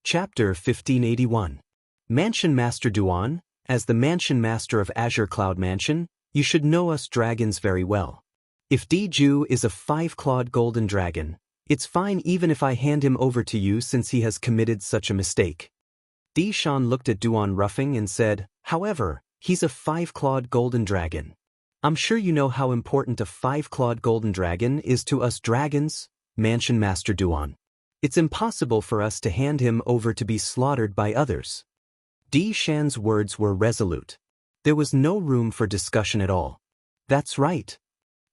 Chapter 1581. Mansion Master Duan, as the Mansion Master of Azure Cloud Mansion, you should know us dragons very well. If Diju is a 5-clawed golden dragon, it's fine even if I hand him over to you since he has committed such a mistake. Di Shan looked at Duan Ruffing and said, however, he's a 5-clawed golden dragon. I'm sure you know how important a 5-clawed golden dragon is to us dragons, Mansion Master Duan. It's impossible for us to hand him over to be slaughtered by others. Di Shan's words were resolute. There was no room for discussion at all. That's right.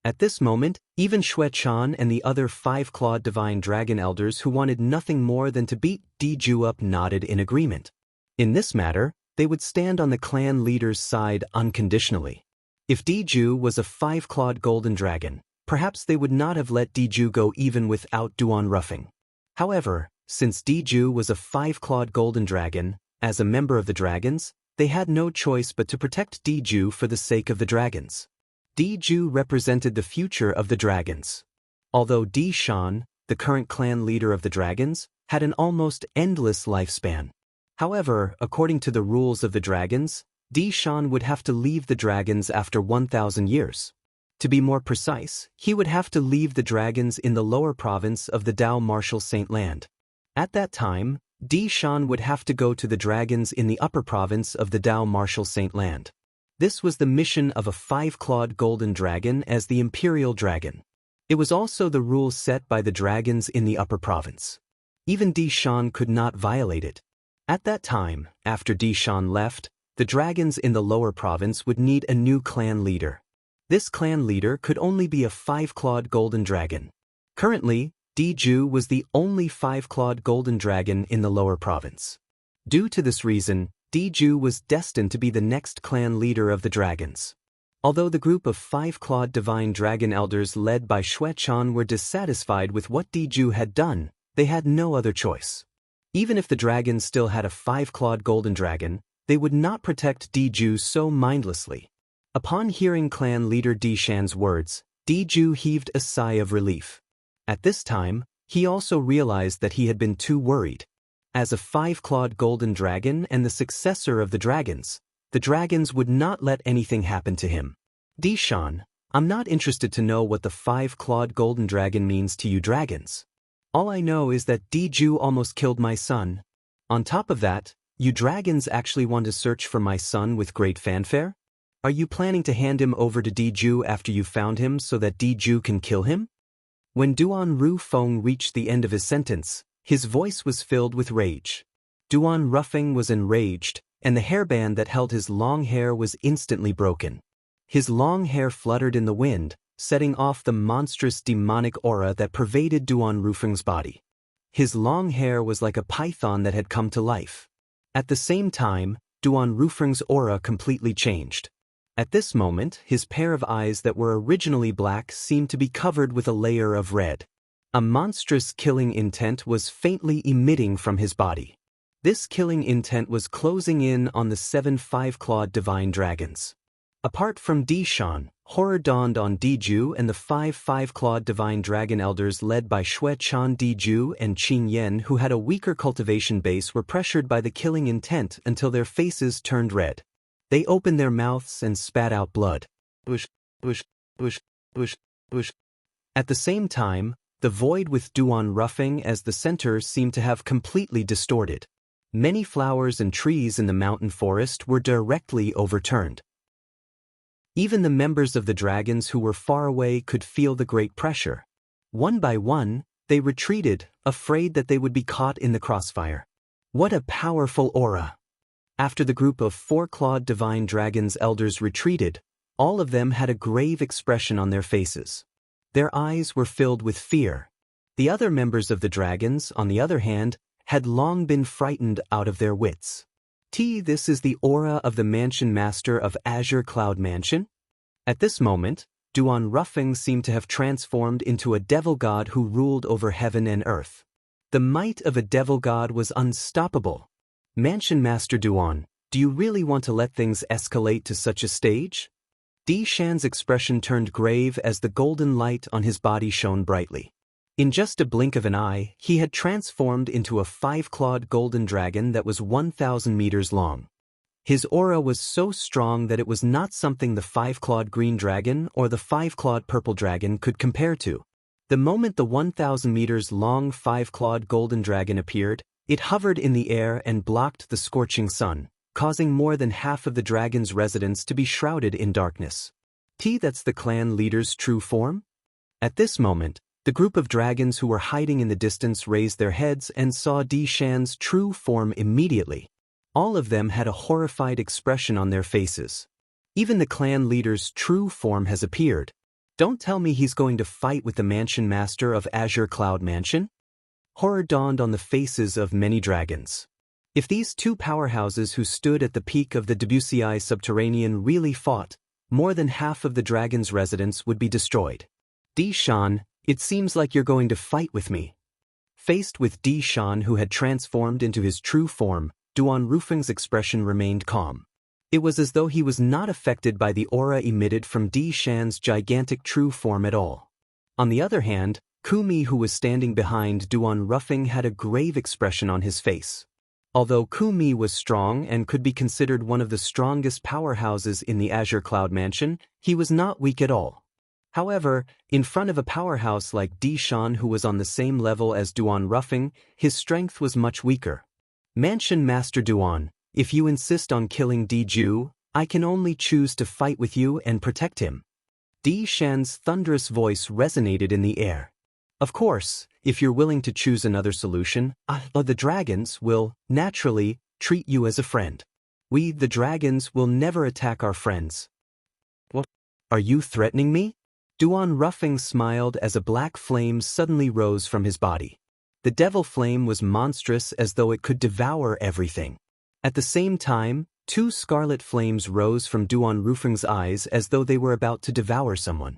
At this moment, even Xue Chan and the other 5-clawed divine dragon elders who wanted nothing more than to beat Diju up nodded in agreement. In this matter, they would stand on the clan leader's side unconditionally. If Diju was a 5-clawed golden dragon, perhaps they would not have let Diju go even without Duan Ruffing. However, since Diju was a 5-clawed golden dragon, as a member of the dragons, they had no choice but to protect Diju for the sake of the dragons. Diju represented the future of the dragons. Although Di Shan, the current clan leader of the dragons, had an almost endless lifespan. However, according to the rules of the dragons, Di Shan would have to leave the dragons after 1,000 years. To be more precise, he would have to leave the dragons in the lower province of the Dao Martial Saint Land. At that time, Di Shan would have to go to the dragons in the upper province of the Dao Martial Saint Land. This was the mission of a 5-clawed golden dragon as the Imperial Dragon. It was also the rule set by the dragons in the upper province. Even Di Shan could not violate it. At that time, after Di Shan left, the dragons in the lower province would need a new clan leader. This clan leader could only be a 5-clawed golden dragon. Currently, Diju was the only 5-clawed golden dragon in the lower province. Due to this reason, Diju was destined to be the next clan leader of the dragons. Although the group of 5-clawed divine dragon elders led by Xue Chan were dissatisfied with what Diju had done, they had no other choice. Even if the dragons still had a 5-clawed golden dragon, they would not protect Diju so mindlessly. Upon hearing clan leader Di Shan's words, Diju heaved a sigh of relief. At this time, he also realized that he had been too worried. As a 5-clawed golden dragon and the successor of the dragons would not let anything happen to him. Di Shan, I'm not interested to know what the 5-clawed golden dragon means to you dragons. All I know is that Diju almost killed my son. On top of that, you dragons actually want to search for my son with great fanfare? Are you planning to hand him over to Diju after you found him so that Diju can kill him? When Duan Rufeng reached the end of his sentence, his voice was filled with rage. Duan Ruffing was enraged, and the hairband that held his long hair was instantly broken. His long hair fluttered in the wind, setting off the monstrous demonic aura that pervaded Duan Rufeng's body. His long hair was like a python that had come to life. At the same time, Duan Rufeng's aura completely changed. At this moment, his pair of eyes that were originally black seemed to be covered with a layer of red. A monstrous killing intent was faintly emitting from his body. This killing intent was closing in on the 7 5-clawed divine dragons. Apart from Di Shan, horror dawned on Diju and the 5 5-clawed divine dragon elders led by Xue Chan. Diju and Qin Yan, who had a weaker cultivation base, were pressured by the killing intent until their faces turned red. They opened their mouths and spat out blood. Bush, bush, bush, bush, bush. At the same time, the void with Duan Ruffing as the center seemed to have completely distorted. Many flowers and trees in the mountain forest were directly overturned. Even the members of the dragons who were far away could feel the great pressure. One by one, they retreated, afraid that they would be caught in the crossfire. What a powerful aura! After the group of 4-clawed divine dragons elders retreated, all of them had a grave expression on their faces. Their eyes were filled with fear. The other members of the dragons, on the other hand, had long been frightened out of their wits. This is the aura of the Mansion Master of Azure Cloud Mansion? At this moment, Duan Ruffing seemed to have transformed into a devil god who ruled over heaven and earth. The might of a devil god was unstoppable. Mansion Master Duan, do you really want to let things escalate to such a stage? Di Shan's expression turned grave as the golden light on his body shone brightly. In just a blink of an eye, he had transformed into a 5-clawed golden dragon that was 1,000 meters long. His aura was so strong that it was not something the 5-clawed green dragon or the 5-clawed purple dragon could compare to. The moment the 1,000 meters long 5-clawed golden dragon appeared, it hovered in the air and blocked the scorching sun, causing more than half of the dragon's residence to be shrouded in darkness. That's the clan leader's true form? At this moment, the group of dragons who were hiding in the distance raised their heads and saw Di Shan's true form immediately. All of them had a horrified expression on their faces. Even the clan leader's true form has appeared. Don't tell me he's going to fight with the mansion master of Azure Cloud Mansion? Horror dawned on the faces of many dragons. If these two powerhouses who stood at the peak of the Debussy subterranean really fought, more than half of the dragon's residence would be destroyed. Di Shan, it seems like you're going to fight with me. Faced with Di Shan, who had transformed into his true form, Duan Rufeng's expression remained calm. It was as though he was not affected by the aura emitted from Di Shan's gigantic true form at all. On the other hand, Kumi, who was standing behind Duan Rufeng, had a grave expression on his face. Although Kumi was strong and could be considered one of the strongest powerhouses in the Azure Cloud Mansion, he was not weak at all. However, in front of a powerhouse like Di Shan, who was on the same level as Duan Rufeng, his strength was much weaker. Mansion Master Duan, if you insist on killing Di Ju, I can only choose to fight with you and protect him. Di Shan's thunderous voice resonated in the air. Of course, if you're willing to choose another solution, the dragons will, naturally, treat you as a friend. We, the dragons, will never attack our friends. What? Are you threatening me? Duan Rufeng smiled as a black flame suddenly rose from his body. The devil flame was monstrous, as though it could devour everything. At the same time, two scarlet flames rose from Duan Rufeng's eyes as though they were about to devour someone.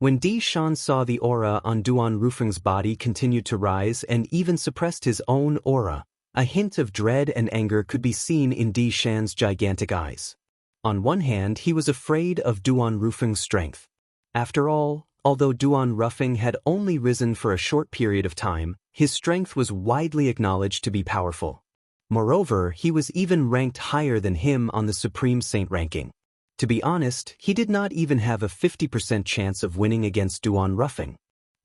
When Di Shan saw the aura on Duan Rufeng's body continued to rise and even suppressed his own aura, a hint of dread and anger could be seen in Di Shan's gigantic eyes. On one hand, he was afraid of Duan Rufeng's strength. After all, although Duan Rufeng had only risen for a short period of time, his strength was widely acknowledged to be powerful. Moreover, he was even ranked higher than him on the Supreme Saint ranking. To be honest, he did not even have a 50% chance of winning against Duan Rufeng.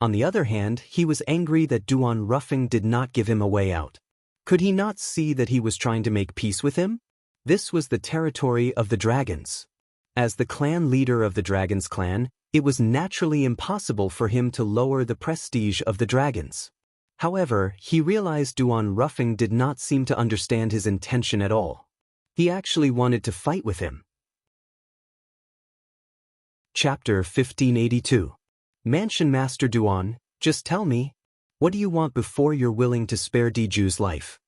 On the other hand, he was angry that Duan Rufeng did not give him a way out. Could he not see that he was trying to make peace with him? This was the territory of the dragons. As the clan leader of the Dragons clan, it was naturally impossible for him to lower the prestige of the dragons. However, he realized Duan Rufeng did not seem to understand his intention at all. He actually wanted to fight with him. Chapter 1582. Mansion Master Duan, just tell me, what do you want before you're willing to spare Di Ju's life?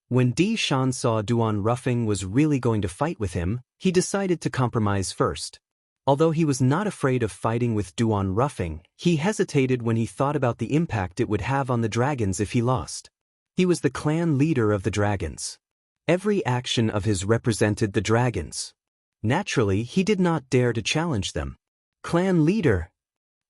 When Di Shan saw Duan Rufeng was really going to fight with him, he decided to compromise first. Although he was not afraid of fighting with Duan Rufeng, he hesitated when he thought about the impact it would have on the dragons if he lost. He was the clan leader of the dragons. Every action of his represented the dragons. Naturally, he did not dare to challenge them. Clan leader!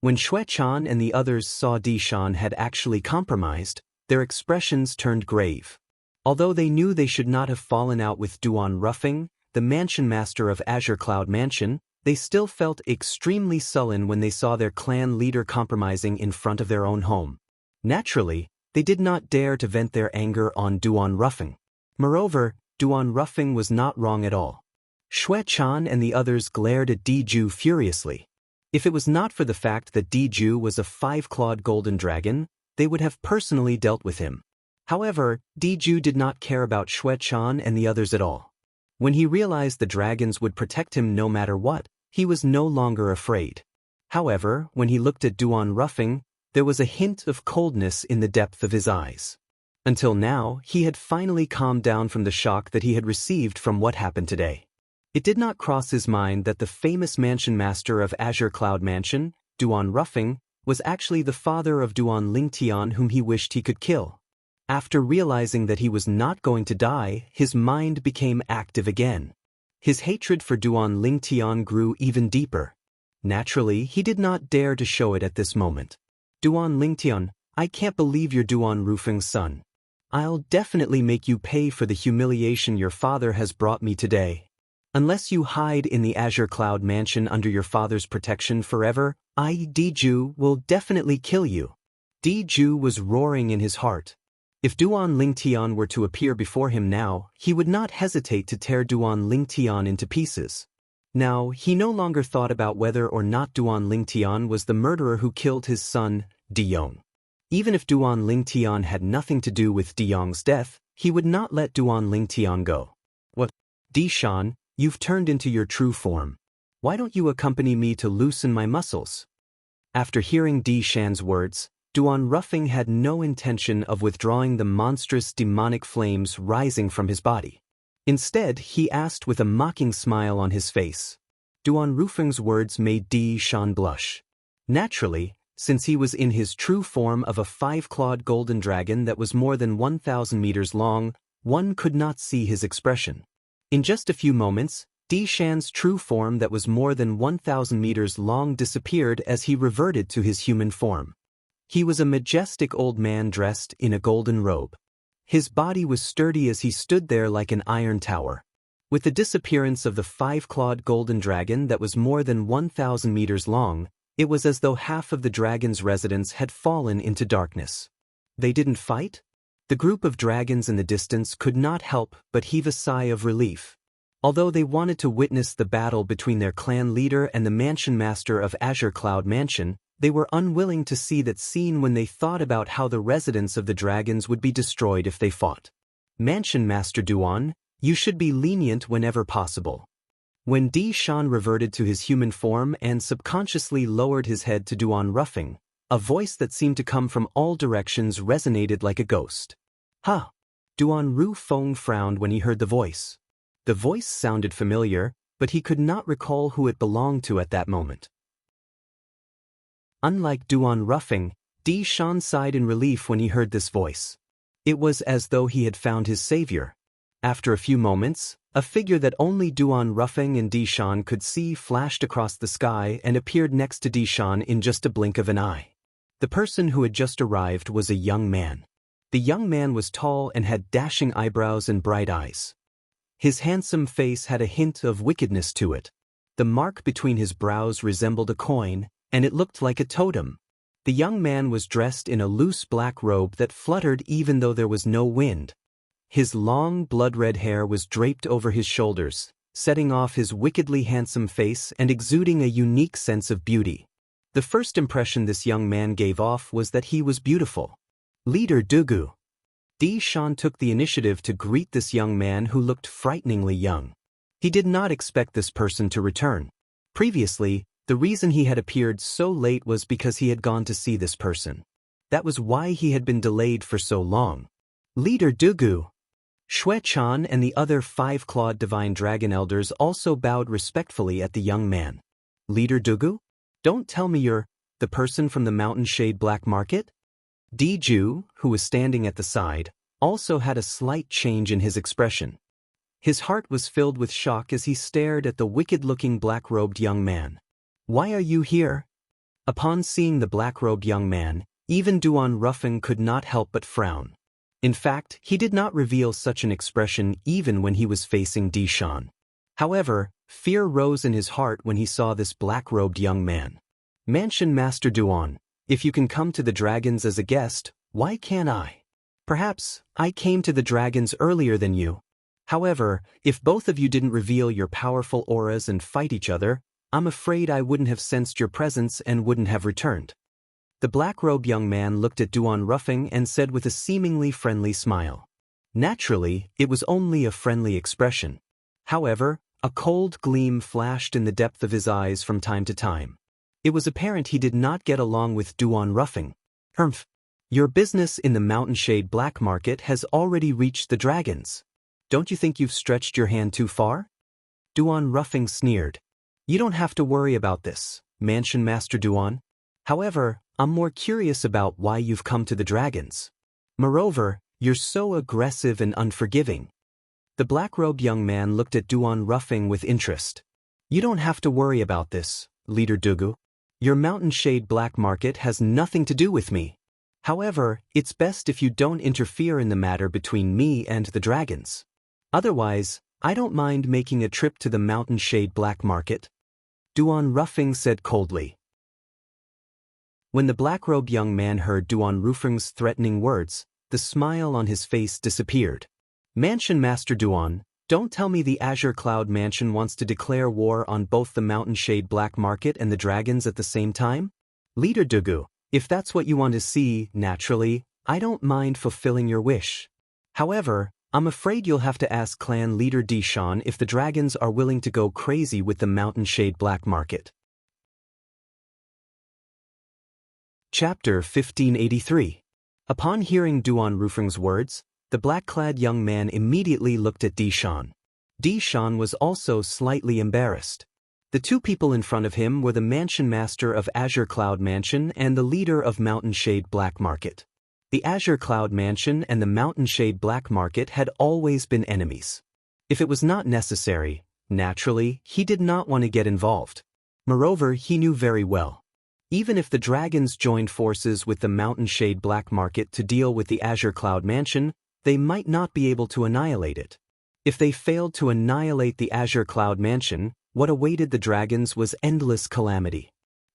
When Xuechan and the others saw Di Shan had actually compromised, their expressions turned grave. Although they knew they should not have fallen out with Duan Rufeng, the mansion master of Azure Cloud Mansion, they still felt extremely sullen when they saw their clan leader compromising in front of their own home. Naturally, they did not dare to vent their anger on Duan Rufeng. Moreover, Duan Rufeng was not wrong at all. Xuechan and the others glared at Di Ju furiously. If it was not for the fact that Di Ju was a 5-clawed golden dragon, they would have personally dealt with him. However, Di Ju did not care about Xuechan and the others at all. When he realized the dragons would protect him no matter what, he was no longer afraid. However, when he looked at Duan Rufeng, there was a hint of coldness in the depth of his eyes. Until now, he had finally calmed down from the shock that he had received from what happened today. It did not cross his mind that the famous mansion master of Azure Cloud Mansion, Duan Rufeng, was actually the father of Duan Lingtian, whom he wished he could kill. After realizing that he was not going to die, his mind became active again. His hatred for Duan Lingtian grew even deeper. Naturally, he did not dare to show it at this moment. Duan Lingtian, I can't believe you're Duan Rufeng's son. I'll definitely make you pay for the humiliation your father has brought me today. Unless you hide in the Azure Cloud Mansion under your father's protection forever, Diju will definitely kill you. Diju was roaring in his heart. If Duan Lingtian were to appear before him now, he would not hesitate to tear Duan Lingtian into pieces. Now, he no longer thought about whether or not Duan Lingtian was the murderer who killed his son, Diyong. Even if Duan Lingtian had nothing to do with Diyong's death, he would not let Duan Lingtian go. What? Di Shan, you've turned into your true form. Why don't you accompany me to loosen my muscles? After hearing Di Shan's words, Duan Rufeng had no intention of withdrawing the monstrous demonic flames rising from his body. Instead, he asked with a mocking smile on his face. Duan Rufeng's words made Di Shan blush. Naturally, since he was in his true form of a 5-clawed golden dragon that was more than 1,000 meters long, one could not see his expression. In just a few moments, Di Shan's true form that was more than 1,000 meters long disappeared as he reverted to his human form. He was a majestic old man dressed in a golden robe. His body was sturdy as he stood there like an iron tower. With the disappearance of the 5-clawed golden dragon that was more than 1,000 meters long, it was as though half of the dragon's residents had fallen into darkness. They didn't fight? The group of dragons in the distance could not help but heave a sigh of relief. Although they wanted to witness the battle between their clan leader and the mansion master of Azure Cloud Mansion, they were unwilling to see that scene when they thought about how the residents of the dragons would be destroyed if they fought. Mansion Master Duan, you should be lenient whenever possible. When Di Shan reverted to his human form and subconsciously lowered his head to Duan Rufeng, a voice that seemed to come from all directions resonated like a ghost. Ha! Duan Rufeng frowned when he heard the voice. The voice sounded familiar, but he could not recall who it belonged to at that moment. Unlike Duan Rufeng, Di Shan sighed in relief when he heard this voice. It was as though he had found his savior. After a few moments, a figure that only Duan Rufeng and Di Shan could see flashed across the sky and appeared next to Di Shan in just a blink of an eye. The person who had just arrived was a young man. The young man was tall and had dashing eyebrows and bright eyes. His handsome face had a hint of wickedness to it. The mark between his brows resembled a coin, and it looked like a totem. The young man was dressed in a loose black robe that fluttered even though there was no wind. His long blood-red hair was draped over his shoulders, setting off his wickedly handsome face and exuding a unique sense of beauty. The first impression this young man gave off was that he was beautiful. Leader Dugu. Di Shan took the initiative to greet this young man who looked frighteningly young. He did not expect this person to return. Previously, the reason he had appeared so late was because he had gone to see this person. That was why he had been delayed for so long. Leader Dugu. Xue Chan and the other 5-clawed divine dragon elders also bowed respectfully at the young man. Leader Dugu? Don't tell me you're the person from the Mountain Shade Black Market? Diju, who was standing at the side, also had a slight change in his expression. His heart was filled with shock as he stared at the wicked-looking black-robed young man. Why are you here? Upon seeing the black-robed young man, even Duan Rufeng could not help but frown. In fact, he did not reveal such an expression even when he was facing Di Shan. However, fear rose in his heart when he saw this black-robed young man. Mansion Master Duan, if you can come to the dragons as a guest, why can't I? Perhaps I came to the dragons earlier than you. However, if both of you didn't reveal your powerful auras and fight each other, I'm afraid I wouldn't have sensed your presence and wouldn't have returned. The black-robed young man looked at Duan Rufeng and said with a seemingly friendly smile. Naturally, it was only a friendly expression. However, a cold gleam flashed in the depth of his eyes from time to time. It was apparent he did not get along with Duan Rufeng. Humph. Your business in the Mountain Shade Black Market has already reached the dragons. Don't you think you've stretched your hand too far? Duan Rufeng sneered. You don't have to worry about this, Mansion Master Duan. However, I'm more curious about why you've come to the dragons. Moreover, you're so aggressive and unforgiving. The black-robed young man looked at Duan Rufeng with interest. You don't have to worry about this, Leader Dugu. Your mountain shade black market has nothing to do with me. However, it's best if you don't interfere in the matter between me and the dragons. Otherwise, I don't mind making a trip to the mountain shade black market. Duan Ruffing said coldly. When the black-robed young man heard Duan Ruffing's threatening words, the smile on his face disappeared. Mansion Master Duan, don't tell me the Azure Cloud Mansion wants to declare war on both the mountain shade black market and the dragons at the same time? Leader Dugu, if that's what you want to see, naturally, I don't mind fulfilling your wish. However, I'm afraid you'll have to ask clan leader Dishan if the dragons are willing to go crazy with the mountain shade black market. Chapter 1583. Upon hearing Duan Rufeng's words, the black-clad young man immediately looked at Dishan. Dishan was also slightly embarrassed. The two people in front of him were the Mansion Master of Azure Cloud Mansion and the leader of Mountain Shade Black Market. The Azure Cloud Mansion and the Mountain Shade Black Market had always been enemies. If it was not necessary, naturally, he did not want to get involved. Moreover, he knew very well. Even if the dragons joined forces with the Mountain Shade Black Market to deal with the Azure Cloud Mansion, they might not be able to annihilate it. If they failed to annihilate the Azure Cloud Mansion, what awaited the dragons was endless calamity.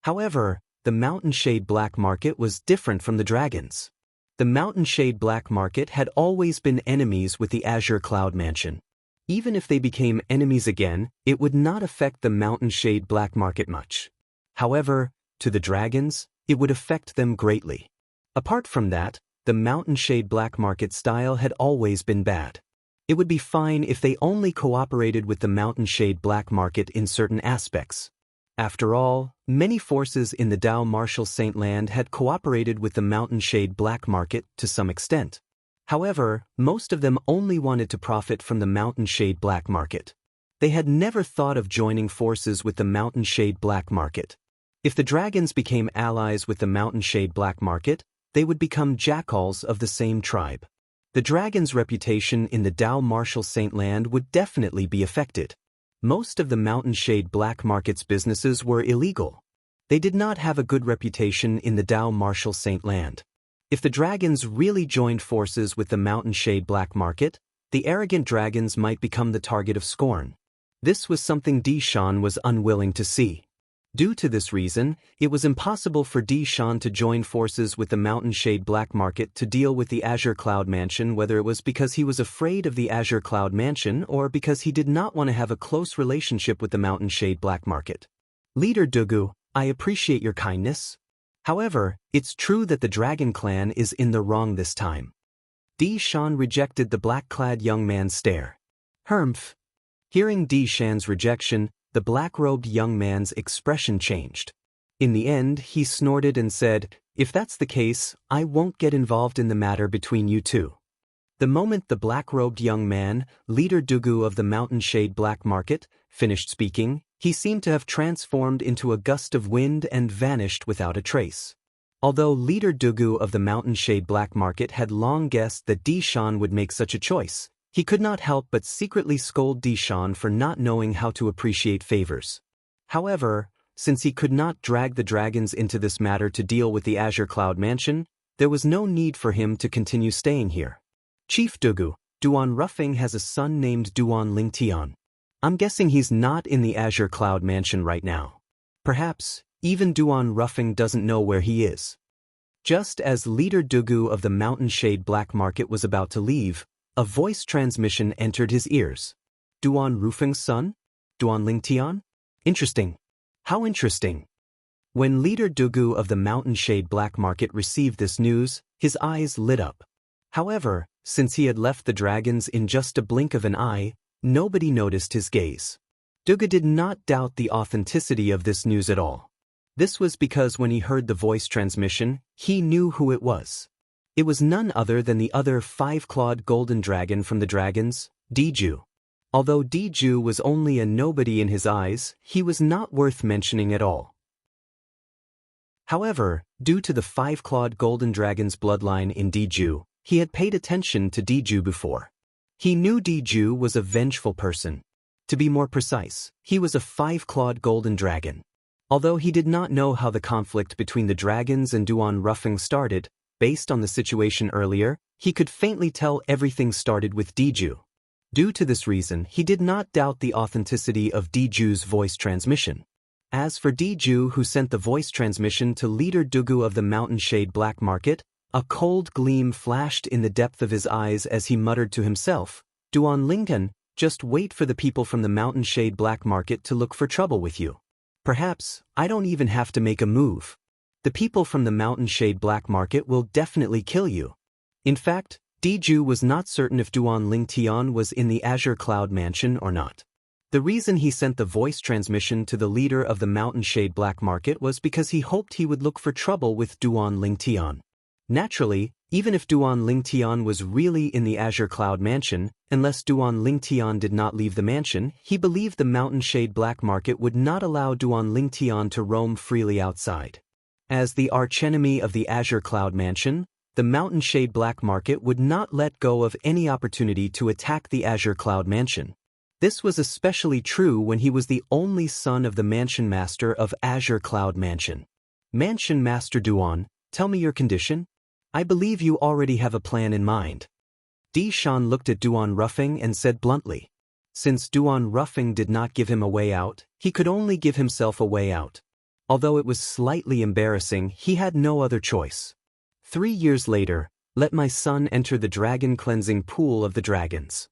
However, the Mountain Shade Black Market was different from the dragons. The Mountain Shade Black Market had always been enemies with the Azure Cloud Mansion. Even if they became enemies again, it would not affect the Mountain Shade Black Market much. However, to the dragons, it would affect them greatly. Apart from that, the Mountain Shade Black Market style had always been bad. It would be fine if they only cooperated with the Mountain Shade Black Market in certain aspects. After all, many forces in the Dao Martial Saint Land had cooperated with the Mountain Shade Black Market to some extent. However, most of them only wanted to profit from the Mountain Shade Black Market. They had never thought of joining forces with the Mountain Shade Black Market. If the dragons became allies with the Mountain Shade Black Market, they would become jackals of the same tribe. The dragon's reputation in the Dao Martial Saint Land would definitely be affected. Most of the Mountain Shade Black Market's businesses were illegal. They did not have a good reputation in the Dao Martial Saint Land. If the dragons really joined forces with the Mountain Shade Black Market, the arrogant dragons might become the target of scorn. This was something Dishan was unwilling to see. Due to this reason, it was impossible for Dishan to join forces with the Mountain Shade Black Market to deal with the Azure Cloud Mansion, whether it was because he was afraid of the Azure Cloud Mansion or because he did not want to have a close relationship with the Mountain Shade Black Market. Leader Dugu, I appreciate your kindness. However, it's true that the Dragon Clan is in the wrong this time. Dishan rejected the black-clad young man's stare. Humph. Hearing Dishan's rejection, the black-robed young man's expression changed. In the end, he snorted and said, "If that's the case, I won't get involved in the matter between you two." The moment the black-robed young man, leader Dugu of the Mountain Shade Black Market, finished speaking, he seemed to have transformed into a gust of wind and vanished without a trace. Although leader Dugu of the Mountain Shade Black Market had long guessed that Dishan would make such a choice, he could not help but secretly scold Dishan for not knowing how to appreciate favors. However, since he could not drag the dragons into this matter to deal with the Azure Cloud Mansion, there was no need for him to continue staying here. Chief Dugu, Duan Ruffing has a son named Duan Lingtian. I'm guessing he's not in the Azure Cloud Mansion right now. Perhaps, even Duan Ruffing doesn't know where he is. Just as leader Dugu of the Mountain Shade Black Market was about to leave, a voice transmission entered his ears. Duan Ruffing's son? Duan Lingtian? Interesting. How interesting. When leader Dugu of the Mountain Shade Black Market received this news, his eyes lit up. However, since he had left the dragons in just a blink of an eye, nobody noticed his gaze. Dugu did not doubt the authenticity of this news at all. This was because when he heard the voice transmission, he knew who it was. It was none other than the other five-clawed golden dragon from the dragons, Diju. Although Diju was only a nobody in his eyes, he was not worth mentioning at all. However, due to the five-clawed golden dragon's bloodline in Diju, he had paid attention to Diju before. He knew Diju was a vengeful person. To be more precise, he was a five-clawed golden dragon. Although he did not know how the conflict between the dragons and Duan Ruffing started, based on the situation earlier, he could faintly tell everything started with Diju. Due to this reason, he did not doubt the authenticity of Diju's voice transmission. As for Diju, who sent the voice transmission to leader Dugu of the Mountain Shade Black Market, a cold gleam flashed in the depth of his eyes as he muttered to himself, "Duan Lincoln, just wait for the people from the Mountain Shade Black Market to look for trouble with you. Perhaps I don't even have to make a move. The people from the Mountain Shade Black Market will definitely kill you." In fact, Diju was not certain if Duan Lingtian was in the Azure Cloud Mansion or not. The reason he sent the voice transmission to the leader of the Mountain Shade Black Market was because he hoped he would look for trouble with Duan Lingtian. Naturally, even if Duan Lingtian was really in the Azure Cloud Mansion, unless Duan Lingtian did not leave the mansion, he believed the Mountain Shade Black Market would not allow Duan Lingtian to roam freely outside. As the archenemy of the Azure Cloud Mansion, the Mountain Shade Black Market would not let go of any opportunity to attack the Azure Cloud Mansion. This was especially true when he was the only son of the Mansion Master of Azure Cloud Mansion. "Mansion Master Duan, tell me your condition? I believe you already have a plan in mind." Di Shan looked at Duan Ruffing and said bluntly. Since Duan Ruffing did not give him a way out, he could only give himself a way out. Although it was slightly embarrassing, he had no other choice. 3 years later, let my son enter the dragon cleansing pool of the dragons.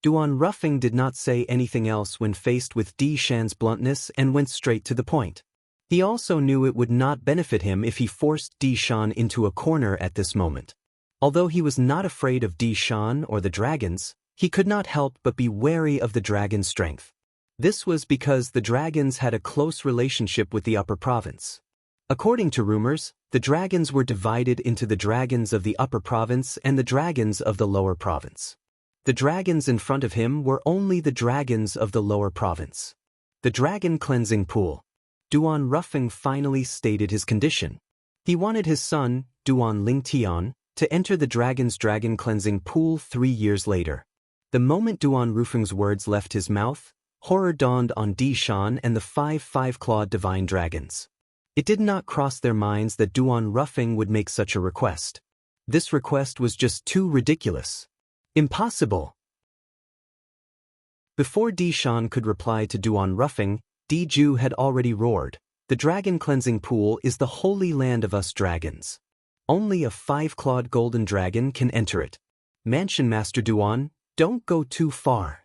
Duan Ruffing did not say anything else when faced with Di Shan's bluntness and went straight to the point. He also knew it would not benefit him if he forced Di Shan into a corner at this moment. Although he was not afraid of Di Shan or the dragons, he could not help but be wary of the dragon's strength. This was because the dragons had a close relationship with the upper province. According to rumors, the dragons were divided into the dragons of the upper province and the dragons of the lower province. The dragons in front of him were only the dragons of the lower province. The dragon cleansing pool. Duan Ruffing finally stated his condition. He wanted his son, Duan Lingtian, to enter the dragon's dragon cleansing pool 3 years later. The moment Duan Ruffing's words left his mouth, horror dawned on Di Shan and the 5 5-clawed divine dragons. It did not cross their minds that Duan Ruffing would make such a request. This request was just too ridiculous. Impossible! Before Di Shan could reply to Duan Ruffing, Di Ju had already roared, "The dragon cleansing pool is the holy land of us dragons. Only a 5-clawed golden dragon can enter it. Mansion Master Duan, don't go too far."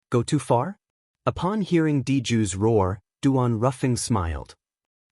Go too far? Upon hearing Di Ju's roar, Duan Ruffing smiled.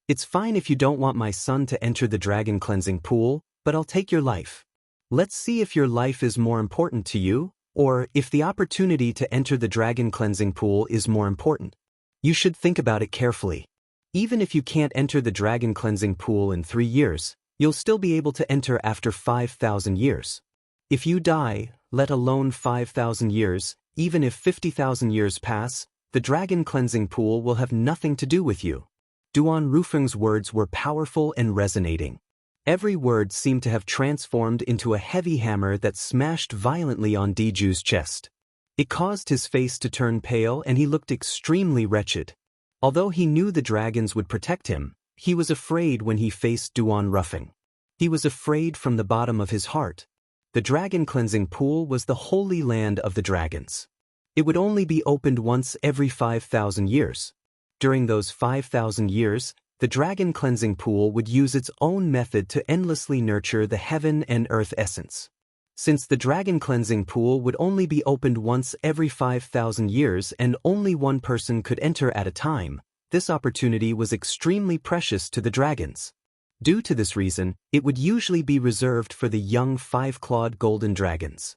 "It's fine if you don't want my son to enter the dragon cleansing pool, but I'll take your life. Let's see if your life is more important to you, or if the opportunity to enter the dragon cleansing pool is more important. You should think about it carefully. Even if you can't enter the dragon cleansing pool in 3 years, you'll still be able to enter after 5,000 years. If you die, let alone 5,000 years, even if 50,000 years pass, the dragon cleansing pool will have nothing to do with you." Duan Ruffing's words were powerful and resonating. Every word seemed to have transformed into a heavy hammer that smashed violently on Di Ju's chest. It caused his face to turn pale and he looked extremely wretched. Although he knew the dragons would protect him, he was afraid when he faced Duan Ruffing. He was afraid from the bottom of his heart. The dragon cleansing pool was the holy land of the dragons. It would only be opened once every 5,000 years. During those 5,000 years, the dragon cleansing pool would use its own method to endlessly nurture the heaven and earth essence. Since the dragon cleansing pool would only be opened once every 5,000 years and only one person could enter at a time, this opportunity was extremely precious to the dragons. Due to this reason, it would usually be reserved for the young 5-clawed golden dragons.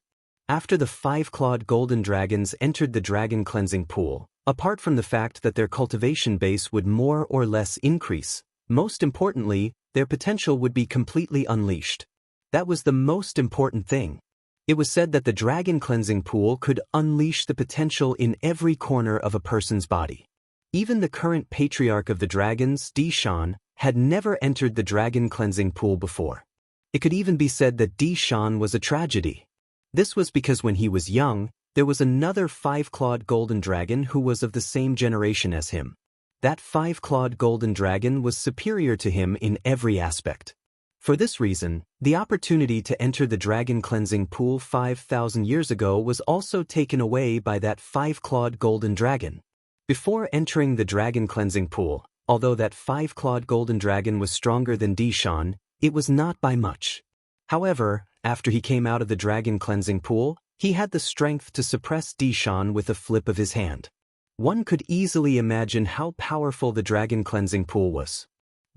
After the 5-clawed golden dragons entered the dragon cleansing pool, apart from the fact that their cultivation base would more or less increase, most importantly, their potential would be completely unleashed. That was the most important thing. It was said that the dragon cleansing pool could unleash the potential in every corner of a person's body. Even the current patriarch of the dragons, Di Shan, had never entered the dragon cleansing pool before. It could even be said that Di Shan was a tragedy. This was because when he was young, there was another 5-clawed golden dragon who was of the same generation as him. that five-clawed golden dragon was superior to him in every aspect. For this reason, the opportunity to enter the dragon cleansing pool 5,000 years ago was also taken away by that five-clawed golden dragon. Before entering the dragon cleansing pool, although that five-clawed golden dragon was stronger than Dishan, it was not by much. However, after he came out of the dragon cleansing pool, he had the strength to suppress Dishan with a flip of his hand. One could easily imagine how powerful the dragon cleansing pool was.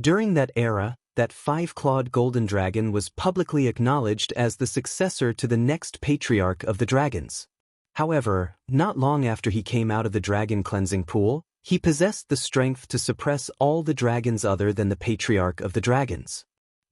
During that era, that five-clawed golden dragon was publicly acknowledged as the successor to the next patriarch of the dragons. However, not long after he came out of the dragon cleansing pool, he possessed the strength to suppress all the dragons other than the patriarch of the dragons.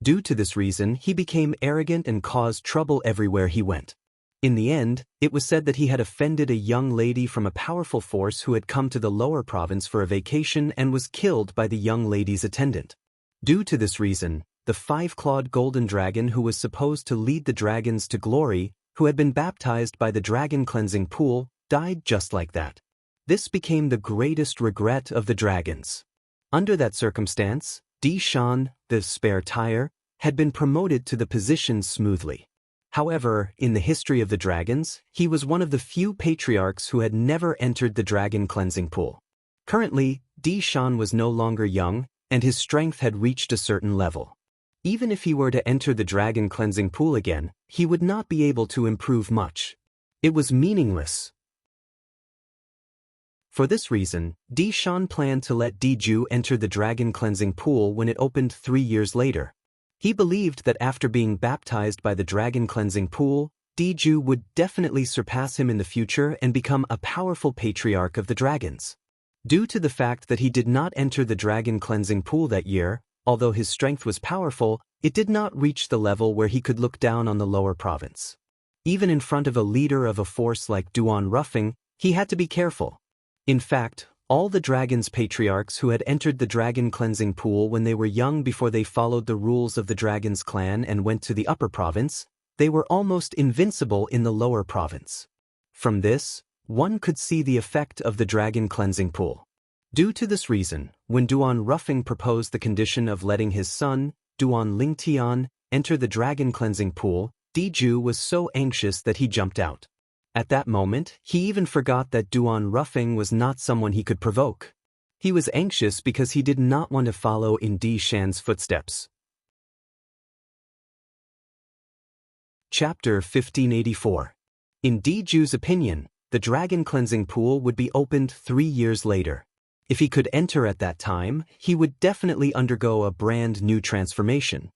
Due to this reason, he became arrogant and caused trouble everywhere he went. In the end, it was said that he had offended a young lady from a powerful force who had come to the lower province for a vacation and was killed by the young lady's attendant. Due to this reason, the five-clawed golden dragon who was supposed to lead the dragons to glory, who had been baptized by the dragon cleansing pool, died just like that. This became the greatest regret of the dragons. Under that circumstance, Dishan, the spare tire, had been promoted to the position smoothly. However, in the history of the dragons, he was one of the few patriarchs who had never entered the dragon cleansing pool. Currently, Dishan was no longer young, and his strength had reached a certain level. Even if he were to enter the dragon cleansing pool again, he would not be able to improve much. It was meaningless. For this reason, Dishan planned to let Diju enter the dragon cleansing pool when it opened 3 years later. He believed that after being baptized by the dragon cleansing pool, Diju would definitely surpass him in the future and become a powerful patriarch of the dragons. Due to the fact that he did not enter the dragon cleansing pool that year, although his strength was powerful, it did not reach the level where he could look down on the lower province. Even in front of a leader of a force like Duan Ruffing, he had to be careful. In fact, all the dragons' patriarchs who had entered the dragon cleansing pool when they were young before they followed the rules of the dragon's clan and went to the upper province, they were almost invincible in the lower province. From this, one could see the effect of the dragon cleansing pool. Due to this reason, when Duan Ruffing proposed the condition of letting his son, Duan Lingtian, enter the dragon cleansing pool, Diju was so anxious that he jumped out. At that moment, he even forgot that Duan Ruffing was not someone he could provoke. He was anxious because he did not want to follow in Di Shan's footsteps. Chapter 1584. In Diju's opinion, the dragon cleansing pool would be opened 3 years later. If he could enter at that time, he would definitely undergo a brand new transformation.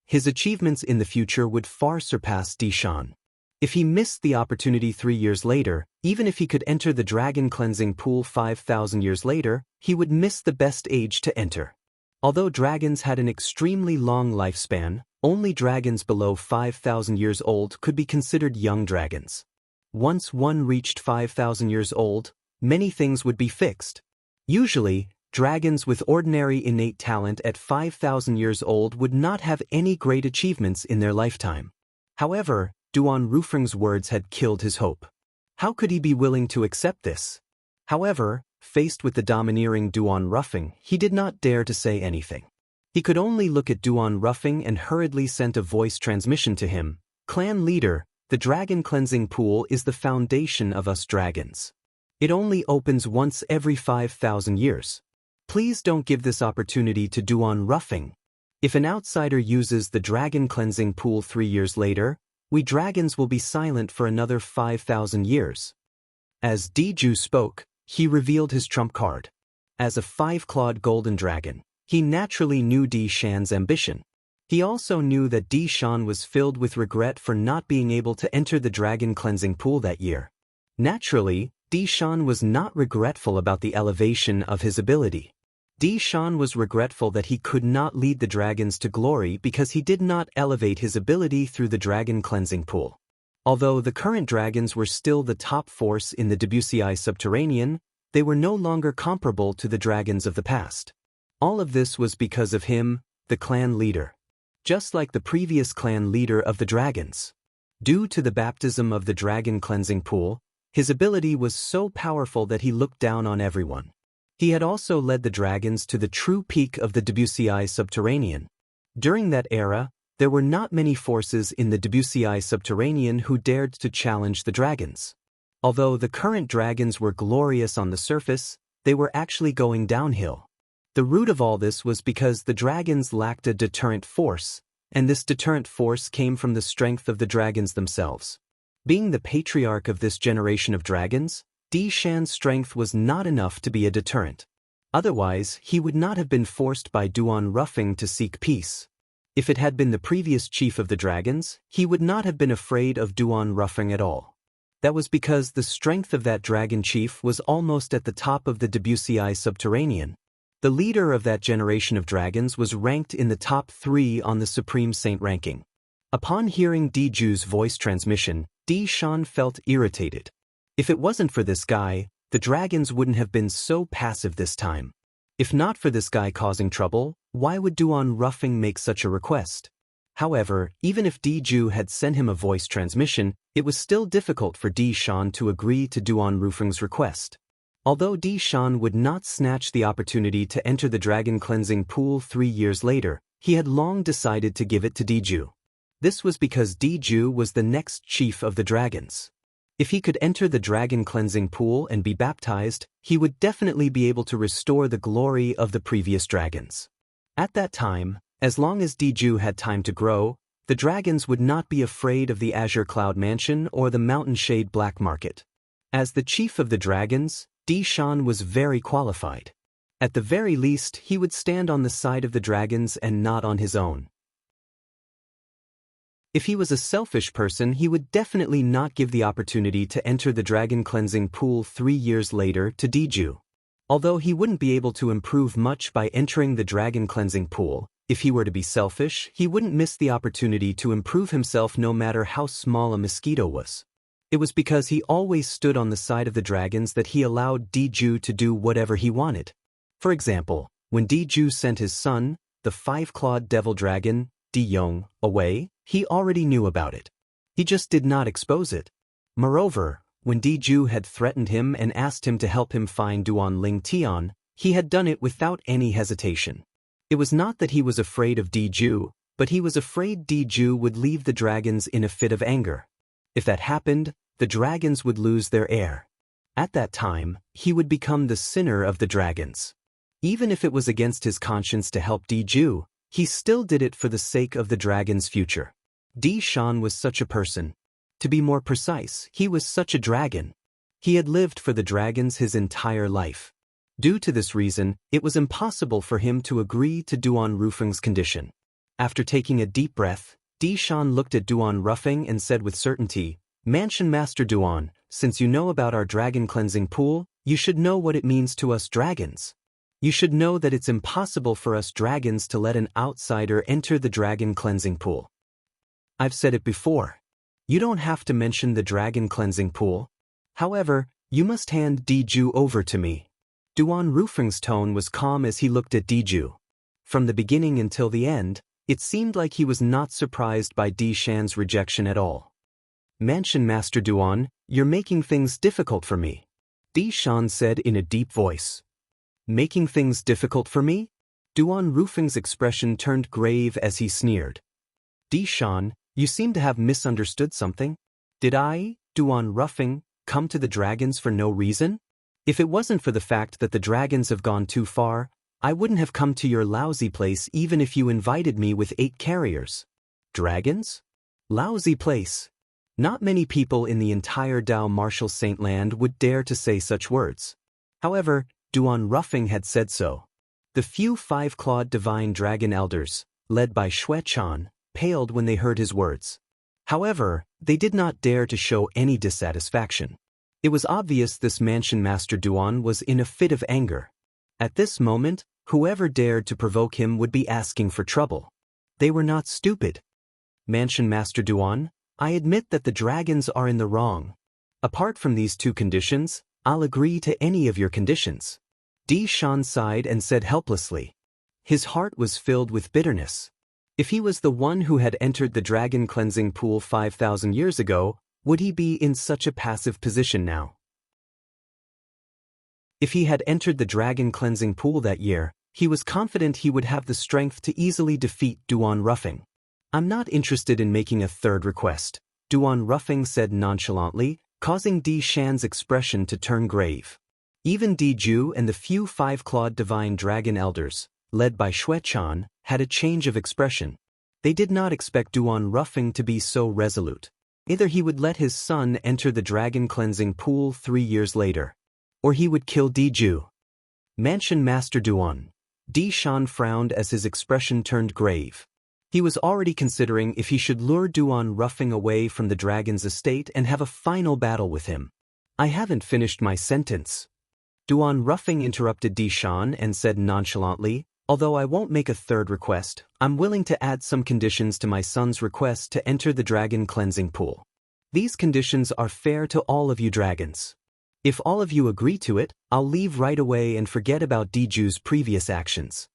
His achievements in the future would far surpass Dishan. If he missed the opportunity 3 years later, even if he could enter the dragon cleansing pool 5,000 years later, he would miss the best age to enter. Although dragons had an extremely long lifespan, only dragons below 5,000 years old could be considered young dragons. Once one reached 5,000 years old, many things would be fixed. Usually, dragons with ordinary innate talent at 5,000 years old would not have any great achievements in their lifetime. However, Duan Rufeng's words had killed his hope. How could he be willing to accept this? However, faced with the domineering Duan Ruffing, he did not dare to say anything. He could only look at Duan Ruffing and hurriedly sent a voice transmission to him. Clan leader, the dragon cleansing pool is the foundation of us dragons. It only opens once every 5,000 years. Please don't give this opportunity to Duan Ruffing. If an outsider uses the dragon cleansing pool 3 years later, we dragons will be silent for another 5,000 years. As Diju spoke, he revealed his trump card. As a five-clawed golden dragon, he naturally knew Di Shan's ambition. He also knew that Di Shan was filled with regret for not being able to enter the dragon cleansing pool that year. Naturally, Di Shan was not regretful about the elevation of his ability. Di Shan was regretful that he could not lead the dragons to glory because he did not elevate his ability through the dragon cleansing pool. Although the current dragons were still the top force in the Debussy Subterranean, they were no longer comparable to the dragons of the past. All of this was because of him, the clan leader. Just like the previous clan leader of the dragons. Due to the baptism of the dragon cleansing pool, his ability was so powerful that he looked down on everyone. He had also led the dragons to the true peak of the Wuxia subterranean. During that era, there were not many forces in the Wuxia subterranean who dared to challenge the dragons. Although the current dragons were glorious on the surface, they were actually going downhill. The root of all this was because the dragons lacked a deterrent force, and this deterrent force came from the strength of the dragons themselves. Being the patriarch of this generation of dragons, Di Shan's strength was not enough to be a deterrent. Otherwise, he would not have been forced by Duan Rufeng to seek peace. If it had been the previous chief of the dragons, he would not have been afraid of Duan Rufeng at all. That was because the strength of that dragon chief was almost at the top of the Wuxia subterranean. The leader of that generation of dragons was ranked in the top 3 on the Supreme Saint ranking. Upon hearing Di Ju's voice transmission, Di Shan felt irritated. If it wasn't for this guy, the dragons wouldn't have been so passive this time. If not for this guy causing trouble, why would Duan Rufeng make such a request? However, even if Di Ju had sent him a voice transmission, it was still difficult for Di Shan to agree to Duan Rufeng's request. Although Di Shan would not snatch the opportunity to enter the dragon cleansing pool 3 years later, he had long decided to give it to Di Ju. This was because Di Ju was the next chief of the dragons. If he could enter the dragon cleansing pool and be baptized, he would definitely be able to restore the glory of the previous dragons. At that time, as long as Di Ju had time to grow, the dragons would not be afraid of the Azure Cloud Mansion or the Mountain Shade Black Market. As the chief of the dragons, Di Shan was very qualified. At the very least, he would stand on the side of the dragons and not on his own. If he was a selfish person, he would definitely not give the opportunity to enter the dragon cleansing pool 3 years later to Di Ju. Although he wouldn't be able to improve much by entering the dragon cleansing pool, if he were to be selfish, he wouldn't miss the opportunity to improve himself no matter how small a mosquito was. It was because he always stood on the side of the dragons that he allowed Di Ju to do whatever he wanted. For example, when Di Ju sent his son, the 5-clawed devil dragon, Di Yong, away, he already knew about it. He just did not expose it. Moreover, when Di Ju had threatened him and asked him to help him find Duan Ling Tian, he had done it without any hesitation. It was not that he was afraid of Di Ju, but he was afraid Di Ju would leave the dragons in a fit of anger. If that happened, the dragons would lose their heir. At that time, he would become the sinner of the dragons. Even if it was against his conscience to help Di Ju, he still did it for the sake of the dragon's future. Di Shan was such a person. To be more precise, he was such a dragon. He had lived for the dragons his entire life. Due to this reason, it was impossible for him to agree to Duan Rufeng's condition. After taking a deep breath, Di Shan looked at Duan Rufeng and said with certainty, "Mansion Master Duan, since you know about our dragon cleansing pool, you should know what it means to us dragons. You should know that it's impossible for us dragons to let an outsider enter the dragon cleansing pool. I've said it before. You don't have to mention the dragon cleansing pool. However, you must hand Di Ju over to me." Duan Rufeng's tone was calm as he looked at Di Ju. From the beginning until the end, it seemed like he was not surprised by Di Shan's rejection at all. "Mansion Master Duan, you're making things difficult for me," Di Shan said in a deep voice. "Making things difficult for me?" Duan Rufeng's expression turned grave as he sneered. "Di Shan, you seem to have misunderstood something. Did I, Duan Rufeng, come to the dragons for no reason? If it wasn't for the fact that the dragons have gone too far, I wouldn't have come to your lousy place even if you invited me with 8 carriers. Dragons? Lousy place. Not many people in the entire Dao Martial Saint Land would dare to say such words. However, Duan Rufeng had said so. The few 5-clawed divine dragon elders, led by Xue Chan, paled when they heard his words. However, they did not dare to show any dissatisfaction. It was obvious this Mansion Master Duan was in a fit of anger. At this moment, whoever dared to provoke him would be asking for trouble. They were not stupid. "Mansion Master Duan, I admit that the dragons are in the wrong. Apart from these 2 conditions, I'll agree to any of your conditions." Di Shan sighed and said helplessly. His heart was filled with bitterness. If he was the one who had entered the dragon cleansing pool 5,000 years ago, would he be in such a passive position now? If he had entered the dragon cleansing pool that year, he was confident he would have the strength to easily defeat Duan Ruffing. I'm not interested in making a third request, Duan Ruffing said nonchalantly, causing Di Shan's expression to turn grave. Even Di Ju and the few five-clawed divine dragon elders, led by Xuechan, had a change of expression. They did not expect Duan Ruffing to be so resolute. Either he would let his son enter the dragon cleansing pool 3 years later, or he would kill Di Ju. Mansion Master Duan. Di Shan frowned as his expression turned grave. He was already considering if he should lure Duan Ruffing away from the dragon's estate and have a final battle with him. I haven't finished my sentence. Duan Ruffing interrupted Di Shan and said nonchalantly, although I won't make a third request, I'm willing to add some conditions to my son's request to enter the dragon cleansing pool. These conditions are fair to all of you dragons. If all of you agree to it, I'll leave right away and forget about Di Ju's previous actions.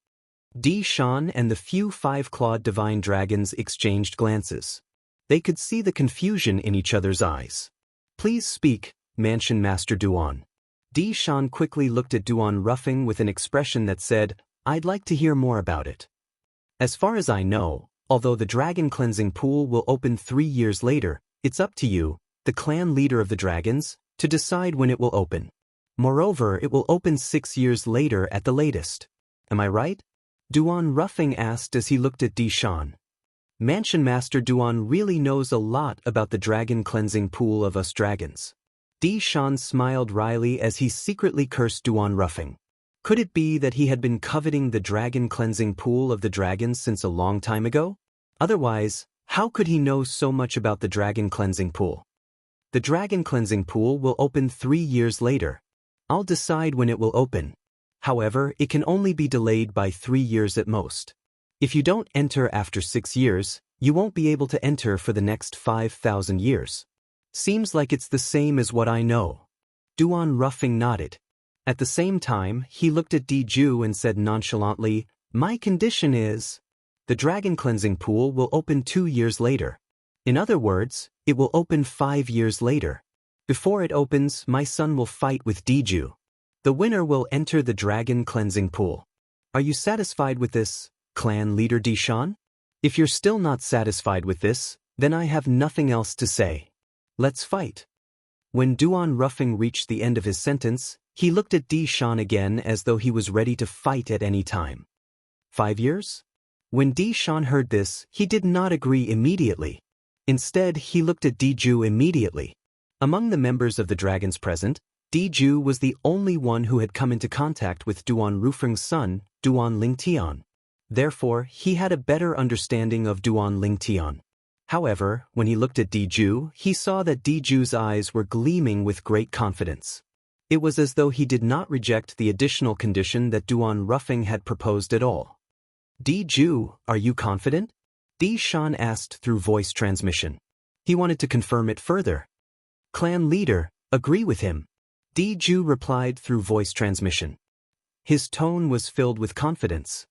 Di Shan and the few five-clawed divine dragons exchanged glances. They could see the confusion in each other's eyes. Please speak, Mansion Master Duan. Di Shan quickly looked at Duan Ruffing with an expression that said, I'd like to hear more about it. As far as I know, although the dragon cleansing pool will open 3 years later, it's up to you, the clan leader of the dragons, to decide when it will open. Moreover, it will open 6 years later at the latest. Am I right? Duan Ruffing asked as he looked at Di Shan. Mansion Master Duan really knows a lot about the dragon cleansing pool of us dragons. Di Shan smiled wryly as he secretly cursed Duan Ruffing. Could it be that he had been coveting the dragon cleansing pool of the dragons since a long time ago? Otherwise, how could he know so much about the dragon cleansing pool? The dragon cleansing pool will open 3 years later. I'll decide when it will open. However, it can only be delayed by 3 years at most. If you don't enter after 6 years, you won't be able to enter for the next 5,000 years. Seems like it's the same as what I know. Duan Ruffing nodded. At the same time, he looked at Di Ju and said nonchalantly, my condition is, the dragon cleansing pool will open 2 years later. In other words, it will open 5 years later. Before it opens, my son will fight with Di Ju. The winner will enter the dragon cleansing pool. Are you satisfied with this, clan leader Di Shan? If you're still not satisfied with this, then I have nothing else to say. Let's fight. When Duan Ruffing reached the end of his sentence, he looked at Di Shan again as though he was ready to fight at any time. 5 years? When Di Shan heard this, he did not agree immediately. Instead, he looked at Di Ju immediately. Among the members of the dragons present, Di Ju was the only one who had come into contact with Duan Ruffing's son, Duan Lingtian. Therefore, he had a better understanding of Duan Lingtian. However, when he looked at Di Ju, he saw that Di Ju's eyes were gleaming with great confidence. It was as though he did not reject the additional condition that Duan Ruffing had proposed at all. Di Ju, are you confident? Di Shan asked through voice transmission. He wanted to confirm it further. Clan leader, agree with him. Di Ju replied through voice transmission. His tone was filled with confidence.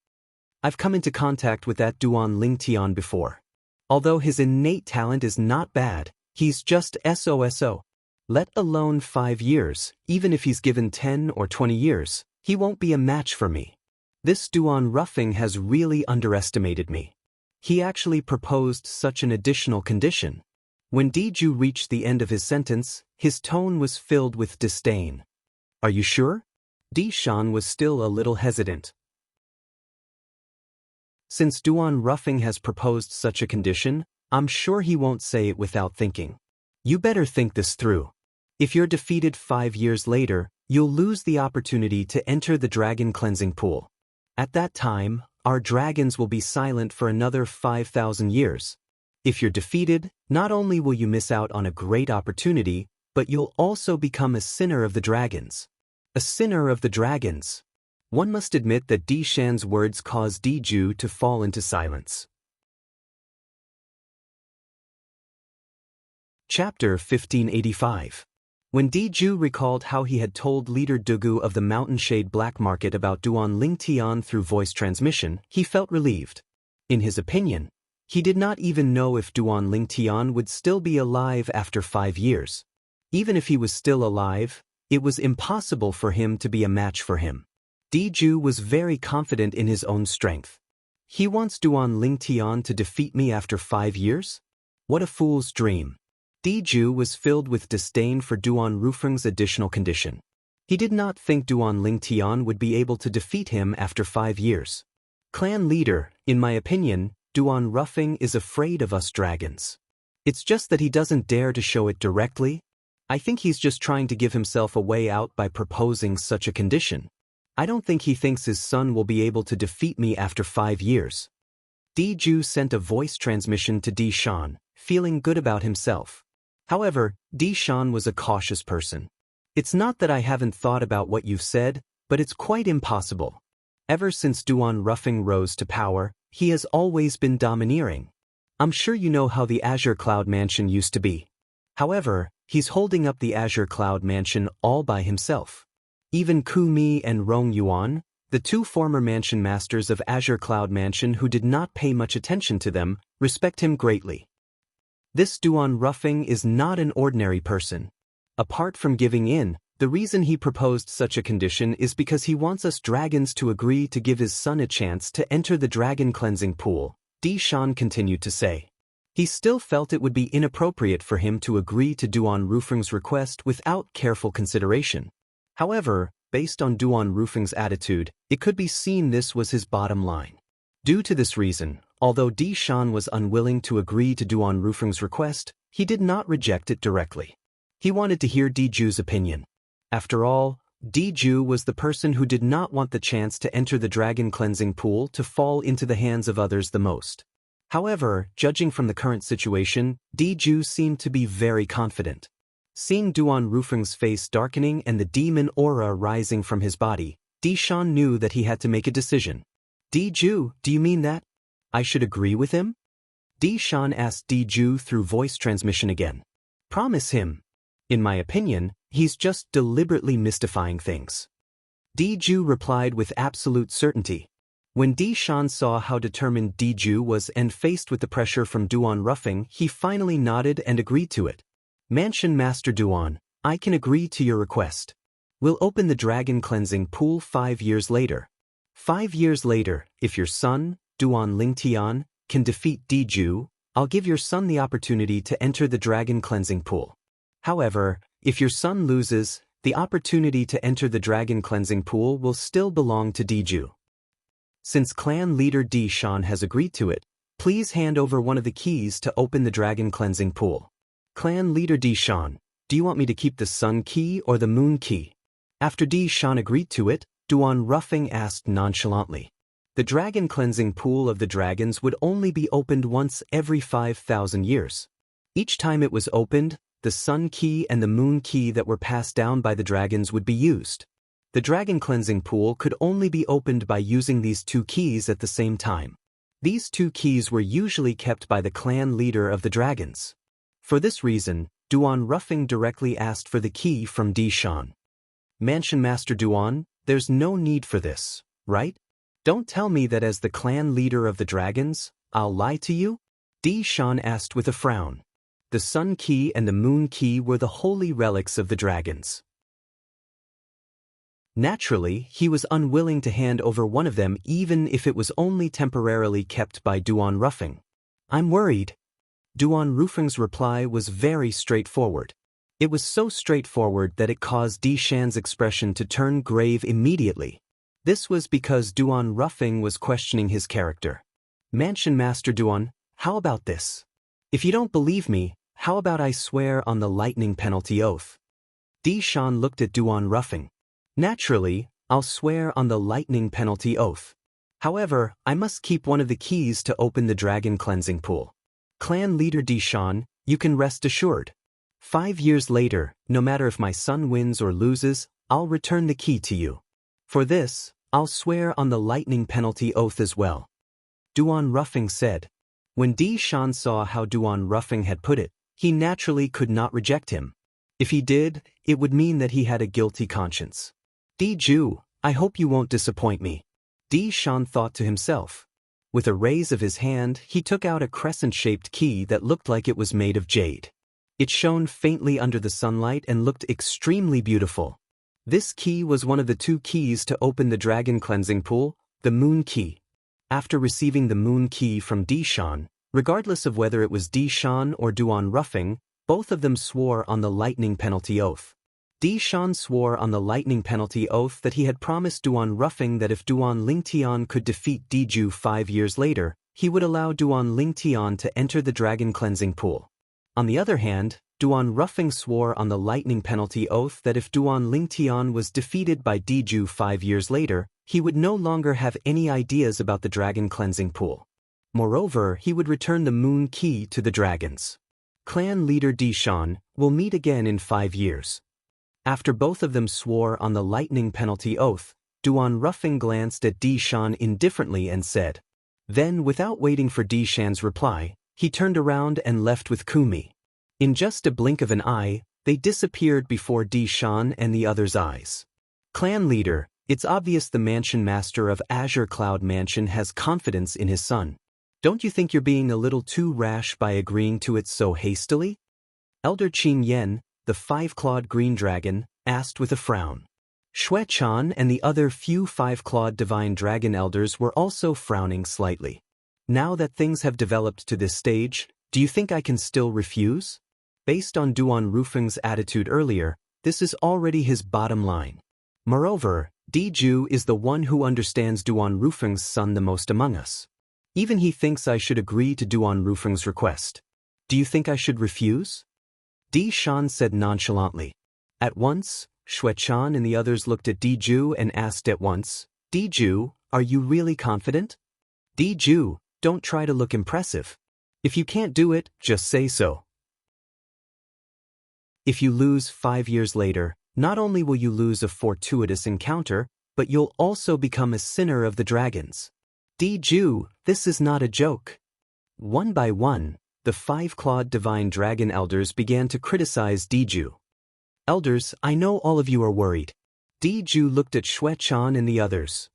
I've come into contact with that Duan Lingtian before. Although his innate talent is not bad, he's just SOSO. Let alone 5 years, even if he's given 10 or 20 years, he won't be a match for me. This Duan Ruffing has really underestimated me. He actually proposed such an additional condition. When Di Ju reached the end of his sentence, his tone was filled with disdain. Are you sure? Di Shan was still a little hesitant. Since Duan Ruffing has proposed such a condition, I'm sure he won't say it without thinking. You better think this through. If you're defeated 5 years later, you'll lose the opportunity to enter the dragon cleansing pool. At that time, our dragons will be silent for another 5,000 years. If you're defeated, not only will you miss out on a great opportunity, but you'll also become a sinner of the dragons. A sinner of the dragons. One must admit that Di Shan's words caused Di Ju to fall into silence. Chapter 1585. When Di Ju recalled how he had told leader Dugu of the Mountain Shade Black Market about Duan Lingtian through voice transmission, he felt relieved. In his opinion, he did not even know if Duan Lingtian would still be alive after 5 years. Even if he was still alive, It was impossible for him to be a match for him. Diju was very confident in his own strength. He wants Duan Lingtian to defeat me after 5 years? What a fool's dream. Diju was filled with disdain for Duan Rufeng's additional condition. He did not think Duan Lingtian would be able to defeat him after 5 years. Clan leader, in my opinion, Duan Rufeng is afraid of us dragons. It's just that he doesn't dare to show it directly. I think he's just trying to give himself a way out by proposing such a condition. I don't think he thinks his son will be able to defeat me after 5 years. Diju sent a voice transmission to Di Shan, feeling good about himself. However, Di Shan was a cautious person. It's not that I haven't thought about what you've said, but it's quite impossible. Ever since Duan Rufeng rose to power, he has always been domineering. I'm sure you know how the Azure Cloud Mansion used to be. However, he's holding up the Azure Cloud Mansion all by himself. Even Ku Mi and Rong Yuan, the 2 former mansion masters of Azure Cloud Mansion who did not pay much attention to them, respect him greatly. This Duan Rufeng is not an ordinary person. Apart from giving in, the reason he proposed such a condition is because he wants us dragons to agree to give his son a chance to enter the dragon cleansing pool, Di Shan continued to say. He still felt it would be inappropriate for him to agree to Duan Rufeng's request without careful consideration. However, based on Duan Rufeng's attitude, it could be seen this was his bottom line. Due to this reason, although Di Shan was unwilling to agree to Duan Rufeng's request, he did not reject it directly. He wanted to hear Diju's opinion. After all, Diju was the person who did not want the chance to enter the dragon cleansing pool to fall into the hands of others the most. However, judging from the current situation, Diju seemed to be very confident. Seeing Duan Rufeng's face darkening and the demon aura rising from his body, Di Shan knew that he had to make a decision. Diju, do you mean that I should agree with him? Di Shan asked Diju through voice transmission again. Promise him. In my opinion, he's just deliberately mystifying things. Diju replied with absolute certainty. When Di Shan saw how determined Diju was and faced with the pressure from Duan Rufeng, he finally nodded and agreed to it. Mansion Master Duan, I can agree to your request. We'll open the dragon cleansing pool 5 years later. 5 years later, if your son, Duan Lingtian, can defeat Diju, I'll give your son the opportunity to enter the dragon cleansing pool. However, if your son loses, the opportunity to enter the dragon cleansing pool will still belong to Diju. Since clan leader Di Shan has agreed to it, please hand over one of the keys to open the dragon cleansing pool. Clan leader Di Shan, do you want me to keep the sun key or the moon key? After Di Shan agreed to it, Duan Rufeng asked nonchalantly. The dragon cleansing pool of the dragons would only be opened once every 5,000 years. Each time it was opened, the sun key and the moon key that were passed down by the dragons would be used. The dragon cleansing pool could only be opened by using these 2 keys at the same time. These 2 keys were usually kept by the clan leader of the dragons. For this reason, Duan Rufeng directly asked for the key from Di Shan. Mansion Master Duan, there's no need for this, right? Don't tell me that as the clan leader of the dragons, I'll lie to you? Di Shan asked with a frown. The sun key and the moon key were the holy relics of the dragons. Naturally, he was unwilling to hand over one of them even if it was only temporarily kept by Duan Rufeng. I'm worried. Duan Rufeng's reply was very straightforward. It was so straightforward that it caused Di Shan's expression to turn grave immediately. This was because Duan Rufeng was questioning his character. Mansion Master Duan, how about this? If you don't believe me, how about I swear on the lightning penalty oath? Di Shan looked at Duan Rufeng. Naturally, I'll swear on the lightning penalty oath. However, I must keep one of the keys to open the dragon cleansing pool. Clan leader Di Shan, you can rest assured. 5 years later, no matter if my son wins or loses, I'll return the key to you. For this, I'll swear on the lightning penalty oath as well. Duan Rufeng said. When Di Shan saw how Duan Rufeng had put it, he naturally could not reject him. If he did, it would mean that he had a guilty conscience. Diju, I hope you won't disappoint me. Di Shan thought to himself. With a raise of his hand, he took out a crescent-shaped key that looked like it was made of jade. It shone faintly under the sunlight and looked extremely beautiful. This key was one of the 2 keys to open the dragon cleansing pool, the Moon Key. After receiving the Moon Key from Dishan, regardless of whether it was Dishan or Duan Ruffing, both of them swore on the lightning penalty oath. Dishan swore on the lightning penalty oath that he had promised Duan Ruffing that if Duan Lingtian could defeat Diju 5 years later, he would allow Duan Lingtian to enter the dragon cleansing pool. On the other hand, Duan Ruffing swore on the lightning penalty oath that if Duan Lingtian was defeated by Diju 5 years later, he would no longer have any ideas about the dragon cleansing pool. Moreover, he would return the Moon Key to the dragons. Clan leader Dishan will meet again in 5 years. After both of them swore on the lightning penalty oath, Duan Ruffing glanced at Dishan indifferently and said. Then, without waiting for Dishan's reply, he turned around and left with Kumi. In just a blink of an eye, they disappeared before Dishan and the others' eyes. Clan leader, it's obvious the mansion master of Azure Cloud Mansion has confidence in his son. Don't you think you're being a little too rash by agreeing to it so hastily? Elder Qin Yen, the 5-clawed green dragon, asked with a frown. Xue Chan and the other few 5-clawed divine dragon elders were also frowning slightly. Now that things have developed to this stage, do you think I can still refuse? Based on Duan Rufeng's attitude earlier, this is already his bottom line. Moreover, Diju is the one who understands Duan Rufeng's son the most among us. Even he thinks I should agree to Duan Rufeng's request. Do you think I should refuse? Di Shan said nonchalantly. At once, Xue Chan and the others looked at Diju and asked at once, Diju, are you really confident? Diju, don't try to look impressive. If you can't do it, just say so. If you lose 5 years later, not only will you lose a fortuitous encounter, but you'll also become a sinner of the dragons. Diju, this is not a joke. One by one, the 5-clawed divine dragon elders began to criticize Diju. Elders, I know all of you are worried. Diju looked at Xue Chan and the others.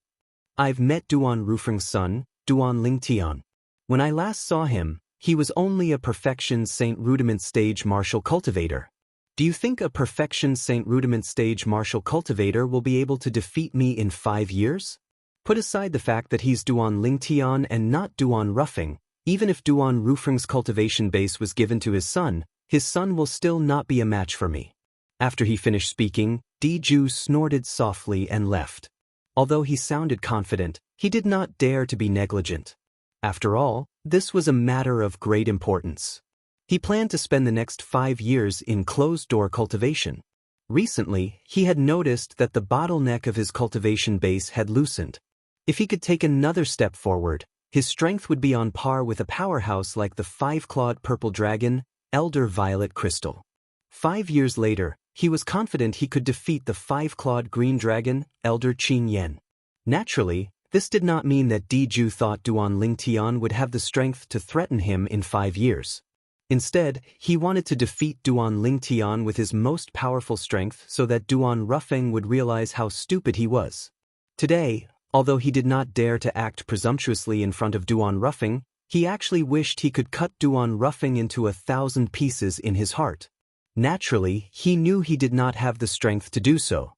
I've met Duan Rufeng's son, Duan Lingtian. When I last saw him, he was only a Perfection Saint Rudiment stage martial cultivator. Do you think a Perfection Saint Rudiment stage martial cultivator will be able to defeat me in 5 years? Put aside the fact that he's Duan Lingtian and not Duan Ruffing, even if Duan Rufeng's cultivation base was given to his son will still not be a match for me. After he finished speaking, Diju snorted softly and left. Although he sounded confident, he did not dare to be negligent. After all, this was a matter of great importance. He planned to spend the next 5 years in closed-door cultivation. Recently, he had noticed that the bottleneck of his cultivation base had loosened. If he could take another step forward, his strength would be on par with a powerhouse like the 5-clawed purple dragon, Elder Violet Crystal. 5 years later, he was confident he could defeat the 5-clawed green dragon, Elder Qin Yen. Naturally, this did not mean that Diju thought Duan Lingtian would have the strength to threaten him in 5 years. Instead, he wanted to defeat Duan Lingtian with his most powerful strength so that Duan Ruffing would realize how stupid he was. Today, although he did not dare to act presumptuously in front of Duan Ruffing, he actually wished he could cut Duan Ruffing into 1,000 pieces in his heart. Naturally, he knew he did not have the strength to do so.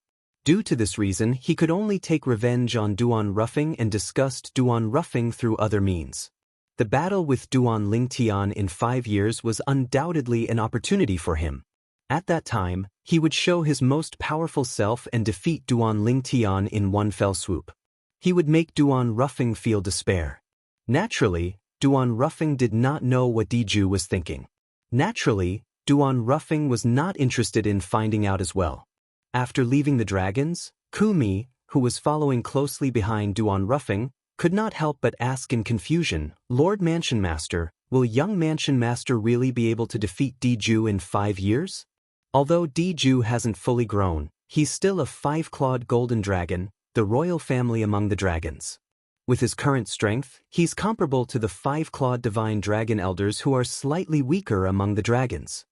Due to this reason, he could only take revenge on Duan Ruffing and disgust Duan Ruffing through other means. The battle with Duan Lingtian in 5 years was undoubtedly an opportunity for him. At that time, he would show his most powerful self and defeat Duan Lingtian in one fell swoop. He would make Duan Ruffing feel despair. Naturally, Duan Ruffing did not know what Diju was thinking. Naturally, Duan Ruffing was not interested in finding out as well. After leaving the dragons, Kumi, who was following closely behind Duan Ruffing, could not help but ask in confusion, Lord Mansion Master, will young Mansion Master really be able to defeat Diju in 5 years? Although Diju hasn't fully grown, he's still a 5-clawed golden dragon, the royal family among the dragons. With his current strength, he's comparable to the 5-clawed divine dragon elders who are slightly weaker among the dragons.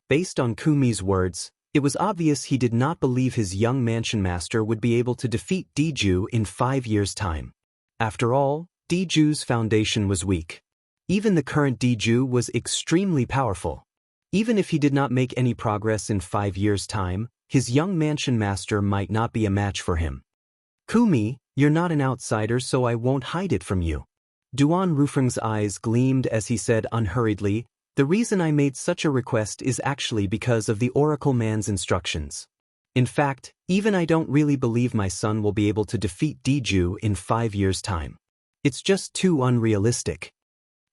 Based on Kumi's words, it was obvious he did not believe his young Mansion Master would be able to defeat Diju in 5 years' time. After all, Diju's foundation was weak. Even the current Diju was extremely powerful. Even if he did not make any progress in 5 years' time, his young mansion master might not be a match for him. Kumi, you're not an outsider, so I won't hide it from you. Duan Rufeng's eyes gleamed as he said unhurriedly, the reason I made such a request is actually because of the Oracle man's instructions. In fact, even I don't really believe my son will be able to defeat Diju in 5 years' time. It's just too unrealistic.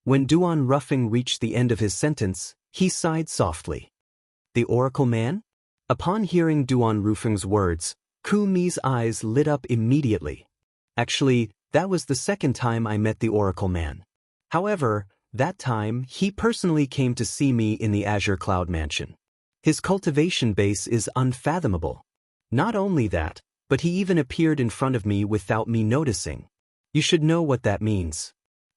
When Duan Rufeng reached the end of his sentence, he sighed softly. The Oracle man? Upon hearing Duan Rufeng's words, Kumi's eyes lit up immediately. Actually, that was the second time I met the Oracle man. However, that time he personally came to see me in the Azure Cloud Mansion. His cultivation base is unfathomable. Not only that, but he even appeared in front of me without me noticing. You should know what that means.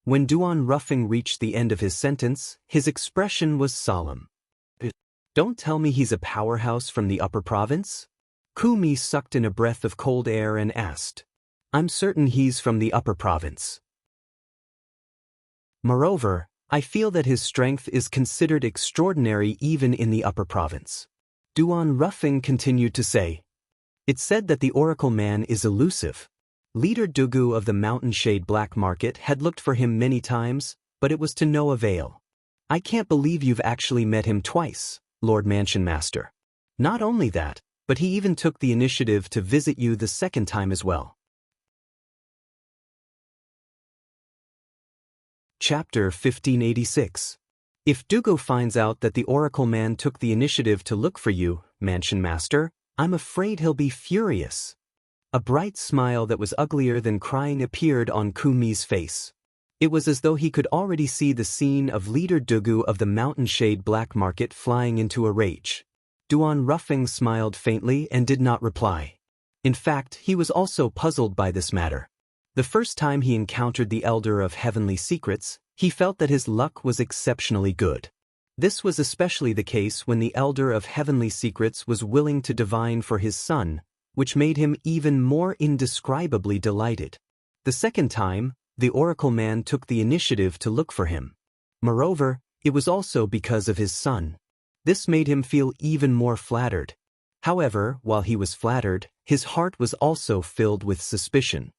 When Duan Rufeng reached the end of his sentence, his expression was solemn. Don't tell me he's a powerhouse from the upper province? Kumi sucked in a breath of cold air and asked. I'm certain he's from the upper province. Moreover, I feel that his strength is considered extraordinary even in the upper province. Duan Rufeng continued to say. It's said that the Oracle man is elusive. Leader Dugu of the Mountain Shade Black Market had looked for him many times, but it was to no avail. I can't believe you've actually met him twice, Lord Mansion Master. Not only that, but he even took the initiative to visit you the second time as well. Chapter 1586. If Dugu finds out that the Oracle man took the initiative to look for you, Mansion Master, I'm afraid he'll be furious. A bright smile that was uglier than crying appeared on Kumi's face. It was as though he could already see the scene of Leader Dugu of the Mountain Shade Black Market flying into a rage. Duan Rufeng smiled faintly and did not reply. In fact, he was also puzzled by this matter. The first time he encountered the Elder of Heavenly Secrets, he felt that his luck was exceptionally good. This was especially the case when the Elder of Heavenly Secrets was willing to divine for his son, which made him even more indescribably delighted. The second time, the Oracle man took the initiative to look for him. Moreover, it was also because of his son. This made him feel even more flattered. However, while he was flattered, his heart was also filled with suspicion.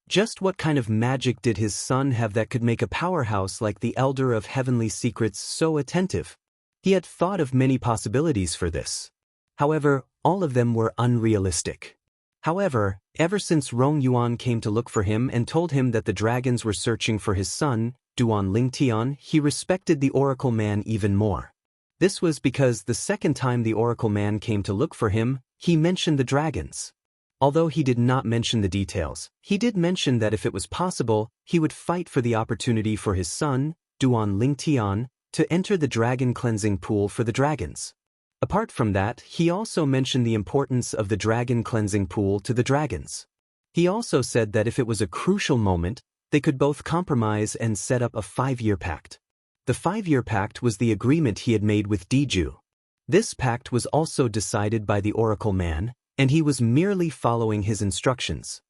Just what kind of magic did his son have that could make a powerhouse like the Elder of Heavenly Secrets so attentive? He had thought of many possibilities for this. However, all of them were unrealistic. However, ever since Rong Yuan came to look for him and told him that the dragons were searching for his son, Duan Lingtian, he respected the Oracle man even more. This was because the second time the Oracle man came to look for him, he mentioned the dragons. Although he did not mention the details, he did mention that if it was possible, he would fight for the opportunity for his son, Duan Lingtian, to enter the dragon cleansing pool for the dragons. Apart from that, he also mentioned the importance of the dragon cleansing pool to the dragons. He also said that if it was a crucial moment, they could both compromise and set up a 5-year pact. The 5-year pact was the agreement he had made with Diju. This pact was also decided by the Oracle man, and he was merely following his instructions.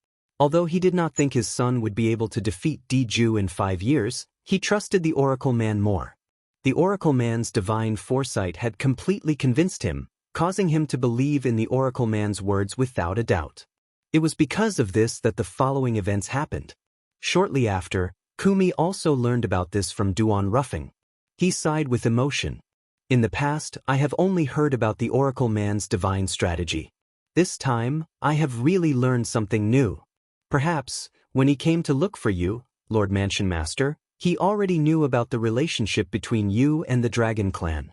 Although he did not think his son would be able to defeat Diju in 5 years, he trusted the Oracle man more. The Oracle man's divine foresight had completely convinced him, causing him to believe in the Oracle man's words without a doubt. It was because of this that the following events happened. Shortly after, Kumi also learned about this from Duan Rufeng. He sighed with emotion. In the past, I have only heard about the Oracle man's divine strategy. This time, I have really learned something new. Perhaps, when he came to look for you, Lord Mansion Master, he already knew about the relationship between you and the Dragon Clan.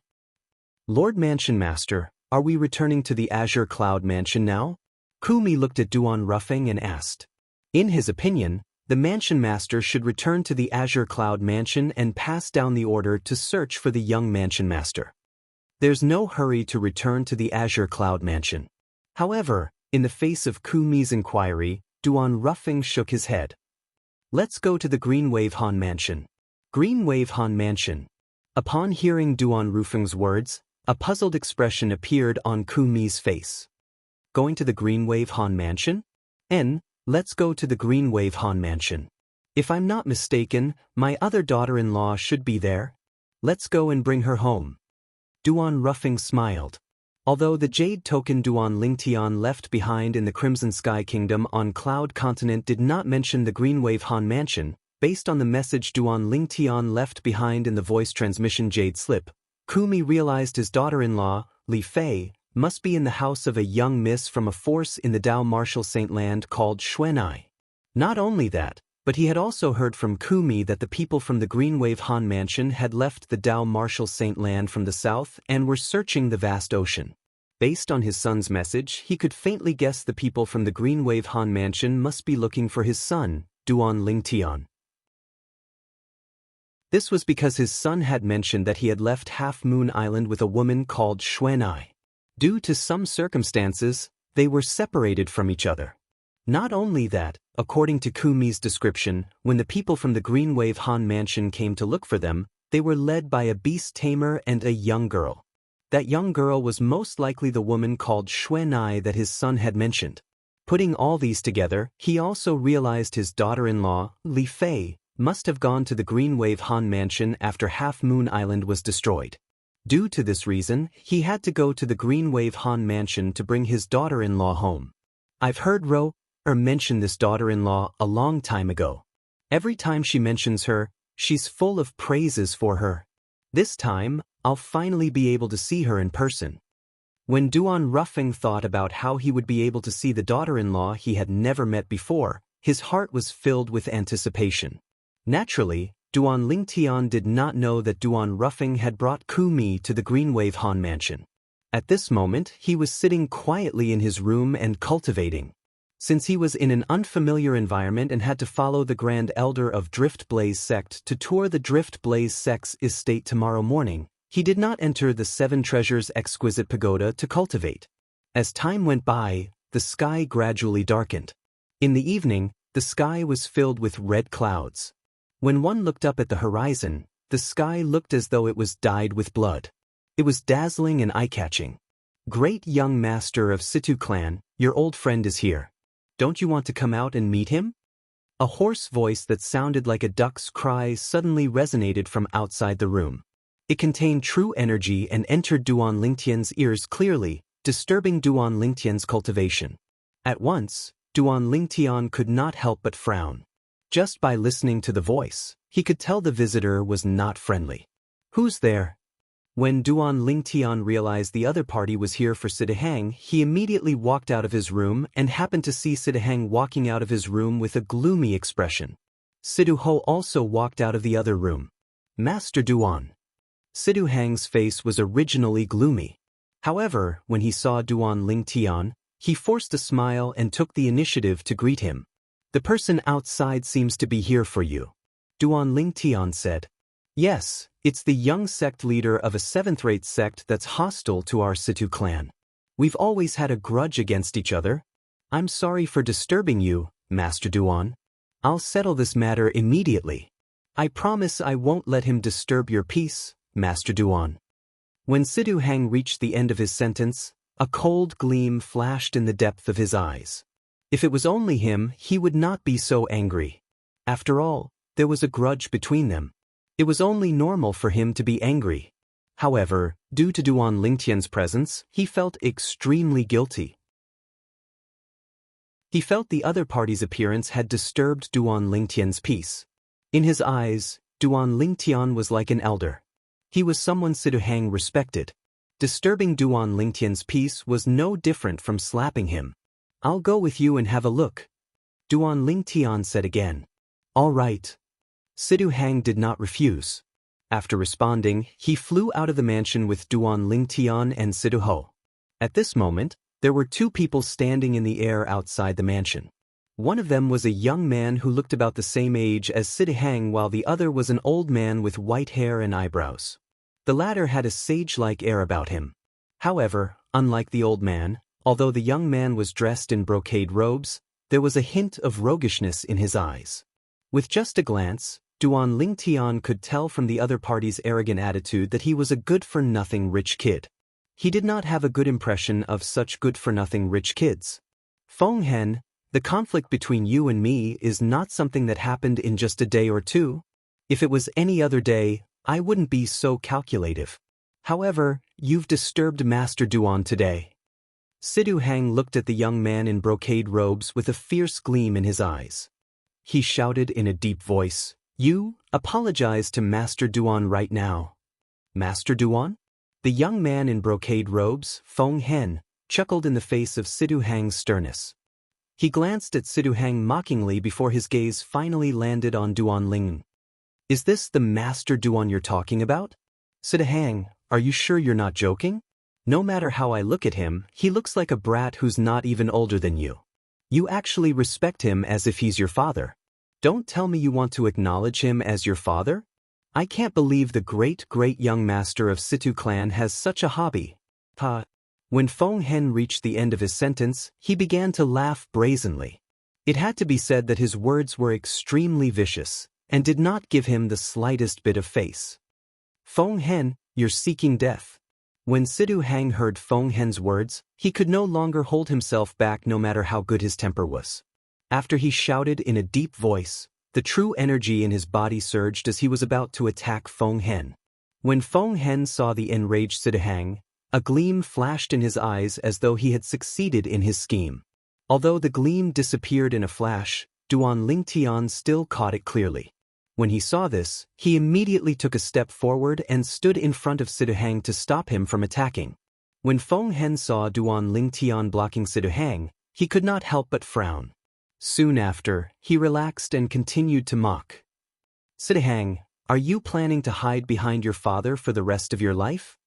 Lord Mansion Master, are we returning to the Azure Cloud Mansion now? Kumi looked at Duan Rufeng and asked. In his opinion, the Mansion Master should return to the Azure Cloud Mansion and pass down the order to search for the young Mansion Master. There's no hurry to return to the Azure Cloud Mansion. However, in the face of Kumi's inquiry, Duan Rufeng shook his head. Let's go to the Greenwave Han Mansion. Greenwave Han Mansion. Upon hearing Duan Rufeng's words, a puzzled expression appeared on Kumi's face. Going to the Greenwave Han Mansion? Let's go to the Greenwave Han Mansion. If I'm not mistaken, my other daughter-in-law should be there. Let's go and bring her home. Duan Rufeng smiled. Although the jade token Duan Lingtian left behind in the Crimson Sky Kingdom on Cloud Continent did not mention the Greenwave Han Mansion, based on the message Duan Lingtian left behind in the voice transmission jade slip, Kumi realized his daughter-in-law, Li Fei, must be in the house of a young miss from a force in the Dao Martial Saint Land called Xuanai. Not only that, but he had also heard from Kumi that the people from the Greenwave Han Mansion had left the Dao Martial Saint Land from the south and were searching the vast ocean. Based on his son's message, he could faintly guess the people from the Greenwave Han Mansion must be looking for his son, Duan Lingtian. This was because his son had mentioned that he had left Half Moon Island with a woman called Xuanai. Due to some circumstances, they were separated from each other. Not only that, according to Kumi's description, when the people from the Greenwave Han Mansion came to look for them, they were led by a beast tamer and a young girl. That young girl was most likely the woman called Xuanai that his son had mentioned. Putting all these together, he also realized his daughter-in-law, Li Fei, must have gone to the Greenwave Han Mansion after Half Moon Island was destroyed. Due to this reason, he had to go to the Greenwave Han Mansion to bring his daughter-in-law home. I've heard mention this daughter-in-law a long time ago. Every time she mentions her, she's full of praises for her. This time, I'll finally be able to see her in person. When Duan Ruffing thought about how he would be able to see the daughter-in-law he had never met before, his heart was filled with anticipation. Naturally, Duan Lingtian did not know that Duan Ruffing had brought Kumi to the Greenwave Han Mansion. At this moment, he was sitting quietly in his room and cultivating. Since he was in an unfamiliar environment and had to follow the Grand Elder of Drift Blaze sect to tour the Drift Blaze sect's estate tomorrow morning, he did not enter the Seven Treasures Exquisite Pagoda to cultivate. As time went by, the sky gradually darkened. In the evening, the sky was filled with red clouds. When one looked up at the horizon, the sky looked as though it was dyed with blood. It was dazzling and eye-catching. "Great young master of Situ clan, your old friend is here. Don't you want to come out and meet him?" A hoarse voice that sounded like a duck's cry suddenly resonated from outside the room. It contained true energy and entered Duan Lingtian's ears clearly, disturbing Duan Lingtian's cultivation. At once, Duan Lingtian could not help but frown. Just by listening to the voice, he could tell the visitor was not friendly. "Who's there?" When Duan Lingtian realized the other party was here for Sidahang, he immediately walked out of his room and happened to see Sidahang walking out of his room with a gloomy expression. Siduho also walked out of the other room. "Master Duan." Siduhang's face was originally gloomy. However, when he saw Duan Lingtian, he forced a smile and took the initiative to greet him. "The person outside seems to be here for you," Duan Lingtian said. "Yes, it's the young sect leader of a seventh-rate sect that's hostile to our Situ clan. We've always had a grudge against each other. I'm sorry for disturbing you, Master Duan. I'll settle this matter immediately. I promise I won't let him disturb your peace, Master Duan." When Sidu Hang reached the end of his sentence, a cold gleam flashed in the depth of his eyes. If it was only him, he would not be so angry. After all, there was a grudge between them. It was only normal for him to be angry. However, due to Duan Lingtian's presence, he felt extremely guilty. He felt the other party's appearance had disturbed Duan Lingtian's peace. In his eyes, Duan Lingtian was like an elder. He was someone Sidu Hang respected. Disturbing Duan Lingtian's peace was no different from slapping him. "I'll go with you and have a look," Duan Lingtian said again. "All right." Sidu Hang did not refuse. After responding, he flew out of the mansion with Duan Lingtian and Sidu Ho. At this moment, there were two people standing in the air outside the mansion. One of them was a young man who looked about the same age as Sidu Hang, while the other was an old man with white hair and eyebrows. The latter had a sage-like air about him. However, unlike the old man, although the young man was dressed in brocade robes, there was a hint of roguishness in his eyes. With just a glance, Duan Lingtian could tell from the other party's arrogant attitude that he was a good-for-nothing rich kid. He did not have a good impression of such good-for-nothing rich kids. "Feng Hen, the conflict between you and me is not something that happened in just a day or two. If it was any other day, I wouldn't be so calculative. However, you've disturbed Master Duan today." Sidu Hang looked at the young man in brocade robes with a fierce gleam in his eyes. He shouted in a deep voice, "You, apologize to Master Duan right now." "Master Duan?" The young man in brocade robes, Feng Hen, chuckled in the face of Sidu Hang's sternness. He glanced at Sidu Hang mockingly before his gaze finally landed on Duan Ling. "Is this the Master Duan you're talking about? Sidu Hang, are you sure you're not joking? No matter how I look at him, he looks like a brat who's not even older than you. You actually respect him as if he's your father. Don't tell me you want to acknowledge him as your father? I can't believe the great young master of Situ clan has such a hobby." When Feng Hen reached the end of his sentence, he began to laugh brazenly. It had to be said that his words were extremely vicious, and did not give him the slightest bit of face. "Feng Hen, you're seeking death." When Sidu Hang heard Feng Hen's words, he could no longer hold himself back no matter how good his temper was. After he shouted in a deep voice, the true energy in his body surged as he was about to attack Feng Hen. When Feng Hen saw the enraged Sidu Hang, a gleam flashed in his eyes as though he had succeeded in his scheme. Although the gleam disappeared in a flash, Duan Lingtian still caught it clearly. When he saw this, he immediately took a step forward and stood in front of Sidu Hang to stop him from attacking. When Feng Hen saw Duan Lingtian blocking Sidu Hang, he could not help but frown. Soon after, he relaxed and continued to mock. "Sidu Hang, are you planning to hide behind your father for the rest of your life?"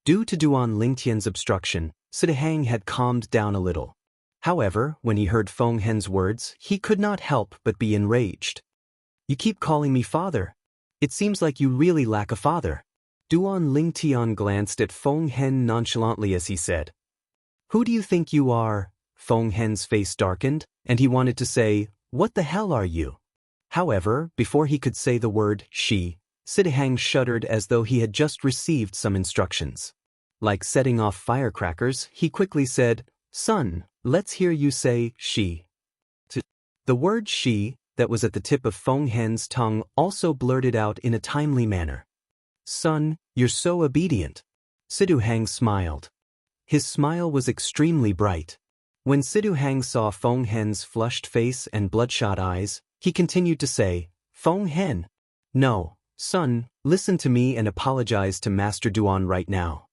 Due to Duan Lingtian's obstruction, Sidu Hang had calmed down a little. However, when he heard Feng Hen's words, he could not help but be enraged. "You keep calling me father. It seems like you really lack a father." Duan Lingtian glanced at Feng Hen nonchalantly as he said, "Who do you think you are?" Feng Hen's face darkened, and he wanted to say, "What the hell are you?" However, before he could say the word she, Sidu Hang shuddered as though he had just received some instructions. Like setting off firecrackers, he quickly said, "Son, let's hear you say she." The word she, that was at the tip of Feng Hen's tongue, also blurted out in a timely manner. "Son, you're so obedient." Sidu Hang smiled. His smile was extremely bright. When Sidu Hang saw Feng Hen's flushed face and bloodshot eyes, he continued to say, "Feng Hen, no, son, listen to me and apologize to Master Duan right now."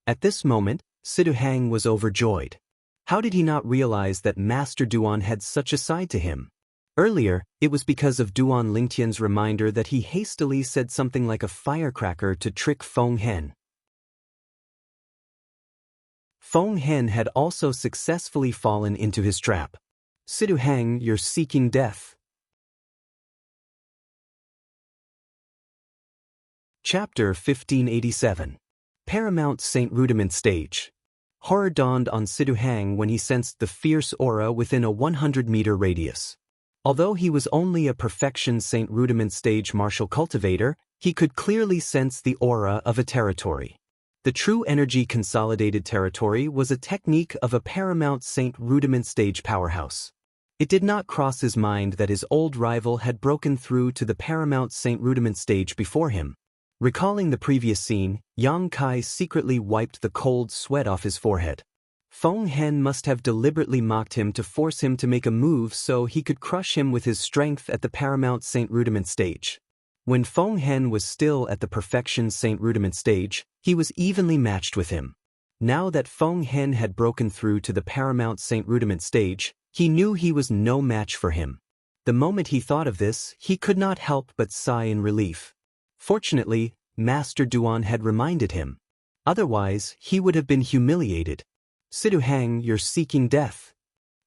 At this moment, Sidu Hang was overjoyed. How did he not realize that Master Duan had such a side to him? Earlier, it was because of Duan Lingtian's reminder that he hastily said something like a firecracker to trick Feng Hen. Feng Hen had also successfully fallen into his trap. "Sidu Hang, you're seeking death." Chapter 1587. Paramount Saint Rudiment Stage. Horror dawned on Sidu Hang when he sensed the fierce aura within a 100-meter radius. Although he was only a Perfection Saint Rudiment Stage martial cultivator, he could clearly sense the aura of a territory. The true energy consolidated territory was a technique of a Paramount Saint Rudiment Stage powerhouse. It did not cross his mind that his old rival had broken through to the Paramount Saint Rudiment Stage before him. Recalling the previous scene, Yang Kai secretly wiped the cold sweat off his forehead. Feng Hen must have deliberately mocked him to force him to make a move so he could crush him with his strength at the Paramount Saint Rudiment Stage. When Feng Hen was still at the Perfection Saint Rudiment Stage, he was evenly matched with him. Now that Feng Hen had broken through to the Paramount Saint Rudiment Stage, he knew he was no match for him. The moment he thought of this, he could not help but sigh in relief. Fortunately, Master Duan had reminded him. Otherwise, he would have been humiliated. "Sidu Hang, you're seeking death."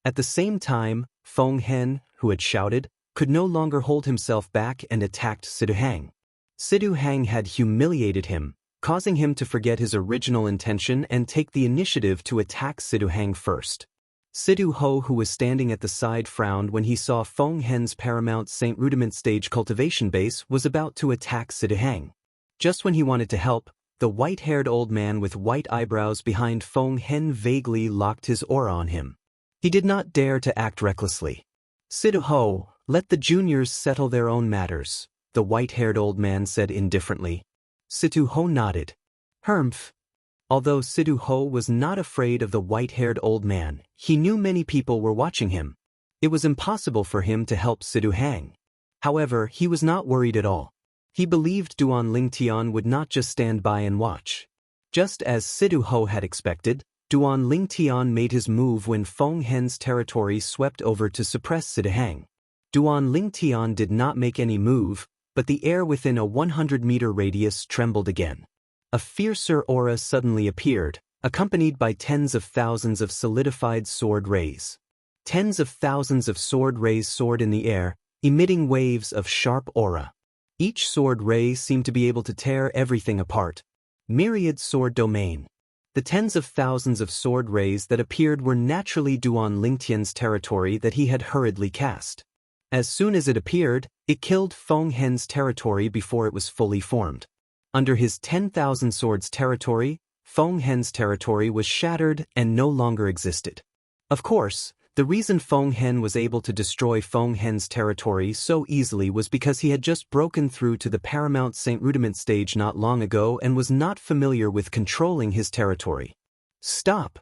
At the same time, Feng Hen, who had shouted, could no longer hold himself back and attacked Sidu Hang. Sidu Hang had humiliated him, causing him to forget his original intention and take the initiative to attack Sidu Hang first. Sidu Ho, who was standing at the side, frowned when he saw Feng Hen's Paramount Saint Rudiment Stage cultivation base was about to attack Sidu Hang. Just when he wanted to help, the white-haired old man with white eyebrows behind Feng Hen vaguely locked his aura on him. He did not dare to act recklessly. "Sidu Ho, let the juniors settle their own matters," the white-haired old man said indifferently. Sidu Ho nodded. "Humph." Although Sidu Ho was not afraid of the white-haired old man, he knew many people were watching him. It was impossible for him to help Sidu Hang. However, he was not worried at all. He believed Duan Lingtian would not just stand by and watch. Just as Sidu Ho had expected, Duan Lingtian made his move when Feng Hen's territory swept over to suppress Sidu Hang. Duan Lingtian did not make any move, but the air within a 100-meter radius trembled again. A fiercer aura suddenly appeared, accompanied by tens of thousands of solidified sword rays. Tens of thousands of sword rays soared in the air, emitting waves of sharp aura. Each sword ray seemed to be able to tear everything apart. Myriad sword domain. The tens of thousands of sword rays that appeared were naturally Duan Lingtian's territory that he had hurriedly cast. As soon as it appeared, it killed Feng Hen's territory before it was fully formed. Under his 10,000 swords territory, Feng Hen's territory was shattered and no longer existed. Of course, the reason Feng Hen was able to destroy Feng Hen's territory so easily was because he had just broken through to the Paramount Saint Rudiment stage not long ago and was not familiar with controlling his territory. Stop!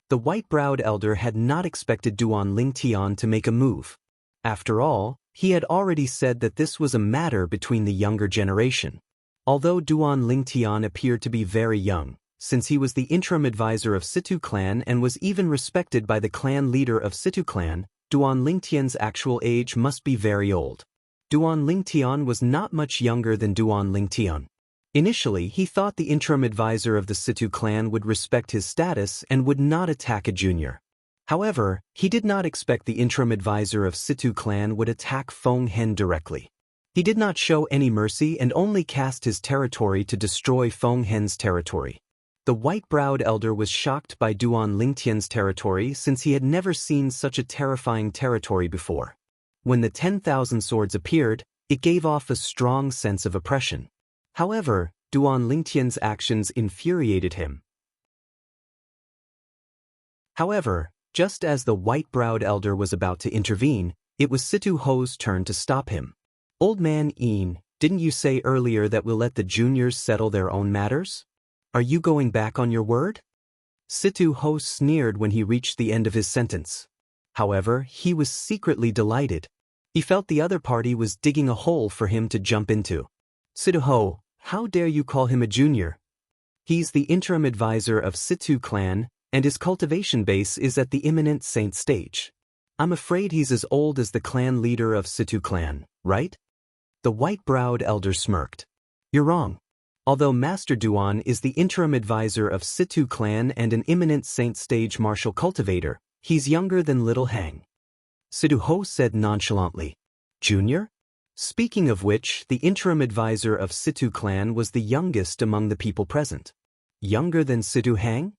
The white-browed elder had not expected Duan Lingtian to make a move. After all, he had already said that this was a matter between the younger generation. Although Duan Lingtian appeared to be very young, since he was the interim advisor of Situ clan and was even respected by the clan leader of Situ clan, Duan Lingtian's actual age must be very old. Duan Lingtian was not much younger than Duan Lingtian. Initially, he thought the interim advisor of the Situ clan would respect his status and would not attack a junior. However, he did not expect the interim advisor of Situ clan would attack Feng Hen directly. He did not show any mercy and only cast his territory to destroy Feng Hen's territory. The white-browed elder was shocked by Duan Lingtian's territory since he had never seen such a terrifying territory before. When the 10,000 swords appeared, it gave off a strong sense of oppression. However, Duan Lingtian's actions infuriated him. However, just as the white-browed elder was about to intervene, it was Situ Ho's turn to stop him. Old man Yin, didn't you say earlier that we'll let the juniors settle their own matters? Are you going back on your word? Situ Ho sneered when he reached the end of his sentence. However, he was secretly delighted. He felt the other party was digging a hole for him to jump into. Situ Ho, how dare you call him a junior? He's the interim advisor of Situ clan, and his cultivation base is at the imminent saint stage. I'm afraid he's as old as the clan leader of Situ clan, right? The white-browed elder smirked. You're wrong. Although Master Duan is the interim advisor of Situ clan and an imminent saint stage martial cultivator, he's younger than Little Hang. Situ Ho said nonchalantly. Junior? Speaking of which, the interim advisor of Situ clan was the youngest among the people present. Younger than Situ Hang?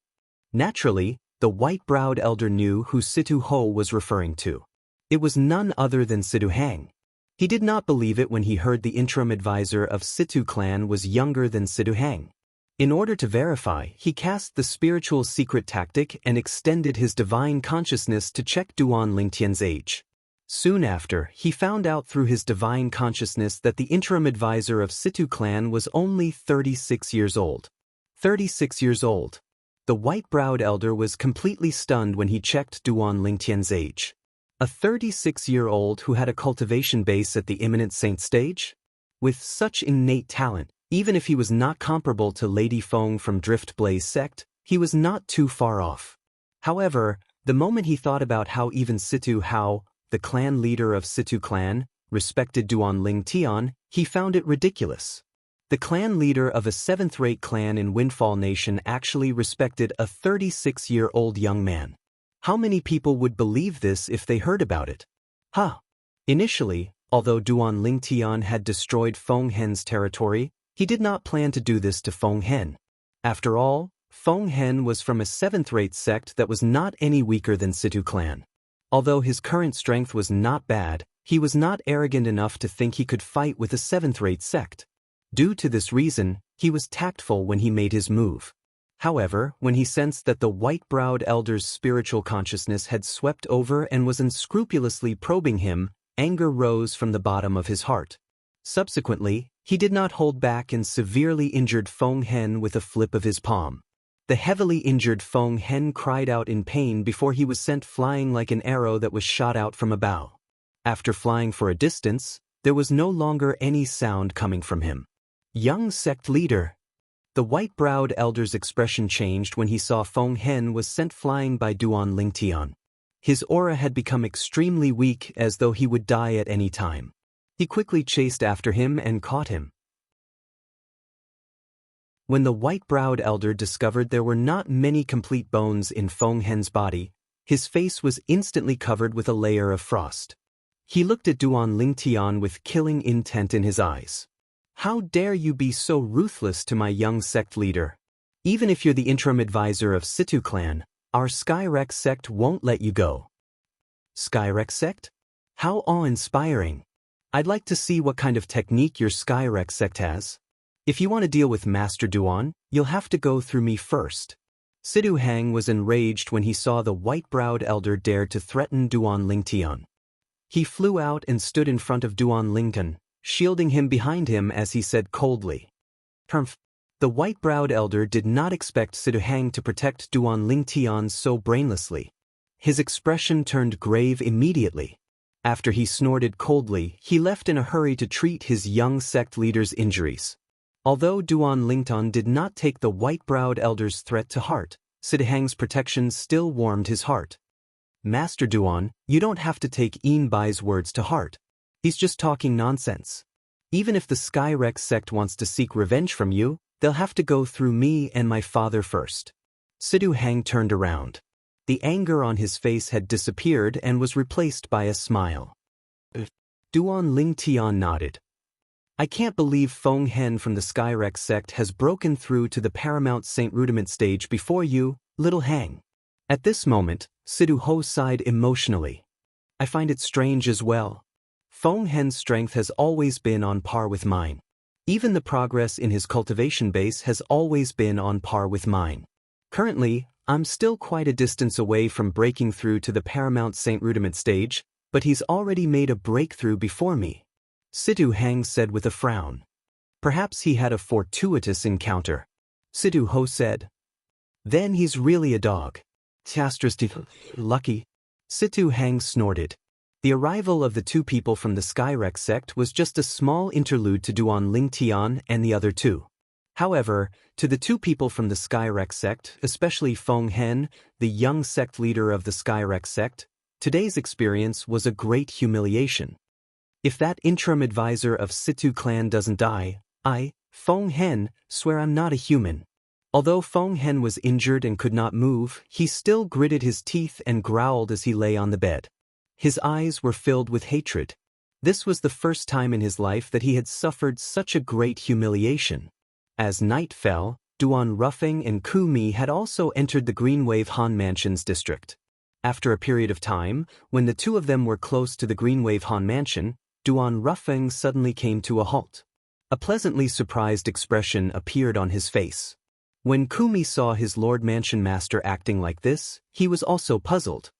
Naturally, the white-browed elder knew who Situ Ho was referring to. It was none other than Situ Hang. He did not believe it when he heard the interim advisor of Situ clan was younger than Situ Hang. In order to verify, he cast the spiritual secret tactic and extended his divine consciousness to check Duan Lingtian's age. Soon after, he found out through his divine consciousness that the interim advisor of Situ clan was only 36 years old. 36 years old. The white-browed elder was completely stunned when he checked Duan Lingtian's age. A 36-year-old who had a cultivation base at the imminent saint stage? With such innate talent, even if he was not comparable to Lady Feng from Drift Blaze sect, he was not too far off. However, the moment he thought about how even Situ Hao, the clan leader of Situ clan, respected Duan Lingtian, he found it ridiculous. The clan leader of a 7th-rate clan in Windfall Nation actually respected a 36-year-old young man. How many people would believe this if they heard about it? Initially, although Duan Lingtian had destroyed Feng Hen's territory, he did not plan to do this to Feng Hen. After all, Feng Hen was from a 7th-rate sect that was not any weaker than Situ clan. Although his current strength was not bad, he was not arrogant enough to think he could fight with a 7th-rate sect. Due to this reason, he was tactful when he made his move. However, when he sensed that the white-browed elder's spiritual consciousness had swept over and was unscrupulously probing him, anger rose from the bottom of his heart. Subsequently, he did not hold back and severely injured Feng Hen with a flip of his palm. The heavily injured Feng Hen cried out in pain before he was sent flying like an arrow that was shot out from a bow. After flying for a distance, there was no longer any sound coming from him. Young sect leader. The white-browed elder's expression changed when he saw Feng Hen was sent flying by Duan Lingtian. His aura had become extremely weak, as though he would die at any time. He quickly chased after him and caught him. When the white-browed elder discovered there were not many complete bones in Feng Hen's body, his face was instantly covered with a layer of frost. He looked at Duan Lingtian with killing intent in his eyes. How dare you be so ruthless to my young sect leader? Even if you're the interim advisor of Situ clan, our Skyrex sect won't let you go. Skyrex sect? How awe-inspiring. I'd like to see what kind of technique your Skyrex sect has. If you want to deal with Master Duan, you'll have to go through me first. Sidu Hang was enraged when he saw the white-browed elder dare to threaten Duan Lingtian. He flew out and stood in front of Duan Lingtian, shielding him behind him as he said coldly. "Humph." The white-browed elder did not expect Sidu Hang to protect Duan Lingtian so brainlessly. His expression turned grave immediately. After he snorted coldly, he left in a hurry to treat his young sect leader's injuries. Although Duan Lingtian did not take the white-browed elder's threat to heart, Sidu Hang's protection still warmed his heart. Master Duan, you don't have to take Yin Bai's words to heart. He's just talking nonsense. Even if the Skyrex sect wants to seek revenge from you, they'll have to go through me and my father first. Sidu Hang turned around. The anger on his face had disappeared and was replaced by a smile. Duan Lingtian nodded. I can't believe Feng Hen from the Skyrex sect has broken through to the Paramount Saint Rudiment stage before you, little Hang. At this moment, Sidu Ho sighed emotionally. I find it strange as well. Feng Hen's strength has always been on par with mine. Even the progress in his cultivation base has always been on par with mine. Currently, I'm still quite a distance away from breaking through to the Paramount Saint Rudiment stage, but he's already made a breakthrough before me. Sidu Hang said with a frown. Perhaps he had a fortuitous encounter. Sidu Ho said. Then he's really a dog. Lucky. Sidu Hang snorted. The arrival of the two people from the Skyrex sect was just a small interlude to Duan Lingtian and the other two. However, to the two people from the Skyrex sect, especially Feng Hen, the young sect leader of the Skyrex sect, today's experience was a great humiliation. If that interim advisor of Situ clan doesn't die, I, Feng Hen, swear I'm not a human. Although Feng Hen was injured and could not move, he still gritted his teeth and growled as he lay on the bed. His eyes were filled with hatred. This was the first time in his life that he had suffered such a great humiliation. As night fell, Duan Ruffing and Ku Mi had also entered the Greenwave Han Mansion's district. After a period of time, when the two of them were close to the Greenwave Han Mansion, Duan Ruffing suddenly came to a halt. A pleasantly surprised expression appeared on his face. When Ku Mi saw his Lord Mansion Master acting like this, he was also puzzled.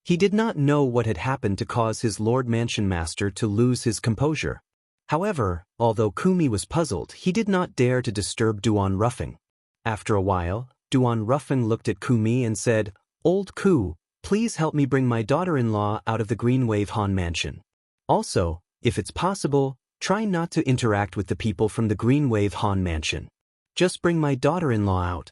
He did not know what had happened to cause his Lord Mansion Master to lose his composure. However, although Ku Mi was puzzled, he did not dare to disturb Duan Ruffing. After a while, Duan Ruffing looked at Ku Mi and said, Old Ku, please help me bring my daughter-in-law out of the Greenwave Han Mansion. Also, if it's possible, try not to interact with the people from the Greenwave Han Mansion. Just bring my daughter-in-law out.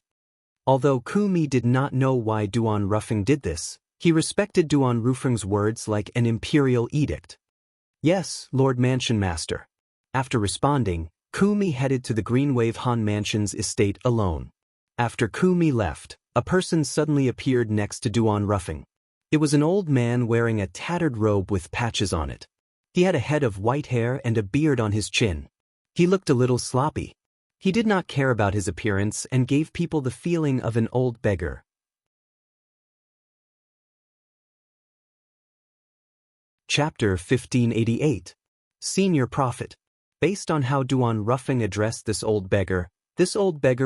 Although Ku Mi did not know why Duan Ruffing did this, he respected Duan Ruffing's words like an imperial edict. Yes, Lord Mansion Master. After responding, Ku Mi headed to the Greenwave Han Mansion's estate alone. After Ku Mi left, a person suddenly appeared next to Duan Ruffing. It was an old man wearing a tattered robe with patches on it. He had a head of white hair and a beard on his chin. He looked a little sloppy. He did not care about his appearance and gave people the feeling of an old beggar. Chapter 1588. Senior Prophet. Based on how Duan Ruffing addressed this old beggar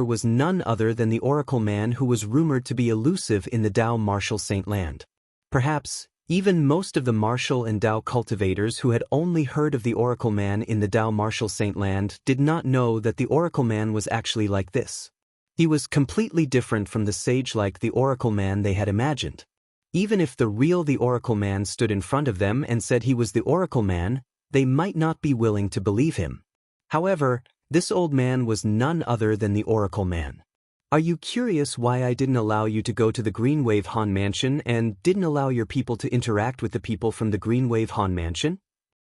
was none other than the Oracle Man who was rumored to be elusive in the Dao Martial Saint Land. Perhaps, even most of the martial and Dao cultivators who had only heard of the Oracle Man in the Dao Martial Saint Land did not know that the Oracle Man was actually like this. He was completely different from the sage-like the Oracle Man they had imagined. Even if the Oracle Man stood in front of them and said he was the Oracle Man, they might not be willing to believe him. However, this old man was none other than the Oracle Man. Are you curious why I didn't allow you to go to the Greenwave Han Mansion and didn't allow your people to interact with the people from the Greenwave Han Mansion?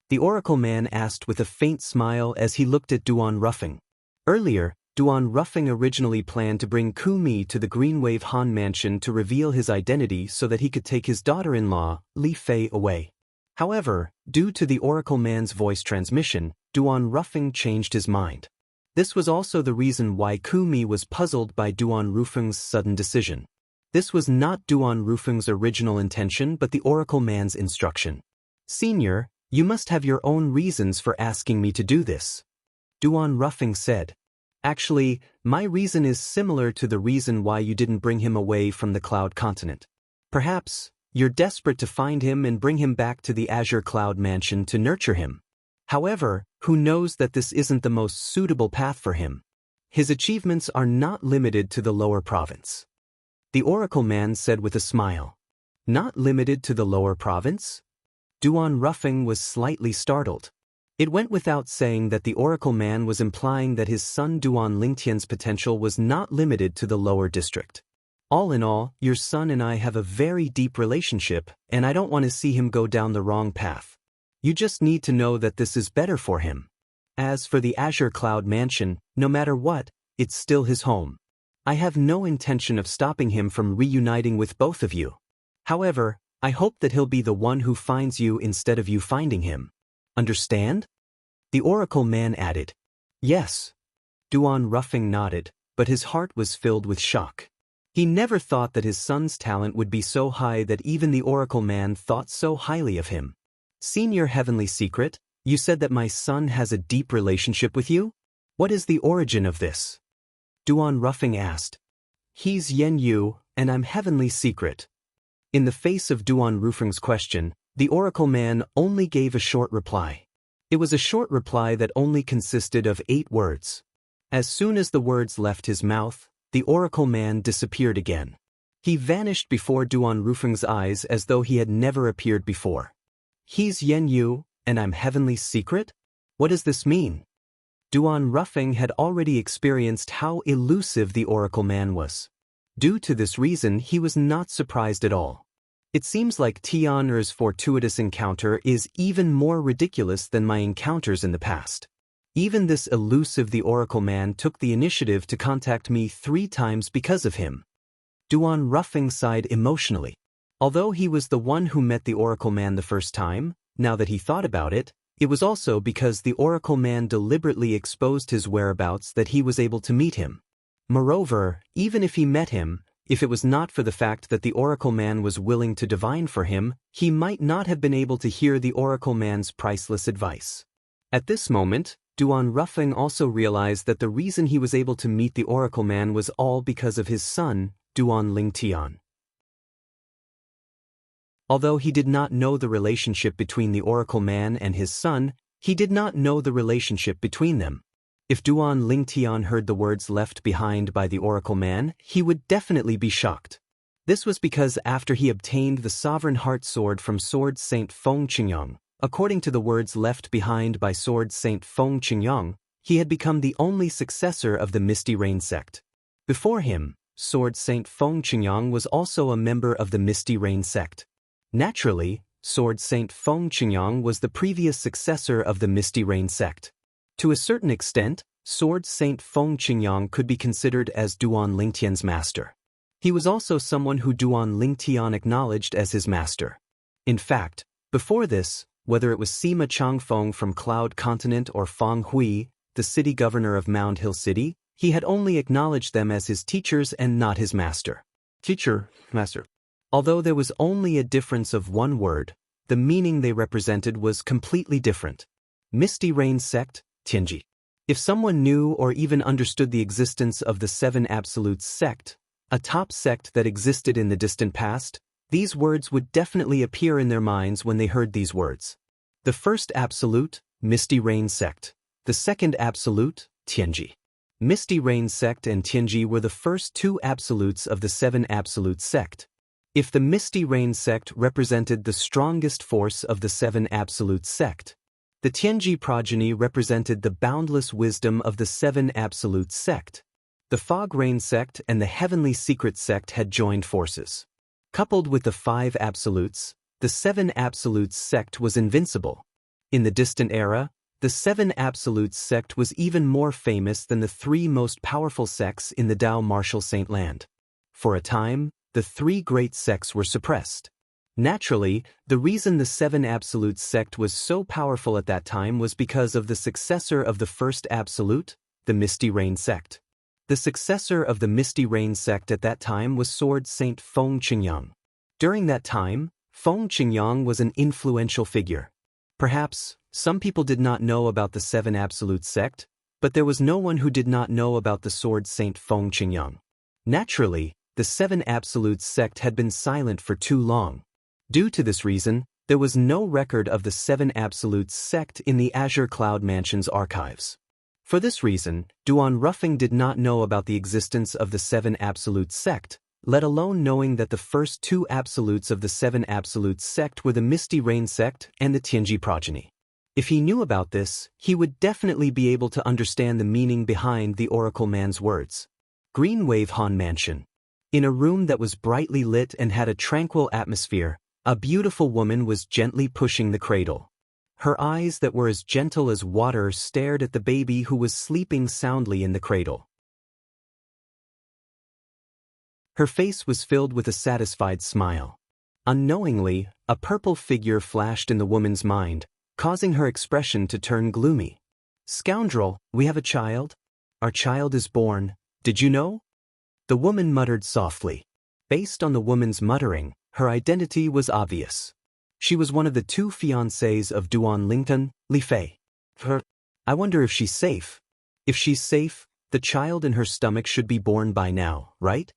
The Oracle Man asked with a faint smile as he looked at Duan Ruffing. Earlier, Duan Ruffing originally planned to bring Ku-Mi to the Greenwave Han Mansion to reveal his identity so that he could take his daughter-in-law, Li Fei, away. However, due to the Oracle Man's voice transmission, Duan Ruffing changed his mind. This was also the reason why Ku-Mi was puzzled by Duan Ruffing's sudden decision. This was not Duan Ruffing's original intention but the Oracle Man's instruction. "Senior, you must have your own reasons for asking me to do this," Duan Ruffing said. "Actually, my reason is similar to the reason why you didn't bring him away from the Cloud Continent. Perhaps, you're desperate to find him and bring him back to the Azure Cloud Mansion to nurture him. However, who knows that this isn't the most suitable path for him? His achievements are not limited to the lower province." The Oracle Man said with a smile. "Not limited to the lower province?" Duan Ruffing was slightly startled. It went without saying that the Oracle Man was implying that his son Duan Lingtian's potential was not limited to the lower district. "All in all, your son and I have a very deep relationship, and I don't want to see him go down the wrong path. You just need to know that this is better for him. As for the Azure Cloud Mansion, no matter what, it's still his home. I have no intention of stopping him from reuniting with both of you. However, I hope that he'll be the one who finds you instead of you finding him. Understand?" The Oracle Man added. "Yes." Duan Ruffing nodded, but his heart was filled with shock. He never thought that his son's talent would be so high that even the Oracle Man thought so highly of him. "Senior Heavenly Secret, you said that my son has a deep relationship with you? What is the origin of this?" Duan Ruffing asked. "He's Yen Yu, and I'm Heavenly Secret." In the face of Duan Ruffing's question, the Oracle Man only gave a short reply. It was a short reply that only consisted of 8 words. As soon as the words left his mouth, the Oracle Man disappeared again. He vanished before Duan Ruffing's eyes as though he had never appeared before. "He's Yen Yu, and I'm Heavenly Secret? What does this mean?" Duan Ruffing had already experienced how elusive the Oracle Man was. Due to this reason, he was not surprised at all. It seems like Tian'er's fortuitous encounter is even more ridiculous than my encounters in the past. Even this elusive the Oracle Man took the initiative to contact me 3 times because of him. Duan Ruffing sighed emotionally. Although he was the one who met the Oracle Man the first time, now that he thought about it, it was also because the Oracle Man deliberately exposed his whereabouts that he was able to meet him. Moreover, even if he met him, if it was not for the fact that the Oracle Man was willing to divine for him, he might not have been able to hear the Oracle Man's priceless advice. At this moment, Duan Ruffing also realized that the reason he was able to meet the Oracle Man was all because of his son, Duan Lingtian. Although he did not know the relationship between the Oracle Man and his son, he did not know the relationship between them. If Duan Lingtian heard the words left behind by the Oracle Man, he would definitely be shocked. This was because after he obtained the Sovereign Heart Sword from Sword Saint Feng Qingyang, according to the words left behind by Sword Saint Feng Qingyang, he had become the only successor of the Misty Rain sect. Before him, Sword Saint Feng Qingyang was also a member of the Misty Rain sect. Naturally, Sword Saint Feng Qingyang was the previous successor of the Misty Rain sect. To a certain extent, Sword Saint Feng Qingyang could be considered as Duan Lingtian's master. He was also someone who Duan Lingtian acknowledged as his master. In fact, before this, whether it was Sima Changfeng from Cloud Continent or Feng Hui, the city governor of Mound Hill City, he had only acknowledged them as his teachers and not his master. Teacher, master. Although there was only a difference of 1 word, the meaning they represented was completely different. Misty Rain sect, Tianji. If someone knew or even understood the existence of the 7 Absolutes sect, a top sect that existed in the distant past, these words would definitely appear in their minds when they heard these words. The first Absolute, Misty Rain sect. The second Absolute, Tianji. Misty Rain sect and Tianji were the first two absolutes of the seven absolute sect. If the Misty Rain sect represented the strongest force of the seven absolute sect, the Tianji progeny represented the boundless wisdom of the seven absolute sect. The Fog Rain sect and the Heavenly Secret sect had joined forces. Coupled with the five absolutes, the seven absolutes sect was invincible. In the distant era, the seven absolutes sect was even more famous than the three most powerful sects in the Dao Martial Saint Land. For a time, the three great sects were suppressed. Naturally, the reason the seven absolute sect was so powerful at that time was because of the successor of the first absolute, the Misty Rain sect. The successor of the Misty Rain sect at that time was Sword Saint Feng Qingyang. During that time, Feng Qingyang was an influential figure. Perhaps, some people did not know about the seven absolute sect, but there was no one who did not know about the Sword Saint Feng Qingyang. Naturally, the seven absolute sect had been silent for too long. Due to this reason, there was no record of the seven absolute sect in the Azure Cloud Mansion's archives. For this reason, Duan Ruffing did not know about the existence of the seven absolute sect, let alone knowing that the first two absolutes of the seven absolute sect were the Misty Rain sect and the Tianji progeny. If he knew about this, he would definitely be able to understand the meaning behind the Oracle Man's words. Green Wave Han Mansion. In a room that was brightly lit and had a tranquil atmosphere, a beautiful woman was gently pushing the cradle. Her eyes that were as gentle as water stared at the baby who was sleeping soundly in the cradle. Her face was filled with a satisfied smile. Unknowingly, a purple figure flashed in the woman's mind, causing her expression to turn gloomy. "Scoundrel, we have a child? Our child is born, did you know?" The woman muttered softly. Based on the woman's muttering, her identity was obvious. She was one of the two fiancés of Duan Lington, Li Fei. I wonder if she's safe. If she's safe, the child in her stomach should be born by now, right?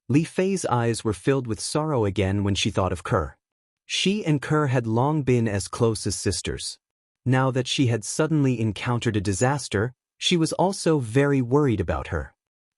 Li Fei's eyes were filled with sorrow again when she thought of Kerr. She and Kerr had long been as close as sisters. Now that she had suddenly encountered a disaster, she was also very worried about her.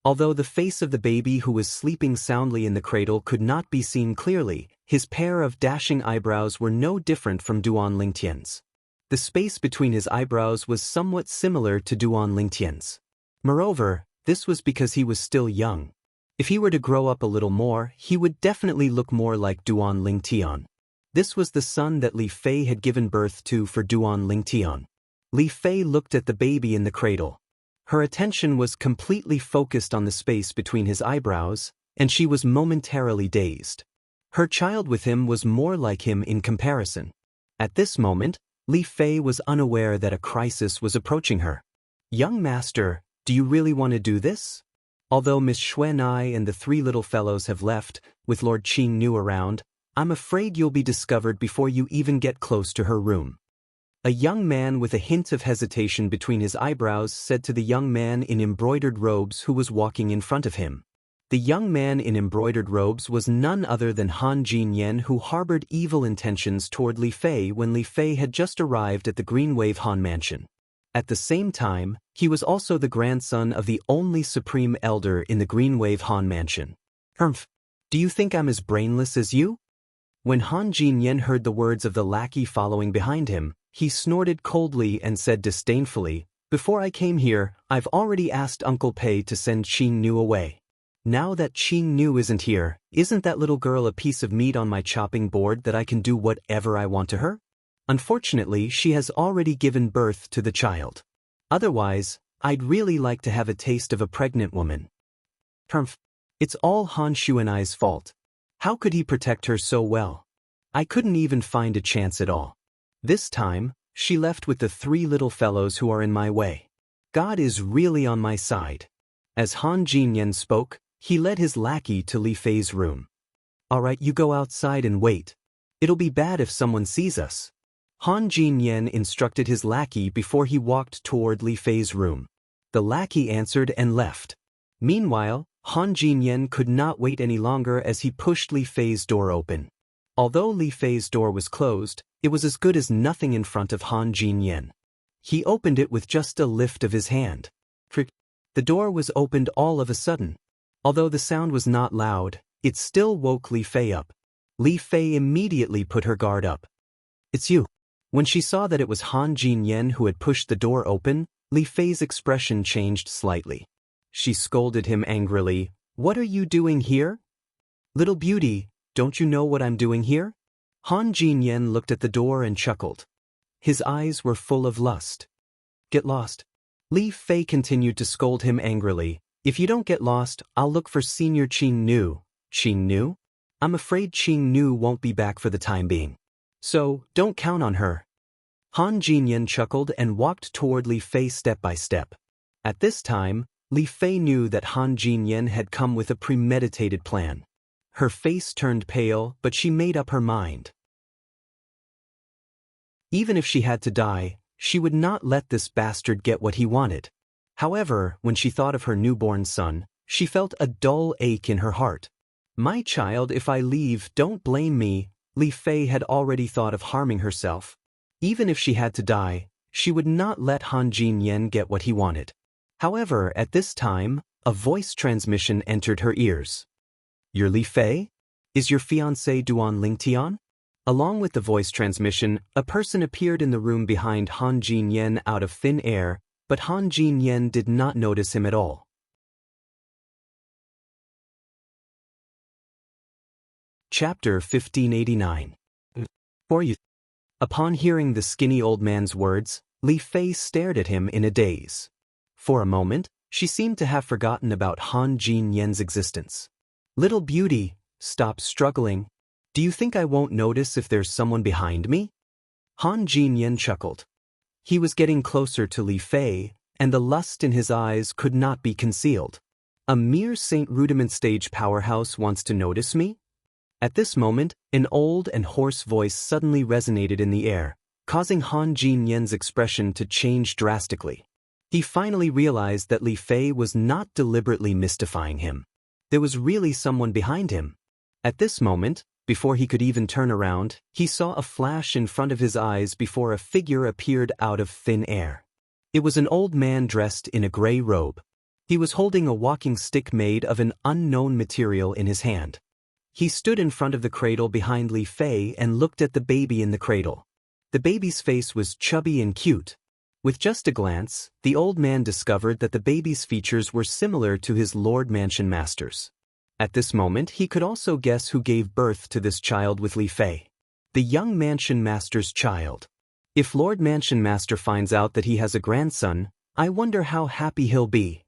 Although the face of the baby who was sleeping soundly in the cradle could not be seen clearly, his pair of dashing eyebrows were no different from Duan Lingtian's. The space between his eyebrows was somewhat similar to Duan Lingtian's. Moreover, this was because he was still young. If he were to grow up a little more, he would definitely look more like Duan Lingtian. This was the son that Li Fei had given birth to for Duan Lingtian. Li Fei looked at the baby in the cradle. Her attention was completely focused on the space between his eyebrows, and she was momentarily dazed. Her child with him was more like him in comparison. At this moment, Li Fei was unaware that a crisis was approaching her. "Young master, do you really want to do this? Although Miss Xuanai and the three little fellows have left, with Lord Qing Nu around, I'm afraid you'll be discovered before you even get close to her room." A young man with a hint of hesitation between his eyebrows said to the young man in embroidered robes who was walking in front of him. The young man in embroidered robes was none other than Han Jinyan, who harbored evil intentions toward Li Fei when Li Fei had just arrived at the Green Wave Han Mansion. At the same time, he was also the grandson of the only supreme elder in the Green Wave Han Mansion. "Humph! Do you think I'm as brainless as you?" When Han Jinyan heard the words of the lackey following behind him, he snorted coldly and said disdainfully, "Before I came here, I've already asked Uncle Pei to send Qing Nu away. Now that Qing Nu isn't here, isn't that little girl a piece of meat on my chopping board that I can do whatever I want to her? Unfortunately, she has already given birth to the child. Otherwise, I'd really like to have a taste of a pregnant woman." Humph! It's all Han Xuanai's fault. How could he protect her so well? I couldn't even find a chance at all. This time, she left with the three little fellows who are in my way. God is really on my side. As Han Jinyan spoke, he led his lackey to Li Fei's room. "All right, you go outside and wait. It'll be bad if someone sees us." Han Jinyan instructed his lackey before he walked toward Li Fei's room. The lackey answered and left. Meanwhile, Han Jinyan could not wait any longer as he pushed Li Fei's door open. Although Li Fei's door was closed, it was as good as nothing in front of Han Jinyan. He opened it with just a lift of his hand. The door was opened all of a sudden. Although the sound was not loud, it still woke Li Fei up. Li Fei immediately put her guard up. "It's you." When she saw that it was Han Jinyan who had pushed the door open, Li Fei's expression changed slightly. She scolded him angrily. "What are you doing here? Little beauty, don't you know what I'm doing here?" Han Jinyan looked at the door and chuckled. His eyes were full of lust. "Get lost." Li Fei continued to scold him angrily. "If you don't get lost, I'll look for Senior Qing Nu." "Qing Nu? I'm afraid Qing Nu won't be back for the time being. So, don't count on her." Han Jinyan chuckled and walked toward Li Fei step by step. At this time, Li Fei knew that Han Jinyan had come with a premeditated plan. Her face turned pale, but she made up her mind. Even if she had to die, she would not let this bastard get what he wanted. However, when she thought of her newborn son, she felt a dull ache in her heart. "My child, if I leave, don't blame me." Li Fei had already thought of harming herself. Even if she had to die, she would not let Han Jinyan get what he wanted. However, at this time, a voice transmission entered her ears. "You're Li Fei? Is your fiancé Duan Lingtian?" Along with the voice transmission, a person appeared in the room behind Han Jinyan out of thin air, but Han Jinyan did not notice him at all. Chapter 1589. For you. Upon hearing the skinny old man's words, Li Fei stared at him in a daze. For a moment, she seemed to have forgotten about Han Jinyan's existence. "Little beauty, stop struggling. Do you think I won't notice if there's someone behind me?" Han Jinyan chuckled. He was getting closer to Li Fei, and the lust in his eyes could not be concealed. "A mere Saint Rudiment stage powerhouse wants to notice me?" At this moment, an old and hoarse voice suddenly resonated in the air, causing Han Jinyan's expression to change drastically. He finally realized that Li Fei was not deliberately mystifying him. There was really someone behind him. At this moment, before he could even turn around, he saw a flash in front of his eyes before a figure appeared out of thin air. It was an old man dressed in a gray robe. He was holding a walking stick made of an unknown material in his hand. He stood in front of the cradle behind Li Fei and looked at the baby in the cradle. The baby's face was chubby and cute. With just a glance, the old man discovered that the baby's features were similar to his Lord Mansion Master's. At this moment, he could also guess who gave birth to this child with Li Fei. The young Mansion Master's child. If Lord Mansion Master finds out that he has a grandson, I wonder how happy he'll be.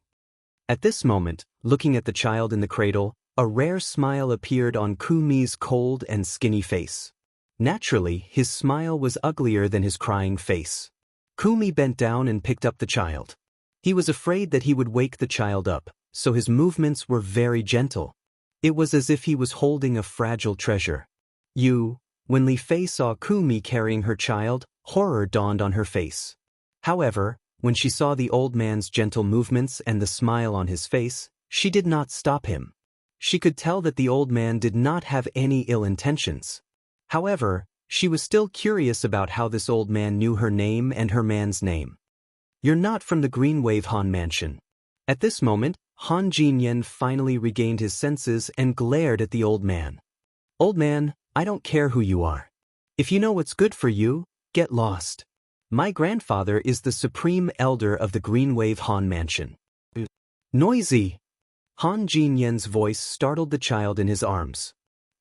At this moment, looking at the child in the cradle, a rare smile appeared on Kumi's cold and skinny face. Naturally, his smile was uglier than his crying face. Kumi bent down and picked up the child. He was afraid that he would wake the child up, so his movements were very gentle. It was as if he was holding a fragile treasure. When Li Fei saw Kumi carrying her child, horror dawned on her face. However, when she saw the old man's gentle movements and the smile on his face, she did not stop him. She could tell that the old man did not have any ill intentions. However, she was still curious about how this old man knew her name and her man's name. "You're not from the Green Wave Han Mansion." At this moment, Han Jinyan finally regained his senses and glared at the old man. "Old man, I don't care who you are. If you know what's good for you, get lost. My grandfather is the supreme elder of the Green Wave Han Mansion." "Noisy!" Han Jinyan's voice startled the child in his arms.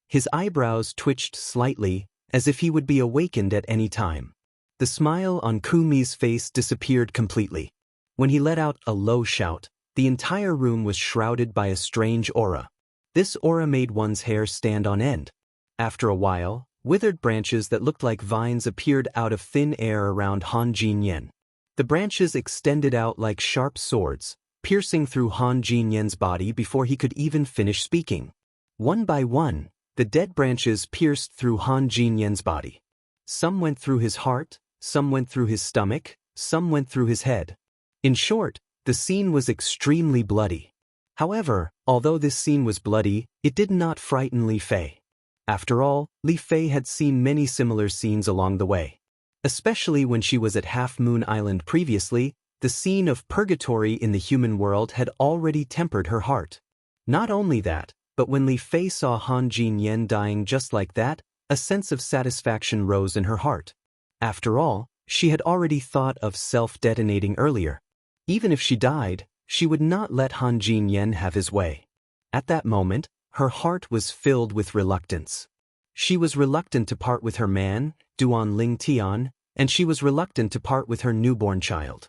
His eyebrows twitched slightly, as if he would be awakened at any time. The smile on Kumi's face disappeared completely. When he let out a low shout, the entire room was shrouded by a strange aura. This aura made one's hair stand on end. After a while, withered branches that looked like vines appeared out of thin air around Han Jinyan. The branches extended out like sharp swords, piercing through Han Jinyan's body before he could even finish speaking. One by one, the dead branches pierced through Han Jinyan's body. Some went through his heart, some went through his stomach, some went through his head. In short, the scene was extremely bloody. However, although this scene was bloody, it did not frighten Li Fei. After all, Li Fei had seen many similar scenes along the way. Especially when she was at Half Moon Island previously, the scene of purgatory in the human world had already tempered her heart. Not only that, but when Li Fei saw Han Jinyan dying just like that, a sense of satisfaction rose in her heart. After all, she had already thought of self-detonating earlier. Even if she died, she would not let Han Jinyan have his way. At that moment, her heart was filled with reluctance. She was reluctant to part with her man, Duan Ling Tian, and she was reluctant to part with her newborn child.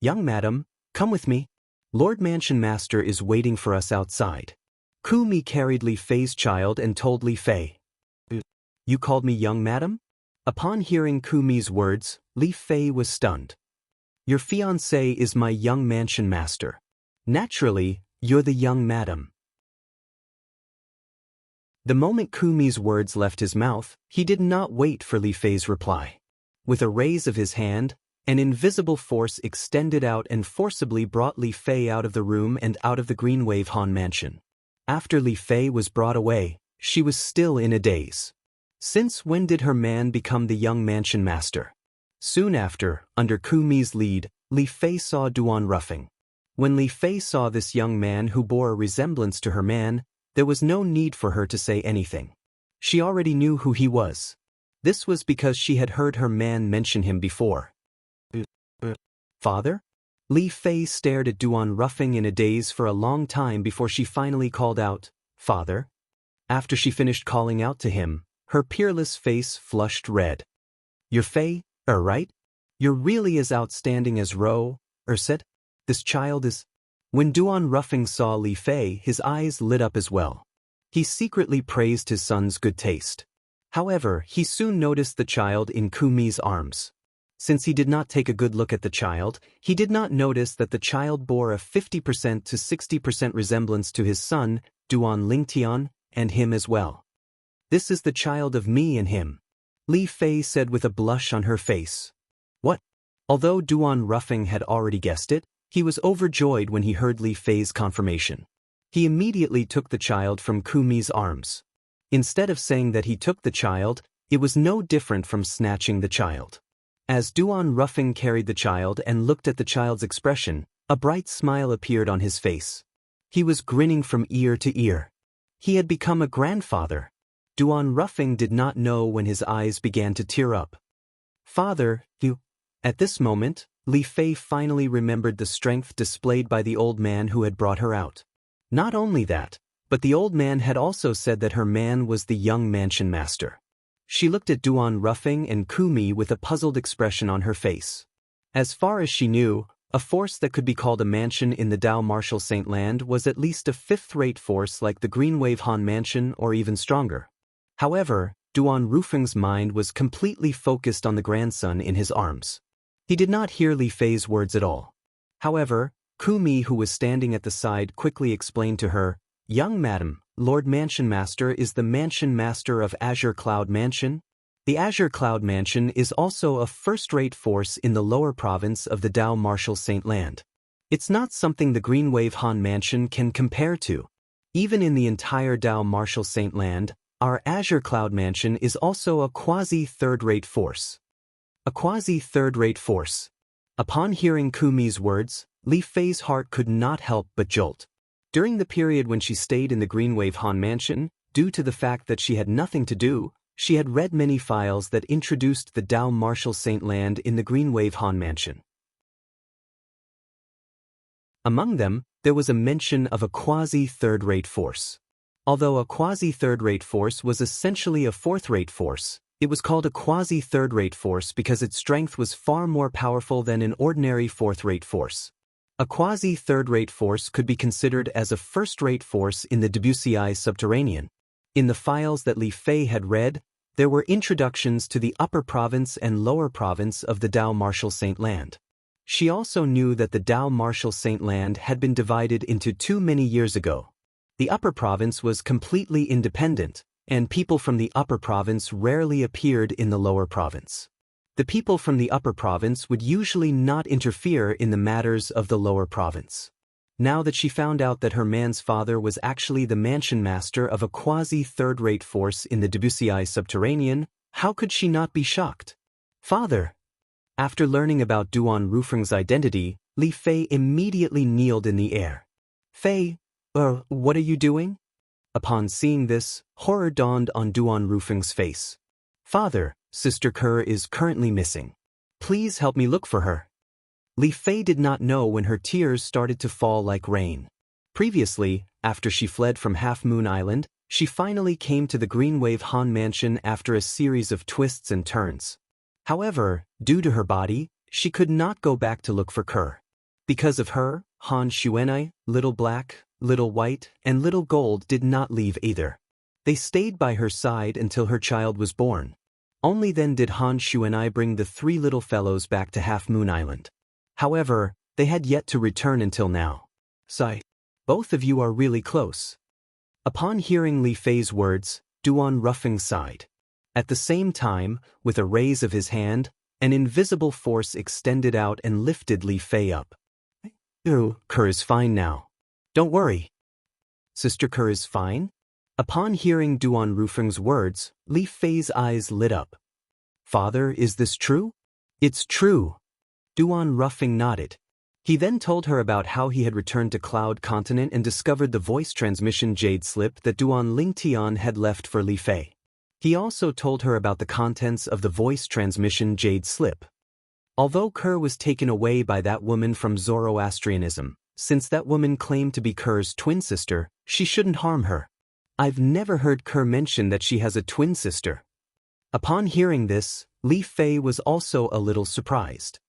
"Young madam, come with me. Lord Mansion Master is waiting for us outside." Ku Mi carried Li Fei's child and told Li Fei. "You called me young madam?" Upon hearing Ku Mi's words, Li Fei was stunned. "Your fiancé is my young Mansion Master. Naturally, you're the young madam." The moment Ku Mi's words left his mouth, he did not wait for Li Fei's reply. With a raise of his hand, an invisible force extended out and forcibly brought Li Fei out of the room and out of the Greenwave Han mansion. After Li Fei was brought away, she was still in a daze. Since when did her man become the young mansion master? Soon after, under Ku Mi's lead, Li Fei saw Duan Ruffing. When Li Fei saw this young man who bore a resemblance to her man, there was no need for her to say anything. She already knew who he was. This was because she had heard her man mention him before. "Father?" Li Fei stared at Duan Ruffing in a daze for a long time before she finally called out, "Father?" After she finished calling out to him, her peerless face flushed red. "You're Fei, right? You're really as outstanding as Ro, said? This child is—" When Duan Ruffing saw Li Fei, his eyes lit up as well. He secretly praised his son's good taste. However, he soon noticed the child in Ku Mi's arms. Since he did not take a good look at the child, he did not notice that the child bore a 50% to 60% resemblance to his son, Duan Lingtian, and him as well. "This is the child of me and him," Li Fei said with a blush on her face. "What?" Although Duan Ruffing had already guessed it, he was overjoyed when he heard Li Fei's confirmation. He immediately took the child from Ku Mi's arms. Instead of saying that he took the child, it was no different from snatching the child. As Duan Ruffing carried the child and looked at the child's expression, a bright smile appeared on his face. He was grinning from ear to ear. He had become a grandfather. Duan Ruffing did not know when his eyes began to tear up. "Father, you—" At this moment, Li Fei finally remembered the strength displayed by the old man who had brought her out. Not only that, but the old man had also said that her man was the young mansion master. She looked at Duan Ruffing and Ku Mi with a puzzled expression on her face. As far as she knew, a force that could be called a mansion in the Dao Martial Saint Land was at least a fifth-rate force like the Greenwave Han mansion or even stronger. However, Duan Ruffing's mind was completely focused on the grandson in his arms. He did not hear Li Fei's words at all. However, Ku Mi, who was standing at the side, quickly explained to her, "Young madam, Lord Mansion Master is the Mansion Master of Azure Cloud Mansion. The Azure Cloud Mansion is also a first-rate force in the lower province of the Dao Martial Saint Land. It's not something the Greenwave Han Mansion can compare to. Even in the entire Dao Martial Saint Land, our Azure Cloud Mansion is also a quasi-third-rate force." A quasi-third-rate force. Upon hearing Ku Mi's words, Li Fei's heart could not help but jolt. During the period when she stayed in the Greenwave Han Mansion, due to the fact that she had nothing to do, she had read many files that introduced the Dao Martial Saint Land in the Greenwave Han Mansion. Among them, there was a mention of a quasi-third-rate force. Although a quasi-third-rate force was essentially a fourth-rate force, it was called a quasi-third-rate force because its strength was far more powerful than an ordinary fourth-rate force. A quasi-third-rate force could be considered as a first-rate force in the Debussy subterranean. In the files that Li Fei had read, there were introductions to the upper province and lower province of the Dao Martial Saint Land. She also knew that the Dao Martial Saint Land had been divided into two many years ago. The upper province was completely independent, and people from the upper province rarely appeared in the lower province. The people from the upper province would usually not interfere in the matters of the lower province. Now that she found out that her man's father was actually the mansion master of a quasi-third-rate force in the Debussy subterranean, how could she not be shocked? "Father!" After learning about Duan Rufeng's identity, Li Fei immediately kneeled in the air. Fei, what are you doing? Upon seeing this, horror dawned on Duan Rufeng's face. Father, Sister Ke is currently missing. Please help me look for her. Li Fei did not know when her tears started to fall like rain. Previously, after she fled from Half Moon Island, she finally came to the Greenwave Han Mansion after a series of twists and turns. However, due to her body, she could not go back to look for Ke. Because of her, Han Xuanai, Little Black, Little White, and Little Gold did not leave either. They stayed by her side until her child was born. Only then did Han Xuanai bring the three little fellows back to Half Moon Island. However, they had yet to return until now. Sigh. Both of you are really close. Upon hearing Li Fei's words, Duan Rufeng sighed. At the same time, with a raise of his hand, an invisible force extended out and lifted Li Fei up. Ke is fine now. Don't worry. Sister Ke is fine? Upon hearing Duan Rufeng's words, Li Fei's eyes lit up. Father, is this true? It's true. Duan Rufeng nodded. He then told her about how he had returned to Cloud Continent and discovered the voice transmission jade slip that Duan Lingtian had left for Li Fei. He also told her about the contents of the voice transmission jade slip. Although Ke was taken away by that woman from Zoroastrianism, since that woman claimed to be Ke's twin sister, she shouldn't harm her. I've never heard Ke mention that she has a twin sister. Upon hearing this, Li Fei was also a little surprised.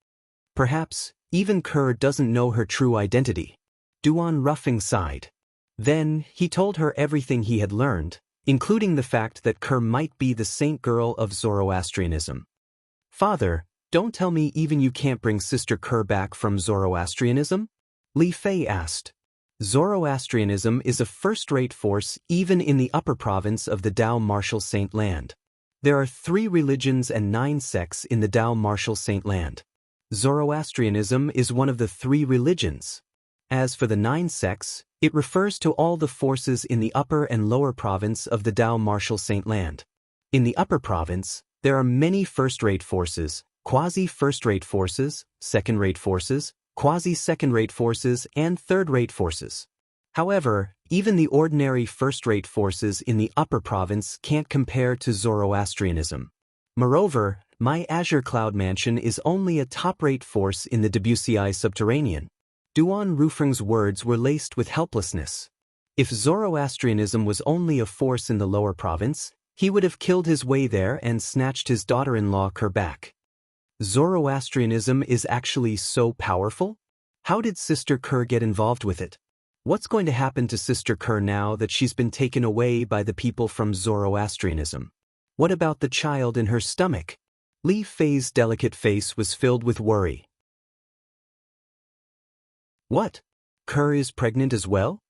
Perhaps, even Ke doesn't know her true identity. Duan Rufeng sighed. Then, he told her everything he had learned, including the fact that Ke might be the saint girl of Zoroastrianism. Father, don't tell me even you can't bring Sister Ke back from Zoroastrianism? Li Fei asked. Zoroastrianism is a first-rate force even in the upper province of the Dao Martial Saint Land. There are 3 religions and 9 sects in the Dao Martial Saint Land. Zoroastrianism is one of the 3 religions. As for the 9 sects, it refers to all the forces in the upper and lower province of the Dao Martial Saint Land. In the upper province, there are many first-rate forces, quasi-first-rate forces, second-rate forces, quasi-second-rate forces, and third-rate forces. However, even the ordinary first-rate forces in the upper province can't compare to Zoroastrianism. Moreover, my Azure Cloud Mansion is only a top-rate force in the Debussyi Subterranean. Duan Rufeng's words were laced with helplessness. If Zoroastrianism was only a force in the lower province, he would have killed his way there and snatched his daughter-in-law Ke back. Zoroastrianism is actually so powerful? How did Sister Ke get involved with it? What's going to happen to Sister Ke now that she's been taken away by the people from Zoroastrianism? What about the child in her stomach? Li Fei's delicate face was filled with worry. What? Ke is pregnant as well?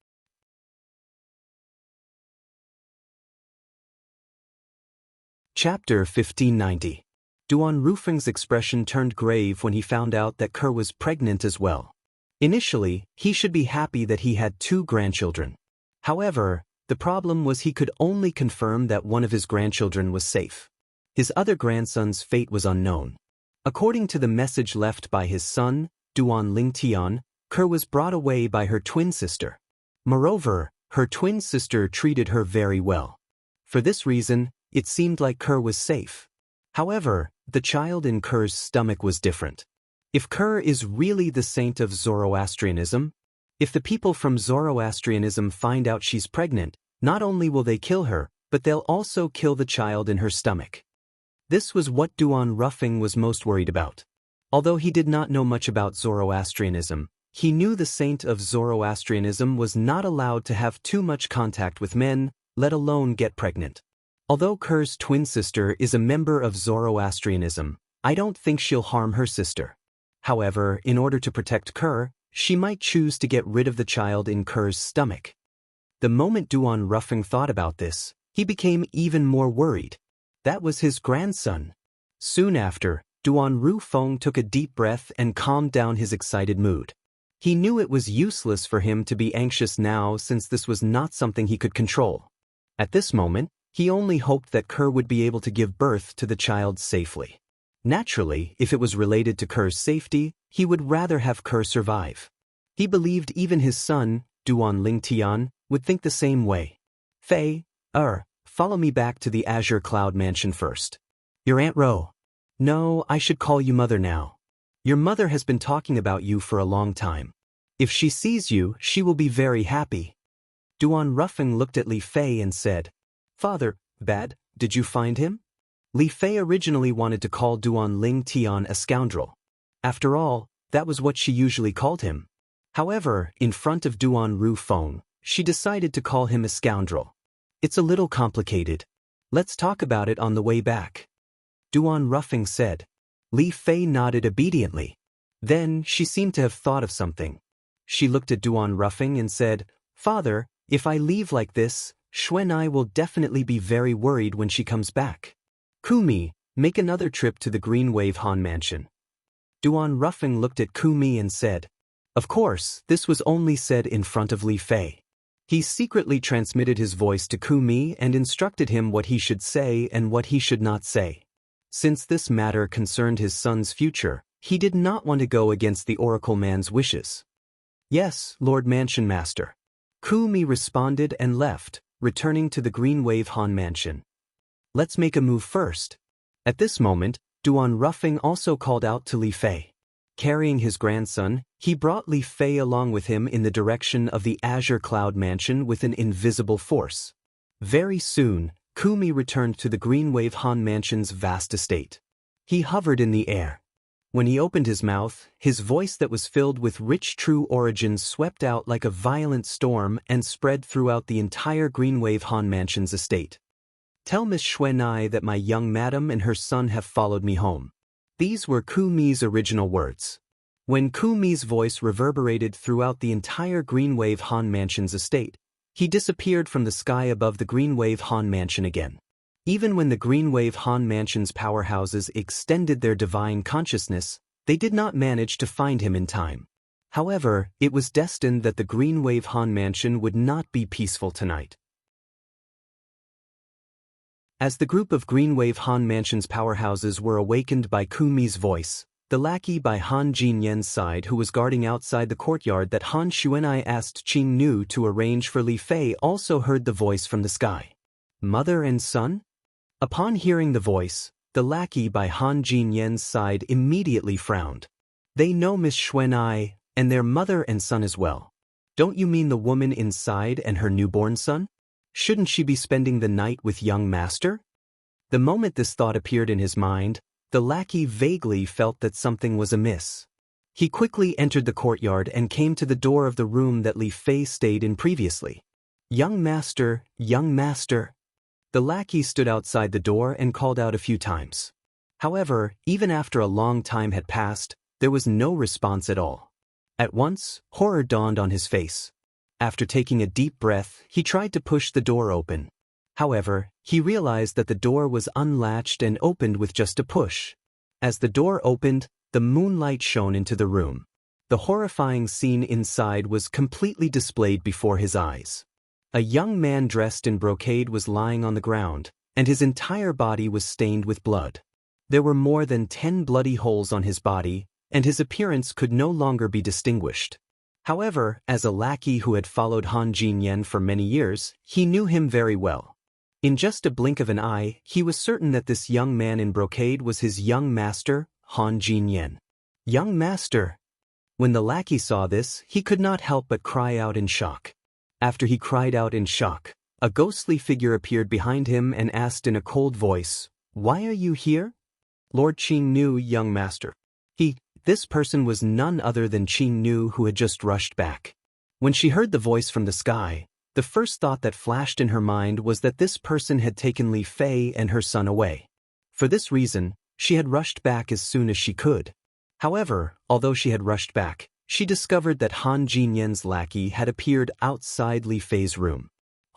Chapter 1590. Duan Rufeng's expression turned grave when he found out that Ke was pregnant as well. Initially, he should be happy that he had 2 grandchildren. However, the problem was he could only confirm that one of his grandchildren was safe. His other grandson's fate was unknown. According to the message left by his son, Duan Lingtian, Ke was brought away by her twin sister. Moreover, her twin sister treated her very well. For this reason, it seemed like Ke was safe. However, the child in Ke's stomach was different. If Ke is really the saint of Zoroastrianism, if the people from Zoroastrianism find out she's pregnant, not only will they kill her, but they'll also kill the child in her stomach. This was what Duan Rufeng was most worried about. Although he did not know much about Zoroastrianism, he knew the saint of Zoroastrianism was not allowed to have too much contact with men, let alone get pregnant. Although Ke's twin sister is a member of Zoroastrianism, I don't think she'll harm her sister. However, in order to protect Ke, she might choose to get rid of the child in Ke's stomach. The moment Duan Rufeng thought about this, he became even more worried. That was his grandson. Soon after, Duan Rufeng took a deep breath and calmed down his excited mood. He knew it was useless for him to be anxious now since this was not something he could control. At this moment, he only hoped that Ke would be able to give birth to the child safely. Naturally, if it was related to Ker's safety, he would rather have Ker survive. He believed even his son, Duan Lingtian, would think the same way. Fei, follow me back to the Azure Cloud Mansion first. Your Aunt Ro. No, I should call you Mother now. Your mother has been talking about you for a long time. If she sees you, she will be very happy. Duan Ruffing looked at Li Fei and said, Father, did you find him? Li Fei originally wanted to call Duan Lingtian a scoundrel. After all, that was what she usually called him. However, in front of Duan Rufeng, she decided to call him a scoundrel. It's a little complicated. Let's talk about it on the way back. Duan Ruffing said. Li Fei nodded obediently. Then, she seemed to have thought of something. She looked at Duan Ruffing and said, Father, if I leave like this, Xuanai will definitely be very worried when she comes back. Kumi, make another trip to the Green Wave Han Mansion. Duan Ruffing looked at Kumi and said. Of course, this was only said in front of Li Fei. He secretly transmitted his voice to Kumi and instructed him what he should say and what he should not say. Since this matter concerned his son's future, he did not want to go against the Oracle Man's wishes. Yes, Lord Mansion Master. Kumi responded and left, returning to the Green Wave Han Mansion. Let's make a move first. At this moment, Duan Ruffing also called out to Li Fei. Carrying his grandson, he brought Li Fei along with him in the direction of the Azure Cloud Mansion with an invisible force. Very soon, Kumi returned to the Green Wave Han Mansion's vast estate. He hovered in the air. When he opened his mouth, his voice that was filled with rich true origins swept out like a violent storm and spread throughout the entire Green Wave Han Mansion's estate. Tell Miss Xuanai that my young madam and her son have followed me home. These were Kumi's original words. When Kumi's voice reverberated throughout the entire Green Wave Han Mansion's estate, he disappeared from the sky above the Green Wave Han Mansion again. Even when the Green Wave Han Mansion's powerhouses extended their divine consciousness, they did not manage to find him in time. However, it was destined that the Green Wave Han Mansion would not be peaceful tonight. As the group of Green Wave Han Mansion's powerhouses were awakened by Kumi's voice, the lackey by Han Jinyan's side who was guarding outside the courtyard that Han Xuanai asked Qing Nu to arrange for Li Fei also heard the voice from the sky. Mother and son? Upon hearing the voice, the lackey by Han Jinyan's side immediately frowned. They know Miss Xuanai, and their mother and son as well. Don't you mean the woman inside and her newborn son? Shouldn't she be spending the night with young master? The moment this thought appeared in his mind, the lackey vaguely felt that something was amiss. He quickly entered the courtyard and came to the door of the room that Li Fei stayed in previously. Young master, young master. The lackey stood outside the door and called out a few times. However, even after a long time had passed, there was no response at all. At once, horror dawned on his face. After taking a deep breath, he tried to push the door open. However, he realized that the door was unlatched and opened with just a push. As the door opened, the moonlight shone into the room. The horrifying scene inside was completely displayed before his eyes. A young man dressed in brocade was lying on the ground, and his entire body was stained with blood. There were more than 10 bloody holes on his body, and his appearance could no longer be distinguished. However, as a lackey who had followed Han Jinyan for many years, he knew him very well. In just a blink of an eye, he was certain that this young man in brocade was his young master, Han Jinyan. Young master! When the lackey saw this, he could not help but cry out in shock. After he cried out in shock, a ghostly figure appeared behind him and asked in a cold voice, "Why are you here?" Lord Qing Nu, young master. This person was none other than Qing Nu, who had just rushed back. When she heard the voice from the sky, the first thought that flashed in her mind was that this person had taken Li Fei and her son away. For this reason, she had rushed back as soon as she could. However, although she had rushed back, she discovered that Han Jinyan's lackey had appeared outside Li Fei's room.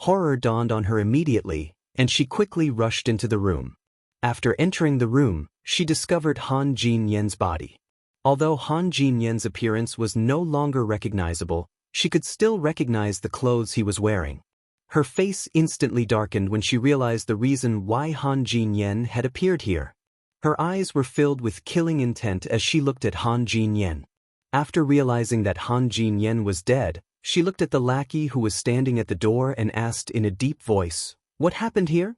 Horror dawned on her immediately, and she quickly rushed into the room. After entering the room, she discovered Han Jinyan's body. Although Han Jinyan's appearance was no longer recognizable, she could still recognize the clothes he was wearing. Her face instantly darkened when she realized the reason why Han Jinyan had appeared here. Her eyes were filled with killing intent as she looked at Han Jinyan. After realizing that Han Jinyan was dead, she looked at the lackey who was standing at the door and asked in a deep voice, "What happened here?"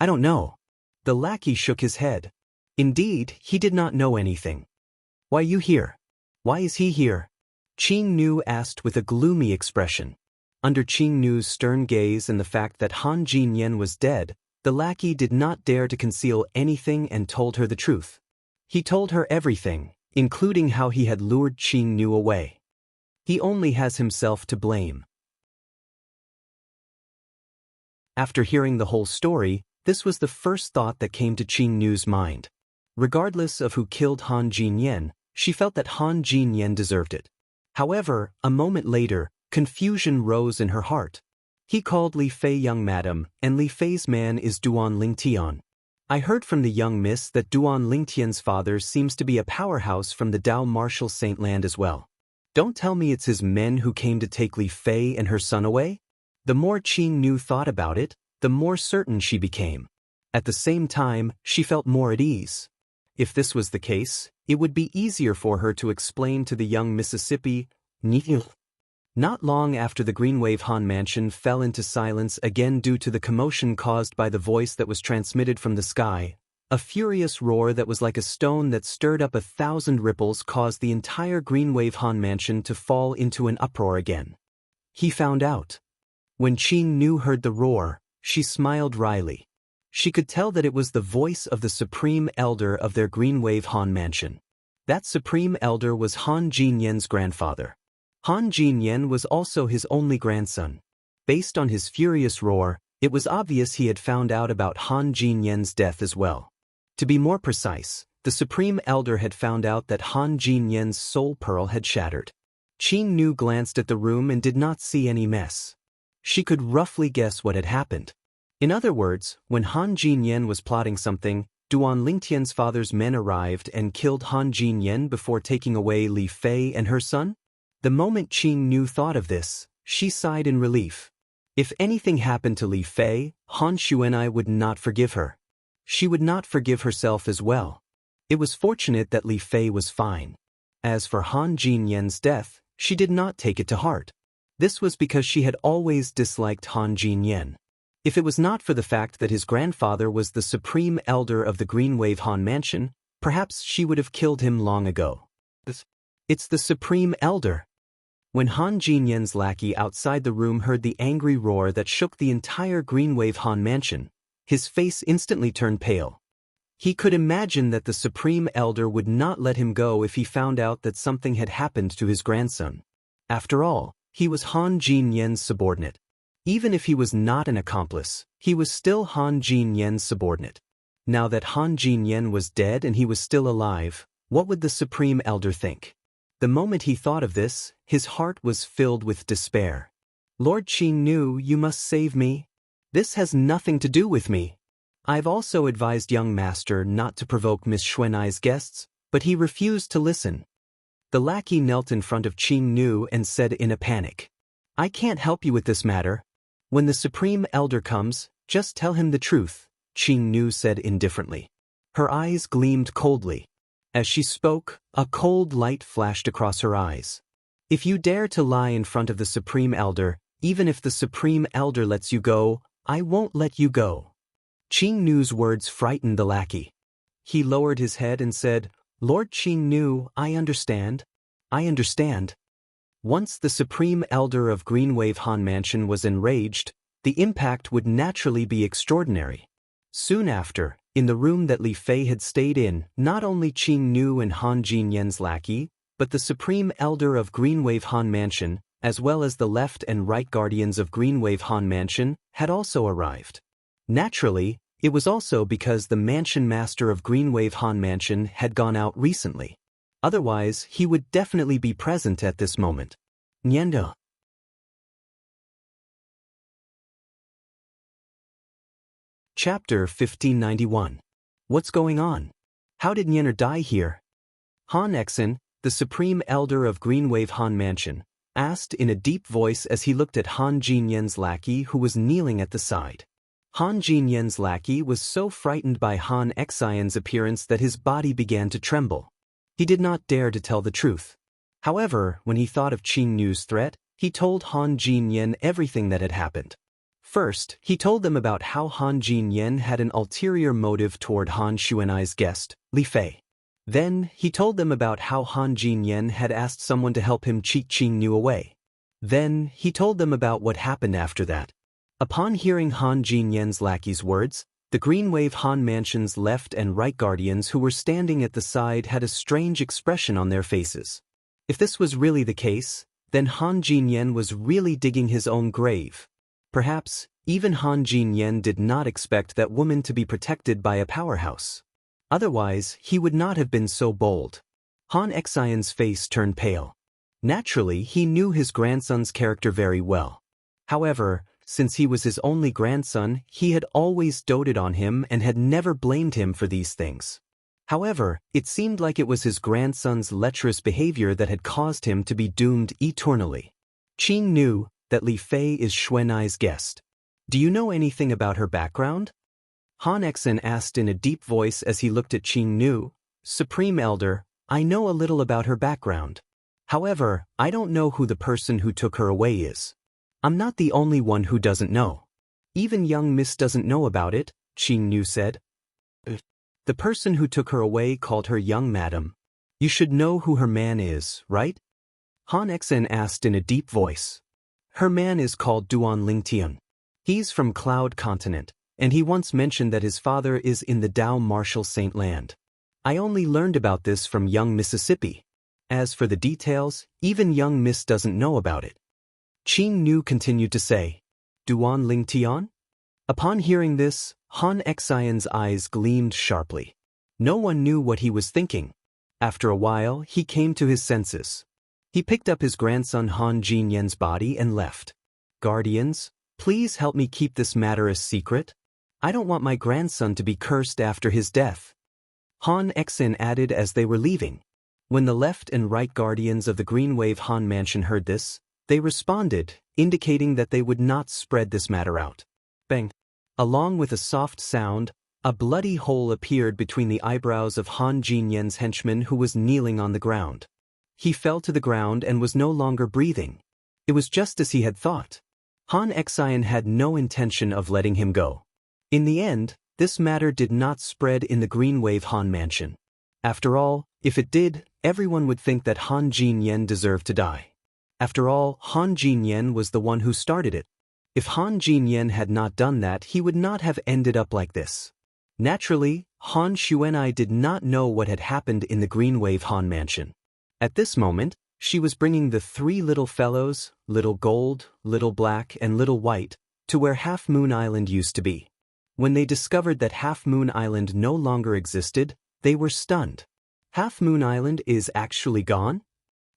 "I don't know." The lackey shook his head. Indeed, he did not know anything. "Why are you here? Why is he here?" Qing Nu asked with a gloomy expression. Under Qing Nu's stern gaze and the fact that Han Jinyan was dead, the lackey did not dare to conceal anything and told her the truth. He told her everything, including how he had lured Qing Nu away. He only has himself to blame. After hearing the whole story, this was the first thought that came to Qing Nu's mind. Regardless of who killed Han Jinyan, she felt that Han Jinyan deserved it. However, a moment later, confusion rose in her heart. He called Li Fei young madam, and Li Fei's man is Duan Lingtian. I heard from the young miss that Duan Lingtian's father seems to be a powerhouse from the Dao Martial Saint land as well. Don't tell me it's his men who came to take Li Fei and her son away? The more Qing Nu thought about it, the more certain she became. At the same time, she felt more at ease. If this was the case, it would be easier for her to explain to the young Mississippi. Not long after the Greenwave Han mansion fell into silence again due to the commotion caused by the voice that was transmitted from the sky, a furious roar that was like a stone that stirred up 1,000 ripples caused the entire Greenwave Han mansion to fall into an uproar again. He found out. When Qing Nu heard the roar, she smiled wryly. She could tell that it was the voice of the Supreme Elder of their Greenwave Han mansion. That Supreme Elder was Han Jinyan's grandfather. Han Jinyan was also his only grandson. Based on his furious roar, it was obvious he had found out about Han Jinyan's death as well. To be more precise, the Supreme Elder had found out that Han Jinyan's soul pearl had shattered. Qing Nu glanced at the room and did not see any mess. She could roughly guess what had happened. In other words, when Han Jinyan was plotting something, Duan Lingtian's father's men arrived and killed Han Jinyan before taking away Li Fei and her son? The moment Qing Nu thought of this, she sighed in relief. If anything happened to Li Fei, Han Xuanai would not forgive her. She would not forgive herself as well. It was fortunate that Li Fei was fine. As for Han Jinyan's death, she did not take it to heart. This was because she had always disliked Han Jinyan. If it was not for the fact that his grandfather was the Supreme Elder of the Greenwave Han Mansion, perhaps she would have killed him long ago. It's the Supreme Elder. When Han Jinyan's lackey outside the room heard the angry roar that shook the entire Greenwave Han Mansion, his face instantly turned pale. He could imagine that the Supreme Elder would not let him go if he found out that something had happened to his grandson. After all, he was Han Jinyan's subordinate. Even if he was not an accomplice, he was still Han Jinyan's subordinate. Now that Han Jinyan was dead and he was still alive, what would the Supreme Elder think? The moment he thought of this, his heart was filled with despair. Lord Qing Nu, you must save me. This has nothing to do with me. I've also advised young master not to provoke Miss Xuanai's guests, but he refused to listen. The lackey knelt in front of Qing Nu and said in a panic, I can't help you with this matter. When the Supreme Elder comes, just tell him the truth, Qing Nu said indifferently. Her eyes gleamed coldly. As she spoke, a cold light flashed across her eyes. If you dare to lie in front of the Supreme Elder, even if the Supreme Elder lets you go, I won't let you go. Qing Nu's words frightened the lackey. He lowered his head and said, Lord Qing Nu, I understand. I understand. Once the Supreme Elder of Greenwave Han Mansion was enraged, the impact would naturally be extraordinary. Soon after, in the room that Li Fei had stayed in, not only Qing Nu and Han Jinyan's lackey, but the Supreme Elder of Greenwave Han Mansion, as well as the left and right guardians of Greenwave Han Mansion, had also arrived. Naturally, it was also because the Mansion Master of Greenwave Han Mansion had gone out recently. Otherwise, he would definitely be present at this moment. Nyenda. Chapter 1591. What's going on? How did Nyener die here? Han Exen, the Supreme Elder of Greenwave Han Mansion, asked in a deep voice as he looked at Han Jinyan's lackey who was kneeling at the side. Han Jinyan's lackey was so frightened by Han Xian's appearance that his body began to tremble. He did not dare to tell the truth. However, when he thought of Qing Nu's threat, he told Han Jinyan everything that had happened. First, he told them about how Han Jinyan had an ulterior motive toward Han Xuanai's guest, Li Fei. Then, he told them about how Han Jinyan had asked someone to help him cheat Qing Nu away. Then, he told them about what happened after that. Upon hearing Han Jinyan's lackey's words, the Green Wave Han Mansion's left and right guardians who were standing at the side had a strange expression on their faces. If this was really the case, then Han Jinyan was really digging his own grave. Perhaps, even Han Jinyan did not expect that woman to be protected by a powerhouse. Otherwise, he would not have been so bold. Han Xian's face turned pale. Naturally, he knew his grandson's character very well. However, since he was his only grandson, he had always doted on him and had never blamed him for these things. However, it seemed like it was his grandson's lecherous behavior that had caused him to be doomed eternally. Qing knew that Li Fei is Xuanai's guest. Do you know anything about her background? Han Xian asked in a deep voice as he looked at Qing Nu. Supreme Elder, I know a little about her background. However, I don't know who the person who took her away is. I'm not the only one who doesn't know. Even young Miss doesn't know about it, Qing Nu said. The person who took her away called her young madam. You should know who her man is, right? Han Xian asked in a deep voice. Her man is called Duan Lingtian. He's from Cloud Continent, and he once mentioned that his father is in the Dao Martial Saint Land. I only learned about this from young Mississippi. As for the details, even young Miss doesn't know about it. Qing Nu continued to say, Duan Lingtian? Upon hearing this, Han Xian's eyes gleamed sharply. No one knew what he was thinking. After a while, he came to his senses. He picked up his grandson Han Jinyan's body and left. Guardians, please help me keep this matter a secret. I don't want my grandson to be cursed after his death. Han Xian added as they were leaving. When the left and right guardians of the Green Wave Han Mansion heard this, they responded, indicating that they would not spread this matter out. Bang! Along with a soft sound, a bloody hole appeared between the eyebrows of Han Jinyan's henchman who was kneeling on the ground. He fell to the ground and was no longer breathing. It was just as he had thought. Han Xian had no intention of letting him go. In the end, this matter did not spread in the Green Wave Han Mansion. After all, if it did, everyone would think that Han Jinyan deserved to die. After all, Han Jinyan was the one who started it. If Han Jinyan had not done that, he would not have ended up like this. Naturally, Han Xuanai did not know what had happened in the Green Wave Han Mansion. At this moment, she was bringing the three little fellows, Little Gold, Little Black, and Little White, to where Half Moon Island used to be. When they discovered that Half Moon Island no longer existed, they were stunned. Half Moon Island is actually gone?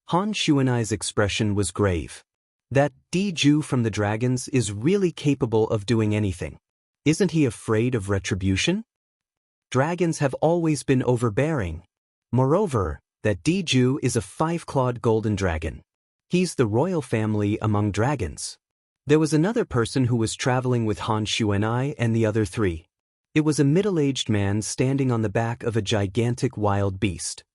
Han Xuanai's expression was grave. That Di-Ju from the dragons is really capable of doing anything. Isn't he afraid of retribution? Dragons have always been overbearing. Moreover, that Di-Ju is a 5-clawed golden dragon. He's the royal family among dragons. There was another person who was traveling with Han Xuanai and the other three. It was a middle-aged man standing on the back of a gigantic wild beast.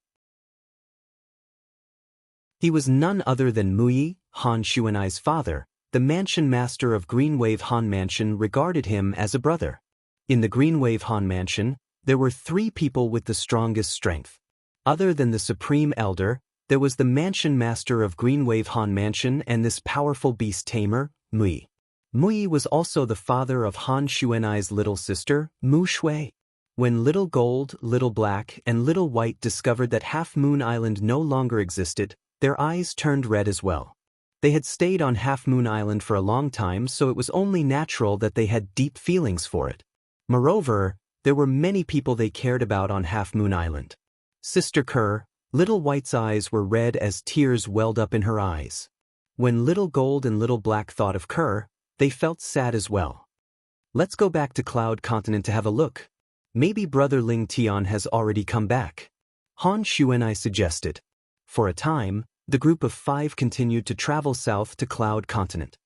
He was none other than Muyi, Han Xuanai's father. The mansion master of Green Wave Han Mansion regarded him as a brother. In the Green Wave Han Mansion, there were 3 people with the strongest strength. Other than the Supreme Elder, there was the mansion master of Green Wave Han Mansion and this powerful beast tamer, Muyi. Muyi was also the father of Han Xuanai's little sister, Mu Shui. When Little Gold, Little Black, and Little White discovered that Half Moon Island no longer existed, their eyes turned red as well. They had stayed on Half Moon Island for a long time, so it was only natural that they had deep feelings for it. Moreover, there were many people they cared about on Half Moon Island. Sister Kerr, Little White's eyes were red as tears welled up in her eyes. When Little Gold and Little Black thought of Kerr, they felt sad as well. Let's go back to Cloud Continent to have a look. Maybe Brother Ling Tian has already come back. Han Xuanai suggested. For a time, the group of 5 continued to travel south to Cloud Continent.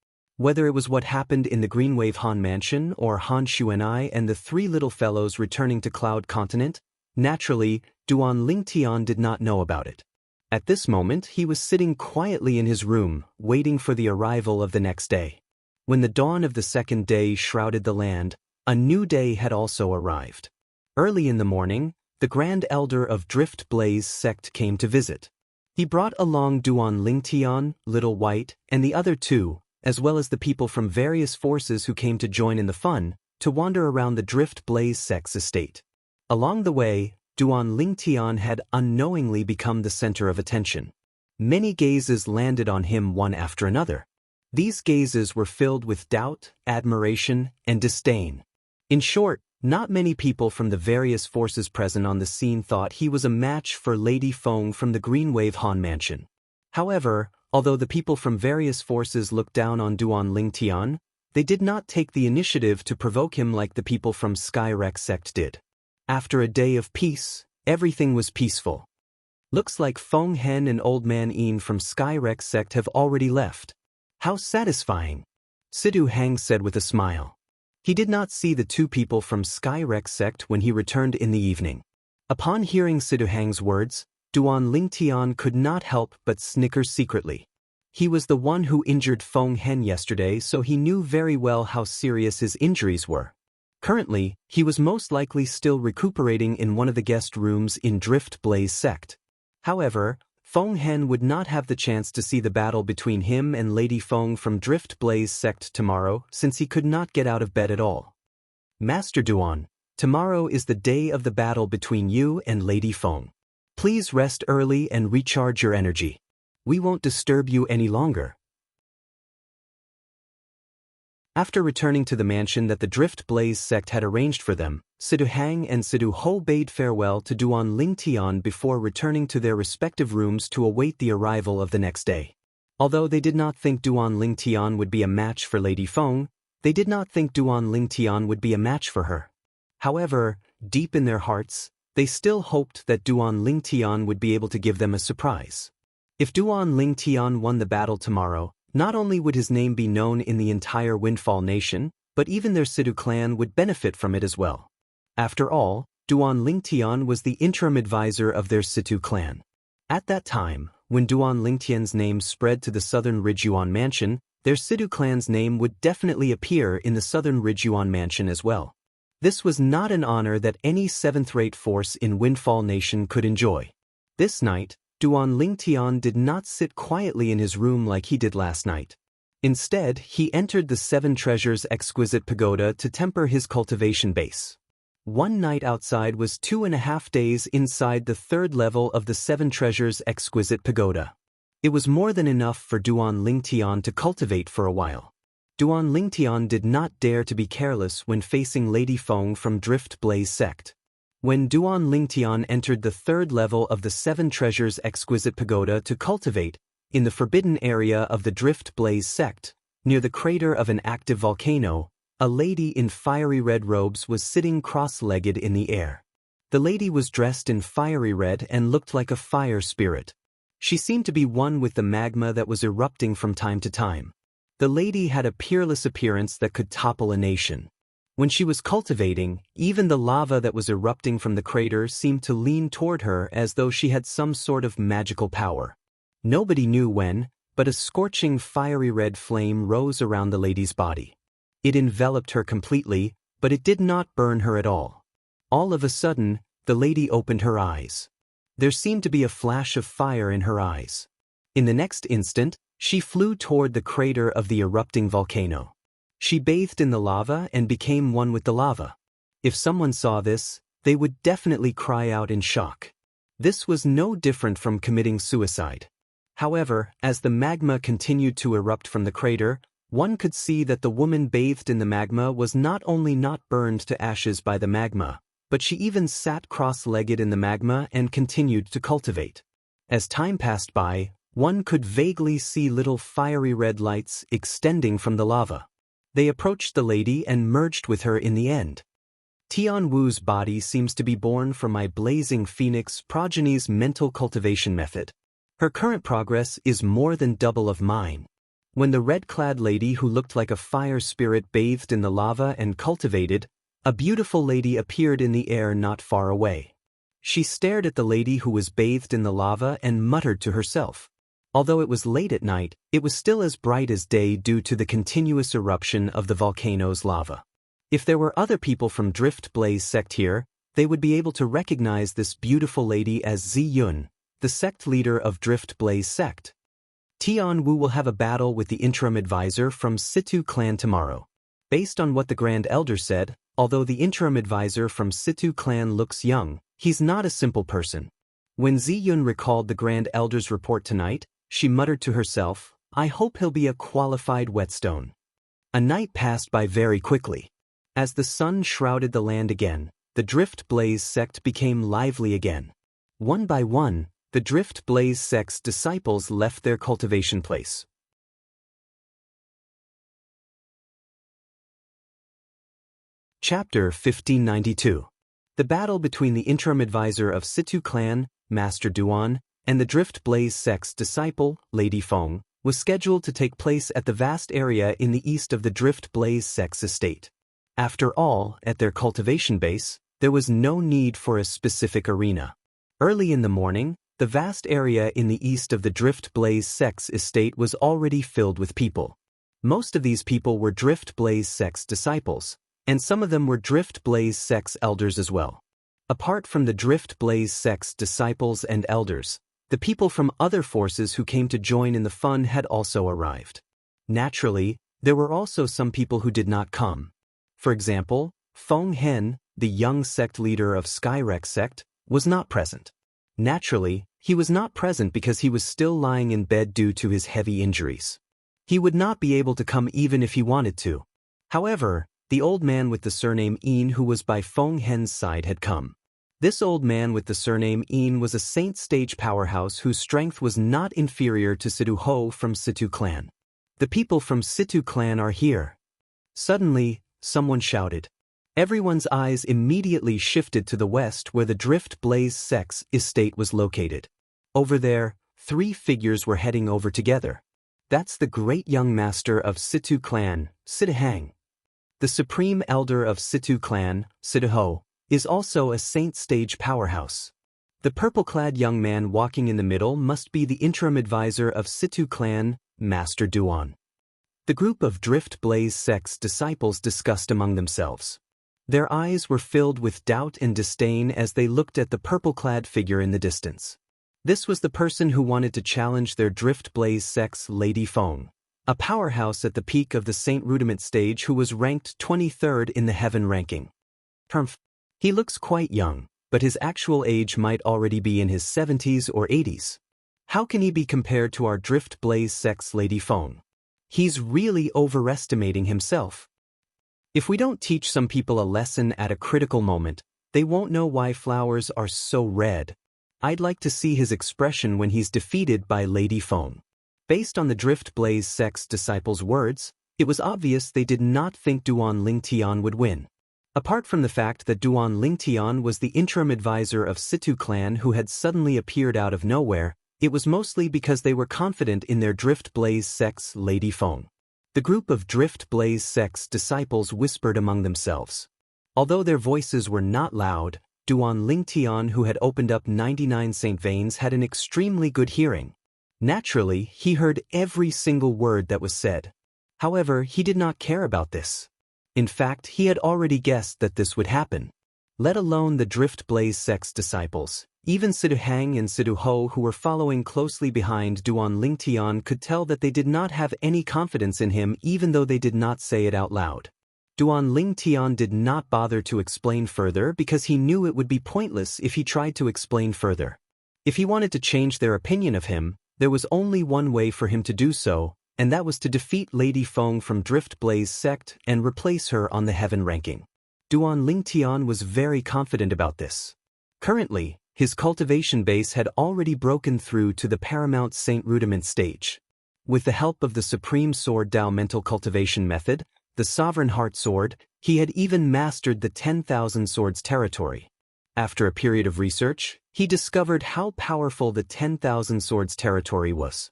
Whether it was what happened in the Greenwave Han Mansion or Han Xuanai and the three little fellows returning to Cloud Continent, naturally, Duan Lingtian did not know about it. At this moment, he was sitting quietly in his room, waiting for the arrival of the next day. When the dawn of the second day shrouded the land, a new day had also arrived. Early in the morning, the Grand Elder of Drift Blaze sect came to visit. He brought along Duan Lingtian, Little White, and the other two, as well as the people from various forces who came to join in the fun, to wander around the Drift Blaze sect's estate. Along the way, Duan Lingtian had unknowingly become the center of attention. Many gazes landed on him one after another. These gazes were filled with doubt, admiration, and disdain. In short, not many people from the various forces present on the scene thought he was a match for Lady Feng from the Greenwave Han Mansion. However, although the people from various forces looked down on Duan Lingtian, they did not take the initiative to provoke him like the people from Skyrex sect did. After a day of peace, everything was peaceful. Looks like Feng Hen and Old Man Yin from Skyrex sect have already left. How satisfying, Sidu Hang said with a smile. He did not see the two people from Skyrex sect when he returned in the evening. Upon hearing Sidu Hang's words, Duan Lingtian could not help but snicker secretly. He was the one who injured Feng Hen yesterday, so he knew very well how serious his injuries were. Currently, he was most likely still recuperating in one of the guest rooms in Drift Blaze sect. However, Feng Hen would not have the chance to see the battle between him and Lady Feng from Drift Blaze sect tomorrow, since he could not get out of bed at all. Master Duan, tomorrow is the day of the battle between you and Lady Feng. Please rest early and recharge your energy. We won't disturb you any longer. After returning to the mansion that the Drift Blaze sect had arranged for them, Sidu Hang and Sidu Ho bade farewell to Duan Lingtian before returning to their respective rooms to await the arrival of the next day. Although they did not think Duan Lingtian would be a match for Lady Feng, they did not think Duan Lingtian would be a match for her. However, deep in their hearts, they still hoped that Duan Lingtian would be able to give them a surprise. If Duan Lingtian won the battle tomorrow, not only would his name be known in the entire Windfall Nation, but even their Sidu clan would benefit from it as well. After all, Duan Lingtian was the interim advisor of their Situ clan. At that time, when Duan Lingtian's name spread to the Southern Ridgyuan Mansion, their Sidu clan's name would definitely appear in the Southern Ridgyuan Mansion as well. This was not an honor that any seventh-rate force in Windfall Nation could enjoy. This night, Duan Lingtian did not sit quietly in his room like he did last night. Instead, he entered the Seven Treasures Exquisite Pagoda to temper his cultivation base. One night outside was 2.5 days inside the third level of the Seven Treasures Exquisite Pagoda. It was more than enough for Duan Lingtian to cultivate for a while. Duan Lingtian did not dare to be careless when facing Lady Feng from Drift Blaze sect. When Duan Lingtian entered the third level of the Seven Treasures Exquisite Pagoda to cultivate, in the forbidden area of the Drift Blaze sect, near the crater of an active volcano, a lady in fiery red robes was sitting cross-legged in the air. The lady was dressed in fiery red and looked like a fire spirit. She seemed to be one with the magma that was erupting from time to time. The lady had a peerless appearance that could topple a nation. When she was cultivating, even the lava that was erupting from the crater seemed to lean toward her as though she had some sort of magical power. Nobody knew when, but a scorching fiery red flame rose around the lady's body. It enveloped her completely, but it did not burn her at all. All of a sudden, the lady opened her eyes. There seemed to be a flash of fire in her eyes. In the next instant, she flew toward the crater of the erupting volcano. She bathed in the lava and became one with the lava. If someone saw this, they would definitely cry out in shock. This was no different from committing suicide. However, as the magma continued to erupt from the crater, one could see that the woman bathed in the magma was not only not burned to ashes by the magma, but she even sat cross-legged in the magma and continued to cultivate. As time passed by, one could vaguely see little fiery red lights extending from the lava. They approached the lady and merged with her in the end. Tian Wu's body seems to be born from my blazing phoenix progeny's mental cultivation method. Her current progress is more than double of mine. When the red-clad lady who looked like a fire spirit bathed in the lava and cultivated, a beautiful lady appeared in the air not far away. She stared at the lady who was bathed in the lava and muttered to herself. Although it was late at night, it was still as bright as day due to the continuous eruption of the volcano's lava. If there were other people from Drift Blaze sect here, they would be able to recognize this beautiful lady as Zi Yun, the sect leader of Drift Blaze sect. Tian Wu will have a battle with the interim advisor from Situ clan tomorrow. Based on what the Grand Elder said, although the interim advisor from Situ clan looks young, he's not a simple person. When Zi Yun recalled the Grand Elder's report tonight, she muttered to herself, "I hope he'll be a qualified whetstone." A night passed by very quickly. As the sun shrouded the land again, the Drift Blaze sect became lively again. One by one, the Drift Blaze sect's disciples left their cultivation place. Chapter 1592. The battle between the interim advisor of Situ clan, Master Duan, and the Drift Blaze sect's disciple, Lady Feng, was scheduled to take place at the vast area in the east of the Drift Blaze sect's estate. After all, at their cultivation base, there was no need for a specific arena. Early in the morning, the vast area in the east of the Drift Blaze sect's estate was already filled with people. Most of these people were Drift Blaze sect's disciples, and some of them were Drift Blaze sect's elders as well. Apart from the Drift Blaze sect's disciples and elders, the people from other forces who came to join in the fun had also arrived. Naturally, there were also some people who did not come. For example, Feng Hen, the young sect leader of Skyrex sect, was not present. Naturally, he was not present because he was still lying in bed due to his heavy injuries. He would not be able to come even if he wanted to. However, the old man with the surname Yin who was by Feng Hen's side had come. This old man with the surname Yin was a saint stage powerhouse whose strength was not inferior to Situ Ho from Situ clan. The people from Situ clan are here. Suddenly, someone shouted. Everyone's eyes immediately shifted to the west where the Drift Blaze sect's estate was located. Over there, 3 figures were heading over together. That's the great young master of Situ clan, Sitahang. The supreme elder of Situ clan, Sitaho, is also a saint stage powerhouse. The purple-clad young man walking in the middle must be the interim advisor of Situ clan, Master Duan. The group of Drift Blaze sect's disciples discussed among themselves. Their eyes were filled with doubt and disdain as they looked at the purple-clad figure in the distance. This was the person who wanted to challenge their Drift Blaze sect's Lady Feng, a powerhouse at the peak of the Saint Rudiment stage who was ranked 23rd in the Heaven ranking. He looks quite young, but his actual age might already be in his 70s or 80s. How can he be compared to our Drift Blaze sect's Lady Feng? He's really overestimating himself. If we don't teach some people a lesson at a critical moment, they won't know why flowers are so red. I'd like to see his expression when he's defeated by Lady Feng. Based on the Drift Blaze sect's disciples' words, it was obvious they did not think Duan Lingtian would win. Apart from the fact that Duan Lingtian was the interim advisor of Situ clan who had suddenly appeared out of nowhere, it was mostly because they were confident in their Drift Blaze sect's Lady Feng. The group of Drift Blaze sect's disciples whispered among themselves. Although their voices were not loud, Duan Lingtian, who had opened up 99 Saint Veins, had an extremely good hearing. Naturally, he heard every single word that was said. However, he did not care about this. In fact, he had already guessed that this would happen. Let alone the Drift Blaze sect's disciples. Even Situ Hang and Situ Ho, who were following closely behind Duan Lingtian, could tell that they did not have any confidence in him even though they did not say it out loud. Duan Lingtian did not bother to explain further because he knew it would be pointless if he tried to explain further. If he wanted to change their opinion of him, there was only one way for him to do so, and that was to defeat Lady Feng from Drift Blaze sect and replace her on the Heaven ranking. Duan Lingtian was very confident about this. Currently, his cultivation base had already broken through to the Paramount Saint Rudiment stage. With the help of the Supreme Sword Dao mental cultivation method, the Sovereign Heart Sword, he had even mastered the 10,000 Swords territory. After a period of research, he discovered how powerful the 10,000 Swords territory was.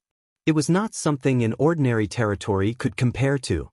It was not something an ordinary territory could compare to.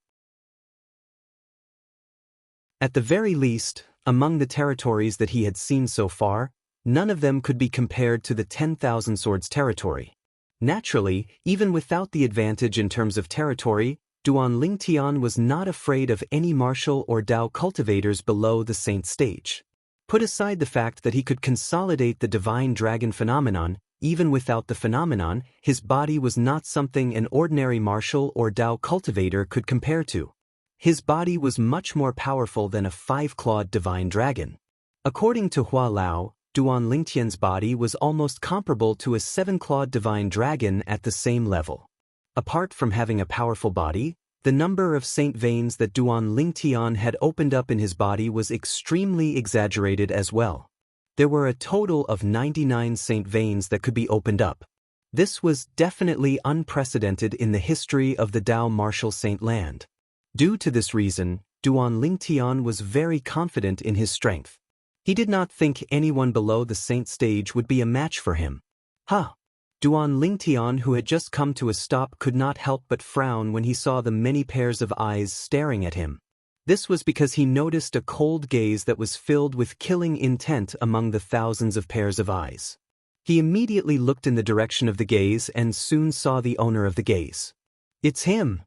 At the very least, among the territories that he had seen so far, none of them could be compared to the 10,000 Swords territory. Naturally, even without the advantage in terms of territory, Duan Lingtian was not afraid of any martial or Dao cultivators below the Saint stage. Put aside the fact that he could consolidate the divine dragon phenomenon, even without the phenomenon, his body was not something an ordinary martial or Dao cultivator could compare to. His body was much more powerful than a 5-clawed divine dragon. According to Hua Lao, Duan Lingtian's body was almost comparable to a 7-clawed divine dragon at the same level. Apart from having a powerful body, the number of saint veins that Duan Lingtian had opened up in his body was extremely exaggerated as well. There were a total of 99 saint veins that could be opened up. This was definitely unprecedented in the history of the Dao martial saint land. Due to this reason, Duan Lingtian was very confident in his strength. He did not think anyone below the saint stage would be a match for him. Duan Lingtian, who had just come to a stop, could not help but frown when he saw the many pairs of eyes staring at him. This was because he noticed a cold gaze that was filled with killing intent among the thousands of pairs of eyes. He immediately looked in the direction of the gaze and soon saw the owner of the gaze. It's him!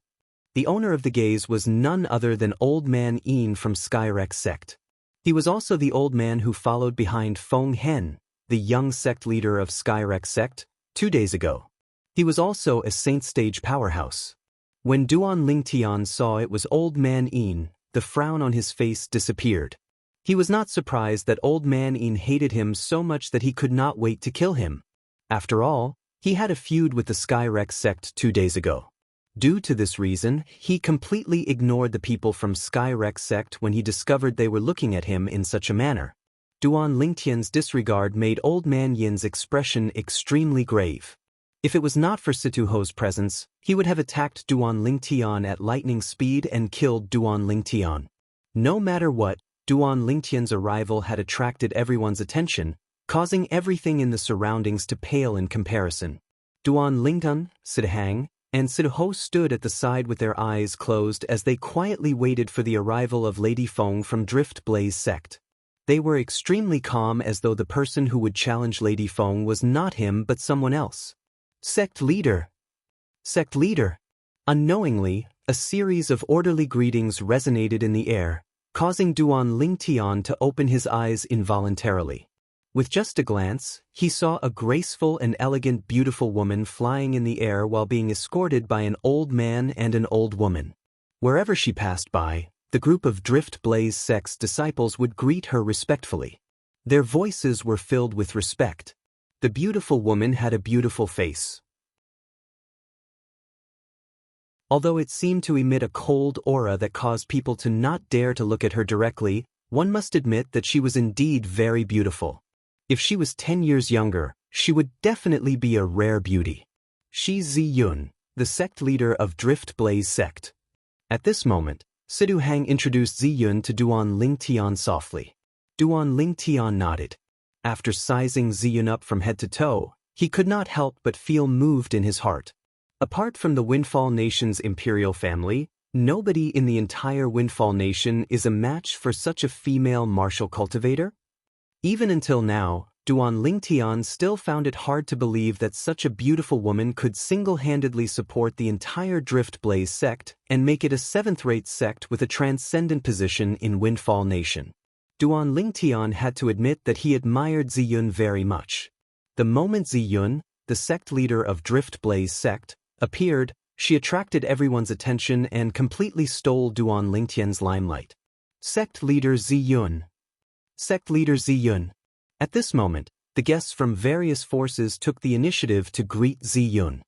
The owner of the gaze was none other than Old Man Yin from Skyrex sect. He was also the old man who followed behind Feng Hen, the young sect leader of Skyrex sect, 2 days ago. He was also a saint stage powerhouse. When Duan Lingtian saw it was Old Man Yin, the frown on his face disappeared. He was not surprised that Old Man Yin hated him so much that he could not wait to kill him. After all, he had a feud with the Skyrex sect 2 days ago. Due to this reason, he completely ignored the people from Skyrex sect when he discovered they were looking at him in such a manner. Duan Lingtian's disregard made Old Man Yin's expression extremely grave. If it was not for Situho's presence, he would have attacked Duan Lingtian at lightning speed and killed Duan Lingtian. No matter what, Duan Lingtian's arrival had attracted everyone's attention, causing everything in the surroundings to pale in comparison. Duan Lingtian, Sidahang, and Situho stood at the side with their eyes closed as they quietly waited for the arrival of Lady Feng from Drift Blaze sect. They were extremely calm, as though the person who would challenge Lady Feng was not him but someone else. Sect leader! Sect leader! Unknowingly, a series of orderly greetings resonated in the air, causing Duan Lingtian to open his eyes involuntarily. With just a glance, he saw a graceful and elegant beautiful woman flying in the air while being escorted by an old man and an old woman. Wherever she passed by, the group of Drift Blaze sect's disciples would greet her respectfully. Their voices were filled with respect. The beautiful woman had a beautiful face. Although it seemed to emit a cold aura that caused people to not dare to look at her directly, one must admit that she was indeed very beautiful. If she was 10 years younger, she would definitely be a rare beauty. Shi Ziyun, the sect leader of Drift Blaze sect. At this moment, Situhang introduced Ziyun to Duan Lingtian softly. Duan Lingtian nodded. After sizing Ziyun up from head to toe, he could not help but feel moved in his heart. Apart from the Windfall Nation's imperial family, nobody in the entire Windfall Nation is a match for such a female martial cultivator. Even until now, Duan Lingtian still found it hard to believe that such a beautiful woman could single-handedly support the entire Drift Blaze sect and make it a 7th-rate sect with a transcendent position in Windfall Nation. Duan Lingtian had to admit that he admired Ziyun very much. The moment Ziyun, the sect leader of Drift Blaze sect, appeared, she attracted everyone's attention and completely stole Duan Lingtian's limelight. Sect leader Ziyun. Sect leader Ziyun. At this moment, the guests from various forces took the initiative to greet Ziyun.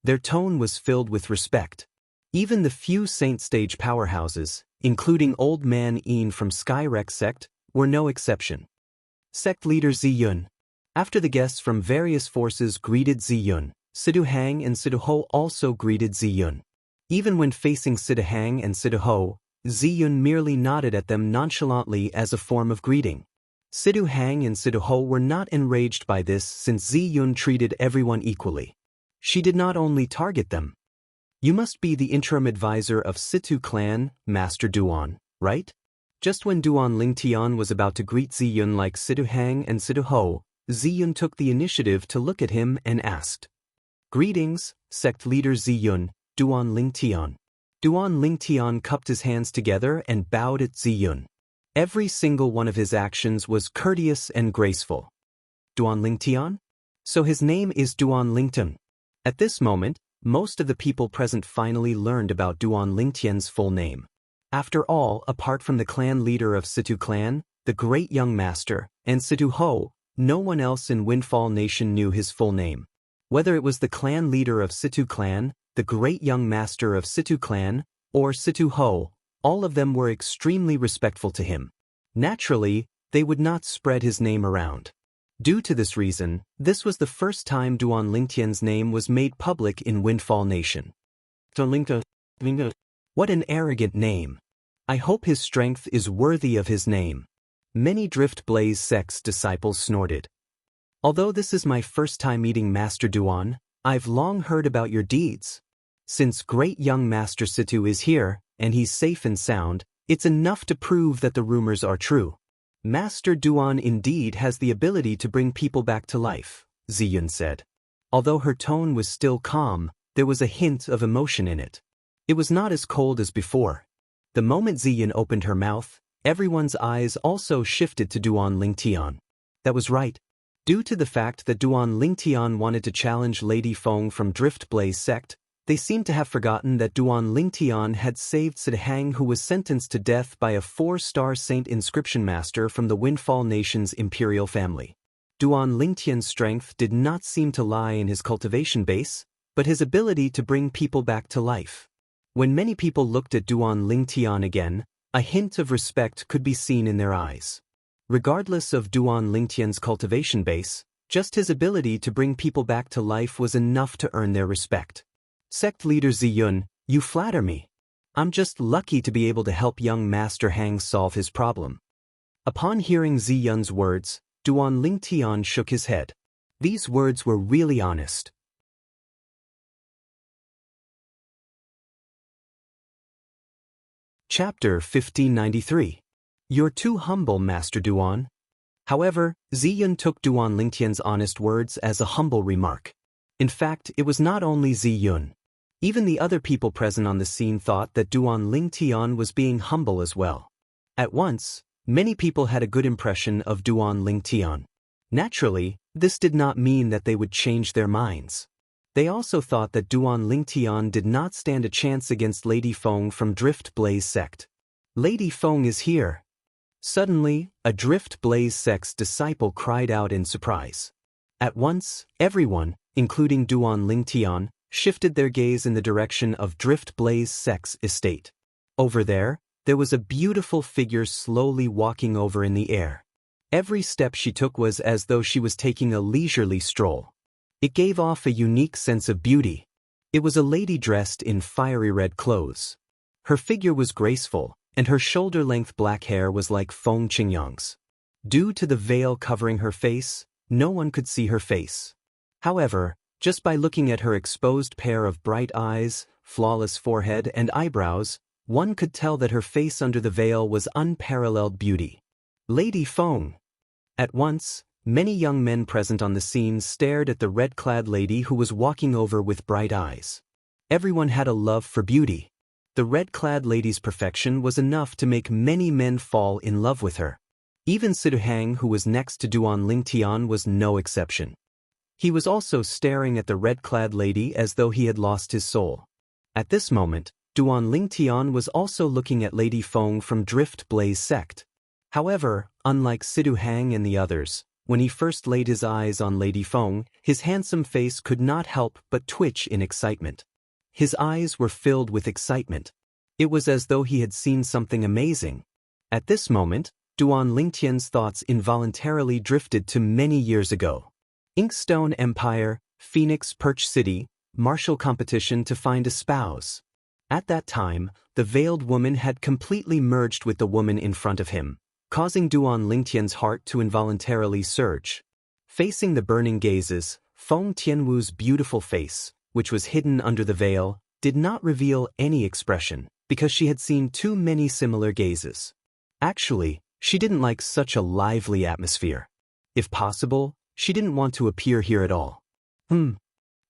Their tone was filled with respect. Even the few saint stage powerhouses, including Old Man Yin from Skyrex sect, were no exception. Sect leader Ziyun. After the guests from various forces greeted Ziyun, Situhang and Situho also greeted Ziyun. Even when facing Situhang and Situho, Ziyun merely nodded at them nonchalantly as a form of greeting. Situhang and Situho were not enraged by this since Ziyun treated everyone equally. She did not only target them. You must be the interim advisor of Situ clan, Master Duan, right? Just when Duan Lingtian was about to greet Ziyun like Situ Hang and Situ Ho, Ziyun took the initiative to look at him and asked, "Greetings, sect leader Ziyun, Duan Lingtian." Duan Lingtian cupped his hands together and bowed at Ziyun. Every single one of his actions was courteous and graceful. Duan Lingtian? So his name is Duan Lingtian. At this moment, most of the people present finally learned about Duan Lingtian's full name. After all, apart from the clan leader of Situ clan, the great young master, and Situ Ho, no one else in Windfall Nation knew his full name. Whether it was the clan leader of Situ clan, the great young master of Situ clan, or Situ Ho, all of them were extremely respectful to him. Naturally, they would not spread his name around. Due to this reason, this was the first time Duan Lingtian's name was made public in Windfall Nation. What an arrogant name. I hope his strength is worthy of his name. Many Drift Blaze sects disciples snorted. Although this is my first time meeting Master Duan, I've long heard about your deeds. Since great young Master Situ is here, and he's safe and sound, it's enough to prove that the rumors are true. Master Duan indeed has the ability to bring people back to life, Ziyun said. Although her tone was still calm, there was a hint of emotion in it. It was not as cold as before. The moment Ziyun opened her mouth, everyone's eyes also shifted to Duan Lingtian. That was right. Due to the fact that Duan Lingtian wanted to challenge Lady Feng from Drift Blaze sect, they seemed to have forgotten that Duan Lingtian had saved Sidhang, who was sentenced to death by a 4-star saint inscription master from the Windfall Nation's imperial family. Duan Lingtian's strength did not seem to lie in his cultivation base, but his ability to bring people back to life. When many people looked at Duan Lingtian again, a hint of respect could be seen in their eyes. Regardless of Duan Lingtian's cultivation base, just his ability to bring people back to life was enough to earn their respect. Sect leader Ziyun, you flatter me. I'm just lucky to be able to help young Master Hang solve his problem. Upon hearing Ziyun's words, Duan Lingtian shook his head. These words were really honest. Chapter 1593. You're too humble, Master Duan. However, Ziyun took Duan Lingtian's honest words as a humble remark. In fact, it was not only Ziyun. Even the other people present on the scene thought that Duan Lingtian was being humble as well. At once, many people had a good impression of Duan Lingtian. Naturally, this did not mean that they would change their minds. They also thought that Duan Lingtian did not stand a chance against Lady Feng from Drift Blaze sect. Lady Feng is here. Suddenly, a Drift Blaze sect's disciple cried out in surprise. At once, everyone, including Duan Lingtian, shifted their gaze in the direction of Drift Blaze sect's estate. Over there was a beautiful figure slowly walking over in the air. Every step she took was as though she was taking a leisurely stroll. It gave off a unique sense of beauty. It was a lady dressed in fiery red clothes. Her figure was graceful, and her shoulder-length black hair was like Feng Qingyang's. Due to the veil covering her face, no one could see her face. However, just by looking at her exposed pair of bright eyes, flawless forehead, and eyebrows, one could tell that her face under the veil was unparalleled beauty. Lady Feng. At once, many young men present on the scene stared at the red-clad lady who was walking over with bright eyes. Everyone had a love for beauty. The red-clad lady's perfection was enough to make many men fall in love with her. Even Sidhang, who was next to Duan Lingtian, was no exception. He was also staring at the red-clad lady as though he had lost his soul. At this moment, Duan Lingtian was also looking at Lady Feng from Drift Blaze sect. However, unlike Sidhang and the others, when he first laid his eyes on Lady Feng, his handsome face could not help but twitch in excitement. His eyes were filled with excitement. It was as though he had seen something amazing. At this moment, Duan Lingtian's thoughts involuntarily drifted to many years ago. Inkstone Empire, Phoenix Perch City, martial competition to find a spouse. At that time, the veiled woman had completely merged with the woman in front of him, causing Duan Lingtian's heart to involuntarily surge. Facing the burning gazes, Feng Tianwu's beautiful face, which was hidden under the veil, did not reveal any expression, because she had seen too many similar gazes. Actually, she didn't like such a lively atmosphere. If possible, she didn't want to appear here at all.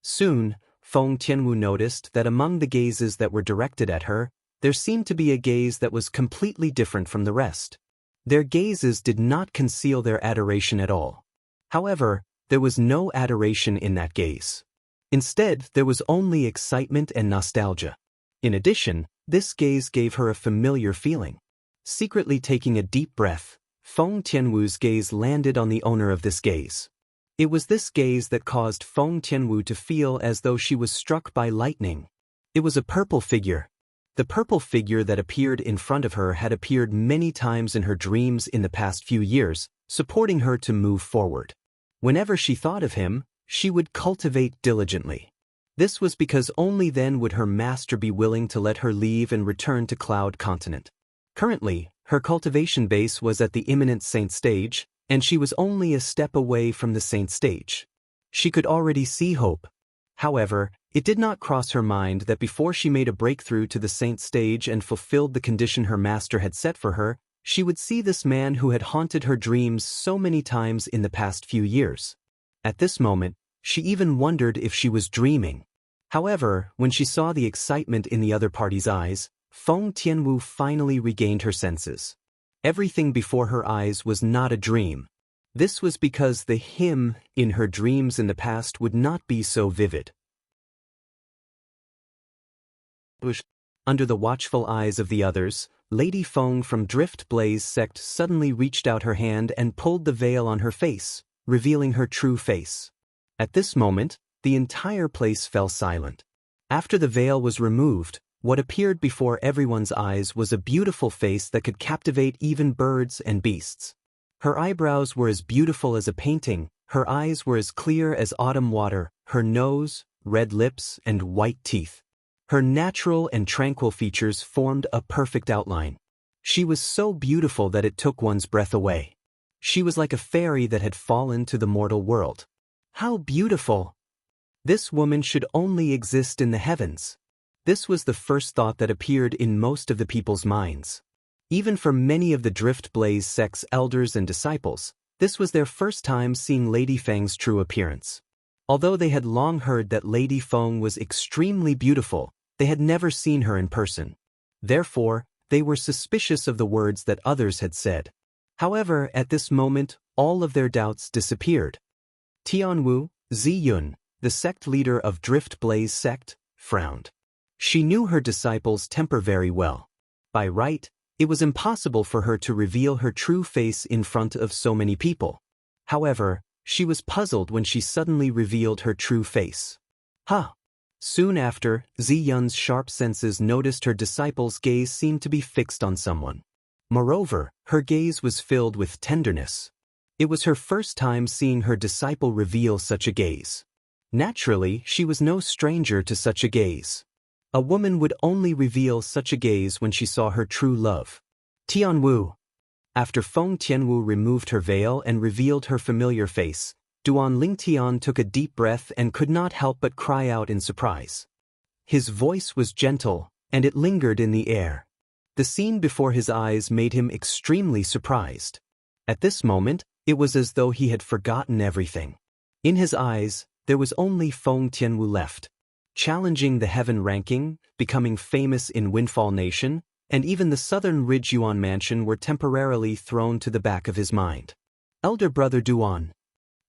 Soon, Feng Tianwu noticed that among the gazes that were directed at her, there seemed to be a gaze that was completely different from the rest. Their gazes did not conceal their adoration at all. However, there was no adoration in that gaze. Instead, there was only excitement and nostalgia. In addition, this gaze gave her a familiar feeling. Secretly taking a deep breath, Feng Tianwu's gaze landed on the owner of this gaze. It was this gaze that caused Feng Tianwu to feel as though she was struck by lightning. It was a purple figure. The purple figure that appeared in front of her had appeared many times in her dreams in the past few years, supporting her to move forward. Whenever she thought of him, she would cultivate diligently. This was because only then would her master be willing to let her leave and return to Cloud Continent. Currently, her cultivation base was at the imminent Saint stage, and she was only a step away from the Saint stage. She could already see hope. However, it did not cross her mind that before she made a breakthrough to the Saint stage and fulfilled the condition her master had set for her, she would see this man who had haunted her dreams so many times in the past few years. At this moment, she even wondered if she was dreaming. However, when she saw the excitement in the other party's eyes, Feng Tianwu finally regained her senses. Everything before her eyes was not a dream. This was because the him in her dreams in the past would not be so vivid. Under the watchful eyes of the others, Lady Feng from Drift Blaze sect suddenly reached out her hand and pulled the veil on her face, revealing her true face. At this moment, the entire place fell silent. After the veil was removed, what appeared before everyone's eyes was a beautiful face that could captivate even birds and beasts. Her eyebrows were as beautiful as a painting, her eyes were as clear as autumn water, her nose, red lips, and white teeth. Her natural and tranquil features formed a perfect outline. She was so beautiful that it took one's breath away. She was like a fairy that had fallen to the mortal world. How beautiful! This woman should only exist in the heavens. This was the first thought that appeared in most of the people's minds. Even for many of the Drift Blaze sect's elders and disciples, this was their first time seeing Lady Feng's true appearance. Although they had long heard that Lady Feng was extremely beautiful, they had never seen her in person. Therefore, they were suspicious of the words that others had said. However, at this moment, all of their doubts disappeared. Tianwu, Ziyun, the sect leader of Drift Blaze sect, frowned. She knew her disciples' temper very well. By right, it was impossible for her to reveal her true face in front of so many people. However, she was puzzled when she suddenly revealed her true face. Soon after, Ziyun's sharp senses noticed her disciple's gaze seemed to be fixed on someone. Moreover, her gaze was filled with tenderness. It was her first time seeing her disciple reveal such a gaze. Naturally, she was no stranger to such a gaze. A woman would only reveal such a gaze when she saw her true love. Tianwu. After Feng Tianwu removed her veil and revealed her familiar face, Duan Lingtian took a deep breath and could not help but cry out in surprise. His voice was gentle, and it lingered in the air. The scene before his eyes made him extremely surprised. At this moment, it was as though he had forgotten everything. In his eyes, there was only Feng Tianwu left. Challenging the heaven ranking, becoming famous in Windfall Nation, and even the Southern Ridge Yuan Mansion were temporarily thrown to the back of his mind. Elder brother Duan.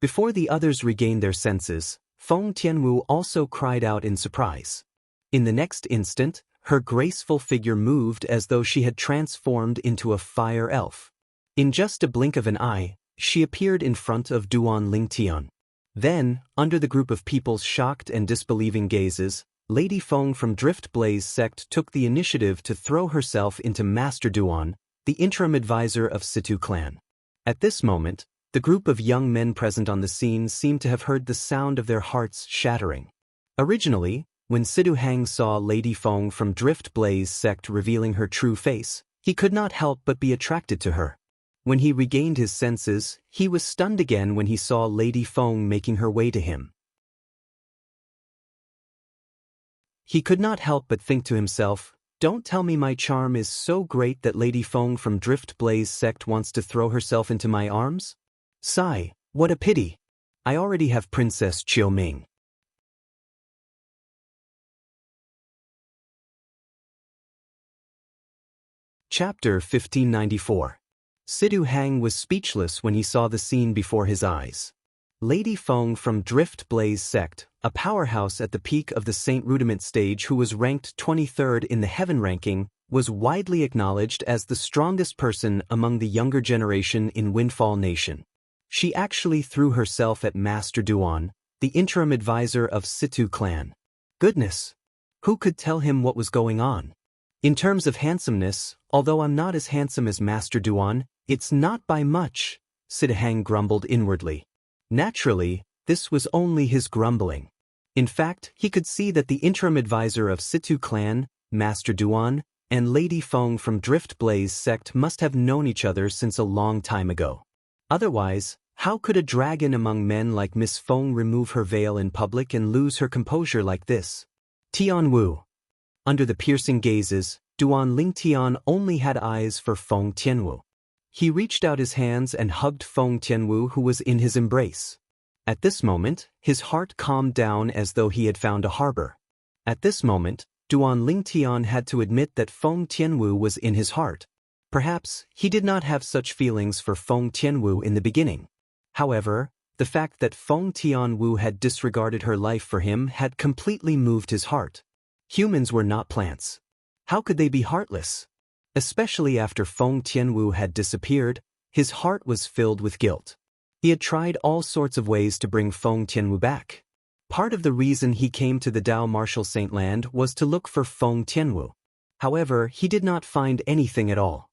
Before the others regained their senses, Feng Tianwu also cried out in surprise. In the next instant, her graceful figure moved as though she had transformed into a fire elf. In just a blink of an eye, she appeared in front of Duan Lingtian. Then, under the group of people's shocked and disbelieving gazes, Lady Feng from Drift Blaze sect took the initiative to throw herself into Master Duan, the interim advisor of Situ clan. At this moment, the group of young men present on the scene seemed to have heard the sound of their hearts shattering. Originally, when Situ Hang saw Lady Feng from Drift Blaze sect revealing her true face, he could not help but be attracted to her. When he regained his senses, he was stunned again when he saw Lady Feng making her way to him. He could not help but think to himself, "Don't tell me my charm is so great that Lady Feng from Drift Blaze sect wants to throw herself into my arms? Sigh, what a pity. I already have Princess Chiu Ming." Chapter 1594. Sidu Hang was speechless when he saw the scene before his eyes. Lady Feng from Drift Blaze sect, a powerhouse at the peak of the Saint Rudiment stage who was ranked 23rd in the Heaven ranking, was widely acknowledged as the strongest person among the younger generation in Windfall Nation. She actually threw herself at Master Duan, the interim advisor of Situ clan. Goodness! Who could tell him what was going on? In terms of handsomeness, although I'm not as handsome as Master Duan, it's not by much, Sidahang grumbled inwardly. Naturally, this was only his grumbling. In fact, he could see that the interim advisor of Situ clan, Master Duan, and Lady Feng from Drift Blaze sect must have known each other since a long time ago. Otherwise, how could a dragon among men like Miss Feng remove her veil in public and lose her composure like this? Tian Wu. Under the piercing gazes, Duan Lingtian only had eyes for Feng Tianwu. He reached out his hands and hugged Feng Tianwu, who was in his embrace. At this moment, his heart calmed down as though he had found a harbor. At this moment, Duan Lingtian had to admit that Feng Tianwu was in his heart. Perhaps he did not have such feelings for Feng Tianwu in the beginning. However, the fact that Feng Tianwu had disregarded her life for him had completely moved his heart. Humans were not plants. How could they be heartless? Especially after Feng Tianwu had disappeared, his heart was filled with guilt. He had tried all sorts of ways to bring Feng Tianwu back. Part of the reason he came to the Dao Martial Saint Land was to look for Feng Tianwu. However, he did not find anything at all.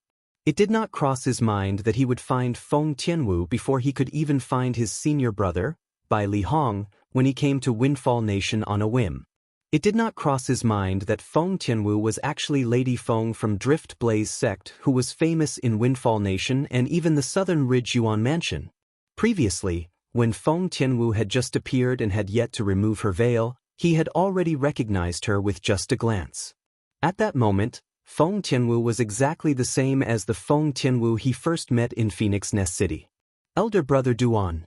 It did not cross his mind that he would find Feng Tianwu before he could even find his senior brother, Bai Li Hong, when he came to Windfall Nation on a whim. It did not cross his mind that Feng Tianwu was actually Lady Feng from Drift Blaze sect, who was famous in Windfall Nation and even the Southern Ridge Yuan Mansion. Previously, when Feng Tianwu had just appeared and had yet to remove her veil, he had already recognized her with just a glance. At that moment, Feng Tianwu was exactly the same as the Feng Tianwu he first met in Phoenix Nest City. Elder brother Duan.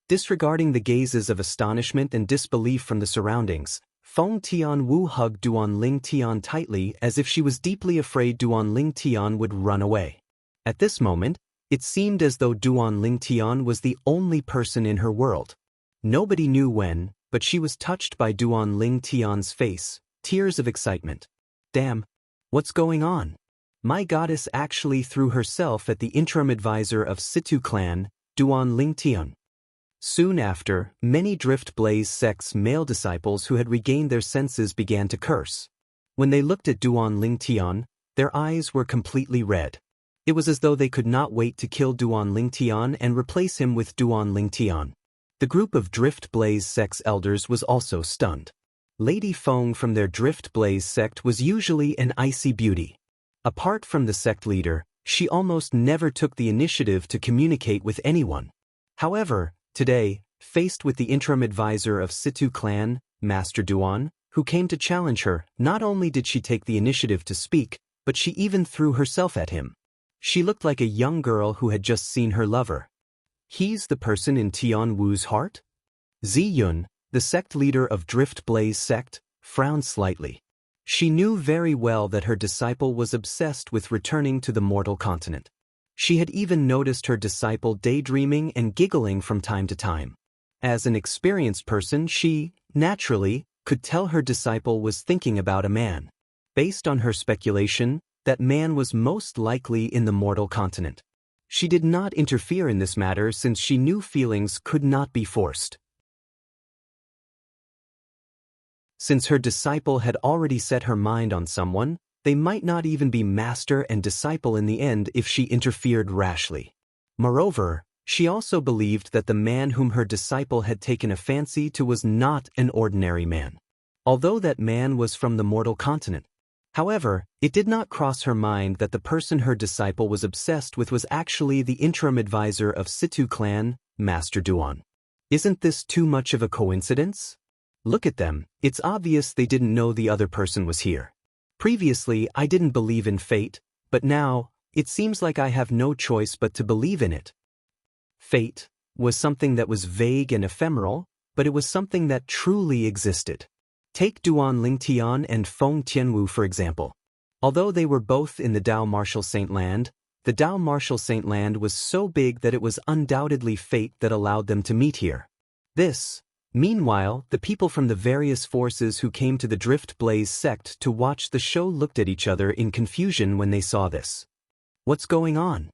Disregarding the gazes of astonishment and disbelief from the surroundings, Feng Tianwu hugged Duan Lingtian tightly as if she was deeply afraid Duan Lingtian would run away. At this moment, it seemed as though Duan Lingtian was the only person in her world. Nobody knew when, but she was touched by Duan Lingtian's face, tears of excitement. Damn, what's going on? My goddess actually threw herself at the interim advisor of Situ clan, Duan Lingtian. Soon after, many Drift Blaze sect's male disciples who had regained their senses began to curse. When they looked at Duan Lingtian, their eyes were completely red. It was as though they could not wait to kill Duan Lingtian and replace him with Duan Lingtian. The group of Drift Blaze sect's elders was also stunned. Lady Feng from their Drift Blaze sect was usually an icy beauty. Apart from the sect leader, she almost never took the initiative to communicate with anyone. However, today, faced with the interim advisor of Situ clan, Master Duan, who came to challenge her, not only did she take the initiative to speak, but she even threw herself at him. She looked like a young girl who had just seen her lover. He's the person in Tian Wu's heart? Zi Yun, the sect leader of Drift Blaze sect, frowned slightly. She knew very well that her disciple was obsessed with returning to the mortal continent. She had even noticed her disciple daydreaming and giggling from time to time. As an experienced person, she, naturally, could tell her disciple was thinking about a man. Based on her speculation, that man was most likely in the mortal continent. She did not interfere in this matter since she knew feelings could not be forced. Since her disciple had already set her mind on someone, they might not even be master and disciple in the end if she interfered rashly. Moreover, she also believed that the man whom her disciple had taken a fancy to was not an ordinary man. Although that man was from the mortal continent. However, it did not cross her mind that the person her disciple was obsessed with was actually the interim advisor of Situ clan, Master Duan. Isn't this too much of a coincidence? Look at them, it's obvious they didn't know the other person was here. Previously, I didn't believe in fate, but now, it seems like I have no choice but to believe in it. Fate was something that was vague and ephemeral, but it was something that truly existed. Take Duan Lingtian and Feng Tianwu for example. Although they were both in the Dao Martial Saint Land, the Dao Martial Saint Land was so big that it was undoubtedly fate that allowed them to meet here. Meanwhile, the people from the various forces who came to the Drift Blaze sect to watch the show looked at each other in confusion when they saw this. What's going on?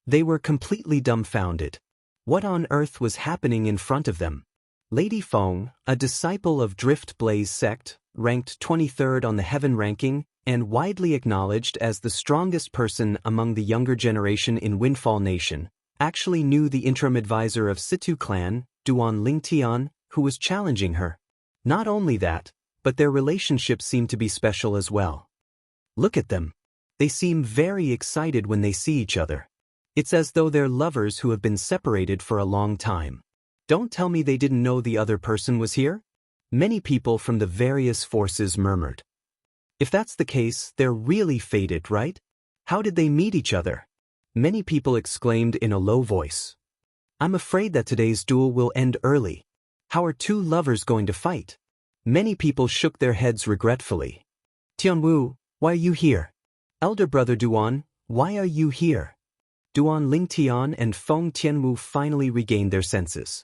They were completely dumbfounded. What on earth was happening in front of them? Lady Feng, a disciple of Drift Blaze sect, ranked 23rd on the Heaven ranking, and widely acknowledged as the strongest person among the younger generation in Windfall Nation, actually knew the interim advisor of Situ clan, Duan Lingtian, who was challenging her. Not only that, but their relationship seemed to be special as well. Look at them. They seem very excited when they see each other. It's as though they're lovers who have been separated for a long time. Don't tell me they didn't know the other person was here? Many people from the various forces murmured. If that's the case, they're really fated, right? How did they meet each other? Many people exclaimed in a low voice. I'm afraid that today's duel will end early. How are two lovers going to fight? Many people shook their heads regretfully. Tianwu, why are you here? Elder brother Duan, why are you here? Duan Lingtian and Feng Tianwu finally regained their senses.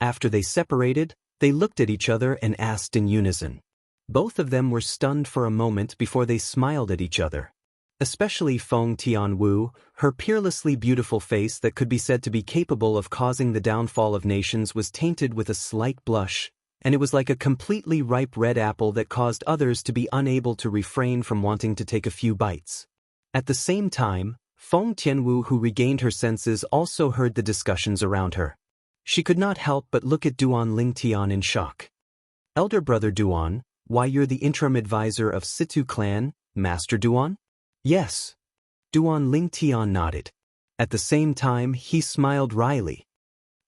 After they separated, they looked at each other and asked in unison. Both of them were stunned for a moment before they smiled at each other. Especially Feng Tianwu, her peerlessly beautiful face that could be said to be capable of causing the downfall of nations was tainted with a slight blush, and it was like a completely ripe red apple that caused others to be unable to refrain from wanting to take a few bites. At the same time, Feng Tianwu, who regained her senses, also heard the discussions around her. She could not help but look at Duan Lingtian in shock. Elder brother Duan, why you're the interim advisor of Situ clan, Master Duan? Yes. Duan Lingtian nodded. At the same time, he smiled wryly.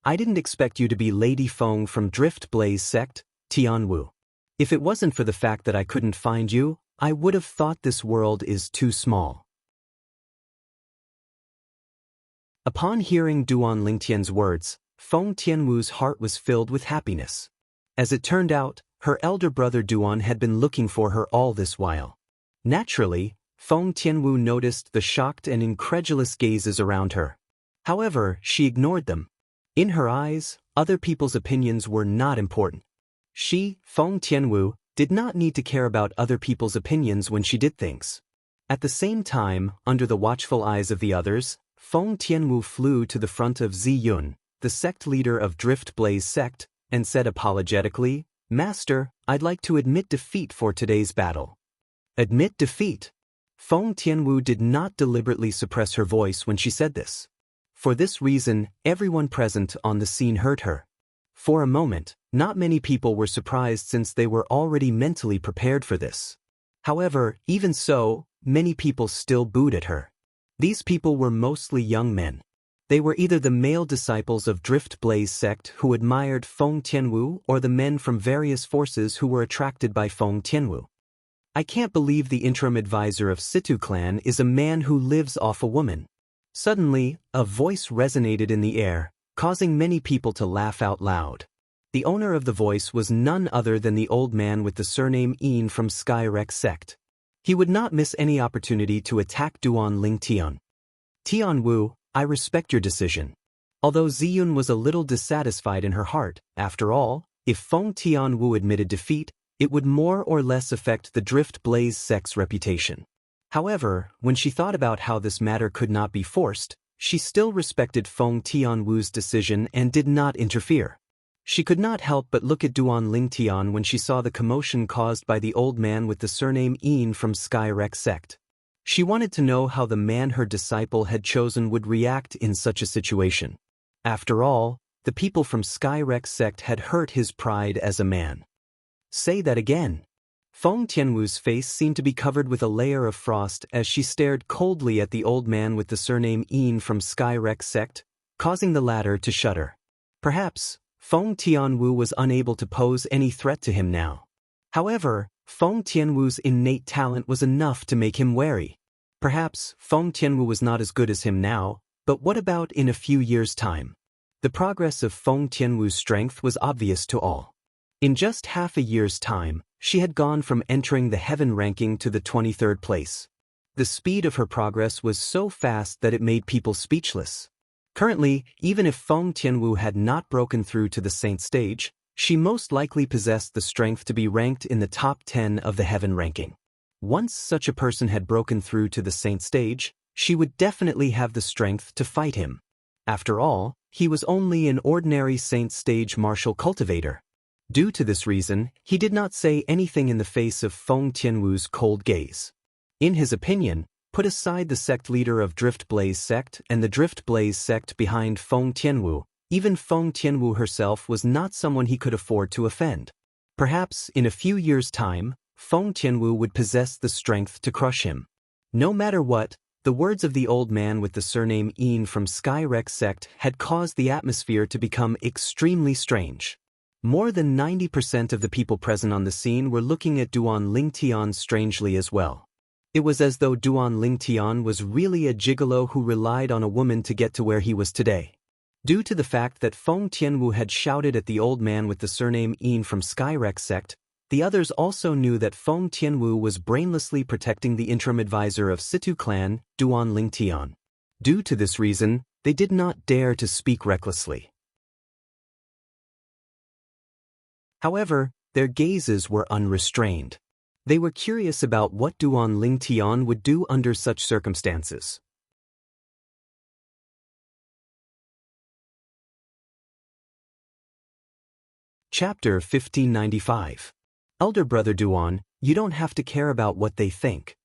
I didn't expect you to be Lady Feng from Drift Blaze sect, Tianwu. If it wasn't for the fact that I couldn't find you, I would have thought this world is too small. Upon hearing Duan Lingtian's words, Feng Tianwu's heart was filled with happiness. As it turned out, her elder brother Duan had been looking for her all this while. Naturally, Feng Tianwu noticed the shocked and incredulous gazes around her. However, she ignored them. In her eyes, other people's opinions were not important. She, Feng Tianwu, did not need to care about other people's opinions when she did things. At the same time, under the watchful eyes of the others, Feng Tianwu flew to the front of Ziyun, the sect leader of Drift Blaze sect, and said apologetically, Master, I'd like to admit defeat for today's battle. Admit defeat? Feng Tianwu did not deliberately suppress her voice when she said this. For this reason, everyone present on the scene heard her. For a moment, not many people were surprised since they were already mentally prepared for this. However, even so, many people still booed at her. These people were mostly young men. They were either the male disciples of Drift Blaze sect who admired Feng Tianwu or the men from various forces who were attracted by Feng Tianwu. I can't believe the interim advisor of Situ clan is a man who lives off a woman. Suddenly, a voice resonated in the air, causing many people to laugh out loud. The owner of the voice was none other than the old man with the surname Yin from Skyrex sect. He would not miss any opportunity to attack Duan Lingtian. Tianwu, I respect your decision. Although Ziyun was a little dissatisfied in her heart, after all, if Feng Tianwu admitted defeat, it would more or less affect the Drift Blaze sect's reputation. However, when she thought about how this matter could not be forced, she still respected Feng Tianwu's decision and did not interfere. She could not help but look at Duan Lingtian when she saw the commotion caused by the old man with the surname Yin from Skyrex sect. She wanted to know how the man her disciple had chosen would react in such a situation. After all, the people from Skyrex sect had hurt his pride as a man. Say that again. Feng Tianwu's face seemed to be covered with a layer of frost as she stared coldly at the old man with the surname Yin from Skyrex sect, causing the latter to shudder. Perhaps, Feng Tianwu was unable to pose any threat to him now. However, Feng Tianwu's innate talent was enough to make him wary. Perhaps Feng Tianwu was not as good as him now, but what about in a few years' time? The progress of Feng Tianwu's strength was obvious to all. In just half a year's time, she had gone from entering the heaven ranking to the 23rd place. The speed of her progress was so fast that it made people speechless. Currently, even if Feng Tianwu had not broken through to the saint stage, she most likely possessed the strength to be ranked in the top 10 of the heaven ranking. Once such a person had broken through to the saint stage, she would definitely have the strength to fight him. After all, he was only an ordinary saint stage martial cultivator. Due to this reason, he did not say anything in the face of Feng Tianwu's cold gaze. In his opinion, put aside the sect leader of Drift Blaze sect and the Drift Blaze sect behind Feng Tianwu, even Feng Tianwu herself was not someone he could afford to offend. Perhaps, in a few years' time, Feng Tianwu would possess the strength to crush him. No matter what, the words of the old man with the surname Yin from Skyrex sect had caused the atmosphere to become extremely strange. More than 90% of the people present on the scene were looking at Duan Lingtian strangely as well. It was as though Duan Lingtian was really a gigolo who relied on a woman to get to where he was today. Due to the fact that Feng Tianwu had shouted at the old man with the surname Yin from Skyrex sect, the others also knew that Feng Tianwu was brainlessly protecting the interim advisor of Situ clan, Duan Lingtian. Due to this reason, they did not dare to speak recklessly. However, their gazes were unrestrained. They were curious about what Duan Lingtian would do under such circumstances. Chapter 1595. Elder Brother Duan, you don't have to care about what they think.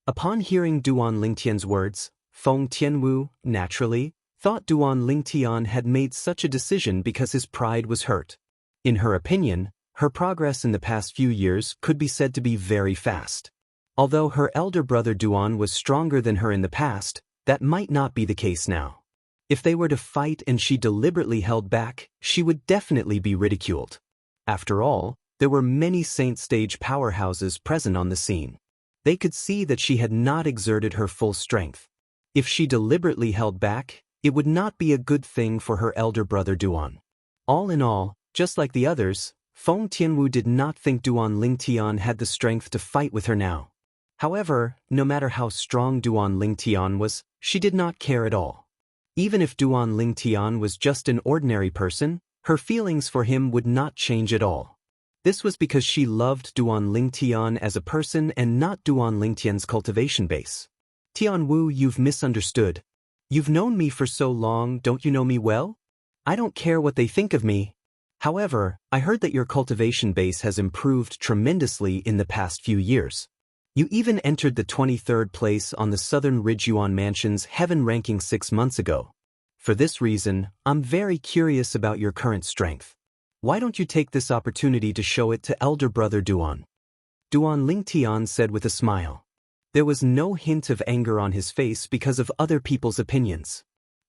Upon hearing Duan Lingtian's words, Feng Tianwu, naturally, thought Duan Lingtian had made such a decision because his pride was hurt. In her opinion, her progress in the past few years could be said to be very fast. Although her elder brother Duan was stronger than her in the past, that might not be the case now. If they were to fight and she deliberately held back, she would definitely be ridiculed. After all, there were many saint stage powerhouses present on the scene. They could see that she had not exerted her full strength. If she deliberately held back, it would not be a good thing for her elder brother Duan. All in all, just like the others, Feng Tianwu did not think Duan Lingtian had the strength to fight with her now. However, no matter how strong Duan Lingtian was, she did not care at all. Even if Duan Lingtian was just an ordinary person, her feelings for him would not change at all. This was because she loved Duan Lingtian as a person and not Duan Lingtian's cultivation base. Tianwu, you've misunderstood. You've known me for so long, don't you know me well? I don't care what they think of me. However, I heard that your cultivation base has improved tremendously in the past few years. You even entered the 23rd place on the Southern Ridgeyuan Mansion's Heaven ranking 6 months ago. For this reason, I'm very curious about your current strength. Why don't you take this opportunity to show it to elder brother Duan? Duan Lingtian said with a smile. There was no hint of anger on his face because of other people's opinions.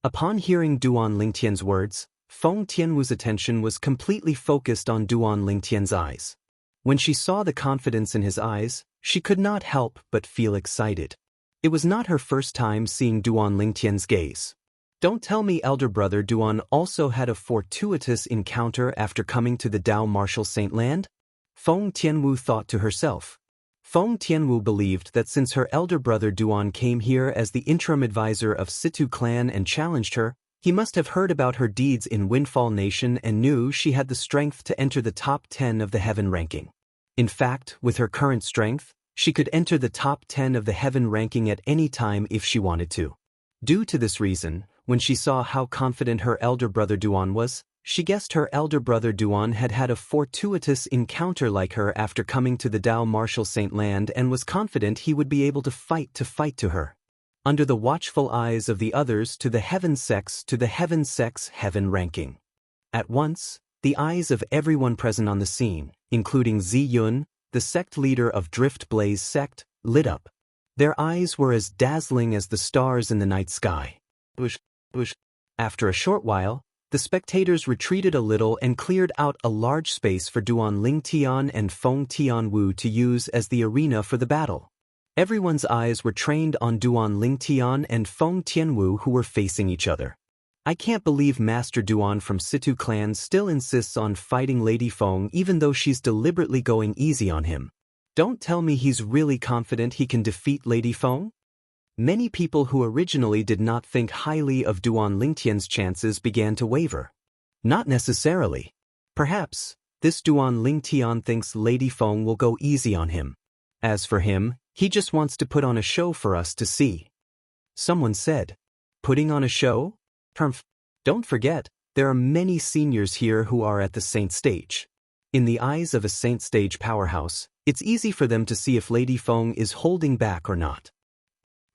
Upon hearing Duan Lingtian's words, Feng Tianwu's attention was completely focused on Duan Lingtian's eyes. When she saw the confidence in his eyes, she could not help but feel excited. It was not her first time seeing Duan Lingtian's gaze. Don't tell me elder brother Duan also had a fortuitous encounter after coming to the Dao Martial Saint Land? Feng Tianwu thought to herself. Feng Tianwu believed that since her elder brother Duan came here as the interim advisor of Situ clan and challenged her, he must have heard about her deeds in Windfall Nation and knew she had the strength to enter the top 10 of the Heaven ranking. In fact, with her current strength, she could enter the top 10 of the Heaven ranking at any time if she wanted to. Due to this reason, when she saw how confident her elder brother Duan was, she guessed her elder brother Duan had had a fortuitous encounter like her after coming to the Dao Martial Saint Land and was confident he would be able to fight to her. Under the watchful eyes of the others to the Heaven sects Heaven ranking. At once, the eyes of everyone present on the scene, including Zi Yun, the sect leader of Drift Blaze sect, lit up. Their eyes were as dazzling as the stars in the night sky. After a short while, The spectators retreated a little and cleared out a large space for Duan Lingtian and Feng Tianwu to use as the arena for the battle. Everyone's eyes were trained on Duan Lingtian and Feng Tianwu, who were facing each other. I can't believe Master Duan from Situ clan still insists on fighting Lady Feng even though she's deliberately going easy on him. Don't tell me he's really confident he can defeat Lady Feng? Many people who originally did not think highly of Duan Lingtian's chances began to waver. Not necessarily. Perhaps, this Duan Lingtian thinks Lady Feng will go easy on him. As for him, he just wants to put on a show for us to see. Someone said, putting on a show? Don't forget, there are many seniors here who are at the Saint stage. In the eyes of a Saint stage powerhouse, it's easy for them to see if Lady Feng is holding back or not.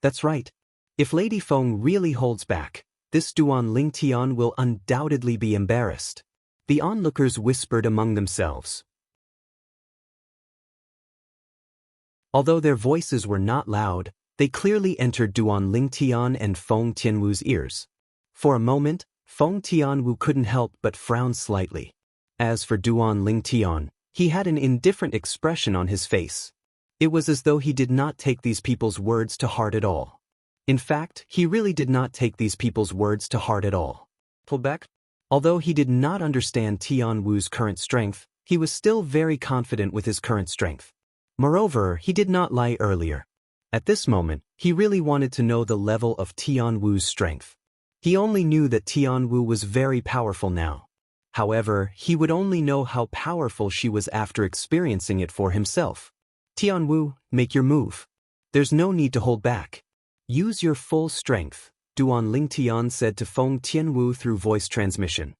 That's right. If Lady Feng really holds back, this Duan Lingtian will undoubtedly be embarrassed. The onlookers whispered among themselves. Although their voices were not loud, they clearly entered Duan Lingtian and Feng Tianwu's ears. For a moment, Feng Tianwu couldn't help but frown slightly. As for Duan Lingtian, he had an indifferent expression on his face. It was as though he did not take these people's words to heart at all. In fact, he really did not take these people's words to heart at all. Pull back. Although he did not understand Tianwu's current strength, he was still very confident with his current strength. Moreover, he did not lie earlier. At this moment, he really wanted to know the level of Tianwu's strength. He only knew that Tianwu was very powerful now. However, he would only know how powerful she was after experiencing it for himself. Tianwu, make your move. There's no need to hold back. Use your full strength, Duan Lingtian said to Feng Tianwu through voice transmission.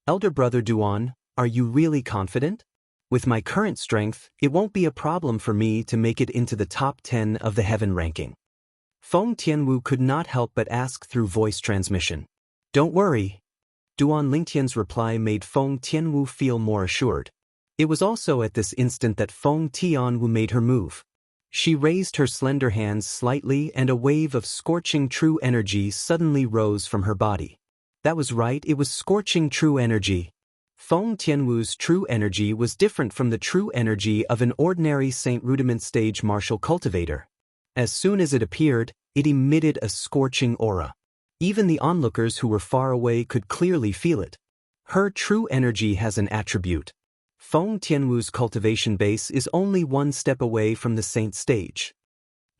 Elder brother Duan, are you really confident? With my current strength, it won't be a problem for me to make it into the top 10 of the heaven ranking. Feng Tianwu could not help but ask through voice transmission. Don't worry. Duan Lingtian's reply made Feng Tianwu feel more assured. It was also at this instant that Feng Tianwu made her move. She raised her slender hands slightly and a wave of scorching true energy suddenly rose from her body. That was right, it was scorching true energy. Feng Tianwu's true energy was different from the true energy of an ordinary Saint Rudiment stage martial cultivator. As soon as it appeared, it emitted a scorching aura. Even the onlookers who were far away could clearly feel it. Her true energy has an attribute. Feng Tianwu's cultivation base is only one step away from the Saint stage.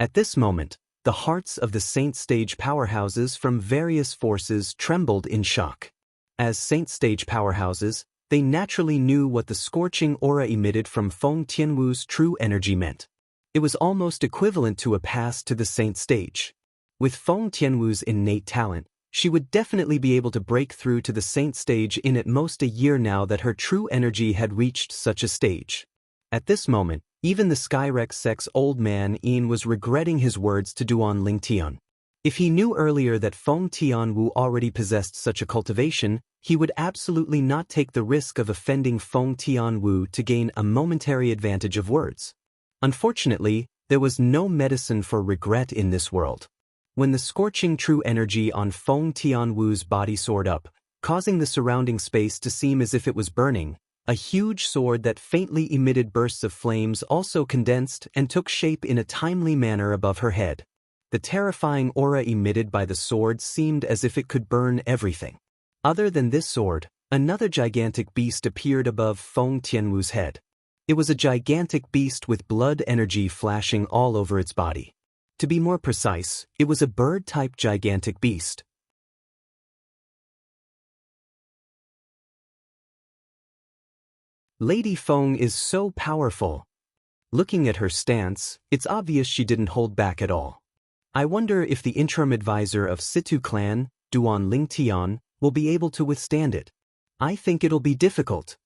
At this moment, the hearts of the Saint stage powerhouses from various forces trembled in shock. As Saint stage powerhouses, they naturally knew what the scorching aura emitted from Feng Tianwu's true energy meant. It was almost equivalent to a pass to the Saint stage. With Feng Tianwu's innate talent, she would definitely be able to break through to the Saint stage in at most a year now that her true energy had reached such a stage. At this moment, even the Skyrex sect's old man Yin was regretting his words to Duan Lingtian. If he knew earlier that Feng Tianwu already possessed such a cultivation, he would absolutely not take the risk of offending Feng Tianwu to gain a momentary advantage of words. Unfortunately, there was no medicine for regret in this world. When the scorching true energy on Feng Tianwu's body soared up, causing the surrounding space to seem as if it was burning, a huge sword that faintly emitted bursts of flames also condensed and took shape in a timely manner above her head. The terrifying aura emitted by the sword seemed as if it could burn everything. Other than this sword, another gigantic beast appeared above Feng Tianwu's head. It was a gigantic beast with blood energy flashing all over its body. To be more precise, it was a bird-type gigantic beast. Lady Feng is so powerful. Looking at her stance, it's obvious she didn't hold back at all. I wonder if the interim advisor of Situ clan, Duan Lingtian, will be able to withstand it. I think it'll be difficult.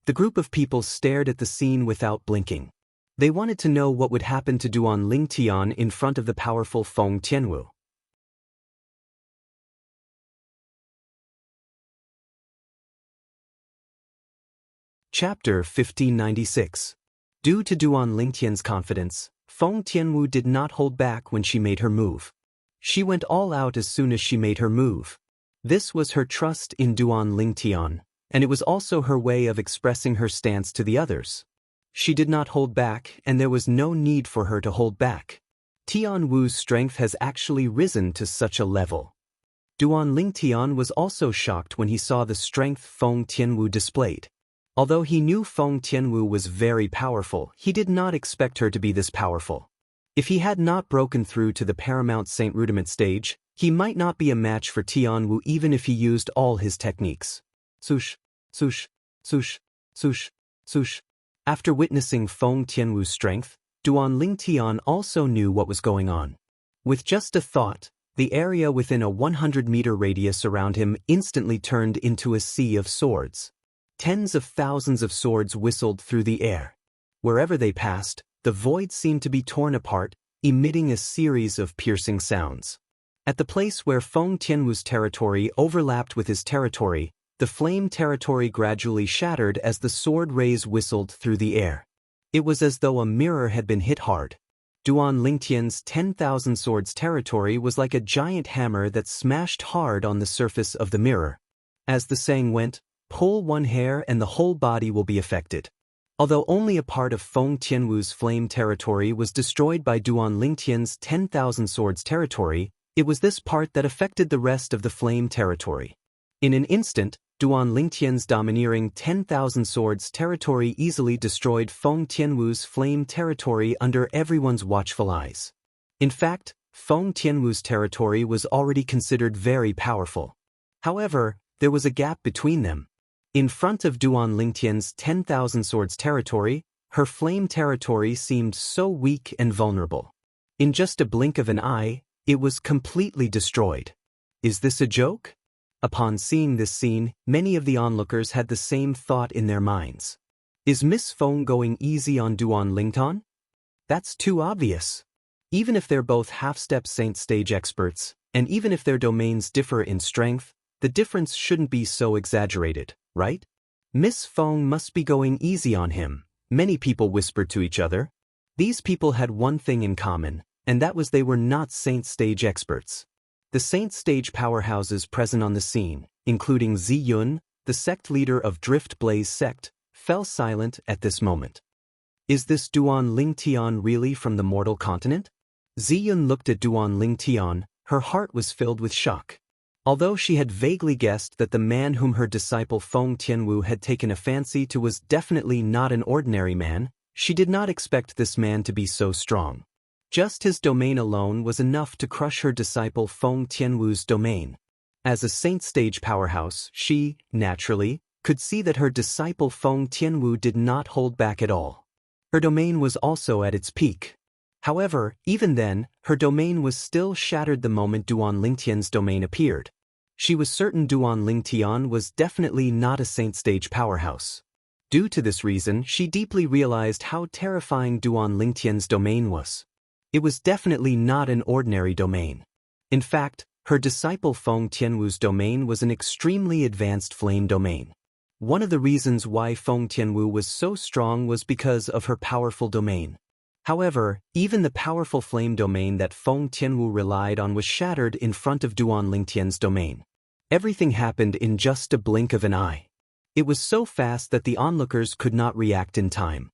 The group of people stared at the scene without blinking. They wanted to know what would happen to Duan Lingtian in front of the powerful Feng Tianwu. Chapter 1596. Due to Duan Lingtian's confidence, Feng Tianwu did not hold back when she made her move. She went all out as soon as she made her move. This was her trust in Duan Lingtian, and it was also her way of expressing her stance to the others. She did not hold back, and there was no need for her to hold back. Tian Wu's strength has actually risen to such a level. Duan Lingtian was also shocked when he saw the strength Feng Tianwu displayed. Although he knew Feng Tianwu was very powerful, he did not expect her to be this powerful. If he had not broken through to the Paramount Saint Rudiment stage, he might not be a match for Tian Wu even if he used all his techniques. Swoosh, swoosh, swoosh, swoosh, swoosh. After witnessing Feng Tianwu's strength, Duan Lingtian also knew what was going on. With just a thought, the area within a 100-meter radius around him instantly turned into a sea of swords. Tens of thousands of swords whistled through the air. Wherever they passed, the void seemed to be torn apart, emitting a series of piercing sounds. At the place where Feng Tianwu's territory overlapped with his territory, the flame territory gradually shattered as the sword rays whistled through the air. It was as though a mirror had been hit hard. Duan Lingtian's 10,000 swords territory was like a giant hammer that smashed hard on the surface of the mirror. As the saying went, pull one hair and the whole body will be affected. Although only a part of Feng Tianwu's flame territory was destroyed by Duan Lingtian's 10,000 swords territory, it was this part that affected the rest of the flame territory. In an instant, Duan Lingtian's domineering 10,000 swords territory easily destroyed Feng Tianwu's flame territory under everyone's watchful eyes. In fact, Feng Tianwu's territory was already considered very powerful. However, there was a gap between them. In front of Duan Lingtian's 10,000 swords territory, her flame territory seemed so weak and vulnerable. In just a blink of an eye, it was completely destroyed. Is this a joke? Upon seeing this scene, many of the onlookers had the same thought in their minds. Is Miss Feng going easy on Duan Lingtian? That's too obvious. Even if they're both half-step saint stage experts, and even if their domains differ in strength, the difference shouldn't be so exaggerated, right? Miss Feng must be going easy on him, many people whispered to each other. These people had one thing in common, and that was they were not saint stage experts. The saint stage powerhouses present on the scene, including Ziyun, the sect leader of Drift Blaze sect, fell silent at this moment. Is this Duan Lingtian really from the mortal continent? Ziyun looked at Duan Lingtian, her heart was filled with shock. Although she had vaguely guessed that the man whom her disciple Feng Tianwu had taken a fancy to was definitely not an ordinary man, she did not expect this man to be so strong. Just his domain alone was enough to crush her disciple Feng Tianwu's domain. As a saint stage powerhouse, she, naturally, could see that her disciple Feng Tianwu did not hold back at all. Her domain was also at its peak. However, even then, her domain was still shattered the moment Duan Lingtian's domain appeared. She was certain Duan Lingtian was definitely not a saint stage powerhouse. Due to this reason, she deeply realized how terrifying Duan Lingtian's domain was. It was definitely not an ordinary domain. In fact, her disciple Feng Tianwu's domain was an extremely advanced flame domain. One of the reasons why Feng Tianwu was so strong was because of her powerful domain. However, even the powerful flame domain that Feng Tianwu relied on was shattered in front of Duan Lingtian's domain. Everything happened in just a blink of an eye. It was so fast that the onlookers could not react in time.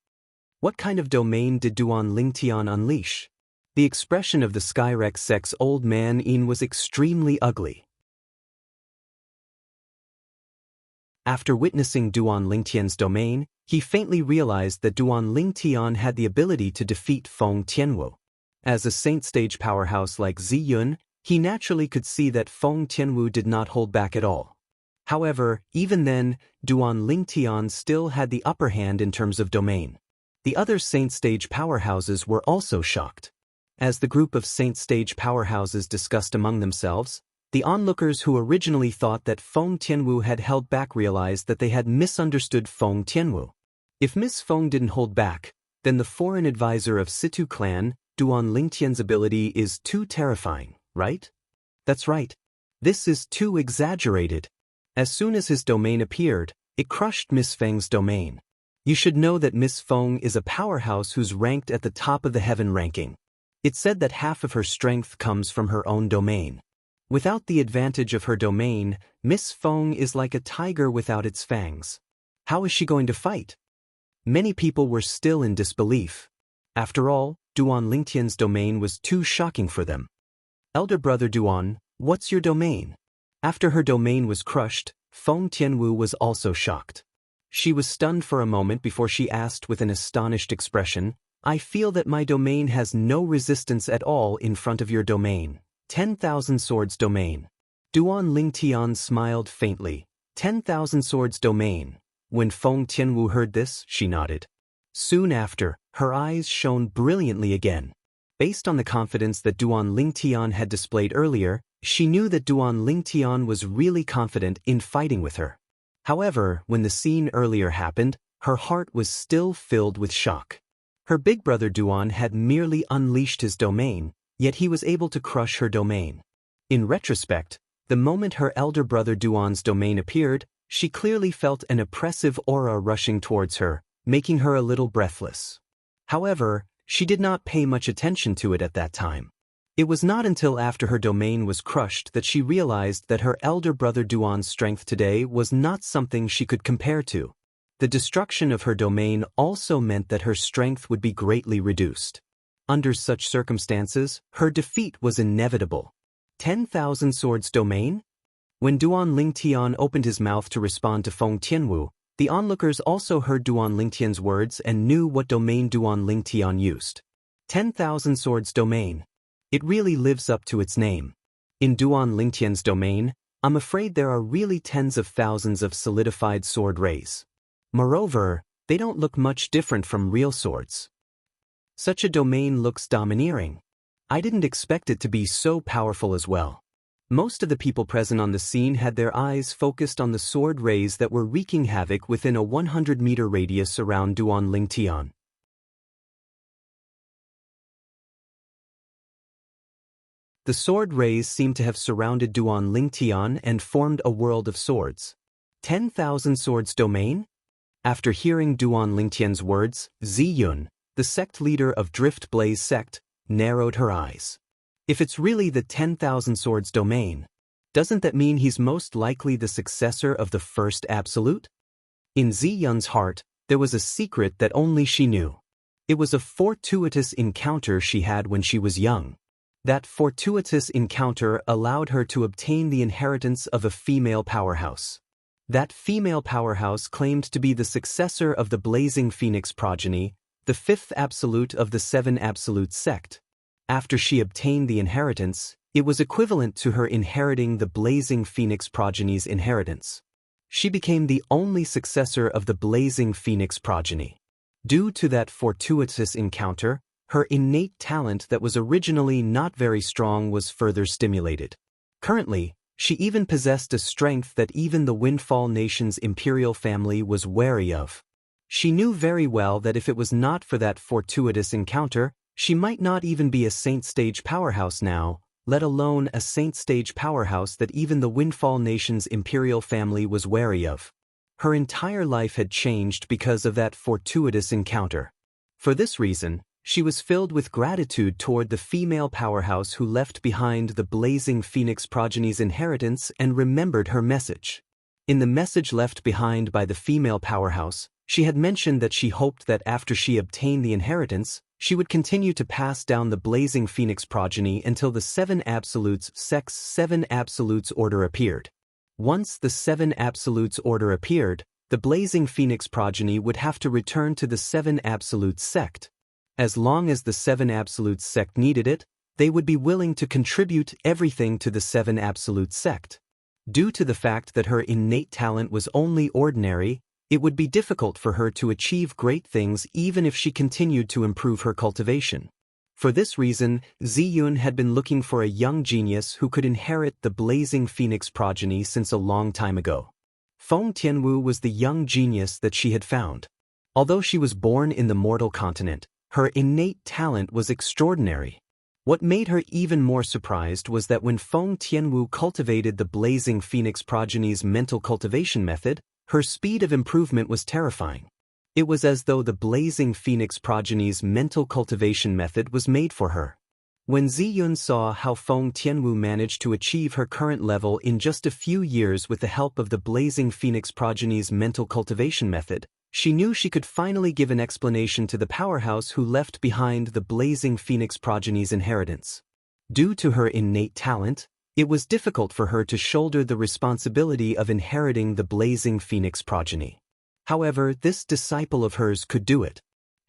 What kind of domain did Duan Lingtian unleash? The expression of the Skyrex sect's old man Yin was extremely ugly. After witnessing Duan Lingtian's domain, he faintly realized that Duan Lingtian had the ability to defeat Feng Tianwu. As a saint stage powerhouse like Ziyun, he naturally could see that Feng Tianwu did not hold back at all. However, even then, Duan Lingtian still had the upper hand in terms of domain. The other saint stage powerhouses were also shocked. As the group of saint stage powerhouses discussed among themselves, the onlookers who originally thought that Feng Tianwu had held back realized that they had misunderstood Feng Tianwu. If Miss Feng didn't hold back, then the foreign advisor of Situ clan, Duan Lingtian's ability is too terrifying, right? That's right. This is too exaggerated. As soon as his domain appeared, it crushed Miss Feng's domain. You should know that Miss Feng is a powerhouse who's ranked at the top of the heaven ranking. It's said that half of her strength comes from her own domain. Without the advantage of her domain, Miss Feng is like a tiger without its fangs. How is she going to fight? Many people were still in disbelief. After all, Duan Lingtian's domain was too shocking for them. Elder brother Duan, what's your domain? After her domain was crushed, Feng Tianwu was also shocked. She was stunned for a moment before she asked with an astonished expression, I feel that my domain has no resistance at all in front of your domain. 10,000 swords domain. Duan Lingtian smiled faintly. 10,000 swords domain. When Feng Tianwu heard this, she nodded. Soon after, her eyes shone brilliantly again. Based on the confidence that Duan Lingtian had displayed earlier, she knew that Duan Lingtian was really confident in fighting with her. However, when the scene earlier happened, her heart was still filled with shock. Her big brother Duan had merely unleashed his domain, yet he was able to crush her domain. In retrospect, the moment her elder brother Duan's domain appeared, she clearly felt an oppressive aura rushing towards her, making her a little breathless. However, she did not pay much attention to it at that time. It was not until after her domain was crushed that she realized that her elder brother Duan's strength today was not something she could compare to. The destruction of her domain also meant that her strength would be greatly reduced. Under such circumstances, her defeat was inevitable. 10,000 swords domain? When Duan Lingtian opened his mouth to respond to Feng Tianwu, the onlookers also heard Duan Lingtian's words and knew what domain Duan Lingtian used. 10,000 swords domain. It really lives up to its name. In Duan Lingtian's domain, I'm afraid there are really tens of thousands of solidified sword rays. Moreover, they don't look much different from real swords. Such a domain looks domineering. I didn't expect it to be so powerful as well. Most of the people present on the scene had their eyes focused on the sword rays that were wreaking havoc within a 100-meter radius around Duan Lingtian. The sword rays seemed to have surrounded Duan Lingtian and formed a world of swords. 10,000 swords domain? After hearing Duan Lingtian's words, Ziyun, the sect leader of Drift Blaze sect, narrowed her eyes. If it's really the 10,000 swords domain, doesn't that mean he's most likely the successor of the first absolute? In Ziyun's heart, there was a secret that only she knew. It was a fortuitous encounter she had when she was young. That fortuitous encounter allowed her to obtain the inheritance of a female powerhouse. That female powerhouse claimed to be the successor of the Blazing Phoenix progeny, the fifth absolute of the Seven Absolute sect. After she obtained the inheritance, it was equivalent to her inheriting the Blazing Phoenix progeny's inheritance. She became the only successor of the Blazing Phoenix progeny. Due to that fortuitous encounter, her innate talent that was originally not very strong was further stimulated. Currently, she even possessed a strength that even the Windfall Nation's imperial family was wary of. She knew very well that if it was not for that fortuitous encounter, she might not even be a Saint Stage powerhouse now, let alone a Saint Stage powerhouse that even the Windfall Nation's imperial family was wary of. Her entire life had changed because of that fortuitous encounter. For this reason, she was filled with gratitude toward the female powerhouse who left behind the Blazing Phoenix progeny's inheritance and remembered her message. In the message left behind by the female powerhouse, she had mentioned that she hoped that after she obtained the inheritance, she would continue to pass down the Blazing Phoenix progeny until the Seven Absolutes sect's Seven Absolutes order appeared. Once the Seven Absolutes order appeared, the Blazing Phoenix progeny would have to return to the Seven Absolutes sect. As long as the Seven Absolutes sect needed it, they would be willing to contribute everything to the Seven Absolutes sect. Due to the fact that her innate talent was only ordinary, it would be difficult for her to achieve great things even if she continued to improve her cultivation. For this reason, Ziyun had been looking for a young genius who could inherit the Blazing Phoenix progeny since a long time ago. Feng Tianwu was the young genius that she had found. Although she was born in the mortal continent, her innate talent was extraordinary. What made her even more surprised was that when Feng Tianwu cultivated the Blazing Phoenix progeny's mental cultivation method, her speed of improvement was terrifying. It was as though the Blazing Phoenix progeny's mental cultivation method was made for her. When Ziyun saw how Feng Tianwu managed to achieve her current level in just a few years with the help of the Blazing Phoenix progeny's mental cultivation method, she knew she could finally give an explanation to the powerhouse who left behind the Blazing Phoenix progeny's inheritance. Due to her innate talent, it was difficult for her to shoulder the responsibility of inheriting the Blazing Phoenix progeny. However, this disciple of hers could do it.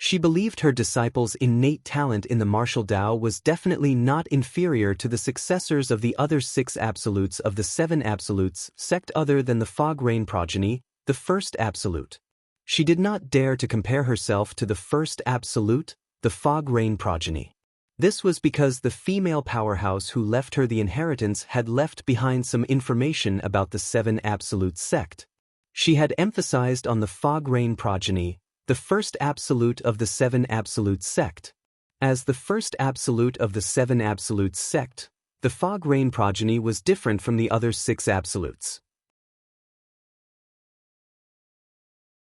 She believed her disciple's innate talent in the martial Tao was definitely not inferior to the successors of the other 6 absolutes of the 7 absolutes sect other than the Fog Rain progeny, the first absolute. She did not dare to compare herself to the first absolute, the Fog Rain progeny. This was because the female powerhouse who left her the inheritance had left behind some information about the 7 absolute sect. She had emphasized on the Fog Rain progeny, the first absolute of the 7 absolute sect. As the first absolute of the 7 absolute sect, the Fog Rain progeny was different from the other 6 absolutes.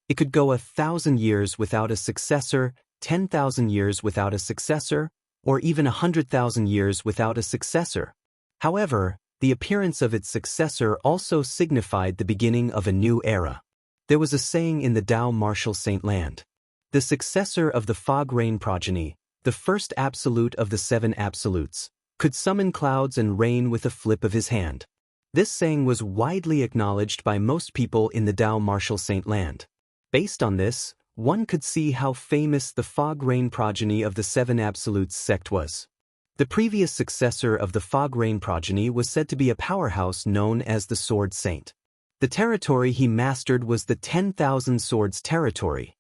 It could go 1,000 years without a successor, 10,000 years without a successor, or even 100,000 years without a successor. However, the appearance of its successor also signified the beginning of a new era. There was a saying in the Tao martial Saint Land. The successor of the Fog Rain progeny, the first absolute of the 7 absolutes, could summon clouds and rain with a flip of his hand. This saying was widely acknowledged by most people in the Tao martial Saint Land. Based on this, one could see how famous the Fog Rain progeny of the 7 absolutes sect was. The previous successor of the Fog Rain progeny was said to be a powerhouse known as the Sword Saint. The territory he mastered was the 10,000 Swords territory.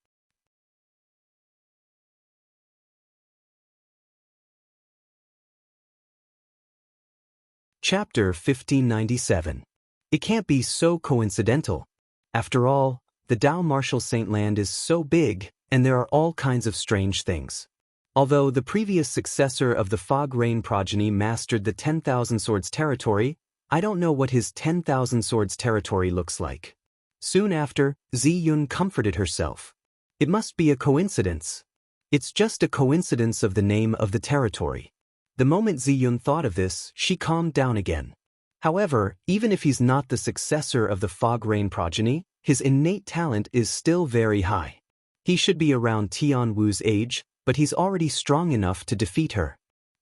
Chapter 1597. It can't be so coincidental. After all, the Tao martial Saint Land is so big, and there are all kinds of strange things. Although the previous successor of the Fog Rain progeny mastered the 10,000 Swords territory, I don't know what his 10,000 Swords territory looks like. Soon after, Ziyun comforted herself. It must be a coincidence. It's just a coincidence of the name of the territory. The moment Ziyun thought of this, she calmed down again. However, even if he's not the successor of the Fog Rain progeny, his innate talent is still very high. He should be around Tianwu's age, but he's already strong enough to defeat her.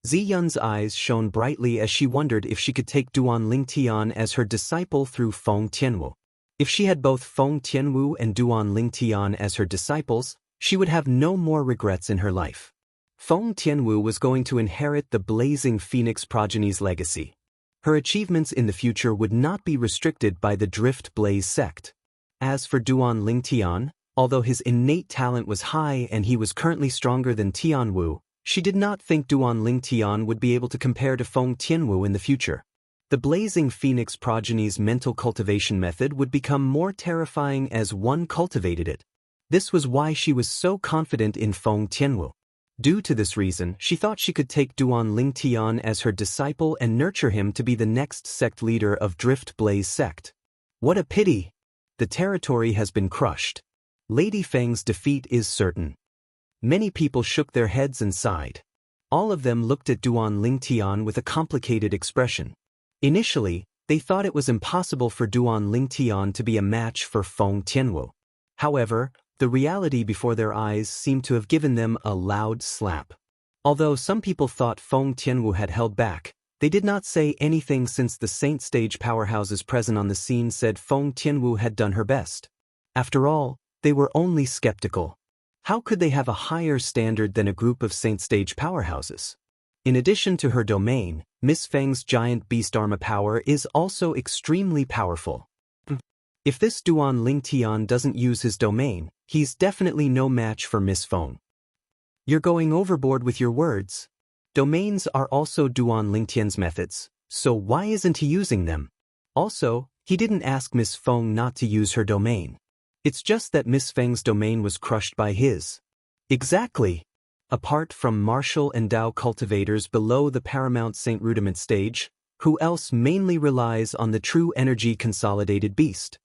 Ziyun's eyes shone brightly as she wondered if she could take Duan Lingtian as her disciple through Feng Tianwu. If she had both Feng Tianwu and Duan Lingtian as her disciples, she would have no more regrets in her life. Feng Tianwu was going to inherit the Blazing Phoenix progeny's legacy. Her achievements in the future would not be restricted by the Drift Blaze sect. As for Duan Lingtian, although his innate talent was high and he was currently stronger than Tianwu, she did not think Duan Lingtian would be able to compare to Feng Tianwu in the future. The Blazing Phoenix progeny's mental cultivation method would become more terrifying as one cultivated it. This was why she was so confident in Feng Tianwu. Due to this reason, she thought she could take Duan Lingtian as her disciple and nurture him to be the next sect leader of Drift Blaze sect. What a pity! The territory has been crushed. Lady Feng's defeat is certain. Many people shook their heads and sighed. All of them looked at Duan Lingtian with a complicated expression. Initially, they thought it was impossible for Duan Lingtian to be a match for Feng Tianwu. However, the reality before their eyes seemed to have given them a loud slap. Although some people thought Feng Tianwu had held back, they did not say anything since the Saint Stage powerhouses present on the scene said Feng Tianwu had done her best. After all, they were only skeptical. How could they have a higher standard than a group of Saint Stage powerhouses? In addition to her domain, Miss Feng's giant beast armor power is also extremely powerful. If this Duan Lingtian doesn't use his domain, he's definitely no match for Miss Feng. You're going overboard with your words. Domains are also Duan Lingtian's methods, so why isn't he using them? Also, he didn't ask Miss Feng not to use her domain. It's just that Miss Feng's domain was crushed by his. Exactly. Apart from martial and Tao cultivators below the Paramount Saint Rudiment stage, who else mainly relies on the true energy consolidated beast?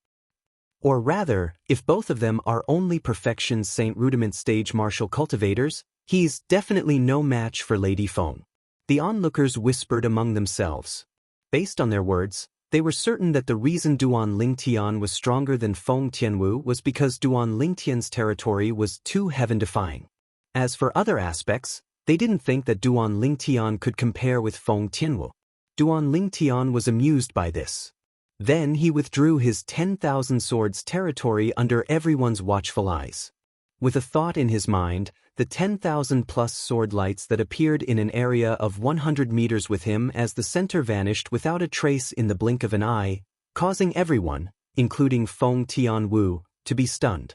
Or rather, if both of them are only perfection Saint Rudiment stage martial cultivators, he's definitely no match for Lady Feng. The onlookers whispered among themselves. Based on their words, they were certain that the reason Duan Lingtian was stronger than Feng Tianwu was because Duan Lingtian's territory was too heaven-defying. As for other aspects, they didn't think that Duan Lingtian could compare with Feng Tianwu. Duan Lingtian was amused by this. Then he withdrew his 10,000 swords territory under everyone's watchful eyes. With a thought in his mind, the 10,000-plus sword lights that appeared in an area of 100 meters with him as the center vanished without a trace in the blink of an eye, causing everyone, including Feng Tianwu, to be stunned.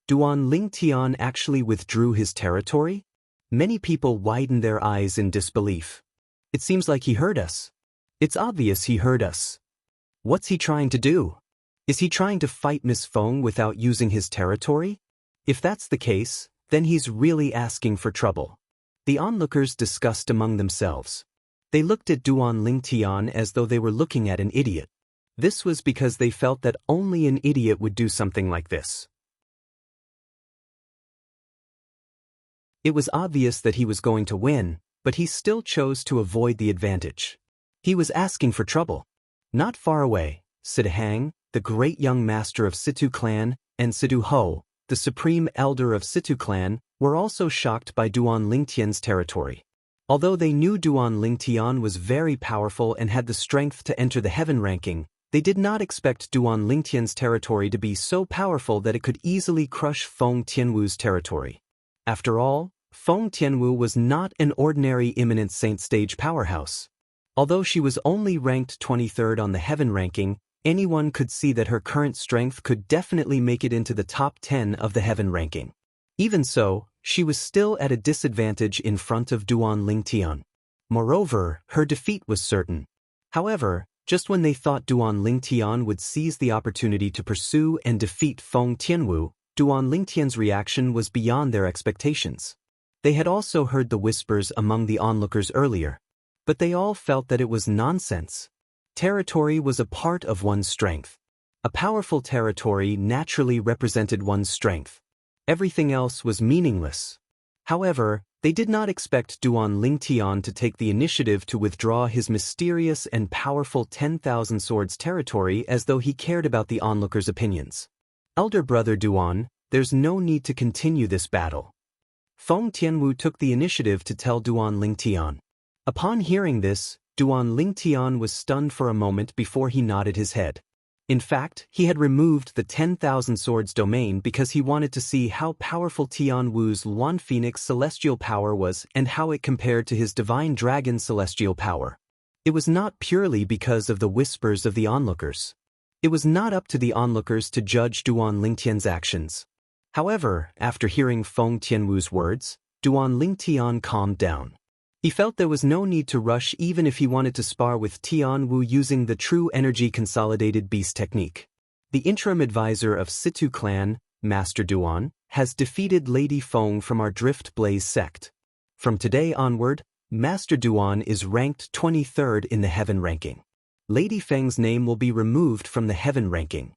Duan Lingtian actually withdrew his territory? Many people widened their eyes in disbelief. It seems like he heard us. It's obvious he heard us. What's he trying to do? Is he trying to fight Miss Feng without using his territory? If that's the case, then he's really asking for trouble. The onlookers discussed among themselves. They looked at Duan Lingtian as though they were looking at an idiot. This was because they felt that only an idiot would do something like this. It was obvious that he was going to win, but he still chose to avoid the advantage. He was asking for trouble. Not far away, Sidahang, the great young master of Situ clan, and Situ Ho, the supreme elder of Situ clan, were also shocked by Duan Lingtian's territory. Although they knew Duan Lingtian was very powerful and had the strength to enter the heaven ranking, they did not expect Duan Lingtian's territory to be so powerful that it could easily crush Feng Tianwu's territory. After all, Feng Tianwu was not an ordinary imminent saint stage powerhouse. Although she was only ranked 23rd on the heaven ranking, anyone could see that her current strength could definitely make it into the top 10 of the heaven ranking. Even so, she was still at a disadvantage in front of Duan Lingtian. Moreover, her defeat was certain. However, just when they thought Duan Lingtian would seize the opportunity to pursue and defeat Feng Tianwu, Duan Lingtian's reaction was beyond their expectations. They had also heard the whispers among the onlookers earlier, but they all felt that it was nonsense. Territory was a part of one's strength. A powerful territory naturally represented one's strength. Everything else was meaningless. However, they did not expect Duan Lingtian to take the initiative to withdraw his mysterious and powerful 10,000 swords territory as though he cared about the onlookers' opinions. Elder brother Duan, there's no need to continue this battle. Feng Tianwu took the initiative to tell Duan Lingtian. Upon hearing this, Duan Lingtian was stunned for a moment before he nodded his head. In fact, he had removed the 10,000 swords domain because he wanted to see how powerful Tianwu's Luan Phoenix celestial power was and how it compared to his divine dragon celestial power. It was not purely because of the whispers of the onlookers. It was not up to the onlookers to judge Duan Lingtian's actions. However, after hearing Feng Tianwu's words, Duan Lingtian calmed down. He felt there was no need to rush even if he wanted to spar with Tianwu using the True Energy Consolidated Beast technique. The interim advisor of Situ clan, Master Duan, has defeated Lady Feng from our Drift Blaze sect. From today onward, Master Duan is ranked 23rd in the heaven ranking. Lady Feng's name will be removed from the heaven ranking.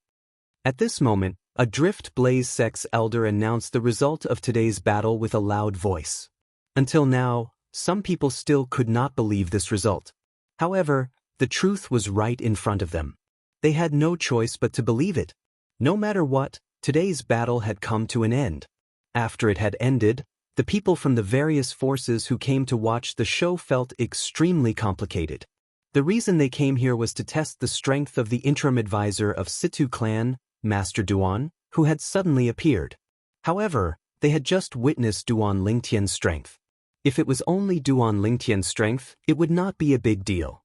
At this moment, a Drift Blaze sect's elder announced the result of today's battle with a loud voice. Until now, some people still could not believe this result. However, the truth was right in front of them. They had no choice but to believe it. No matter what, today's battle had come to an end. After it had ended, the people from the various forces who came to watch the show felt extremely complicated. The reason they came here was to test the strength of the interim advisor of Situ clan, Master Duan, who had suddenly appeared. However, they had just witnessed Duan Lingtian's strength. If it was only Duan Lingtian's strength, it would not be a big deal.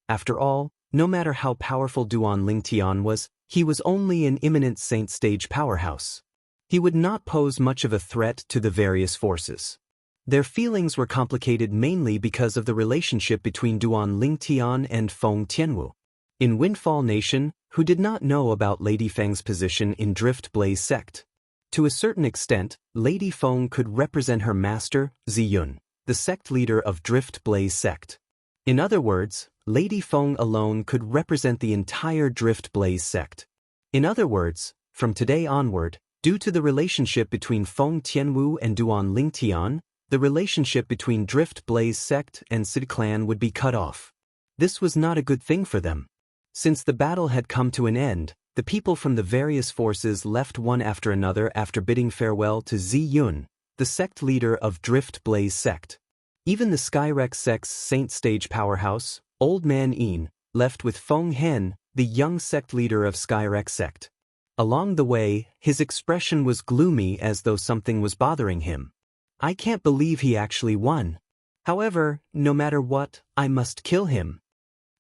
After all, no matter how powerful Duan Lingtian was, he was only an imminent saint stage powerhouse. He would not pose much of a threat to the various forces. Their feelings were complicated mainly because of the relationship between Duan Lingtian and Feng Tianwu. In Windfall Nation, who did not know about Lady Feng's position in Drift Blaze sect. To a certain extent, Lady Feng could represent her master, Ziyun, the sect leader of Drift Blaze sect. In other words, Lady Feng alone could represent the entire Drift Blaze sect. In other words, from today onward, Due to the relationship between Feng Tianwu and Duan Lingtian, the relationship between Drift Blaze sect and Sid clan would be cut off. This was not a good thing for them. Since the battle had come to an end, the people from the various forces left one after another after bidding farewell to Zi Yun, the sect leader of Drift Blaze sect. Even the Skyrex sect's Saint Stage powerhouse, Old Man Yin, left with Feng Hen, the young sect leader of Skyrex sect. Along the way, his expression was gloomy as though something was bothering him. I can't believe he actually won. However, no matter what, I must kill him.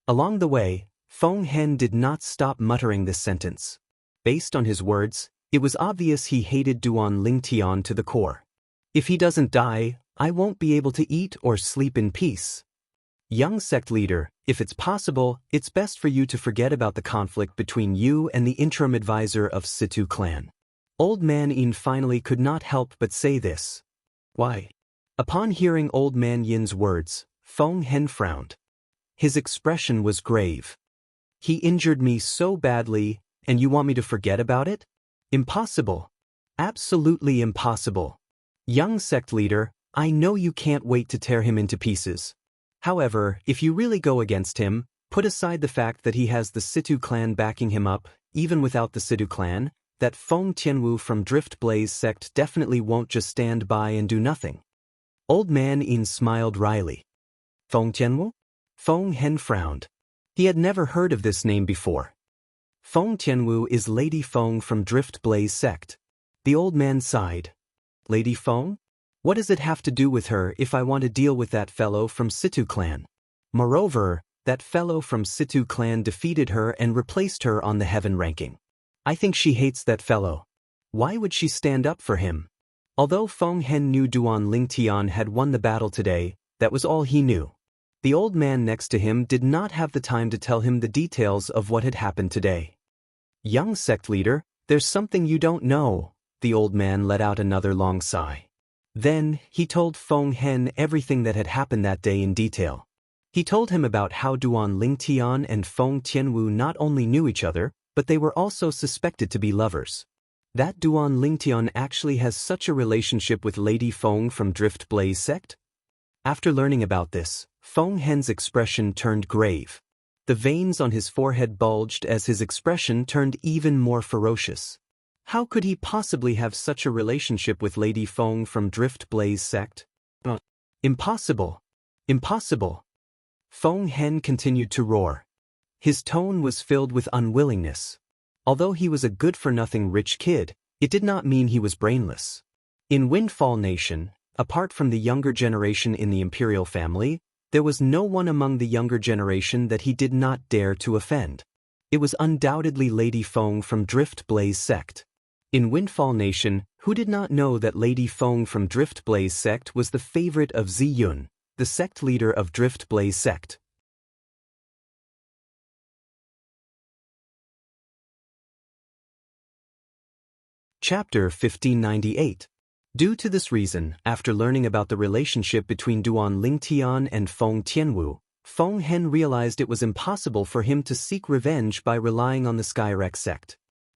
Along the way, Feng Hen did not stop muttering this sentence. Based on his words, it was obvious he hated Duan Lingtian to the core. If he doesn't die, I won't be able to eat or sleep in peace. Young sect leader, if it's possible, it's best for you to forget about the conflict between you and the interim advisor of Situ clan. Old Man Yin finally could not help but say this. Why? Upon hearing Old Man Yin's words, Feng Hen frowned. His expression was grave. He injured me so badly, and you want me to forget about it? Impossible. Absolutely impossible. Young sect leader, I know you can't wait to tear him into pieces. However, if you really go against him, put aside the fact that he has the Situ clan backing him up, even without the Situ clan, that Feng Tianwu from Drift Blaze sect definitely won't just stand by and do nothing. Old Man Yin smiled wryly. Feng Tianwu? Feng Hen frowned. He had never heard of this name before. Feng Tianwu is Lady Feng from Drift Blaze sect. The old man sighed. Lady Feng? What does it have to do with her if I want to deal with that fellow from Situ clan? Moreover, that fellow from Situ clan defeated her and replaced her on the heaven ranking. I think she hates that fellow. Why would she stand up for him? Although Feng Hen knew Duan Lingtian had won the battle today, that was all he knew. The old man next to him did not have the time to tell him the details of what had happened today. Young sect leader, there's something you don't know. The old man let out another long sigh. Then, he told Feng Hen everything that had happened that day in detail. He told him about how Duan Lingtian and Feng Tianwu not only knew each other, but they were also suspected to be lovers. That Duan Lingtian actually has such a relationship with Lady Feng from Drift Blaze sect? After learning about this, Feng Hen's expression turned grave. The veins on his forehead bulged as his expression turned even more ferocious. How could he possibly have such a relationship with Lady Feng from Drift Blaze sect? Impossible. Impossible. Feng Hen continued to roar. His tone was filled with unwillingness. Although he was a good-for-nothing rich kid, it did not mean he was brainless. In Windfall Nation, apart from the younger generation in the imperial family, there was no one among the younger generation that he did not dare to offend. It was undoubtedly Lady Feng from Drift Blaze sect. In Windfall Nation, who did not know that Lady Feng from Drift Blaze sect was the favorite of Zi Yun, the sect leader of Drift Blaze sect? Chapter 1598. Due to this reason, after learning about the relationship between Duan Lingtian and Feng Tianwu, Feng Hen realized it was impossible for him to seek revenge by relying on the Skyrex sect.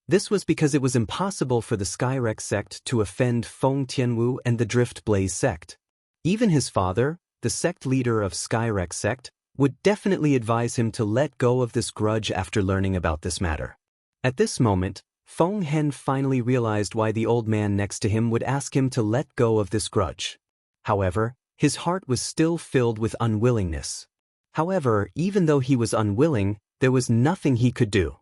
This was because it was impossible for the Skyrex sect to offend Feng Tianwu and the Drift Blaze sect. Even his father, the sect leader of Skyrex sect, would definitely advise him to let go of this grudge after learning about this matter. At this moment, Feng Hen finally realized why the old man next to him would ask him to let go of this grudge. However, his heart was still filled with unwillingness. However, even though he was unwilling, there was nothing he could do.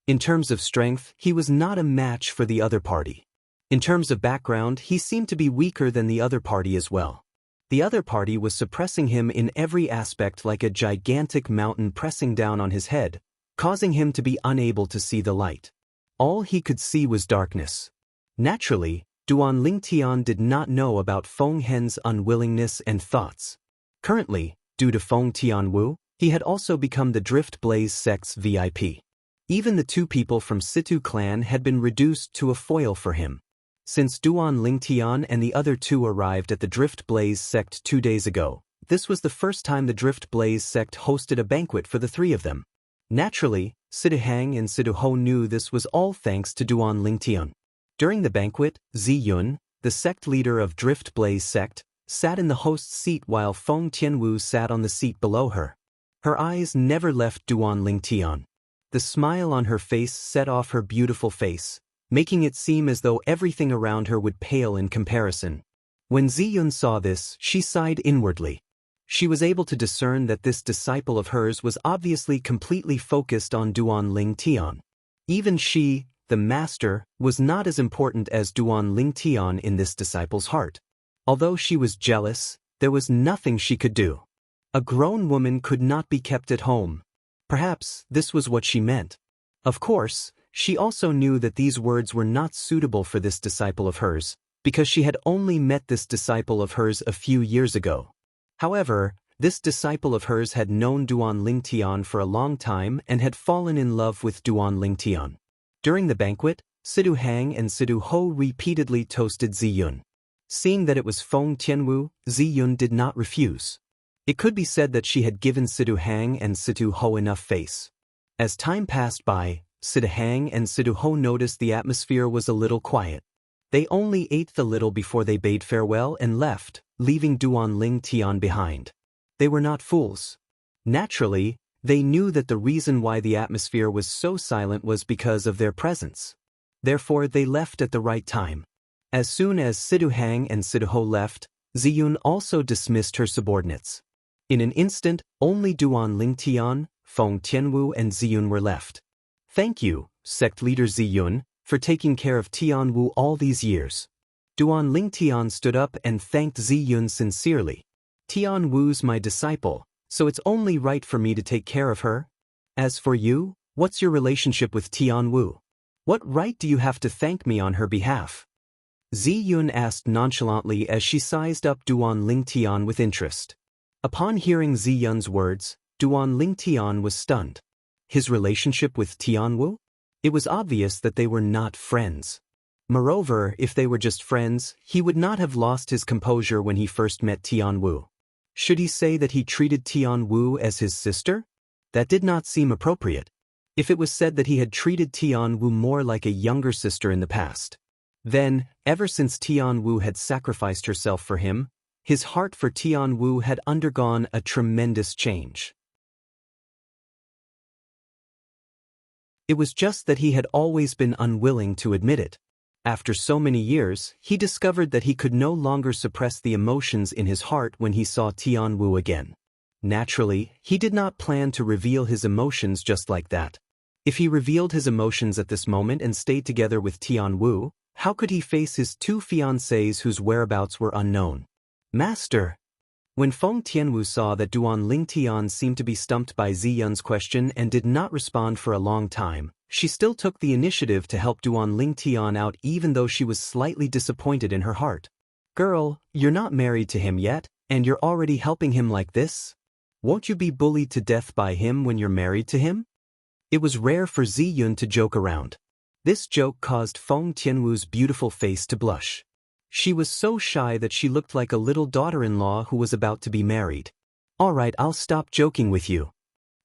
In terms of strength, he was not a match for the other party. In terms of background, he seemed to be weaker than the other party as well. The other party was suppressing him in every aspect like a gigantic mountain pressing down on his head, causing him to be unable to see the light. All he could see was darkness. Naturally, Duan Lingtian did not know about Feng Hen's unwillingness and thoughts. Currently, due to Feng Tianwu, he had also become the Drift Blaze sect's VIP. Even the two people from Situ clan had been reduced to a foil for him. Since Duan Lingtian and the other two arrived at the Drift Blaze sect 2 days ago, this was the first time the Drift Blaze sect hosted a banquet for the three of them. Naturally, Sidu Hang and Sidu Ho knew this was all thanks to Duan Lingtian. During the banquet, Ziyun, the sect leader of Drift Blaze sect, sat in the host's seat while Feng Tianwu sat on the seat below her. Her eyes never left Duan Lingtian. The smile on her face set off her beautiful face, making it seem as though everything around her would pale in comparison. When Ziyun saw this, she sighed inwardly. She was able to discern that this disciple of hers was obviously completely focused on Duan Lingtian. Even she, the master, was not as important as Duan Lingtian in this disciple's heart. Although she was jealous, there was nothing she could do. A grown woman could not be kept at home. Perhaps this was what she meant. Of course, she also knew that these words were not suitable for this disciple of hers, because she had only met this disciple of hers a few years ago. However, this disciple of hers had known Duan Lingtian for a long time and had fallen in love with Duan Lingtian. During the banquet, Sidu Hang and Sidu Ho repeatedly toasted Ziyun. Seeing that it was Feng Tianwu, Ziyun did not refuse. It could be said that she had given Sidu Hang and Sidu Ho enough face. As time passed by, Sidu Hang and Sidu Ho noticed the atmosphere was a little quiet. They only ate the little before they bade farewell and left, leaving Duan Lingtian behind. They were not fools. Naturally, they knew that the reason why the atmosphere was so silent was because of their presence. Therefore they left at the right time. As soon as Sidu Hang and Sidu Ho left, Ziyun also dismissed her subordinates. In an instant, only Duan Lingtian, Feng Tianwu and Ziyun were left. Thank you, sect leader Ziyun, for taking care of Tianwu all these years. Duan Lingtian stood up and thanked Ziyun sincerely. Tianwu's my disciple, so it's only right for me to take care of her. As for you, what's your relationship with Tianwu? What right do you have to thank me on her behalf? Ziyun asked nonchalantly as she sized up Duan Lingtian with interest. Upon hearing Ziyun's words, Duan Lingtian was stunned. His relationship with Tianwu? It was obvious that they were not friends. Moreover, if they were just friends, he would not have lost his composure when he first met Tianwu. Should he say that he treated Tianwu as his sister? That did not seem appropriate. If it was said that he had treated Tianwu more like a younger sister in the past. Then, ever since Tianwu had sacrificed herself for him, his heart for Tianwu had undergone a tremendous change. It was just that he had always been unwilling to admit it. After so many years, he discovered that he could no longer suppress the emotions in his heart when he saw Tianwu again. Naturally, he did not plan to reveal his emotions just like that. If he revealed his emotions at this moment and stayed together with Tianwu, how could he face his two fiancées whose whereabouts were unknown? Master! When Feng Tianwu saw that Duan Lingtian seemed to be stumped by Ziyun's question and did not respond for a long time, she still took the initiative to help Duan Lingtian out even though she was slightly disappointed in her heart. Girl, you're not married to him yet, and you're already helping him like this? Won't you be bullied to death by him when you're married to him? It was rare for Ziyun to joke around. This joke caused Feng Tianwu's beautiful face to blush. She was so shy that she looked like a little daughter-in-law who was about to be married. Alright, I'll stop joking with you.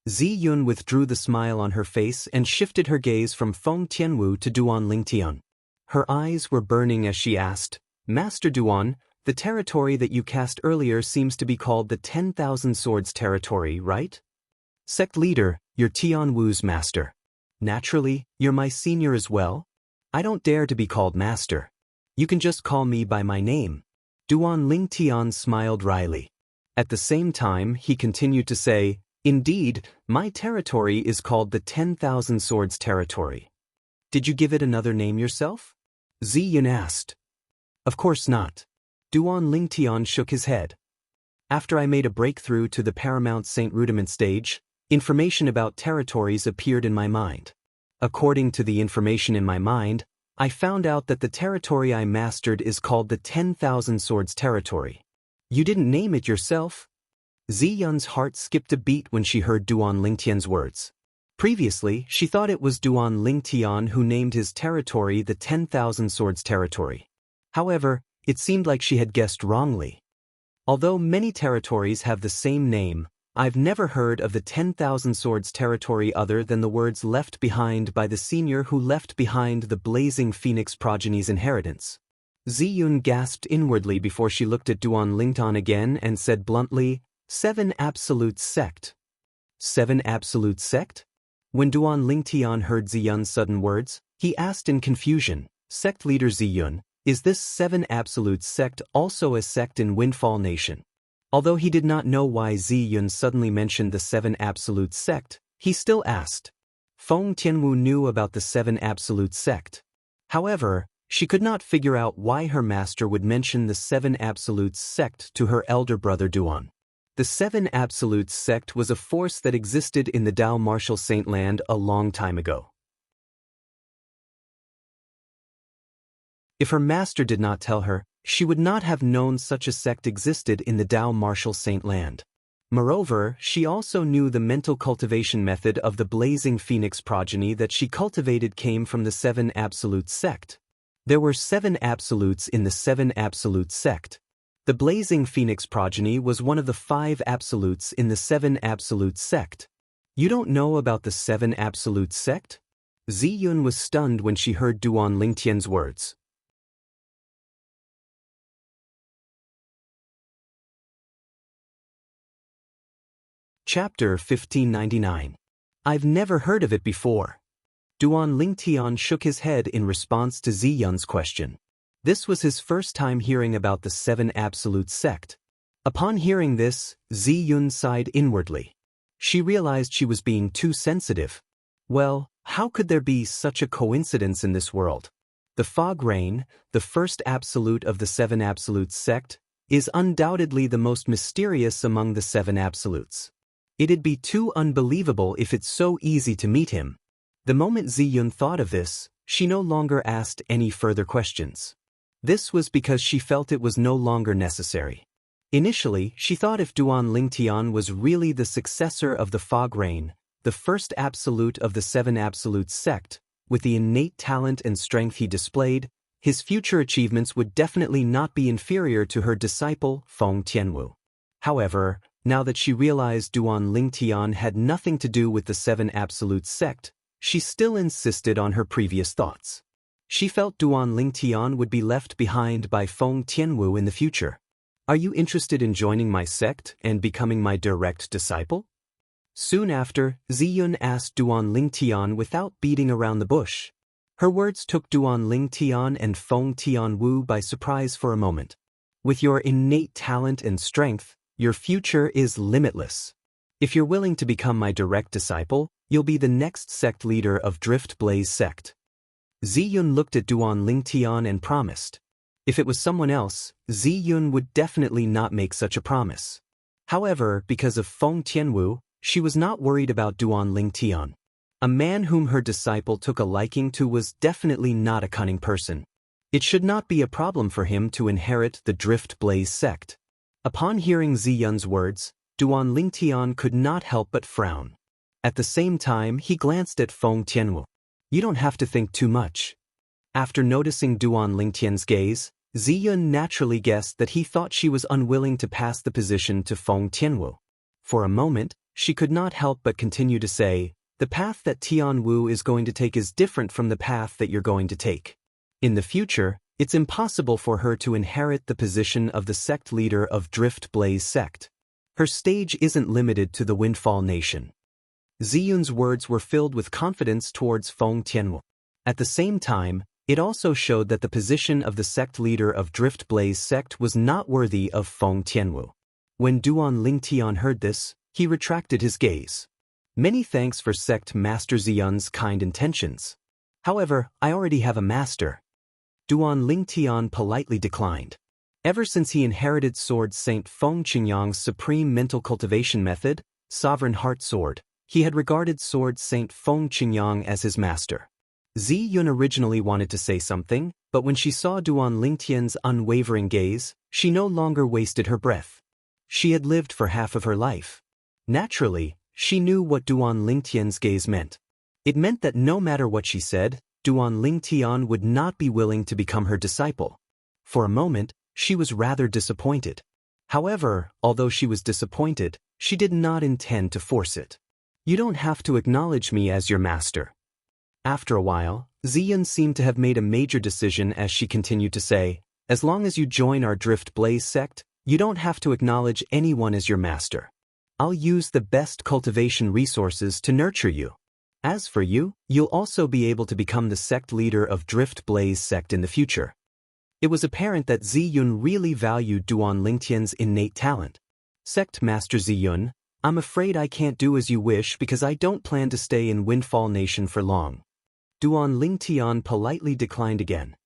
Ziyun withdrew the smile on her face and shifted her gaze from Feng Tianwu to Duan Lingtian. Her eyes were burning as she asked, Master Duan, the territory that you cast earlier seems to be called the 10,000 Swords territory, right? Sect leader, you're Tianwu's master. Naturally, you're my senior as well. I don't dare to be called master. You can just call me by my name. Duan Lingtian smiled wryly. At the same time, he continued to say, Indeed, my territory is called the 10,000 Swords territory. Did you give it another name yourself? Ziyun asked. Of course not. Duan Lingtian shook his head. After I made a breakthrough to the Paramount Saint Rudiment stage, information about territories appeared in my mind. According to the information in my mind, I found out that the territory I mastered is called the 10,000 Swords territory. You didn't name it yourself? Ziyun's heart skipped a beat when she heard Duan Lingtian's words. Previously, she thought it was Duan Lingtian who named his territory the 10,000 Swords territory. However, it seemed like she had guessed wrongly. Although many territories have the same name, I've never heard of the 10,000 swords territory other than the words left behind by the senior who left behind the blazing phoenix progeny's inheritance. Ziyun gasped inwardly before she looked at Duan Lingtian again and said bluntly, 7 absolute sect. 7 absolute sect? When Duan Lingtian heard Ziyun's sudden words, he asked in confusion, Sect leader Ziyun, is this 7 absolute sect also a sect in Windfall Nation? Although he did not know why Ziyun suddenly mentioned the 7 absolute sect, he still asked. Feng Tianwu knew about the 7 absolute sect. However, she could not figure out why her master would mention the 7 absolutes sect to her elder brother Duan. The 7 absolutes sect was a force that existed in the Dao Martial Saint Land a long time ago. If her master did not tell her, she would not have known such a sect existed in the Dao Martial Saint Land. Moreover, she also knew the mental cultivation method of the blazing phoenix progeny that she cultivated came from the 7 absolute sect. There were 7 absolutes in the 7 absolute sect. The blazing phoenix progeny was one of the 5 absolutes in the 7 absolute sect. You don't know about the 7 absolute sect? Ziyun was stunned when she heard Duan Lingtian's words. Chapter 1599. I've never heard of it before. Duan Lingtian shook his head in response to Ziyun's question. This was his first time hearing about the 7 absolute sect. Upon hearing this, Ziyun sighed inwardly. She realized she was being too sensitive. Well, how could there be such a coincidence in this world? The fog rain, the first absolute of the 7 absolute sect, is undoubtedly the most mysterious among the 7 absolutes. It'd be too unbelievable if it's so easy to meet him. The moment Ziyun thought of this, she no longer asked any further questions. This was because she felt it was no longer necessary. Initially, she thought if Duan Lingtian was really the successor of the fog rain, the first absolute of the 7 absolute sect, with the innate talent and strength he displayed, his future achievements would definitely not be inferior to her disciple, Feng Tianwu. However, now that she realized Duan Lingtian had nothing to do with the 7 absolute sect, she still insisted on her previous thoughts. She felt Duan Lingtian would be left behind by Feng Tianwu in the future. Are you interested in joining my sect and becoming my direct disciple? Soon after, Ziyun asked Duan Lingtian without beating around the bush. Her words took Duan Lingtian and Feng Tianwu by surprise for a moment. With your innate talent and strength, your future is limitless. If you're willing to become my direct disciple, you'll be the next sect leader of Drift Blaze sect. Ziyun looked at Duan Lingtian and promised. If it was someone else, Ziyun would definitely not make such a promise. However, because of Feng Tianwu, she was not worried about Duan Lingtian. A man whom her disciple took a liking to was definitely not a cunning person. It should not be a problem for him to inherit the Drift Blaze sect. Upon hearing Ziyun's words, Duan Lingtian could not help but frown. At the same time, he glanced at Feng Tianwu. You don't have to think too much. After noticing Duan Lingtian's gaze, Ziyun naturally guessed that he thought she was unwilling to pass the position to Feng Tianwu. For a moment, she could not help but continue to say, the path that Tianwu is going to take is different from the path that you're going to take. In the future, it's impossible for her to inherit the position of the sect leader of Drift Blaze sect. Her stage isn't limited to the Windfall Nation. Ziyun's words were filled with confidence towards Feng Tianwu. At the same time, it also showed that the position of the sect leader of Drift Blaze sect was not worthy of Feng Tianwu. When Duan Lingtian heard this, he retracted his gaze. Many thanks for sect master Ziyun's kind intentions. However, I already have a master. Duan Lingtian politely declined. Ever since he inherited Sword Saint Feng Qingyang's supreme mental cultivation method, Sovereign Heart Sword, he had regarded Sword Saint Feng Qingyang as his master. Ziyun originally wanted to say something, but when she saw Duan Lingtian's unwavering gaze, she no longer wasted her breath. She had lived for half of her life. Naturally, she knew what Duan Lingtian's gaze meant. It meant that no matter what she said, Duan Lingtian would not be willing to become her disciple. For a moment, she was rather disappointed. However, although she was disappointed, She did not intend to force it. You don't have to acknowledge me as your master. After a while, Ziyun seemed to have made a major decision as she continued to say, as long as you join our Drift Blaze sect, you don't have to acknowledge anyone as your master. I'll use the best cultivation resources to nurture you. As for you, you'll also be able to become the sect leader of Drift Blaze sect in the future. It was apparent that Ziyun really valued Duan Lingtian's innate talent. Sect Master Ziyun, I'm afraid I can't do as you wish because I don't plan to stay in Windfall Nation for long. Duan Lingtian politely declined again.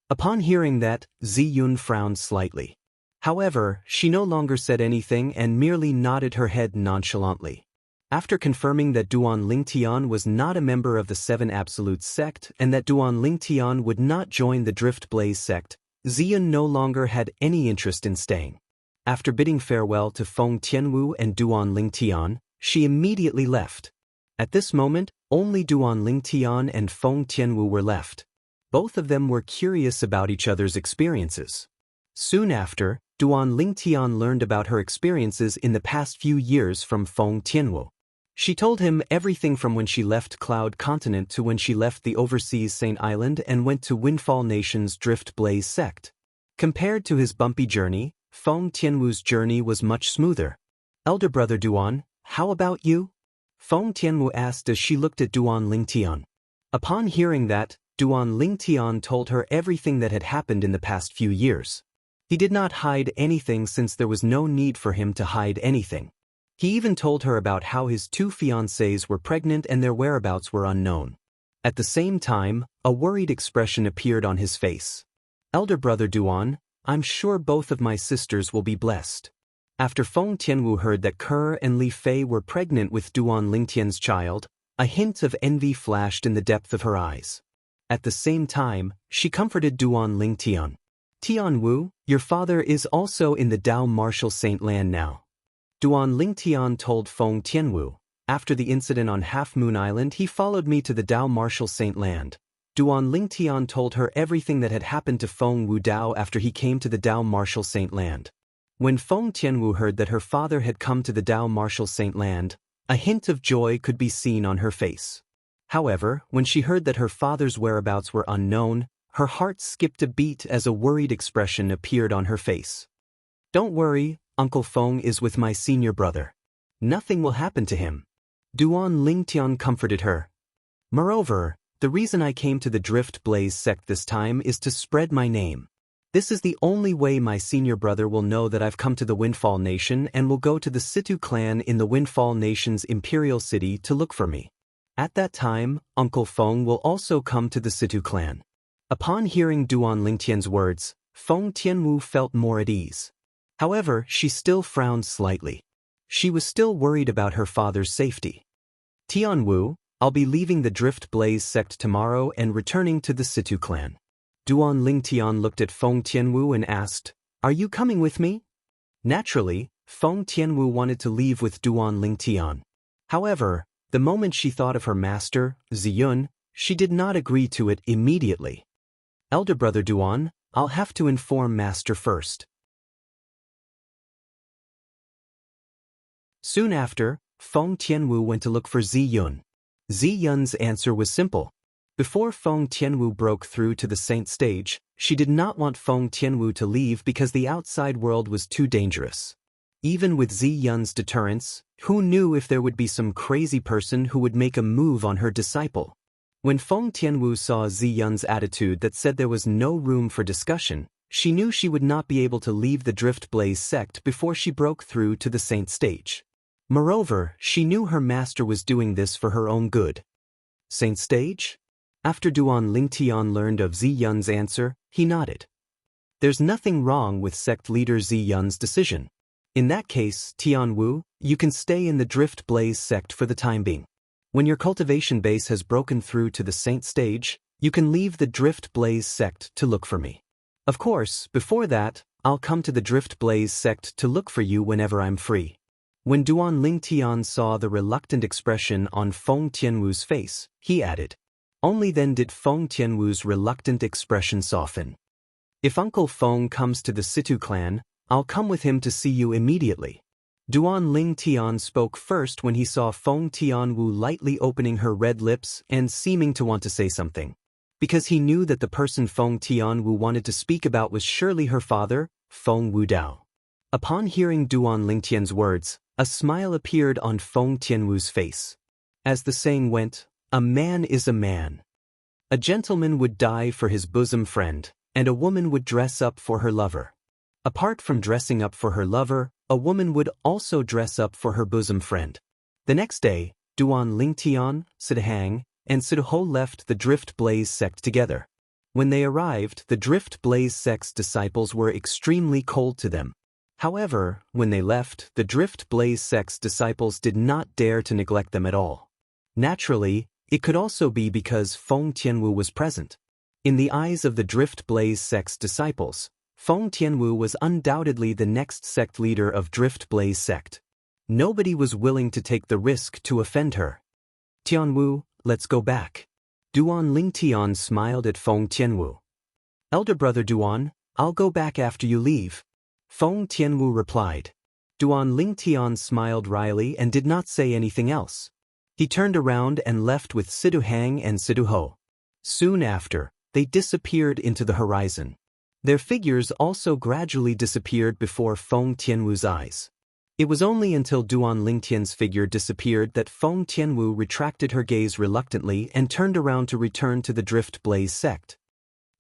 Upon hearing that, Ziyun frowned slightly. However, she no longer said anything and merely nodded her head nonchalantly. After confirming that Duan Lingtian was not a member of the Seven Absolutes sect and that Duan Lingtian would not join the Drift Blaze sect, Ziyun no longer had any interest in staying. After bidding farewell to Feng Tianwu and Duan Lingtian, she immediately left. At this moment, only Duan Lingtian and Feng Tianwu were left. Both of them were curious about each other's experiences. Soon after, Duan Lingtian learned about her experiences in the past few years from Feng Tianwu. She told him everything from when she left Cloud Continent to when she left the overseas Saint Island and went to Windfall Nation's Drift Blaze sect. Compared to his bumpy journey, Feng Tianwu's journey was much smoother. Elder brother Duan, how about you? Feng Tianwu asked as she looked at Duan Lingtian. Upon hearing that, Duan Lingtian told her everything that had happened in the past few years. He did not hide anything since there was no need for him to hide anything. He even told her about how his two fiancées were pregnant and their whereabouts were unknown. At the same time, a worried expression appeared on his face. Elder brother Duan, I'm sure both of my sisters will be blessed. After Feng Tianwu heard that Ke and Li Fei were pregnant with Duan Lingtian's child, a hint of envy flashed in the depth of her eyes. At the same time, she comforted Duan Lingtian. Tianwu, your father is also in the Dao Martial Saint Land now. Duan Lingtian told Feng Tianwu. After the incident on Half Moon Island, he followed me to the Dao Martial Saint Land. Duan Lingtian told her everything that had happened to Feng Wu Dao after he came to the Dao Martial Saint Land. When Feng Tianwu heard that her father had come to the Dao Martial Saint Land, a hint of joy could be seen on her face. However, when she heard that her father's whereabouts were unknown, her heart skipped a beat as a worried expression appeared on her face. Don't worry, Uncle Feng is with my senior brother. Nothing will happen to him. Duan Lingtian comforted her. Moreover, the reason I came to the Drift Blaze sect this time is to spread my name. This is the only way my senior brother will know that I've come to the Windfall Nation and will go to the Situ clan in the Windfall Nation's imperial city to look for me. At that time, Uncle Feng will also come to the Situ clan. Upon hearing Duan Lingtian's words, Feng Tianwu felt more at ease. However, she still frowned slightly. She was still worried about her father's safety. Tianwu, I'll be leaving the Drift Blaze sect tomorrow and returning to the Situ clan. Duan Lingtian looked at Feng Tianwu and asked, Are you coming with me? Naturally, Feng Tianwu wanted to leave with Duan Lingtian. However, the moment she thought of her master, Ziyun, she did not agree to it immediately. Elder brother Duan, I'll have to inform master first. Soon after, Feng Tianwu went to look for Ziyun. Ziyun's answer was simple. Before Feng Tianwu broke through to the saint stage, she did not want Feng Tianwu to leave because the outside world was too dangerous. Even with Ziyun's deterrence, who knew if there would be some crazy person who would make a move on her disciple? When Feng Tianwu saw Ziyun's attitude that said there was no room for discussion, she knew she would not be able to leave the Drift Blaze sect before she broke through to the saint stage. Moreover, she knew her master was doing this for her own good. Saint stage? After Duan Lingtian learned of Ziyun's answer, he nodded. There's nothing wrong with sect leader Ziyun's decision. In that case, Tianwu, you can stay in the Drift Blaze sect for the time being. When your cultivation base has broken through to the saint stage, you can leave the Drift Blaze sect to look for me. Of course, before that, I'll come to the Drift Blaze sect to look for you whenever I'm free. When Duan Lingtian saw the reluctant expression on Feng Tianwu's face, he added. Only then did Feng Tianwu's reluctant expression soften. If Uncle Feng comes to the Situ clan, I'll come with him to see you immediately. Duan Ling Tian spoke first when he saw Feng Tianwu lightly opening her red lips and seeming to want to say something. Because he knew that the person Feng Tianwu wanted to speak about was surely her father, Feng Wudao. Upon hearing Duan Lingtian's words, a smile appeared on Feng Tianwu's face. As the saying went, a man is a man. A gentleman would die for his bosom friend, and a woman would dress up for her lover. Apart from dressing up for her lover, a woman would also dress up for her bosom friend. The next day, Duan Lingtian, Sidahang, and Sidaho left the Drift Blaze sect together. When they arrived, the Drift Blaze sect's disciples were extremely cold to them. However, when they left, the Drift Blaze sect's disciples did not dare to neglect them at all. Naturally, it could also be because Feng Tianwu was present. In the eyes of the Drift Blaze sect's disciples, Feng Tianwu was undoubtedly the next sect leader of Drift Blaze sect. Nobody was willing to take the risk to offend her. Tianwu, let's go back. Duan Lingtian smiled at Feng Tianwu. Elder brother Duan, I'll go back after you leave. Feng Tianwu replied. Duan Lingtian smiled wryly and did not say anything else. He turned around and left with Siduhang and Siduho. Soon after, they disappeared into the horizon. Their figures also gradually disappeared before Feng Tianwu's eyes. It was only until Duan Lingtian's figure disappeared that Feng Tianwu retracted her gaze reluctantly and turned around to return to the Drift Blaze sect.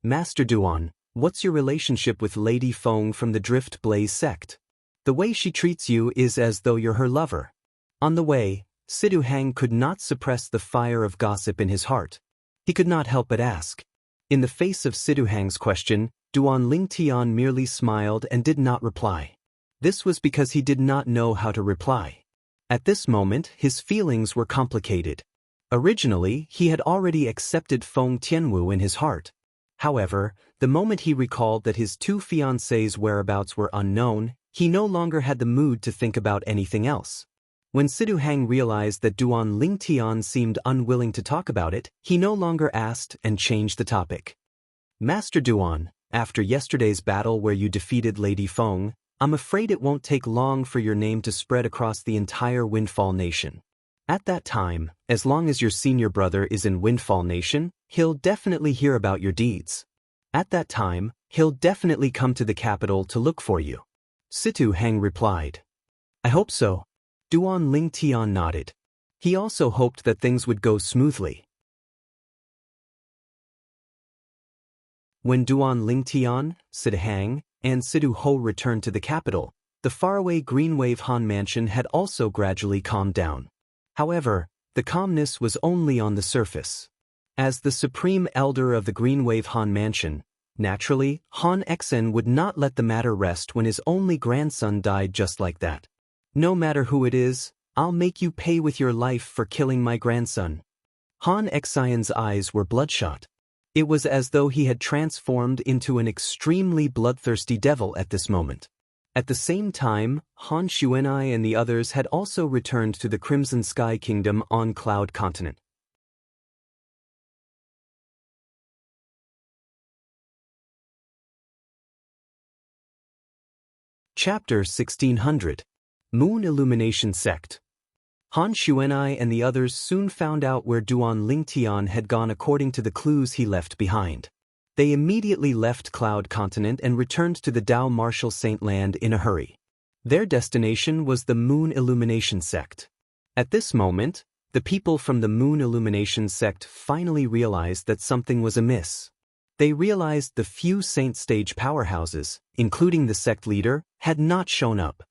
Master Duan, what's your relationship with Lady Feng from the Drift Blaze sect? The way she treats you is as though you're her lover. On the way, Siduhang could not suppress the fire of gossip in his heart. He could not help but ask. In the face of Siduhang's question, Duan Lingtian merely smiled and did not reply. This was because he did not know how to reply. At this moment, his feelings were complicated. Originally, he had already accepted Feng Tianwu in his heart. However, the moment he recalled that his two fiancées' whereabouts were unknown, he no longer had the mood to think about anything else. When Siduhang realized that Duan Lingtian seemed unwilling to talk about it, he no longer asked and changed the topic. Master Duan, after yesterday's battle where you defeated Lady Feng, I'm afraid it won't take long for your name to spread across the entire Windfall Nation. At that time, as long as your senior brother is in Windfall Nation, he'll definitely hear about your deeds. At that time, he'll definitely come to the capital to look for you. Siduhang replied. I hope so. Duan Lingtian nodded. He also hoped that things would go smoothly. When Duan Lingtian, Sidahang, and Siduho returned to the capital, the faraway Greenwave Han mansion had also gradually calmed down. However, the calmness was only on the surface. As the supreme elder of the Greenwave Han mansion, naturally, Han Exen would not let the matter rest when his only grandson died just like that. No matter who it is, I'll make you pay with your life for killing my grandson. Han Exion's eyes were bloodshot. It was as though he had transformed into an extremely bloodthirsty devil at this moment. At the same time, Han Xuanai and the others had also returned to the Crimson Sky Kingdom on Cloud Continent. Chapter 1600. Moon Illumination Sect. Han Xuanai and the others soon found out where Duan Lingtian had gone according to the clues he left behind. They immediately left Cloud Continent and returned to the Dao Martial Saint Land in a hurry. Their destination was the Moon Illumination Sect. At this moment, the people from the Moon Illumination Sect finally realized that something was amiss. They realized the few Saint Stage powerhouses, including the sect leader, had not shown up.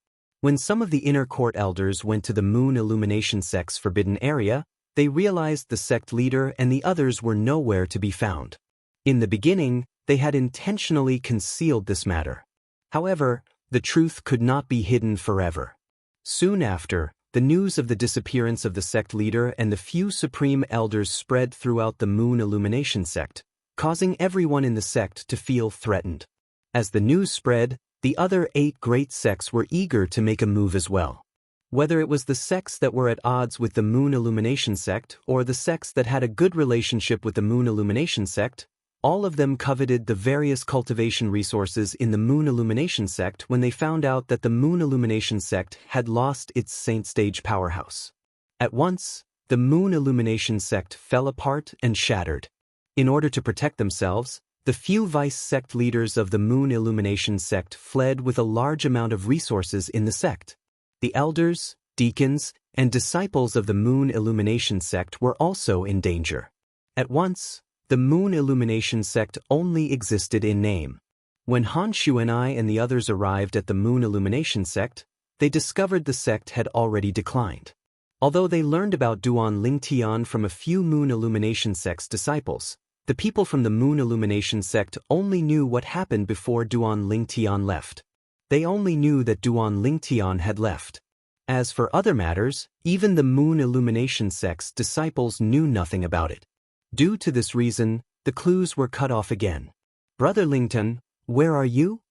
When some of the inner court elders went to the Moon Illumination Sect's forbidden area, they realized the sect leader and the others were nowhere to be found. In the beginning, they had intentionally concealed this matter. However, the truth could not be hidden forever. Soon after, the news of the disappearance of the sect leader and the few supreme elders spread throughout the Moon Illumination Sect, causing everyone in the sect to feel threatened. As the news spread, the other 8 great sects were eager to make a move as well. Whether it was the sects that were at odds with the Moon Illumination Sect or the sects that had a good relationship with the Moon Illumination Sect, All of them coveted the various cultivation resources in the Moon Illumination sect when they found out that the Moon Illumination sect had lost its Saint Stage powerhouse. At once, the Moon Illumination sect fell apart and shattered. In order to protect themselves, the few vice sect leaders of the Moon Illumination sect fled with a large amount of resources in the sect. The elders, deacons, and disciples of the Moon Illumination sect were also in danger. At once, the Moon Illumination sect only existed in name. When Han Xuanai and the others arrived at the Moon Illumination sect, they discovered the sect had already declined. Although they learned about Duan Lingtian from a few Moon Illumination sect's disciples, the people from the Moon Illumination sect only knew what happened before Duan Lingtian left. They only knew that Duan Lingtian had left. As for other matters, even the Moon Illumination sect's disciples knew nothing about it. Due to this reason, the clues were cut off again. Brother Lington, where are you?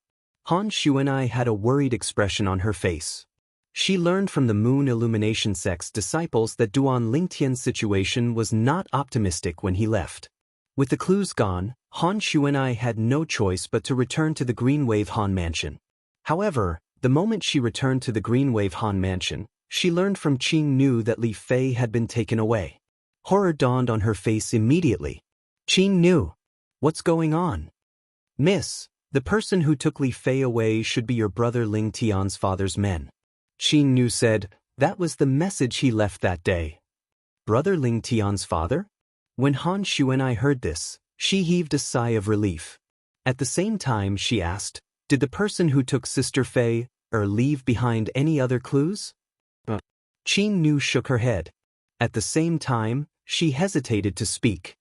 Han Xuanai had a worried expression on her face. She learned from the Moon Illumination sect's disciples that Duan Lingtian's situation was not optimistic when he left. With the clues gone, Han Xuanai had no choice but to return to the Green Wave Han Mansion. However, the moment she returned to the Green Wave Han Mansion, she learned from Qing Nu that Li Fei had been taken away. Horror dawned on her face immediately. Qing Nu, what's going on? Miss, the person who took Li Fei away should be your brother Ling Tian's father's men. Qing Nu said, that was the message he left that day. Brother Ling Tian's father? When Han Xuanai heard this, she heaved a sigh of relief. At the same time she asked, did the person who took Sister Fei leave behind any other clues? Qing Nu shook her head. At the same time, she hesitated to speak.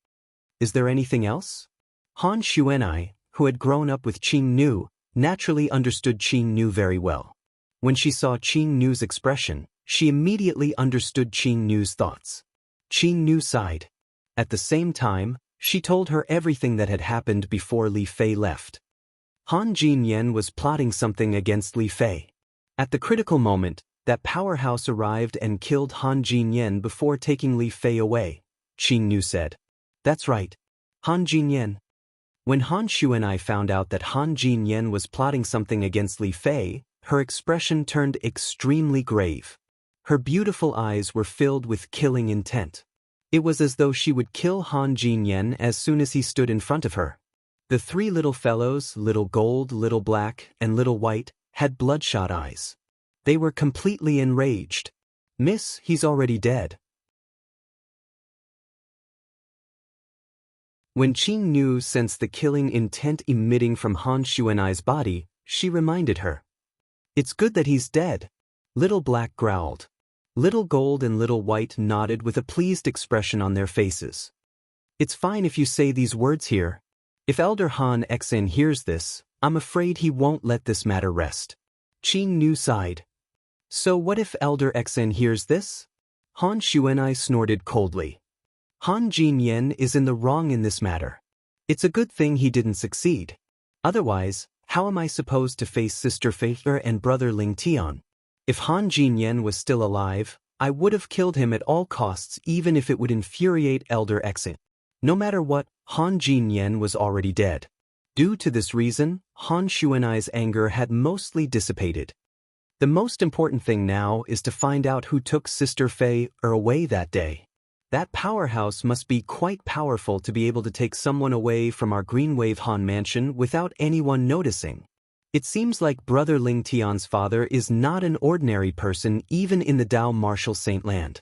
Is there anything else? Han Xuanai, who had grown up with Qing Nu, naturally understood Qing Nu very well. When she saw Qing Nu's expression, she immediately understood Qing Nu's thoughts. Qing Nu sighed. At the same time, she told her everything that had happened before Li Fei left. Han Jinyan was plotting something against Li Fei. At the critical moment, that powerhouse arrived and killed Han Jinyan before taking Li Fei away, Qing Nu said. That's right. Han Jinyan. When Han Xuanai found out that Han Jinyan was plotting something against Li Fei, her expression turned extremely grave. Her beautiful eyes were filled with killing intent. It was as though she would kill Han Jinyan as soon as he stood in front of her. The three little fellows, Little Gold, Little Black, and Little White, had bloodshot eyes. They were completely enraged. Miss, he's already dead. When Qing Nu sensed the killing intent emitting from Han Xuanai's body, she reminded her. It's good that he's dead. Little Black growled. Little Gold and Little White nodded with a pleased expression on their faces. It's fine if you say these words here. If Elder Han Xen hears this, I'm afraid he won't let this matter rest. Qing Nu sighed. So what if Elder Xen hears this? Han Xuanai snorted coldly. Han Jinyan is in the wrong in this matter. It's a good thing he didn't succeed. Otherwise, how am I supposed to face Sister Fei and Brother Ling Tian? If Han Jinyan was still alive, I would have killed him at all costs even if it would infuriate Elder Xen. No matter what, Han Jinyan was already dead. Due to this reason, Han Xuanai's anger had mostly dissipated. The most important thing now is to find out who took Sister Fei away that day. That powerhouse must be quite powerful to be able to take someone away from our Green Wave Han Mansion without anyone noticing. It seems like Brother Ling Tian's father is not an ordinary person even in the Dao Martial Saint Land.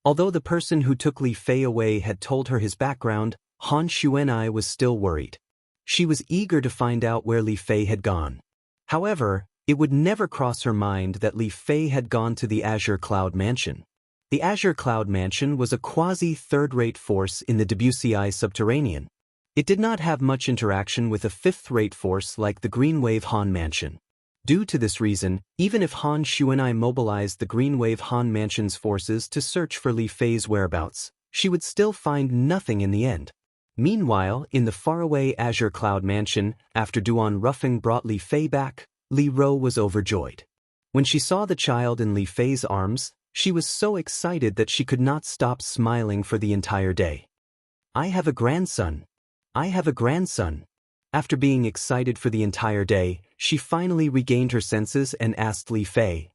Although the person who took Li Fei away had told her his background, Han Xuanai was still worried. She was eager to find out where Li Fei had gone. However, it would never cross her mind that Li Fei had gone to the Azure Cloud Mansion. The Azure Cloud Mansion was a quasi-third-rate force in the Debussy subterranean. It did not have much interaction with a fifth-rate force like the Green Wave Han Mansion. Due to this reason, even if Han Xuanai mobilized the Green Wave Han Mansion's forces to search for Li Fei's whereabouts, she would still find nothing in the end. Meanwhile, in the faraway Azure Cloud Mansion, after Duan Ruffing brought Li Fei back, Li Ro was overjoyed. When she saw the child in Li Fei's arms, she was so excited that she could not stop smiling for the entire day. I have a grandson. I have a grandson. After being excited for the entire day, she finally regained her senses and asked Li Fei,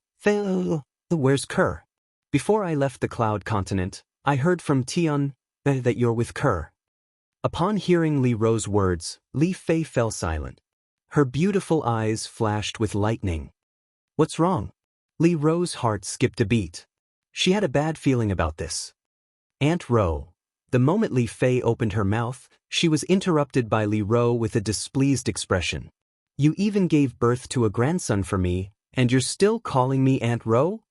where's Kerr? Before I left the Cloud Continent, I heard from Tian that you're with Kerr. Upon hearing Li Ro's words, Li Fei fell silent. Her beautiful eyes flashed with lightning. What's wrong? Li Ro's heart skipped a beat. She had a bad feeling about this. Aunt Ro. The moment Li Fei opened her mouth, she was interrupted by Li Ro with a displeased expression. You even gave birth to a grandson for me, and you're still calling me Aunt Ro?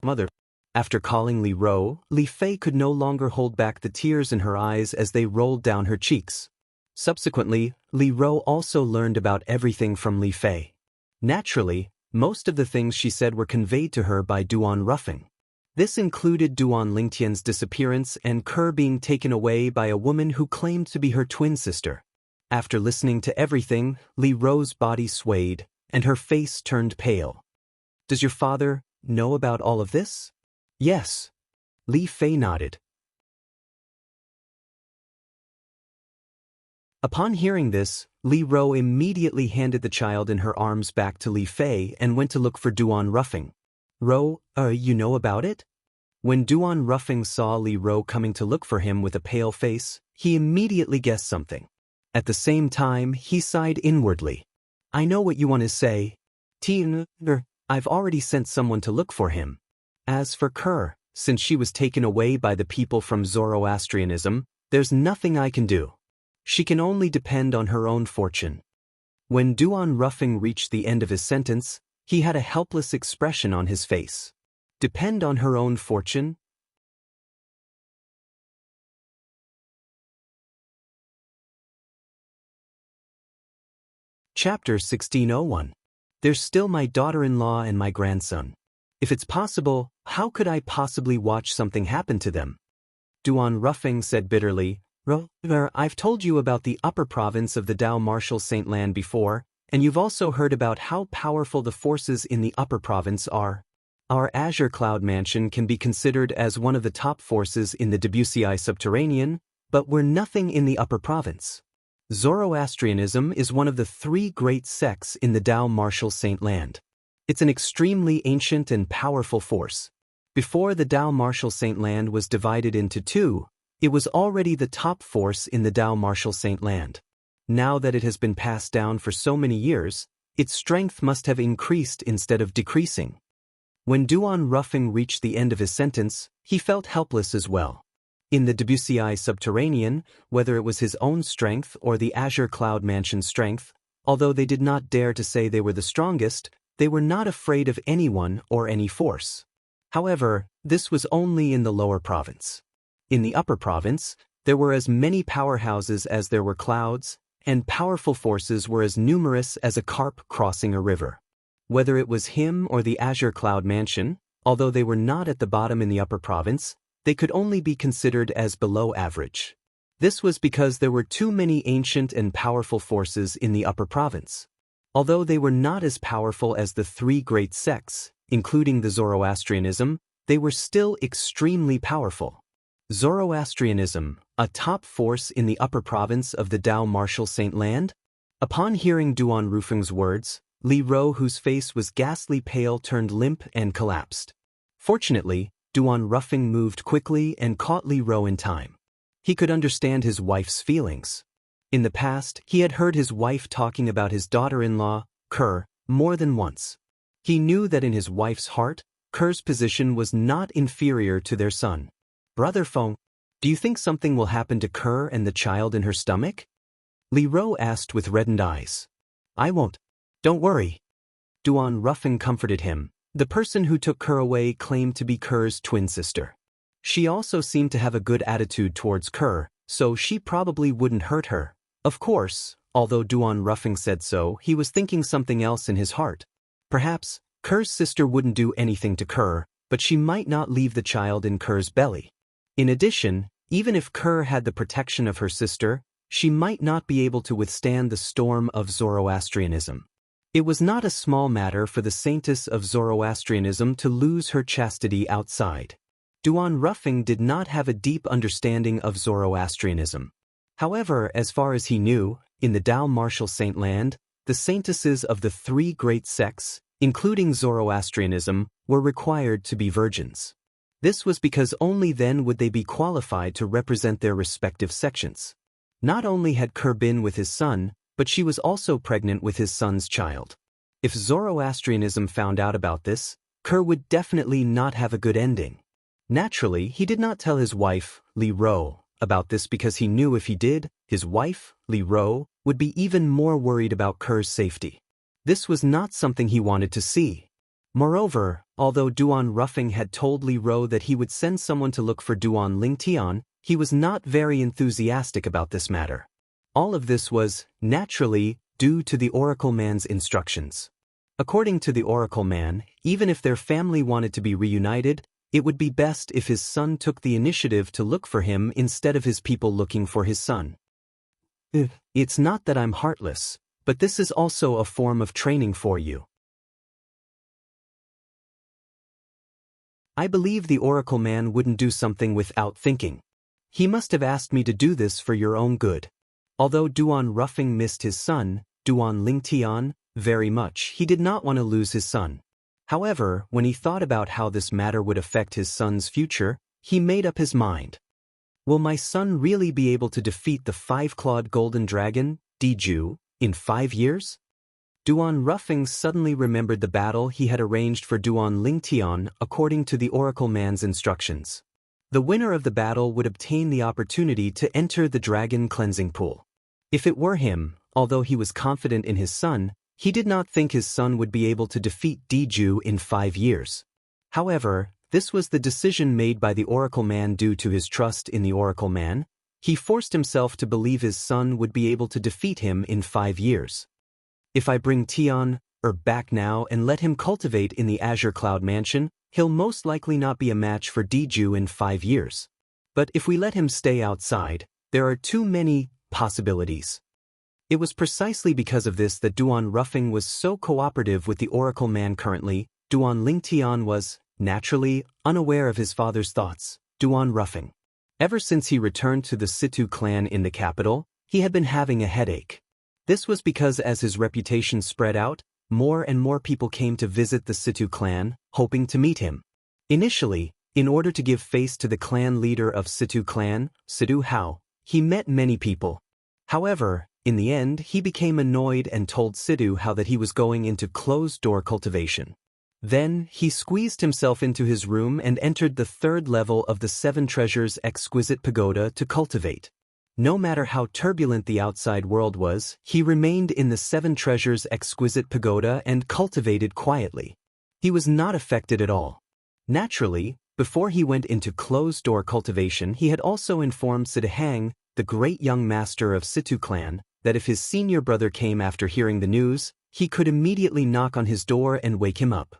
Mother. After calling Li Ro, Li Fei could no longer hold back the tears in her eyes as they rolled down her cheeks. Subsequently, Li Ro also learned about everything from Li Fei. Naturally, most of the things she said were conveyed to her by Duan Ruffing. This included Duan Lingtian's disappearance and Kerr being taken away by a woman who claimed to be her twin sister. After listening to everything, Li Ro's body swayed, and her face turned pale. Does your father know about all of this? Yes. Li Fei nodded. Upon hearing this, Li Ro immediately handed the child in her arms back to Li Fei and went to look for Duan Ruffing. Ro, you know about it? When Duan Ruffing saw Li Ro coming to look for him with a pale face, he immediately guessed something. At the same time, he sighed inwardly. I know what you want to say. I've already sent someone to look for him. As for Kerr, since she was taken away by the people from Zoroastrianism, there's nothing I can do. She can only depend on her own fortune. When Duan Ruffing reached the end of his sentence, he had a helpless expression on his face. Depend on her own fortune? Chapter 1601. There's still my daughter-in-law and my grandson. If it's possible, how could I possibly watch something happen to them? Duan Ruffing said bitterly, I've told you about the upper province of the Dao Martial Saint Land before, and you've also heard about how powerful the forces in the upper province are. Our Azure Cloud Mansion can be considered as one of the top forces in the Wuxia subterranean, but we're nothing in the upper province. Zoroastrianism is one of the 3 great sects in the Dao Martial Saint Land. It's an extremely ancient and powerful force. Before the Dao Martial Saint Land was divided into 2, it was already the top force in the Dao Martial Saint Land. Now that it has been passed down for so many years, its strength must have increased instead of decreasing. When Duan Ruffing reached the end of his sentence, he felt helpless as well. In the Wuxia subterranean, whether it was his own strength or the Azure Cloud Mansion's strength, although they did not dare to say they were the strongest, they were not afraid of anyone or any force. However, this was only in the lower province. In the upper province, there were as many powerhouses as there were clouds, and powerful forces were as numerous as a carp crossing a river. Whether it was him or the Azure Cloud Mansion, although they were not at the bottom in the upper province, they could only be considered as below average. This was because there were too many ancient and powerful forces in the upper province. Although they were not as powerful as the 3 great sects, including the Zoroastrianism, they were still extremely powerful. Zoroastrianism, a top force in the upper province of the Dao Martial Saint Land? Upon hearing Duan Ruffing's words, Li Ro, whose face was ghastly pale, turned limp and collapsed. Fortunately, Duan Ruffing moved quickly and caught Li Ro in time. He could understand his wife's feelings. In the past, he had heard his wife talking about his daughter-in-law, Kerr, more than once. He knew that in his wife's heart, Kerr's position was not inferior to their son. Brother Feng, do you think something will happen to Kerr and the child in her stomach? Li Ro asked with reddened eyes. I won't. Don't worry. Duan Ruffing comforted him. The person who took Kerr away claimed to be Kerr's twin sister. She also seemed to have a good attitude towards Kerr, so she probably wouldn't hurt her. Of course, although Duan Ruffing said so, he was thinking something else in his heart. Perhaps, Kerr's sister wouldn't do anything to Kerr, but she might not leave the child in Kerr's belly. In addition, even if Kerr had the protection of her sister, she might not be able to withstand the storm of Zoroastrianism. It was not a small matter for the saintess of Zoroastrianism to lose her chastity outside. Duan Ruffing did not have a deep understanding of Zoroastrianism. However, as far as he knew, in the Tao martial saint land, the saintesses of the three great sects, including Zoroastrianism, were required to be virgins. This was because only then would they be qualified to represent their respective sections. Not only had Kerr been with his son, but she was also pregnant with his son's child. If Zoroastrianism found out about this, Kerr would definitely not have a good ending. Naturally, he did not tell his wife, Li Ro, about this because he knew if he did, his wife, Li Ro, would be even more worried about Kerr's safety. This was not something he wanted to see. Moreover, although Duan Ruffing had told Li Ro that he would send someone to look for Duan Lingtian, he was not very enthusiastic about this matter. All of this was, naturally, due to the Oracle Man's instructions. According to the Oracle Man, even if their family wanted to be reunited, it would be best if his son took the initiative to look for him instead of his people looking for his son. It's not that I'm heartless, but this is also a form of training for you. I believe the Oracle Man wouldn't do something without thinking. He must have asked me to do this for your own good. Although Duan Ruffing missed his son, Duan Lingtian, very much, he did not want to lose his son. However, when he thought about how this matter would affect his son's future, he made up his mind. Will my son really be able to defeat the five-clawed golden dragon, Diju, in 5 years? Duan Ruffing suddenly remembered the battle he had arranged for Duan Lingtian according to the Oracle Man's instructions. The winner of the battle would obtain the opportunity to enter the dragon cleansing pool. If it were him, although he was confident in his son, he did not think his son would be able to defeat Diju in 5 years. However, this was the decision made by the Oracle Man due to his trust in the Oracle Man. He forced himself to believe his son would be able to defeat him in 5 years. If I bring Tian back now and let him cultivate in the Azure Cloud Mansion, he'll most likely not be a match for Diju in 5 years. But if we let him stay outside, there are too many possibilities. It was precisely because of this that Duan Ruffing was so cooperative with the Oracle Man currently. Duan Lingtian was, naturally, unaware of his father's thoughts. Duan Ruffing. Ever since he returned to the Situ clan in the capital, he had been having a headache. This was because as his reputation spread out, more and more people came to visit the Situ clan, hoping to meet him. Initially, in order to give face to the clan leader of Situ clan, Situ Hao, he met many people. However, in the end, he became annoyed and told Situ Hao that he was going into closed-door cultivation. Then, he squeezed himself into his room and entered the 3rd level of the 7 Treasures Exquisite Pagoda to cultivate. No matter how turbulent the outside world was, he remained in the 7 Treasures Exquisite Pagoda and cultivated quietly. He was not affected at all. Naturally, before he went into closed-door cultivation, he had also informed Sidahang, the great young master of Situ clan, that if his senior brother came after hearing the news, he could immediately knock on his door and wake him up.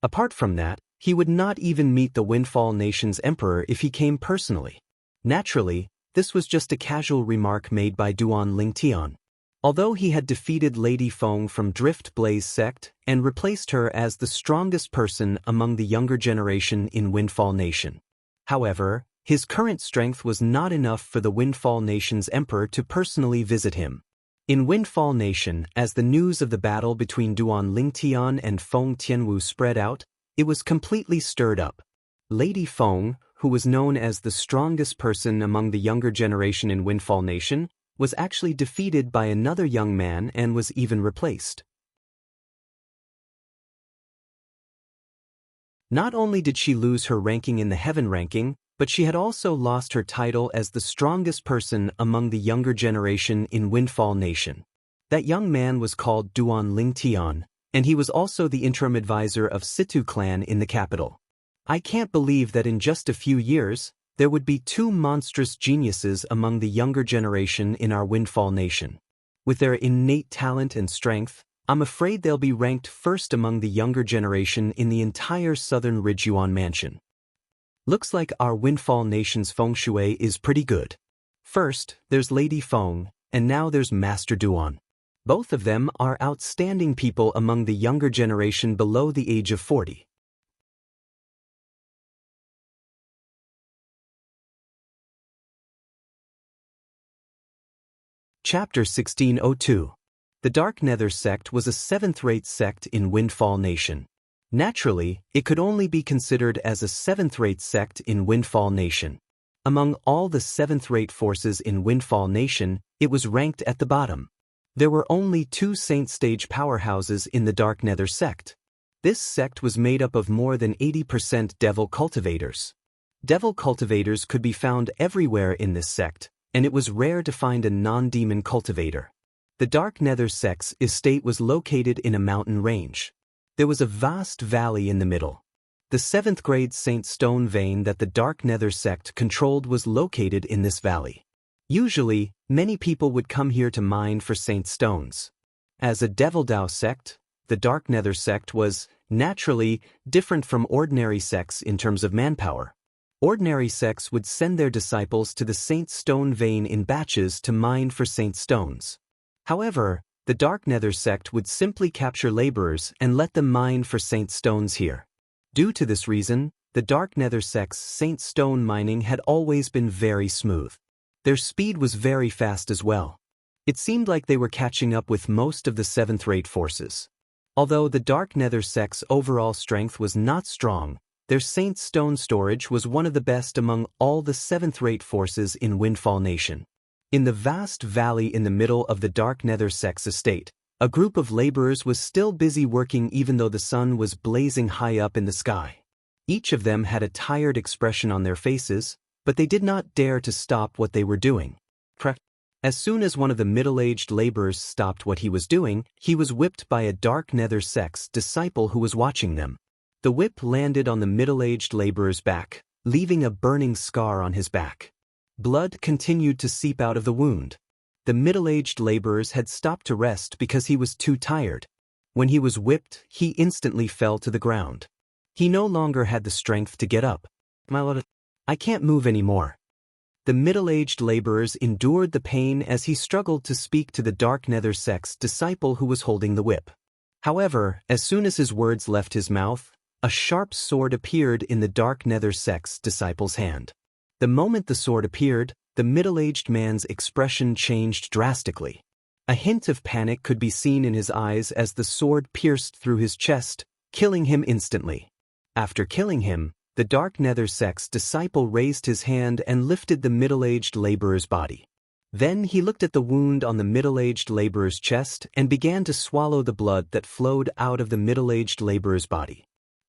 Apart from that, he would not even meet the Windfall Nation's emperor if he came personally. Naturally, this was just a casual remark made by Duan Lingtian. Although he had defeated Lady Feng from Drift Blaze sect and replaced her as the strongest person among the younger generation in Windfall Nation. However, his current strength was not enough for the Windfall Nation's emperor to personally visit him. In Windfall Nation, as the news of the battle between Duan Lingtian and Feng Tianwu spread out, it was completely stirred up. Lady Feng, who was known as the strongest person among the younger generation in Windfall Nation, was actually defeated by another young man and was even replaced. Not only did she lose her ranking in the Heaven ranking, but she had also lost her title as the strongest person among the younger generation in Windfall Nation. That young man was called Duan Lingtian, and he was also the interim advisor of Situ clan in the capital. I can't believe that in just a few years, there would be 2 monstrous geniuses among the younger generation in our Windfall Nation. With their innate talent and strength, I'm afraid they'll be ranked first among the younger generation in the entire Southern Ridgeyuan Mansion. Looks like our Windfall Nation's feng shui is pretty good. First, there's Lady Feng, and now there's Master Duan. Both of them are outstanding people among the younger generation below the age of 40. Chapter 1602. The Dark Nether sect was a seventh-rate sect in Windfall Nation. Naturally, it could only be considered as a seventh-rate sect in Windfall Nation. Among all the seventh-rate forces in Windfall Nation, it was ranked at the bottom. There were only 2 saint-stage powerhouses in the Dark Nether sect. This sect was made up of more than 80% devil cultivators. Devil cultivators could be found everywhere in this sect, and it was rare to find a non-demon cultivator. The Dark Nether sect's estate was located in a mountain range. There was a vast valley in the middle. The 7th grade Saint Stone vein that the Dark Nether sect controlled was located in this valley. Usually, many people would come here to mine for Saint Stones. As a Devil Dao sect, the Dark Nether sect was, naturally, different from ordinary sects in terms of manpower. Ordinary sects would send their disciples to the Saint Stone vein in batches to mine for Saint Stones. However, the Dark Nether sect would simply capture laborers and let them mine for Saint Stones here. Due to this reason, the Dark Nether sect's Saint Stone mining had always been very smooth. Their speed was very fast as well. It seemed like they were catching up with most of the 7th-rate forces. Although the Dark Nether sect's overall strength was not strong, their Saint Stone storage was one of the best among all the 7th-rate forces in Windfall Nation. In the vast valley in the middle of the Dark Nether sect's estate, a group of laborers was still busy working even though the sun was blazing high up in the sky. Each of them had a tired expression on their faces, but they did not dare to stop what they were doing. As soon as one of the middle-aged laborers stopped what he was doing, he was whipped by a Dark Nether sect's disciple who was watching them. The whip landed on the middle-aged laborer's back, leaving a burning scar on his back. Blood continued to seep out of the wound. The middle-aged laborers had stopped to rest because he was too tired. When he was whipped, he instantly fell to the ground. He no longer had the strength to get up. I can't move anymore. The middle-aged laborers endured the pain as he struggled to speak to the Dark Nether sect's disciple who was holding the whip. However, as soon as his words left his mouth, a sharp sword appeared in the Dark Nether sect's disciple's hand. The moment the sword appeared, the middle-aged man's expression changed drastically. A hint of panic could be seen in his eyes as the sword pierced through his chest, killing him instantly. After killing him, the Dark Nether sect's disciple raised his hand and lifted the middle-aged laborer's body. Then he looked at the wound on the middle-aged laborer's chest and began to swallow the blood that flowed out of the middle-aged laborer's body.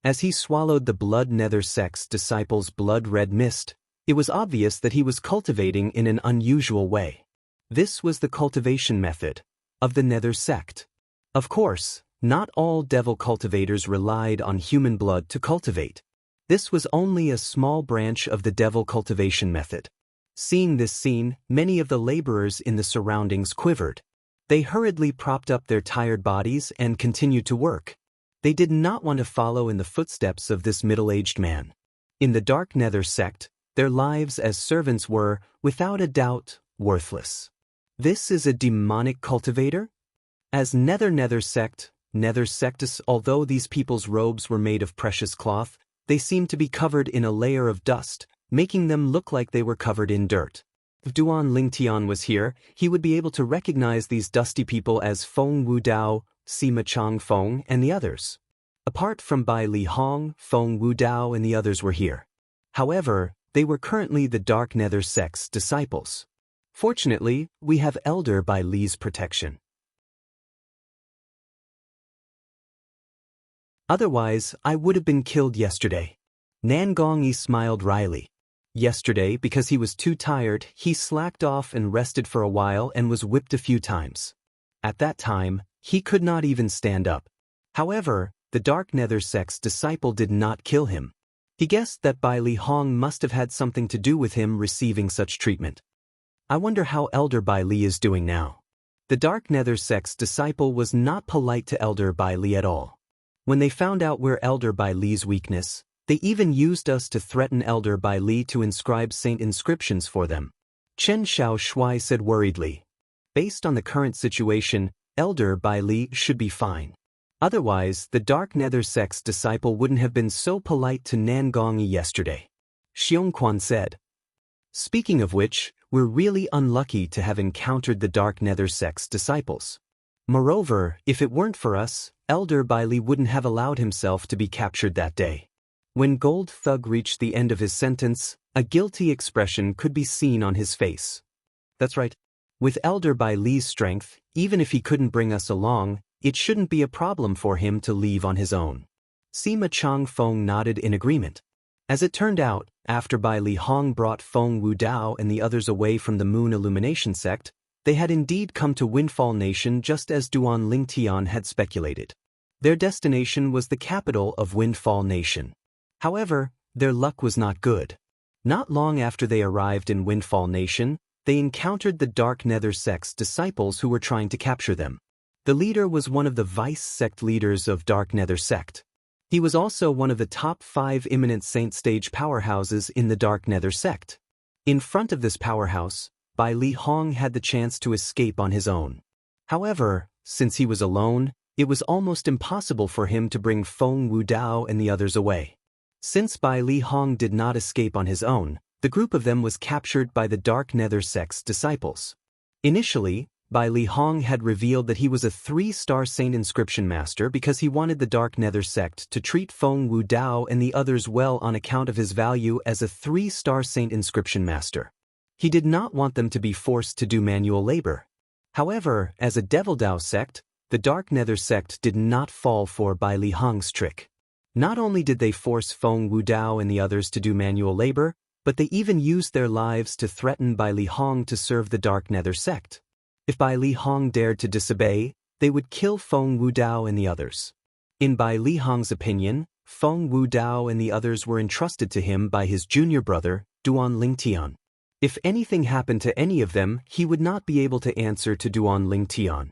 As he swallowed the Blood Nether sect's disciple's blood-red mist, it was obvious that he was cultivating in an unusual way. This was the cultivation method of the Nether sect. Of course, not all devil cultivators relied on human blood to cultivate. This was only a small branch of the devil cultivation method. Seeing this scene, many of the laborers in the surroundings quivered. They hurriedly propped up their tired bodies and continued to work. They did not want to follow in the footsteps of this middle-aged man. In the Dark Nether sect, their lives as servants were, without a doubt, worthless. This is a demonic cultivator? As Nether sect, Nether sectus, although these people's robes were made of precious cloth, they seemed to be covered in a layer of dust, making them look like they were covered in dirt. If Duan Lingtian was here, he would be able to recognize these dusty people as Feng Wudao, Sima Chang Feng, and the others. Apart from Bai Li Hong, Feng Wudao and the others were here. However, they were currently the Dark Nether sect's disciples. Fortunately, we have Elder Bai Li's protection. Otherwise, I would have been killed yesterday. Nangongyi smiled wryly. Yesterday, because he was too tired, he slacked off and rested for a while and was whipped a few times. At that time, he could not even stand up. However, the Dark Nether sect's disciple did not kill him. He guessed that Bai Li Hong must have had something to do with him receiving such treatment. I wonder how Elder Bai Li is doing now. The Dark Nether sect's disciple was not polite to Elder Bai Li at all. When they found out where Elder Bai Li's weakness, they even used us to threaten Elder Bai Li to inscribe saint inscriptions for them. Chen Xiao Shui said worriedly. Based on the current situation, Elder Bai Li should be fine. Otherwise, the Dark Nether sect's disciple wouldn't have been so polite to Nangongyi yesterday. Xiongquan said. Speaking of which, We're really unlucky to have encountered the Dark Nether sect's disciples. Moreover, if it weren't for us, Elder Bailey wouldn't have allowed himself to be captured that day. When Gold Thug reached the end of his sentence, a guilty expression could be seen on his face. That's right. With Elder Bailey's strength, even if he couldn't bring us along, it shouldn't be a problem for him to leave on his own. Sima Chang Feng nodded in agreement. As it turned out, after Bai Li Hong brought Feng Wu Dao and the others away from the Moon Illumination sect, they had indeed come to Windfall Nation just as Duan Lingtian had speculated. Their destination was the capital of Windfall Nation. However, their luck was not good. Not long after they arrived in Windfall Nation, they encountered the Dark Nether sect's disciples who were trying to capture them. The leader was one of the vice sect leaders of Dark Nether sect. He was also one of the top 5 imminent saint stage powerhouses in the Dark Nether sect. In front of this powerhouse, Bai Li Hong had the chance to escape on his own. However, since he was alone, it was almost impossible for him to bring Feng Wu Dao and the others away. Since Bai Li Hong did not escape on his own, the group of them was captured by the Dark Nether sect's disciples. Initially, Bai Li Hong had revealed that he was a 3-star Saint Inscription Master because he wanted the Dark Nether sect to treat Feng Wu Dao and the others well on account of his value as a 3-star Saint Inscription Master. He did not want them to be forced to do manual labor. However, as a Devil Dao sect, the Dark Nether sect did not fall for Bai Li Hong's trick. Not only did they force Feng Wu Dao and the others to do manual labor, but they even used their lives to threaten Bai Li Hong to serve the Dark Nether sect. If Bai Li Hong dared to disobey, they would kill Feng Wu Dao and the others. In Bai Li Hong's opinion, Feng Wu Dao and the others were entrusted to him by his junior brother, Duan Lingtian. If anything happened to any of them, he would not be able to answer to Duan Lingtian.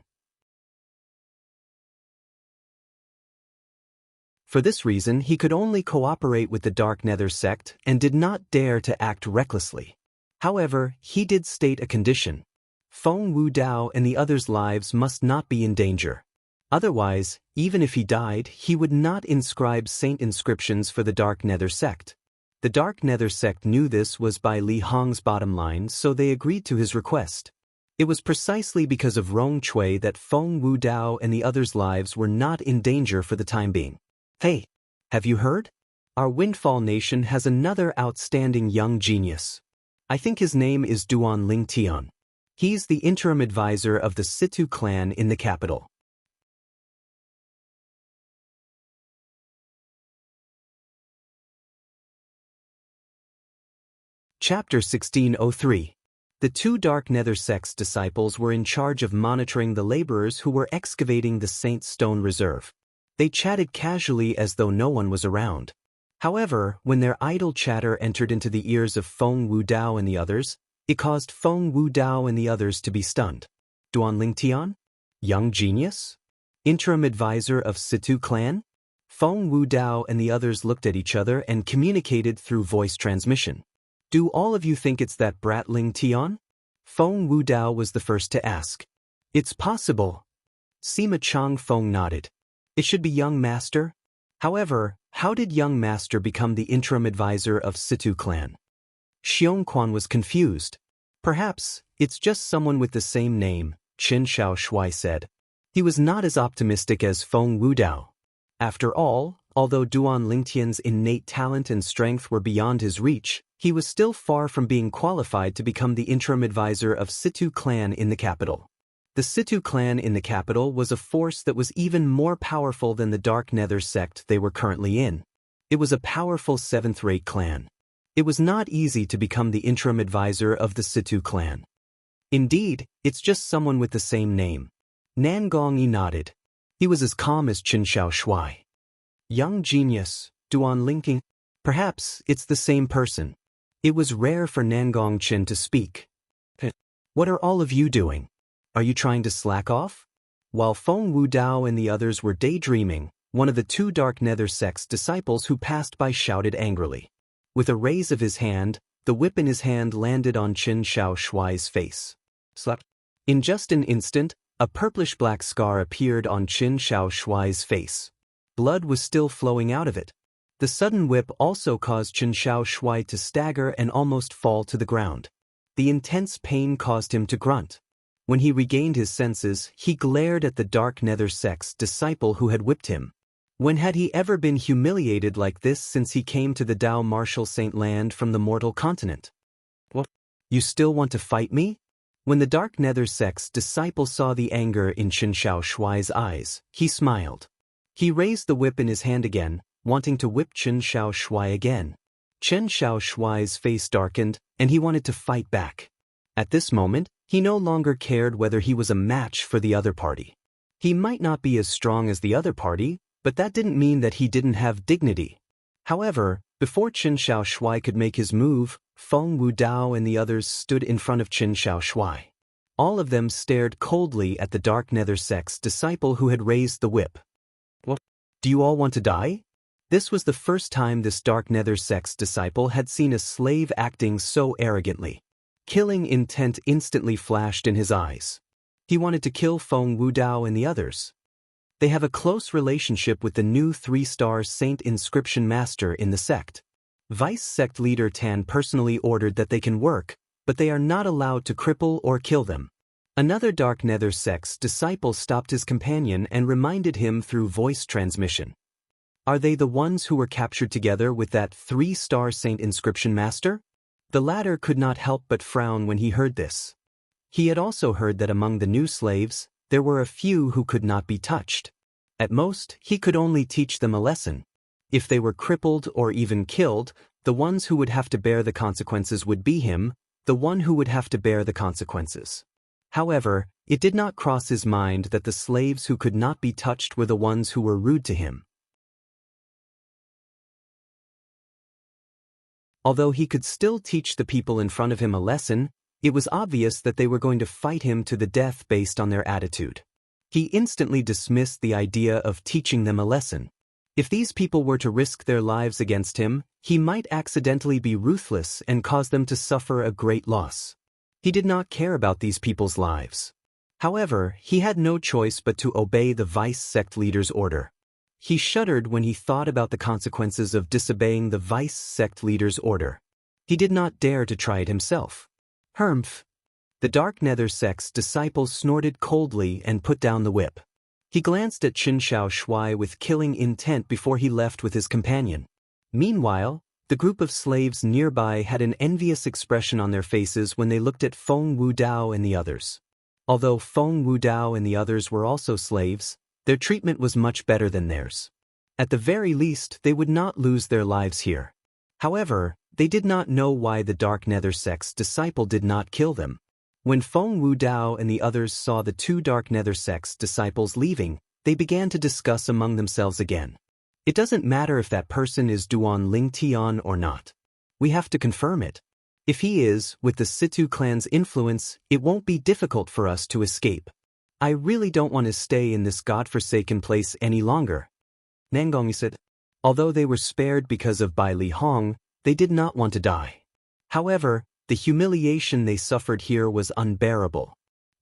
For this reason, he could only cooperate with the Dark Nether sect and did not dare to act recklessly. However, he did state a condition. Feng Wu Dao and the others' lives must not be in danger. Otherwise, even if he died, he would not inscribe saint inscriptions for the Dark Nether sect. The Dark Nether sect knew this was Bai Li Hong's bottom line, so they agreed to his request. It was precisely because of Rong Chui that Feng Wu Dao and the others' lives were not in danger for the time being. Hey, have you heard? Our Windfall Nation has another outstanding young genius. I think his name is Duan Lingtian. He's the interim advisor of the Situ clan in the capital. Chapter 1603. The 2 Dark Nether sect's disciples were in charge of monitoring the laborers who were excavating the Saint Stone Reserve. They chatted casually as though no one was around. However, when their idle chatter entered into the ears of Feng Wu Dao and the others, it caused Feng Wu Dao and the others to be stunned. Duan Lingtian? Young genius? Interim advisor of Situ clan? Feng Wu Dao and the others looked at each other and communicated through voice transmission. Do all of you think it's that brat Lingtian? Feng Wu Dao was the first to ask. It's possible. Sima Chang Feng nodded. It should be young master. However, how did young master become the interim advisor of Situ clan? Xiongquan was confused. Perhaps, it's just someone with the same name, Qin Shao Shui said. He was not as optimistic as Feng Wu Dao. After all, although Duan Lingtian's innate talent and strength were beyond his reach, he was still far from being qualified to become the interim advisor of Situ clan in the capital. The Situ clan in the capital was a force that was even more powerful than the Dark Nether sect they were currently in. It was a powerful 7th-rate clan. It was not easy to become the interim advisor of the Situ clan. Indeed, it's just someone with the same name. Nangongyi nodded. He was as calm as Qin Shao Shui. Young genius, Duan Lingqing. Perhaps it's the same person. It was rare for Nangong Qin to speak. What are all of you doing? Are you trying to slack off? While Feng Wu Dao and the others were daydreaming, one of the 2 Dark Nether sect's disciples who passed by shouted angrily. With a raise of his hand, the whip in his hand landed on Qin Shao Shui's face. Slap. In just an instant, a purplish-black scar appeared on Qin Shao Shui's face. Blood was still flowing out of it. The sudden whip also caused Qin Shao Shui to stagger and almost fall to the ground. The intense pain caused him to grunt. When he regained his senses, he glared at the Dark Nether sect's disciple who had whipped him. When had he ever been humiliated like this since he came to the Dao Martial Saint land from the mortal continent? What? You still want to fight me? When the Dark Nether sect's disciple saw the anger in Xianxia's eyes, he smiled. He raised the whip in his hand again, wanting to whip Xianxia again. Xianxia's face darkened, and he wanted to fight back. At this moment, he no longer cared whether he was a match for the other party. He might not be as strong as the other party, but that didn't mean that he didn't have dignity. However, before Xianxia could make his move, Feng Wudao and the others stood in front of Xianxia. All of them stared coldly at the Dark Nether sect's disciple who had raised the whip. What? Do you all want to die? This was the first time this Dark Nether sect's disciple had seen a slave acting so arrogantly. Killing intent instantly flashed in his eyes. He wanted to kill Feng Wudao and the others. They have a close relationship with the new 3-star Saint Inscription Master in the sect. Vice Sect Leader Tan personally ordered that they can work, but they are not allowed to cripple or kill them. Another Dark Nether sect's disciple stopped his companion and reminded him through voice transmission. Are they the ones who were captured together with that 3-star Saint Inscription Master? The latter could not help but frown when he heard this. He had also heard that among the new slaves, there were a few who could not be touched. At most, he could only teach them a lesson. If they were crippled or even killed, the ones who would have to bear the consequences would be him, the one who would have to bear the consequences. However, it did not cross his mind that the slaves who could not be touched were the ones who were rude to him. Although he could still teach the people in front of him a lesson, it was obvious that they were going to fight him to the death based on their attitude. He instantly dismissed the idea of teaching them a lesson. If these people were to risk their lives against him, he might accidentally be ruthless and cause them to suffer a great loss. He did not care about these people's lives. However, he had no choice but to obey the Vice Sect Leader's order. He shuddered when he thought about the consequences of disobeying the Vice Sect Leader's order. He did not dare to try it himself. Humph! The Dark Nether sect's disciple snorted coldly and put down the whip. He glanced at Xianxia with killing intent before he left with his companion. Meanwhile, the group of slaves nearby had an envious expression on their faces when they looked at Feng Wudao and the others. Although Feng Wudao and the others were also slaves, their treatment was much better than theirs. At the very least, they would not lose their lives here. However, they did not know why the Dark Nether sect's disciple did not kill them. When Feng Wudao and the others saw the 2 Dark Nether sect's disciples leaving, they began to discuss among themselves again. It doesn't matter if that person is Duan Lingtian or not. We have to confirm it. If he is, with the Situ clan's influence, it won't be difficult for us to escape. I really don't want to stay in this godforsaken place any longer. Nangong said. Although they were spared because of Bai Li Hong, they did not want to die. However, the humiliation they suffered here was unbearable.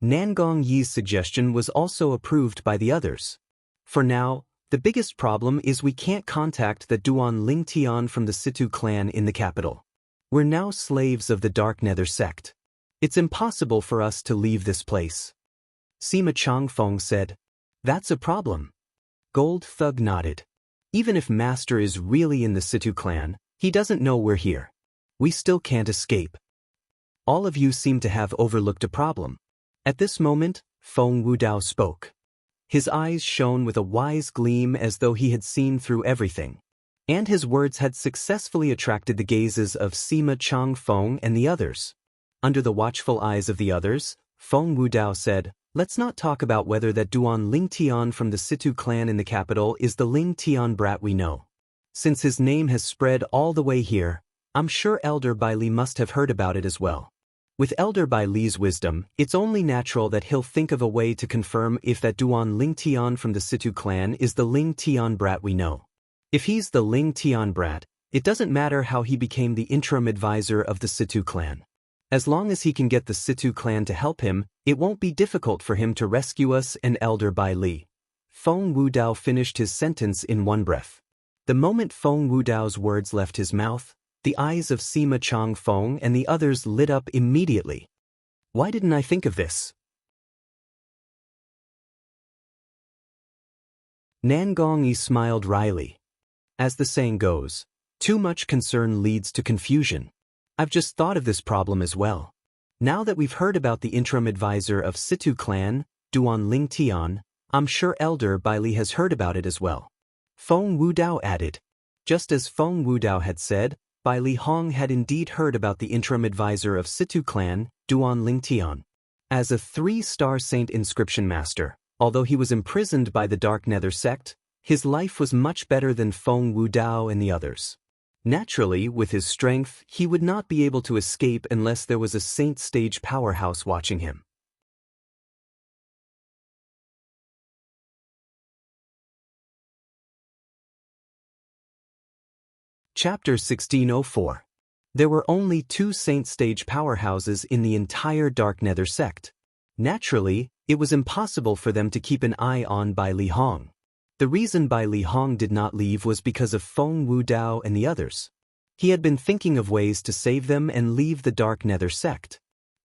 Nangong Yi's suggestion was also approved by the others. For now, the biggest problem is we can't contact the Duan Lingtian from the Situ clan in the capital. We're now slaves of the Dark Nether sect. It's impossible for us to leave this place. Sima Changfeng said. That's a problem. Gold Thug nodded. Even if Master is really in the Situ clan, he doesn't know we're here. We still can't escape. All of you seem to have overlooked a problem. At this moment, Feng Wudao spoke. His eyes shone with a wise gleam as though he had seen through everything. And his words had successfully attracted the gazes of Sima Changfeng and the others. Under the watchful eyes of the others, Feng Wudao said, let's not talk about whether that Duan Lingtian from the Situ clan in the capital is the Lingtian brat we know. Since his name has spread all the way here, I'm sure Elder Bai Li must have heard about it as well. With Elder Bai Li's wisdom, it's only natural that he'll think of a way to confirm if that Duan Lingtian from the Situ clan is the Lingtian brat we know. If he's the Lingtian brat, it doesn't matter how he became the interim advisor of the Situ clan. As long as he can get the Situ clan to help him, it won't be difficult for him to rescue us and Elder Bai Li. Feng Wudao finished his sentence in one breath. The moment Feng Wudao's words left his mouth, The eyes of Sima Changfeng and the others lit up immediately. Why didn't I think of this? Nangongyi smiled wryly. As the saying goes, too much concern leads to confusion. I've just thought of this problem as well. Now that we've heard about the interim advisor of Situ clan, Duan Lingtian, I'm sure Elder Bai Li has heard about it as well. Feng Wudao added. Just as Feng Wudao had said, Bai Li Hong had indeed heard about the interim advisor of Situ clan, Duan Lingtian. As a 3-star saint inscription master, although he was imprisoned by the Dark Nether sect, his life was much better than Feng Wudao and the others. Naturally, with his strength, he would not be able to escape unless there was a saint stage powerhouse watching him. Chapter 1604. There were only 2 saint stage powerhouses in the entire Dark Nether sect. Naturally, it was impossible for them to keep an eye on Bai Li Hong. The reason Bai Li Hong did not leave was because of Feng Wudao and the others. He had been thinking of ways to save them and leave the Dark Nether sect.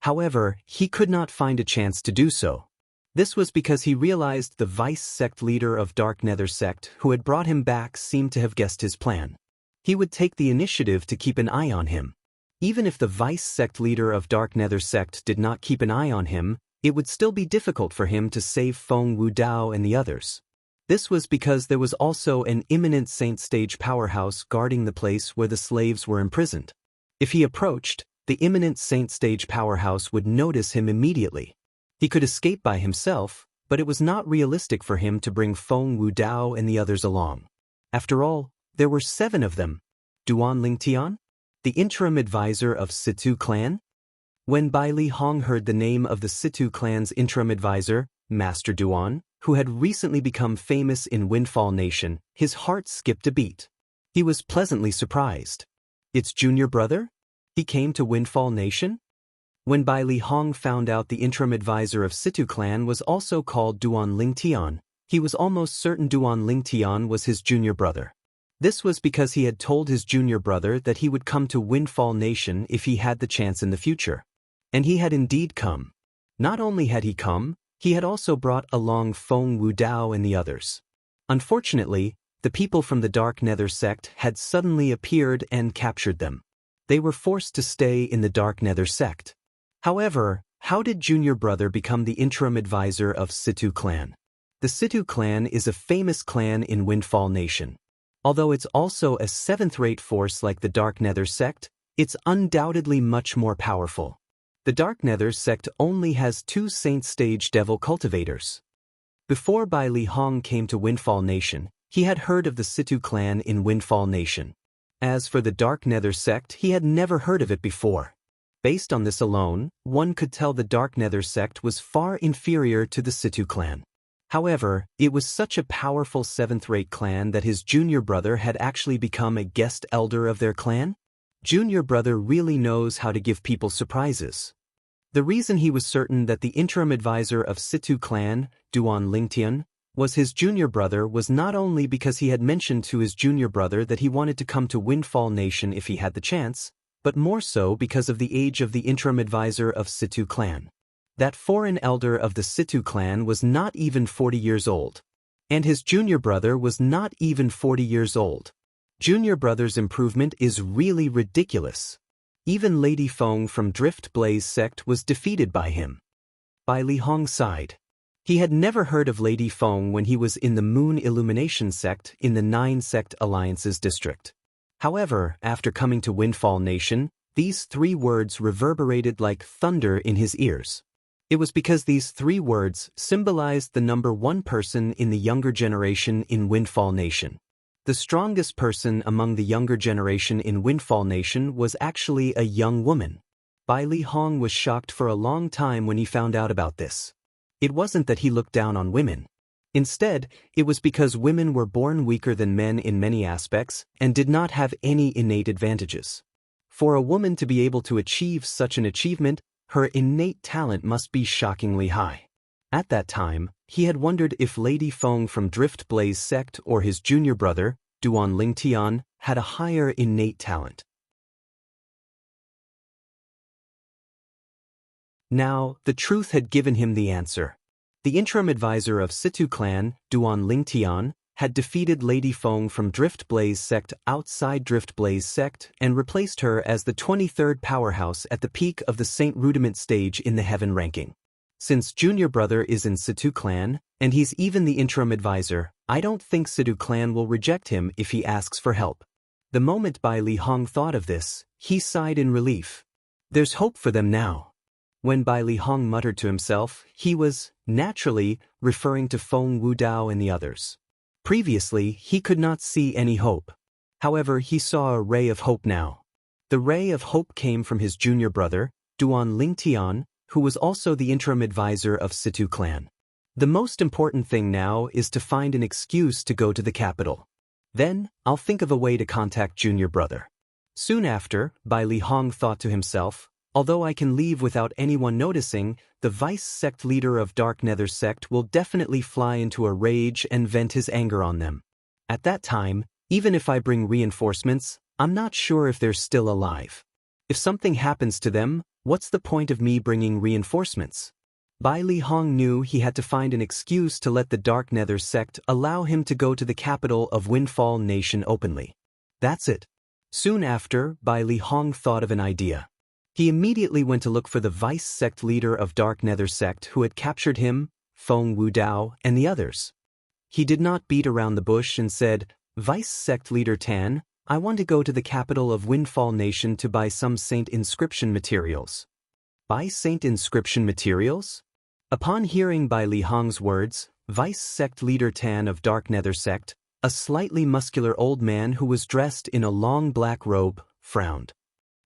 However, he could not find a chance to do so. This was because he realized the vice sect leader of Dark Nether sect who had brought him back seemed to have guessed his plan. He would take the initiative to keep an eye on him. Even if the vice sect leader of Dark Nether sect did not keep an eye on him, it would still be difficult for him to save Feng Wudao and the others. This was because there was also an imminent saint stage powerhouse guarding the place where the slaves were imprisoned. If he approached, the imminent saint stage powerhouse would notice him immediately. He could escape by himself, but it was not realistic for him to bring Feng Wudao and the others along. After all, there were 7 of them. Duan Lingtian, the interim advisor of Situ clan? When Bai Li Hong heard the name of the Situ clan's interim advisor, Master Duan, who had recently become famous in Windfall Nation, his heart skipped a beat. He was pleasantly surprised. Its junior brother? He came to Windfall Nation? When Bai Li Hong found out the interim advisor of Situ clan was also called Duan Lingtian, he was almost certain Duan Lingtian was his junior brother. This was because he had told his junior brother that he would come to Windfall Nation if he had the chance in the future. And he had indeed come. Not only had he come, he had also brought along Feng Wudao and the others. Unfortunately, the people from the Dark Nether sect had suddenly appeared and captured them. They were forced to stay in the Dark Nether sect. However, how did junior brother become the interim advisor of Situ clan? The Situ clan is a famous clan in Windfall Nation. Although it's also a 7th-rate force like the Dark Nether sect, it's undoubtedly much more powerful. The Dark Nether sect only has 2 saint stage devil cultivators. Before Bai Li Hong came to Windfall Nation, he had heard of the Situ clan in Windfall Nation. As for the Dark Nether sect, he had never heard of it before. Based on this alone, one could tell the Dark Nether sect was far inferior to the Situ clan. However, it was such a powerful 7th-rate clan that his junior brother had actually become a guest elder of their clan. Junior brother really knows how to give people surprises. The reason he was certain that the interim advisor of Situ clan, Duan Lingtian, was his junior brother was not only because he had mentioned to his junior brother that he wanted to come to Windfall Nation if he had the chance, but more so because of the age of the interim advisor of Situ clan. That foreign elder of the Situ clan was not even 40 years old. And his junior brother was not even 40 years old. Junior brother's improvement is really ridiculous. Even Lady Feng from Drift Blaze sect was defeated by him. Bai Li Hong sighed. He had never heard of Lady Feng when he was in the Moon Illumination sect in the 9-sect Alliances district. However, after coming to Windfall Nation, these 3 words reverberated like thunder in his ears. It was because these 3 words symbolized the number 1 person in the younger generation in Windfall Nation. The strongest person among the younger generation in Windfall Nation was actually a young woman. Bai Li Hong was shocked for a long time when he found out about this. It wasn't that he looked down on women. Instead, it was because women were born weaker than men in many aspects and did not have any innate advantages. For a woman to be able to achieve such an achievement, her innate talent must be shockingly high. At that time, he had wondered if Lady Feng from Drift Blaze sect or his junior brother, Duan Lingtian, had a higher innate talent. Now, the truth had given him the answer. The interim advisor of Situ clan, Duan Lingtian, had defeated Lady Feng from Drift Blaze sect outside Drift Blaze sect and replaced her as the 23rd powerhouse at the peak of the Saint Rudiment stage in the Heaven ranking. Since Junior Brother is in Situ clan, and he's even the interim advisor, I don't think Situ clan will reject him if he asks for help. The moment Bai Li Hong thought of this, he sighed in relief. There's hope for them now. When Bai Li Hong muttered to himself, he was, naturally, referring to Feng Wudao and the others. Previously, he could not see any hope. However, he saw a ray of hope now. The ray of hope came from his junior brother, Duan Lingtian, who was also the interim advisor of Situ clan. The most important thing now is to find an excuse to go to the capital. Then, I'll think of a way to contact junior brother. Soon after, Bai Li Hong thought to himself, although I can leave without anyone noticing, the vice sect leader of Dark Nether sect will definitely fly into a rage and vent his anger on them. At that time, even if I bring reinforcements, I'm not sure if they're still alive. If something happens to them, what's the point of me bringing reinforcements? Bai Li Hong knew he had to find an excuse to let the Dark Nether sect allow him to go to the capital of Windfall Nation openly. That's it. Soon after, Bai Li Hong thought of an idea. He immediately went to look for the vice sect leader of Dark Nether sect who had captured him, Feng Wudao, and the others. He did not beat around the bush and said, Vice sect leader Tan, I want to go to the capital of Windfall Nation to buy some saint inscription materials. Buy saint inscription materials? Upon hearing Bai Li Hong's words, vice sect leader Tan of Dark Nether sect, a slightly muscular old man who was dressed in a long black robe, frowned.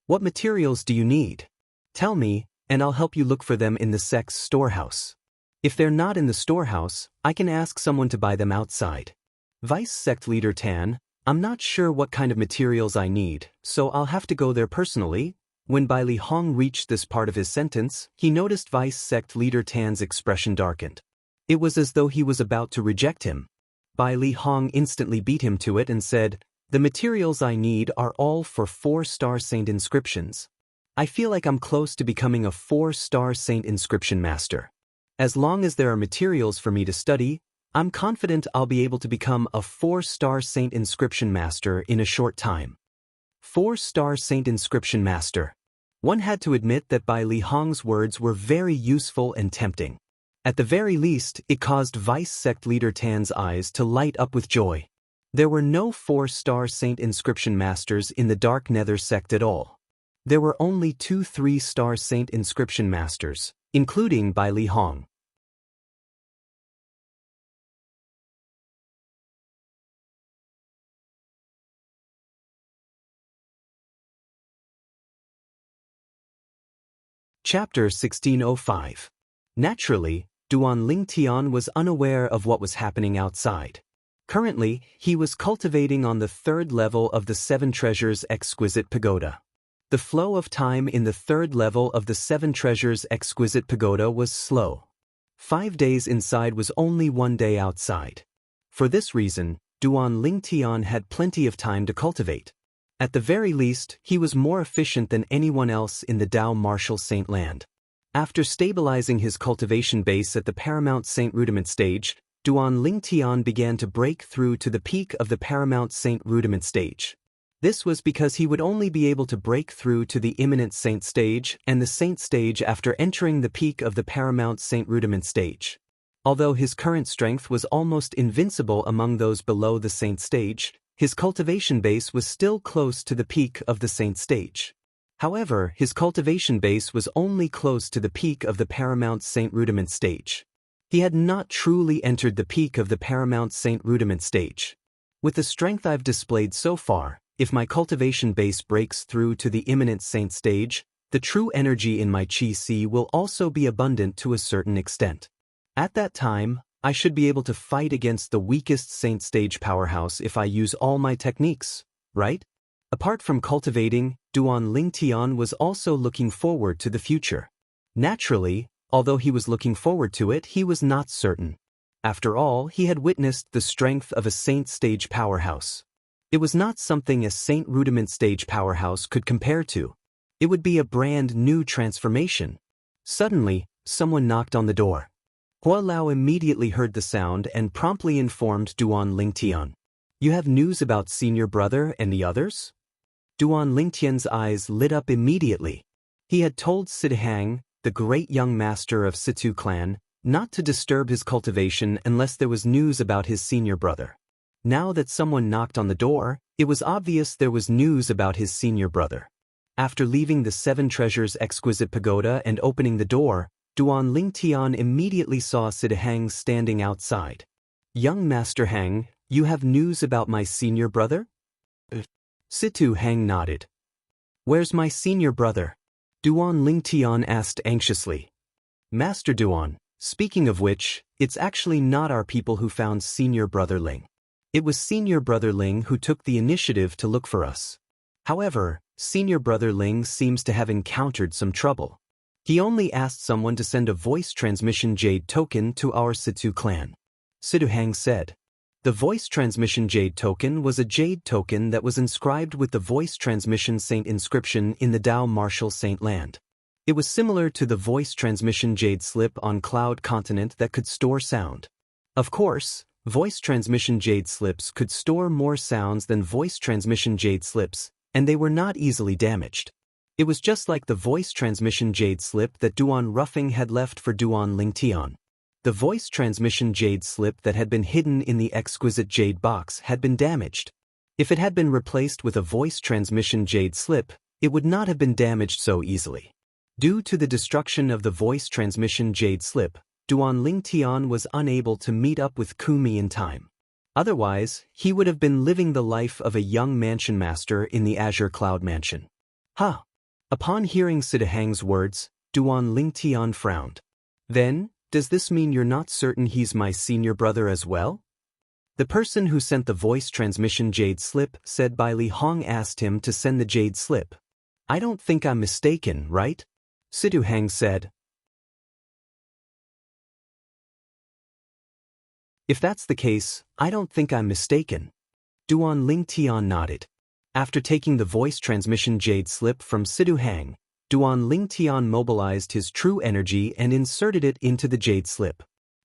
What materials do you need? Tell me, and I'll help you look for them in the sect's storehouse. If they're not in the storehouse, I can ask someone to buy them outside. Vice sect leader Tan, I'm not sure what kind of materials I need, so I'll have to go there personally. When Bai Li Hong reached this part of his sentence, he noticed vice sect leader Tan's expression darkened. It was as though he was about to reject him. Bai Li Hong instantly beat him to it and said, The materials I need are all for 4-star saint inscriptions. I feel like I'm close to becoming a 4-star saint inscription master. As long as there are materials for me to study, I'm confident I'll be able to become a 4-star saint inscription master in a short time. 4-star saint inscription master. One had to admit that Bai Li Hong's words were very useful and tempting. At the very least, it caused vice sect leader Tan's eyes to light up with joy. There were no 4-star saint inscription masters in the Dark Nether sect at all. There were only 2 3-star saint inscription masters, including Bai Li Hong. Chapter 1605. Naturally, Duan Lingtian was unaware of what was happening outside. Currently, he was cultivating on the 3rd level of the 7 Treasures Exquisite Pagoda. The flow of time in the 3rd level of the 7 Treasures Exquisite Pagoda was slow. 5 days inside was only 1 day outside. For this reason, Duan Lingtian had plenty of time to cultivate. At the very least, he was more efficient than anyone else in the Dao Martial Saint land. After stabilizing his cultivation base at the Paramount Saint Rudiment stage, Duan Lingtian began to break through to the peak of the Paramount Saint Rudiment stage. This was because he would only be able to break through to the Imminent Saint stage and the Saint stage after entering the peak of the Paramount Saint Rudiment stage. Although his current strength was almost invincible among those below the Saint stage, his cultivation base was still close to the peak of the Saint stage. However, his cultivation base was only close to the peak of the Paramount Saint Rudiment stage. He had not truly entered the peak of the Paramount Saint Rudiment stage. With the strength I've displayed so far, if my cultivation base breaks through to the Imminent Saint stage, the true energy in my Qi will also be abundant to a certain extent. At that time, I should be able to fight against the weakest Saint stage powerhouse if I use all my techniques, right? Apart from cultivating, Duan Lingtian was also looking forward to the future. Naturally, although he was looking forward to it, he was not certain. After all, he had witnessed the strength of a Saint stage powerhouse. It was not something a Saint Rudiment stage powerhouse could compare to. It would be a brand new transformation. Suddenly, someone knocked on the door. Hua Lao immediately heard the sound and promptly informed Duan Lingtian. You have news about senior brother and the others? Duan Lingtian's eyes lit up immediately. He had told Sidhang, the great young master of Situ clan, not to disturb his cultivation unless there was news about his senior brother. Now that someone knocked on the door, it was obvious there was news about his senior brother. After leaving the Seven Treasures exquisite pagoda and opening the door, Duan Lingtian immediately saw Sidhang standing outside. Young Master Hang, you have news about my senior brother? Situ Hang nodded. Where's my senior brother? Duan Lingtian asked anxiously. Master Duan, speaking of which, it's actually not our people who found senior brother Ling. It was senior brother Ling who took the initiative to look for us. However, senior brother Ling seems to have encountered some trouble. He only asked someone to send a voice transmission jade token to our Situ clan. Sidhang said. The voice transmission jade token was a jade token that was inscribed with the voice transmission saint inscription in the Dao Martial Saint land. It was similar to the voice transmission jade slip on Cloud Continent that could store sound. Of course, voice transmission jade slips could store more sounds than voice transmission jade slips, and they were not easily damaged. It was just like the voice transmission jade slip that Duan Ruffing had left for Duan Lingtian. The voice transmission jade slip that had been hidden in the exquisite jade box had been damaged. If it had been replaced with a voice transmission jade slip, it would not have been damaged so easily. Due to the destruction of the voice transmission jade slip, Duan Lingtian was unable to meet up with Kumi in time. Otherwise, he would have been living the life of a young mansion master in the Azure Cloud Mansion. Huh! Upon hearing Sidhang's words, Duan Lingtian frowned. Then, does this mean you're not certain he's my senior brother as well? The person who sent the voice transmission jade slip said Bai Li Hong asked him to send the jade slip. I don't think I'm mistaken, right? Sidhang said. If that's the case, I don't think I'm mistaken. Duan Lingtian nodded. After taking the voice transmission jade slip from Sidhang, Duan Lingtian mobilized his true energy and inserted it into the jade slip.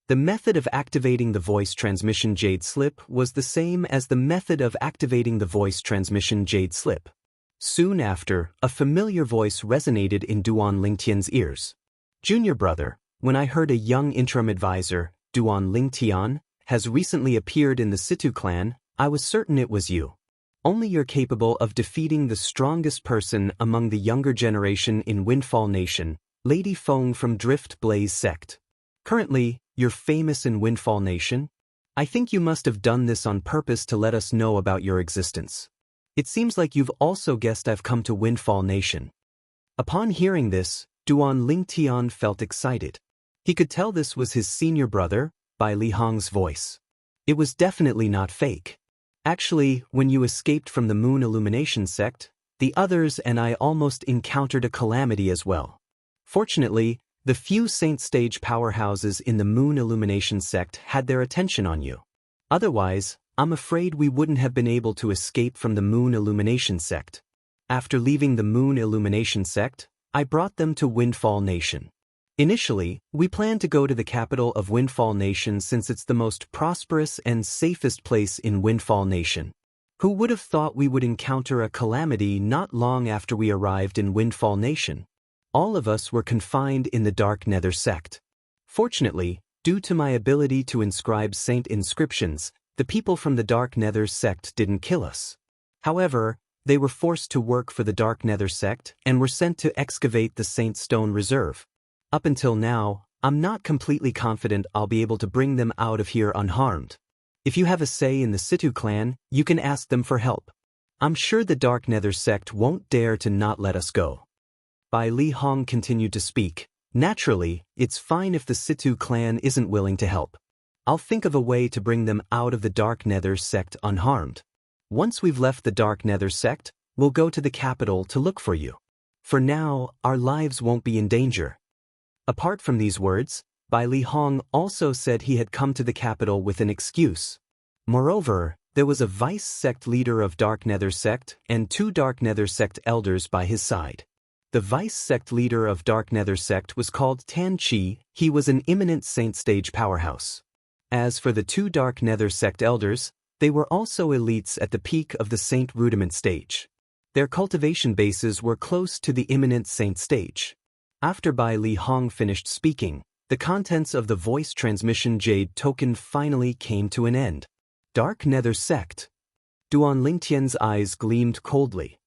The method of activating the voice transmission jade slip was the same as the method of activating the voice transmission jade slip. Soon after, a familiar voice resonated in Duan Lingtian's ears. Junior brother, when I heard a young interim advisor, Duan Lingtian, has recently appeared in the Situ clan, I was certain it was you. Only you're capable of defeating the strongest person among the younger generation in Windfall Nation, Lady Feng from Drift Blaze sect. Currently, you're famous in Windfall Nation. I think you must have done this on purpose to let us know about your existence. It seems like you've also guessed I've come to Windfall Nation. Upon hearing this, Duan Lingtian felt excited. He could tell this was his senior brother, Bai Li Hong's voice. It was definitely not fake. Actually, when you escaped from the Moon Illumination sect, the others and I almost encountered a calamity as well. Fortunately, the few Saint Stage powerhouses in the Moon Illumination sect had their attention on you. Otherwise, I'm afraid we wouldn't have been able to escape from the Moon Illumination sect. After leaving the Moon Illumination sect, I brought them to Windfall Nation. Initially, we planned to go to the capital of Windfall Nation since it's the most prosperous and safest place in Windfall Nation. Who would have thought we would encounter a calamity not long after we arrived in Windfall Nation? All of us were confined in the Dark Nether sect. Fortunately, due to my ability to inscribe saint inscriptions, the people from the Dark Nether sect didn't kill us. However, they were forced to work for the Dark Nether sect and were sent to excavate the Saint Stone Reserve. Up until now, I'm not completely confident I'll be able to bring them out of here unharmed. If you have a say in the Situ clan, you can ask them for help. I'm sure the Dark Nether sect won't dare to not let us go. Bai Li Hong continued to speak. Naturally, it's fine if the Situ clan isn't willing to help. I'll think of a way to bring them out of the Dark Nether sect unharmed. Once we've left the Dark Nether sect, we'll go to the capital to look for you. For now, our lives won't be in danger. Apart from these words, Bai Li Hong also said he had come to the capital with an excuse. Moreover, there was a vice sect leader of Dark Nether sect and 2 Dark Nether sect elders by his side. The vice sect leader of Dark Nether sect was called Tan Chi. He was an imminent saint stage powerhouse. As for the two Dark Nether sect elders, they were also elites at the peak of the saint rudiment stage. Their cultivation bases were close to the imminent saint stage. After Bai Li Hong finished speaking, the contents of the voice transmission jade token finally came to an end. Dark Nether sect. Duan Lingtian's eyes gleamed coldly.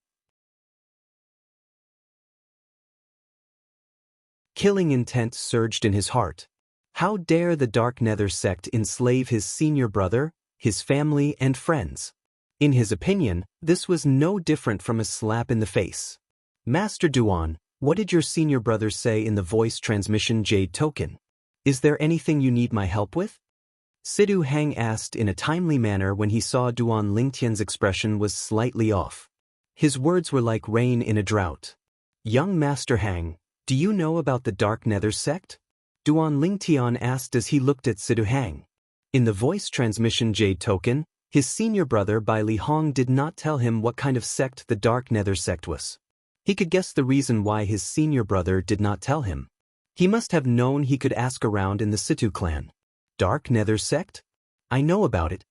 Killing intent surged in his heart. How dare the Dark Nether sect enslave his senior brother, his family and friends? In his opinion, this was no different from a slap in the face. Master Duan, what did your senior brother say in the voice transmission jade token? Is there anything you need my help with? Sidu Hang asked in a timely manner when he saw Duan Lingtian's expression was slightly off. His words were like rain in a drought. Young Master Hang, do you know about the Dark Nether sect? Duan Lingtian asked as he looked at Sidu Hang. In the voice transmission jade token, his senior brother Bai Li Hong did not tell him what kind of sect the Dark Nether sect was. He could guess the reason why his senior brother did not tell him. He must have known he could ask around in the Situ clan. Dark Nether sect? I know about it.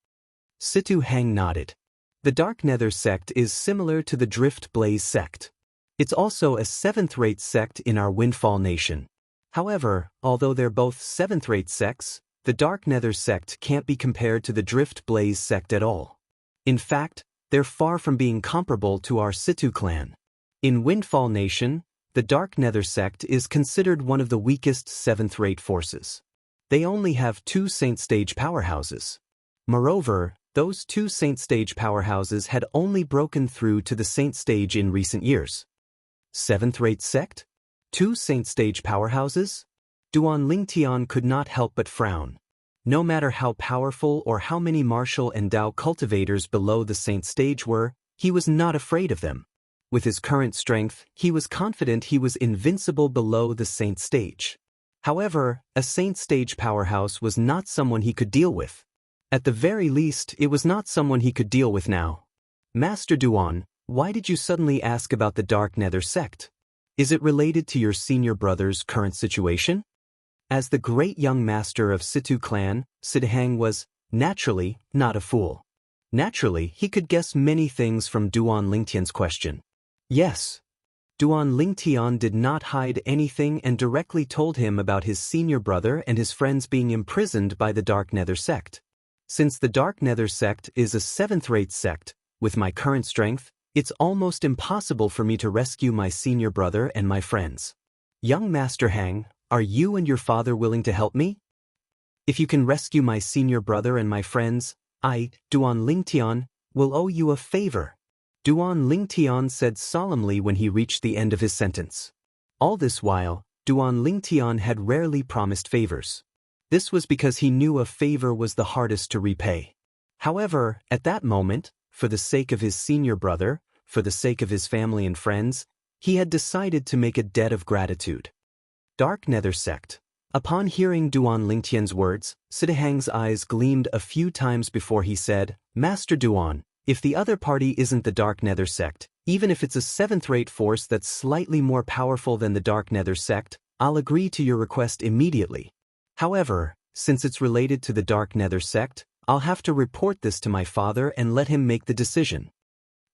Situ Hang nodded. The Dark Nether sect is similar to the Drift Blaze sect. It's also a 7th-rate sect in our Windfall Nation. However, although they're both 7th-rate sects, the Dark Nether sect can't be compared to the Drift Blaze sect at all. In fact, they're far from being comparable to our Situ clan. In Windfall Nation, the Dark Nether sect is considered one of the weakest 7th-rate forces. They only have 2 Saint Stage powerhouses. Moreover, those 2 Saint Stage powerhouses had only broken through to the Saint Stage in recent years. 7th-rate sect? 2 Saint Stage powerhouses? Duan Lingtian could not help but frown. No matter how powerful or how many martial and Dao cultivators below the Saint Stage were, he was not afraid of them. With his current strength, he was confident he was invincible below the Saint Stage. However, a Saint Stage powerhouse was not someone he could deal with. At the very least, it was not someone he could deal with now. Master Duan, why did you suddenly ask about the Dark Nether sect? Is it related to your senior brother's current situation? As the great young master of Situ clan, Sidhang was, naturally, not a fool. Naturally, he could guess many things from Duan Lingtian's question. Yes. Duan Lingtian did not hide anything and directly told him about his senior brother and his friends being imprisoned by the Dark Nether sect. Since the Dark Nether sect is a 7th-rate sect, with my current strength, it's almost impossible for me to rescue my senior brother and my friends. Young Master Hang, are you and your father willing to help me? If you can rescue my senior brother and my friends, I, Duan Lingtian, will owe you a favor. Duan Lingtian said solemnly when he reached the end of his sentence. All this while, Duan Lingtian had rarely promised favors. This was because he knew a favor was the hardest to repay. However, at that moment, for the sake of his senior brother, for the sake of his family and friends, he had decided to make a debt of gratitude. Dark Nether sect. Upon hearing Duan Lingtian's words, Sidhang's eyes gleamed a few times before he said, Master Duan, if the other party isn't the Dark Nether sect, even if it's a 7th-rate force that's slightly more powerful than the Dark Nether sect, I'll agree to your request immediately. However, since it's related to the Dark Nether sect, I'll have to report this to my father and let him make the decision.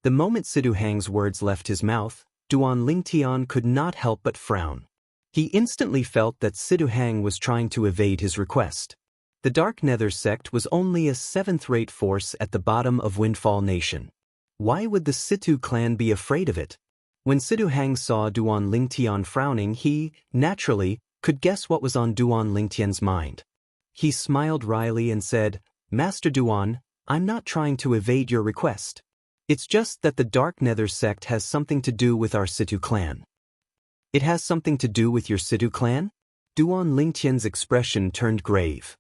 The moment Sidu Hang's words left his mouth, Duan Lingtian could not help but frown. He instantly felt that Sidu Hang was trying to evade his request. The Dark Nether sect was only a 7th-rate force at the bottom of Windfall Nation. Why would the Situ clan be afraid of it? When Sidu Hang saw Duan Lingtian frowning, he, naturally, could guess what was on Duan Lingtian's mind. He smiled wryly and said, Master Duan, I'm not trying to evade your request. It's just that the Dark Nether sect has something to do with our Situ clan. It has something to do with your Situ clan? Duan Lingtian's expression turned grave.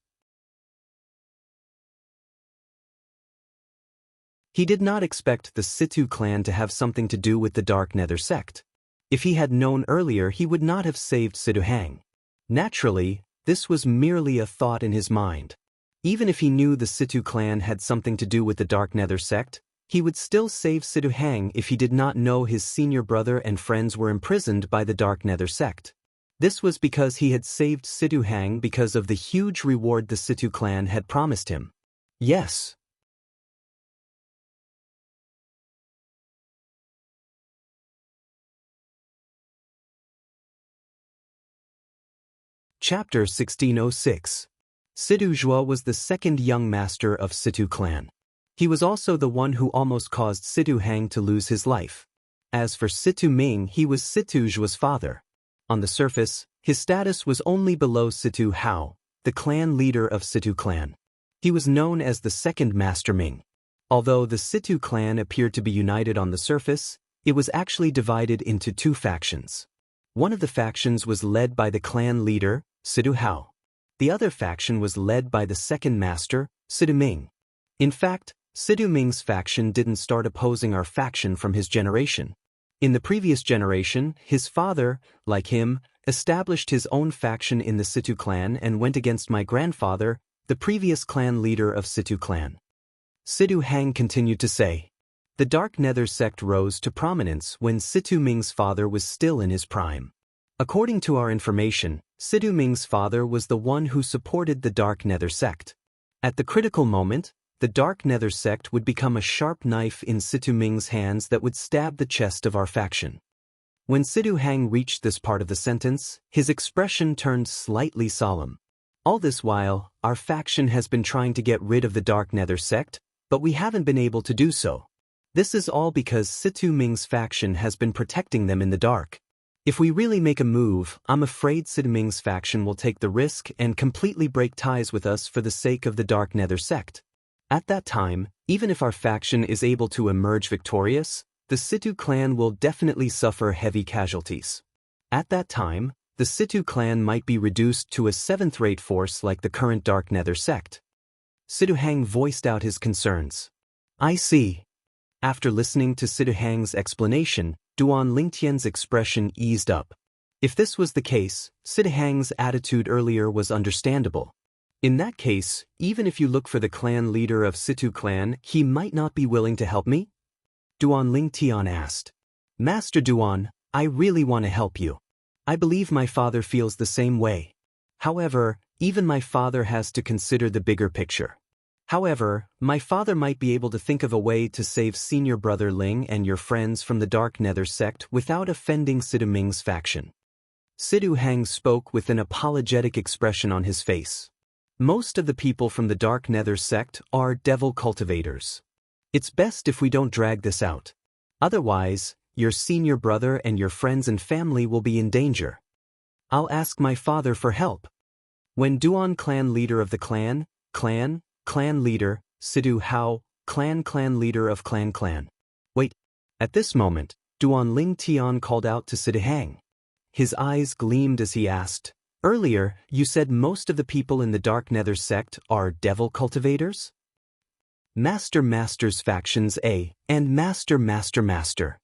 He did not expect the Situ clan to have something to do with the Dark Nether sect. If he had known earlier, he would not have saved Sidu Hang. Naturally, this was merely a thought in his mind. Even if he knew the Situ clan had something to do with the Dark Nether sect, He would still save Sidu Hang if he did not know his senior brother and friends were imprisoned by the Dark Nether sect. This was because he had saved Sidu Hang because of the huge reward the Situ clan had promised him. Yes. Chapter 1606. Sidu Zhua was the second young master of Situ clan. He was also the one who almost caused Situ Hang to lose his life. As for Situ Ming, he was Situ Zhua's father. On the surface, his status was only below Situ Hao, the clan leader of Situ clan. He was known as the second Master Ming. Although the Situ clan appeared to be united on the surface, it was actually divided into two factions. One of the factions was led by the clan leader, Situ Hao. The other faction was led by the second master, Situ Ming. In fact, Situ Ming's faction didn't start opposing our faction from his generation. In the previous generation, his father, like him, established his own faction in the Situ clan and went against my grandfather, the previous clan leader of Situ clan. Situ Hang continued to say, the Dark Nether sect rose to prominence when Situ Ming's father was still in his prime. According to our information, Situ Ming's father was the one who supported the Dark Nether sect. At the critical moment, the Dark Nether sect would become a sharp knife in Situ Ming's hands that would stab the chest of our faction. When Situ Hang reached this part of the sentence, his expression turned slightly solemn. All this while, our faction has been trying to get rid of the Dark Nether sect, but we haven't been able to do so. This is all because Situ Ming's faction has been protecting them in the dark. If we really make a move, I'm afraid Situ Ming's faction will take the risk and completely break ties with us for the sake of the Dark Nether sect. At that time, even if our faction is able to emerge victorious, the Situ clan will definitely suffer heavy casualties. At that time, the Situ clan might be reduced to a seventh-rate force like the current Dark Nether sect. Situ Hang voiced out his concerns. I see. After listening to Situ Hang's explanation, Duan Lingtian's expression eased up. If this was the case, Situ Hang's attitude earlier was understandable. In that case, even if you look for the clan leader of Situ clan, he might not be willing to help me? Duan Lingtian asked. Master Duan, I really want to help you. I believe my father feels the same way. However, even my father has to consider the bigger picture. However, my father might be able to think of a way to save senior brother Ling and your friends from the Dark Nether sect without offending Situ Ming's faction. Situ Hang spoke with an apologetic expression on his face. Most of the people from the Dark Nether sect are devil cultivators. It's best if we don't drag this out. Otherwise, your senior brother and your friends and family will be in danger. I'll ask my father for help. When Duan clan leader of the clan leader, Situ Hao, clan leader of clan. Wait. At this moment, Duan Lingtian called out to Situ Hang. His eyes gleamed as he asked, earlier, you said most of the people in the Dark Nether sect are devil cultivators? Master's factions A, and Master.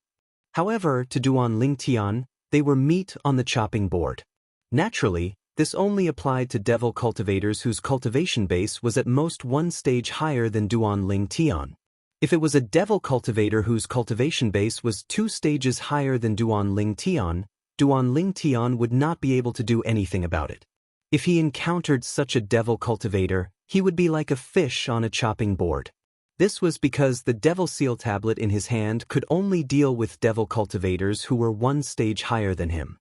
However, to Duan Lingtian, they were meat on the chopping board. Naturally, this only applied to devil cultivators whose cultivation base was at most one stage higher than Duan Lingtian. If it was a devil cultivator whose cultivation base was 2 stages higher than Duan Lingtian would not be able to do anything about it. If he encountered such a devil cultivator, he would be like a fish on a chopping board. This was because the devil seal tablet in his hand could only deal with devil cultivators who were 1 stage higher than him.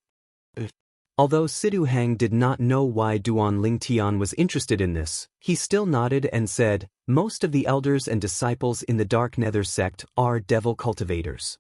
Although Situ Hang did not know why Duan Lingtian was interested in this, he still nodded and said, most of the elders and disciples in the Dark Nether sect are devil cultivators.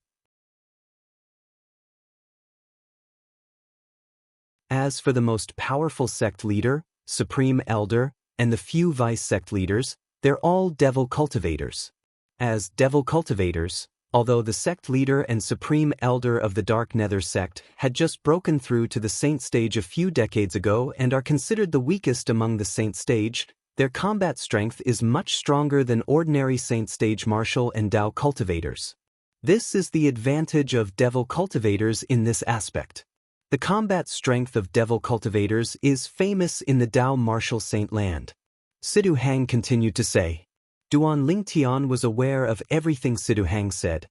As for the most powerful sect leader, supreme elder, and the few vice sect leaders, they're all devil cultivators. As devil cultivators, although the sect leader and supreme elder of the Dark Nether sect had just broken through to the saint stage a few decades ago and are considered the weakest among the saint stage, their combat strength is much stronger than ordinary saint stage martial and Dao cultivators. This is the advantage of devil cultivators in this aspect. The combat strength of devil cultivators is famous in the Dao martial saint land. Situ Hang continued to say, Duan Lingtian was aware of everything Sidu Hang said.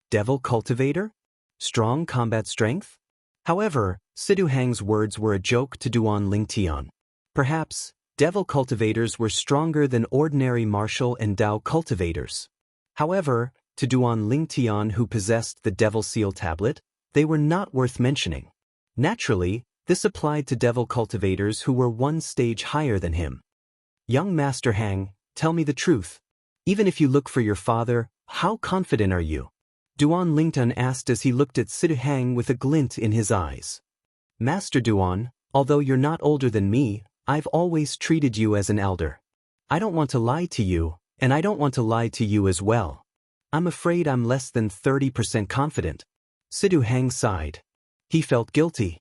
Devil cultivator? Strong combat strength? However, Sidu Hang's words were a joke to Duan Lingtian. Perhaps, devil cultivators were stronger than ordinary martial and Dao cultivators. However, to Duan Lingtian, who possessed the Devil Seal tablet, they were not worth mentioning. Naturally, this applied to devil cultivators who were one stage higher than him. Young Master Hang, tell me the truth. Even if you look for your father, how confident are you? Duan Lingtian asked as he looked at Sidu Hang with a glint in his eyes. Master Duan, although you're not older than me, I've always treated you as an elder. I don't want to lie to you, and I don't want to lie to you as well. I'm afraid I'm less than 30% confident. Sidu Hang sighed. He felt guilty.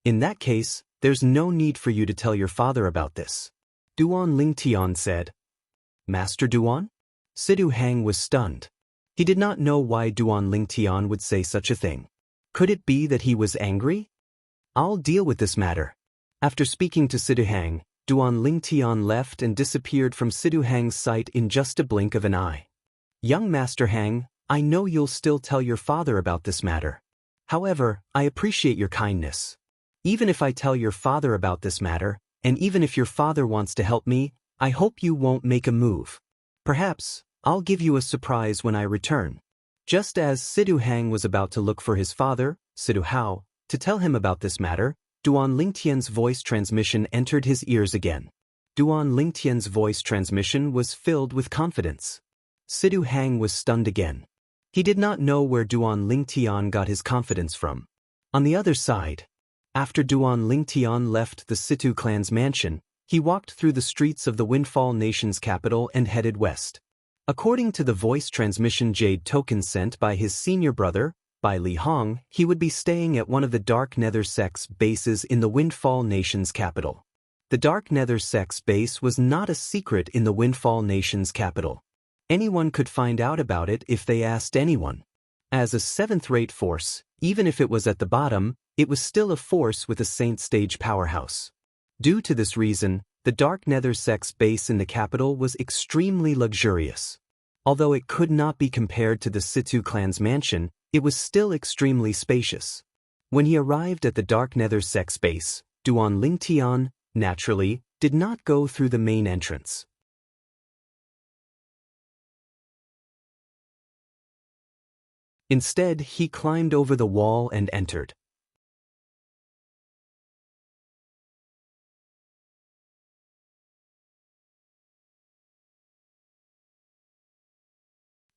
In that case, there's no need for you to tell your father about this. Duan Lingtian said. Master Duan? Sidu Hang was stunned. He did not know why Duan Lingtian would say such a thing. Could it be that he was angry? I'll deal with this matter. After speaking to Sidu Hang, Duan Lingtian left and disappeared from Sidu Hang's sight in just a blink of an eye. Young Master Hang, I know you'll still tell your father about this matter. However, I appreciate your kindness. Even if I tell your father about this matter, and even if your father wants to help me, I hope you won't make a move. Perhaps, I'll give you a surprise when I return. Just as Sidu Hang was about to look for his father, Sidu Hao, to tell him about this matter, Duan Lingtian's voice transmission entered his ears again. Duan Lingtian's voice transmission was filled with confidence. Sidu Hang was stunned again. He did not know where Duan Lingtian got his confidence from. On the other side, after Duan Lingtian left the Situ clan's mansion, he walked through the streets of the Windfall Nation's capital and headed west. According to the voice transmission jade token sent by his senior brother, Bai Li Hong, he would be staying at one of the Dark Nether sects bases in the Windfall Nation's capital. The Dark Nether sects base was not a secret in the Windfall Nation's capital. Anyone could find out about it if they asked anyone. As a 7th-rate force, even if it was at the bottom, it was still a force with a Saint stage powerhouse. Due to this reason, the Dark Nether sect's base in the capital was extremely luxurious. Although it could not be compared to the Situ clan's mansion, it was still extremely spacious. When he arrived at the Dark Nether sect's base, Duan Lingtian, naturally, did not go through the main entrance. Instead, he climbed over the wall and entered.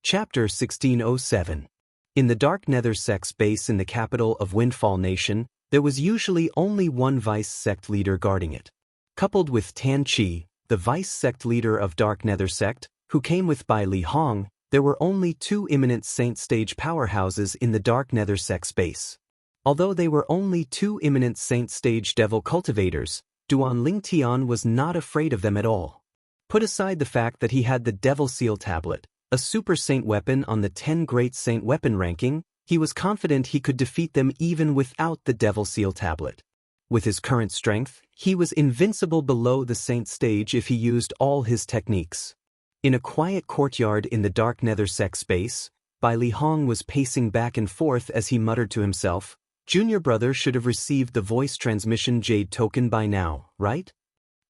Chapter 1607. In the Dark Nether sect's base in the capital of Windfall Nation, there was usually only one vice sect leader guarding it. Coupled with Tan Chi, the vice sect leader of Dark Nether sect, who came with Bai Li Hong, there were only 2 imminent Saint stage powerhouses in the Dark Nether sect's base. Although they were only 2 imminent Saint stage devil cultivators, Duan Lingtian was not afraid of them at all. Put aside the fact that he had the Devil Seal tablet, a super saint weapon on the 10 Great Saint weapon ranking, he was confident he could defeat them even without the Devil Seal tablet. With his current strength, he was invincible below the Saint stage if he used all his techniques. In a quiet courtyard in the Dark Nether sect space, Bai Li Hong was pacing back and forth as he muttered to himself, Junior brother should have received the voice transmission jade token by now, right?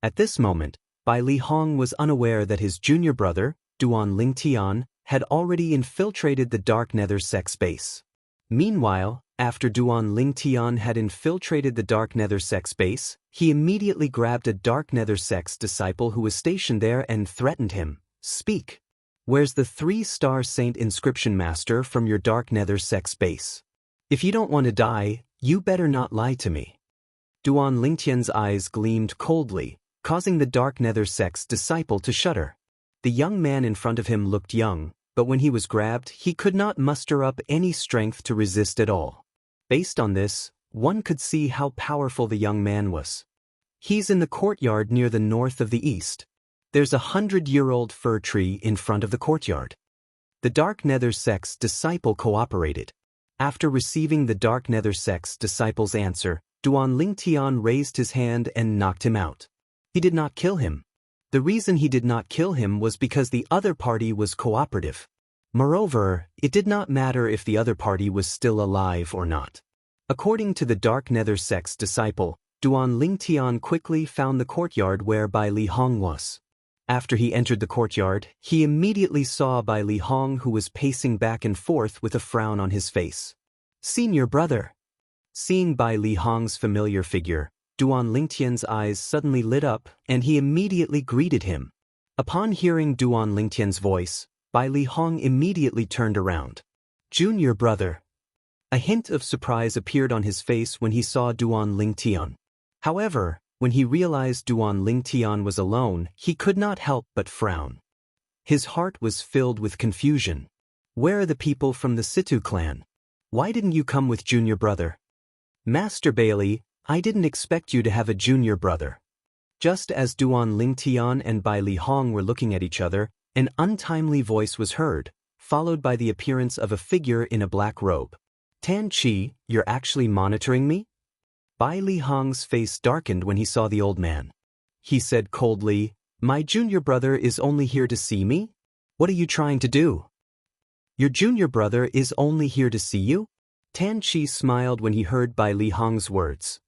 At this moment, Bai Li Hong was unaware that his junior brother, Duan Lingtian, had already infiltrated the Dark Nether sect space. Meanwhile, after Duan Lingtian had infiltrated the Dark Nether sect space, he immediately grabbed a Dark Nether sect's disciple who was stationed there and threatened him. Speak. Where's the 3-star Saint Inscription Master from your Dark Nether sect's base? If you don't want to die, you better not lie to me. Duan Lingtian's eyes gleamed coldly, causing the Dark Nether sect's disciple to shudder. The young man in front of him looked young, but when he was grabbed, he could not muster up any strength to resist at all. Based on this, one could see how powerful the young man was. He's in the courtyard near the north of the east. There's a 100-year-old fir tree in front of the courtyard. The Dark Nether sect's disciple cooperated. After receiving the Dark Nether sect's disciple's answer, Duan Lingtian raised his hand and knocked him out. He did not kill him. The reason he did not kill him was because the other party was cooperative. Moreover, it did not matter if the other party was still alive or not. According to the Dark Nether sect's disciple, Duan Lingtian quickly found the courtyard where Bai Li Hong was. After he entered the courtyard, he immediately saw Bai Li Hong, who was pacing back and forth with a frown on his face. "Senior brother." Seeing Bai Li Hong's familiar figure, Duan Lingtian's eyes suddenly lit up, and he immediately greeted him. Upon hearing Duan Lingtian's voice, Bai Li Hong immediately turned around. "Junior brother." A hint of surprise appeared on his face when he saw Duan Lingtian. However, when he realized Duan Lingtian was alone, he could not help but frown. His heart was filled with confusion. "Where are the people from the Situ clan? Why didn't you come with junior brother?" "Master Bailey, I didn't expect you to have a junior brother." Just as Duan Lingtian and Bai Li Hong were looking at each other, an untimely voice was heard, followed by the appearance of a figure in a black robe. "Tan Chi, you're actually monitoring me?" Bai Li Hong's face darkened when he saw the old man. He said coldly, "My junior brother is only here to see me? What are you trying to do?" "Your junior brother is only here to see you?" Tan Chi smiled when he heard Bai Li Hong's words.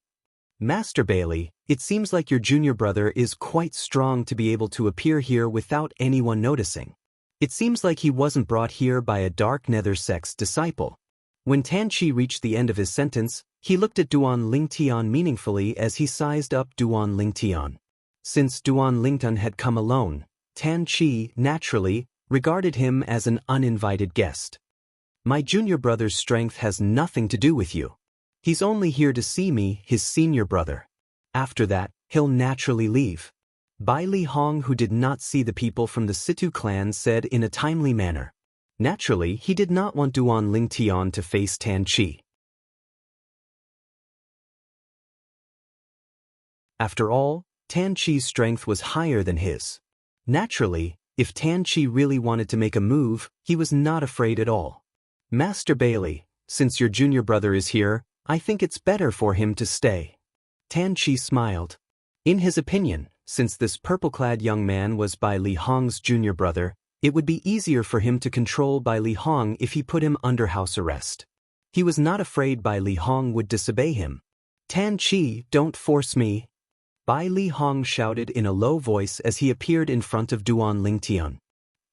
"Master Bailey, it seems like your junior brother is quite strong to be able to appear here without anyone noticing. It seems like he wasn't brought here by a Dark Nether sect's disciple." When Tan Chi reached the end of his sentence, he looked at Duan Lingtian meaningfully as he sized up Duan Lingtian. Since Duan Lingtian had come alone, Tan Chi, naturally, regarded him as an uninvited guest. "My junior brother's strength has nothing to do with you. He's only here to see me, his senior brother. After that, he'll naturally leave." Bai Li Hong, who did not see the people from the Situ clan, said in a timely manner. Naturally, he did not want Duan Lingtian to face Tan Chi. After all, Tan Chi's strength was higher than his. Naturally, if Tan Chi really wanted to make a move, he was not afraid at all. "Master Bailey, since your junior brother is here, I think it's better for him to stay." Tan Chi smiled. In his opinion, since this purple-clad young man was Bai Li Hong's junior brother, it would be easier for him to control Bai Li Hong if he put him under house arrest. He was not afraid Bai Li Hong would disobey him. "Tan Chi, don't force me," Bai Li Hong shouted in a low voice as he appeared in front of Duan Lingtian.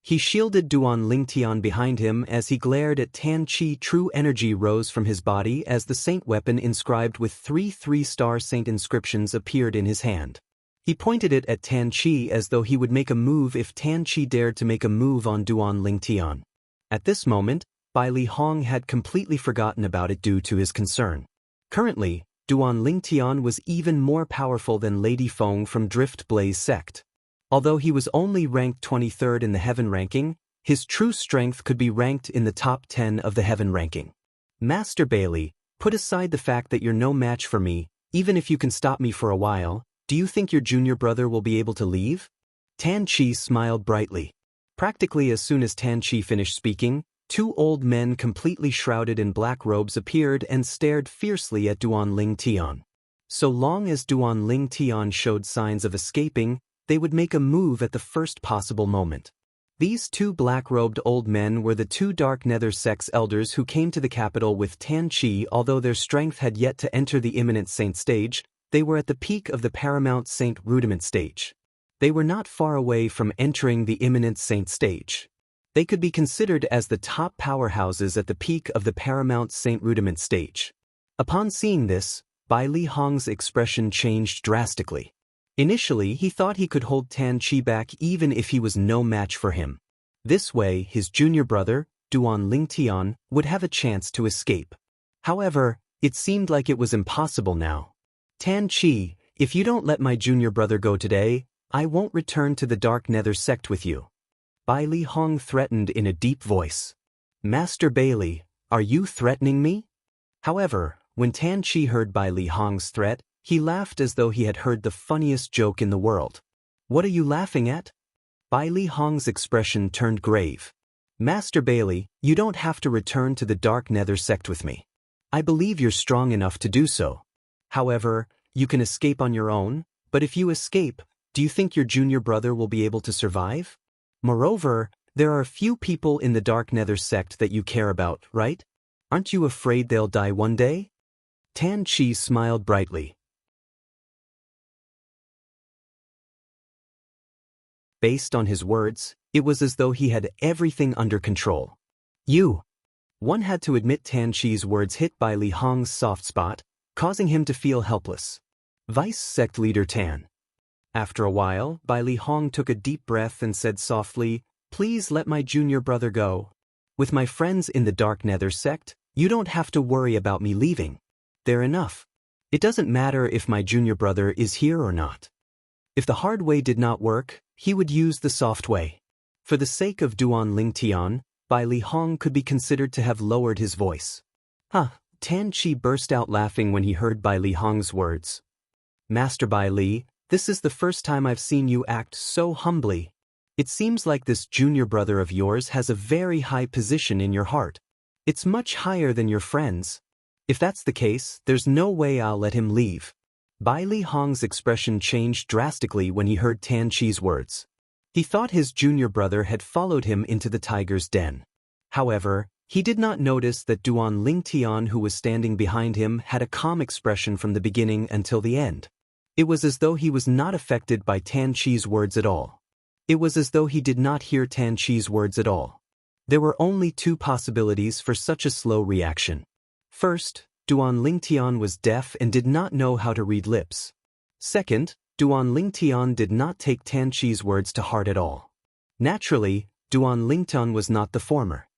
He shielded Duan Lingtian behind him as he glared at Tan Chi. True energy rose from his body as the saint weapon inscribed with 3 3-star saint inscriptions appeared in his hand. He pointed it at Tan Chi as though he would make a move if Tan Chi dared to make a move on Duan Lingtian. At this moment, Bai Li Hong had completely forgotten about it due to his concern. Currently, Duan Lingtian was even more powerful than Lady Feng from Drift Blaze sect. Although he was only ranked 23rd in the Heaven ranking, his true strength could be ranked in the top 10 of the Heaven ranking. "Master Bailey, put aside the fact that you're no match for me, even if you can stop me for a while. Do you think your junior brother will be able to leave?" Tan Chi smiled brightly. Practically as soon as Tan Chi finished speaking, 2 old men completely shrouded in black robes appeared and stared fiercely at Duan Lingtian. So long as Duan Lingtian showed signs of escaping, they would make a move at the first possible moment. These 2 black-robed old men were the 2 Dark Nether sect's elders who came to the capital with Tan Chi. Although their strength had yet to enter the Imminent Saint stage, they were at the peak of the Paramount Saint Rudiment stage. They were not far away from entering the Imminent Saint stage. They could be considered as the top powerhouses at the peak of the Paramount Saint Rudiment stage. Upon seeing this, Bai Li Hong's expression changed drastically. Initially, he thought he could hold Tan Chi back even if he was no match for him. This way, his junior brother, Duan Lingtian, would have a chance to escape. However, it seemed like it was impossible now. "Tan Chi, if you don't let my junior brother go today, I won't return to the Dark Nether sect with you," Bai Li Hong threatened in a deep voice. "Master Bailey, are you threatening me?" However, when Tan Chi heard Bai Li Hong's threat, he laughed as though he had heard the funniest joke in the world. "What are you laughing at?" Bai Li Hong's expression turned grave. "Master Bailey, you don't have to return to the Dark Nether sect with me. I believe you're strong enough to do so. However, you can escape on your own, but if you escape, Do you think your junior brother will be able to survive? Moreover, there are a few people in the Dark Nether sect that you care about, right? Aren't you afraid they'll die one day? Tan Chi smiled brightly. Based on his words, it was as though he had everything under control. One had to admit Tan Chi's words hit Bai Li Hong's soft spot, causing him to feel helpless. Vice Sect Leader Tan. After a while, Bai Li Hong took a deep breath and said softly, "Please let my junior brother go. With my friends in the Dark Nether sect, you don't have to worry about me leaving. They're enough. It doesn't matter if my junior brother is here or not." If the hard way did not work, he would use the soft way. For the sake of Duan Lingtian, Bai Li Hong could be considered to have lowered his voice. Tan Chi burst out laughing when he heard Bai Li Hong's words. "Master Bai Li, this is the first time I've seen you act so humbly. It seems like this junior brother of yours has a very high position in your heart. It's much higher than your friends. If that's the case, there's no way I'll let him leave." Bai Li Hong's expression changed drastically when he heard Tan Chi's words. He thought his junior brother had followed him into the tiger's den. However, he did not notice that Duan Lingtian, who was standing behind him, had a calm expression from the beginning until the end. It was as though he was not affected by Tan Chi's words at all. It was as though he did not hear Tan Chi's words at all. There were only two possibilities for such a slow reaction. First, Duan Lingtian was deaf and did not know how to read lips. Second, Duan Lingtian did not take Tan Chi's words to heart at all. Naturally, Duan Lingtian was not the former.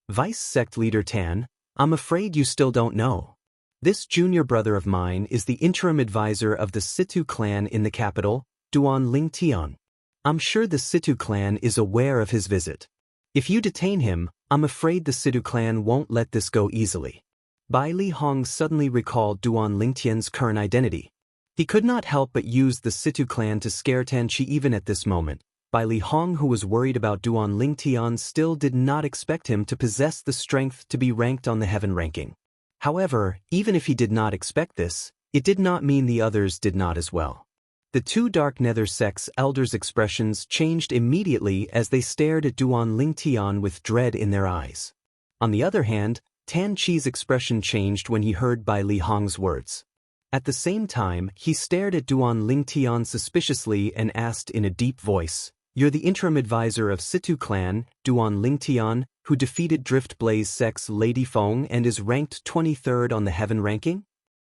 Vice Sect Leader Tan, I'm afraid you still don't know. This junior brother of mine is the interim advisor of the Situ clan in the capital, Duan Lingtian. I'm sure the Situ clan is aware of his visit. If you detain him, I'm afraid the Situ clan won't let this go easily. Bai Li Hong suddenly recalled Duan Lingtian's current identity. He could not help but use the Situ clan to scare Tan Chi even at this moment. Bai Li Hong, who was worried about Duan Lingtian, still did not expect him to possess the strength to be ranked on the heaven ranking. However, even if he did not expect this, it did not mean the others did not as well. The two Dark Nether sects elders' expressions changed immediately as they stared at Duan Lingtian with dread in their eyes. On the other hand, Tan Chi's expression changed when he heard Bai Li Hong's words. At the same time, he stared at Duan Lingtian suspiciously and asked in a deep voice, "You're the interim advisor of Situ clan, Duan Lingtian, who defeated Drift Blaze Sect's Lady Feng and is ranked 23rd on the heaven ranking?"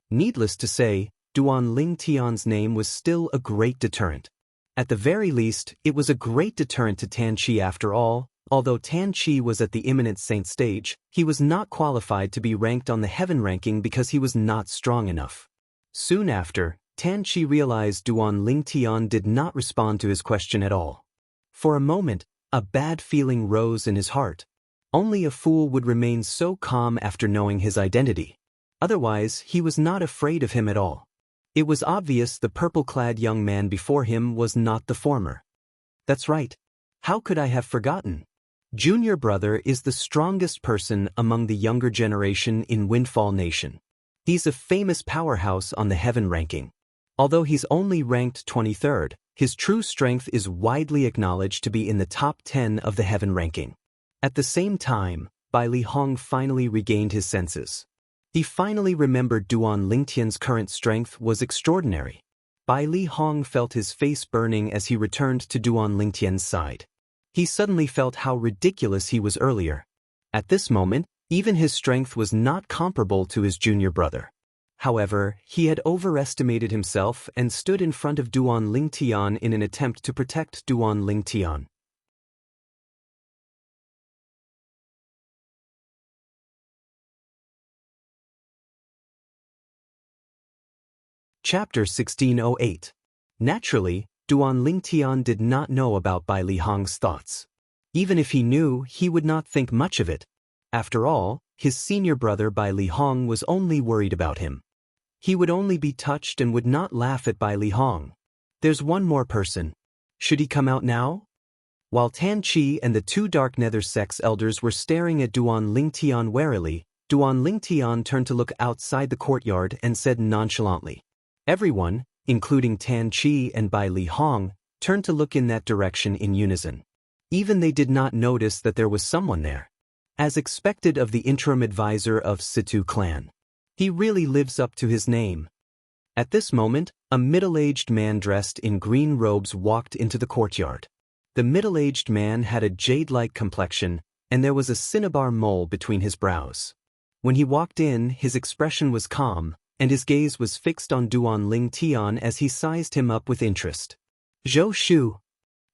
Needless to say, Duan Lingtian's name was still a great deterrent. At the very least, it was a great deterrent to Tan Chi after all. Although Tan Chi was at the imminent saint stage, he was not qualified to be ranked on the heaven ranking because he was not strong enough. Soon after, Tan Chi realized Duan Lingtian did not respond to his question at all. For a moment, a bad feeling rose in his heart. Only a fool would remain so calm after knowing his identity. Otherwise, he was not afraid of him at all. It was obvious the purple-clad young man before him was not the former. That's right. How could I have forgotten? Junior brother is the strongest person among the younger generation in Windfall Nation. He's a famous powerhouse on the heaven ranking. Although he's only ranked 23rd, his true strength is widely acknowledged to be in the top 10 of the heaven ranking. At the same time, Bai Li Hong finally regained his senses. He finally remembered Duan Lingtian's current strength was extraordinary. Bai Li Hong felt his face burning as he returned to Duan Lingtian's side. He suddenly felt how ridiculous he was earlier. At this moment, even his strength was not comparable to his junior brother. However, he had overestimated himself and stood in front of Duan Lingtian in an attempt to protect Duan Lingtian. Chapter 1608. Naturally, Duan Lingtian did not know about Bai Li Hong's thoughts. Even if he knew, he would not think much of it. After all, his senior brother Bai Li Hong was only worried about him. He would only be touched and would not laugh at Bai Li Hong. There's one more person. Should he come out now? While Tan Chi and the two Dark Nether sects elders were staring at Duan Lingtian warily, Duan Lingtian turned to look outside the courtyard and said nonchalantly, "Everyone, including Tan Chi and Bai Li Hong, turned to look in that direction in unison. Even they did not notice that there was someone there. As expected of the interim advisor of Situ clan. He really lives up to his name. At this moment, a middle-aged man dressed in green robes walked into the courtyard. The middle-aged man had a jade-like complexion, and there was a cinnabar mole between his brows. When he walked in, his expression was calm, and his gaze was fixed on Duan Ling Tian as he sized him up with interest. Zhou Shu.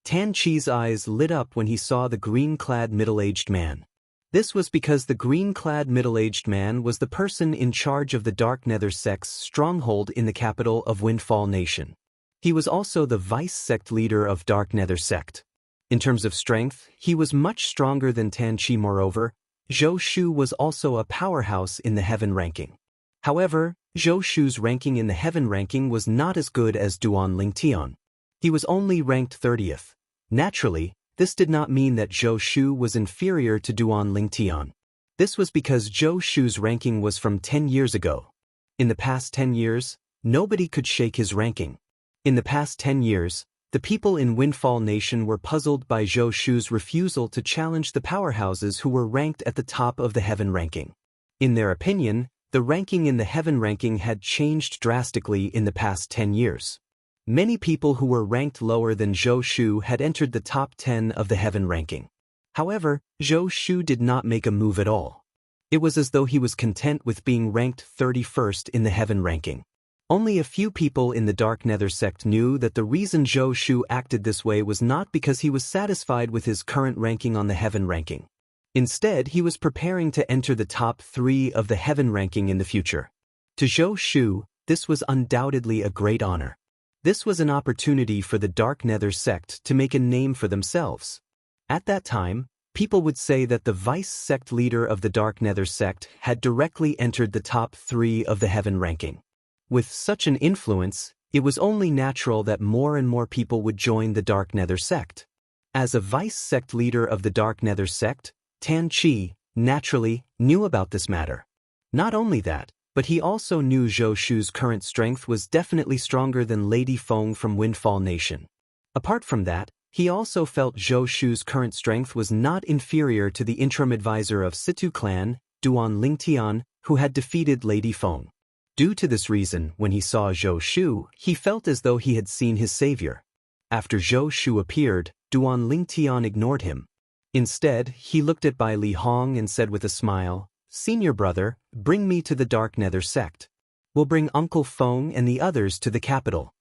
Tan Chi's eyes lit up when he saw the green-clad middle-aged man. This was because the green-clad middle-aged man was the person in charge of the Dark Nether sect's stronghold in the capital of Windfall Nation. He was also the vice-sect leader of Dark Nether sect. In terms of strength, he was much stronger than Tan Chi. Moreover, Zhou Shu was also a powerhouse in the heaven ranking. However, Zhou Shu's ranking in the heaven ranking was not as good as Duan Ling Tian. He was only ranked 30th. Naturally, this did not mean that Zhou Shu was inferior to Duan Ling Tian. This was because Zhou Shu's ranking was from 10 years ago. In the past 10 years, nobody could shake his ranking. In the past 10 years, the people in Windfall Nation were puzzled by Zhou Shu's refusal to challenge the powerhouses who were ranked at the top of the heaven ranking. In their opinion, the ranking in the heaven ranking had changed drastically in the past 10 years. Many people who were ranked lower than Zhou Shu had entered the top 10 of the heaven ranking. However, Zhou Shu did not make a move at all. It was as though he was content with being ranked 31st in the heaven ranking. Only a few people in the Dark Nether sect knew that the reason Zhou Shu acted this way was not because he was satisfied with his current ranking on the heaven ranking. Instead, he was preparing to enter the top 3 of the heaven ranking in the future. To Zhou Shu, this was undoubtedly a great honor. This was an opportunity for the Dark Nether sect to make a name for themselves. At that time, people would say that the vice-sect leader of the Dark Nether sect had directly entered the top 3 of the heaven ranking. With such an influence, it was only natural that more and more people would join the Dark Nether sect. As a vice-sect leader of the Dark Nether sect, Tan Chi, naturally, knew about this matter. Not only that, but he also knew Zhou Shu's current strength was definitely stronger than Lady Feng from Windfall Nation. Apart from that, he also felt Zhou Shu's current strength was not inferior to the interim advisor of Situ clan, Duan Ling Tian, who had defeated Lady Feng. Due to this reason, when he saw Zhou Shu, he felt as though he had seen his savior. After Zhou Shu appeared, Duan Ling Tian ignored him. Instead, he looked at Bai Li Hong and said with a smile, "Senior brother, bring me to the Dark Nether sect. We'll bring Uncle Feng and the others to the capital."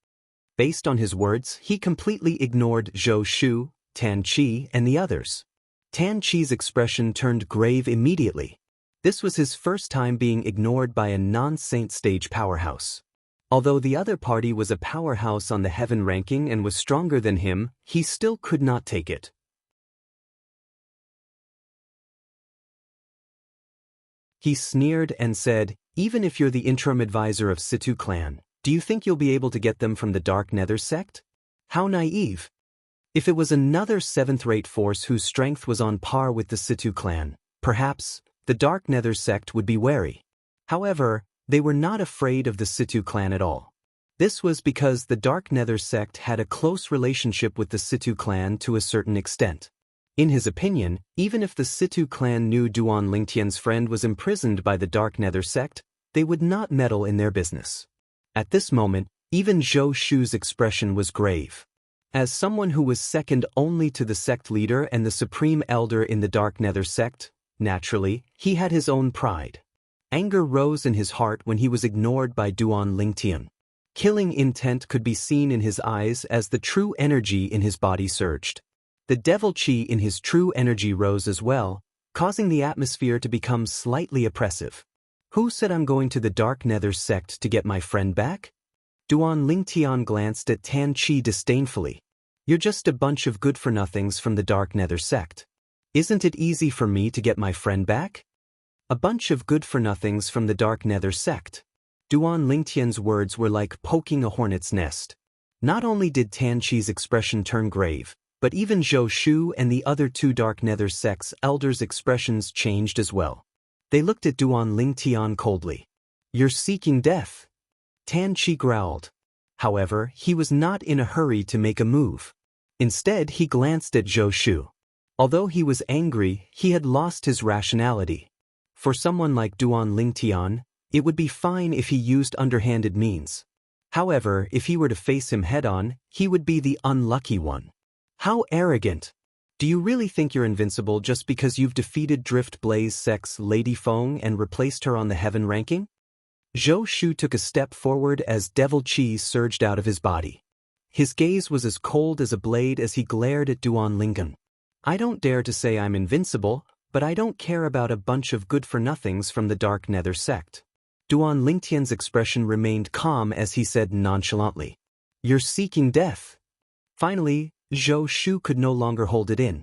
Based on his words, he completely ignored Zhou Shu, Tan Chi, and the others. Tan Chi's expression turned grave immediately. This was his first time being ignored by a non-saint stage powerhouse. Although the other party was a powerhouse on the heaven ranking and was stronger than him, he still could not take it. He sneered and said, "Even if you're the interim advisor of Situ clan, do you think you'll be able to get them from the Dark Nether sect? How naive. If it was another 7th-rate force whose strength was on par with the Situ clan, perhaps the Dark Nether sect would be wary." However, they were not afraid of the Situ clan at all. This was because the Dark Nether sect had a close relationship with the Situ clan to a certain extent. In his opinion, even if the Situ clan knew Duan Lingtian's friend was imprisoned by the Dark Nether sect, they would not meddle in their business. At this moment, even Zhou Shu's expression was grave. As someone who was second only to the sect leader and the supreme elder in the Dark Nether sect, naturally, he had his own pride. Anger rose in his heart when he was ignored by Duan Lingtian. Killing intent could be seen in his eyes as the true energy in his body surged. The devil chi in his true energy rose as well, causing the atmosphere to become slightly oppressive. Who said I'm going to the Dark Nether sect to get my friend back? Duan Lingtian glanced at Tan Chi disdainfully. You're just a bunch of good-for-nothings from the Dark Nether sect. Isn't it easy for me to get my friend back? A bunch of good-for-nothings from the Dark Nether sect. Duan Lingtian's words were like poking a hornet's nest. Not only did Tan Chi's expression turn grave, but even Zhou Shu and the other 2 Dark Nether sect's elders' expressions changed as well. They looked at Duan Lingtian coldly. "You're seeking death." Tan Chi growled. However, he was not in a hurry to make a move. Instead, he glanced at Zhou Shu. Although he was angry, he had lost his rationality. For someone like Duan Lingtian, it would be fine if he used underhanded means. However, if he were to face him head-on, he would be the unlucky one. How arrogant! Do you really think you're invincible just because you've defeated Drift Blaze Sect's Lady Feng and replaced her on the heaven ranking? Zhou Shu took a step forward as devil chi surged out of his body. His gaze was as cold as a blade as he glared at Duan Lingan. I don't dare to say I'm invincible, but I don't care about a bunch of good-for-nothings from the Dark Nether sect. Duan Lingtian's expression remained calm as he said nonchalantly, "You're seeking death." Finally, Zhou Shu could no longer hold it in.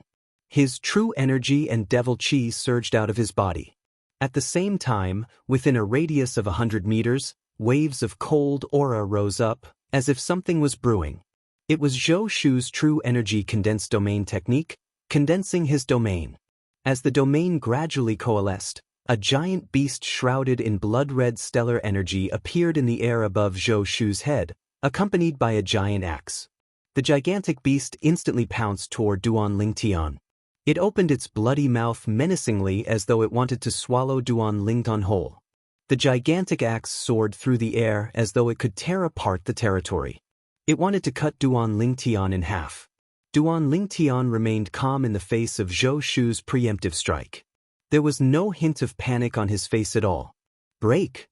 His true energy and devil chi surged out of his body. At the same time, within a radius of 100 meters, waves of cold aura rose up, as if something was brewing. It was Zhou Shu's true energy condensed domain technique, condensing his domain. As the domain gradually coalesced, a giant beast shrouded in blood-red stellar energy appeared in the air above Zhou Shu's head, accompanied by a giant axe. The gigantic beast instantly pounced toward Duan Lingtian. It opened its bloody mouth menacingly as though it wanted to swallow Duan Lingtian whole. The gigantic axe soared through the air as though it could tear apart the territory. It wanted to cut Duan Lingtian in half. Duan Lingtian remained calm in the face of Zhou Shu's preemptive strike. There was no hint of panic on his face at all. Break!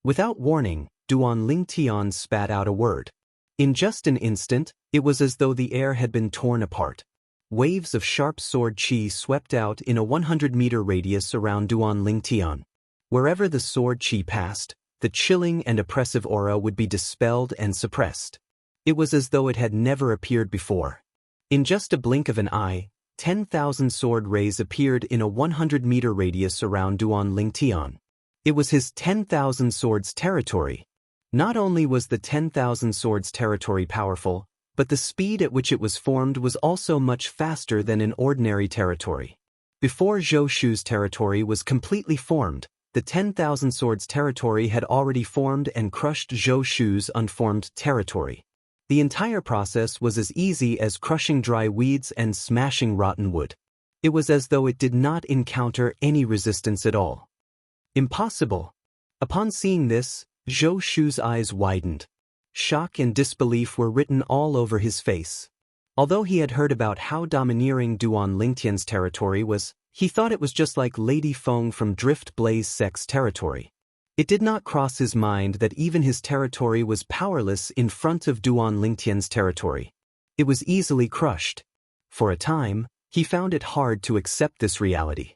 Without warning, Duan Lingtian spat out a word. In just an instant, it was as though the air had been torn apart. Waves of sharp sword chi swept out in a 100-meter radius around Duan Lingtian. Wherever the sword chi passed, the chilling and oppressive aura would be dispelled and suppressed. It was as though it had never appeared before. In just a blink of an eye, 10,000 sword rays appeared in a 100-meter radius around Duan Lingtian. It was his 10,000 swords territory. Not only was the 10,000 swords territory powerful, but the speed at which it was formed was also much faster than in ordinary territory. Before Zhou Shu's territory was completely formed, the 10,000 swords territory had already formed and crushed Zhou Shu's unformed territory. The entire process was as easy as crushing dry weeds and smashing rotten wood. It was as though it did not encounter any resistance at all. Impossible! Upon seeing this, Zhou Shu's eyes widened. Shock and disbelief were written all over his face. Although he had heard about how domineering Duan Lingtian's territory was, he thought it was just like Lady Feng from Drift Blaze Sect's territory. It did not cross his mind that even his territory was powerless in front of Duan Lingtian's territory. It was easily crushed. For a time, he found it hard to accept this reality.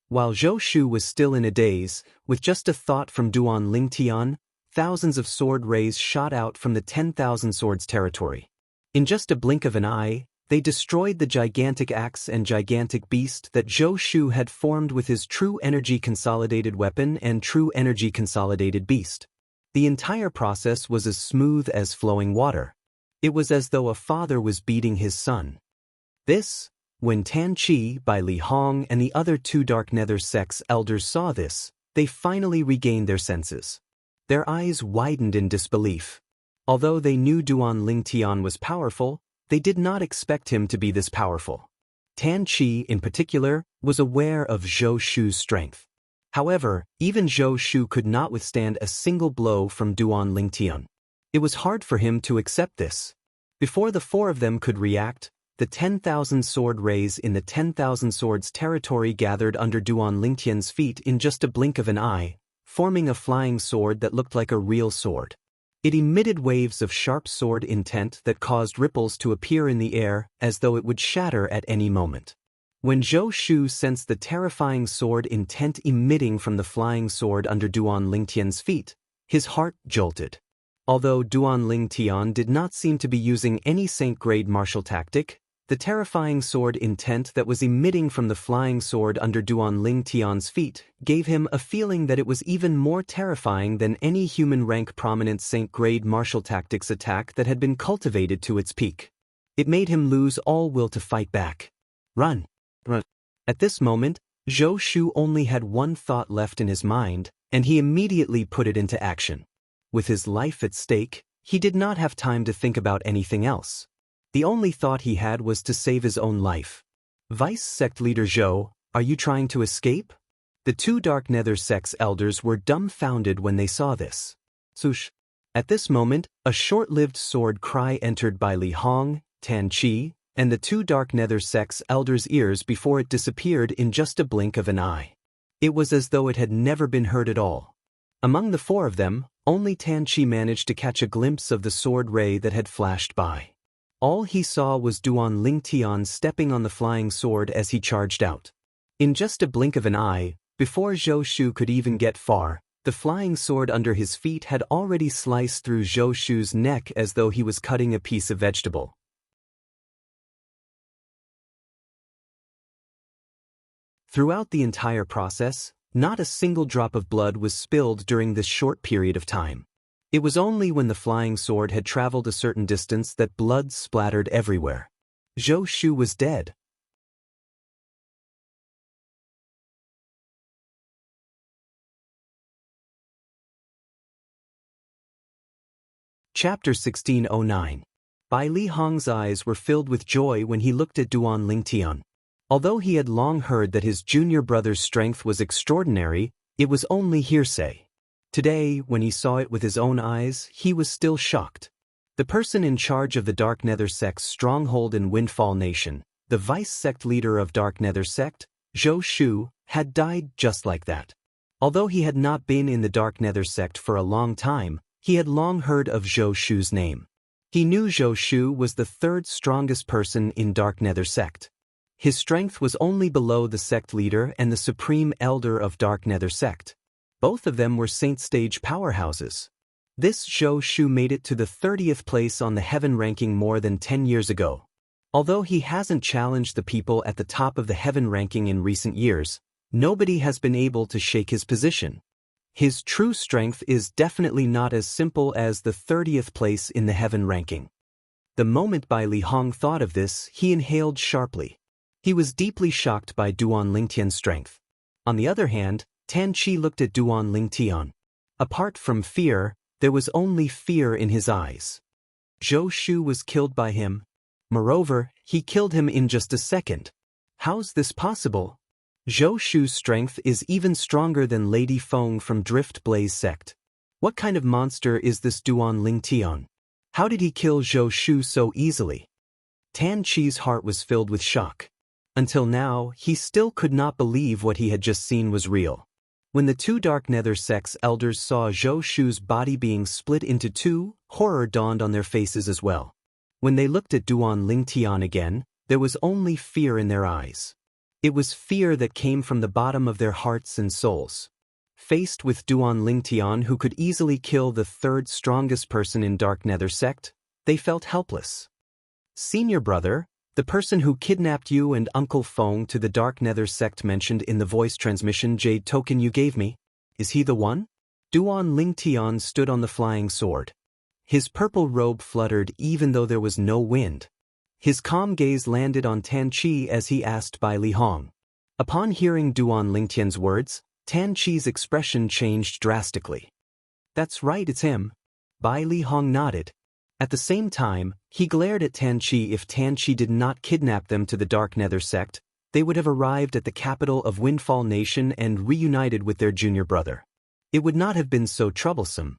While Zhou Shu was still in a daze, with just a thought from Duan Lingtian, thousands of sword rays shot out from the 10,000 swords territory. In just a blink of an eye, they destroyed the gigantic axe and gigantic beast that Zhou Shu had formed with his true energy consolidated weapon and true energy consolidated beast. The entire process was as smooth as flowing water. It was as though a father was beating his son. When Tan Qi, Bai Li Hong and the other two Dark Nether sects elders saw this, they finally regained their senses. Their eyes widened in disbelief. Although they knew Duan Lingtian was powerful, they did not expect him to be this powerful. Tan Qi, in particular, was aware of Zhou Shu's strength. However, even Zhou Shu could not withstand a single blow from Duan Lingtian. It was hard for him to accept this. Before the four of them could react, the 10,000 sword rays in the 10,000 swords territory gathered under Duan Lingtian's feet in just a blink of an eye, forming a flying sword that looked like a real sword. It emitted waves of sharp sword intent that caused ripples to appear in the air as though it would shatter at any moment. When Zhou Shu sensed the terrifying sword intent emitting from the flying sword under Duan Lingtian's feet, his heart jolted. Although Duan Lingtian did not seem to be using any saint-grade martial tactic, the terrifying sword intent that was emitting from the flying sword under Duan Lingtian's feet gave him a feeling that it was even more terrifying than any human-rank prominent saint-grade martial tactics attack that had been cultivated to its peak. It made him lose all will to fight back. Run! At this moment, Zhou Shu only had one thought left in his mind, and he immediately put it into action. With his life at stake, he did not have time to think about anything else. The only thought he had was to save his own life. Vice Sect Leader Zhou, are you trying to escape? The two Dark Nether sect's elders were dumbfounded when they saw this. Sush. At this moment, a short-lived sword cry entered by Li Hong, Tan Qi, and the two Dark Nether sect's elders' ears before it disappeared in just a blink of an eye. It was as though it had never been heard at all. Among the four of them, only Tan Qi managed to catch a glimpse of the sword ray that had flashed by. All he saw was Duan Lingtian stepping on the flying sword as he charged out. In just a blink of an eye, before Zhou Shu could even get far, the flying sword under his feet had already sliced through Zhou Shu's neck as though he was cutting a piece of vegetable. Throughout the entire process, not a single drop of blood was spilled during this short period of time. It was only when the flying sword had traveled a certain distance that blood splattered everywhere. Zhou Shu was dead. Chapter 1609. Bai Li Hong's eyes were filled with joy when he looked at Duan Lingtian. Although he had long heard that his junior brother's strength was extraordinary, it was only hearsay. Today, when he saw it with his own eyes, he was still shocked. The person in charge of the Dark Nether sect's stronghold in Windfall Nation, the vice sect leader of Dark Nether sect, Zhou Shu, had died just like that. Although he had not been in the Dark Nether sect for a long time, he had long heard of Zhou Shu's name. He knew Zhou Shu was the third strongest person in Dark Nether sect. His strength was only below the sect leader and the supreme elder of Dark Nether sect. Both of them were saint-stage powerhouses. This Zhou Shu made it to the 30th place on the heaven ranking more than 10 years ago. Although he hasn't challenged the people at the top of the heaven ranking in recent years, nobody has been able to shake his position. His true strength is definitely not as simple as the 30th place in the heaven ranking. The moment Bai Li Hong thought of this, he inhaled sharply. He was deeply shocked by Duan Lingtian's strength. On the other hand, Tan Qi looked at Duan Lingtian. Apart from fear, there was only fear in his eyes. Zhou Shu was killed by him. Moreover, he killed him in just a second. How's this possible? Zhou Shu's strength is even stronger than Lady Feng from Drift Blaze sect. What kind of monster is this Duan Lingtian? How did he kill Zhou Shu so easily? Tan Qi's heart was filled with shock. Until now, he still could not believe what he had just seen was real. When the two Dark Nether sect's elders saw Zhou Shu's body being split into two, horror dawned on their faces as well. When they looked at Duan Lingtian again, there was only fear in their eyes. It was fear that came from the bottom of their hearts and souls. Faced with Duan Lingtian, who could easily kill the third strongest person in Dark Nether sect, they felt helpless. Senior brother, the person who kidnapped you and Uncle Feng to the Dark Nether sect mentioned in the voice transmission jade token you gave me, is he the one? Duan Lingtian stood on the flying sword. His purple robe fluttered even though there was no wind. His calm gaze landed on Tan Qi as he asked Bai Li Hong. Upon hearing Duan Lingtian's words, Tan Qi's expression changed drastically. That's right, it's him. Bai Li Hong nodded. At the same time, he glared at Tan Qi. If Tan Qi did not kidnap them to the Dark Nether sect, they would have arrived at the capital of Windfall Nation and reunited with their junior brother. It would not have been so troublesome.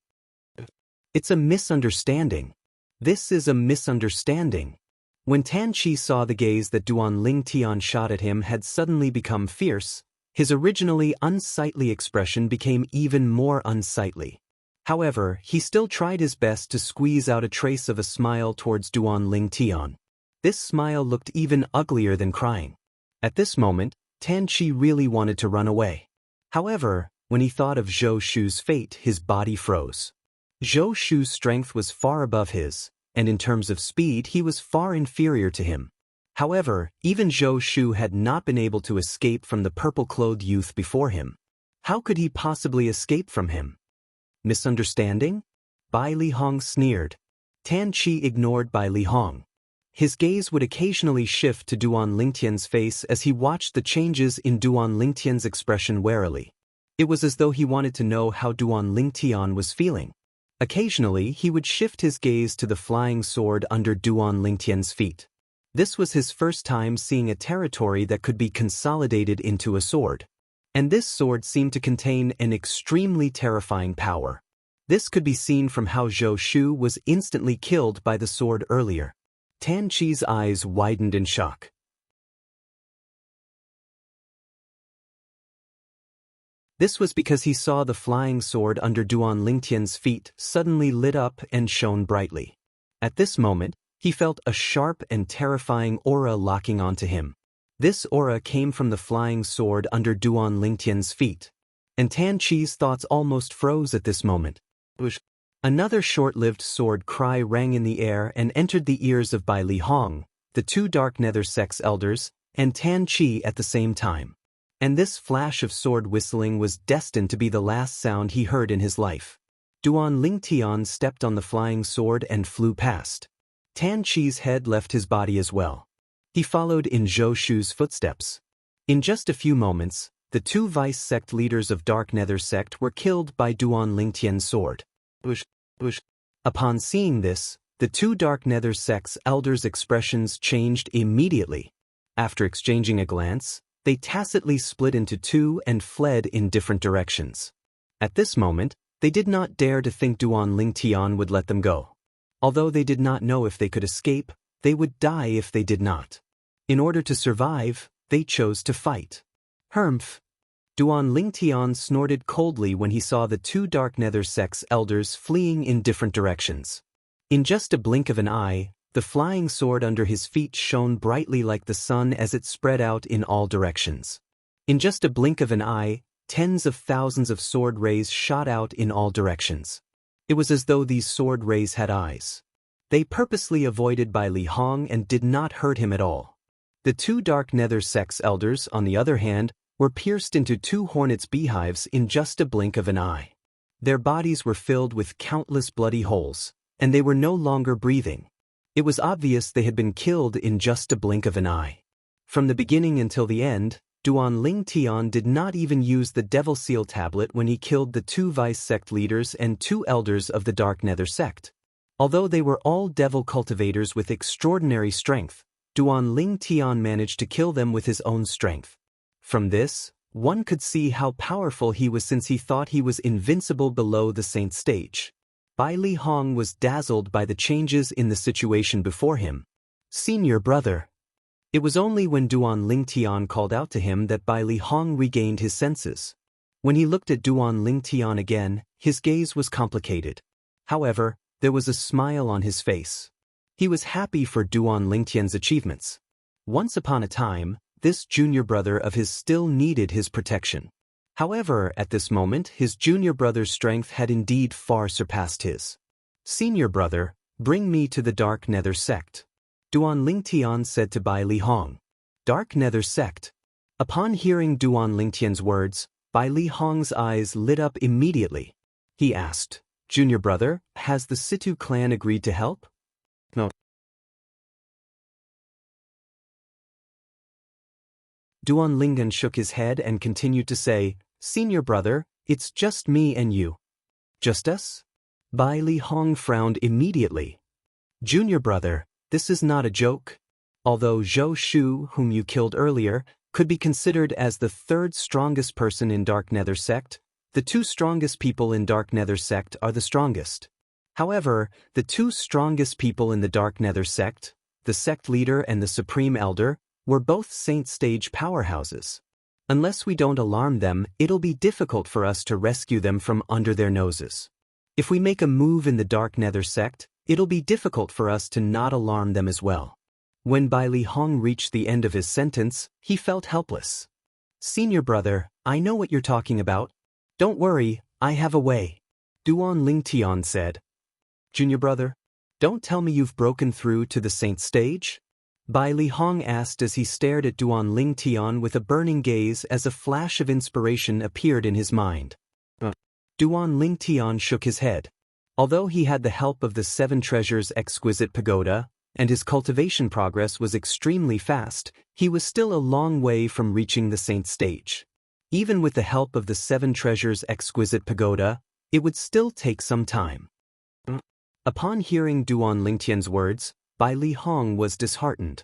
It's a misunderstanding. This is a misunderstanding. When Tan Qi saw the gaze that Duan Lingtian shot at him had suddenly become fierce, his originally unsightly expression became even more unsightly. However, he still tried his best to squeeze out a trace of a smile towards Duan Lingtian. This smile looked even uglier than crying. At this moment, Tan Qi really wanted to run away. However, when he thought of Zhou Shu's fate, his body froze. Zhou Shu's strength was far above his, and in terms of speed he was far inferior to him. However, even Zhou Shu had not been able to escape from the purple-clothed youth before him. How could he possibly escape from him? Misunderstanding? Bai Li Hong sneered. Tan Qi ignored Bai Li Hong. His gaze would occasionally shift to Duan Lingtian's face as he watched the changes in Duan Lingtian's expression warily. It was as though he wanted to know how Duan Lingtian was feeling. Occasionally, he would shift his gaze to the flying sword under Duan Lingtian's feet. This was his first time seeing a territory that could be consolidated into a sword. And this sword seemed to contain an extremely terrifying power. This could be seen from how Zhou Shu was instantly killed by the sword earlier. Tan Qi's eyes widened in shock. This was because he saw the flying sword under Duan Lingtian's feet suddenly lit up and shone brightly. At this moment, he felt a sharp and terrifying aura locking onto him. This aura came from the flying sword under Duan Lingtian's feet. And Tan Qi's thoughts almost froze at this moment. Another short-lived sword cry rang in the air and entered the ears of Bai Li Hong, the two Dark Nether sects elders, and Tan Qi at the same time. And this flash of sword whistling was destined to be the last sound he heard in his life. Duan Lingtian stepped on the flying sword and flew past. Tan Qi's head left his body as well. He followed in Zhou Shu's footsteps. In just a few moments, the two vice sect leaders of Dark Nether sect were killed by Duan Lingtian's sword. Upon seeing this, the two Dark Nether sect's elders' expressions changed immediately. After exchanging a glance, they tacitly split into two and fled in different directions. At this moment, they did not dare to think Duan Lingtian would let them go. Although they did not know if they could escape, they would die if they did not. In order to survive, they chose to fight. Humph! Duan Lingtian snorted coldly when he saw the two Dark Nether sect's elders fleeing in different directions. In just a blink of an eye, the flying sword under his feet shone brightly like the sun as it spread out in all directions. In just a blink of an eye, tens of thousands of sword rays shot out in all directions. It was as though these sword rays had eyes. They purposely avoided Bai Li Hong and did not hurt him at all. The two Dark Nether sect's elders, on the other hand, were pierced into two hornets' beehives in just a blink of an eye. Their bodies were filled with countless bloody holes, and they were no longer breathing. It was obvious they had been killed in just a blink of an eye. From the beginning until the end, Duan Lingtian did not even use the Devil Seal tablet when he killed the two vice sect leaders and two elders of the Dark Nether sect. Although they were all devil cultivators with extraordinary strength, Duan Lingtian managed to kill them with his own strength. From this, one could see how powerful he was since he thought he was invincible below the saint stage. Bai Li Hong was dazzled by the changes in the situation before him. Senior brother. It was only when Duan Lingtian called out to him that Bai Li Hong regained his senses. When he looked at Duan Lingtian again, his gaze was complicated. However, there was a smile on his face. He was happy for Duan Lingtian's achievements. Once upon a time, this junior brother of his still needed his protection. However, at this moment, his junior brother's strength had indeed far surpassed his. Senior brother, bring me to the Dark Nether sect. Duan Lingtian said to Bai Li Hong. Dark Nether sect. Upon hearing Duan Lingtian's words, Bai Li Hong's eyes lit up immediately. He asked, Junior brother, has the Situ clan agreed to help? No. Duan Lingtian shook his head and continued to say, Senior brother, it's just me and you. Just us? Bai Li Hong frowned immediately. Junior brother, this is not a joke. Although Zhou Shu, whom you killed earlier, could be considered as the third strongest person in Dark Nether sect, the two strongest people in Dark Nether sect are the strongest. However, the two strongest people in the Dark Nether sect, the sect leader and the supreme elder, were both saint stage powerhouses. Unless we don't alarm them, it'll be difficult for us to rescue them from under their noses. If we make a move in the Dark Nether sect, it'll be difficult for us to not alarm them as well. When Bai Li Hong reached the end of his sentence, he felt helpless. Senior brother, I know what you're talking about. Don't worry, I have a way. Duan Lingtian said. Junior brother, don't tell me you've broken through to the saint stage? Bai Li Hong asked as he stared at Duan Lingtian with a burning gaze as a flash of inspiration appeared in his mind. Duan Lingtian shook his head. Although he had the help of the Seven Treasures Exquisite Pagoda, and his cultivation progress was extremely fast, he was still a long way from reaching the saint stage. Even with the help of the 7 treasures exquisite pagoda, it would still take some time. Upon hearing Duan Lingtian's words, Bai Li Hong was disheartened.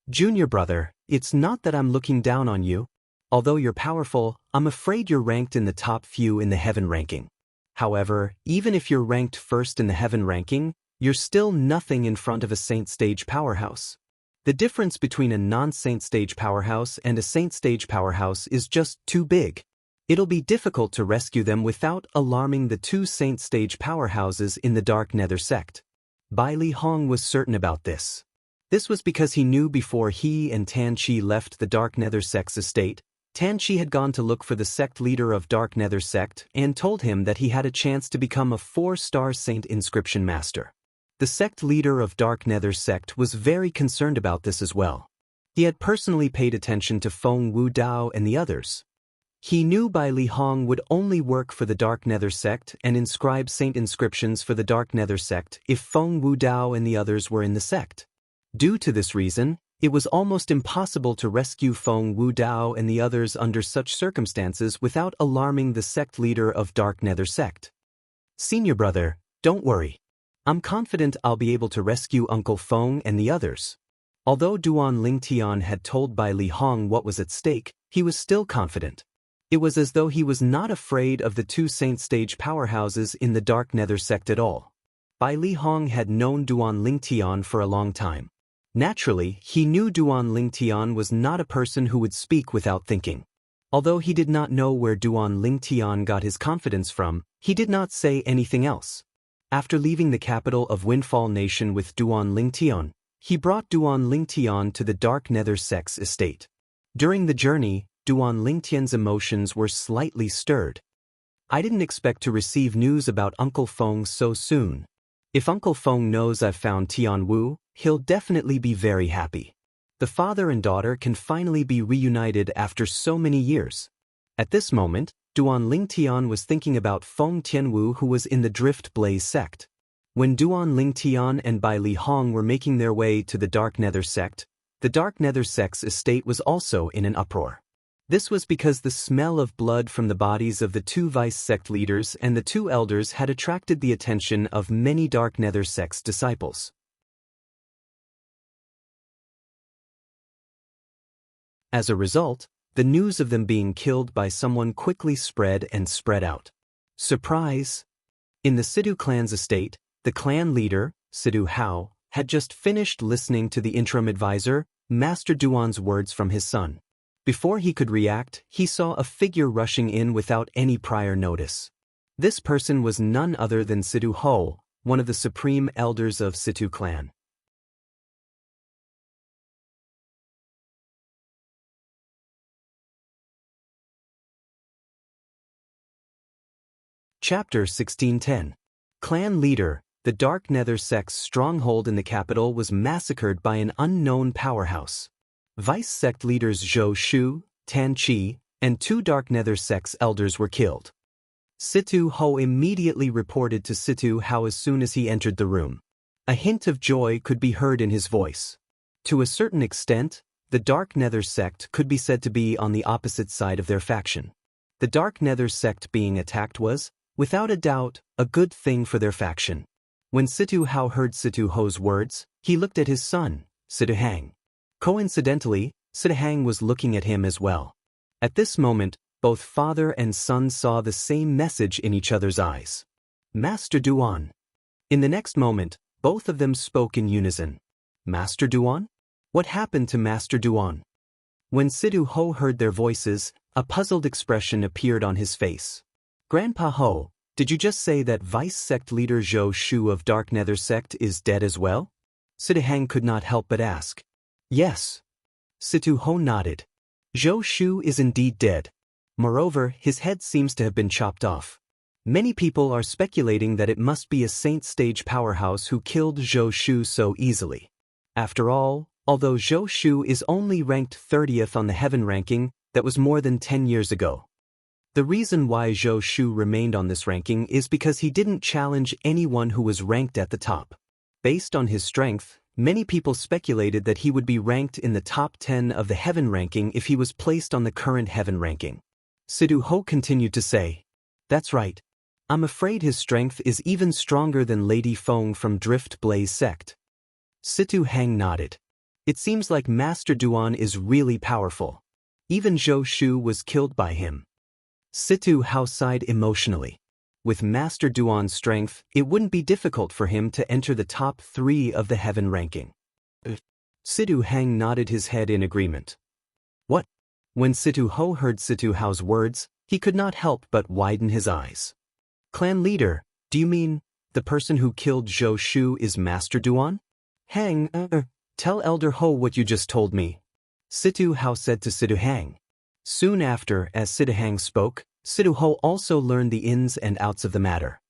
"Junior brother, it's not that I'm looking down on you. Although you're powerful, I'm afraid you're ranked in the top few in the heaven ranking. However, even if you're ranked first in the heaven ranking, you're still nothing in front of a saint stage powerhouse. The difference between a non-saint stage powerhouse and a saint stage powerhouse is just too big. It'll be difficult to rescue them without alarming the 2 saint stage powerhouses in the Dark Nether sect." Bai Li Hong was certain about this. This was because he knew before he and Tan Chi left the Dark Nether sect's estate, Tan Chi had gone to look for the sect leader of Dark Nether sect and told him that he had a chance to become a 4-star saint inscription master. The sect leader of Dark Nether sect was very concerned about this as well. He had personally paid attention to Feng Wu Dao and the others. He knew Bai Li Hong would only work for the Dark Nether sect and inscribe saint inscriptions for the Dark Nether sect if Feng Wu Dao and the others were in the sect. Due to this reason, it was almost impossible to rescue Feng Wu Dao and the others under such circumstances without alarming the sect leader of Dark Nether sect. "Senior brother, don't worry. I'm confident I'll be able to rescue Uncle Feng and the others." Although Duan Lingtian had told Bai Li Hong what was at stake, he was still confident. It was as though he was not afraid of the 2 saint stage powerhouses in the Dark Nether sect at all. Bai Li Hong had known Duan Lingtian for a long time. Naturally, he knew Duan Lingtian was not a person who would speak without thinking. Although he did not know where Duan Lingtian got his confidence from, he did not say anything else. After leaving the capital of Windfall Nation with Duan Lingtian, he brought Duan Lingtian to the Dark Nether sect's estate. During the journey, Duan Lingtian's emotions were slightly stirred. "I didn't expect to receive news about Uncle Feng so soon. If Uncle Feng knows I've found Tian Wu, he'll definitely be very happy. The father and daughter can finally be reunited after so many years." At this moment, Duan Lingtian was thinking about Feng Tianwu, who was in the Drift Blaze sect. When Duan Lingtian and Bai Li Hong were making their way to the Dark Nether sect, the Dark Nether sect's estate was also in an uproar. This was because the smell of blood from the bodies of the 2 vice sect leaders and the 2 elders had attracted the attention of many Dark Nether sect's disciples. As a result, the news of them being killed by someone quickly spread out. Surprise! In the Sidhu clan's estate, the clan leader, Sidhu Hao, had just finished listening to the interim advisor, Master Duan's words from his son. Before he could react, he saw a figure rushing in without any prior notice. This person was none other than Sidhu Ho, one of the supreme elders of Sidhu clan. Chapter 1610. Clan leader, the Dark Nether sect's stronghold in the capital was massacred by an unknown powerhouse. Vice sect leaders Zhou Shu, Tan Chi, and 2 Dark Nether sect's elders were killed. Sidhu Ho immediately reported to Sidhu Hao as soon as he entered the room. A hint of joy could be heard in his voice. To a certain extent, the Dark Nether sect could be said to be on the opposite side of their faction. The Dark Nether sect being attacked was, without a doubt, a good thing for their faction. When Sidhu Hao heard Sidhu Ho's words, he looked at his son, Sidhu Hang. Coincidentally, Sidhu Hang was looking at him as well. At this moment, both father and son saw the same message in each other's eyes. "Master Duan." In the next moment, both of them spoke in unison. "Master Duan? What happened to Master Duan?" When Sidhu Ho heard their voices, a puzzled expression appeared on his face. "Grandpa Ho, did you just say that vice sect leader Zhou Shu of Dark Nether sect is dead as well?" Sidhu Hang could not help but ask. "Yes." Sidhu Ho nodded. "Zhou Shu is indeed dead. Moreover, his head seems to have been chopped off. Many people are speculating that it must be a saint stage powerhouse who killed Zhou Shu so easily. After all, although Zhou Shu is only ranked 30th on the heaven ranking, that was more than 10 years ago. The reason why Zhou Shu remained on this ranking is because he didn't challenge anyone who was ranked at the top. Based on his strength, Many people speculated that he would be ranked in the top 10 of the heaven ranking if he was placed on the current heaven ranking. Sidu Ho continued to say, "That's right. I'm afraid his strength is even stronger than Lady Feng from Drift Blaze sect." Situ Hang nodded. "It seems like Master Duan is really powerful. Even Zhou Shu was killed by him." Situ Hao sighed emotionally. With Master Duan's strength, it wouldn't be difficult for him to enter the top 3 of the heaven ranking. Situ Hang nodded his head in agreement. "What?" When Situ Ho heard Situ Hao's words, he could not help but widen his eyes. "Clan leader, do you mean the person who killed Zhou Shu is Master Duan?" "Hang, tell Elder Ho what you just told me," Situ Hao said to Situ Hang. Soon after, as Situ Hang spoke, Situ Ho also learned the ins and outs of the matter.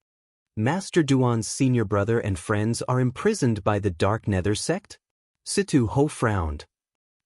Master Duan's senior brother and friends are imprisoned by the Dark Nether sect? Situ Ho frowned.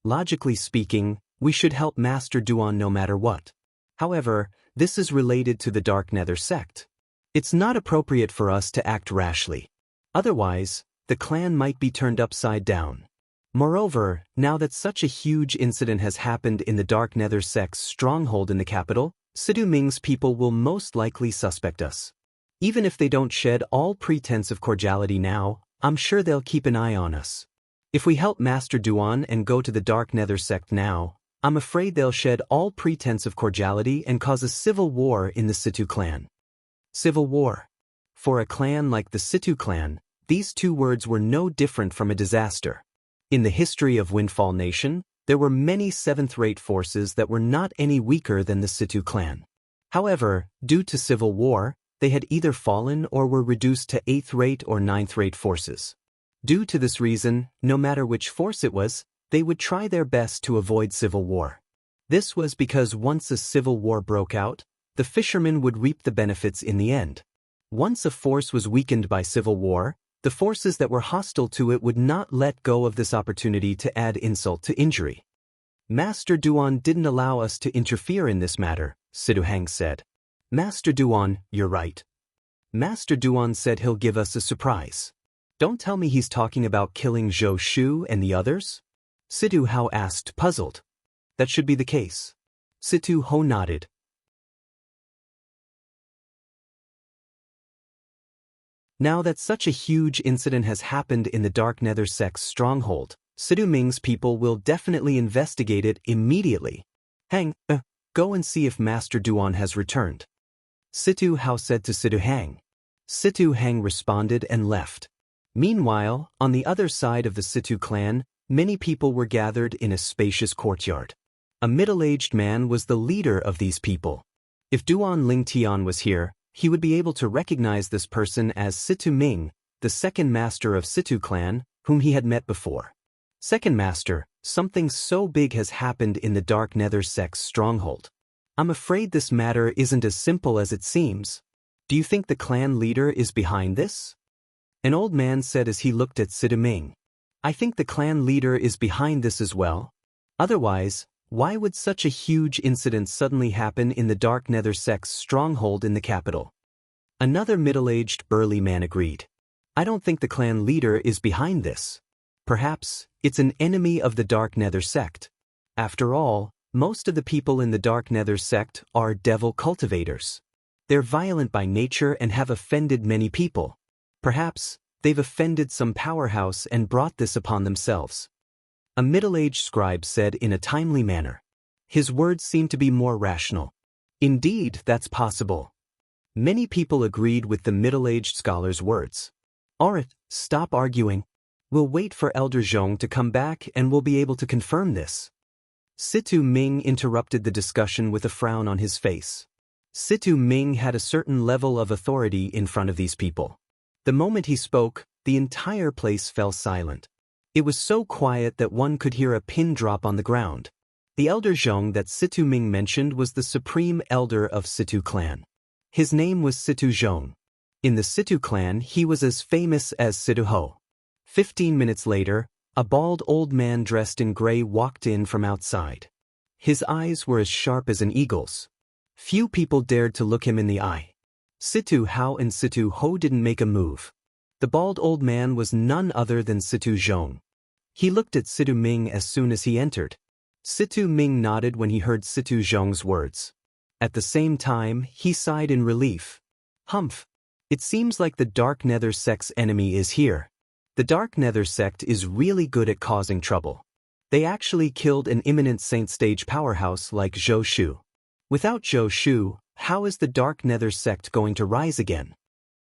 Logically speaking, we should help Master Duan no matter what. However, this is related to the Dark Nether sect. It's not appropriate for us to act rashly. Otherwise, the clan might be turned upside down. Moreover, now that such a huge incident has happened in the Dark Nether sect's stronghold in the capital, Sidu Ming's people will most likely suspect us. Even if they don't shed all pretense of cordiality now, I'm sure they'll keep an eye on us. If we help Master Duan and go to the Dark Nether sect now, I'm afraid they'll shed all pretense of cordiality and cause a civil war in the Situ clan. Civil war. For a clan like the Situ clan, these two words were no different from a disaster. In the history of Windfall Nation, there were many 7th-rate forces that were not any weaker than the Situ clan. However, due to civil war, they had either fallen or were reduced to 8th-rate or 9th-rate forces. Due to this reason, no matter which force it was, they would try their best to avoid civil war. This was because once a civil war broke out, the fishermen would reap the benefits in the end. Once a force was weakened by civil war, the forces that were hostile to it would not let go of this opportunity to add insult to injury. Master Duan didn't allow us to interfere in this matter, Sidu Hang said. Master Duan, you're right. Master Duan said he'll give us a surprise. Don't tell me he's talking about killing Zhou Shu and the others? Situ Hao asked, puzzled. That should be the case. Situ Ho nodded. Now that such a huge incident has happened in the Dark Nether sect's stronghold, Sidu Ming's people will definitely investigate it immediately. Hang, go and see if Master Duan has returned. Situ Hao said to Situ Hang. Situ Hang responded and left. Meanwhile, on the other side of the Situ clan, many people were gathered in a spacious courtyard. A middle-aged man was the leader of these people. If Duan Ling Tian was here, he would be able to recognize this person as Situ Ming, the second master of Situ clan, whom he had met before. Second master, something so big has happened in the Dark Nether sect's stronghold. I'm afraid this matter isn't as simple as it seems. Do you think the clan leader is behind this? An old man said as he looked at Situ Ming. I think the clan leader is behind this as well. Otherwise, why would such a huge incident suddenly happen in the Dark Nether sect's stronghold in the capital? Another middle-aged burly man agreed. I don't think the clan leader is behind this. Perhaps it's an enemy of the Dark Nether sect. After all, most of the people in the Dark Nether sect are devil cultivators. They're violent by nature and have offended many people. Perhaps they've offended some powerhouse and brought this upon themselves. A middle-aged scribe said in a timely manner. His words seemed to be more rational. Indeed, that's possible. Many people agreed with the middle-aged scholar's words. Alright, stop arguing. We'll wait for Elder Zhong to come back and we'll be able to confirm this. Situ Ming interrupted the discussion with a frown on his face. Situ Ming had a certain level of authority in front of these people. The moment he spoke, the entire place fell silent. It was so quiet that one could hear a pin drop on the ground. The Elder Zhong that Situ Ming mentioned was the supreme elder of Situ clan. His name was Situ Zhong. In the Situ clan, he was as famous as Situ Ho. 15 minutes later, a bald old man dressed in gray walked in from outside. His eyes were as sharp as an eagle's. Few people dared to look him in the eye. Situ Hao and Situ Ho didn't make a move. The bald old man was none other than Situ Zhong. He looked at Situ Ming as soon as he entered. Situ Ming nodded when he heard Situ Zhong's words. At the same time, he sighed in relief. Humph. It seems like the Dark Nether sect's enemy is here. The Dark Nether sect is really good at causing trouble. They actually killed an imminent Saint Stage powerhouse like Zhou Shu. Without Zhou Shu, how is the Dark Nether sect going to rise again?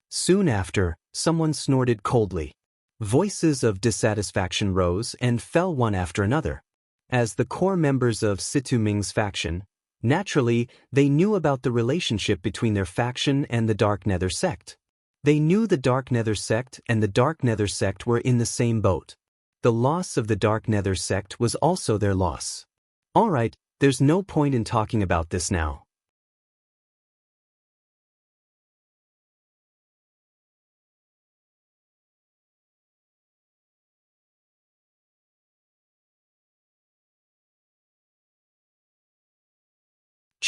Soon after, someone snorted coldly. Voices of dissatisfaction rose and fell one after another. As the core members of Situ Ming's faction, naturally, they knew about the relationship between their faction and the Dark Nether sect. They knew the Dark Nether sect and the Dark Nether sect were in the same boat. The loss of the Dark Nether sect was also their loss. Alright, there's no point in talking about this now.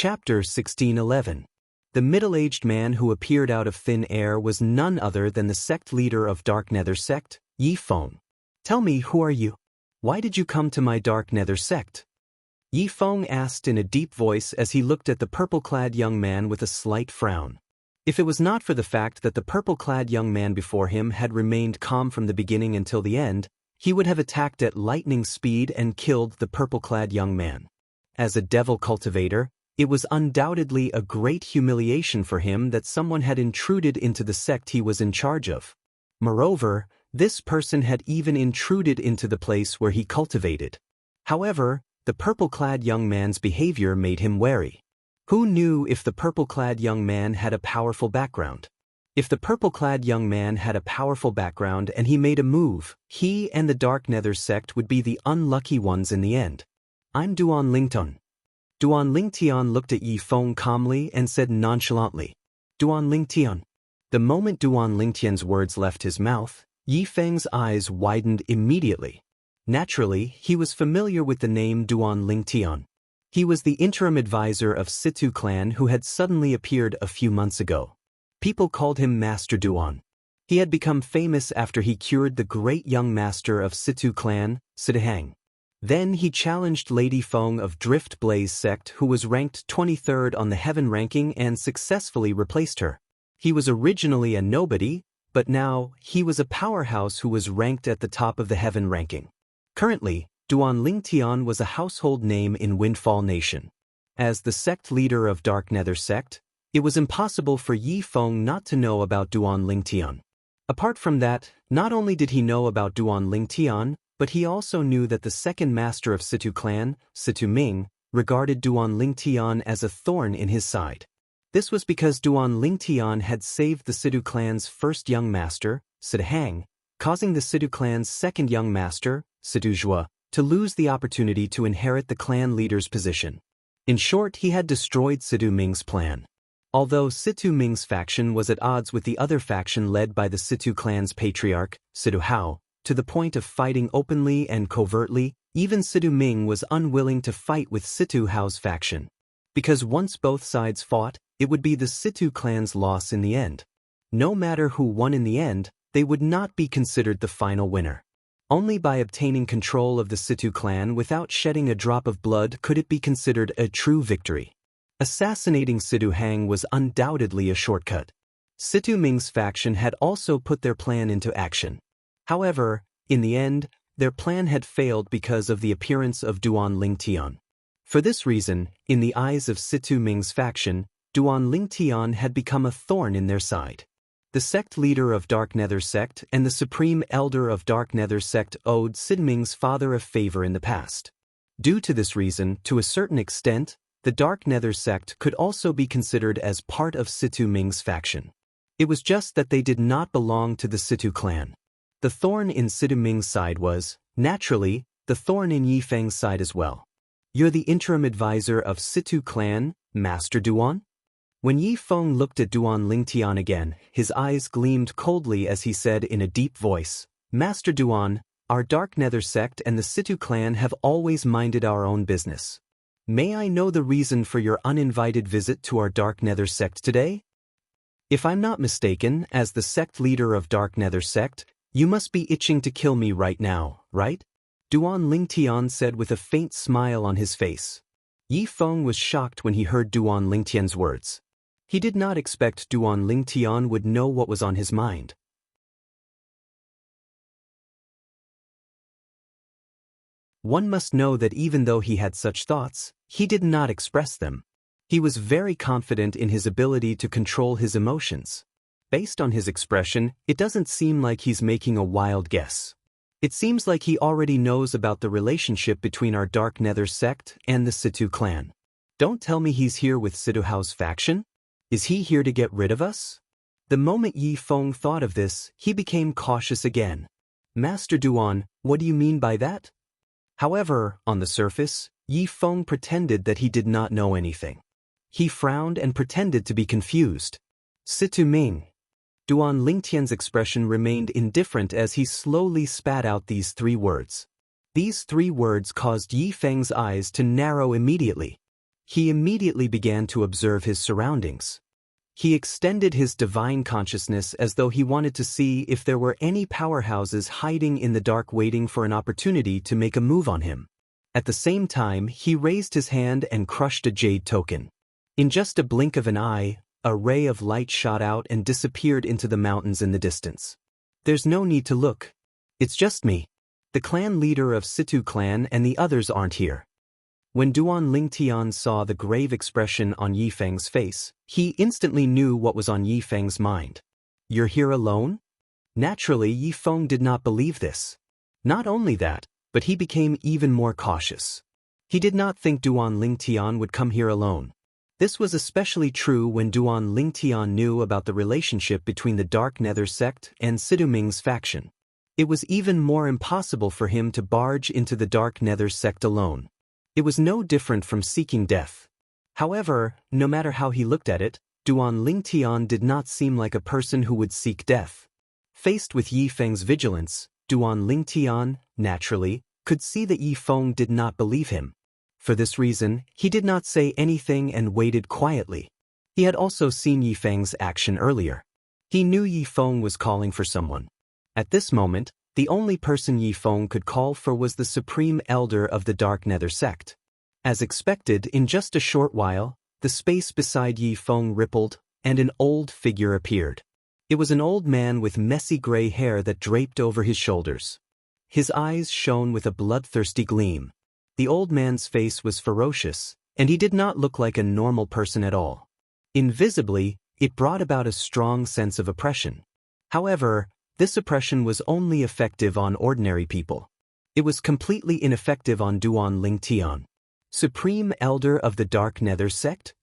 Chapter 1611. The middle-aged man who appeared out of thin air was none other than the sect leader of Dark Nether sect, Yi Feng. Tell me, who are you? Why did you come to my Dark Nether sect? Yi Feng asked in a deep voice as he looked at the purple-clad young man with a slight frown. If it was not for the fact that the purple-clad young man before him had remained calm from the beginning until the end, he would have attacked at lightning speed and killed the purple-clad young man. As a devil cultivator, it was undoubtedly a great humiliation for him that someone had intruded into the sect he was in charge of. Moreover, this person had even intruded into the place where he cultivated. However, the purple-clad young man's behavior made him wary. Who knew if the purple-clad young man had a powerful background? If the purple-clad young man had a powerful background and he made a move, he and the Dark Nether sect would be the unlucky ones in the end. I'm Duan Lingtian. Duan Lingtian looked at Yi Feng calmly and said nonchalantly, Duan Lingtian. The moment Duan Lingtian's words left his mouth, Yi Feng's eyes widened immediately. Naturally, he was familiar with the name Duan Lingtian. He was the interim advisor of Situ clan who had suddenly appeared a few months ago. People called him Master Duan. He had become famous after he cured the great young master of Situ clan, Sidahang. Then he challenged Lady Feng of Drift Blaze sect, who was ranked 23rd on the heaven ranking, and successfully replaced her. He was originally a nobody, but now he was a powerhouse who was ranked at the top of the heaven ranking. Currently, Duan Lingtian was a household name in Windfall Nation. As the sect leader of Dark Nether sect, it was impossible for Yi Feng not to know about Duan Lingtian. Apart from that, not only did he know about Duan Lingtian, but he also knew that the second master of Situ clan, Situ Ming, regarded Duan Lingtian as a thorn in his side. This was because Duan Lingtian had saved the Situ clan's first young master, Sidahang, causing the Situ clan's second young master, Situ Zhua, to lose the opportunity to inherit the clan leader's position. In short, he had destroyed Situ Ming's plan. Although Situ Ming's faction was at odds with the other faction led by the Situ clan's patriarch, Situ Hao, to the point of fighting openly and covertly, even Situ Ming was unwilling to fight with Situ Hao's faction. Because once both sides fought, it would be the Situ clan's loss in the end. No matter who won in the end, they would not be considered the final winner. Only by obtaining control of the Situ clan without shedding a drop of blood could it be considered a true victory. Assassinating Situ Hang was undoubtedly a shortcut. Situ Ming's faction had also put their plan into action. However, in the end, their plan had failed because of the appearance of Duan Lingtian. For this reason, in the eyes of Situ Ming's faction, Duan Lingtian had become a thorn in their side. The sect leader of Dark Nether sect and the supreme elder of Dark Nether sect owed Sid Ming's father a favor in the past. Due to this reason, to a certain extent, the Dark Nether sect could also be considered as part of Situ Ming's faction. It was just that they did not belong to the Situ clan. The thorn in Situ Ming's side was, naturally, the thorn in Yi Feng's side as well. You're the interim advisor of Situ clan, Master Duan? When Yi Feng looked at Duan Lingtian again, his eyes gleamed coldly as he said in a deep voice, Master Duan, our Dark Nether sect and the Situ clan have always minded our own business. May I know the reason for your uninvited visit to our Dark Nether sect today? If I'm not mistaken, as the sect leader of Dark Nether sect, you must be itching to kill me right now, right? Duan Lingtian said with a faint smile on his face. Yi Feng was shocked when he heard Duan Lingtian's words. He did not expect Duan Lingtian would know what was on his mind. One must know that even though he had such thoughts, he did not express them. He was very confident in his ability to control his emotions. Based on his expression, it doesn't seem like he's making a wild guess. It seems like he already knows about the relationship between our Dark Nether sect and the Situ clan. Don't tell me he's here with Situ Hao's faction? Is he here to get rid of us? The moment Yi Feng thought of this, he became cautious again. Master Duan, what do you mean by that? However, on the surface, Yi Feng pretended that he did not know anything. He frowned and pretended to be confused. Situ Ming. Duan Lingtian's expression remained indifferent as he slowly spat out these 3 words. These 3 words caused Yi Feng's eyes to narrow immediately. He immediately began to observe his surroundings. He extended his divine consciousness as though he wanted to see if there were any powerhouses hiding in the dark waiting for an opportunity to make a move on him. At the same time, he raised his hand and crushed a jade token. In just a blink of an eye, a ray of light shot out and disappeared into the mountains in the distance. There's no need to look. It's just me. The clan leader of Situ clan and the others aren't here. When Duan Lingtian saw the grave expression on Yi Feng's face, he instantly knew what was on Yi Feng's mind. You're here alone? Naturally, Yi Feng did not believe this. Not only that, but he became even more cautious. He did not think Duan Lingtian would come here alone. This was especially true when Duan Lingtian knew about the relationship between the Dark Nether sect and Situ Ming's faction. It was even more impossible for him to barge into the Dark Nether sect alone. It was no different from seeking death. However, no matter how he looked at it, Duan Lingtian did not seem like a person who would seek death. Faced with Yi Feng's vigilance, Duan Lingtian, naturally, could see that Yi Feng did not believe him. For this reason, he did not say anything and waited quietly. He had also seen Yi Feng's action earlier. He knew Yi Feng was calling for someone. At this moment, the only person Yi Feng could call for was the Supreme Elder of the Dark Nether sect. As expected, in just a short while, the space beside Yi Feng rippled, and an old figure appeared. It was an old man with messy gray hair that draped over his shoulders. His eyes shone with a bloodthirsty gleam. The old man's face was ferocious, and he did not look like a normal person at all. Invisibly, it brought about a strong sense of oppression. However, this oppression was only effective on ordinary people. It was completely ineffective on Duan Lingtian. Supreme Elder of the Dark Nether sect?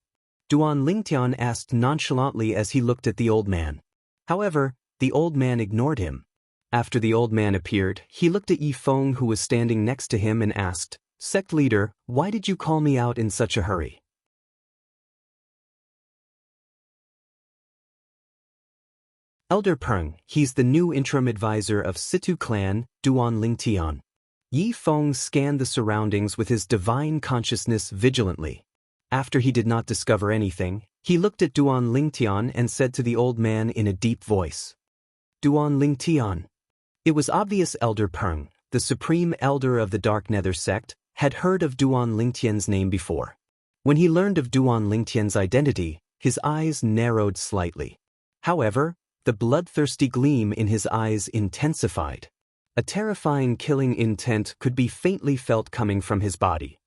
Duan Lingtian asked nonchalantly as he looked at the old man. However, the old man ignored him. After the old man appeared, he looked at Yi Feng who was standing next to him and asked, Sect leader, why did you call me out in such a hurry? Elder Peng, he's the new interim advisor of Situ clan, Duan Lingtian. Yi Feng scanned the surroundings with his divine consciousness vigilantly. After he did not discover anything, he looked at Duan Lingtian and said to the old man in a deep voice, Duan Lingtian. It was obvious Elder Peng, the supreme elder of the Dark Nether sect, had heard of Duan Lingtian's name before. When he learned of Duan Lingtian's identity, his eyes narrowed slightly. However, the bloodthirsty gleam in his eyes intensified. A terrifying killing intent could be faintly felt coming from his body.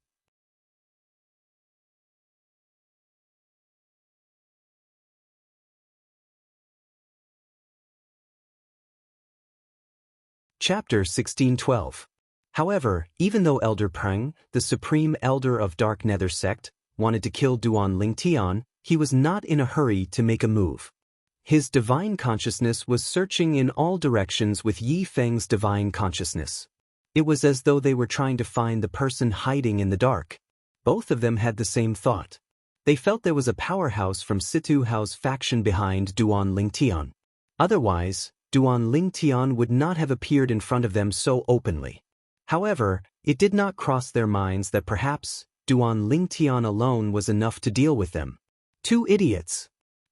Chapter 1612. However, even though Elder Peng, the supreme elder of Dark Nether sect, wanted to kill Duan Lingtian, he was not in a hurry to make a move. His divine consciousness was searching in all directions with Yi Feng's divine consciousness. It was as though they were trying to find the person hiding in the dark. Both of them had the same thought. They felt there was a powerhouse from Situ Hao's faction behind Duan Lingtian. Otherwise, Duan Lingtian would not have appeared in front of them so openly. However, it did not cross their minds that perhaps Duan Lingtian alone was enough to deal with them. Two idiots.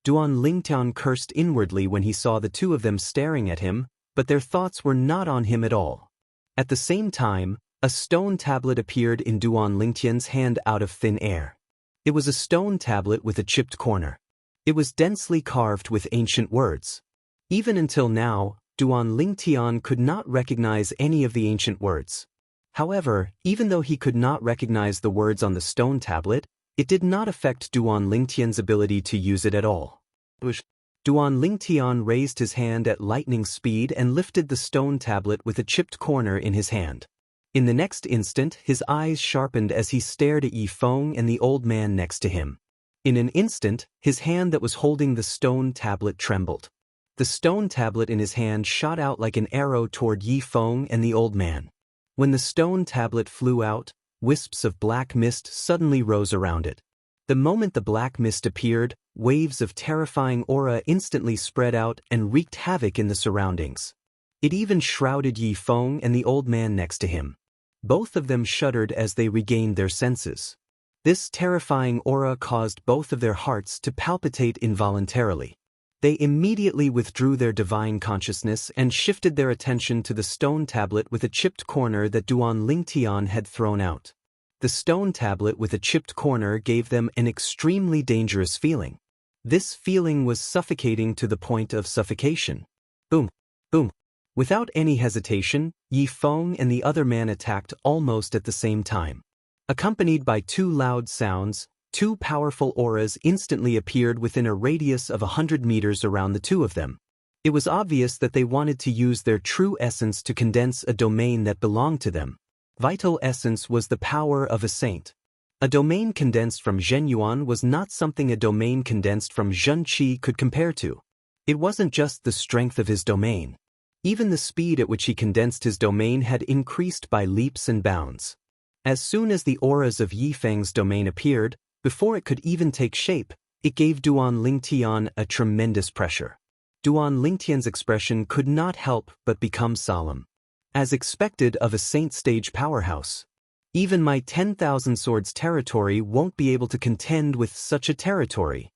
Duan Lingtian cursed inwardly when he saw the two of them staring at him, but their thoughts were not on him at all. At the same time, a stone tablet appeared in Duan Lingtian's hand out of thin air. It was a stone tablet with a chipped corner. It was densely carved with ancient words. Even until now, Duan Lingtian could not recognize any of the ancient words. However, even though he could not recognize the words on the stone tablet, it did not affect Duan Lingtian's ability to use it at all. Duan Lingtian raised his hand at lightning speed and lifted the stone tablet with a chipped corner in his hand. In the next instant, his eyes sharpened as he stared at Yi Feng and the old man next to him. In an instant, his hand that was holding the stone tablet trembled. The stone tablet in his hand shot out like an arrow toward Yi Feng and the old man. When the stone tablet flew out, wisps of black mist suddenly rose around it. The moment the black mist appeared, waves of terrifying aura instantly spread out and wreaked havoc in the surroundings. It even shrouded Yi Feng and the old man next to him. Both of them shuddered as they regained their senses. This terrifying aura caused both of their hearts to palpitate involuntarily. They immediately withdrew their divine consciousness and shifted their attention to the stone tablet with a chipped corner that Duan Lingtian had thrown out. The stone tablet with a chipped corner gave them an extremely dangerous feeling. This feeling was suffocating to the point of suffocation. Boom! Boom! Without any hesitation, Yi Feng and the other man attacked almost at the same time. Accompanied by two loud sounds, two powerful auras instantly appeared within a radius of 100 meters around the two of them. It was obvious that they wanted to use their true essence to condense a domain that belonged to them. Vital essence was the power of a saint. A domain condensed from Zhenyuan was not something a domain condensed from Zhenqi could compare to. It wasn't just the strength of his domain. Even the speed at which he condensed his domain had increased by leaps and bounds. As soon as the auras of Yi Feng's domain appeared, before it could even take shape, it gave Duan Lingtian a tremendous pressure. Duan Lingtian's expression could not help but become solemn. As expected of a saint-stage powerhouse. Even my 10,000 swords territory won't be able to contend with such a territory.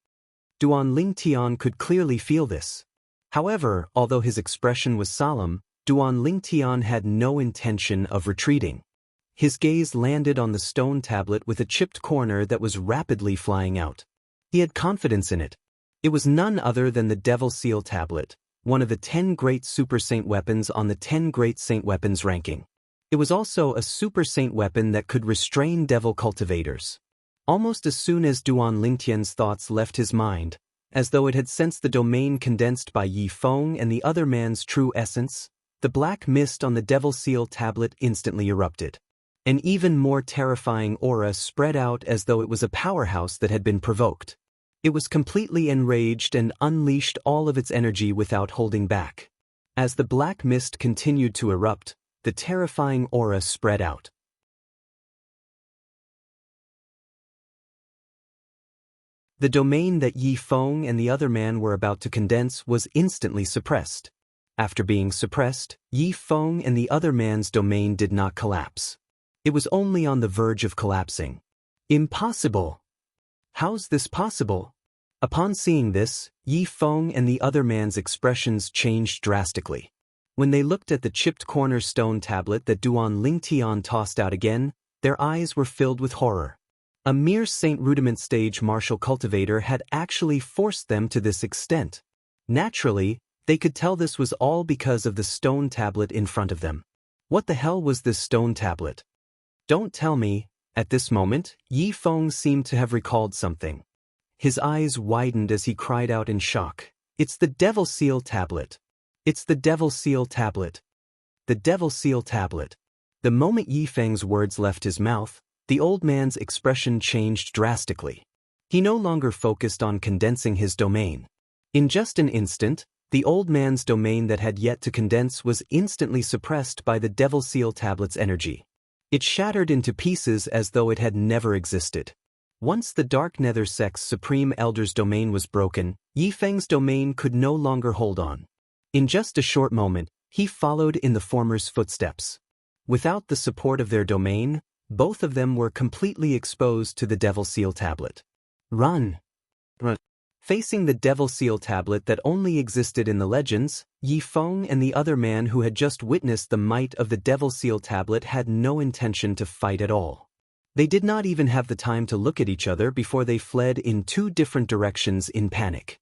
Duan Lingtian could clearly feel this. However, although his expression was solemn, Duan Lingtian had no intention of retreating. His gaze landed on the stone tablet with a chipped corner that was rapidly flying out. He had confidence in it. It was none other than the Devil Seal tablet, one of the 10 great Super Saint weapons on the 10 great Saint weapons ranking. It was also a Super Saint weapon that could restrain devil cultivators. Almost as soon as Duan Lingtian's thoughts left his mind, as though it had sensed the domain condensed by Yi Feng and the other man's true essence, the black mist on the Devil Seal tablet instantly erupted. An even more terrifying aura spread out as though it was a powerhouse that had been provoked. It was completely enraged and unleashed all of its energy without holding back. As the black mist continued to erupt, the terrifying aura spread out. The domain that Yi Feng and the other man were about to condense was instantly suppressed. After being suppressed, Yi Feng and the other man's domain did not collapse. It was only on the verge of collapsing. Impossible! How's this possible? Upon seeing this, Yi Feng and the other man's expressions changed drastically. When they looked at the chipped cornerstone tablet that Duan Lingtian tossed out again, their eyes were filled with horror. A mere Saint Rudiment stage martial cultivator had actually forced them to this extent. Naturally, they could tell this was all because of the stone tablet in front of them. What the hell was this stone tablet? Don't tell me. At this moment, Yi Feng seemed to have recalled something. His eyes widened as he cried out in shock. It's the Devil Seal tablet. It's the Devil Seal tablet. The Devil Seal tablet. The moment Yi Feng's words left his mouth, the old man's expression changed drastically. He no longer focused on condensing his domain. In just an instant, the old man's domain that had yet to condense was instantly suppressed by the Devil Seal tablet's energy. It shattered into pieces as though it had never existed. Once the Dark Nether Sect's Supreme Elder's domain was broken, Yi Feng's domain could no longer hold on. In just a short moment, he followed in the former's footsteps. Without the support of their domain, both of them were completely exposed to the Devil Seal tablet. Run! Run! Facing the Devil Seal tablet that only existed in the legends, Yi Feng and the other man who had just witnessed the might of the Devil Seal tablet had no intention to fight at all. They did not even have the time to look at each other before they fled in two different directions in panic.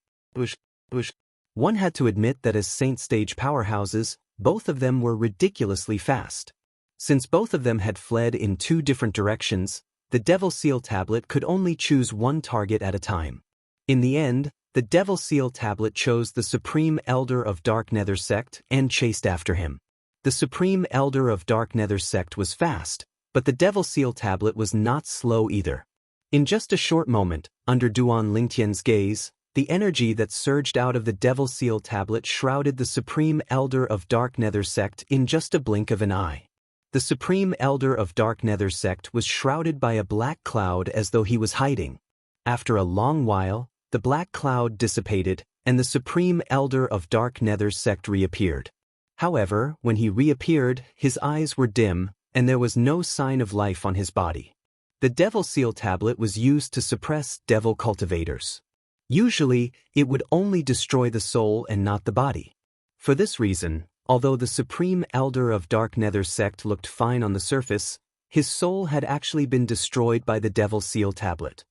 One had to admit that as Saint Stage powerhouses, both of them were ridiculously fast. Since both of them had fled in two different directions, the Devil Seal tablet could only choose one target at a time. In the end, the Devil Seal tablet chose the Supreme Elder of Dark Nether sect and chased after him. The Supreme Elder of Dark Nether sect was fast, but the Devil Seal tablet was not slow either. In just a short moment, under Duan Lingtian's gaze, the energy that surged out of the Devil Seal tablet shrouded the Supreme Elder of Dark Nether sect in just a blink of an eye. The Supreme Elder of Dark Nether sect was shrouded by a black cloud as though he was hiding. After a long while, the black cloud dissipated, and the Supreme Elder of Dark Nether sect reappeared. However, when he reappeared, his eyes were dim, and there was no sign of life on his body. The Devil Seal tablet was used to suppress devil cultivators. Usually, it would only destroy the soul and not the body. For this reason, although the Supreme Elder of Dark Nether sect looked fine on the surface, his soul had actually been destroyed by the Devil Seal tablet.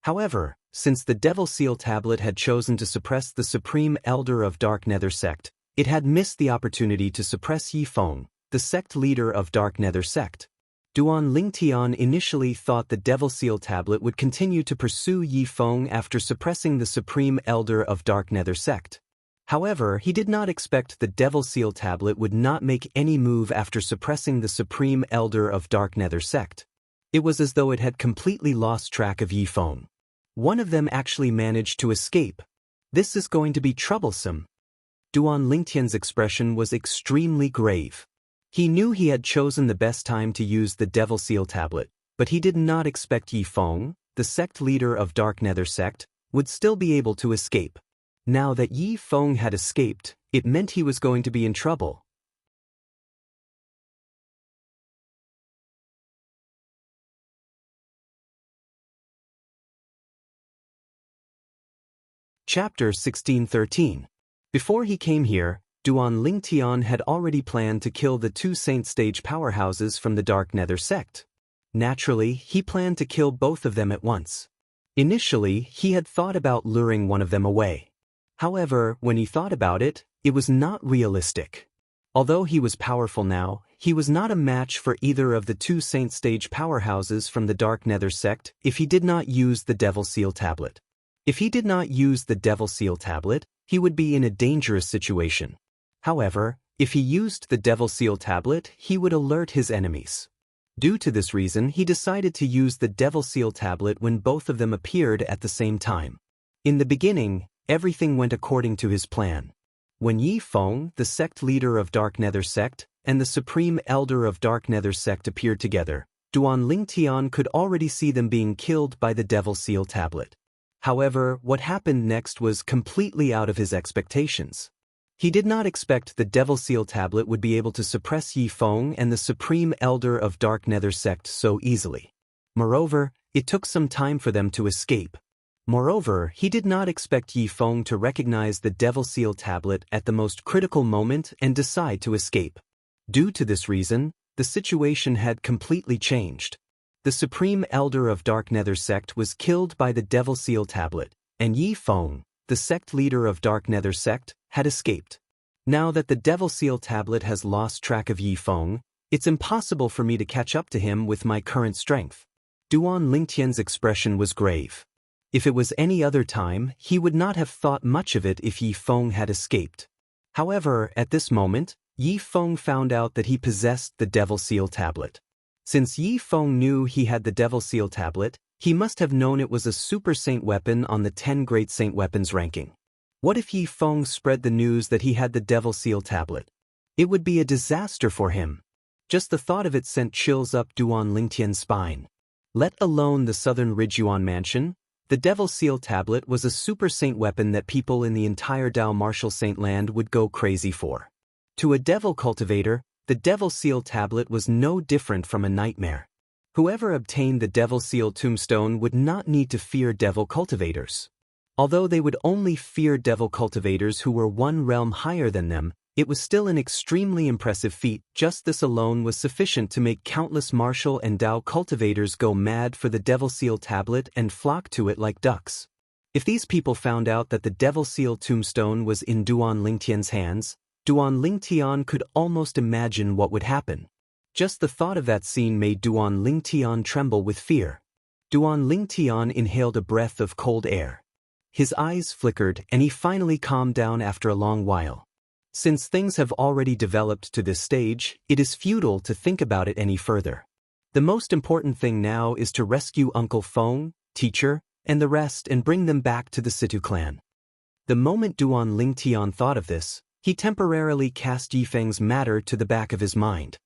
However, since the Devil Seal tablet had chosen to suppress the Supreme Elder of Dark Nether sect, it had missed the opportunity to suppress Yi Feng, the sect leader of Dark Nether sect. Duan Lingtian initially thought the Devil Seal tablet would continue to pursue Yi Feng after suppressing the Supreme Elder of Dark Nether sect. However, he did not expect the Devil Seal tablet would not make any move after suppressing the Supreme Elder of Dark Nether sect. It was as though it had completely lost track of Yi Feng. One of them actually managed to escape. This is going to be troublesome. Duan Lingtian's expression was extremely grave. He knew he had chosen the best time to use the Devil Seal tablet, but he did not expect Yi Feng, the sect leader of Dark Nether sect, would still be able to escape. Now that Yi Feng had escaped, it meant he was going to be in trouble. Chapter 1613. Before he came here, Duan Lingtian had already planned to kill the two Saint Stage powerhouses from the Dark Nether sect. Naturally, he planned to kill both of them at once. Initially, he had thought about luring one of them away. However, when he thought about it, it was not realistic. Although he was powerful now, he was not a match for either of the two Saint Stage powerhouses from the Dark Nether sect if he did not use the Devil Seal tablet. If he did not use the Devil Seal tablet, he would be in a dangerous situation. However, if he used the Devil Seal tablet, he would alert his enemies. Due to this reason, he decided to use the Devil Seal tablet when both of them appeared at the same time. In the beginning, everything went according to his plan. When Yi Feng, the sect leader of Dark Nether sect, and the Supreme Elder of Dark Nether sect appeared together, Duan Lingtian could already see them being killed by the Devil Seal tablet. However, what happened next was completely out of his expectations. He did not expect the Devil Seal tablet would be able to suppress Yi Feng and the Supreme Elder of Dark Nether sect so easily. Moreover, it took some time for them to escape. Moreover, he did not expect Yi Feng to recognize the Devil Seal tablet at the most critical moment and decide to escape. Due to this reason, the situation had completely changed. The Supreme Elder of Dark Nether sect was killed by the Devil Seal tablet, and Yi Feng, the sect leader of Dark Nether sect, had escaped. Now that the Devil Seal tablet has lost track of Yi Feng, it's impossible for me to catch up to him with my current strength. Duan Lingtian's expression was grave. If it was any other time, he would not have thought much of it if Yi Feng had escaped. However, at this moment, Yi Feng found out that he possessed the Devil Seal tablet. Since Yi Feng knew he had the Devil Seal tablet, he must have known it was a Super Saint weapon on the 10 Great Saint Weapons ranking. What if Yi Feng spread the news that he had the Devil Seal tablet? It would be a disaster for him. Just the thought of it sent chills up Duan Lingtian's spine. Let alone the Southern Ridgyuan mansion, the Devil Seal tablet was a Super Saint weapon that people in the entire Dao Martial Saint land would go crazy for. To a devil cultivator, the Devil Seal tablet was no different from a nightmare. Whoever obtained the Devil Seal tombstone would not need to fear devil cultivators. Although they would only fear devil cultivators who were one realm higher than them, it was still an extremely impressive feat. Just this alone was sufficient to make countless martial and Dao cultivators go mad for the Devil Seal tablet and flock to it like ducks. If these people found out that the Devil Seal tombstone was in Duan Lingtian's hands, Duan Lingtian could almost imagine what would happen. Just the thought of that scene made Duan Lingtian tremble with fear. Duan Lingtian inhaled a breath of cold air. His eyes flickered and he finally calmed down after a long while. Since things have already developed to this stage, it is futile to think about it any further. The most important thing now is to rescue Uncle Feng, teacher, and the rest and bring them back to the Situ clan. The moment Duan Lingtian thought of this, he temporarily cast Yifeng's matter to the back of his mind.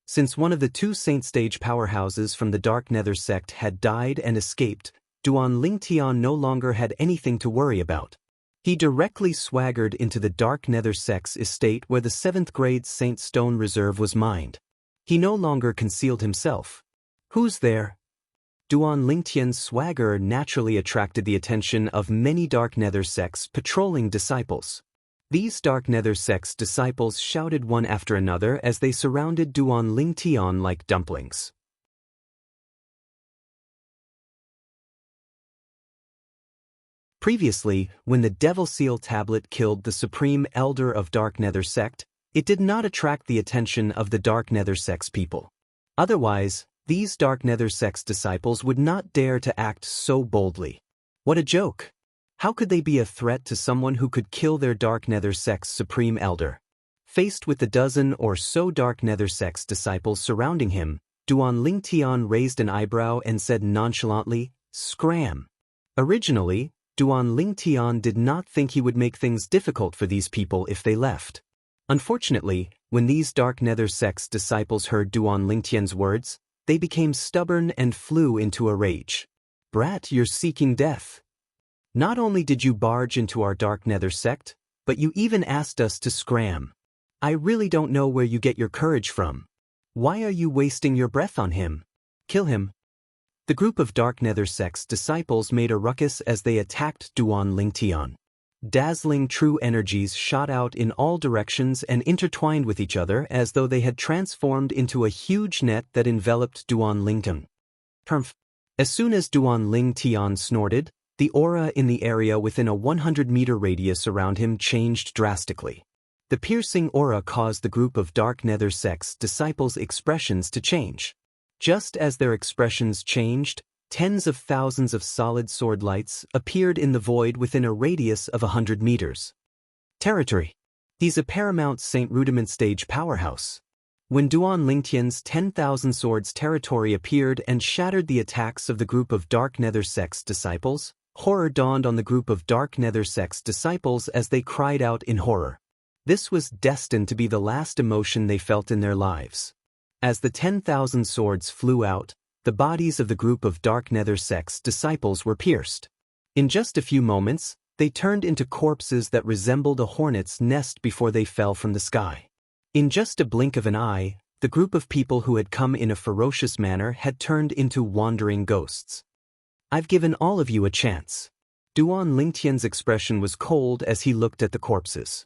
Since one of the two Saint Stage powerhouses from the Dark Nether sect had died and escaped, Duan Lingtian no longer had anything to worry about. He directly swaggered into the Dark Nether sect's estate where the 7th grade Saint Stone Reserve was mined. He no longer concealed himself. Who's there? Duan Lingtian's swagger naturally attracted the attention of many Dark Nether sects patrolling disciples. These Dark Nether sect's disciples shouted one after another as they surrounded Duan Lingtian like dumplings. Previously, when the Devil Seal tablet killed the Supreme Elder of Dark Nether sect, it did not attract the attention of the Dark Nether sect's people. Otherwise, these Dark Nether sect's disciples would not dare to act so boldly. What a joke! How could they be a threat to someone who could kill their Dark Nether sect's Supreme Elder? Faced with the dozen or so Dark Nether sect's disciples surrounding him, Duan Lingtian raised an eyebrow and said nonchalantly, "Scram." Originally, Duan Lingtian did not think he would make things difficult for these people if they left. Unfortunately, when these Dark Nether sect's disciples heard Duan Lingtian's words, they became stubborn and flew into a rage. "Brat, you're seeking death. Not only did you barge into our Dark Nether sect, but you even asked us to scram. I really don't know where you get your courage from. Why are you wasting your breath on him? Kill him." The group of Dark Nether sect's disciples made a ruckus as they attacked Duan Lingtian. Dazzling true energies shot out in all directions and intertwined with each other as though they had transformed into a huge net that enveloped Duan Lingtian. As soon as Duan Lingtian snorted, the aura in the area within a 100-meter radius around him changed drastically. The piercing aura caused the group of Dark Nether sect's disciples' expressions to change. Just as their expressions changed, tens of thousands of solid sword lights appeared in the void within a radius of 100 meters. Territory. He's a Paramount Saint Rudiment stage powerhouse. When Duan Lingtian's 10,000 swords territory appeared and shattered the attacks of the group of Dark Nether sect's disciples, horror dawned on the group of Dark Nether sect's disciples as they cried out in horror. This was destined to be the last emotion they felt in their lives. As the 10,000 swords flew out, the bodies of the group of Dark Nether sect's disciples were pierced. In just a few moments, they turned into corpses that resembled a hornet's nest before they fell from the sky. In just a blink of an eye, the group of people who had come in a ferocious manner had turned into wandering ghosts. "I've given all of you a chance." Duan Lingtian's expression was cold as he looked at the corpses.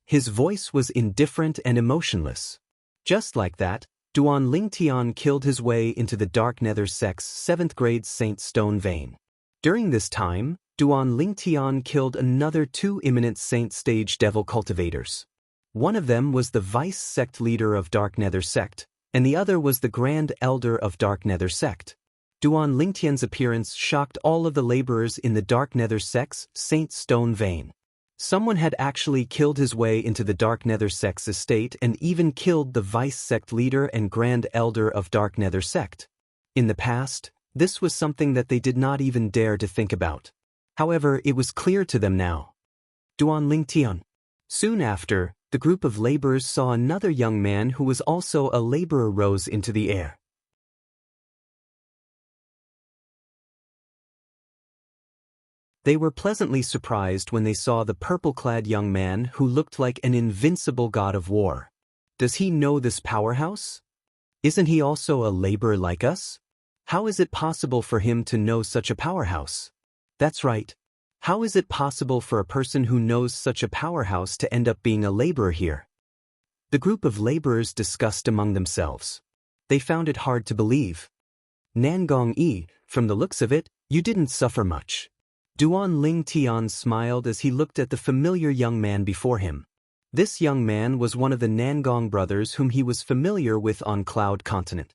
His voice was indifferent and emotionless. Just like that, Duan Lingtian killed his way into the Dark Nether sect's 7th grade Saint Stone vein. During this time, Duan Lingtian killed another 2 imminent Saint Stage Devil cultivators. One of them was the Vice Sect leader of Dark Nether sect, and the other was the Grand Elder of Dark Nether sect. Duan Lingtian's appearance shocked all of the laborers in the Dark Nether sect's Saint Stone vein. Someone had actually killed his way into the Dark Nether sect's estate and even killed the Vice Sect leader and Grand Elder of Dark Nether sect. In the past, this was something that they did not even dare to think about. However, it was clear to them now. Duan Lingtian. Soon after, the group of laborers saw another young man who was also a laborer rose into the air. They were pleasantly surprised when they saw the purple-clad young man who looked like an invincible god of war. Does he know this powerhouse? Isn't he also a laborer like us? How is it possible for him to know such a powerhouse? That's right. How is it possible for a person who knows such a powerhouse to end up being a laborer here? The group of laborers discussed among themselves. They found it hard to believe. Nangong Yi, from the looks of it, you didn't suffer much. Duan Ling Tian smiled as he looked at the familiar young man before him. This young man was one of the Nangong brothers whom he was familiar with on Cloud Continent.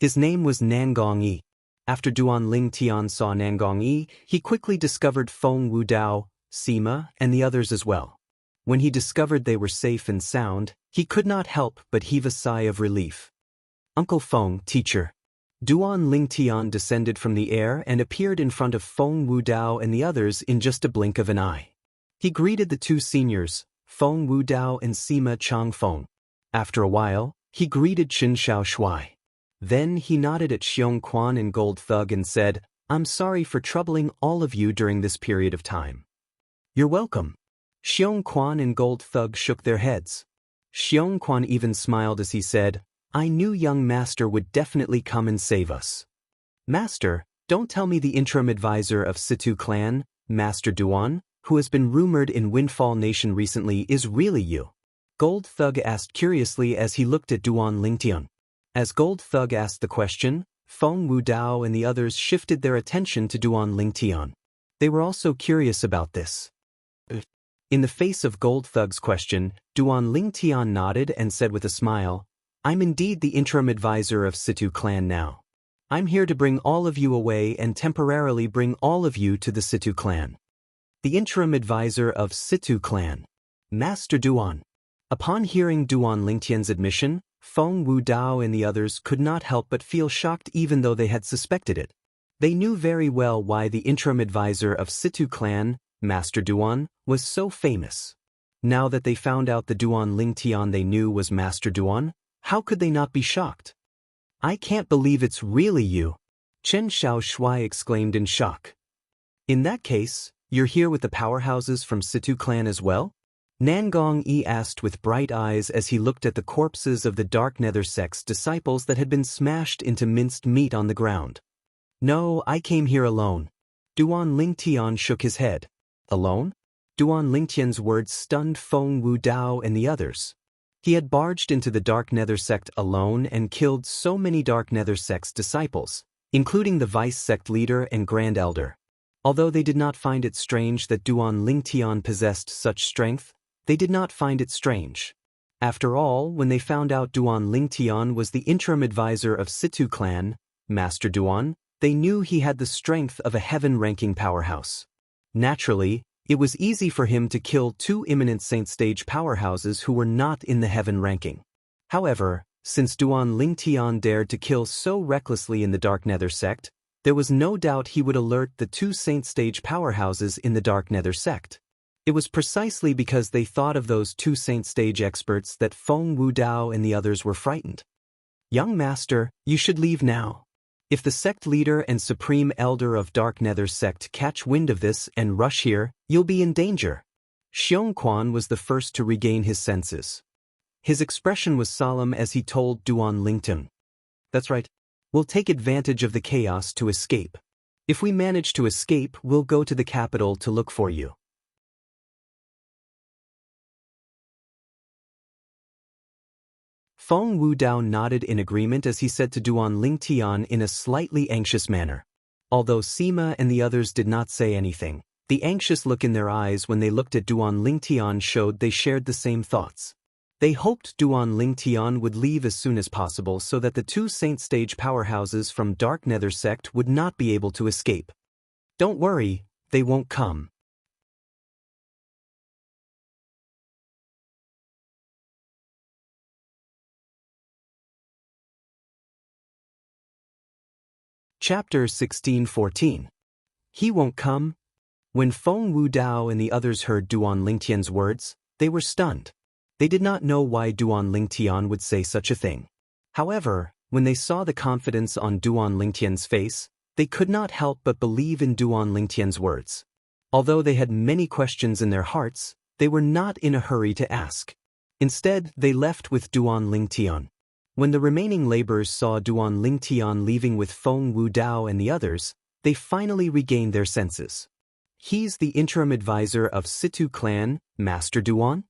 His name was Nangong Yi. After Duan Ling Tian saw Nangong Yi, he quickly discovered Feng Wudao, Sima, and the others as well. When he discovered they were safe and sound, he could not help but heave a sigh of relief. Uncle Feng, teacher. Duan Ling Tian descended from the air and appeared in front of Feng Wudao and the others in just a blink of an eye. He greeted the two seniors, Feng Wudao and Sima Changfeng. After a while, he greeted Qin Xiao Shuai. Then he nodded at Xiong Quan and Gold Thug and said, I'm sorry for troubling all of you during this period of time. You're welcome. Xiong Quan and Gold Thug shook their heads. Xiong Quan even smiled as he said, I knew young Master would definitely come and save us. Master, don't tell me the interim advisor of Situ clan, Master Duan, who has been rumored in Windfall Nation recently, is really you? Gold Thug asked curiously as he looked at Duan Lingtian. As Gold Thug asked the question, Feng Wudao and the others shifted their attention to Duan Lingtian. They were also curious about this. In the face of Gold Thug's question, Duan Lingtian nodded and said with a smile, I'm indeed the interim advisor of Situ clan now. I'm here to bring all of you away and temporarily bring all of you to the Situ clan. The interim advisor of Situ clan. Master Duan. Upon hearing Duan Lingtian's admission, Feng Wudao and the others could not help but feel shocked even though they had suspected it. They knew very well why the interim advisor of Situ clan, Master Duan, was so famous. Now that they found out the Duan Lingtian they knew was Master Duan, how could they not be shocked? I can't believe it's really you, Chen Xiao Shuai exclaimed in shock. In that case, you're here with the powerhouses from Situ clan as well? Nangong Yi asked with bright eyes as he looked at the corpses of the Dark Nether sect's disciples that had been smashed into minced meat on the ground. No, I came here alone. Duan Lingtian shook his head. Alone? Duan Lingtian's words stunned Feng Wudao and the others. He had barged into the Dark Nether sect alone and killed so many Dark Nether sect's disciples, including the Vice sect leader and Grand Elder. Although they did not find it strange that Duan Lingtian possessed such strength, they did not find it strange. After all, when they found out Duan Lingtian was the interim advisor of Situ clan, Master Duan, they knew he had the strength of a heaven-ranking powerhouse. Naturally, it was easy for him to kill two imminent saint-stage powerhouses who were not in the heaven ranking. However, since Duan Lingtian dared to kill so recklessly in the Dark Nether sect, there was no doubt he would alert the two saint-stage powerhouses in the Dark Nether sect. It was precisely because they thought of those two saint-stage experts that Feng Wudao and the others were frightened. Young Master, you should leave now. If the sect leader and supreme elder of Dark Nether sect catch wind of this and rush here, you'll be in danger. Xiong Quan was the first to regain his senses. His expression was solemn as he told Duan Lingtian. That's right. We'll take advantage of the chaos to escape. If we manage to escape, we'll go to the capital to look for you. Feng Wudao nodded in agreement as he said to Duan Lingtian in a slightly anxious manner. Although Sima and the others did not say anything, the anxious look in their eyes when they looked at Duan Lingtian showed they shared the same thoughts. They hoped Duan Lingtian would leave as soon as possible so that the two saint-stage powerhouses from Dark Nether sect would not be able to escape. Don't worry, they won't come. Chapter 16:14. He won't come? When Feng Wudao and the others heard Duan Lingtian's words, they were stunned. They did not know why Duan Lingtian would say such a thing. However, when they saw the confidence on Duan Lingtian's face, they could not help but believe in Duan Lingtian's words. Although they had many questions in their hearts, they were not in a hurry to ask. Instead, they left with Duan Lingtian. When the remaining laborers saw Duan Lingtian leaving with Feng Wudao and the others, they finally regained their senses. He's the interim advisor of Situ clan, Master Duan?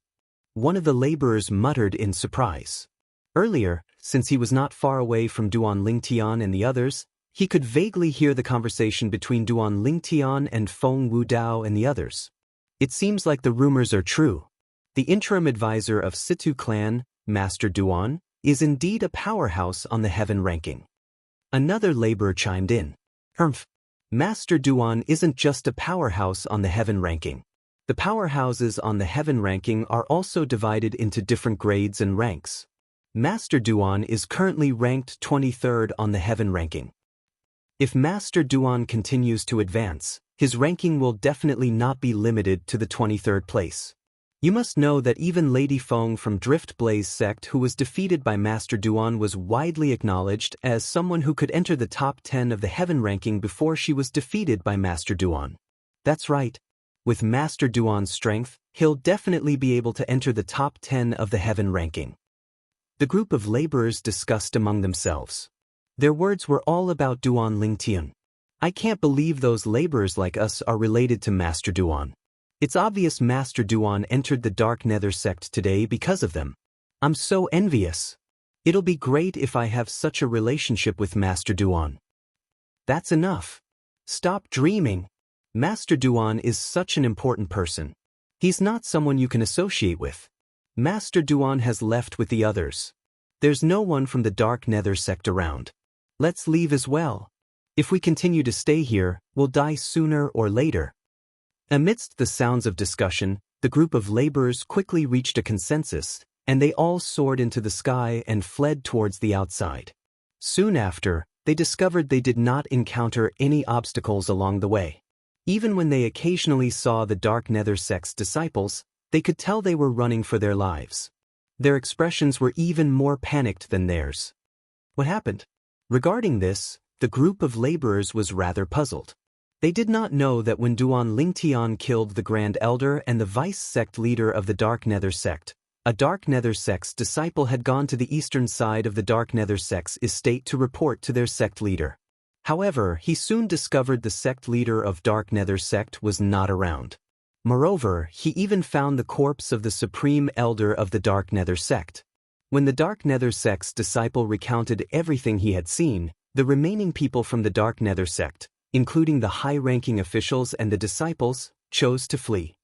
One of the laborers muttered in surprise. Earlier, since he was not far away from Duan Lingtian and the others, he could vaguely hear the conversation between Duan Lingtian and Feng Wudao and the others. It seems like the rumors are true. The interim advisor of Situ clan, Master Duan, is indeed a powerhouse on the heaven ranking. Another laborer chimed in. Master Duan isn't just a powerhouse on the heaven ranking. The powerhouses on the heaven ranking are also divided into different grades and ranks. Master Duan is currently ranked 23rd on the heaven ranking. If Master Duan continues to advance, his ranking will definitely not be limited to the 23rd place. You must know that even Lady Feng from Drift Blaze sect who was defeated by Master Duan was widely acknowledged as someone who could enter the top 10 of the heaven ranking before she was defeated by Master Duan. That's right. With Master Duan's strength, he'll definitely be able to enter the top 10 of the heaven ranking. The group of laborers discussed among themselves. Their words were all about Duan Lingtian. I can't believe those laborers like us are related to Master Duan. It's obvious Master Duan entered the Dark Nether sect today because of them. I'm so envious. It'll be great if I have such a relationship with Master Duan. That's enough. Stop dreaming. Master Duan is such an important person. He's not someone you can associate with. Master Duan has left with the others. There's no one from the Dark Nether sect around. Let's leave as well. If we continue to stay here, we'll die sooner or later. Amidst the sounds of discussion, the group of laborers quickly reached a consensus, and they all soared into the sky and fled towards the outside. Soon after, they discovered they did not encounter any obstacles along the way. Even when they occasionally saw the Dark Nether sect's disciples, they could tell they were running for their lives. Their expressions were even more panicked than theirs. What happened? Regarding this, the group of laborers was rather puzzled. They did not know that when Duan Lingtian killed the Grand Elder and the Vice Sect leader of the Dark Nether sect, a Dark Nether sect's disciple had gone to the eastern side of the Dark Nether sect's estate to report to their sect leader. However, he soon discovered the sect leader of Dark Nether sect was not around. Moreover, he even found the corpse of the Supreme Elder of the Dark Nether sect. When the Dark Nether sect's disciple recounted everything he had seen, the remaining people from the Dark Nether sect, including the high-ranking officials and the disciples, chose to flee.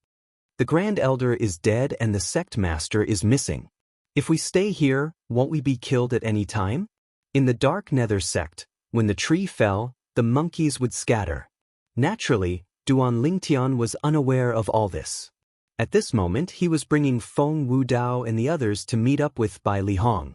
The Grand Elder is dead and the sect master is missing. If we stay here, won't we be killed at any time? In the Dark Nether sect, when the tree fell, the monkeys would scatter. Naturally, Duan Lingtian was unaware of all this. At this moment he was bringing Feng Wudao and the others to meet up with Bai Lihong.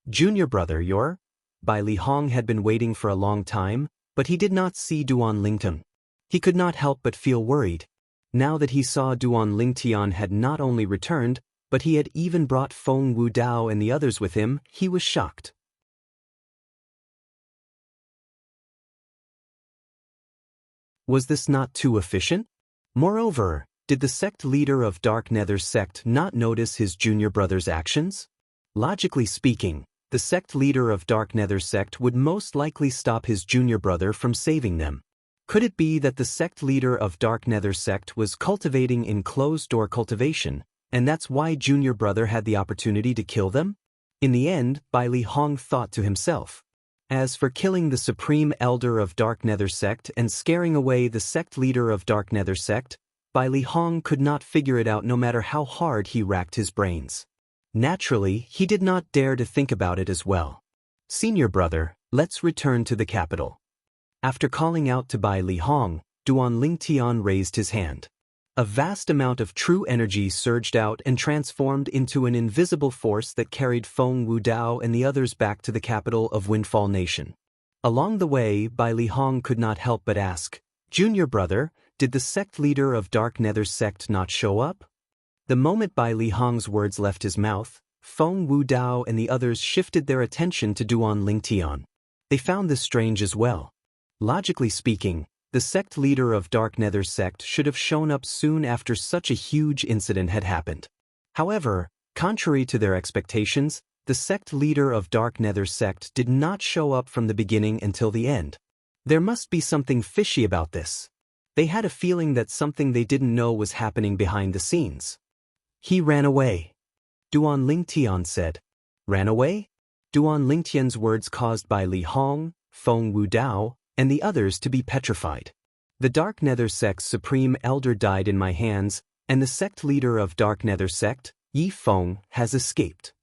Junior brother, you're? Bai Lihong had been waiting for a long time, but he did not see Duan Lingtian. He could not help but feel worried. Now that he saw Duan Lingtian had not only returned, but he had even brought Feng Wudao and the others with him, he was shocked. Was this not too efficient? Moreover, did the sect leader of Dark Nether sect not notice his junior brother's actions? Logically speaking, the sect leader of Dark Nether sect would most likely stop his junior brother from saving them. Could it be that the sect leader of Dark Nether sect was cultivating in closed-door cultivation, and that's why junior brother had the opportunity to kill them? In the end, Bai Lihong thought to himself. As for killing the Supreme Elder of Dark Nether sect and scaring away the sect leader of Dark Nether sect, Bai Lihong could not figure it out no matter how hard he racked his brains. Naturally, he did not dare to think about it as well. Senior brother, let's return to the capital. After calling out to Bai Lihong, Duan Lingtian raised his hand. A vast amount of true energy surged out and transformed into an invisible force that carried Feng Wudao and the others back to the capital of Windfall Nation. Along the way, Bai Lihong could not help but ask, Junior brother, did the sect leader of Dark Nether sect not show up? The moment Bai Lihong's words left his mouth, Feng Wudao and the others shifted their attention to Duan Lingtian. They found this strange as well. Logically speaking, the sect leader of Dark Nether sect should have shown up soon after such a huge incident had happened. However, contrary to their expectations, the sect leader of Dark Nether sect did not show up from the beginning until the end. There must be something fishy about this. They had a feeling that something they didn't know was happening behind the scenes. He ran away. Duan Lingtian said. Ran away? Duan Lingtian's words caused by Li Hong, Feng Wudao, and the others to be petrified. The Dark Nether sect's supreme elder died in my hands, and the sect leader of Dark Nether sect, Yi Feng, has escaped.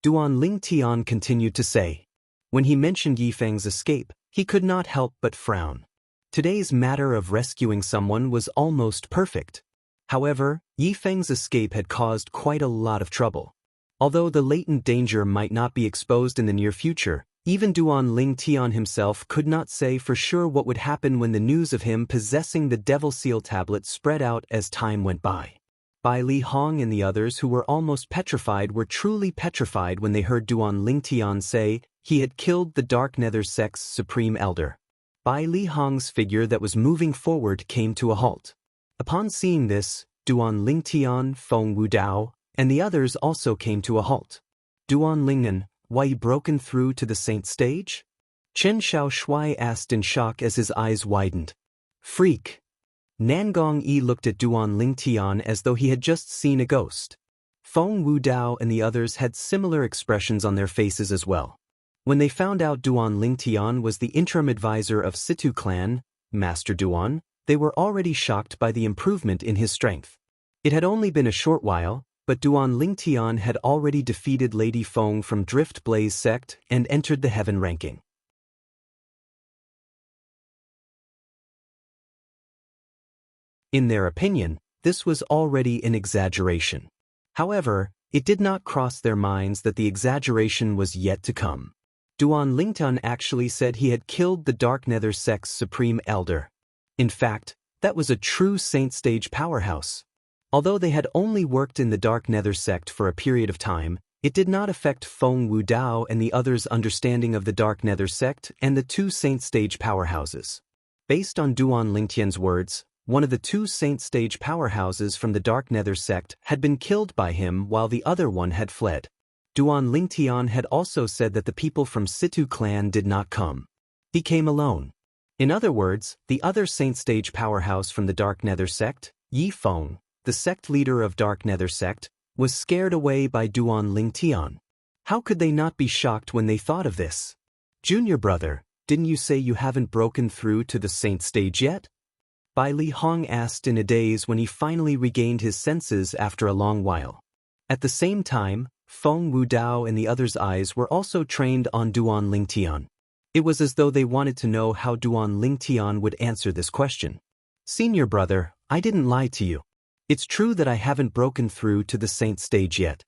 Duan Lingtian continued to say. When he mentioned Yi Feng's escape, he could not help but frown. Today's matter of rescuing someone was almost perfect. However, Yi Feng's escape had caused quite a lot of trouble. Although the latent danger might not be exposed in the near future, even Duan Lingtian himself could not say for sure what would happen when the news of him possessing the Devil Seal tablet spread out as time went by. Bai Li Hong and the others who were almost petrified were truly petrified when they heard Duan Lingtian say he had killed the Dark Nether sect's supreme elder. Bai Li Hong's figure that was moving forward came to a halt. Upon seeing this, Duan Lingtian, Feng Wudao, and the others also came to a halt. Duan Lingnan, why you broken through to the saint stage? Chen Xiaoshui asked in shock as his eyes widened. Freak. Nangong Yi looked at Duan Lingtian as though he had just seen a ghost. Feng Wudao and the others had similar expressions on their faces as well. When they found out Duan Lingtian was the interim advisor of Situ clan, Master Duan, they were already shocked by the improvement in his strength. It had only been a short while, but Duan Lingtian had already defeated Lady Feng from Drift Blaze sect and entered the heaven ranking. In their opinion, this was already an exaggeration. However, it did not cross their minds that the exaggeration was yet to come. Duan Lingtian actually said he had killed the Dark Nether sect's supreme elder. In fact, that was a true saint stage powerhouse. Although they had only worked in the Dark Nether sect for a period of time, it did not affect Feng Wudao and the others' understanding of the Dark Nether sect and the two saint stage powerhouses. Based on Duan Lingtian's words, one of the two saint stage powerhouses from the Dark Nether sect had been killed by him while the other one had fled. Duan Lingtian had also said that the people from Situ clan did not come. He came alone. In other words, the other saint stage powerhouse from the Dark Nether sect, Yi Feng, the sect leader of Dark Nether sect, was scared away by Duan Lingtian. How could they not be shocked when they thought of this? Junior brother, didn't you say you haven't broken through to the saint stage yet? Bai Li Hong asked in a daze when he finally regained his senses after a long while. At the same time, Feng Wudao and the others' eyes were also trained on Duan Lingtian. It was as though they wanted to know how Duan Lingtian would answer this question. Senior brother, I didn't lie to you. It's true that I haven't broken through to the saint stage yet.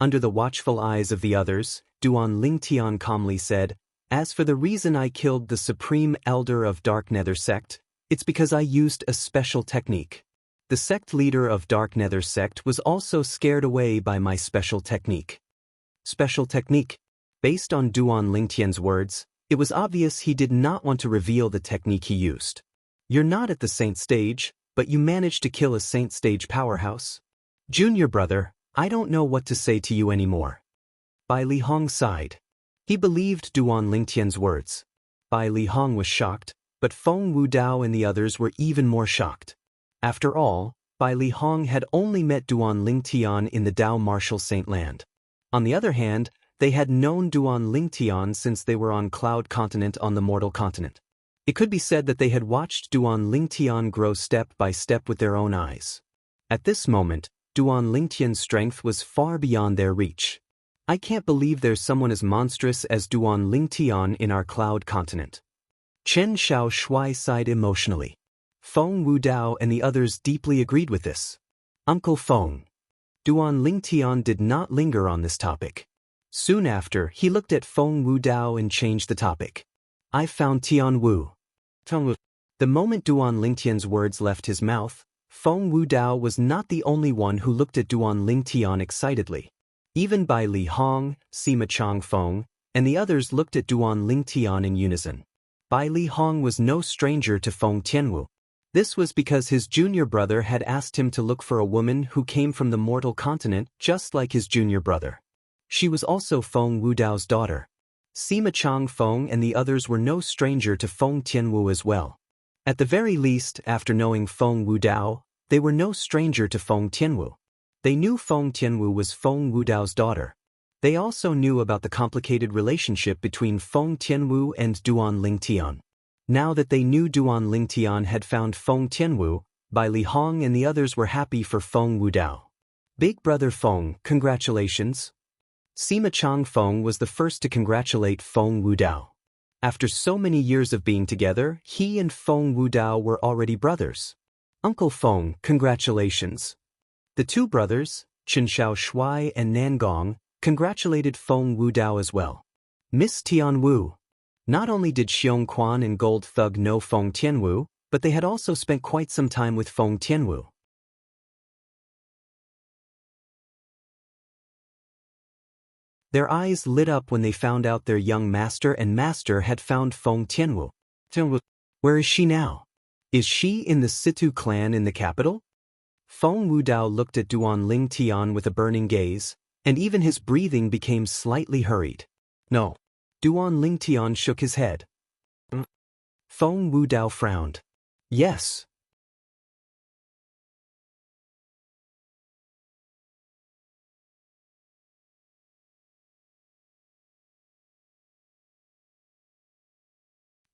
Under the watchful eyes of the others, Duan Lingtian calmly said, as for the reason I killed the supreme elder of Dark Nether sect, it's because I used a special technique. The sect leader of Dark Nether sect was also scared away by my special technique. Special technique. Based on Duan Lingtian's words, it was obvious he did not want to reveal the technique he used. You're not at the saint stage, but you managed to kill a saint stage powerhouse? Junior brother, I don't know what to say to you anymore. Bai Li Hong sighed. He believed Duan Lingtian's words. Bai Li Hong was shocked, but Feng Wudao and the others were even more shocked. After all, Bai Li Hong had only met Duan Lingtian in the Dao Martial Saint Land. On the other hand, they had known Duan Lingtian since they were on Cloud Continent on the Mortal Continent. It could be said that they had watched Duan Lingtian grow step by step with their own eyes. At this moment, Duan Lingtian's strength was far beyond their reach. I can't believe there's someone as monstrous as Duan Lingtian in our Cloud Continent. Chen Xiaoshui sighed emotionally. Feng Wudao and the others deeply agreed with this. Uncle Feng. Duan Lingtian did not linger on this topic. Soon after, he looked at Feng Wudao and changed the topic. I found Tian Wu. The moment Duan Lingtian's words left his mouth, Feng Wudao was not the only one who looked at Duan Lingtian excitedly. Even Bai Li Hong, Sima Chang Feng, and the others looked at Duan Lingtian in unison. Bai Li Hong was no stranger to Feng Tianwu. This was because his junior brother had asked him to look for a woman who came from the mortal continent just like his junior brother. She was also Feng Wudao's daughter. Sima Chang Feng and the others were no stranger to Feng Tianwu as well. At the very least, after knowing Feng Wudao, they were no stranger to Feng Tianwu. They knew Feng Tianwu was Feng Wudao's daughter. They also knew about the complicated relationship between Feng Tianwu and Duan Lingtian. Now that they knew Duan Lingtian had found Feng Tianwu, Bai Li Hong and the others were happy for Feng Wudao. Big brother Feng, congratulations. Sima Chang Feng was the first to congratulate Feng Wudao. After so many years of being together, he and Feng Wudao were already brothers. Uncle Feng, congratulations. The two brothers, Chen Xiaoshui and Nangong, congratulated Feng Wudao as well. Miss Tianwu. Not only did Xiong Quan and Gold Thug know Feng Tianwu, but they had also spent quite some time with Feng Tianwu. Their eyes lit up when they found out their young master and master had found Feng Tianwu. Where is she now? Is she in the Situ clan in the capital? Feng Wudao looked at Duan Lingtian with a burning gaze, and even his breathing became slightly hurried. No. Duan Lingtian shook his head. Feng Wudao frowned. Yes.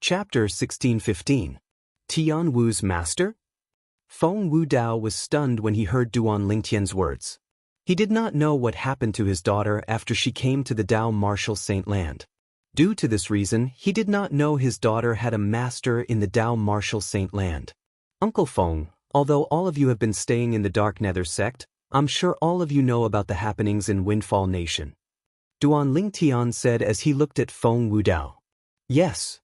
Chapter 1615. Tianwu's Master? Feng Wudao was stunned when he heard Duan Lingtian's words. He did not know what happened to his daughter after she came to the Dao Martial Saint Land. Due to this reason, he did not know his daughter had a master in the Dao Martial Saint Land. Uncle Feng, although all of you have been staying in the Dark Nether sect, I'm sure all of you know about the happenings in Windfall Nation. Duan Lingtian said as he looked at Feng Wudao. Yes.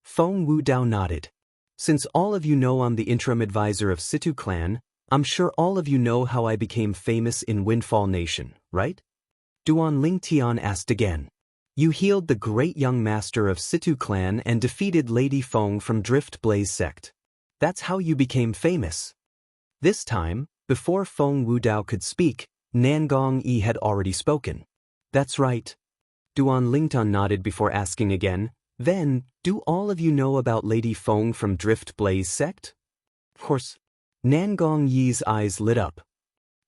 Feng Wudao nodded. Since all of you know I'm the interim advisor of Situ clan, I'm sure all of you know how I became famous in Windfall Nation, right? Duan Lingtian asked again. You healed the great young master of Situ clan and defeated Lady Feng from Drift Blaze sect. That's how you became famous. This time, before Feng Wudao could speak, Nangong Yi had already spoken. That's right. Duan Lingtian nodded before asking again. Then, do all of you know about Lady Feng from Drift Blaze sect? Of course. Nangong Yi's eyes lit up.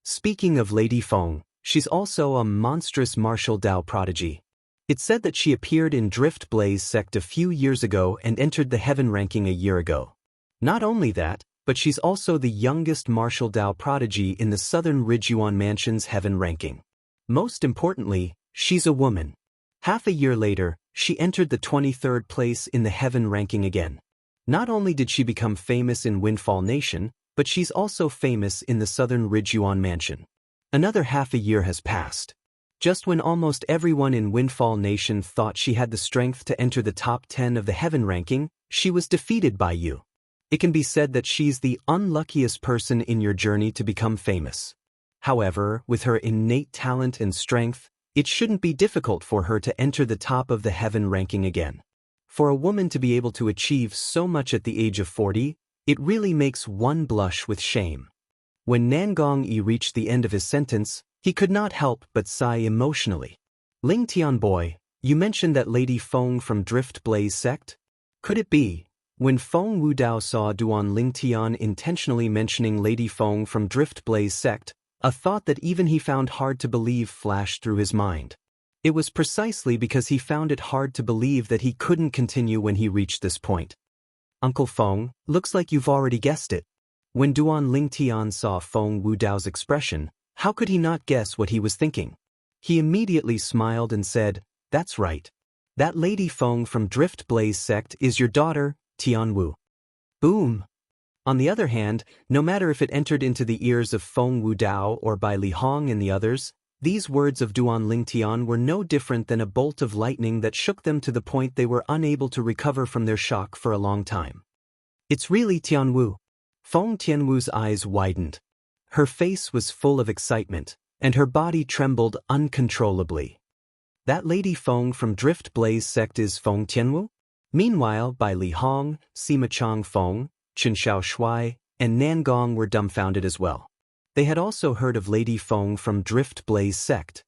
Speaking of Lady Feng, she's also a monstrous martial Dao prodigy. It's said that she appeared in Drift Blaze sect a few years ago and entered the heaven ranking a year ago. Not only that, but she's also the youngest martial Dao prodigy in the Southern Ridgeyuan Mansion's heaven ranking. Most importantly, she's a woman. Half a year later, she entered the 23rd place in the heaven ranking again. Not only did she become famous in Windfall Nation, but she's also famous in the Southern Ridgeyuan Mansion. Another half a year has passed. Just when almost everyone in Windfall Nation thought she had the strength to enter the top 10 of the heaven ranking, she was defeated by you. It can be said that she's the unluckiest person in your journey to become famous. However, with her innate talent and strength, it shouldn't be difficult for her to enter the top of the heaven ranking again. For a woman to be able to achieve so much at the age of 40, it really makes one blush with shame. When Nangong Yi reached the end of his sentence, he could not help but sigh emotionally. Lingtian boy, you mentioned that Lady Feng from Drift Blaze sect? Could it be? When Feng Wudao saw Duan Lingtian intentionally mentioning Lady Feng from Drift Blaze sect, a thought that even he found hard to believe flashed through his mind. It was precisely because he found it hard to believe that he couldn't continue when he reached this point. Uncle Feng, looks like you've already guessed it. When Duan Lingtian saw Feng Wudao's expression, how could he not guess what he was thinking? He immediately smiled and said, That's right. That Lady Feng from Drift Blaze sect is your daughter, Tianwu. Boom. On the other hand, no matter if it entered into the ears of Feng Wudao or Bai Li Hong and the others, these words of Duan Lingtian were no different than a bolt of lightning that shook them to the point they were unable to recover from their shock for a long time. It's really Tianwu. Feng Tianwu's eyes widened. Her face was full of excitement, and her body trembled uncontrollably. That Lady Feng from Drift Blaze sect is Feng Tianwu? Meanwhile, Bai Li Hong, Sima Chang Feng, Chen Xiaoshui, and Nangong were dumbfounded as well. They had also heard of Lady Feng from Drift Blaze sect.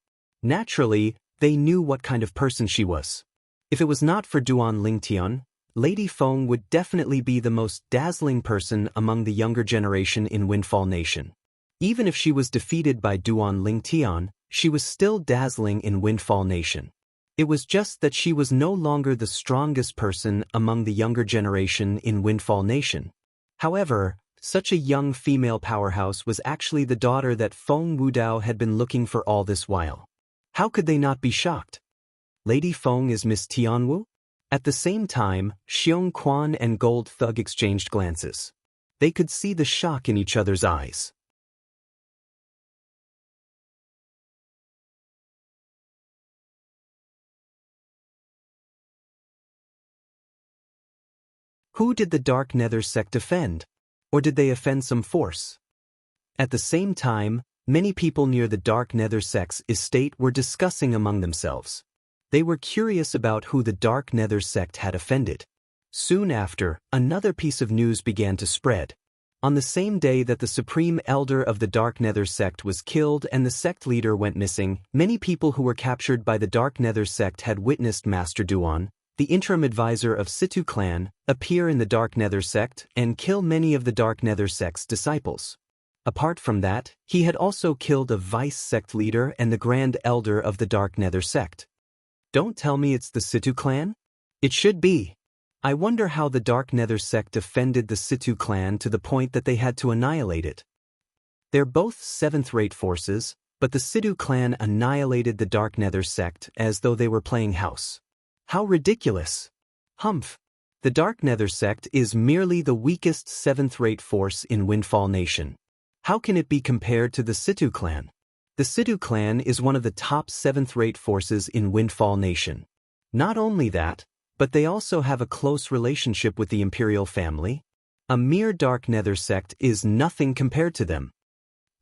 Naturally, they knew what kind of person she was. If it was not for Duan Lingtian, Lady Feng would definitely be the most dazzling person among the younger generation in Windfall Nation. Even if she was defeated by Duan Lingtian, she was still dazzling in Windfall Nation. It was just that she was no longer the strongest person among the younger generation in Windfall Nation. However, such a young female powerhouse was actually the daughter that Feng Wudao had been looking for all this while. How could they not be shocked? Lady Feng is Miss Tianwu? At the same time, Xiong Quan and Gold Thug exchanged glances. They could see the shock in each other's eyes. Who did the Dark Nether sect offend? Or did they offend some force? At the same time, many people near the Dark Nether sect's estate were discussing among themselves. They were curious about who the Dark Nether sect had offended. Soon after, another piece of news began to spread. On the same day that the Supreme Elder of the Dark Nether sect was killed and the sect leader went missing, many people who were captured by the Dark Nether sect had witnessed Master Duan, the interim advisor of Situ clan, appear in the Dark Nether sect and kill many of the Dark Nether sect's disciples. Apart from that, he had also killed a vice sect leader and the Grand Elder of the Dark Nether sect. Don't tell me it's the Situ clan? It should be. I wonder how the Dark Nether sect offended the Situ clan to the point that they had to annihilate it. They're both seventh-rate forces, but the Situ clan annihilated the Dark Nether sect as though they were playing house. How ridiculous! Humph! The Dark Nether sect is merely the weakest seventh-rate force in Windfall Nation. How can it be compared to the Situ clan? The Situ clan is one of the top seventh-rate forces in Windfall Nation. Not only that, but they also have a close relationship with the Imperial family. A mere Dark Nether sect is nothing compared to them.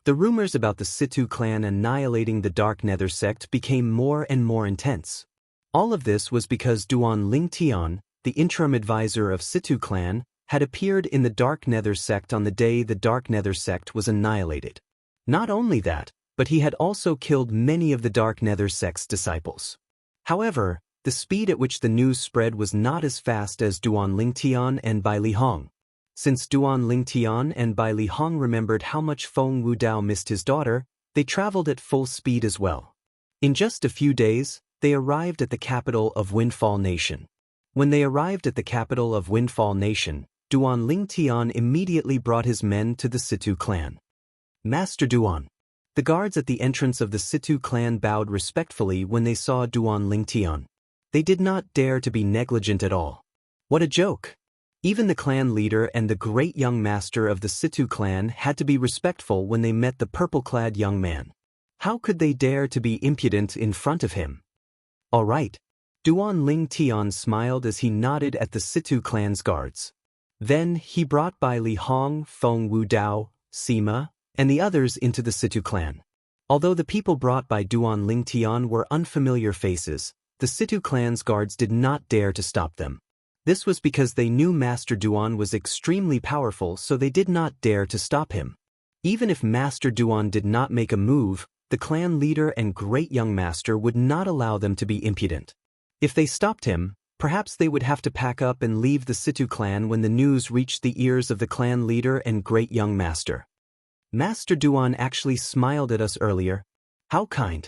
The rumors about the Situ clan annihilating the Dark Nether sect became more and more intense. All of this was because Duan Lingtian, the interim advisor of Situ clan, had appeared in the Dark Nether sect on the day the Dark Nether sect was annihilated. Not only that, but he had also killed many of the Dark Nether sect's disciples. However, the speed at which the news spread was not as fast as Duan Lingtian and Bai Lihong. Since Duan Lingtian and Bai Lihong remembered how much Feng Wudao missed his daughter, they traveled at full speed as well. In just a few days, they arrived at the capital of Windfall Nation. When they arrived at the capital of Windfall Nation, Duan Lingtian immediately brought his men to the Situ clan. Master Duan. The guards at the entrance of the Situ clan bowed respectfully when they saw Duan Lingtian. They did not dare to be negligent at all. What a joke! Even the clan leader and the great young master of the Situ clan had to be respectful when they met the purple-clad young man. How could they dare to be impudent in front of him? All right. Duan Lingtian smiled as he nodded at the Situ clan's guards. Then he brought Bai Lihong, Feng Wudao, Sima, and the others into the Situ clan. Although the people brought by Duan Lingtian were unfamiliar faces, the Situ clan's guards did not dare to stop them. This was because they knew Master Duan was extremely powerful, so they did not dare to stop him. Even if Master Duan did not make a move, the clan leader and great young master would not allow them to be impudent. If they stopped him, perhaps they would have to pack up and leave the Situ clan when the news reached the ears of the clan leader and great young master. Master Duan actually smiled at us earlier. How kind.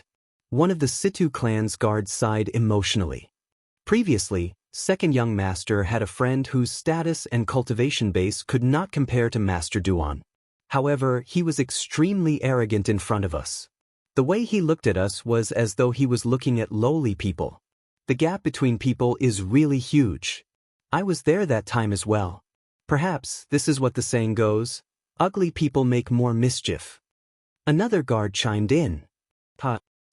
One of the Situ clan's guards sighed emotionally. Previously, second young master had a friend whose status and cultivation base could not compare to Master Duan. However, he was extremely arrogant in front of us. The way he looked at us was as though he was looking at lowly people. The gap between people is really huge. I was there that time as well. Perhaps this is what the saying goes, ugly people make more mischief. Another guard chimed in.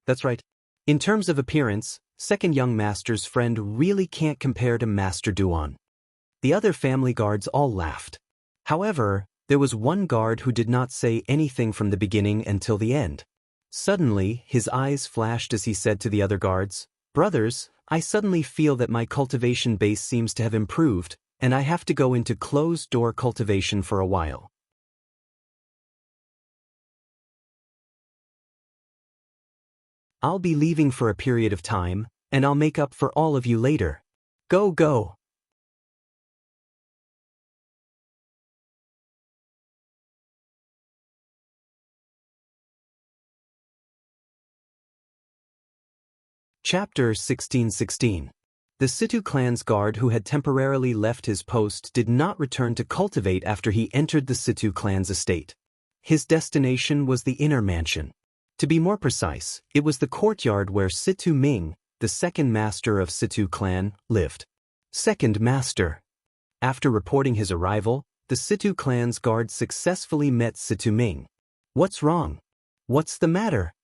That's right. In terms of appearance, second young master's friend really can't compare to Master Duan. The other family guards all laughed. However, there was one guard who did not say anything from the beginning until the end. Suddenly, his eyes flashed as he said to the other guards, "Brothers, I suddenly feel that my cultivation base seems to have improved, and I have to go into closed-door cultivation for a while." I'll be leaving for a period of time, and I'll make up for all of you later. Go, go. Chapter 1616. The Situ clan's guard who had temporarily left his post did not return to cultivate after he entered the Situ clan's estate. His destination was the inner mansion. To be more precise, it was the courtyard where Situ Ming, the second master of Situ clan, lived. Second master. After reporting his arrival, the Situ clan's guard successfully met Situ Ming. What's wrong? What's the matter?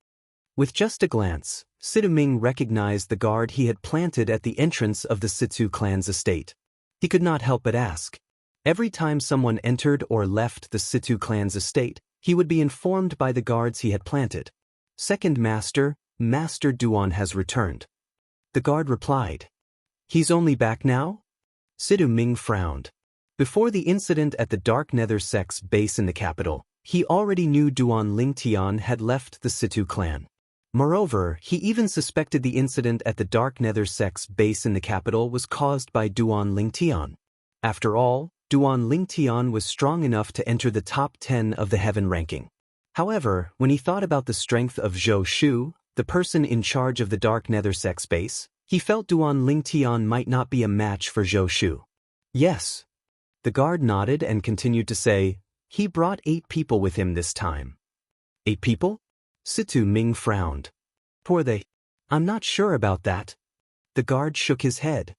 With just a glance, Situ Ming recognized the guard he had planted at the entrance of the Situ clan's estate. He could not help but ask. Every time someone entered or left the Situ clan's estate, he would be informed by the guards he had planted. Second master, Master Duan has returned. The guard replied. He's only back now? Situ Ming frowned. Before the incident at the Dark Nether sect's base in the capital, he already knew Duan Lingtian had left the Situ clan. Moreover, he even suspected the incident at the Dark Nether sect's base in the capital was caused by Duan Lingtian. After all, Duan Lingtian was strong enough to enter the top 10 of the heaven ranking. However, when he thought about the strength of Zhou Shu, the person in charge of the Dark Nether sect's base, he felt Duan Lingtian might not be a match for Zhou Shu. Yes. The guard nodded and continued to say, he brought 8 people with him this time. 8 people? Situ Ming frowned. Poor they. I'm not sure about that. The guard shook his head.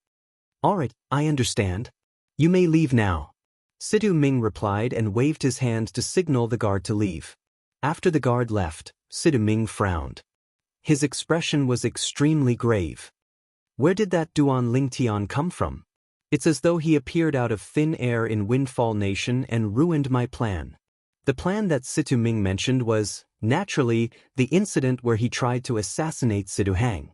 All right, I understand. You may leave now. Situ Ming replied and waved his hand to signal the guard to leave. After the guard left, Situ Ming frowned. His expression was extremely grave. Where did that Duan Lingtian come from? It's as though he appeared out of thin air in Windfall Nation and ruined my plan. The plan that Situ Ming mentioned was, naturally, the incident where he tried to assassinate Situ Hang.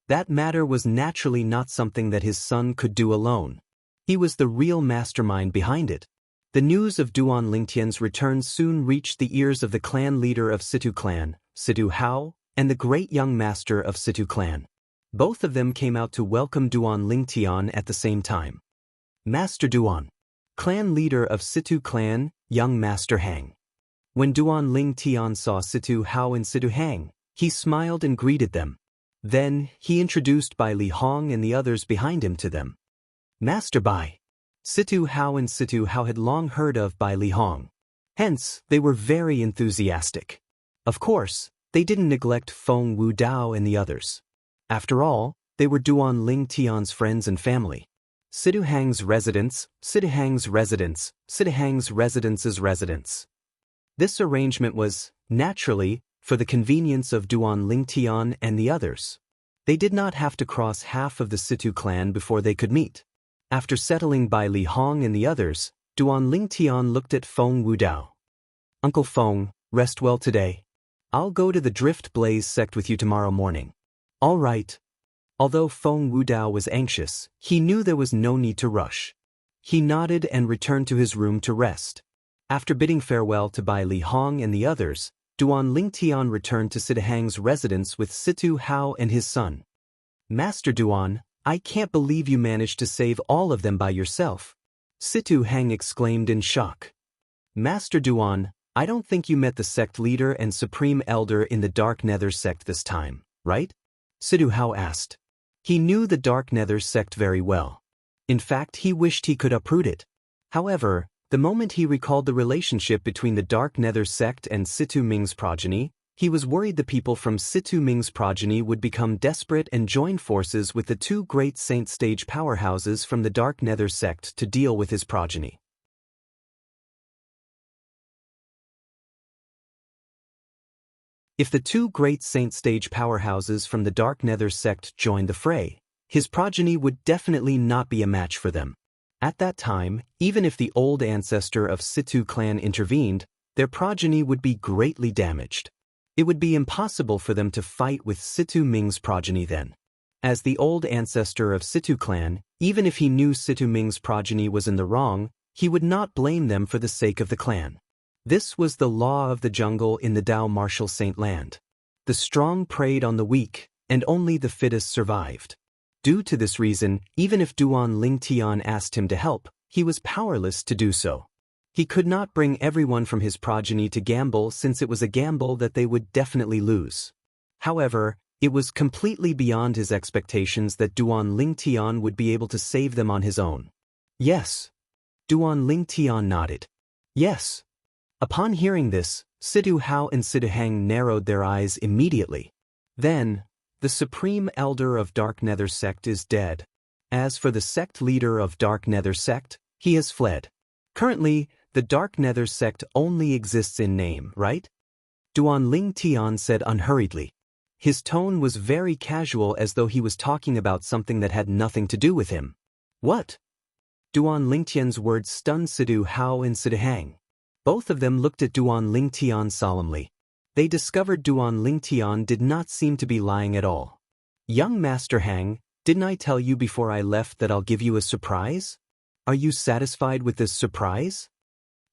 That matter was naturally not something that his son could do alone. He was the real mastermind behind it. The news of Duan Lingtian's return soon reached the ears of the clan leader of Situ clan, Situ Hao, and the great young master of Situ clan. Both of them came out to welcome Duan Lingtian at the same time. Master Duan, clan leader of Situ clan, young Master Hang. When Duan Lingtian saw Situ Hao and Situ Hang, he smiled and greeted them. Then, he introduced Bai Li Hong and the others behind him to them. Master Bai. Situ Hao and Situ Hao had long heard of Bai Li Hong. Hence, they were very enthusiastic. Of course, they didn't neglect Feng Wu Dao and the others. After all, they were Duan Lingtian's friends and family. Situ Hang's residence, Situ Hang's residence, Situ Hang's residence's residence. This arrangement was, naturally, for the convenience of Duan Lingtian and the others. They did not have to cross half of the Situ clan before they could meet. After settling Bai Li Hong and the others, Duan Lingtian looked at Feng Wu Dao. Uncle Feng, rest well today. I'll go to the Drift Blaze sect with you tomorrow morning. All right. Although Feng Wu Dao was anxious, he knew there was no need to rush. He nodded and returned to his room to rest. After bidding farewell to Bai Li Hong and the others, Duan Lingtian returned to Situ Hang's residence with Situ Hao and his son. Master Duan, I can't believe you managed to save all of them by yourself. Situ Hang exclaimed in shock. Master Duan, I don't think you met the sect leader and supreme elder in the Dark Nether sect this time, right? Situ Hao asked. He knew the Dark Nether sect very well. In fact, he wished he could uproot it. However, the moment he recalled the relationship between the Dark Nether sect and Situ Ming's progeny, he was worried the people from Situ Ming's progeny would become desperate and join forces with the 2 great saint stage powerhouses from the Dark Nether sect to deal with his progeny. If the 2 great saint stage powerhouses from the Dark Nether sect joined the fray, his progeny would definitely not be a match for them. At that time, even if the old ancestor of Situ clan intervened, their progeny would be greatly damaged. It would be impossible for them to fight with Situ Ming's progeny then. As the old ancestor of Situ clan, even if he knew Situ Ming's progeny was in the wrong, he would not blame them for the sake of the clan. This was the law of the jungle in the Dao Martial Saint Land. The strong preyed on the weak, and only the fittest survived. Due to this reason, even if Duan Lingtian asked him to help, he was powerless to do so. He could not bring everyone from his progeny to gamble since it was a gamble that they would definitely lose. However, it was completely beyond his expectations that Duan Lingtian would be able to save them on his own. Yes. Duan Lingtian nodded. Yes. Upon hearing this, Sidu Hao and Sidu Hang narrowed their eyes immediately. Then, the Supreme Elder of Dark Nether Sect is dead. As for the sect leader of Dark Nether Sect, he has fled. Currently, the Dark Nether Sect only exists in name, right? Duan Lingtian said unhurriedly. His tone was very casual as though he was talking about something that had nothing to do with him. What? Duan Lingtian's words stunned Sidu Hao and Sidu Hang. Both of them looked at Duan Lingtian solemnly. They discovered Duan Lingtian did not seem to be lying at all. Young Master Hang, didn't I tell you before I left that I'll give you a surprise? Are you satisfied with this surprise?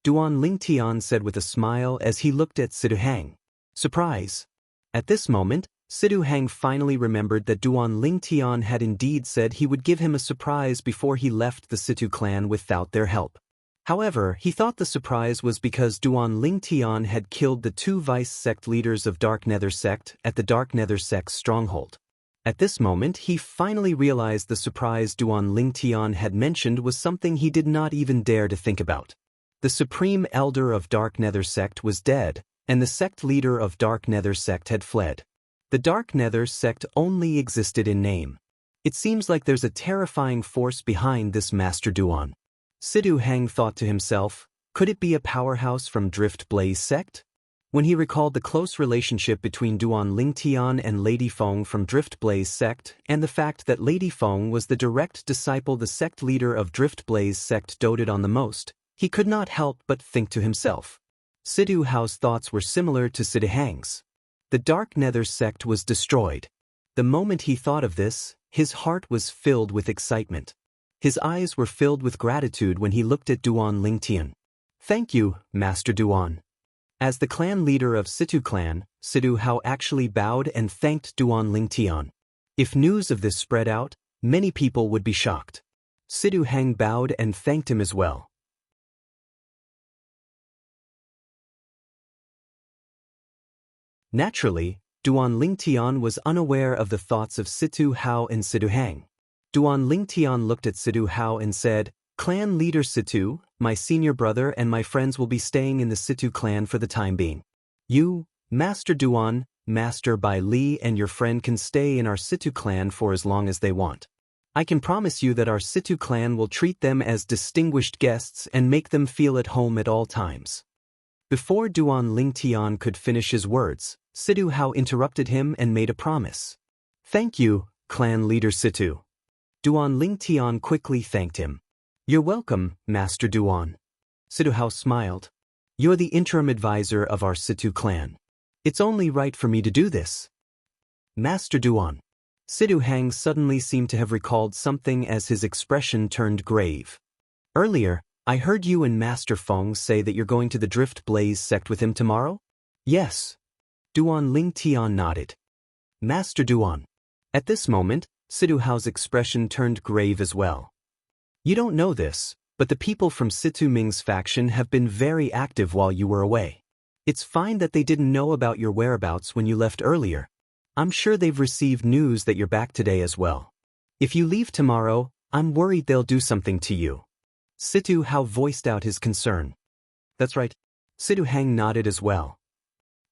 Duan Lingtian said with a smile as he looked at Sidu Hang. Surprise. At this moment, Sidu Hang finally remembered that Duan Lingtian had indeed said he would give him a surprise before he left the Situ clan without their help. However, he thought the surprise was because Duan Lingtian had killed the 2 vice sect leaders of Dark Nether Sect at the Dark Nether Sect's stronghold. At this moment, he finally realized the surprise Duan Lingtian had mentioned was something he did not even dare to think about. The Supreme Elder of Dark Nether Sect was dead, and the sect leader of Dark Nether Sect had fled. The Dark Nether Sect only existed in name. It seems like there's a terrifying force behind this Master Duan. Sidu Hang thought to himself, could it be a powerhouse from Drift Blaze sect? When he recalled the close relationship between Duan Lingtian and Lady Feng from Drift Blaze sect, and the fact that Lady Feng was the direct disciple the sect leader of Drift Blaze sect doted on the most, he could not help but think to himself. Sidu Hao's thoughts were similar to Sidu Hang's. The Dark Nether sect was destroyed. The moment he thought of this, his heart was filled with excitement. His eyes were filled with gratitude when he looked at Duan Lingtian. Thank you, Master Duan. As the clan leader of Situ clan, Sidu Hao actually bowed and thanked Duan Lingtian. If news of this spread out, many people would be shocked. Sidu Hang bowed and thanked him as well. Naturally, Duan Lingtian was unaware of the thoughts of Situ Hao and Sidu Hang. Duan Lingtian looked at Sidu Hao and said, Clan leader Situ, my senior brother and my friends will be staying in the Situ clan for the time being. You, Master Duan, Master Bai Li and your friend can stay in our Situ clan for as long as they want. I can promise you that our Situ clan will treat them as distinguished guests and make them feel at home at all times. Before Duan Lingtian could finish his words, Sidu Hao interrupted him and made a promise. Thank you, clan leader Situ. Duan Lingtian quickly thanked him. You're welcome, Master Duan. Sidu Hao smiled. You're the interim advisor of our Situ clan. It's only right for me to do this. Master Duan. Sidu Hang suddenly seemed to have recalled something as his expression turned grave. Earlier, I heard you and Master Feng say that you're going to the Drift Blaze sect with him tomorrow? Yes. Duan Lingtian nodded. Master Duan. At this moment, Sidu Hao's expression turned grave as well. You don't know this, but the people from Situ Ming's faction have been very active while you were away. It's fine that they didn't know about your whereabouts when you left earlier. I'm sure they've received news that you're back today as well. If you leave tomorrow, I'm worried they'll do something to you. Situ Hao voiced out his concern. That's right. Sidu Hang nodded as well.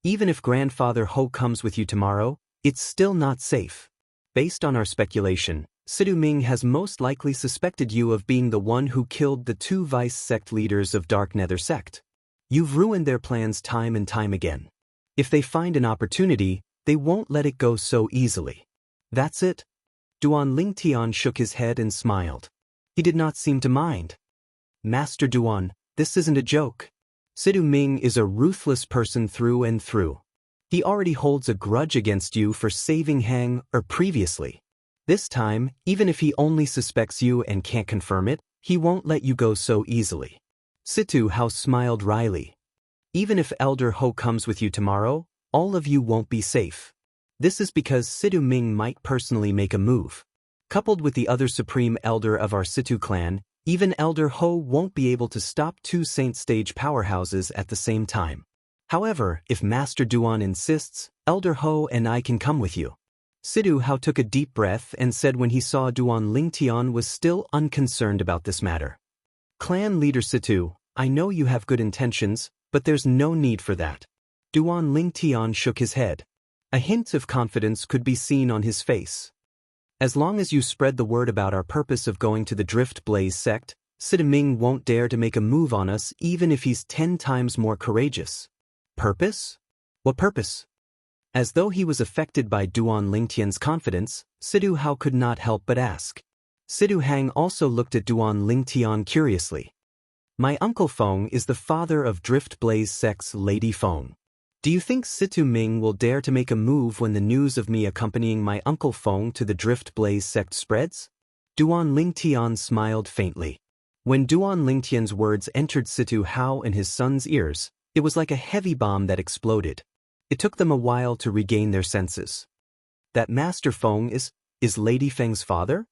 Even if Grandfather Ho comes with you tomorrow, it's still not safe. Based on our speculation, Situ Ming has most likely suspected you of being the one who killed the 2 vice sect leaders of Dark Nether Sect. You've ruined their plans time and time again. If they find an opportunity, they won't let it go so easily. That's it? Duan Lingtian shook his head and smiled. He did not seem to mind. Master Duan, this isn't a joke. Situ Ming is a ruthless person through and through. He already holds a grudge against you for saving Hang previously. This time, even if he only suspects you and can't confirm it, he won't let you go so easily. Situ Hao smiled wryly. Even if Elder Ho comes with you tomorrow, all of you won't be safe. This is because Situ Ming might personally make a move. Coupled with the other supreme elder of our Situ clan, even Elder Ho won't be able to stop two Saint Stage powerhouses at the same time. However, if Master Duan insists, Elder Ho and I can come with you. Situ Hao took a deep breath and said when he saw Duan Lingtian was still unconcerned about this matter. Clan leader Situ, I know you have good intentions, but there's no need for that. Duan Lingtian shook his head. A hint of confidence could be seen on his face. As long as you spread the word about our purpose of going to the Drift Blaze sect, Situ Ming won't dare to make a move on us even if he's 10 times more courageous. Purpose? What purpose? As though he was affected by Duan Lingtian's confidence, Situ Hao could not help but ask. Situ Hang also looked at Duan Lingtian curiously. My uncle Feng is the father of Drift Blaze sect's Lady Feng. Do you think Situ Ming will dare to make a move when the news of me accompanying my uncle Feng to the Drift Blaze sect spreads? Duan Lingtian smiled faintly. When Duan Lingtian's words entered Situ Hao and his son's ears, it was like a heavy bomb that exploded. It took them a while to regain their senses. That Master Feng is Lady Feng's father?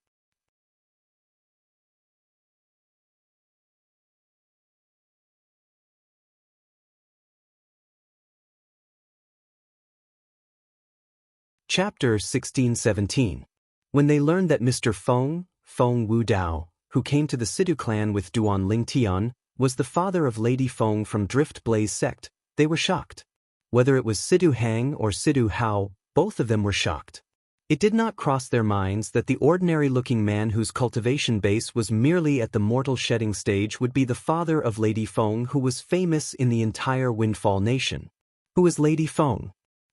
Chapter 16-17. When they learned that Mr. Feng Wu Dao, who came to the Situ clan with Duan Lingtian, was the father of Lady Feng from Drift Blaze sect, they were shocked. Whether it was Situ Hang or Situ Hao, both of them were shocked. It did not cross their minds that the ordinary-looking man whose cultivation base was merely at the mortal shedding stage would be the father of Lady Feng, who was famous in the entire Windfall Nation. Who is Lady Feng?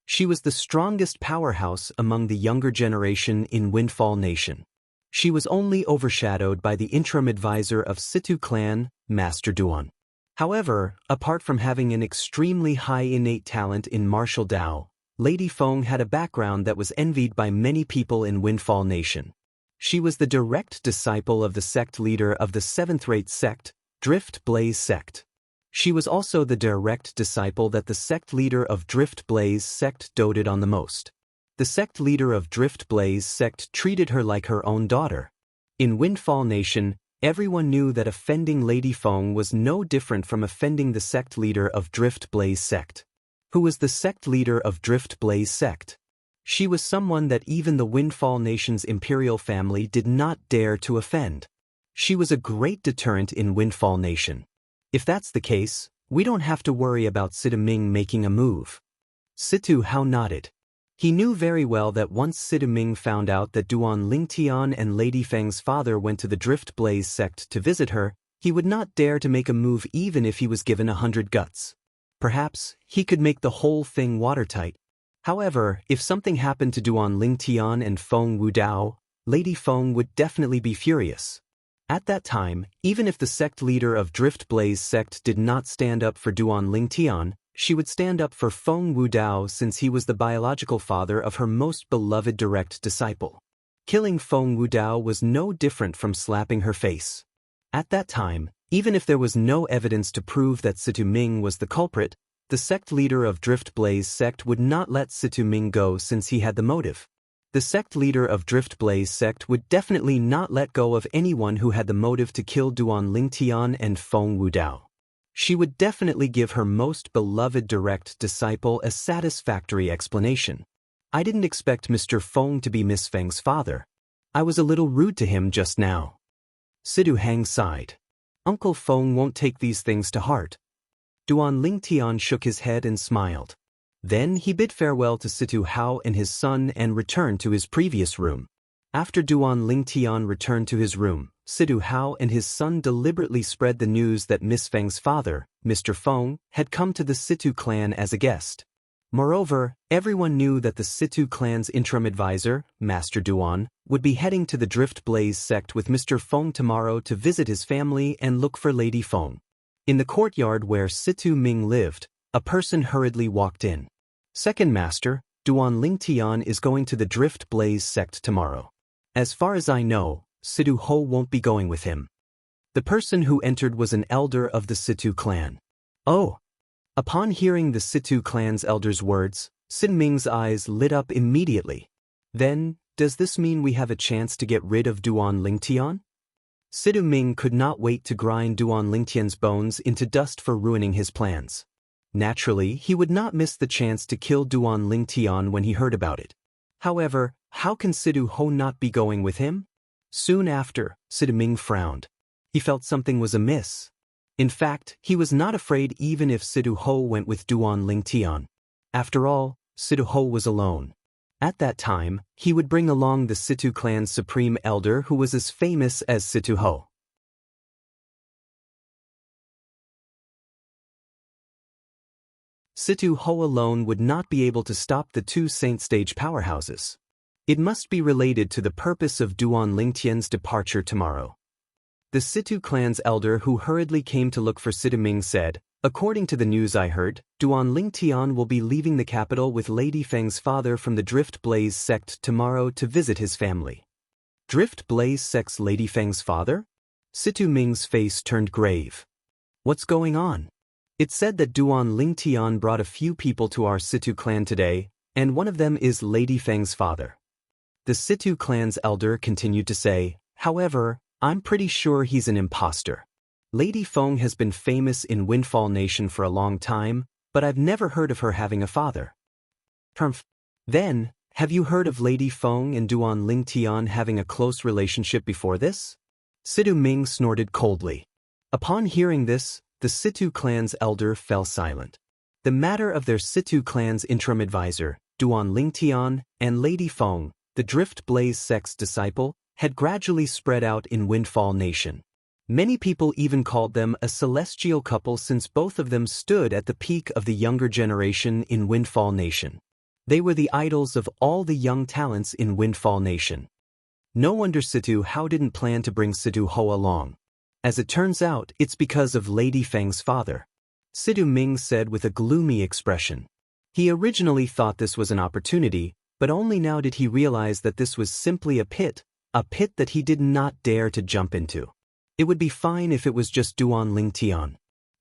She was the strongest powerhouse among the younger generation in Windfall Nation. She was only overshadowed by the interim advisor of Situ clan, Master Duan. However, apart from having an extremely high innate talent in martial Dao, Lady Feng had a background that was envied by many people in Windfall Nation. She was the direct disciple of the sect leader of the 7th-rate sect, Drift Blaze sect. She was also the direct disciple that the sect leader of Drift Blaze sect doted on the most. The sect leader of Drift Blaze sect treated her like her own daughter. In Windfall Nation, everyone knew that offending Lady Feng was no different from offending the sect leader of Drift Blaze sect. Who was the sect leader of Drift Blaze sect? She was someone that even the Windfall Nation's imperial family did not dare to offend. She was a great deterrent in Windfall Nation. If that's the case, we don't have to worry about Situ Ming making a move. Situ Hao nodded. He knew very well that once Situ Ming found out that Duan Lingtian and Lady Feng's father went to the Drift Blaze sect to visit her, he would not dare to make a move even if he was given 100 guts. Perhaps he could make the whole thing watertight. However, if something happened to Duan Lingtian and Feng Wu Dao, Lady Feng would definitely be furious. At that time, even if the sect leader of Drift Blaze sect did not stand up for Duan Lingtian, she would stand up for Feng Wu Dao since he was the biological father of her most beloved direct disciple. Killing Feng Wu Dao was no different from slapping her face. At that time, even if there was no evidence to prove that Situ Ming was the culprit, the sect leader of Drift Blaze sect would not let Situ Ming go since he had the motive. The sect leader of Drift Blaze sect would definitely not let go of anyone who had the motive to kill Duan Lingtian and Feng Wu Dao. She would definitely give her most beloved direct disciple a satisfactory explanation. I didn't expect Mr. Feng to be Miss Feng's father. I was a little rude to him just now. Situ Hang sighed. Uncle Feng won't take these things to heart. Duan Lingtian shook his head and smiled. Then he bid farewell to Situ Hao and his son and returned to his previous room. After Duan Lingtian returned to his room, Situ Hao and his son deliberately spread the news that Miss Feng's father, Mr. Feng, had come to the Situ clan as a guest. Moreover, everyone knew that the Situ clan's interim advisor, Master Duan, would be heading to the Drift Blaze sect with Mr. Feng tomorrow to visit his family and look for Lady Feng. In the courtyard where Situ Ming lived, a person hurriedly walked in. Second Master, Duan Lingtian is going to the Drift Blaze sect tomorrow. As far as I know, Situ Ho won't be going with him. The person who entered was an elder of the Situ clan. Oh! Upon hearing the Situ clan's elder's words, Sin Ming's eyes lit up immediately. Then, does this mean we have a chance to get rid of Duan Lingtian? Sidu Ming could not wait to grind Duan Lingtian's bones into dust for ruining his plans. Naturally, he would not miss the chance to kill Duan Lingtian when he heard about it. However, how can Sidu Ho not be going with him? Soon after, Sidu Ming frowned. He felt something was amiss. In fact, he was not afraid even if Sidu Ho went with Duan Lingtian. After all, Sidu Ho was alone. At that time, he would bring along the Situ clan's supreme elder who was as famous as Situ Ho. Situ Ho alone would not be able to stop the two Saint Stage powerhouses. It must be related to the purpose of Duan Lingtian's departure tomorrow. The Situ clan's elder who hurriedly came to look for Situ Ming said, "According to the news I heard, Duan Lingtian will be leaving the capital with Lady Feng's father from the Drift Blaze sect tomorrow to visit his family." Drift Blaze sect's Lady Feng's father? Situ Ming's face turned grave. What's going on? It's said that Duan Lingtian brought a few people to our Situ clan today, and one of them is Lady Feng's father. The Situ clan's elder continued to say, "However, I'm pretty sure he's an imposter. Lady Feng has been famous in Windfall Nation for a long time, but I've never heard of her having a father." Then, have you heard of Lady Feng and Duan Lingtian having a close relationship before this? Situ Ming snorted coldly. Upon hearing this, the Situ clan's elder fell silent. The matter of their Situ clan's interim advisor, Duan Lingtian, and Lady Feng, the Drift Blaze sect's disciple, had gradually spread out in Windfall Nation. Many people even called them a celestial couple since both of them stood at the peak of the younger generation in Windfall Nation. They were the idols of all the young talents in Windfall Nation. No wonder Situ Ho didn't plan to bring Situ Ho along. As it turns out, it's because of Lady Feng's father. Situ Ming said with a gloomy expression. He originally thought this was an opportunity, but only now did he realize that this was simply a pit that he did not dare to jump into. It would be fine if it was just Duan Lingtian.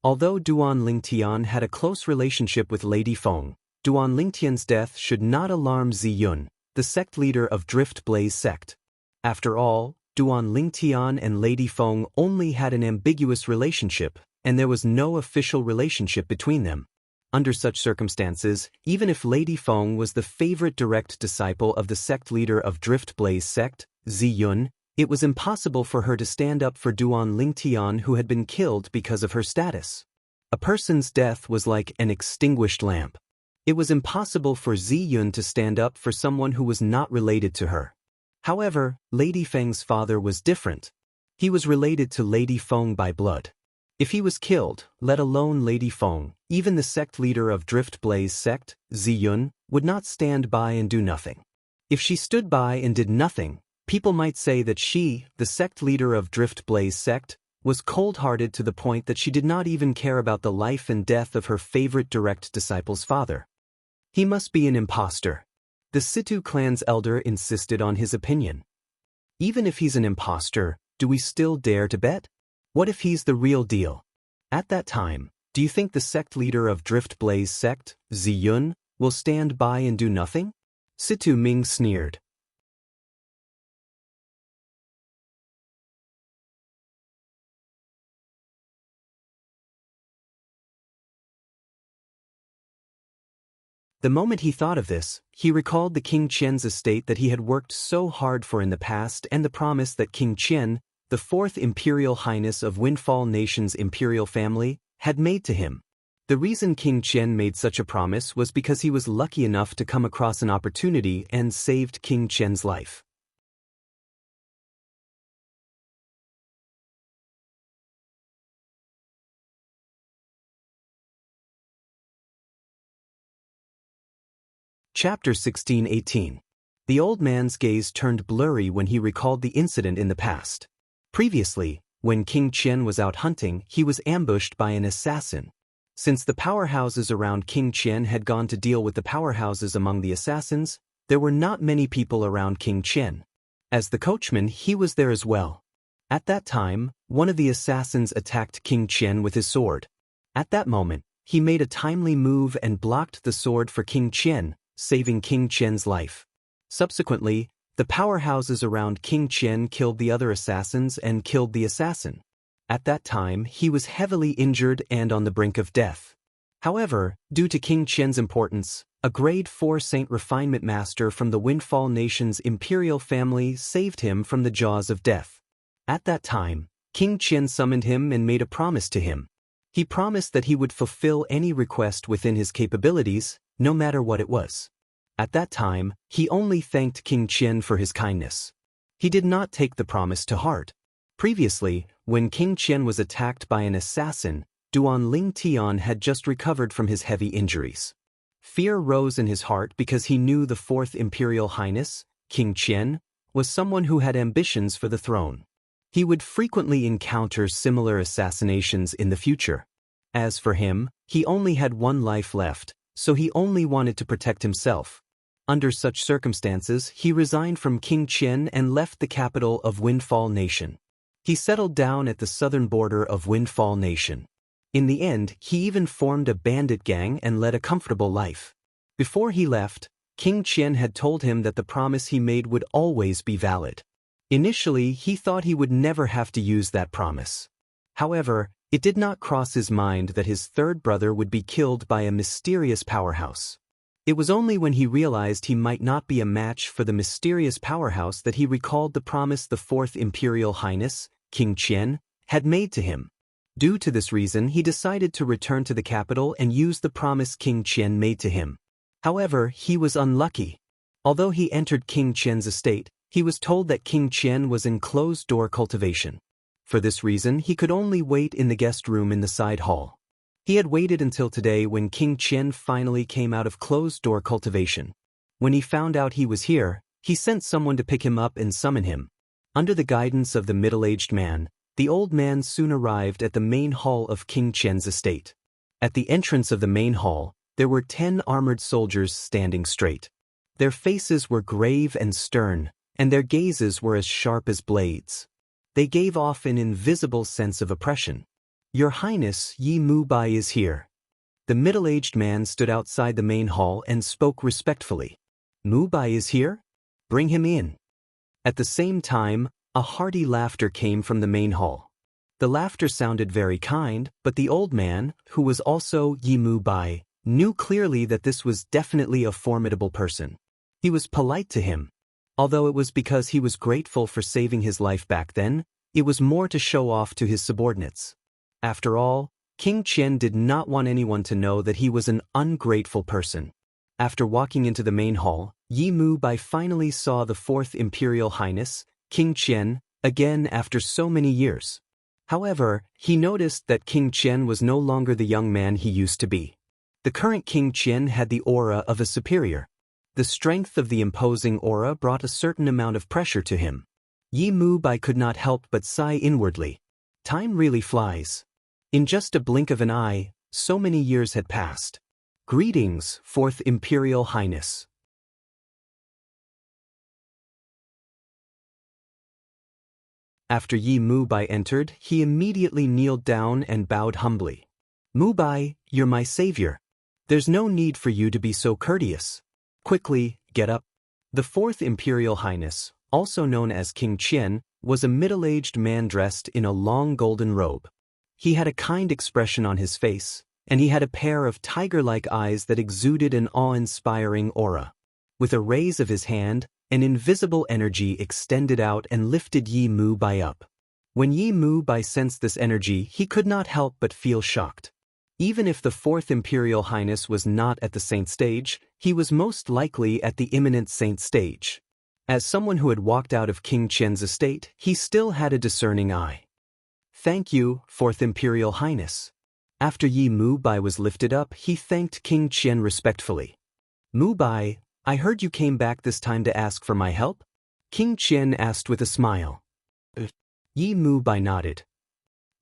Although Duan Lingtian had a close relationship with Lady Feng, Duan Lingtian's death should not alarm Ziyun, the sect leader of Drift Blaze sect. After all, Duan Lingtian and Lady Feng only had an ambiguous relationship, and there was no official relationship between them. Under such circumstances, even if Lady Feng was the favorite direct disciple of the sect leader of Drift Blaze sect, Ziyun, it was impossible for her to stand up for Duan Lingtian who had been killed because of her status. A person's death was like an extinguished lamp. It was impossible for Ziyun to stand up for someone who was not related to her. However, Lady Feng's father was different. He was related to Lady Feng by blood. If he was killed, let alone Lady Feng, even the sect leader of Drift Blaze sect, Ziyun, would not stand by and do nothing. If she stood by and did nothing, people might say that she, the sect leader of Drift Blaze sect, was cold-hearted to the point that she did not even care about the life and death of her favorite direct disciple's father. He must be an imposter. The Situ clan's elder insisted on his opinion. Even if he's an imposter, do we still dare to bet? What if he's the real deal? At that time, do you think the sect leader of Drift Blaze sect, Ziyun, will stand by and do nothing? Situ Ming sneered. The moment he thought of this, he recalled the King Qian's estate that he had worked so hard for in the past and the promise that King Qian, the fourth Imperial Highness of Windfall Nation's imperial family, had made to him. The reason King Qian made such a promise was because he was lucky enough to come across an opportunity and saved King Qian's life. Chapter 16-18. The old man's gaze turned blurry when he recalled the incident in the past. Previously, when King Qian was out hunting, he was ambushed by an assassin. Since the powerhouses around King Qian had gone to deal with the powerhouses among the assassins, there were not many people around King Qian. As the coachman, he was there as well. At that time, one of the assassins attacked King Qian with his sword. At that moment, he made a timely move and blocked the sword for King Qian, saving King Qian's life. Subsequently, the powerhouses around King Qian killed the other assassins and killed the assassin. At that time, he was heavily injured and on the brink of death. However, due to King Qian's importance, a grade 4 Saint Refinement Master from the Windfall Nation's imperial family saved him from the jaws of death. At that time, King Qian summoned him and made a promise to him. He promised that he would fulfill any request within his capabilities, no matter what it was. At that time, he only thanked King Qian for his kindness. He did not take the promise to heart. Previously, when King Qian was attacked by an assassin, Duan Ling Tian had just recovered from his heavy injuries. Fear rose in his heart because he knew the Fourth Imperial Highness, King Qian, was someone who had ambitions for the throne. He would frequently encounter similar assassinations in the future. As for him, he only had one life left, so he only wanted to protect himself. Under such circumstances, he resigned from King Qian and left the capital of Windfall Nation. He settled down at the southern border of Windfall Nation. In the end, he even formed a bandit gang and led a comfortable life. Before he left, King Qian had told him that the promise he made would always be valid. Initially, he thought he would never have to use that promise. However, it did not cross his mind that his third brother would be killed by a mysterious powerhouse. It was only when he realized he might not be a match for the mysterious powerhouse that he recalled the promise the Fourth Imperial Highness, King Qian, had made to him. Due to this reason, he decided to return to the capital and use the promise King Qian made to him. However, he was unlucky. Although he entered King Qian's estate, he was told that King Qian was in closed-door cultivation. For this reason, he could only wait in the guest room in the side hall. He had waited until today when King Qian finally came out of closed-door cultivation. When he found out he was here, he sent someone to pick him up and summon him. Under the guidance of the middle-aged man, the old man soon arrived at the main hall of King Qian's estate. At the entrance of the main hall, there were 10 armored soldiers standing straight. Their faces were grave and stern, and their gazes were as sharp as blades. They gave off an invisible sense of oppression. "Your Highness, Yi Mu Bai is here." The middle-aged man stood outside the main hall and spoke respectfully. "Mu Bai is here? Bring him in." At the same time, a hearty laughter came from the main hall. The laughter sounded very kind, but the old man, who was also Yi Mu Bai, knew clearly that this was definitely a formidable person. He was polite to him. Although it was because he was grateful for saving his life back then, it was more to show off to his subordinates. After all, King Qian did not want anyone to know that he was an ungrateful person. After walking into the main hall, Yi Mu Bai finally saw the Fourth Imperial Highness, King Qian, again after so many years. However, he noticed that King Qian was no longer the young man he used to be. The current King Qian had the aura of a superior. The strength of the imposing aura brought a certain amount of pressure to him. Yi Mu Bai could not help but sigh inwardly. Time really flies. In just a blink of an eye, so many years had passed. Greetings, Fourth Imperial Highness. After Yi Mu Bai entered, he immediately kneeled down and bowed humbly. "Mu Bai, you're my savior. There's no need for you to be so courteous. Quickly, get up." The Fourth Imperial Highness, also known as King Qian, was a middle-aged man dressed in a long golden robe. He had a kind expression on his face, and he had a pair of tiger-like eyes that exuded an awe-inspiring aura. With a raise of his hand, an invisible energy extended out and lifted Yi Mu Bai up. When Yi Mu Bai sensed this energy, he could not help but feel shocked. Even if the Fourth Imperial Highness was not at the saint stage, he was most likely at the imminent saint stage. As someone who had walked out of King Qian's estate, he still had a discerning eye. "Thank you, Fourth Imperial Highness." After Yi Mu Bai was lifted up, he thanked King Qian respectfully. "Mu Bai, I heard you came back this time to ask for my help?" King Qian asked with a smile. Yi Mu Bai nodded.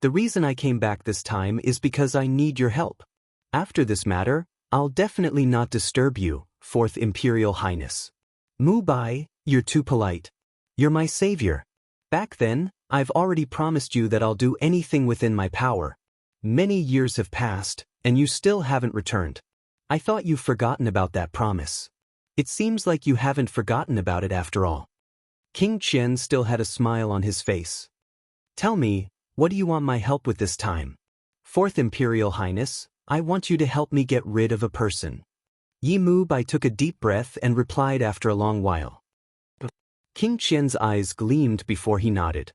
"The reason I came back this time is because I need your help. After this matter, I'll definitely not disturb you, Fourth Imperial Highness." "Mu Bai, you're too polite. You're my savior. Back then, I've already promised you that I'll do anything within my power. Many years have passed, And you still haven't returned. I thought you've forgotten about that promise. It seems like you haven't forgotten about it after all. King Qian still had a smile on his face. Tell me, what do you want my help with this time? Fourth Imperial Highness, I want you to help me get rid of a person. Yi Mu-bai took a deep breath and replied after a long while. King Qian's eyes gleamed before he nodded.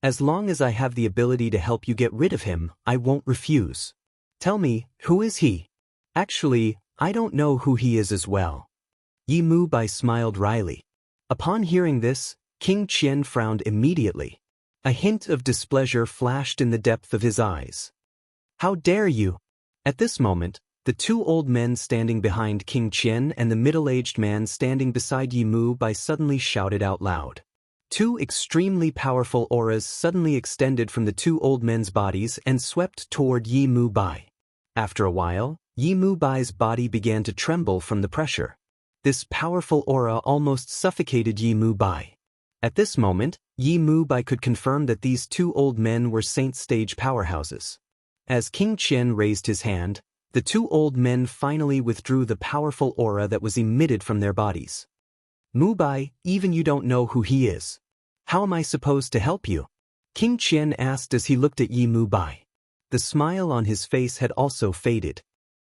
As long as I have the ability to help you get rid of him, I won't refuse. Tell me, who is he? Actually, I don't know who he is as well. Yi Mu-bai smiled wryly. Upon hearing this, King Qian frowned immediately. A hint of displeasure flashed in the depth of his eyes. How dare you? At this moment, the two old men standing behind King Qian and the middle-aged man standing beside Yi Mu-bai suddenly shouted out loud. Two extremely powerful auras suddenly extended from the two old men's bodies and swept toward Yi Mu-bai. After a while, Yi Mu-bai's body began to tremble from the pressure. This powerful aura almost suffocated Yi Mu-bai. At this moment, Yi Mu-bai could confirm that these two old men were saint-stage powerhouses. As King Qian raised his hand, the two old men finally withdrew the powerful aura that was emitted from their bodies. Mu-bai, even you don't know who he is. How am I supposed to help you? King Qian asked as he looked at Yi Mu-bai. The smile on his face had also faded.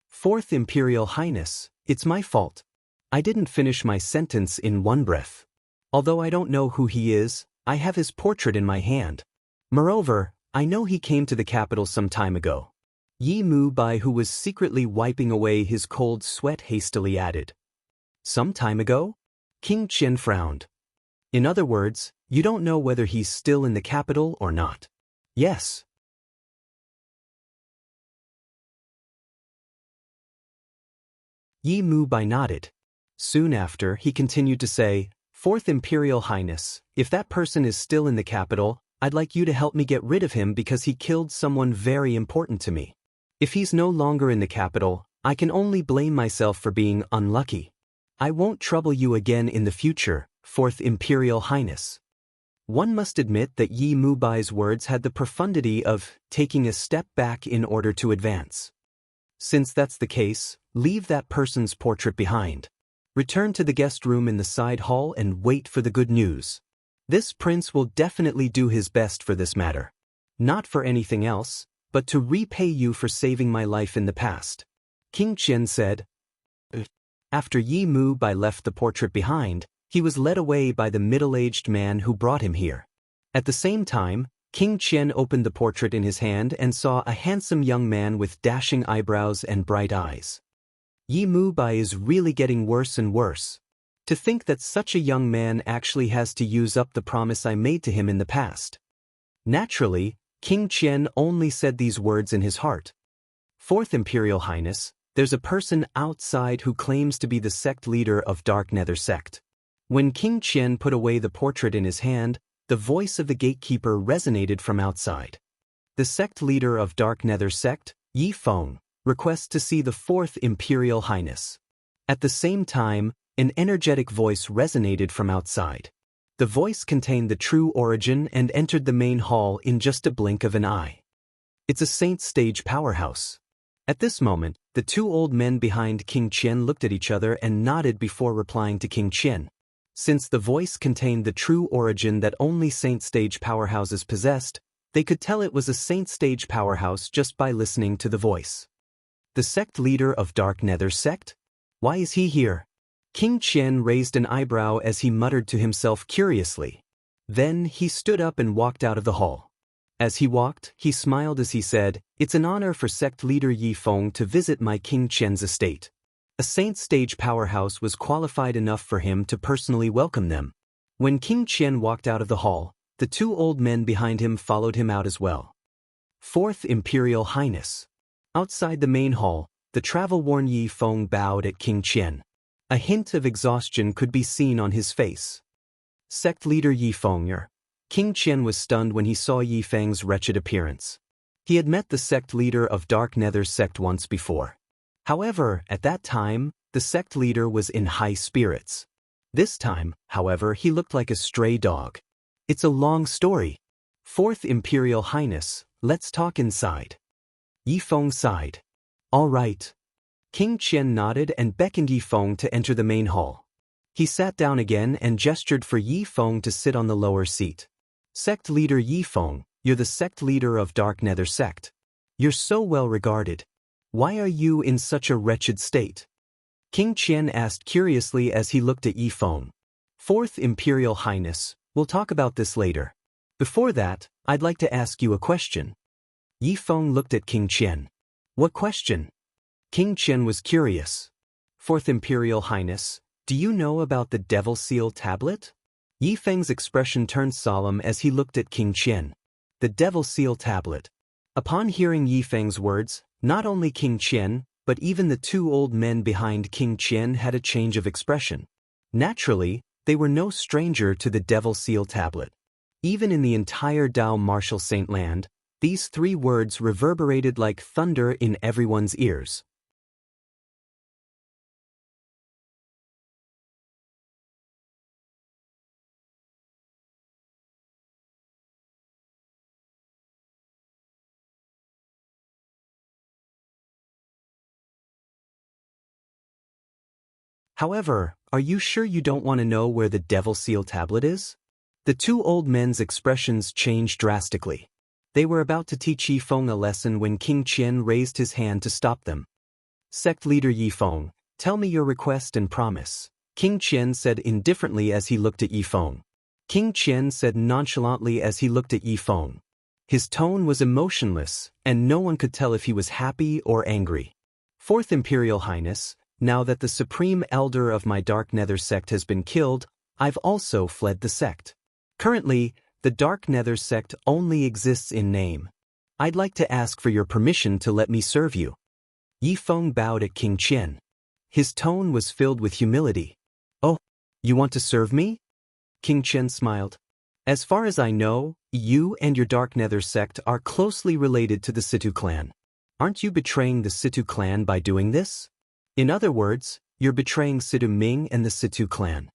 Fourth Imperial Highness, it's my fault. I didn't finish my sentence in one breath. Although I don't know who he is, I have his portrait in my hand. Moreover, I know he came to the capital some time ago. Yi Mu-bai, who was secretly wiping away his cold sweat, hastily added. Some time ago? King Qian frowned. In other words, you don't know whether he's still in the capital or not. Yes. Yi Mu-bai nodded. Soon after, he continued to say, Fourth Imperial Highness, if that person is still in the capital, I'd like you to help me get rid of him because he killed someone very important to me. If he's no longer in the capital, I can only blame myself for being unlucky. I won't trouble you again in the future, Fourth Imperial Highness. One must admit that Yi Mu-bai's words had the profundity of taking a step back in order to advance. Since that's the case, leave that person's portrait behind. Return to the guest room in the side hall and wait for the good news. This prince will definitely do his best for this matter. Not for anything else, but to repay you for saving my life in the past. King Qian said. After Yi Mu-bai left the portrait behind, he was led away by the middle-aged man who brought him here. At the same time, King Qian opened the portrait in his hand and saw a handsome young man with dashing eyebrows and bright eyes. Yi Mu-bai is really getting worse and worse. To think that such a young man actually has to use up the promise I made to him in the past. Naturally, King Qian only said these words in his heart. Fourth Imperial Highness, there's a person outside who claims to be the sect leader of Dark Nether sect. When King Qian put away the portrait in his hand, the voice of the gatekeeper resonated from outside. The sect leader of Dark Nether sect, Yi Feng, requests to see the Fourth Imperial Highness. At the same time, an energetic voice resonated from outside. The voice contained the true origin and entered the main hall in just a blink of an eye. It's a saint-stage powerhouse. At this moment, the two old men behind King Qian looked at each other and nodded before replying to King Qian. Since the voice contained the true origin that only saint-stage powerhouses possessed, they could tell it was a saint-stage powerhouse just by listening to the voice. The sect leader of Dark Nether sect? Why is he here? King Qian raised an eyebrow as he muttered to himself curiously. Then he stood up and walked out of the hall. As he walked, he smiled as he said, It's an honor for sect leader Yi Feng to visit my King Qian's estate. A saint-stage powerhouse was qualified enough for him to personally welcome them. When King Qian walked out of the hall, the two old men behind him followed him out as well. Fourth Imperial Highness. Outside the main hall, the travel-worn Yi Feng bowed at King Qian. A hint of exhaustion could be seen on his face. Sect leader Yi Feng. King Qian was stunned when he saw Yi Feng's wretched appearance. He had met the sect leader of Dark Nether sect once before. However, at that time, the sect leader was in high spirits. This time, however, he looked like a stray dog. It's a long story. Fourth Imperial Highness, let's talk inside. Yi Feng sighed. All right. King Qian nodded and beckoned Yi Feng to enter the main hall. He sat down again and gestured for Yi Feng to sit on the lower seat. Sect leader Yi Feng, you're the sect leader of Dark Nether sect. You're so well regarded. Why are you in such a wretched state? King Qian asked curiously as he looked at Yi Feng. Fourth Imperial Highness, we'll talk about this later. Before that, I'd like to ask you a question. Yi Feng looked at King Qian. What question? King Qian was curious. Fourth Imperial Highness, do you know about the Devil Seal tablet? Yi Feng's expression turned solemn as he looked at King Qian. The Devil Seal tablet. Upon hearing Yi Feng's words, not only King Qian, but even the two old men behind King Qian had a change of expression. Naturally, they were no stranger to the Devil Seal tablet. Even in the entire Dao Martial Saint land, these three words reverberated like thunder in everyone's ears. However, are you sure you don't want to know where the Devil Seal tablet is? The two old men's expressions changed drastically. They were about to teach Yi Feng a lesson when King Qian raised his hand to stop them. Sect leader Yi Feng, tell me your request and promise, King Qian said indifferently as he looked at Yi Feng. King Qian said nonchalantly as he looked at Yi Feng. His tone was emotionless, and no one could tell if he was happy or angry. Fourth Imperial Highness, now that the Supreme Elder of my Dark Nether sect has been killed, I've also fled the sect. Currently, the Dark Nether sect only exists in name. I'd like to ask for your permission to let me serve you. Yi Feng bowed at King Qian. His tone was filled with humility. Oh, you want to serve me? King Qian smiled. As far as I know, you and your Dark Nether sect are closely related to the Situ clan. Aren't you betraying the Situ clan by doing this? In other words, you're betraying Situ Ming and the Situ clan.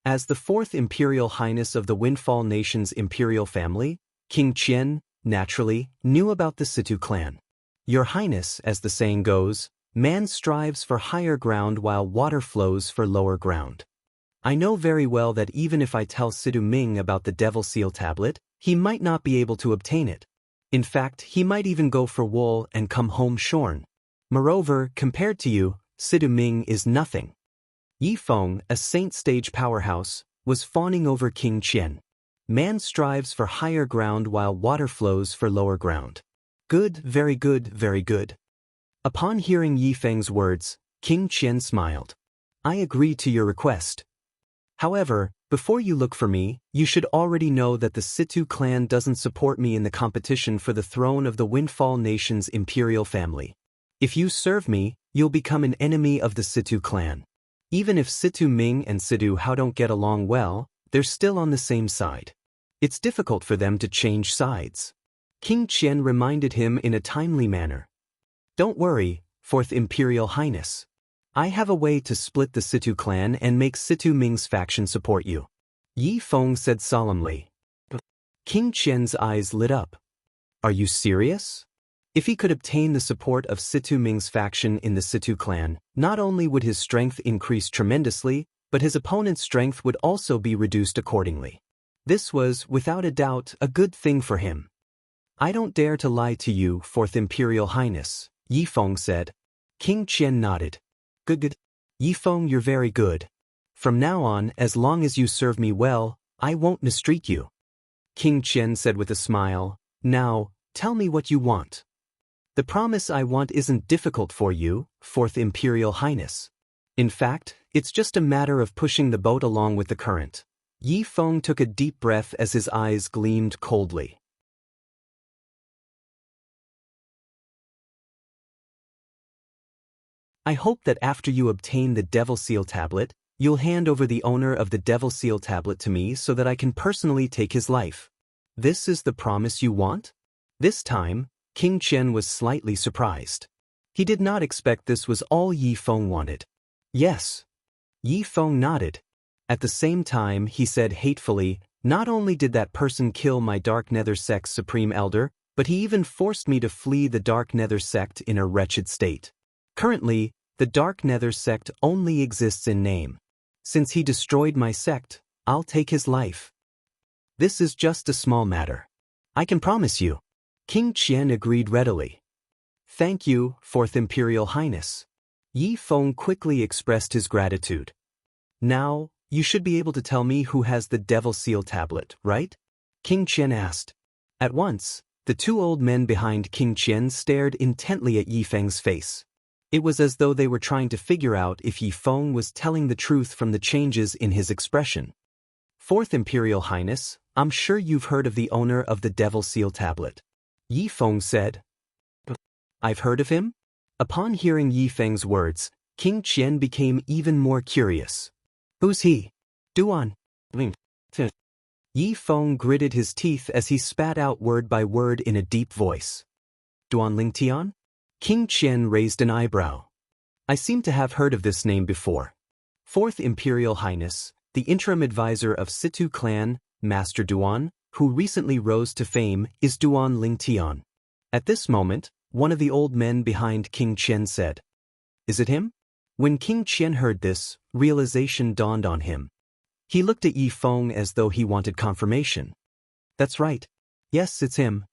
As the fourth Imperial Highness of the Windfall Nation's imperial family, King Qian, naturally, knew about the Situ clan. Your Highness, as the saying goes, man strives for higher ground while water flows for lower ground. I know very well that even if I tell Situ Ming about the Devil Seal tablet, he might not be able to obtain it. In fact, he might even go for wool and come home shorn. Moreover, compared to you, Situ Ming is nothing. Yi Feng, a saint stage powerhouse, was fawning over King Qian. Man strives for higher ground while water flows for lower ground. Good, very good, very good. Upon hearing Yi Feng's words, King Qian smiled. I agree to your request. However, before you look for me, you should already know that the Situ clan doesn't support me in the competition for the throne of the Windfall Nation's imperial family. If you serve me, you'll become an enemy of the Situ clan. Even if Situ Ming and Situ Hao don't get along well, they're still on the same side. It's difficult for them to change sides. King Qian reminded him in a timely manner. Don't worry, Fourth Imperial Highness. I have a way to split the Situ clan and make Situ Ming's faction support you. Yi Feng said solemnly. King Qian's eyes lit up. Are you serious? If he could obtain the support of Situ Ming's faction in the Situ clan, not only would his strength increase tremendously, but his opponent's strength would also be reduced accordingly. This was, without a doubt, a good thing for him. I don't dare to lie to you, Fourth Imperial Highness, Yi Feng said. King Qian nodded. Good. Yi Feng, you're very good. From now on, as long as you serve me well, I won't mistreat you. King Qian said with a smile. Now, tell me what you want. The promise I want isn't difficult for you, Fourth Imperial Highness. In fact, it's just a matter of pushing the boat along with the current. Yi Feng took a deep breath as his eyes gleamed coldly. I hope that after you obtain the Devil Seal tablet, you'll hand over the owner of the Devil Seal tablet to me so that I can personally take his life. This is the promise you want? This time, King Qian was slightly surprised. He did not expect this was all Yi Feng wanted. Yes. Yi Feng nodded. At the same time, he said hatefully, not only did that person kill my Dark Nether sect's Supreme Elder, But he even forced me to flee the Dark Nether sect in a wretched state. Currently, the Dark Nether sect only exists in name. Since he destroyed my sect, I'll take his life. This is just a small matter. I can promise you. King Qian agreed readily. Thank you, Fourth Imperial Highness. Yi Feng quickly expressed his gratitude. Now, you should be able to tell me who has the Devil Seal tablet, right? King Qian asked. At once, the two old men behind King Qian stared intently at Yi Feng's face. It was as though they were trying to figure out if Yi Feng was telling the truth from the changes in his expression. Fourth Imperial Highness, I'm sure you've heard of the owner of the Devil Seal tablet. Yi Feng said. I've heard of him? Upon hearing Yi Feng's words, King Qian became even more curious. Who's he? Duan. Yi Feng gritted his teeth as he spat out word by word in a deep voice. Duan Lingtian? King Qian raised an eyebrow. I seem to have heard of this name before. Fourth Imperial Highness, the interim advisor of Situ clan, Master Duan, who recently rose to fame, is Duan Lingtian. At this moment, one of the old men behind King Qian said. Is it him? When King Qian heard this, realization dawned on him. He looked at Yi Feng as though he wanted confirmation. That's right. Yes, it's him.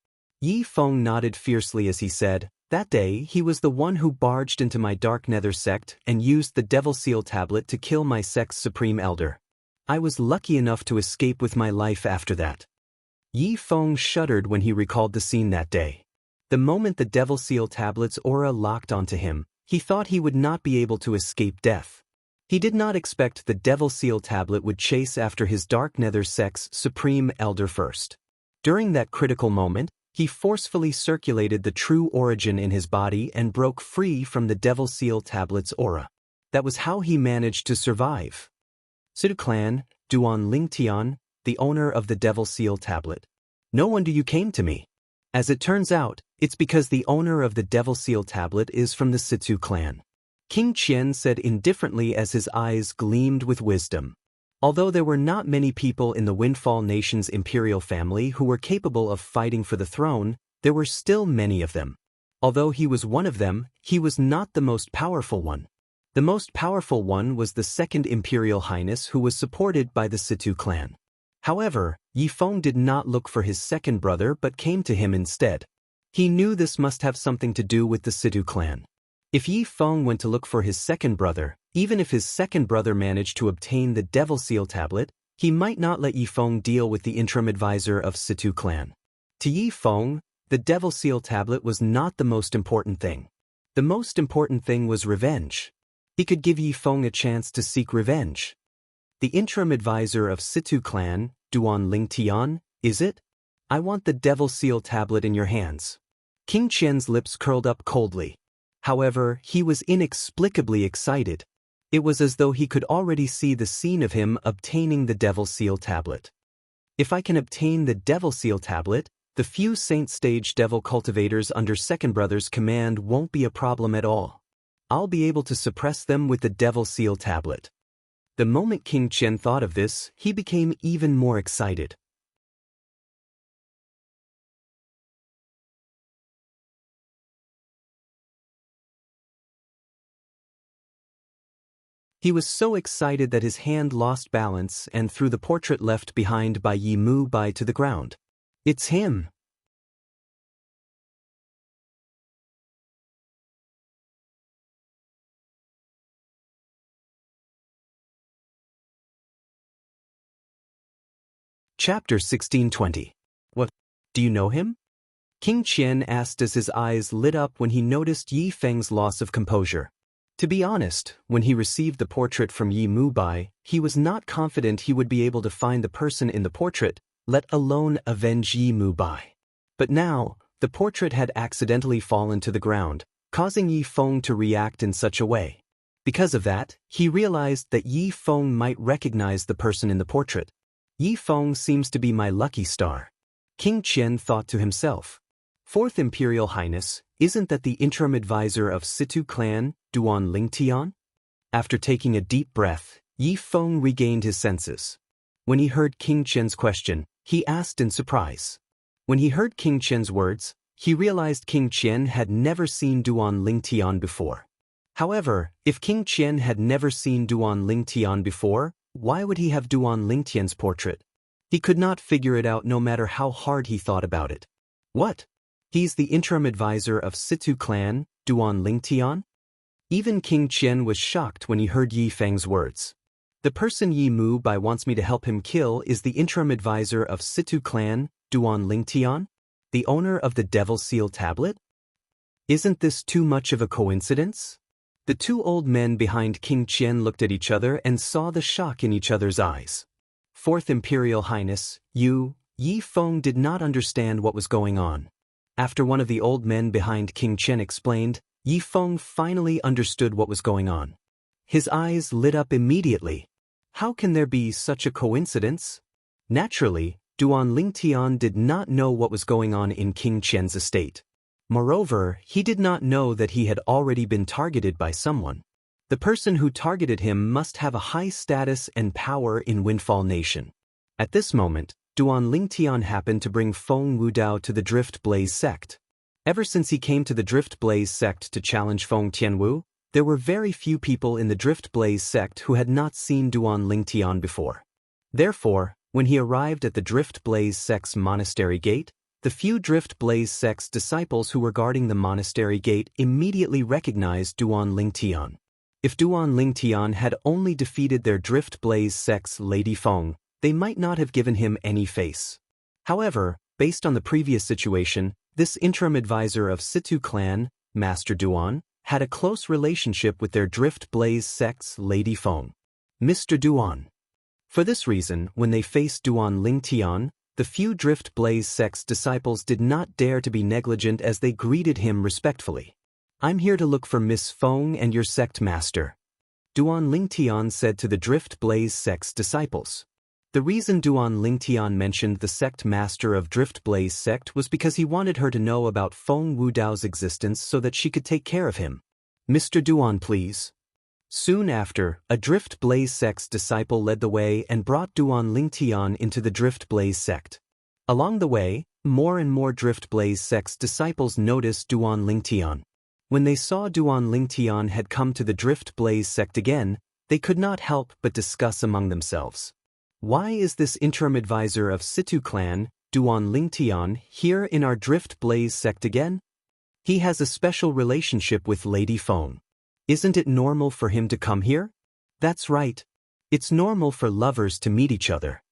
Yi Feng nodded fiercely as he said, that day he was the one who barged into my Dark Nether sect and used the Devil Seal tablet to kill my sect's supreme elder. I was lucky enough to escape with my life after that. Yi Feng shuddered when he recalled the scene that day. The moment the Devil Seal tablet's aura locked onto him, he thought he would not be able to escape death. He did not expect the Devil Seal tablet would chase after his Dark Nether sect's supreme elder first. During that critical moment, he forcefully circulated the true origin in his body and broke free from the Devil Seal tablet's aura. That was how he managed to survive. Situ clan, Duan Lingtian, the owner of the Devil Seal tablet. No wonder you came to me. As it turns out, it's because the owner of the Devil Seal tablet is from the Situ clan. King Qian said indifferently as his eyes gleamed with wisdom. Although there were not many people in the Windfall Nation's imperial family who were capable of fighting for the throne, there were still many of them. Although he was one of them, he was not the most powerful one. The most powerful one was the Second Imperial Highness who was supported by the Situ clan. However, Yi Feng did not look for his second brother but came to him instead. He knew this must have something to do with the Situ clan. If Yi Feng went to look for his second brother, even if his second brother managed to obtain the Devil Seal tablet, he might not let Yi Feng deal with the interim advisor of Situ clan. To Yi Feng, the Devil Seal tablet was not the most important thing. The most important thing was revenge. He could give Yi Feng a chance to seek revenge. The interim advisor of Situ clan, Duan Lingtian, is it? I want the Devil Seal tablet in your hands. King Qian's lips curled up coldly. However, he was inexplicably excited. It was as though he could already see the scene of him obtaining the Devil Seal tablet. If I can obtain the Devil Seal tablet, the few Saint Stage Devil cultivators under Second Brother's command won't be a problem at all. I'll be able to suppress them with the Devil Seal tablet. The moment King Qian thought of this, he became even more excited. He was so excited that his hand lost balance and threw the portrait left behind by Yi Mu Bai to the ground. It's him! Chapter 1620. What? Do you know him? King Qian asked as his eyes lit up when he noticed Yi Feng's loss of composure. To be honest, when he received the portrait from Yi Mu Bai, he was not confident he would be able to find the person in the portrait, let alone avenge Yi Mu Bai. But now, the portrait had accidentally fallen to the ground, causing Yi Feng to react in such a way. Because of that, he realized that Yi Feng might recognize the person in the portrait. Yi Feng seems to be my lucky star. King Qian thought to himself. Fourth Imperial Highness, isn't that the interim advisor of Situ clan, Duan Lingtian? After taking a deep breath, Yi Feng regained his senses. When he heard King Qian's question, he asked in surprise. When he heard King Qian's words, he realized King Qian had never seen Duan Lingtian before. However, if King Qian had never seen Duan Lingtian before, why would he have Duan Lingtian's portrait? He could not figure it out no matter how hard he thought about it. What? He's the interim advisor of Situ clan, Duan Lingtian? Even King Qian was shocked when he heard Yi Feng's words. The person Yi Mu Bai wants me to help him kill is the interim advisor of Situ clan, Duan Lingtian? The owner of the Devil Seal tablet? Isn't this too much of a coincidence? The two old men behind King Qian looked at each other and saw the shock in each other's eyes. Fourth Imperial Highness, Yi Feng did not understand what was going on. After one of the old men behind King Qian explained, Yi Feng finally understood what was going on. His eyes lit up immediately. How can there be such a coincidence? Naturally, Duan Lingtian did not know what was going on in King Qian's estate. Moreover, he did not know that he had already been targeted by someone. The person who targeted him must have a high status and power in Windfall Nation. At this moment, Duan Lingtian happened to bring Feng Wudao to the Drift Blaze sect. Ever since he came to the Drift Blaze sect to challenge Feng Tianwu, there were very few people in the Drift Blaze sect who had not seen Duan Lingtian before. Therefore, when he arrived at the Drift Blaze sect's monastery gate, the few Drift Blaze sect's disciples who were guarding the monastery gate immediately recognized Duan Lingtian. If Duan Lingtian had only defeated their Drift Blaze sect's Lady Feng, they might not have given him any face. However, based on the previous situation, this interim advisor of Situ clan, Master Duan, had a close relationship with their Drift Blaze sect's Lady Feng. Mr. Duan. For this reason, when they faced Duan Lingtian, the few Drift Blaze sect's disciples did not dare to be negligent as they greeted him respectfully. I'm here to look for Miss Feng and your sect master, Duan Lingtian said to the Drift Blaze sect's disciples. The reason Duan Lingtian mentioned the sect master of Drift Blaze sect was because he wanted her to know about Feng Wudao's existence so that she could take care of him. Mr. Duan, please. Soon after, a Drift Blaze sect's disciple led the way and brought Duan Lingtian into the Drift Blaze sect. Along the way, more and more Drift Blaze sect's disciples noticed Duan Lingtian. When they saw Duan Lingtian had come to the Drift Blaze sect again, they could not help but discuss among themselves. Why is this interim advisor of Situ clan, Duan Lingtian, here in our Drift Blaze sect again? He has a special relationship with Lady Feng. Isn't it normal for him to come here? That's right. It's normal for lovers to meet each other.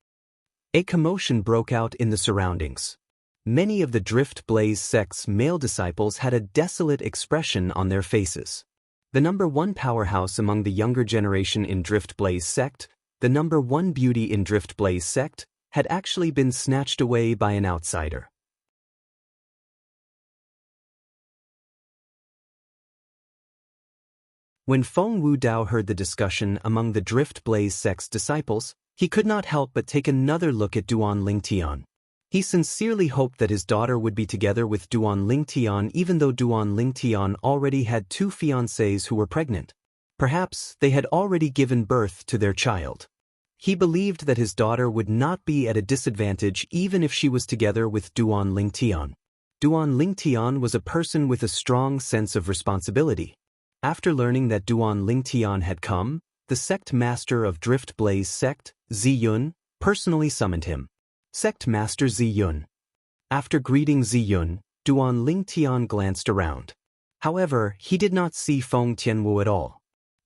A commotion broke out in the surroundings. Many of the Drift Blaze sect's male disciples had a desolate expression on their faces. The #1 powerhouse among the younger generation in Drift Blaze sect, the #1 beauty in Drift Blaze sect, had actually been snatched away by an outsider. When Feng Wudao heard the discussion among the Drift Blaze sect's disciples, he could not help but take another look at Duan Lingtian. He sincerely hoped that his daughter would be together with Duan Lingtian even though Duan Lingtian already had 2 fiancées who were pregnant. Perhaps they had already given birth to their child. He believed that his daughter would not be at a disadvantage even if she was together with Duan Lingtian. Duan Lingtian was a person with a strong sense of responsibility. After learning that Duan Lingtian had come, the sect master of Drift Blaze sect, Ziyun, personally summoned him. Sect Master Ziyun. After greeting Ziyun, Duan Lingtian glanced around. However, he did not see Feng Tianwu at all.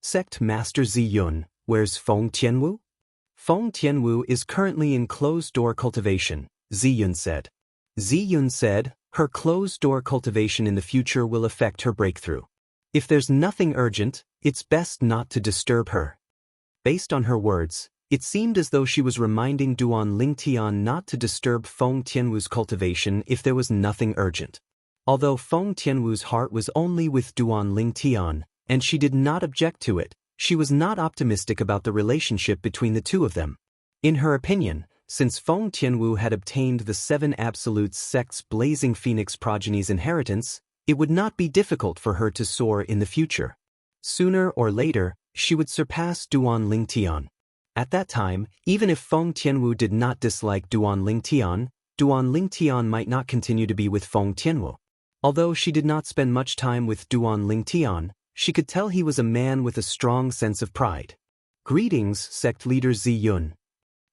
Sect Master Ziyun, where's Feng Tianwu? Feng Tianwu is currently in closed-door cultivation, Ziyun said. Ziyun said, her closed-door cultivation in the future will affect her breakthrough. If there's nothing urgent, it's best not to disturb her. Based on her words, it seemed as though she was reminding Duan Lingtian not to disturb Feng Tianwu's cultivation if there was nothing urgent. Although Feng Tianwu's heart was only with Duan Lingtian, and she did not object to it, she was not optimistic about the relationship between the two of them. In her opinion, since Feng Tianwu had obtained the 7 Absolute sect's Blazing Phoenix progeny's inheritance, it would not be difficult for her to soar in the future. Sooner or later, she would surpass Duan Lingtian. At that time, even if Feng Tianwu did not dislike Duan Lingtian, Duan Lingtian might not continue to be with Feng Tianwu. Although she did not spend much time with Duan Lingtian, she could tell he was a man with a strong sense of pride. Greetings, sect leader Zi Yun.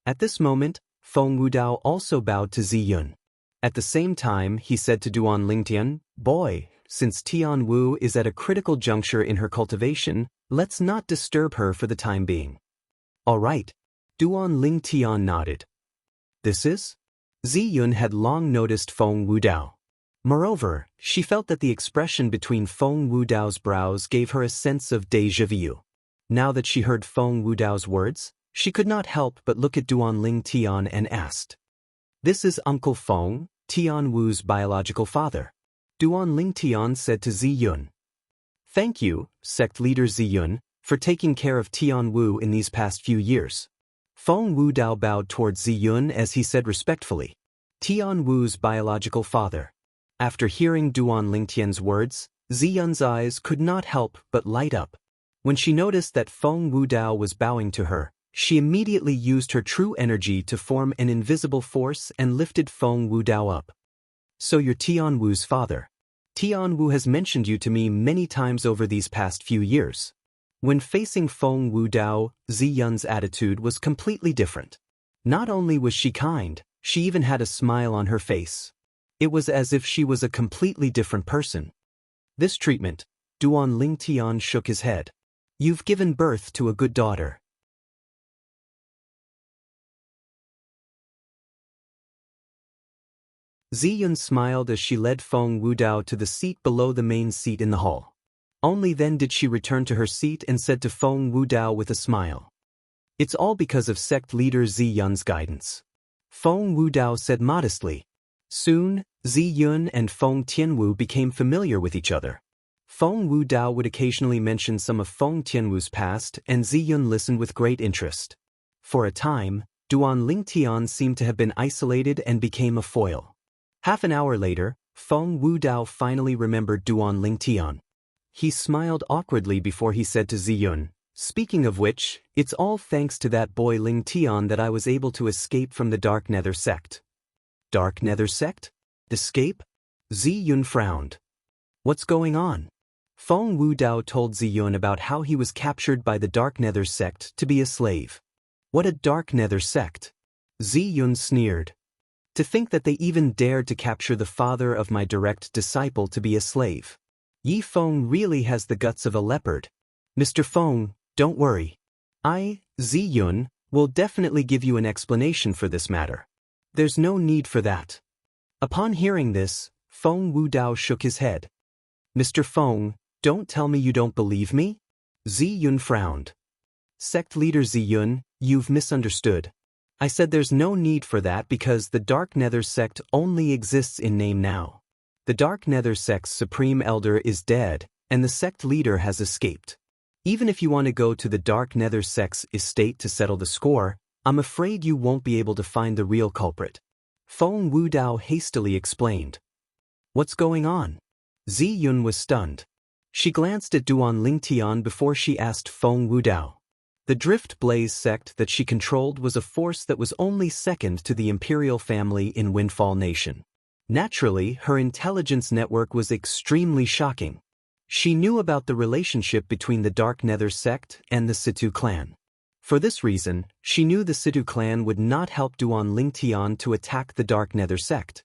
At this moment, Feng Wudao also bowed to Zi Yun. At the same time, he said to Duan Lingtian, "Boy, since Tian Wu is at a critical juncture in her cultivation, let's not disturb her for the time being." "All right." Duan Lingtian nodded. "This is?" Zi Yun had long noticed Feng Wudao. Moreover, she felt that the expression between Feng Wudao's brows gave her a sense of déjà vu. Now that she heard Feng Wudao's words, she could not help but look at Duan Lingtian and asked, "This is Uncle Feng, Tian Wu's biological father." Duan Lingtian said to Zi Yun, "Thank you, sect leader Zi Yun, for taking care of Tian Wu in these past few years." Feng Wudao bowed towards Zi Yun as he said respectfully, "Tian Wu's biological father." After hearing Duan Lingtian's words, Zi Yun's eyes could not help but light up. When she noticed that Feng Wudao was bowing to her, she immediately used her true energy to form an invisible force and lifted Feng Wudao up. "So you're Tian Wu's father. Tian Wu has mentioned you to me many times over these past few years." When facing Feng Wudao, Zi Yun's attitude was completely different. Not only was she kind, she even had a smile on her face. It was as if she was a completely different person. This treatment, Duan Lingtian shook his head. "You've given birth to a good daughter." Zi Yun smiled as she led Feng Wudao to the seat below the main seat in the hall. Only then did she return to her seat and said to Feng Wudao with a smile, "It's all because of sect leader Zi Yun's guidance." Feng Wudao said modestly. Soon, Zi Yun and Feng Tianwu became familiar with each other. Feng Wudao would occasionally mention some of Feng Tianwu's past, and Zi Yun listened with great interest. For a time, Duan Lingtian seemed to have been isolated and became a foil. Half an hour later, Feng Wudao finally remembered Duan Lingtian. He smiled awkwardly before he said to Zi Yun, "Speaking of which, it's all thanks to that boy Lingtian that I was able to escape from the Dark Nether sect." "Dark Nether sect? Escape?" Zi Yun frowned. "What's going on?" Feng Wudao told Zi Yun about how he was captured by the Dark Nether sect to be a slave. "What a Dark Nether sect?" Zi Yun sneered. "To think that they even dared to capture the father of my direct disciple to be a slave. Yi Feng really has the guts of a leopard." "Mr. Feng, don't worry. Zi Yun, will definitely give you an explanation for this matter. There's no need for that." Upon hearing this, Feng Wudao shook his head. "Mr. Feng, don't tell me you don't believe me?" Zi Yun frowned. "Sect leader Zi Yun, you've misunderstood. I said there's no need for that because the Dark Nether sect only exists in name now. The Dark Nether sect's supreme elder is dead, and the sect leader has escaped. Even if you want to go to the Dark Nether sect's estate to settle the score, I'm afraid you won't be able to find the real culprit." Feng Wudao hastily explained. "What's going on?" Zi Yun was stunned. She glanced at Duan Lingtian before she asked Feng Wudao. The Drift Blaze sect that she controlled was a force that was only second to the imperial family in Windfall Nation. Naturally, her intelligence network was extremely shocking. She knew about the relationship between the Dark Nether sect and the Situ clan. For this reason, she knew the Situ clan would not help Duan Lingtian to attack the Dark Nether sect.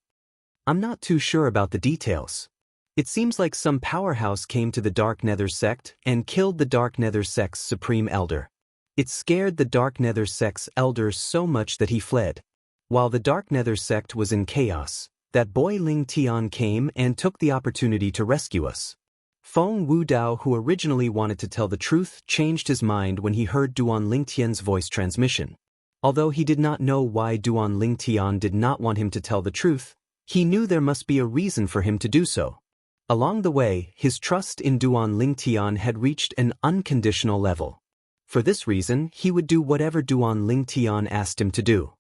"I'm not too sure about the details. It seems like some powerhouse came to the Dark Nether sect and killed the Dark Nether sect's supreme elder. It scared the Dark Nether sect's elder so much that he fled. While the Dark Nether sect was in chaos, that boy Ling Tian came and took the opportunity to rescue us." Feng Wudao, who originally wanted to tell the truth, changed his mind when he heard Duan Lingtian's voice transmission. Although he did not know why Duan Lingtian did not want him to tell the truth, he knew there must be a reason for him to do so. Along the way, his trust in Duan Lingtian had reached an unconditional level. For this reason, he would do whatever Duan Lingtian asked him to do.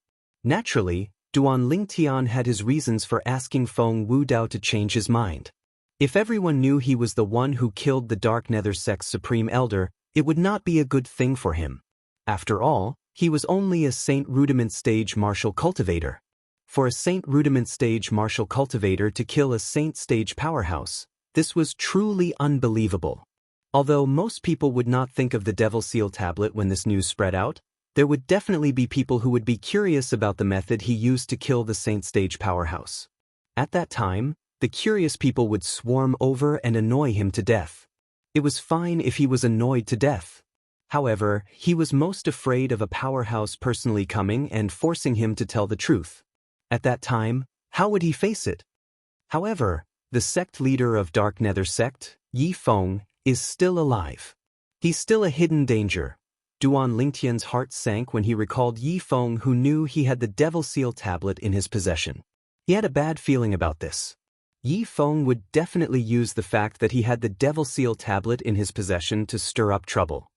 Naturally, Duan Lingtian had his reasons for asking Feng Wudao to change his mind. If everyone knew he was the one who killed the Dark Nether sect's supreme elder, it would not be a good thing for him. After all, he was only a Saint Rudiment stage martial cultivator. For a Saint Rudiment stage martial cultivator to kill a Saint stage powerhouse, this was truly unbelievable. Although most people would not think of the Devil Seal tablet when this news spread out, there would definitely be people who would be curious about the method he used to kill the Saint stage powerhouse. At that time, the curious people would swarm over and annoy him to death. It was fine if he was annoyed to death. However, he was most afraid of a powerhouse personally coming and forcing him to tell the truth. At that time, how would he face it? However, the sect leader of Dark Nether sect, Yi Feng, is still alive. He's still a hidden danger. Duan Lingtian's heart sank when he recalled Yi Feng, who knew he had the Devil Seal tablet in his possession. He had a bad feeling about this. Yi Feng would definitely use the fact that he had the Devil Seal tablet in his possession to stir up trouble.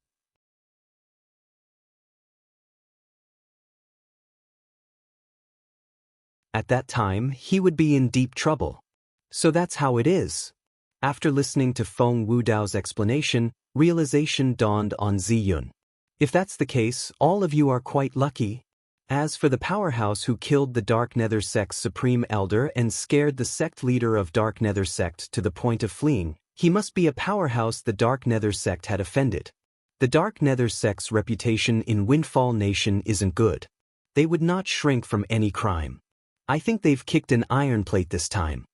At that time, he would be in deep trouble. So that's how it is. After listening to Feng Wudao's explanation, realization dawned on Ziyun. If that's the case, all of you are quite lucky. As for the powerhouse who killed the Dark Nether sect's supreme elder and scared the sect leader of Dark Nether sect to the point of fleeing, he must be a powerhouse the Dark Nether sect had offended. The Dark Nether sect's reputation in Windfall Nation isn't good. They would not shrink from any crime. I think they've kicked an iron plate this time.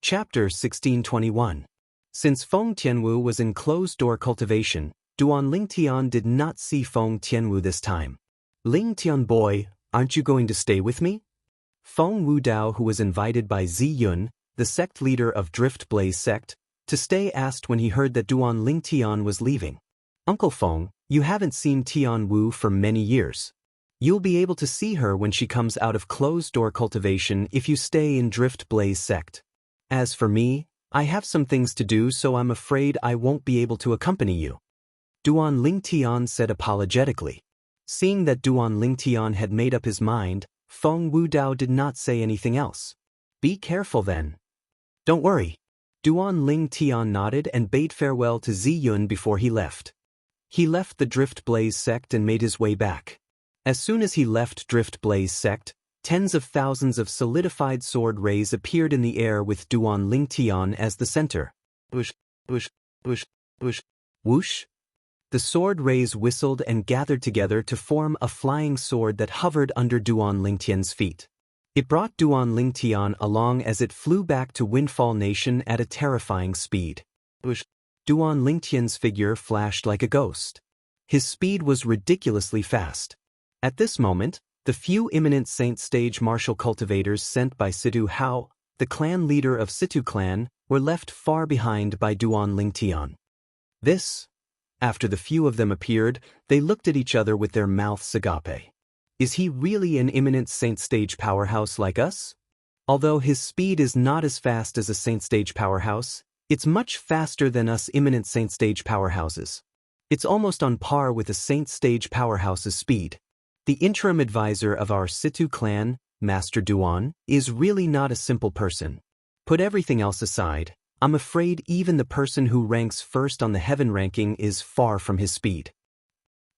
Chapter 1621. Since Feng Tianwu was in closed-door cultivation, Duan Lingtian did not see Feng Tianwu this time. Lingtian boy, aren't you going to stay with me? Feng Wudao, who was invited by Ziyun, the sect leader of Drift Blaze sect, to stay, asked when he heard that Duan Lingtian was leaving. Uncle Feng, you haven't seen Tian Wu for many years. You'll be able to see her when she comes out of closed-door cultivation if you stay in Drift Blaze sect. As for me, I have some things to do, so I'm afraid I won't be able to accompany you. Duan Lingtian said apologetically. Seeing that Duan Lingtian had made up his mind, Feng Wudao did not say anything else. Be careful then. Don't worry. Duan Lingtian nodded and bade farewell to Ziyun before he left. He left the Drift Blaze sect and made his way back. As soon as he left Drift Blaze sect, tens of thousands of solidified sword rays appeared in the air with Duan Lingtian as the center. Whoosh, whoosh, whoosh, whoosh, whoosh. The sword rays whistled and gathered together to form a flying sword that hovered under Duan Lingtian's feet. It brought Duan Lingtian along as it flew back to Windfall Nation at a terrifying speed. Whoosh. Duan Lingtian's figure flashed like a ghost. His speed was ridiculously fast. At this moment, the few imminent Saint stage martial cultivators sent by Situ Hao, the clan leader of Situ clan, were left far behind by Duan Lingtian. After the few of them appeared, they looked at each other with their mouths agape. Is he really an imminent Saint stage powerhouse like us? Although his speed is not as fast as a Saint stage powerhouse, it's much faster than us imminent Saint stage powerhouses. It's almost on par with a Saint stage powerhouse's speed. The interim advisor of our Situ clan, Master Duan, is really not a simple person. Put everything else aside, I'm afraid even the person who ranks first on the heaven ranking is far from his speed.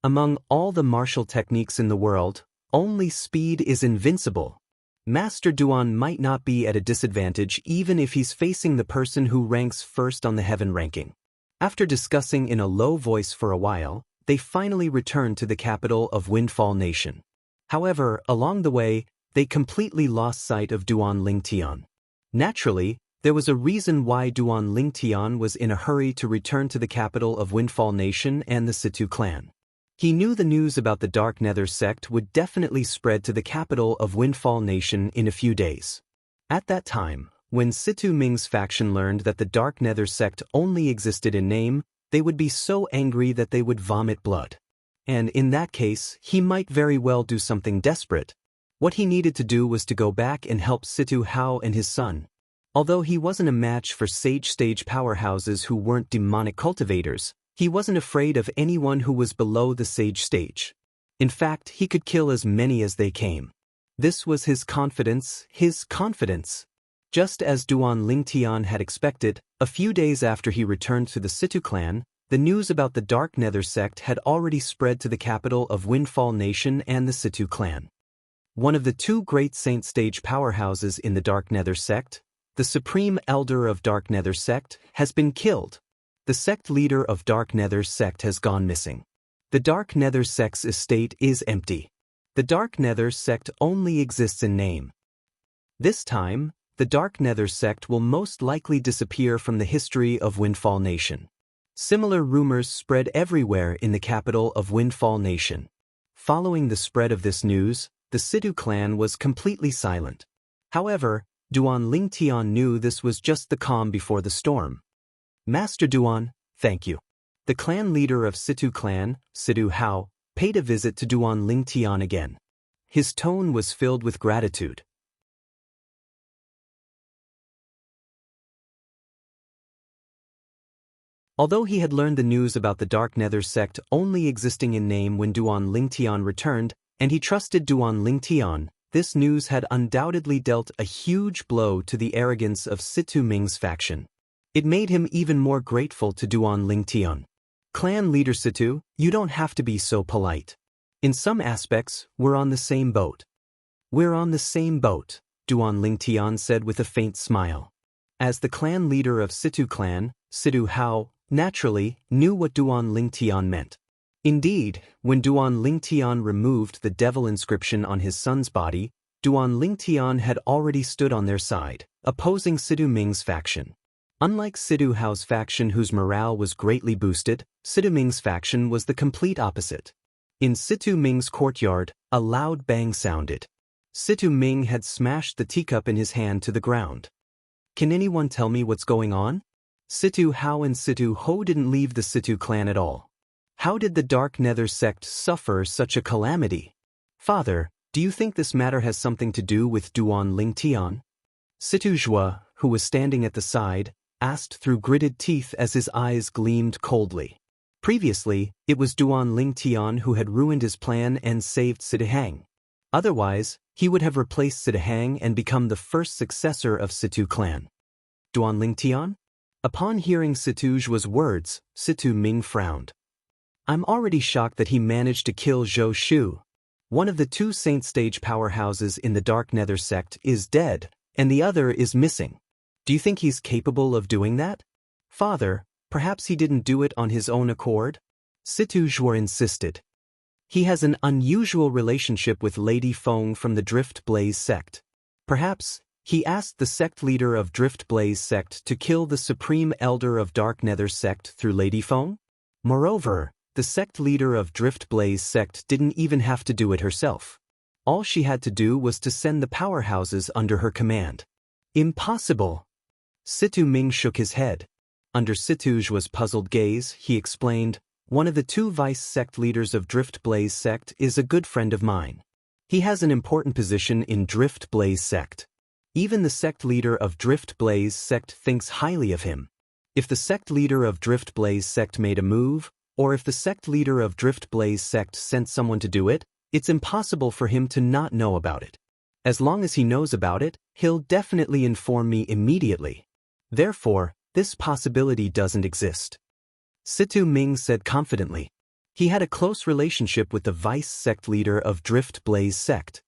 Among all the martial techniques in the world, only speed is invincible. Master Duan might not be at a disadvantage even if he's facing the person who ranks first on the heaven ranking. After discussing in a low voice for a while, they finally returned to the capital of Windfall Nation. However, along the way, they completely lost sight of Duan Lingtian. Naturally, there was a reason why Duan Lingtian was in a hurry to return to the capital of Windfall Nation and the Situ clan. He knew the news about the Dark Nether sect would definitely spread to the capital of Windfall Nation in a few days. At that time, when Situ Ming's faction learned that the Dark Nether sect only existed in name, they would be so angry that they would vomit blood. And in that case, he might very well do something desperate. What he needed to do was to go back and help Situ Hao and his son. Although he wasn't a match for Sage stage powerhouses who weren't demonic cultivators, he wasn't afraid of anyone who was below the Sage stage. In fact, he could kill as many as they came. This was his confidence. Just as Duan Lingtian had expected, a few days after he returned to the Situ clan, the news about the Dark Nether sect had already spread to the capital of Windfall Nation and the Situ clan. One of the two great Saint Stage powerhouses in the Dark Nether sect, the Supreme Elder of Dark Nether sect, has been killed. The sect leader of Dark Nether sect has gone missing. The Dark Nether sect's estate is empty. The Dark Nether sect only exists in name. This time, the Dark Nether sect will most likely disappear from the history of Windfall Nation. Similar rumors spread everywhere in the capital of Windfall Nation. Following the spread of this news, the Situ clan was completely silent. However, Duan Lingtian knew this was just the calm before the storm. Master Duan, thank you. The clan leader of Situ clan, Situ Hao, paid a visit to Duan Lingtian again. His tone was filled with gratitude. Although he had learned the news about the Dark Nether sect only existing in name when Duan Lingtian returned, and he trusted Duan Lingtian, this news had undoubtedly dealt a huge blow to the arrogance of Situ Ming's faction. It made him even more grateful to Duan Lingtian. Clan leader Situ, you don't have to be so polite. In some aspects, we're on the same boat. We're on the same boat, Duan Lingtian said with a faint smile. As the clan leader of Situ clan, Situ Hao, naturally knew what Duan Lingtian meant. Indeed, when Duan Lingtian removed the devil inscription on his son's body, Duan Lingtian had already stood on their side, opposing Situ Ming's faction. Unlike Situ Hao's faction whose morale was greatly boosted, Situ Ming's faction was the complete opposite. In Situ Ming's courtyard, a loud bang sounded. Situ Ming had smashed the teacup in his hand to the ground. Can anyone tell me what's going on? Situ Hao and Situ Ho didn't leave the Situ clan at all. How did the Dark Nether sect suffer such a calamity? Father, do you think this matter has something to do with Duan Lingtian? Situ Zhua, who was standing at the side, asked through gritted teeth as his eyes gleamed coldly. Previously, it was Duan Lingtian who had ruined his plan and saved Sitahang. Otherwise, he would have replaced Sitahang and become the first successor of Situ clan. Duan Lingtian? Upon hearing Situ Zhua's words, Situ Ming frowned. I'm already shocked that he managed to kill Zhou Shu. One of the two Saint Stage powerhouses in the Dark Nether sect is dead, and the other is missing. Do you think he's capable of doing that? Father, perhaps he didn't do it on his own accord? Situ Zhuo insisted. He has an unusual relationship with Lady Feng from the Drift Blaze sect. Perhaps he asked the sect leader of Drift Blaze sect to kill the Supreme Elder of Dark Nether sect through Lady Feng? Moreover, the sect leader of Drift Blaze sect didn't even have to do it herself. All she had to do was to send the powerhouses under her command. Impossible! Situ Ming shook his head. Under Situ Zhuo's puzzled gaze, he explained, one of the two vice sect leaders of Drift Blaze sect is a good friend of mine. He has an important position in Drift Blaze sect. Even the sect leader of Drift Blaze sect thinks highly of him. If the sect leader of Drift Blaze sect made a move, or if the sect leader of Drift Blaze sect sent someone to do it, it's impossible for him to not know about it. As long as he knows about it, he'll definitely inform me immediately. Therefore, this possibility doesn't exist. Situ Ming said confidently. He had a close relationship with the vice sect leader of Drift Blaze sect.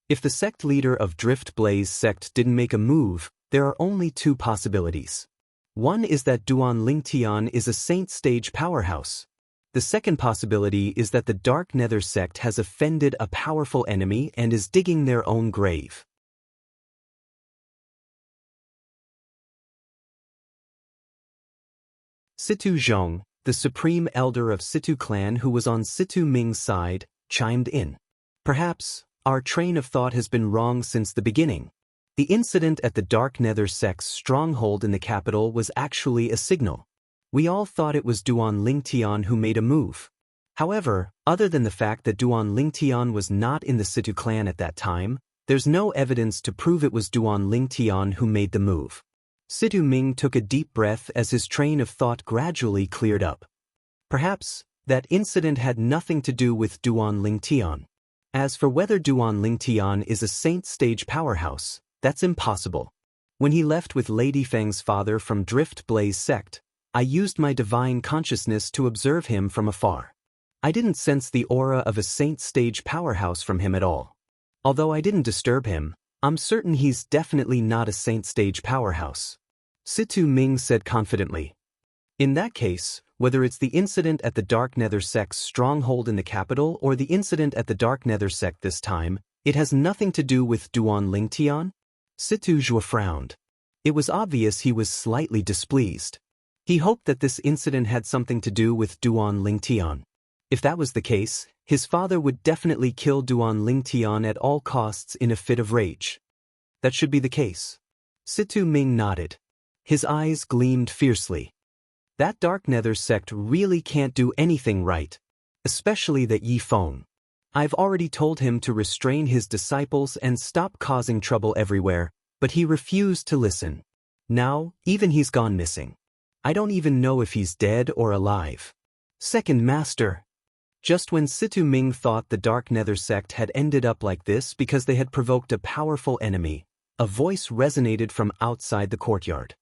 If the sect leader of Drift Blaze sect didn't make a move, there are only two possibilities. One is that Duan Lingtian is a Saint Stage powerhouse. The second possibility is that the Dark Nether sect has offended a powerful enemy and is digging their own grave. Situ Zhong, the supreme elder of Situ clan who was on Situ Ming's side, chimed in. Perhaps, our train of thought has been wrong since the beginning. The incident at the Dark Nether sect's stronghold in the capital was actually a signal. We all thought it was Duan Lingtian who made a move. However, other than the fact that Duan Lingtian was not in the Situ clan at that time, there's no evidence to prove it was Duan Lingtian who made the move. Situ Ming took a deep breath as his train of thought gradually cleared up. Perhaps, that incident had nothing to do with Duan Lingtian. As for whether Duan Lingtian is a Saint Stage powerhouse, that's impossible. When he left with Lady Fang's father from Drift Blaze sect, I used my divine consciousness to observe him from afar. I didn't sense the aura of a saint stage powerhouse from him at all. Although I didn't disturb him, I'm certain he's definitely not a saint stage powerhouse. Situ Ming said confidently. In that case, whether it's the incident at the Dark Nether sect's stronghold in the capital or the incident at the Dark Nether sect this time, it has nothing to do with Duan Lingtian? Situ Zhua frowned. It was obvious he was slightly displeased. He hoped that this incident had something to do with Duan Lingtian. If that was the case, his father would definitely kill Duan Lingtian at all costs in a fit of rage. That should be the case. Situ Ming nodded. His eyes gleamed fiercely. That Dark Nether sect really can't do anything right. Especially that Yi Feng. I've already told him to restrain his disciples and stop causing trouble everywhere, but he refused to listen. Now, even he's gone missing. I don't even know if he's dead or alive. Second Master. Just when Situ Ming thought the Dark Nether sect had ended up like this because they had provoked a powerful enemy, a voice resonated from outside the courtyard.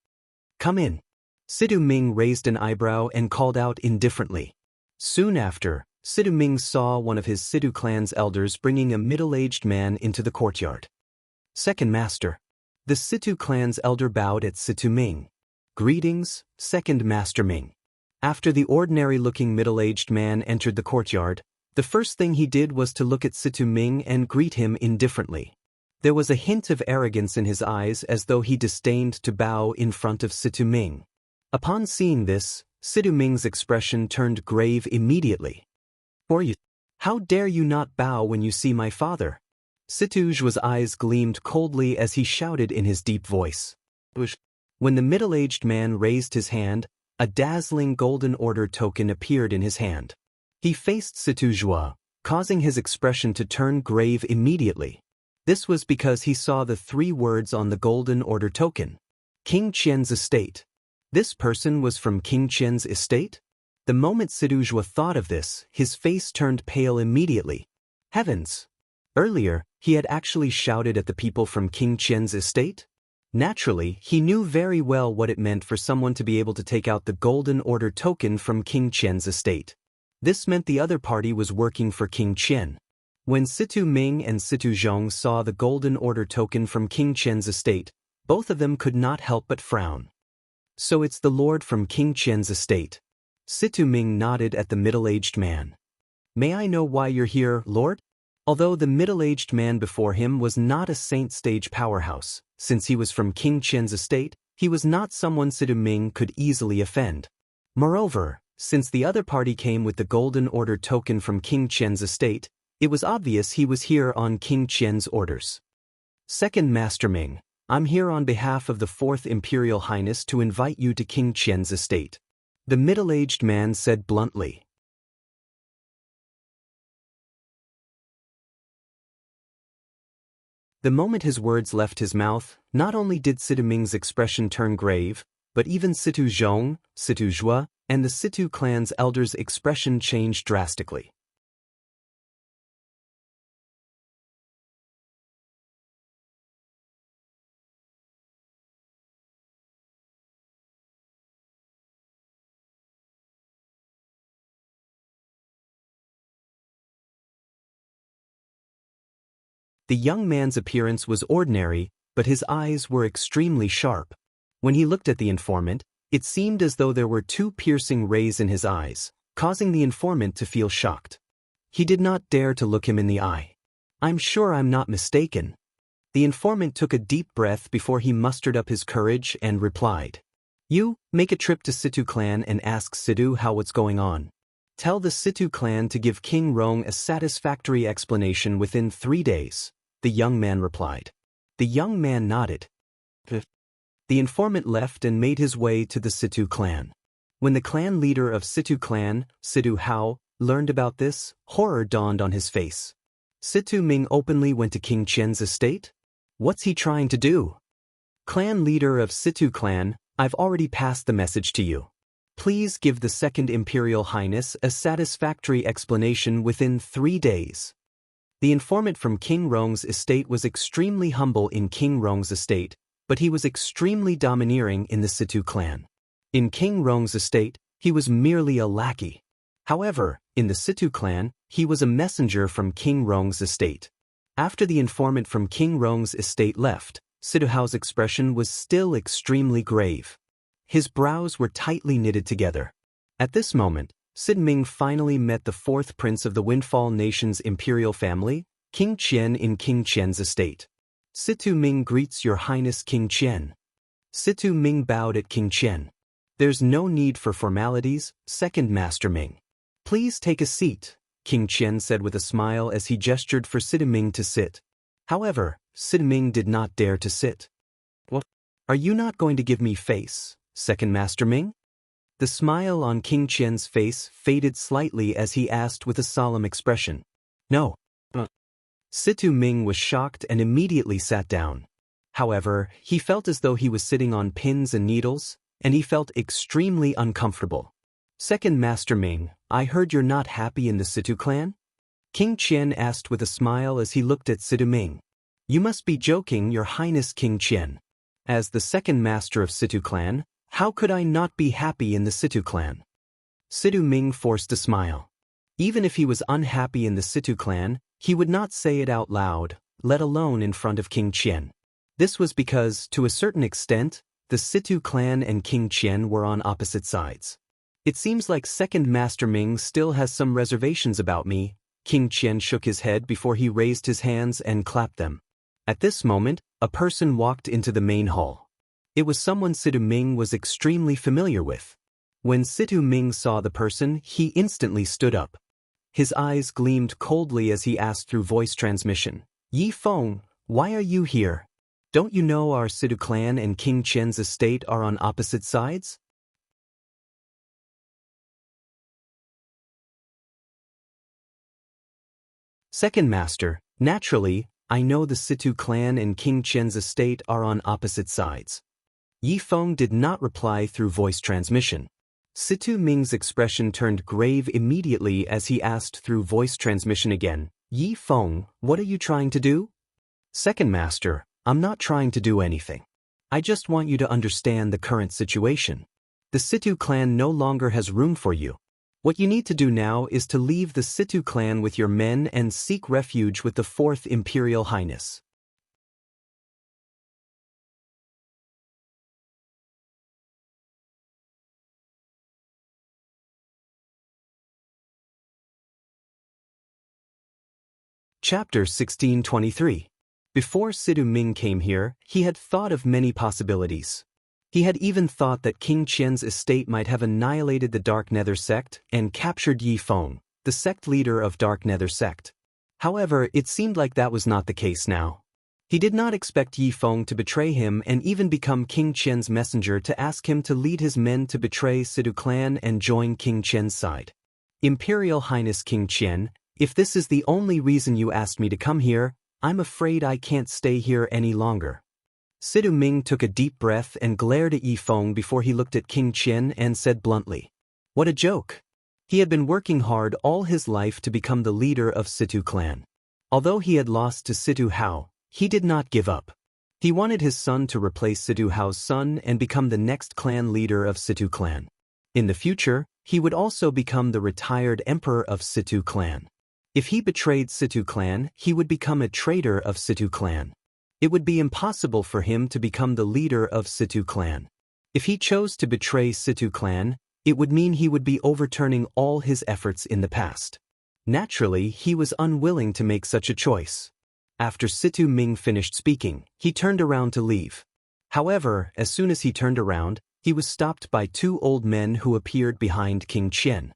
Come in. Situ Ming raised an eyebrow and called out indifferently. Soon after, Situ Ming saw one of his Situ clan's elders bringing a middle-aged man into the courtyard. Second Master. The Situ clan's elder bowed at Situ Ming. Greetings, Second Master Ming. After the ordinary-looking middle-aged man entered the courtyard, the first thing he did was to look at Situ Ming and greet him indifferently. There was a hint of arrogance in his eyes as though he disdained to bow in front of Situ Ming. Upon seeing this, Situ Ming's expression turned grave immediately. "For you, how dare you not bow when you see my father?" Situ Zhua's eyes gleamed coldly as he shouted in his deep voice. When the middle-aged man raised his hand, a dazzling golden order token appeared in his hand. He faced Situ Zhua, causing his expression to turn grave immediately. This was because he saw the 3 words on the golden order token. King Qian's estate. This person was from King Qian's estate? The moment Situ Zhua thought of this, his face turned pale immediately. Heavens! Earlier, he had actually shouted at the people from King Qian's estate? Naturally, he knew very well what it meant for someone to be able to take out the golden order token from King Qian's estate. This meant the other party was working for King Qian. When Situ Ming and Situ Zhong saw the golden order token from King Qian's estate, both of them could not help but frown. So it's the lord from King Qian's estate. Situ Ming nodded at the middle-aged man. May I know why you're here, Lord? Although the middle-aged man before him was not a saint stage powerhouse, since he was from King Qian's estate, he was not someone Situ Ming could easily offend. Moreover, since the other party came with the golden order token from King Qian's estate, it was obvious he was here on King Qian's orders. Second Master Ming, I'm here on behalf of the 4th Imperial Highness to invite you to King Qian's estate. The middle-aged man said bluntly. The moment his words left his mouth, not only did Situ Ming's expression turn grave, but even Situ Zhong, Situ Zhua, and the Situ clan's elders' expression changed drastically. The young man's appearance was ordinary, but his eyes were extremely sharp. When he looked at the informant, it seemed as though there were 2 piercing rays in his eyes, causing the informant to feel shocked. He did not dare to look him in the eye. I'm sure I'm not mistaken. The informant took a deep breath before he mustered up his courage and replied. You, make a trip to Situ clan and ask Situ how what's going on. Tell the Situ clan to give King Rong a satisfactory explanation within 3 days. The young man replied. The young man nodded. The informant left and made his way to the Situ clan. When the clan leader of Situ clan, Situ Hao, learned about this, horror dawned on his face. Situ Ming openly went to King Qian's estate? What's he trying to do? Clan leader of Situ clan, I've already passed the message to you. Please give the 2nd Imperial Highness a satisfactory explanation within 3 days. The informant from King Rong's estate was extremely humble in King Rong's estate, but he was extremely domineering in the Situ clan. In King Rong's estate, he was merely a lackey. However, in the Situ clan, he was a messenger from King Rong's estate. After the informant from King Rong's estate left, Situ Hao's expression was still extremely grave. His brows were tightly knitted together. At this moment, Sid Ming finally met the fourth prince of the Windfall Nation's imperial family, King Qian in King Qian's estate. Situ Ming greets Your Highness King Qian. Situ Ming bowed at King Qian. There's no need for formalities, Second Master Ming. Please take a seat, King Qian said with a smile as he gestured for Situ Ming to sit. However, Situ Ming did not dare to sit. What? Are you not going to give me face, Second Master Ming? The smile on King Qian's face faded slightly as he asked with a solemn expression. No. Situ Ming was shocked and immediately sat down. However, he felt as though he was sitting on pins and needles, and he felt extremely uncomfortable. Second Master Ming, I heard you're not happy in the Situ clan? King Qian asked with a smile as he looked at Situ Ming. You must be joking, Your Highness King Qian. As the second master of Situ clan, how could I not be happy in the Situ clan? Situ Ming forced a smile. Even if he was unhappy in the Situ clan, he would not say it out loud, let alone in front of King Qian. This was because, to a certain extent, the Situ clan and King Qian were on opposite sides. It seems like Second Master Ming still has some reservations about me. King Qian shook his head before he raised his hands and clapped them. At this moment, a person walked into the main hall. It was someone Situ Ming was extremely familiar with. When Situ Ming saw the person, he instantly stood up. His eyes gleamed coldly as he asked through voice transmission, Yi Feng, why are you here? Don't you know our Situ clan and King Qian's estate are on opposite sides? Second Master, naturally, I know the Situ clan and King Qian's estate are on opposite sides. Yi Feng did not reply through voice transmission. Situ Ming's expression turned grave immediately as he asked through voice transmission again, Yi Feng, what are you trying to do? Second Master, I'm not trying to do anything. I just want you to understand the current situation. The Situ clan no longer has room for you. What you need to do now is to leave the Situ clan with your men and seek refuge with the Fourth Imperial Highness. Chapter 1623. Before Situ Ming came here, he had thought of many possibilities. He had even thought that King Qian's estate might have annihilated the Dark Nether sect and captured Yi Feng, the sect leader of Dark Nether sect. However, it seemed like that was not the case now. He did not expect Yi Feng to betray him and even become King Qian's messenger to ask him to lead his men to betray Situ clan and join King Qian's side. Imperial Highness King Qian, if this is the only reason you asked me to come here, I'm afraid I can't stay here any longer. Situ Ming took a deep breath and glared at Yi Feng before he looked at King Qian and said bluntly, What a joke! He had been working hard all his life to become the leader of Situ clan. Although he had lost to Situ Hao, he did not give up. He wanted his son to replace Situ Hao's son and become the next clan leader of Situ clan. In the future, he would also become the retired emperor of Situ clan. If he betrayed Situ clan, he would become a traitor of Situ clan. It would be impossible for him to become the leader of Situ clan. If he chose to betray Situ clan, it would mean he would be overturning all his efforts in the past. Naturally, he was unwilling to make such a choice. After Situ Ming finished speaking, he turned around to leave. However, as soon as he turned around, he was stopped by two old men who appeared behind King Qian.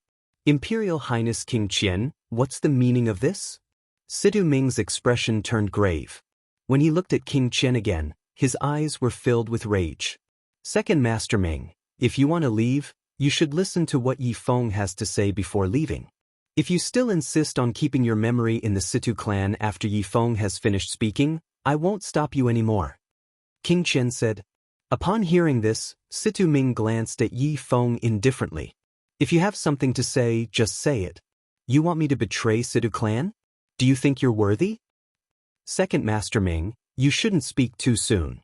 Imperial Highness King Qian, what's the meaning of this? Situ Ming's expression turned grave. When he looked at King Qian again, his eyes were filled with rage. Second Master Ming, if you want to leave, you should listen to what Yi Feng has to say before leaving. If you still insist on keeping your memory in the Situ clan after Yi Feng has finished speaking, I won't stop you anymore. King Qian said. Upon hearing this, Situ Ming glanced at Yi Feng indifferently. If you have something to say, just say it. You want me to betray Situ clan? Do you think you're worthy? Second Master Ming, you shouldn't speak too soon.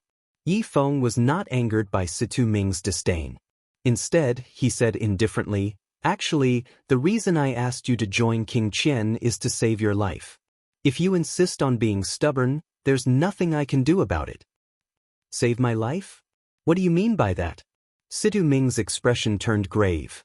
Yi Feng was not angered by Situ Ming's disdain. Instead, he said indifferently, "Actually, the reason I asked you to join King Qian is to save your life. If you insist on being stubborn, there's nothing I can do about it." "Save my life? What do you mean by that?" Situ Ming's expression turned grave.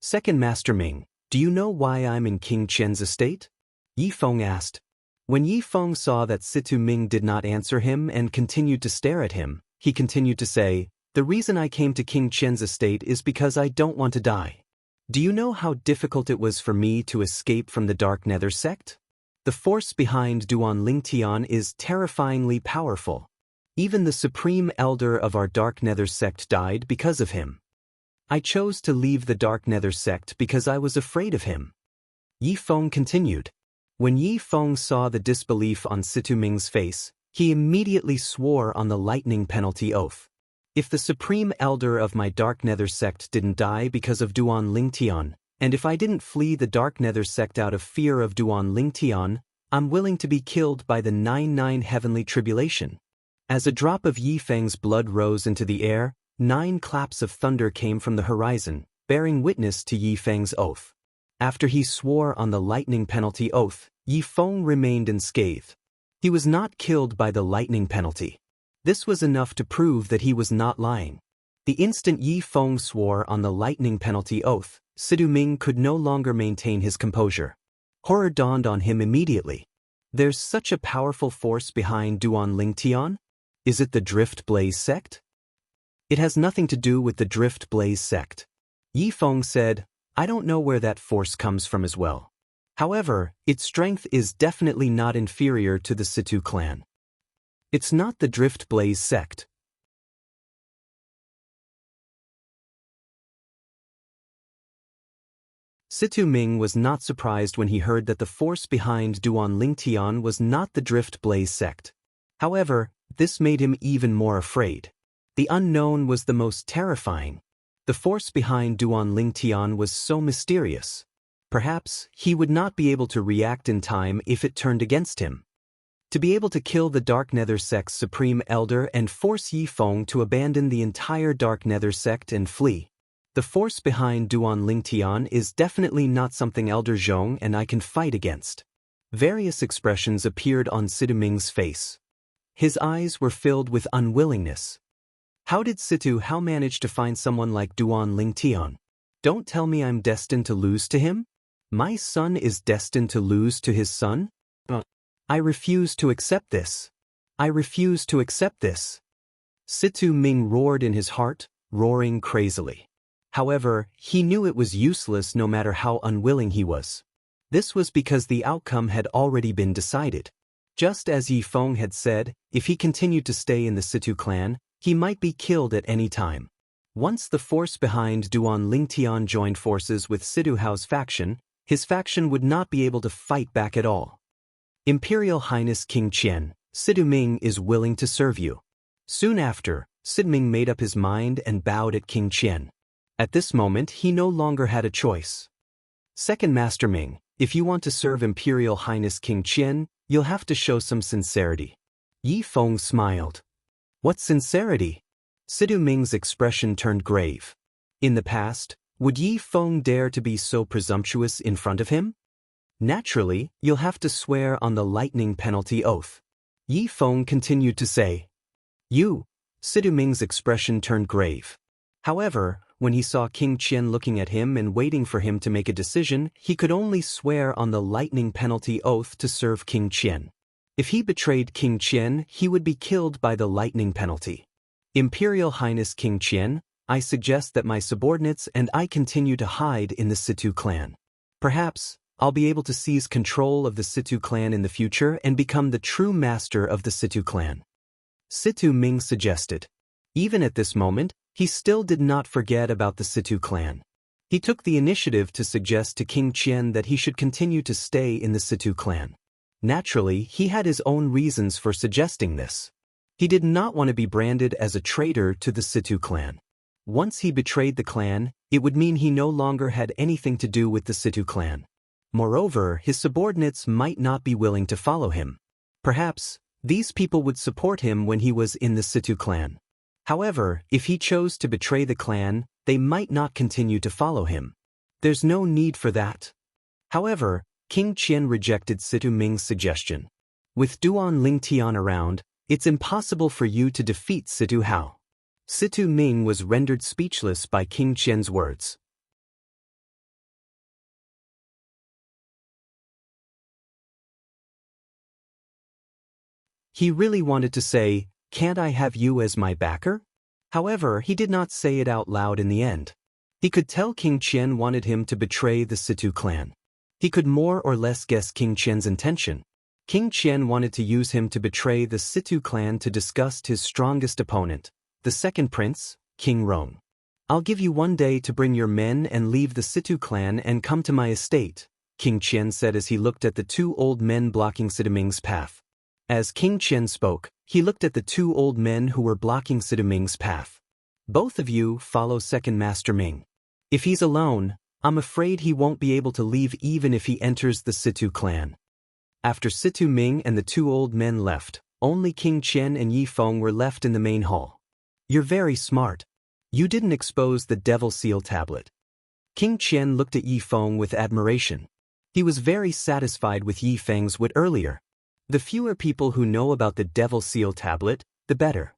"Second Master Ming, do you know why I'm in King Qian's estate?" Yi Feng asked. When Yi Feng saw that Situ Ming did not answer him and continued to stare at him, he continued to say, "The reason I came to King Qian's estate is because I don't want to die. Do you know how difficult it was for me to escape from the Dark Nether sect? The force behind Duan Lingtian is terrifyingly powerful. Even the supreme elder of our Dark Nether sect died because of him. I chose to leave the Dark Nether sect because I was afraid of him." Yi Feng continued. When Yi Feng saw the disbelief on Situ Ming's face, he immediately swore on the lightning penalty oath. "If the supreme elder of my Dark Nether sect didn't die because of Duan Lingtian, and if I didn't flee the Dark Nether sect out of fear of Duan Lingtian, I'm willing to be killed by the 9 heavenly tribulation." As a drop of Yi Feng's blood rose into the air, 9 claps of thunder came from the horizon, bearing witness to Yi Feng's oath. After he swore on the lightning penalty oath, Yi Feng remained unscathed. He was not killed by the lightning penalty. This was enough to prove that he was not lying. The instant Yi Feng swore on the lightning penalty oath, Situ Ming could no longer maintain his composure. Horror dawned on him immediately. There's such a powerful force behind Duan Lingtian? Is it the Drift Blaze sect? It has nothing to do with the Drift Blaze sect. Yi Feng said, "I don't know where that force comes from as well. However, its strength is definitely not inferior to the Situ clan. It's not the Drift Blaze sect." Situ Ming was not surprised when he heard that the force behind Duan Lingtian was not the Drift Blaze sect. However, this made him even more afraid. The unknown was the most terrifying. The force behind Duan Lingtian was so mysterious. Perhaps he would not be able to react in time if it turned against him. To be able to kill the Dark Nether sect's supreme elder and force Yi Feng to abandon the entire Dark Nether sect and flee. The force behind Duan Lingtian is definitely not something Elder Zhong and I can fight against. Various expressions appeared on Situ Ming's face. His eyes were filled with unwillingness. How did Situ Hao manage to find someone like Duan Lingtian? Don't tell me I'm destined to lose to him? My son is destined to lose to his son? I refuse to accept this. I refuse to accept this. Situ Ming roared in his heart, roaring crazily. However, he knew it was useless no matter how unwilling he was. This was because the outcome had already been decided. Just as Yi Feng had said, if he continued to stay in the Situ clan, he might be killed at any time. Once the force behind Duan Lingtian joined forces with Situ Hao's faction, his faction would not be able to fight back at all. Imperial Highness King Qian, Situ Ming is willing to serve you. Soon after, Situ Ming made up his mind and bowed at King Qian. At this moment, he no longer had a choice. Second Master Ming, if you want to serve Imperial Highness King Qian, you'll have to show some sincerity. Yi Feng smiled. What sincerity? Situ Ming's expression turned grave. In the past, would Yi Feng dare to be so presumptuous in front of him? Naturally, you'll have to swear on the lightning penalty oath. Yi Feng continued to say. You. Situ Ming's expression turned grave. However, when he saw King Qian looking at him and waiting for him to make a decision, he could only swear on the lightning penalty oath to serve King Qian. If he betrayed King Qian, he would be killed by the lightning penalty. Imperial Highness King Qian, I suggest that my subordinates and I continue to hide in the Situ clan. Perhaps, I'll be able to seize control of the Situ clan in the future and become the true master of the Situ clan. Situ Ming suggested. Even at this moment, he still did not forget about the Situ clan. He took the initiative to suggest to King Qian that he should continue to stay in the Situ clan. Naturally, he had his own reasons for suggesting this. He did not want to be branded as a traitor to the Situ clan. Once he betrayed the clan, it would mean he no longer had anything to do with the Situ clan. Moreover, his subordinates might not be willing to follow him. Perhaps, These people would support him when he was in the Situ clan. However, if he chose to betray the clan, they might not continue to follow him. There's no need for that. However, King Qian rejected Situ Ming's suggestion. With Duan Lingtian around, it's impossible for you to defeat Situ Hao. Situ Ming was rendered speechless by King Qian's words. He really wanted to say, "Can't I have you as my backer?" However, he did not say it out loud in the end. He could tell King Qian wanted him to betray the Situ clan. He could more or less guess King Qian's intention. King Qian wanted to use him to betray the Situ clan to disgust his strongest opponent, the second prince, King Rong. "I'll give you 1 day to bring your men and leave the Situ clan and come to my estate," King Qian said as he looked at the 2 old men blocking Situ Ming's path. As King Qian spoke, he looked at the 2 old men who were blocking Situ Ming's path. "Both of you follow Second Master Ming. If he's alone, I'm afraid he won't be able to leave even if he enters the Situ clan." After Situ Ming and the 2 old men left, only King Qian and Yi Feng were left in the main hall. "You're very smart. You didn't expose the Devil Seal tablet." King Qian looked at Yi Feng with admiration. He was very satisfied with Yi Feng's wit earlier. The fewer people who know about the Devil Seal tablet, the better.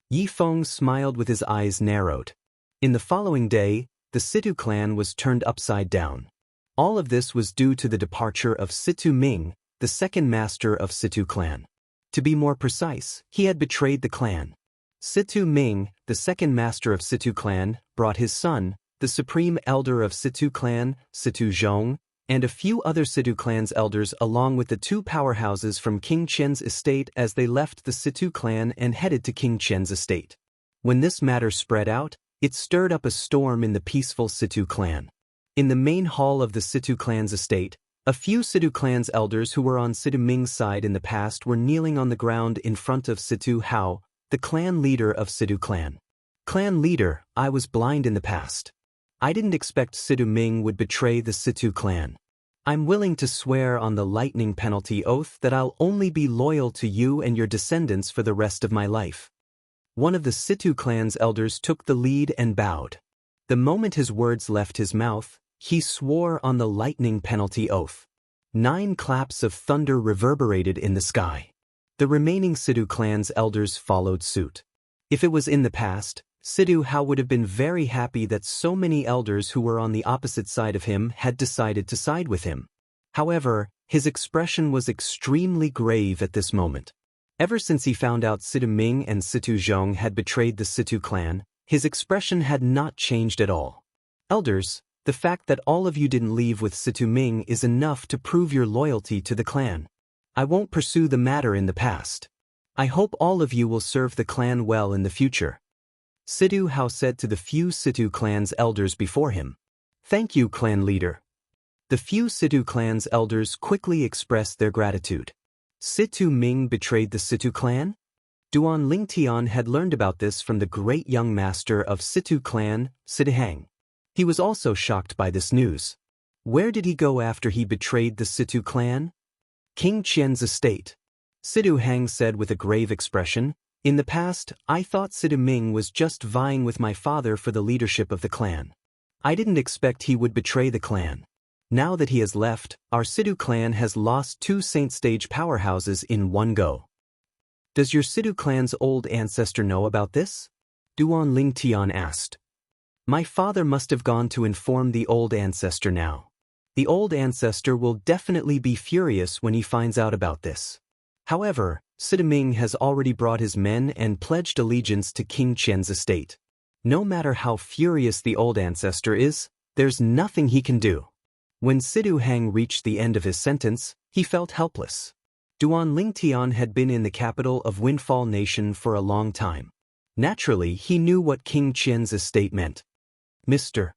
Yi Feng smiled with his eyes narrowed. In the following day, the Situ clan was turned upside down. All of this was due to the departure of Situ Ming, the second master of Situ clan. To be more precise, he had betrayed the clan. Situ Ming, the second master of Situ clan, brought his son, the supreme elder of Situ clan, Situ Zhong, and a few other Situ clan's elders along with the 2 powerhouses from King Qian's estate as they left the Situ clan and headed to King Qian's estate. When this matter spread out, it stirred up a storm in the peaceful Situ clan. In the main hall of the Situ clan's estate, a few Situ clan's elders who were on Situ Ming's side in the past were kneeling on the ground in front of Situ Hao, the clan leader of Situ clan. "Clan leader, I was blind in the past. I didn't expect Situ Ming would betray the Situ clan. I'm willing to swear on the lightning penalty oath that I'll only be loyal to you and your descendants for the rest of my life." One of the Situ clan's elders took the lead and bowed. The moment his words left his mouth, he swore on the lightning penalty oath. 9 claps of thunder reverberated in the sky. The remaining Situ clan's elders followed suit. If it was in the past, Situ Hao would have been very happy that so many elders who were on the opposite side of him had decided to side with him. However, his expression was extremely grave at this moment. Ever since he found out Situ Ming and Situ Zhong had betrayed the Situ clan, his expression had not changed at all. "Elders, the fact that all of you didn't leave with Situ Ming is enough to prove your loyalty to the clan. I won't pursue the matter in the past. I hope all of you will serve the clan well in the future." Situ Hao said to the few Situ clan's elders before him. "Thank you, clan leader." The few Situ clan's elders quickly expressed their gratitude. Situ Ming betrayed the Situ clan? Duan Lingtian had learned about this from the great young master of Situ clan, Situ Hang. He was also shocked by this news. Where did he go after he betrayed the Situ clan? King Qian's estate. Situ Hang said with a grave expression, "In the past, I thought Situ Ming was just vying with my father for the leadership of the clan. I didn't expect he would betray the clan. Now that he has left, our Situ clan has lost 2 saint stage powerhouses in one go." "Does your Situ clan's old ancestor know about this?" Duan Lingtian asked. "My father must have gone to inform the old ancestor now. The old ancestor will definitely be furious when he finds out about this. However, Situ Ming has already brought his men and pledged allegiance to King Qian's estate. No matter how furious the old ancestor is, there's nothing he can do." When Situ Hang reached the end of his sentence, he felt helpless. Duan Lingtian had been in the capital of Windfall Nation for a long time. Naturally, he knew what King Qian's estate meant. "Mr.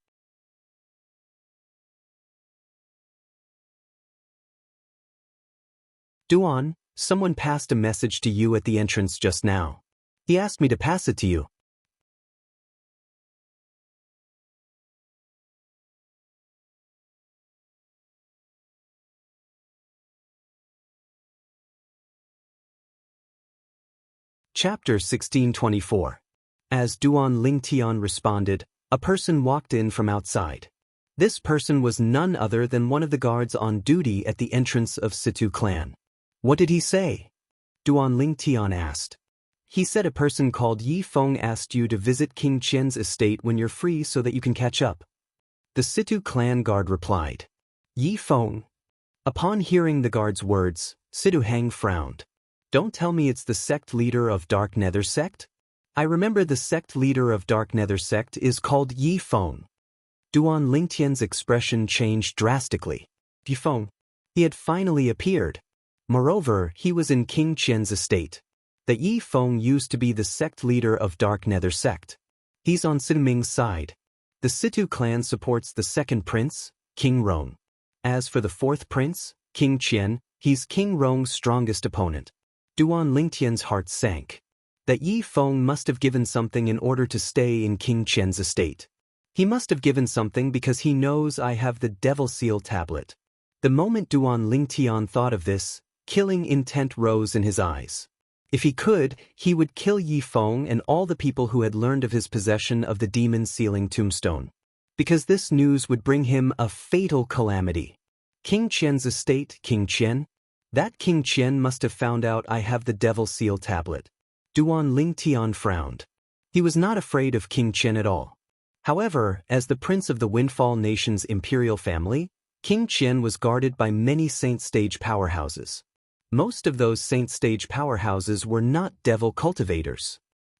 Duan, someone passed a message to you at the entrance just now. He asked me to pass it to you." Chapter 1624. As Duan Lingtian responded, a person walked in from outside. This person was none other than one of the guards on duty at the entrance of Situ clan. What did he say? Duan Lingtian asked. He said a person called Yi Feng asked you to visit King Qian's estate when you're free so that you can catch up. The Situ clan guard replied. Yi Feng. Upon hearing the guard's words, Situ Hang frowned. Don't tell me it's the sect leader of Dark Nether sect? I remember the sect leader of Dark Nether sect is called Yi Feng. Duan Lingtian's expression changed drastically. Yi Feng. He had finally appeared. Moreover, he was in King Qian's estate. The Yi Feng used to be the sect leader of Dark Nether sect. He's on Situ Ming's side. The Situ clan supports the second prince, King Rong. As for the fourth prince, King Qian, he's King Rong's strongest opponent. Duan Lingtian's heart sank. That Yi Feng must have given something in order to stay in King Qian's estate. He must have given something because he knows I have the Devil Seal tablet. The moment Duan Lingtian thought of this, killing intent rose in his eyes. If he could, he would kill Yi Feng and all the people who had learned of his possession of the demon sealing tombstone. Because this news would bring him a fatal calamity. King Qian's estate, King Qian? That King Qian must have found out I have the Devil Seal tablet. Duan Lingtian frowned. He was not afraid of King Qian at all. However, as the prince of the Windfall Nation's imperial family, King Qian was guarded by many Saint Stage powerhouses. Most of those Saint Stage powerhouses were not devil cultivators.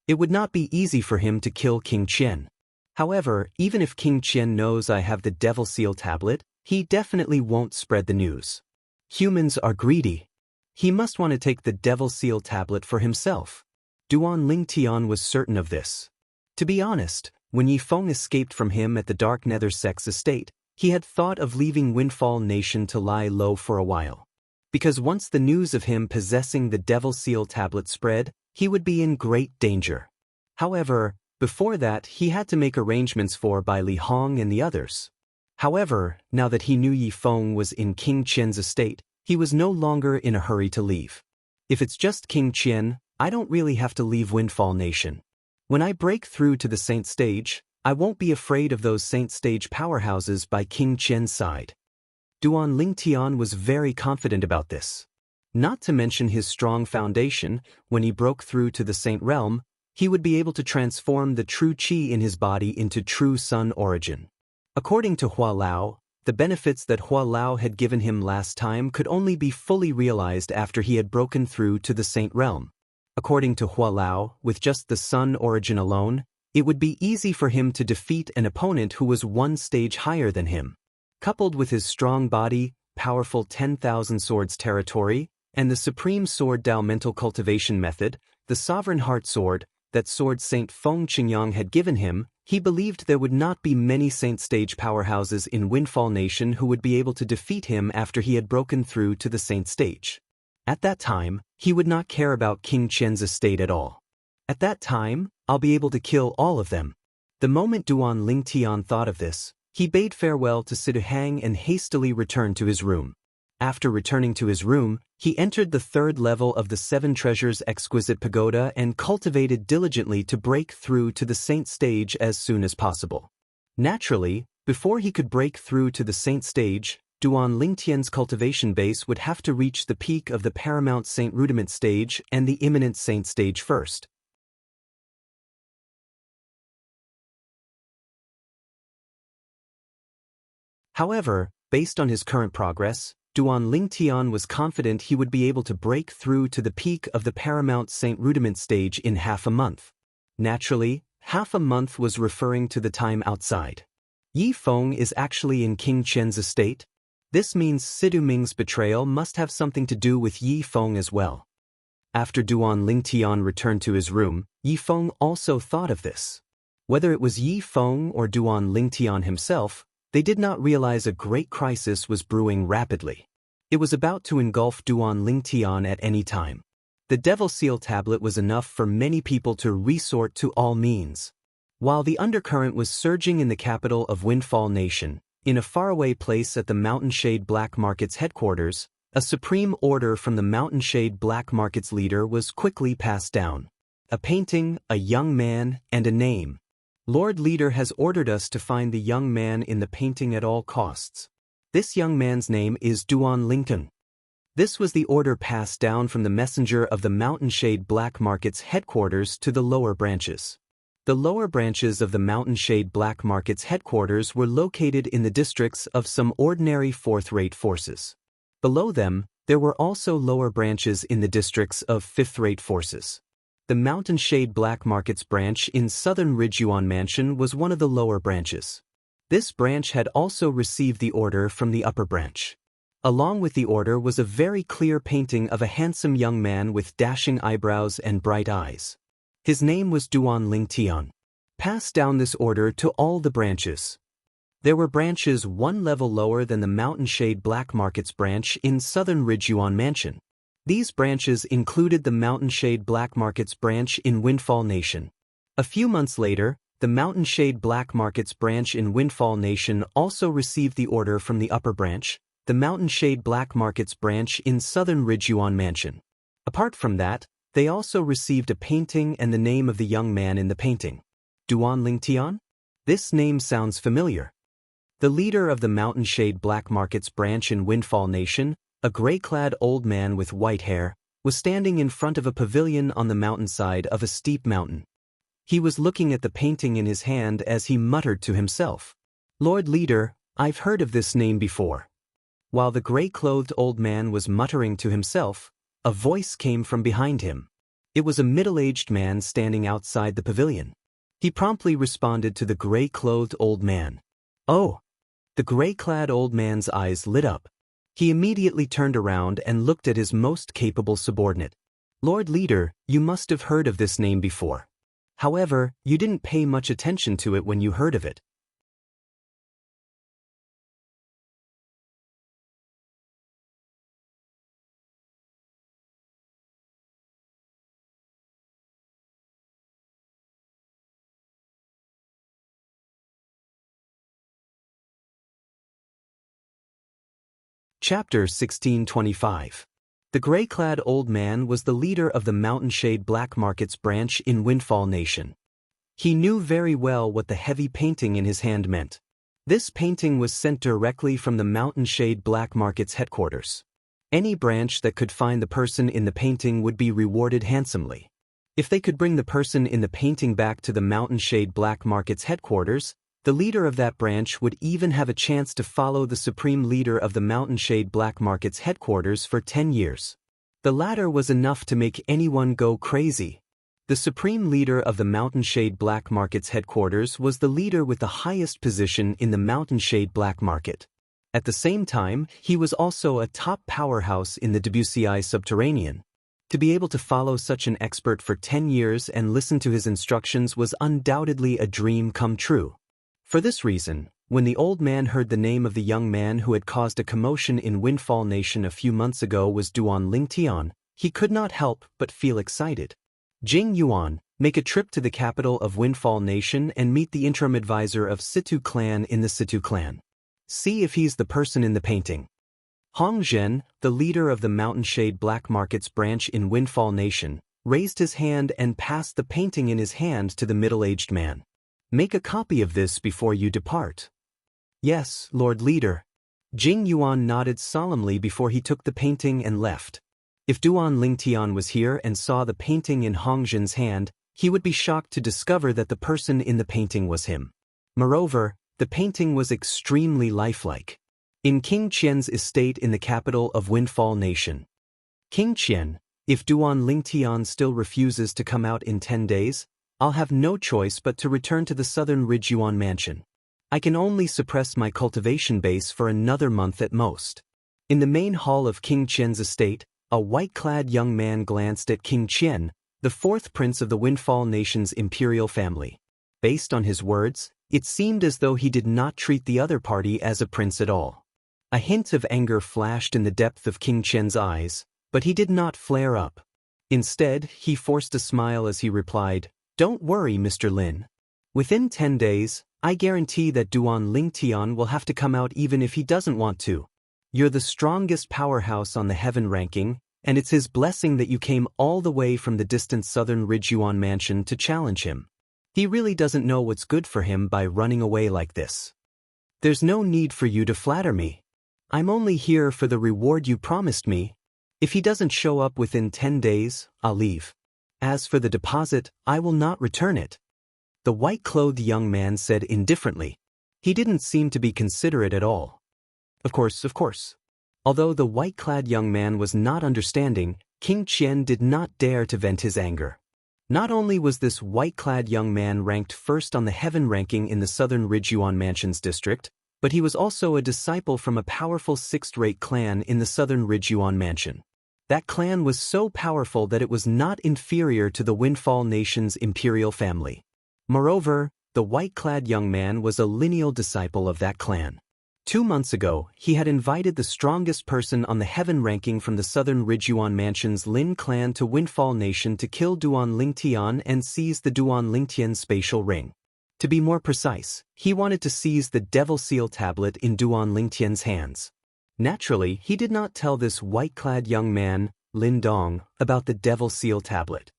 It would not be easy for him to kill King Qian. However, even if King Qian knows I have the Devil Seal tablet, he definitely won't spread the news. Humans are greedy. He must want to take the Devil Seal tablet for himself. Duan Lingtian was certain of this. To be honest, when Yi Feng escaped from him at the Dark Nether sect's estate, he had thought of leaving Windfall Nation to lie low for a while. Because once the news of him possessing the Devil Seal tablet spread, he would be in great danger. However, before that he had to make arrangements for Bai Li Hong and the others. However, now that he knew Yi Feng was in King Qian's estate, he was no longer in a hurry to leave. If it's just King Qian, I don't really have to leave Windfall Nation. When I break through to the Saint Stage, I won't be afraid of those Saint Stage powerhouses by King Qian's side. Duan Lingtian was very confident about this. Not to mention his strong foundation, when he broke through to the Saint Realm, he would be able to transform the true Qi in his body into true Sun origin. According to Hua Lao, the benefits that Hua Lao had given him last time could only be fully realized after he had broken through to the Saint Realm. According to Hua Lao, with just the Sun origin alone, it would be easy for him to defeat an opponent who was one stage higher than him. Coupled with his strong body, powerful 10,000 swords territory, and the supreme sword Dao mental cultivation method, the sovereign heart sword, that sword Saint Feng Qingyang had given him, he believed there would not be many Saint Stage powerhouses in Windfall Nation who would be able to defeat him after he had broken through to the Saint Stage. At that time, he would not care about King Qian's estate at all. At that time, I'll be able to kill all of them. The moment Duan Lingtian thought of this, he bade farewell to Situ Hang and hastily returned to his room. After returning to his room, he entered the third level of the Seven Treasures Exquisite Pagoda and cultivated diligently to break through to the Saint Stage as soon as possible. Naturally, before he could break through to the Saint Stage, Duan Lingtian's cultivation base would have to reach the peak of the Paramount Saint Rudiment Stage and the Imminent Saint Stage first. However, based on his current progress, Duan Lingtian was confident he would be able to break through to the peak of the Paramount Saint Rudiment Stage in half a month. Naturally, half a month was referring to the time outside. Yi Feng is actually in King Qian's estate. This means Situ Ming's betrayal must have something to do with Yi Feng as well. After Duan Lingtian returned to his room, Yi Feng also thought of this. Whether it was Yi Feng or Duan Lingtian himself, they did not realize a great crisis was brewing rapidly. It was about to engulf Duan Lingtian at any time. The Devil Seal tablet was enough for many people to resort to all means. While the undercurrent was surging in the capital of Windfall Nation, in a faraway place at the Mountain Shade Black Market's headquarters, a supreme order from the Mountain Shade Black Market's leader was quickly passed down. A painting, a young man, and a name. Lord Leader has ordered us to find the young man in the painting at all costs. This young man's name is Duan Lincoln. This was the order passed down from the messenger of the Mountain Shade Black Market's headquarters to the lower branches. The lower branches of the Mountain Shade Black Market's headquarters were located in the districts of some ordinary fourth-rate forces. Below them, there were also lower branches in the districts of fifth-rate forces. The Mountain Shade Black Market's branch in Southern Ridgeyuan Mansion was one of the lower branches. This branch had also received the order from the upper branch. Along with the order was a very clear painting of a handsome young man with dashing eyebrows and bright eyes. His name was Duan Lingtian. Pass down this order to all the branches. There were branches one level lower than the Mountain Shade Black Market's branch in Southern Ridgeyuan Mansion. These branches included the Mountain Shade Black Market's branch in Windfall Nation. A few months later, the Mountain Shade Black Market's branch in Windfall Nation also received the order from the upper branch, the Mountain Shade Black Market's branch in Southern Ridgeyuan Mansion. Apart from that, they also received a painting and the name of the young man in the painting. Duan Lingtian? This name sounds familiar. The leader of the Mountain Shade Black Market's branch in Windfall Nation, a gray-clad old man with white hair, was standing in front of a pavilion on the mountainside of a steep mountain. He was looking at the painting in his hand as he muttered to himself, "Lord Leader, I've heard of this name before." While the gray-clothed old man was muttering to himself, a voice came from behind him. It was a middle-aged man standing outside the pavilion. He promptly responded to the gray-clothed old man. "Oh!" The gray-clad old man's eyes lit up. He immediately turned around and looked at his most capable subordinate. "Lord Leader, you must have heard of this name before. However, you didn't pay much attention to it when you heard of it." Chapter 1625. The gray-clad old man was the leader of the Mountain Shade Black Market's branch in Windfall Nation. He knew very well what the heavy painting in his hand meant. This painting was sent directly from the Mountain Shade Black Market's headquarters. Any branch that could find the person in the painting would be rewarded handsomely. If they could bring the person in the painting back to the Mountain Shade Black Market's headquarters, the leader of that branch would even have a chance to follow the supreme leader of the Mountain Shade Black Market's headquarters for 10 years. The latter was enough to make anyone go crazy. The supreme leader of the Mountain Shade Black Market's headquarters was the leader with the highest position in the Mountain Shade Black Market. At the same time, he was also a top powerhouse in the Debussy subterranean. To be able to follow such an expert for 10 years and listen to his instructions was undoubtedly a dream come true. For this reason, when the old man heard the name of the young man who had caused a commotion in Windfall Nation a few months ago was Duan Lingtian, he could not help but feel excited. Jing Yuan, make a trip to the capital of Windfall Nation and meet the interim advisor of Situ clan in the Situ clan. See if he's the person in the painting. Hong Zhen, the leader of the Mountain Shade Black Market's branch in Windfall Nation, raised his hand and passed the painting in his hand to the middle-aged man. "Make a copy of this before you depart." "Yes, Lord Leader." Jing Yuan nodded solemnly before he took the painting and left. If Duan Lingtian was here and saw the painting in Hong Zhen's hand, he would be shocked to discover that the person in the painting was him. Moreover, the painting was extremely lifelike. In King Qian's estate in the capital of Windfall Nation. "King Qian, if Duan Lingtian still refuses to come out in 10 days, I'll have no choice but to return to the Southern Ridgeyuan Mansion. I can only suppress my cultivation base for another month at most." In the main hall of King Qian's estate, a white-clad young man glanced at King Qian, the fourth prince of the Windfall Nation's imperial family. Based on his words, it seemed as though he did not treat the other party as a prince at all. A hint of anger flashed in the depth of King Qian's eyes, but he did not flare up. Instead, he forced a smile as he replied, "Don't worry, Mr. Lin. Within 10 days, I guarantee that Duan Lingtian will have to come out even if he doesn't want to. You're the strongest powerhouse on the heaven ranking, and it's his blessing that you came all the way from the distant southern Ridgyuan mansion to challenge him. He really doesn't know what's good for him by running away like this. There's no need for you to flatter me. I'm only here for the reward you promised me. If he doesn't show up within 10 days, I'll leave. As for the deposit, I will not return it. The white-clothed young man said indifferently. He didn't seem to be considerate at all. Of course. Although the white-clad young man was not understanding, King Qian did not dare to vent his anger. Not only was this white-clad young man ranked first on the heaven ranking in the southern Ridgyuan Mansions district, but he was also a disciple from a powerful sixth-rate clan in the southern Ridgyuan Mansion. That clan was so powerful that it was not inferior to the Windfall Nation's imperial family. Moreover, the white-clad young man was a lineal disciple of that clan. 2 months ago, he had invited the strongest person on the heaven ranking from the southern Ridgyuan Mansion's Lin clan to Windfall Nation to kill Duan Lingtian and seize the Duan Lingtian spatial ring. To be more precise, he wanted to seize the Devil Seal tablet in Duan Lingtian's hands. Naturally, he did not tell this white-clad young man, Lin Dong, about the Devil Seal tablet.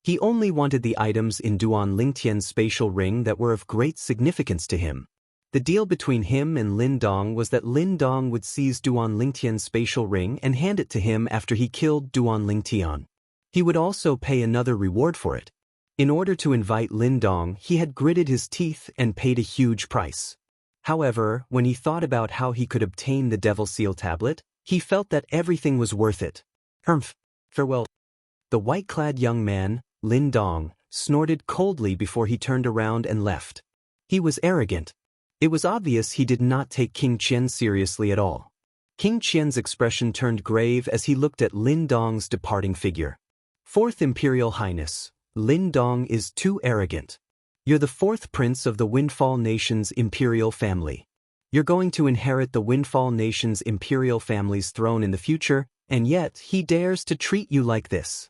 He only wanted the items in Duan Lingtian's spatial ring that were of great significance to him. The deal between him and Lin Dong was that Lin Dong would seize Duan Lingtian's spatial ring and hand it to him after he killed Duan Lingtian. He would also pay another reward for it. In order to invite Lin Dong, he had gritted his teeth and paid a huge price. However, when he thought about how he could obtain the Devil Seal tablet, he felt that everything was worth it. Farewell. The white-clad young man, Lin Dong, snorted coldly before he turned around and left. He was arrogant. It was obvious he did not take King Qian seriously at all. King Qian's expression turned grave as he looked at Lin Dong's departing figure. Fourth Imperial Highness, Lin Dong is too arrogant. You're the fourth prince of the Windfall Nation's imperial family. You're going to inherit the Windfall Nation's imperial family's throne in the future, and yet he dares to treat you like this.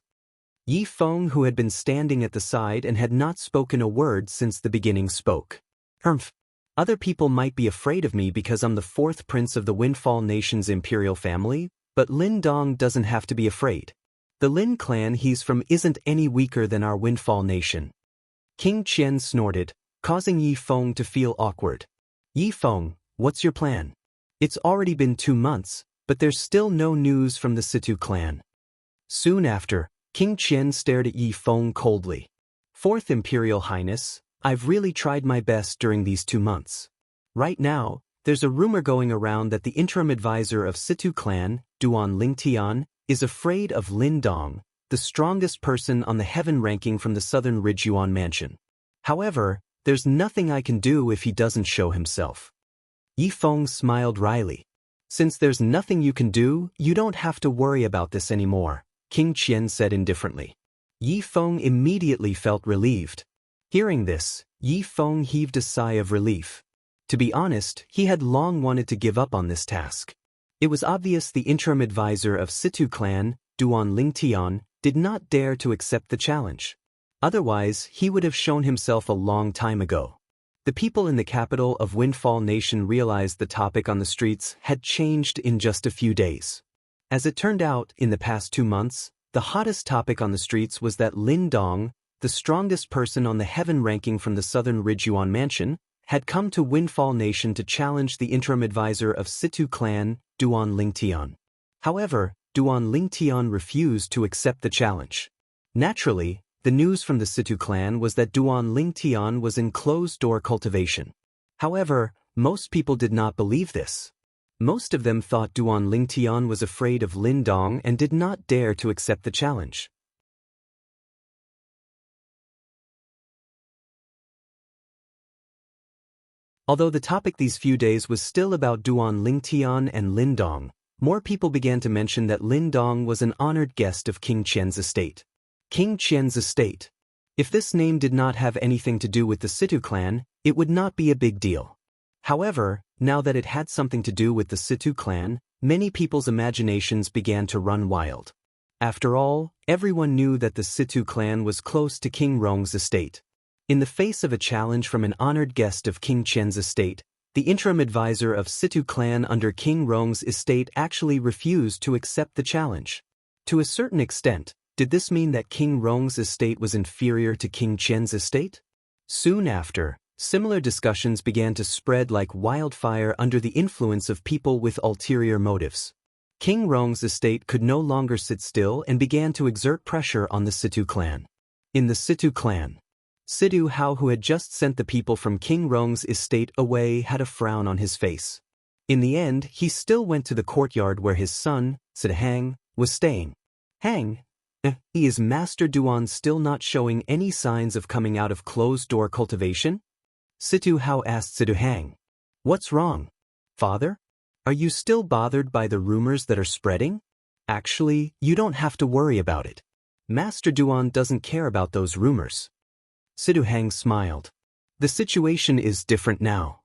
Yi Feng, who had been standing at the side and had not spoken a word since the beginning, spoke. Other people might be afraid of me because I'm the fourth prince of the Windfall Nation's imperial family, but Lin Dong doesn't have to be afraid. The Lin clan he's from isn't any weaker than our Windfall Nation. King Qian snorted, causing Yi Feng to feel awkward. Yi Feng, what's your plan? It's already been 2 months, but there's still no news from the Situ clan. Soon after, King Qian stared at Yi Feng coldly. Fourth Imperial Highness, I've really tried my best during these 2 months. Right now, there's a rumor going around that the interim advisor of Situ clan, Duan Lingtian, is afraid of Lin Dong, the strongest person on the heaven ranking from the southern Ridgyuan Mansion. However, there's nothing I can do if he doesn't show himself. Yi Feng smiled wryly. Since there's nothing you can do, you don't have to worry about this anymore, King Qian said indifferently. Yi Feng immediately felt relieved. Hearing this, Yi Feng heaved a sigh of relief. To be honest, he had long wanted to give up on this task. It was obvious the interim advisor of Situ clan, Duan Lingtian, did not dare to accept the challenge. Otherwise, he would have shown himself a long time ago. The people in the capital of Windfall Nation realized the topic on the streets had changed in just a few days. As it turned out, in the past 2 months, the hottest topic on the streets was that Lin Dong, the strongest person on the heaven ranking from the southern Ridgyuan Mansion, had come to Windfall Nation to challenge the interim advisor of Situ clan, Duan Lingtian. However, Duan Lingtian refused to accept the challenge. Naturally, the news from the Situ clan was that Duan Lingtian was in closed-door cultivation. However, most people did not believe this. Most of them thought Duan Lingtian was afraid of Lin Dong and did not dare to accept the challenge. Although the topic these few days was still about Duan Lingtian and Lin Dong, more people began to mention that Lin Dong was an honored guest of King Qian's estate. King Qian's estate. If this name did not have anything to do with the Situ clan, it would not be a big deal. However, now that it had something to do with the Situ clan, many people's imaginations began to run wild. After all, everyone knew that the Situ clan was close to King Rong's estate. In the face of a challenge from an honored guest of King Qian's estate, The interim advisor of Situ clan under King Rong's estate actually refused to accept the challenge. To a certain extent, did this mean that King Rong's estate was inferior to King Qian's estate? Soon after, similar discussions began to spread like wildfire under the influence of people with ulterior motives. King Rong's estate could no longer sit still and began to exert pressure on the Situ clan. In the Situ clan, Situ Hao, who had just sent the people from King Rong's estate away, had a frown on his face. In the end, he still went to the courtyard where his son, Situ Hang, was staying. Hang? Is Master Duan still not showing any signs of coming out of closed-door cultivation? Situ Hao asked Situ Hang. What's wrong? Father? Are you still bothered by the rumors that are spreading? Actually, you don't have to worry about it. Master Duan doesn't care about those rumors. Situ Hang smiled. The situation is different now.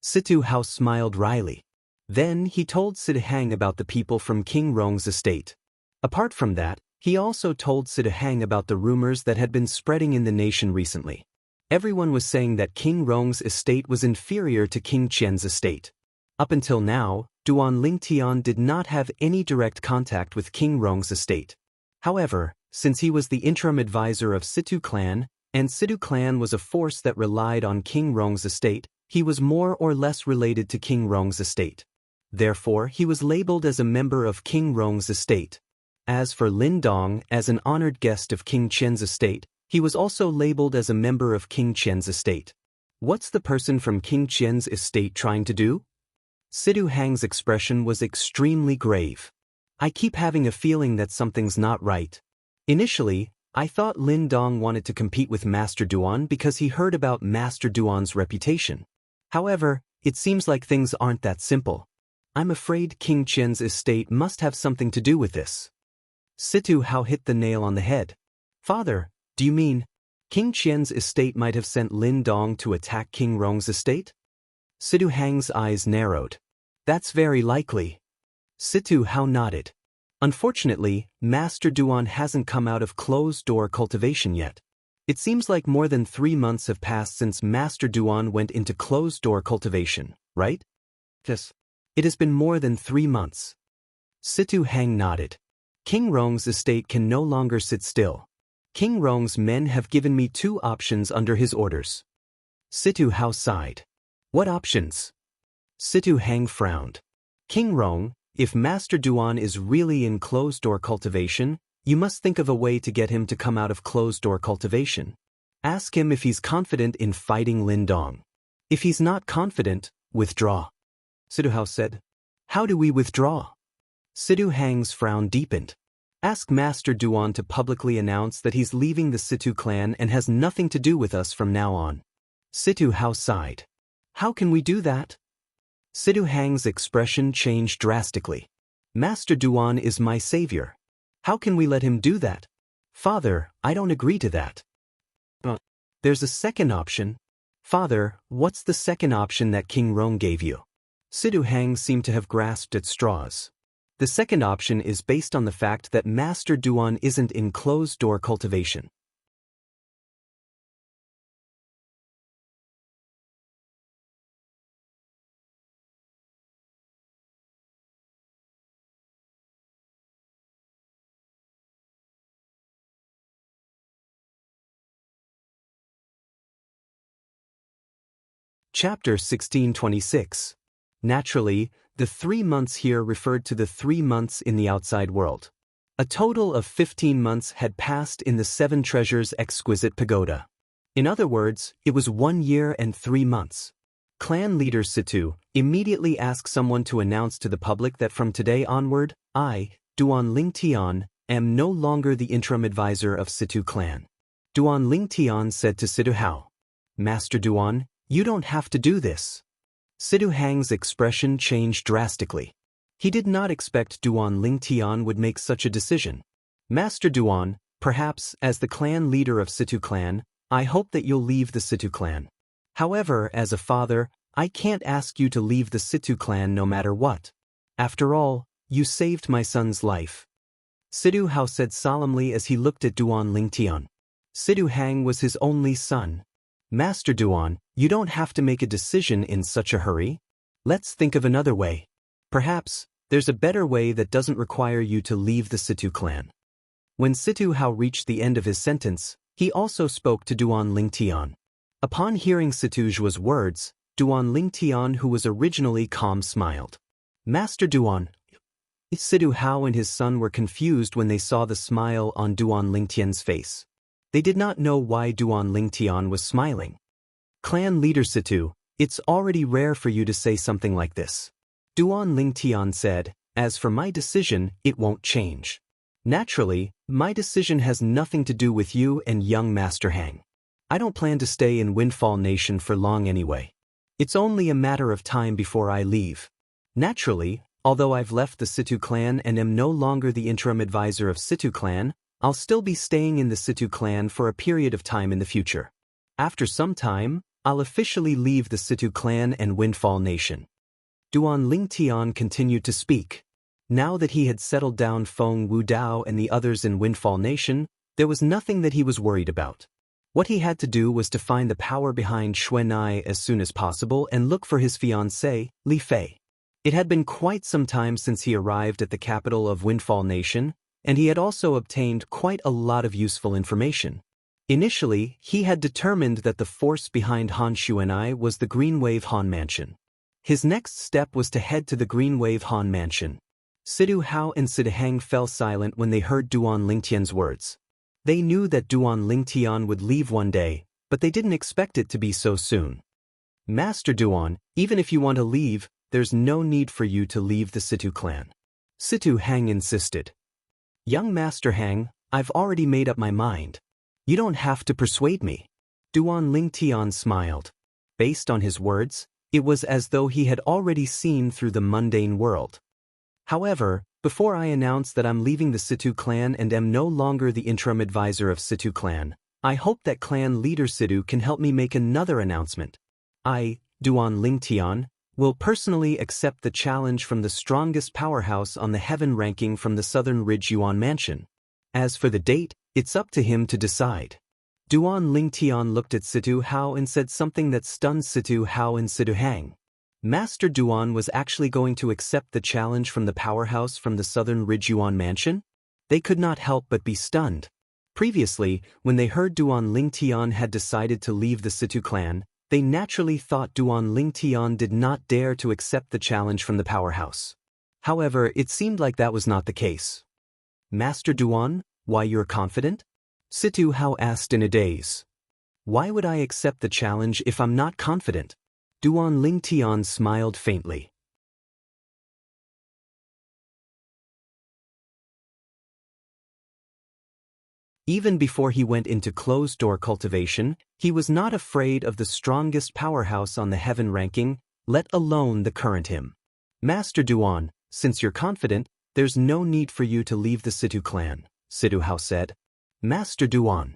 Situ Hao smiled wryly. Then he told Situ Hang about the people from King Rong's estate. Apart from that, he also told Situ Hang about the rumors that had been spreading in the nation recently. Everyone was saying that King Rong's estate was inferior to King Qian's estate. Up until now, Duan Lingtian did not have any direct contact with King Rong's estate. However, since he was the interim advisor of Situ clan, and Situ clan was a force that relied on King Rong's estate, he was more or less related to King Rong's estate. Therefore, he was labeled as a member of King Rong's estate. As for Lin Dong, as an honored guest of King Qian's estate, he was also labeled as a member of King Qian's estate. What's the person from King Qian's estate trying to do? Situ Hang's expression was extremely grave. I keep having a feeling that something's not right. Initially, I thought Lin Dong wanted to compete with Master Duan because he heard about Master Duan's reputation. However, it seems like things aren't that simple. I'm afraid King Qian's estate must have something to do with this. Situ Hao hit the nail on the head. Father, do you mean King Qian's estate might have sent Lin Dong to attack King Rong's estate? Situ Hang's eyes narrowed. That's very likely. Situ Hao nodded. Unfortunately, Master Duan hasn't come out of closed-door cultivation yet. It seems like more than 3 months have passed since Master Duan went into closed-door cultivation, right? Yes. It has been more than 3 months. Situ Hang nodded. King Rong's estate can no longer sit still. King Rong's men have given me 2 options under his orders. Situ Hao sighed. What options? Situ Hang frowned. King Rong, if Master Duan is really in closed-door cultivation, you must think of a way to get him to come out of closed-door cultivation. Ask him if he's confident in fighting Lin Dong. If he's not confident, withdraw. Situ Hao said. How do we withdraw? Situ Hang's frown deepened. Ask Master Duan to publicly announce that he's leaving the Situ clan and has nothing to do with us from now on. Situ Hao sighed. How can we do that? Situ Hang's expression changed drastically. Master Duan is my savior. How can we let him do that? Father, I don't agree to that. There's a second option. Father, what's the second option that King Rong gave you? Situ Hang seemed to have grasped at straws. The second option is based on the fact that Master Duan isn't in closed-door cultivation. Chapter 1626. Naturally, the 3 months here referred to the 3 months in the outside world. A total of 15 months had passed in the 7 Treasures exquisite pagoda. In other words, it was 1 year and 3 months. Clan leader Situ immediately asked someone to announce to the public that from today onward, I, Duan Lingtian, am no longer the interim advisor of Situ clan. Duan Lingtian said to Situ Hao, Master Duan, you don't have to do this. Situ Hang's expression changed drastically. He did not expect Duan Lingtian would make such a decision. Master Duan, perhaps as the clan leader of Situ clan, I hope that you'll leave the Situ clan. However, as a father, I can't ask you to leave the Situ clan no matter what. After all, you saved my son's life. Situ Hao said solemnly as he looked at Duan Lingtian. Situ Hang was his only son. Master Duan, you don't have to make a decision in such a hurry. Let's think of another way. Perhaps, there's a better way that doesn't require you to leave the Situ clan. When Situ Hao reached the end of his sentence, he also spoke to Duan Lingtian. Upon hearing Situ Zhua's words, Duan Lingtian, who was originally calm, smiled. Master Duan. Situ Hao and his son were confused when they saw the smile on Duan Lingtian's face. They did not know why Duan Lingtian was smiling. Clan leader Situ, it's already rare for you to say something like this. Duan Lingtian said, as for my decision, it won't change. Naturally, my decision has nothing to do with you and young Master Hang. I don't plan to stay in Windfall Nation for long anyway. It's only a matter of time before I leave. Naturally, although I've left the Situ clan and am no longer the interim advisor of Situ clan, I'll still be staying in the Situ clan for a period of time in the future. After some time, I'll officially leave the Situ clan and Windfall Nation. Duan Lingtian continued to speak. Now that he had settled down Feng Wudao and the others in Windfall Nation, there was nothing that he was worried about. What he had to do was to find the power behind Xuanai as soon as possible and look for his fiancée, Li Fei. It had been quite some time since he arrived at the capital of Windfall Nation, and he had also obtained quite a lot of useful information. Initially, he had determined that the force behind Han Xuanai was the Green Wave Han Mansion. His next step was to head to the Green Wave Han Mansion. Situ Hao and Situ Hang fell silent when they heard Duan Lingtian's words. They knew that Duan Lingtian would leave one day, but they didn't expect it to be so soon. Master Duan, even if you want to leave, there's no need for you to leave the Situ clan. Situ Hang insisted. Young Master Hang, I've already made up my mind. You don't have to persuade me. Duan Lingtian smiled. Based on his words, it was as though he had already seen through the mundane world. However, before I announce that I'm leaving the Situ clan and am no longer the interim advisor of Situ clan, I hope that clan leader Situ can help me make another announcement. I, Duan Lingtian, will personally accept the challenge from the strongest powerhouse on the heaven ranking from the Southern Ridge Yuan Mansion. As for the date, it's up to him to decide. Duan Lingtian looked at Situ Hao and said something that stunned Situ Hao and Situ Hang. Master Duan was actually going to accept the challenge from the powerhouse from the Southern Ridge Yuan Mansion? They could not help but be stunned. Previously, when they heard Duan Lingtian had decided to leave the Situ clan, they naturally thought Duan Lingtian did not dare to accept the challenge from the powerhouse. However, it seemed like that was not the case. Master Duan, why you're confident? Situ Hao asked in a daze. Why would I accept the challenge if I'm not confident? Duan Lingtian smiled faintly. Even before he went into closed-door cultivation, he was not afraid of the strongest powerhouse on the heaven ranking, let alone the current him. Master Duan, since you're confident, there's no need for you to leave the Situ clan, Situ Hao said. Master Duan.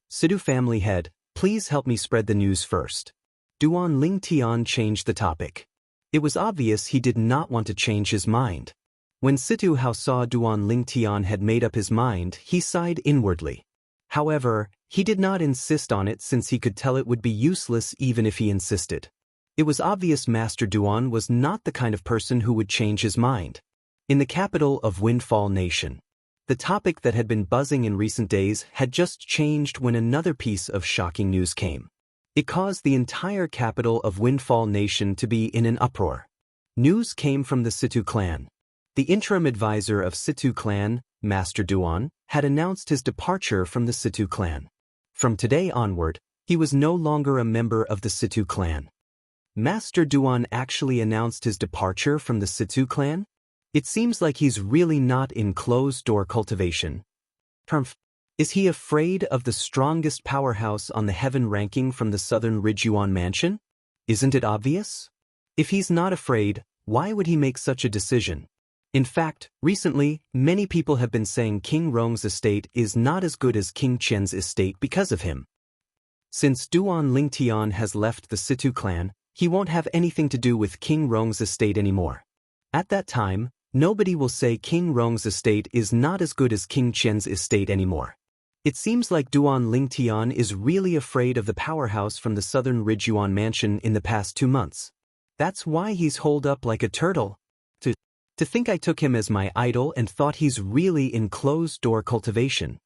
Situ family head, please help me spread the news first. Duan Lingtian changed the topic. It was obvious he did not want to change his mind. When Situ Hao saw Duan Lingtian had made up his mind, he sighed inwardly. However, he did not insist on it since he could tell it would be useless even if he insisted. It was obvious Master Duan was not the kind of person who would change his mind. In the capital of Windfall Nation, the topic that had been buzzing in recent days had just changed when another piece of shocking news came. It caused the entire capital of Windfall Nation to be in an uproar. News came from the Situ clan. The interim advisor of Situ clan, Master Duan, had announced his departure from the Situ clan. From today onward, he was no longer a member of the Situ clan. Master Duan actually announced his departure from the Situ clan? It seems like he's really not in closed-door cultivation. Is he afraid of the strongest powerhouse on the heaven ranking from the Southern Ridge Yuan Mansion? Isn't it obvious? If he's not afraid, why would he make such a decision? In fact, recently, many people have been saying King Rong's estate is not as good as King Qian's estate because of him. Since Duan Lingtian has left the Situ clan, he won't have anything to do with King Rong's estate anymore. At that time, nobody will say King Rong's estate is not as good as King Qian's estate anymore. It seems like Duan Lingtian is really afraid of the powerhouse from the southern Ridgyuan mansion in the past 2 months. That's why he's holed up like a turtle. To think I took him as my idol and thought he's really in closed-door cultivation.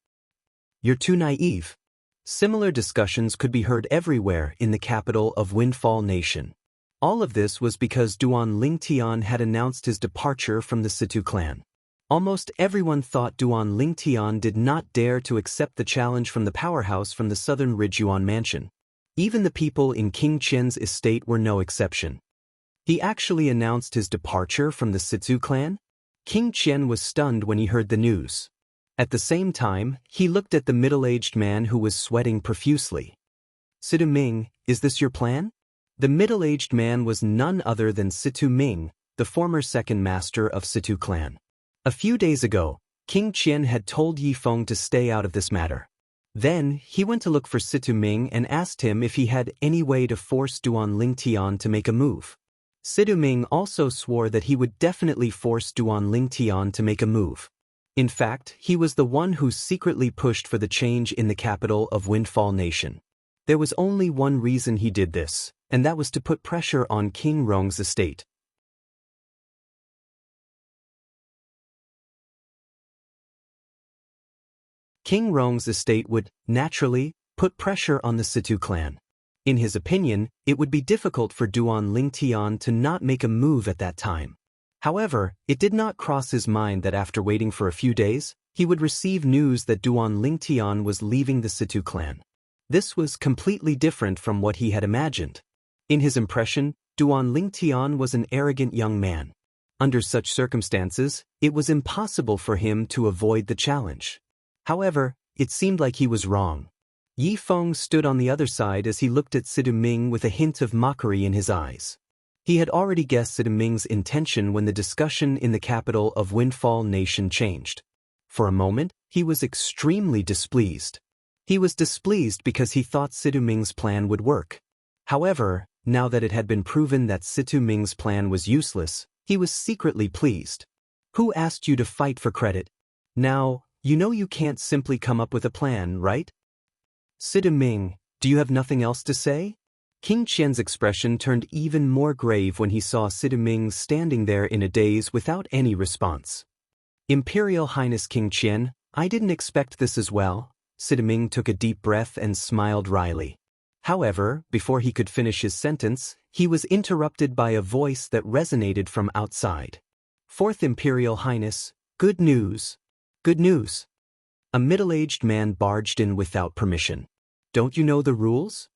You're too naive. Similar discussions could be heard everywhere in the capital of Windfall Nation. All of this was because Duan Lingtian had announced his departure from the Situ clan. Almost everyone thought Duan Lingtian did not dare to accept the challenge from the powerhouse from the southern Ridgyuan mansion. Even the people in King Qian's estate were no exception. He actually announced his departure from the Situ clan? King Qian was stunned when he heard the news. At the same time, he looked at the middle-aged man who was sweating profusely. Situ Ming, is this your plan? The middle-aged man was none other than Situ Ming, the former second master of Situ clan. A few days ago, King Qian had told Yi Feng to stay out of this matter. Then, he went to look for Situ Ming and asked him if he had any way to force Duan Lingtian to make a move. Situ Ming also swore that he would definitely force Duan Lingtian to make a move. In fact, he was the one who secretly pushed for the change in the capital of Windfall Nation. There was only one reason he did this, and that was to put pressure on King Rong's estate. King Rong's estate would, naturally, put pressure on the Situ clan. In his opinion, it would be difficult for Duan Lingtian to not make a move at that time. However, it did not cross his mind that after waiting for a few days, he would receive news that Duan Lingtian was leaving the Situ clan. This was completely different from what he had imagined. In his impression, Duan Lingtian was an arrogant young man. Under such circumstances, it was impossible for him to avoid the challenge. However, it seemed like he was wrong. Yi Feng stood on the other side as he looked at Situ Ming with a hint of mockery in his eyes. He had already guessed Situ Ming's intention when the discussion in the capital of Windfall Nation changed. For a moment, he was extremely displeased. He was displeased because he thought Situ Ming's plan would work. However, now that it had been proven that Situ Ming's plan was useless, he was secretly pleased. Who asked you to fight for credit? Now, you know you can't simply come up with a plan, right? Situ Ming, do you have nothing else to say? King Qian's expression turned even more grave when he saw Situ Ming standing there in a daze without any response. Imperial Highness King Qian, I didn't expect this as well. Situ Ming took a deep breath and smiled wryly. However, before he could finish his sentence, he was interrupted by a voice that resonated from outside. Fourth Imperial Highness, good news. Good news. A middle-aged man barged in without permission. Don't you know the rules?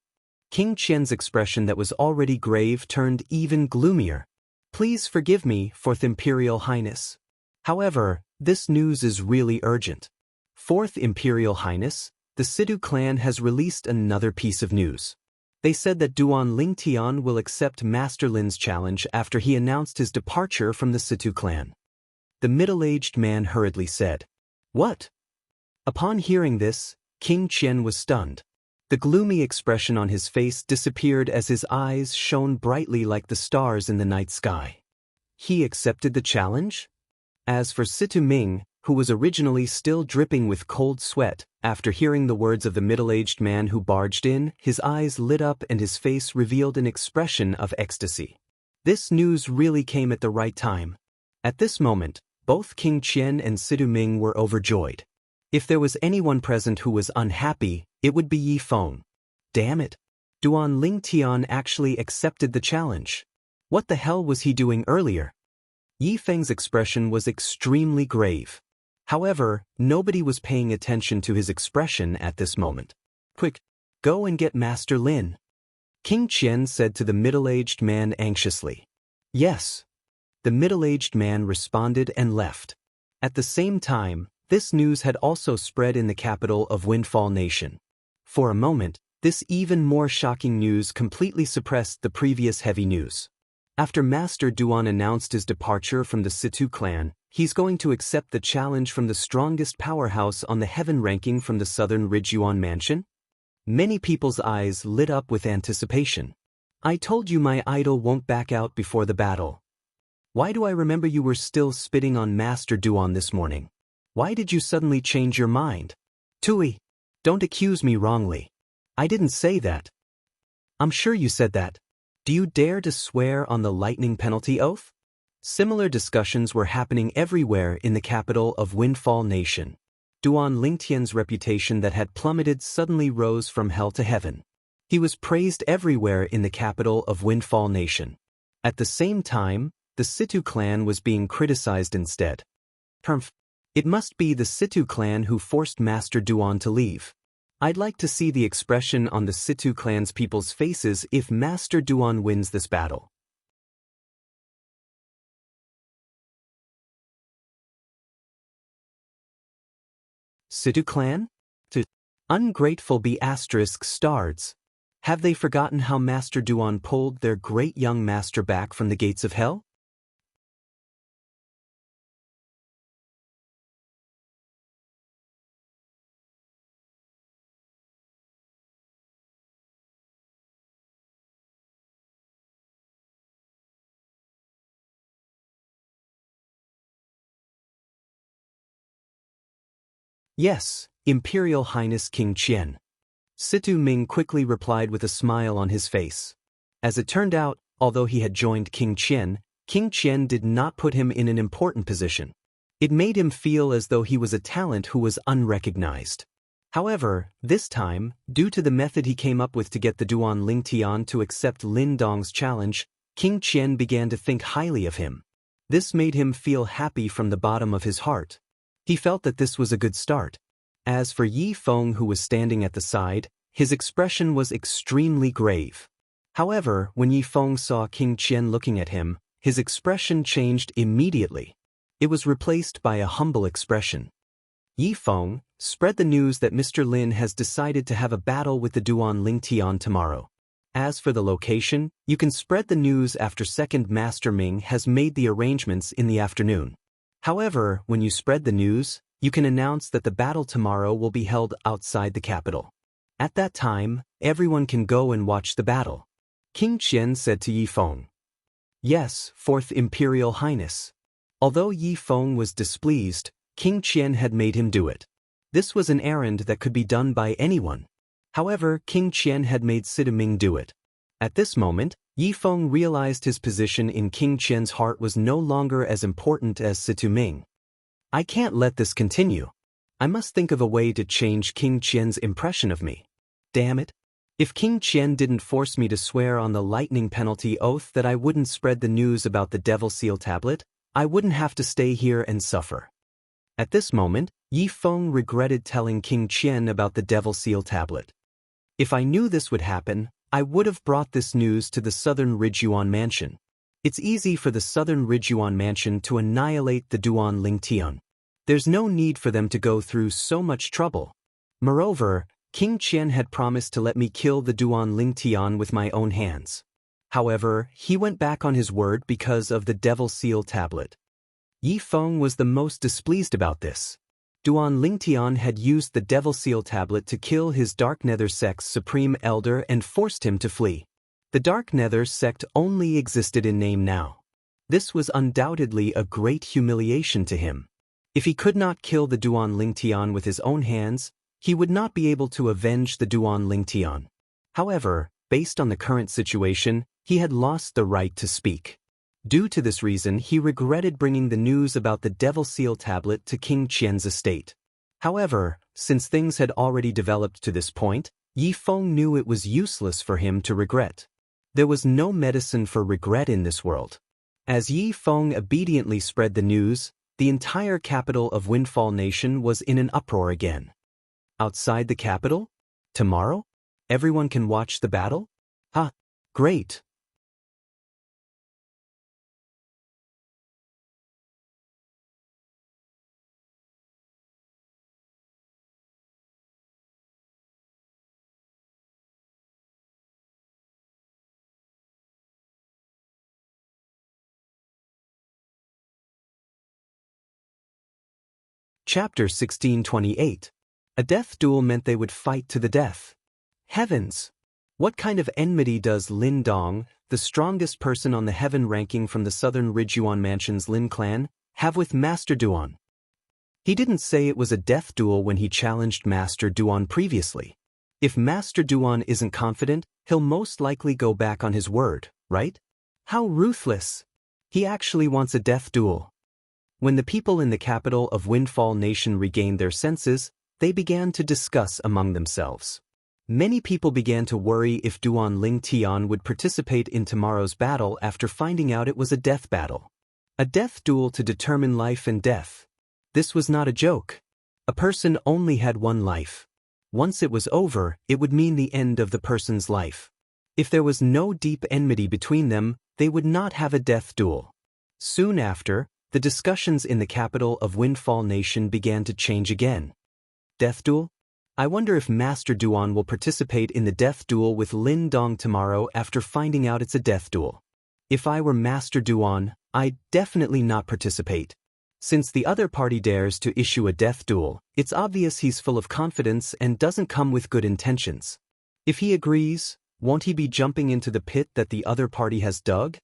King Qian's expression that was already grave turned even gloomier. Please forgive me, Fourth Imperial Highness. However, this news is really urgent. Fourth Imperial Highness, the Situ clan has released another piece of news. They said that Duan Lingtian will accept Master Lin's challenge after he announced his departure from the Situ clan. The middle-aged man hurriedly said, What? Upon hearing this, King Qian was stunned. The gloomy expression on his face disappeared as his eyes shone brightly like the stars in the night sky. He accepted the challenge? As for Situ Ming, who was originally still dripping with cold sweat, after hearing the words of the middle-aged man who barged in, his eyes lit up and his face revealed an expression of ecstasy. This news really came at the right time. At this moment, both King Qian and Situ Ming were overjoyed. If there was anyone present who was unhappy, it would be Yi Feng. Damn it! Duan Lingtian actually accepted the challenge. What the hell was he doing earlier? Yi Feng's expression was extremely grave. However, nobody was paying attention to his expression at this moment. Quick, go and get Master Lin. King Qian said to the middle-aged man anxiously. Yes. The middle-aged man responded and left. At the same time, this news had also spread in the capital of Windfall Nation. For a moment, this even more shocking news completely suppressed the previous heavy news. After Master Duan announced his departure from the Situ clan, he's going to accept the challenge from the strongest powerhouse on the heaven ranking from the southern Ridgyuan mansion? Many people's eyes lit up with anticipation. I told you my idol won't back out before the battle. Why do I remember you were still spitting on Master Duan this morning? Why did you suddenly change your mind? Tui. Don't accuse me wrongly. I didn't say that. I'm sure you said that. Do you dare to swear on the lightning penalty oath? Similar discussions were happening everywhere in the capital of Windfall Nation. Duan Lingtian's reputation that had plummeted suddenly rose from hell to heaven. He was praised everywhere in the capital of Windfall Nation. At the same time, the Situ clan was being criticized instead. It must be the Situ clan who forced Master Duan to leave. I'd like to see the expression on the Situ clan's people's faces if Master Duan wins this battle. Situ clan? Ungrateful be *****. Have they forgotten how Master Duan pulled their great young master back from the gates of hell? Yes, Imperial Highness King Qian. Situ Ming quickly replied with a smile on his face. As it turned out, although he had joined King Qian did not put him in an important position. It made him feel as though he was a talent who was unrecognized. However, this time, due to the method he came up with to get the Duan Lingtian to accept Lin Dong's challenge, King Qian began to think highly of him. This made him feel happy from the bottom of his heart. He felt that this was a good start. As for Yi Feng, who was standing at the side, his expression was extremely grave. However, when Yi Feng saw King Qian looking at him, his expression changed immediately. It was replaced by a humble expression. Yi Feng, spread the news that Mr. Lin has decided to have a battle with the Duan Lingtian tomorrow. As for the location, you can spread the news after Second Master Ming has made the arrangements in the afternoon. However, when you spread the news, you can announce that the battle tomorrow will be held outside the capital. At that time, everyone can go and watch the battle. King Qian said to Yi Feng. Yes, Fourth Imperial Highness. Although Yi Feng was displeased, King Qian had made him do it. This was an errand that could be done by anyone. However, King Qian had made Situ Ming do it. At this moment, Yi Feng realized his position in King Qian's heart was no longer as important as Situ Ming. I can't let this continue. I must think of a way to change King Qian's impression of me. Damn it. If King Qian didn't force me to swear on the lightning penalty oath that I wouldn't spread the news about the Devil Seal tablet, I wouldn't have to stay here and suffer. At this moment, Yi Feng regretted telling King Qian about the Devil Seal tablet. If I knew this would happen, I would have brought this news to the Southern Ridgyuan Mansion. It's easy for the Southern Ridgyuan Mansion to annihilate the Duan Lingtian. There's no need for them to go through so much trouble. Moreover, King Qian had promised to let me kill the Duan Lingtian with my own hands. However, he went back on his word because of the Devil Seal tablet. Yi Feng was the most displeased about this. Duan Lingtian had used the Devil Seal tablet to kill his Dark Nether sect's supreme elder and forced him to flee. The Dark Nether sect only existed in name now. This was undoubtedly a great humiliation to him. If he could not kill the Duan Lingtian with his own hands, he would not be able to avenge the Duan Lingtian. However, based on the current situation, he had lost the right to speak. Due to this reason, he regretted bringing the news about the Devil Seal tablet to King Qian's estate. However, since things had already developed to this point, Yi Feng knew it was useless for him to regret. There was no medicine for regret in this world. As Yi Feng obediently spread the news, the entire capital of Windfall Nation was in an uproar again. Outside the capital? Tomorrow? Everyone can watch the battle? Ah, great. Chapter 1628. A death duel meant they would fight to the death. Heavens! What kind of enmity does Lin Dong, the strongest person on the heaven ranking from the Southern Ridgyuan Mansion's Lin clan, have with Master Duan? He didn't say it was a death duel when he challenged Master Duan previously. If Master Duan isn't confident, he'll most likely go back on his word, right? How ruthless! He actually wants a death duel. When the people in the capital of Windfall Nation regained their senses, they began to discuss among themselves. Many people began to worry if Duan Lingtian would participate in tomorrow's battle after finding out it was a death battle. A death duel to determine life and death. This was not a joke. A person only had one life. Once it was over, it would mean the end of the person's life. If there was no deep enmity between them, they would not have a death duel. Soon after, the discussions in the capital of Windfall Nation began to change again. Death duel? I wonder if Master Duan will participate in the death duel with Lin Dong tomorrow after finding out it's a death duel. If I were Master Duan, I'd definitely not participate. Since the other party dares to issue a death duel, it's obvious he's full of confidence and doesn't come with good intentions. If he agrees, won't he be jumping into the pit that the other party has dug?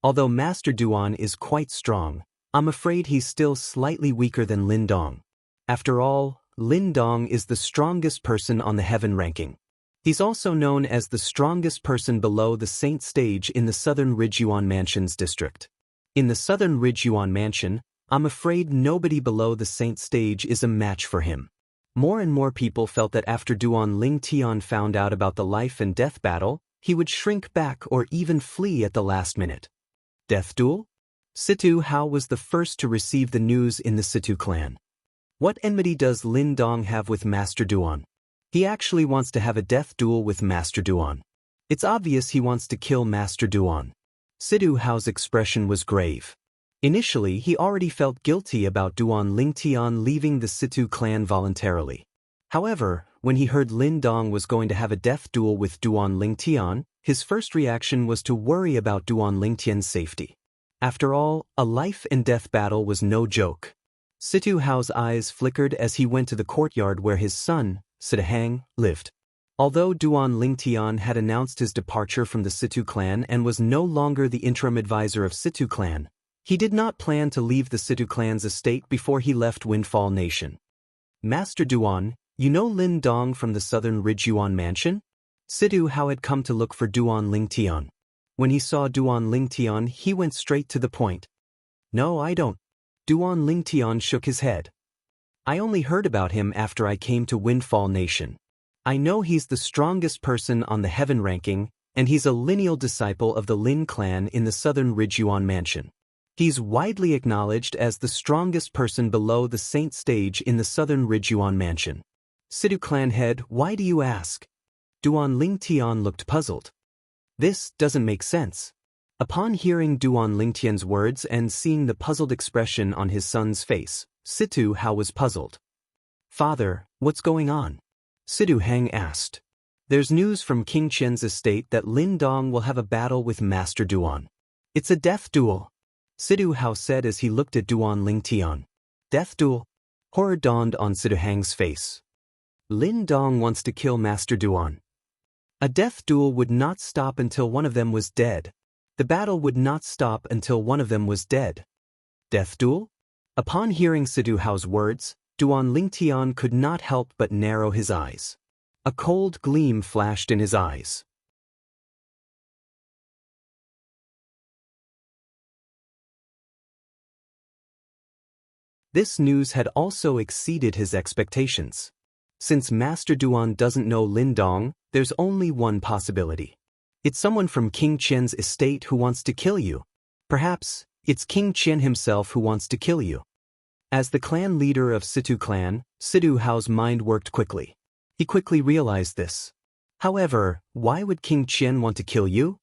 Although Master Duan is quite strong, I'm afraid he's still slightly weaker than Lin Dong. After all, Lin Dong is the strongest person on the heaven ranking. He's also known as the strongest person below the Saint stage in the Southern Ridgyuan Mansion's district. In the Southern Ridgyuan Mansion, I'm afraid nobody below the Saint stage is a match for him. More and more people felt that after Duan Lingtian found out about the life and death battle, he would shrink back or even flee at the last minute. Death duel? Situ Hao was the first to receive the news in the Situ clan. What enmity does Lin Dong have with Master Duan? He actually wants to have a death duel with Master Duan. It's obvious he wants to kill Master Duan. Situ Hao's expression was grave. Initially, he already felt guilty about Duan Lingtian leaving the Situ clan voluntarily. However, when he heard Lin Dong was going to have a death duel with Duan Lingtian, his first reaction was to worry about Duan Lingtian's safety. After all, a life and death battle was no joke. Situ Hao's eyes flickered as he went to the courtyard where his son, Sidahang, lived. Although Duan Lingtian had announced his departure from the Situ clan and was no longer the interim advisor of Situ clan, he did not plan to leave the Situ clan's estate before he left Windfall Nation. Master Duan, you know Lin Dong from the Southern Ridgyuan Mansion? Situ Hao had come to look for Duan Lingtian. When he saw Duan Lingtian, he went straight to the point. No, I don't. Duan Lingtian shook his head. I only heard about him after I came to Windfall Nation. I know he's the strongest person on the heaven ranking, and he's a lineal disciple of the Lin clan in the Southern Ridgyuan Mansion. He's widely acknowledged as the strongest person below the Saint stage in the Southern Ridgyuan Mansion. Situ clan head, why do you ask? Duan Lingtian looked puzzled. This doesn't make sense. Upon hearing Duan Lingtian's words and seeing the puzzled expression on his son's face, Situ Hao was puzzled. Father, what's going on? Situ Hang asked. There's news from King Qian's estate that Lin Dong will have a battle with Master Duan. It's a death duel. Situ Hao said as he looked at Duan Lingtian. Death duel? Horror dawned on Situ Hang's face. Lin Dong wants to kill Master Duan. A death duel would not stop until one of them was dead. The battle would not stop until one of them was dead. Death duel? Upon hearing Situ Hao's words, Duan Lingtian could not help but narrow his eyes. A cold gleam flashed in his eyes. This news had also exceeded his expectations. Since Master Duan doesn't know Lin Dong, there's only one possibility. It's someone from King Qian's estate who wants to kill you. Perhaps, it's King Qian himself who wants to kill you. As the clan leader of Situ clan, Situ Hao's mind worked quickly. He quickly realized this. However, why would King Qian want to kill you?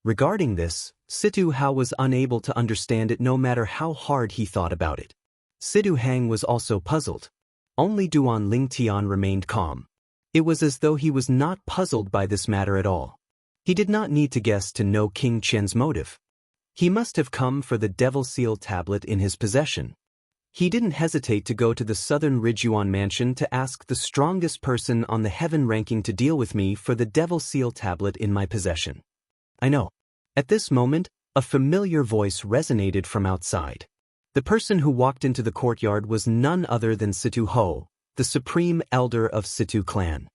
Regarding this, Situ Hao was unable to understand it no matter how hard he thought about it. Situ Hang was also puzzled. Only Duan Lingtian remained calm. It was as though he was not puzzled by this matter at all. He did not need to guess to know King Qian's motive. He must have come for the Devil Seal tablet in his possession. He didn't hesitate to go to the Southern Ridgyuan Mansion to ask the strongest person on the heaven ranking to deal with me for the Devil Seal tablet in my possession. I know. At this moment, a familiar voice resonated from outside. The person who walked into the courtyard was none other than Situ Ho, the supreme elder of Situ clan.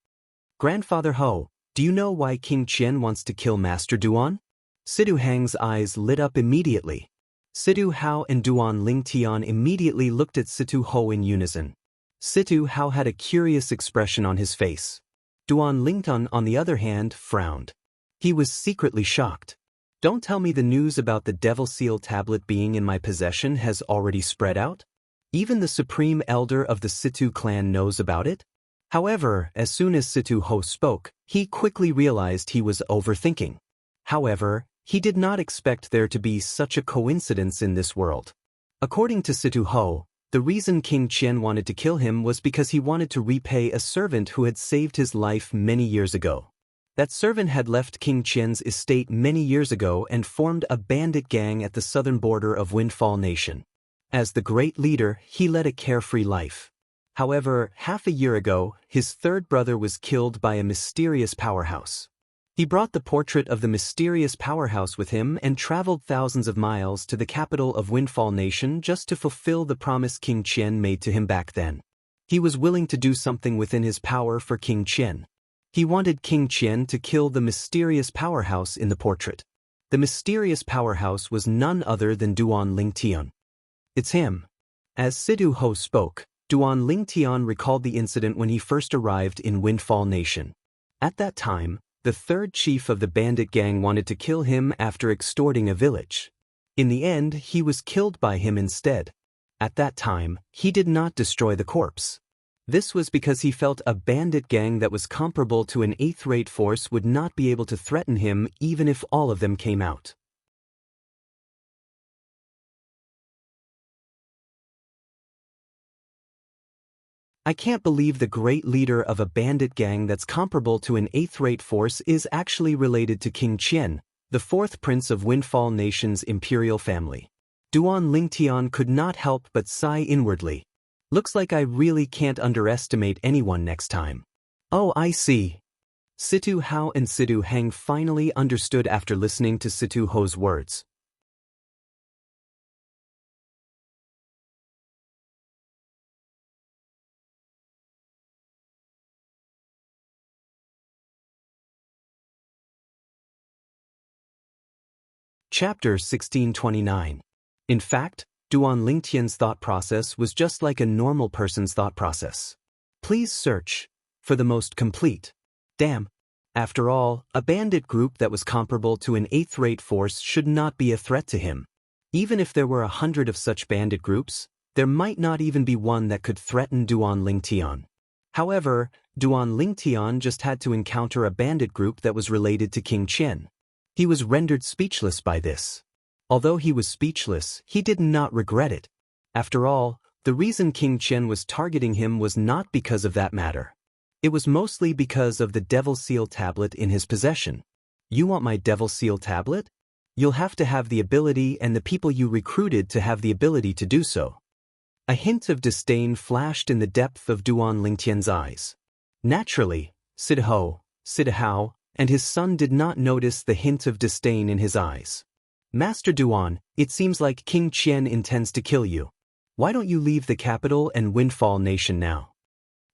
Grandfather Ho, do you know why King Qian wants to kill Master Duan? Situ Hang's eyes lit up immediately. Situ Hao and Duan Lingtian immediately looked at Situ Ho in unison. Situ Hao had a curious expression on his face. Duan Lingtian, on the other hand, frowned. He was secretly shocked. Don't tell me the news about the Devil Seal tablet being in my possession has already spread out? Even the supreme elder of the Situ clan knows about it? However, as soon as Situ Ho spoke, he quickly realized he was overthinking. However, he did not expect there to be such a coincidence in this world. According to Situ Ho, the reason King Qian wanted to kill him was because he wanted to repay a servant who had saved his life many years ago. That servant had left King Qian's estate many years ago and formed a bandit gang at the southern border of Windfall Nation. As the great leader, he led a carefree life. However, half a year ago, his third brother was killed by a mysterious powerhouse. He brought the portrait of the mysterious powerhouse with him and traveled thousands of miles to the capital of Windfall Nation just to fulfill the promise King Qian made to him back then. He was willing to do something within his power for King Qian. He wanted King Qian to kill the mysterious powerhouse in the portrait. The mysterious powerhouse was none other than Duan Lingtian. It's him. As Situ Ho spoke, Duan Lingtian recalled the incident when he first arrived in Windfall Nation. At that time, the third chief of the bandit gang wanted to kill him after extorting a village. In the end, he was killed by him instead. At that time, he did not destroy the corpse. This was because he felt a bandit gang that was comparable to an eighth-rate force would not be able to threaten him even if all of them came out. I can't believe the great leader of a bandit gang that's comparable to an eighth-rate force is actually related to King Qian, the fourth prince of Windfall Nation's imperial family. Duan Lingtian could not help but sigh inwardly. Looks like I really can't underestimate anyone next time. Oh, I see. Situ Hao and Situ Hang finally understood after listening to Situ Ho's words. Chapter 1629. In fact, Duan Lingtian's thought process was just like a normal person's thought process. Please search for the most complete. Damn. After all, a bandit group that was comparable to an eighth-rate force should not be a threat to him. Even if there were 100 of such bandit groups, there might not even be one that could threaten Duan Lingtian. However, Duan Lingtian just had to encounter a bandit group that was related to King Qian. He was rendered speechless by this. Although he was speechless, he did not regret it. After all, the reason King Qian was targeting him was not because of that matter. It was mostly because of the Devil Seal tablet in his possession. You want my Devil Seal tablet? You'll have to have the ability and the people you recruited to have the ability to do so. A hint of disdain flashed in the depth of Duan Lingtian's eyes. Naturally, Situ Hao, and his son did not notice the hint of disdain in his eyes. Master Duan, it seems like King Qian intends to kill you. Why don't you leave the capital and Windfall Nation now?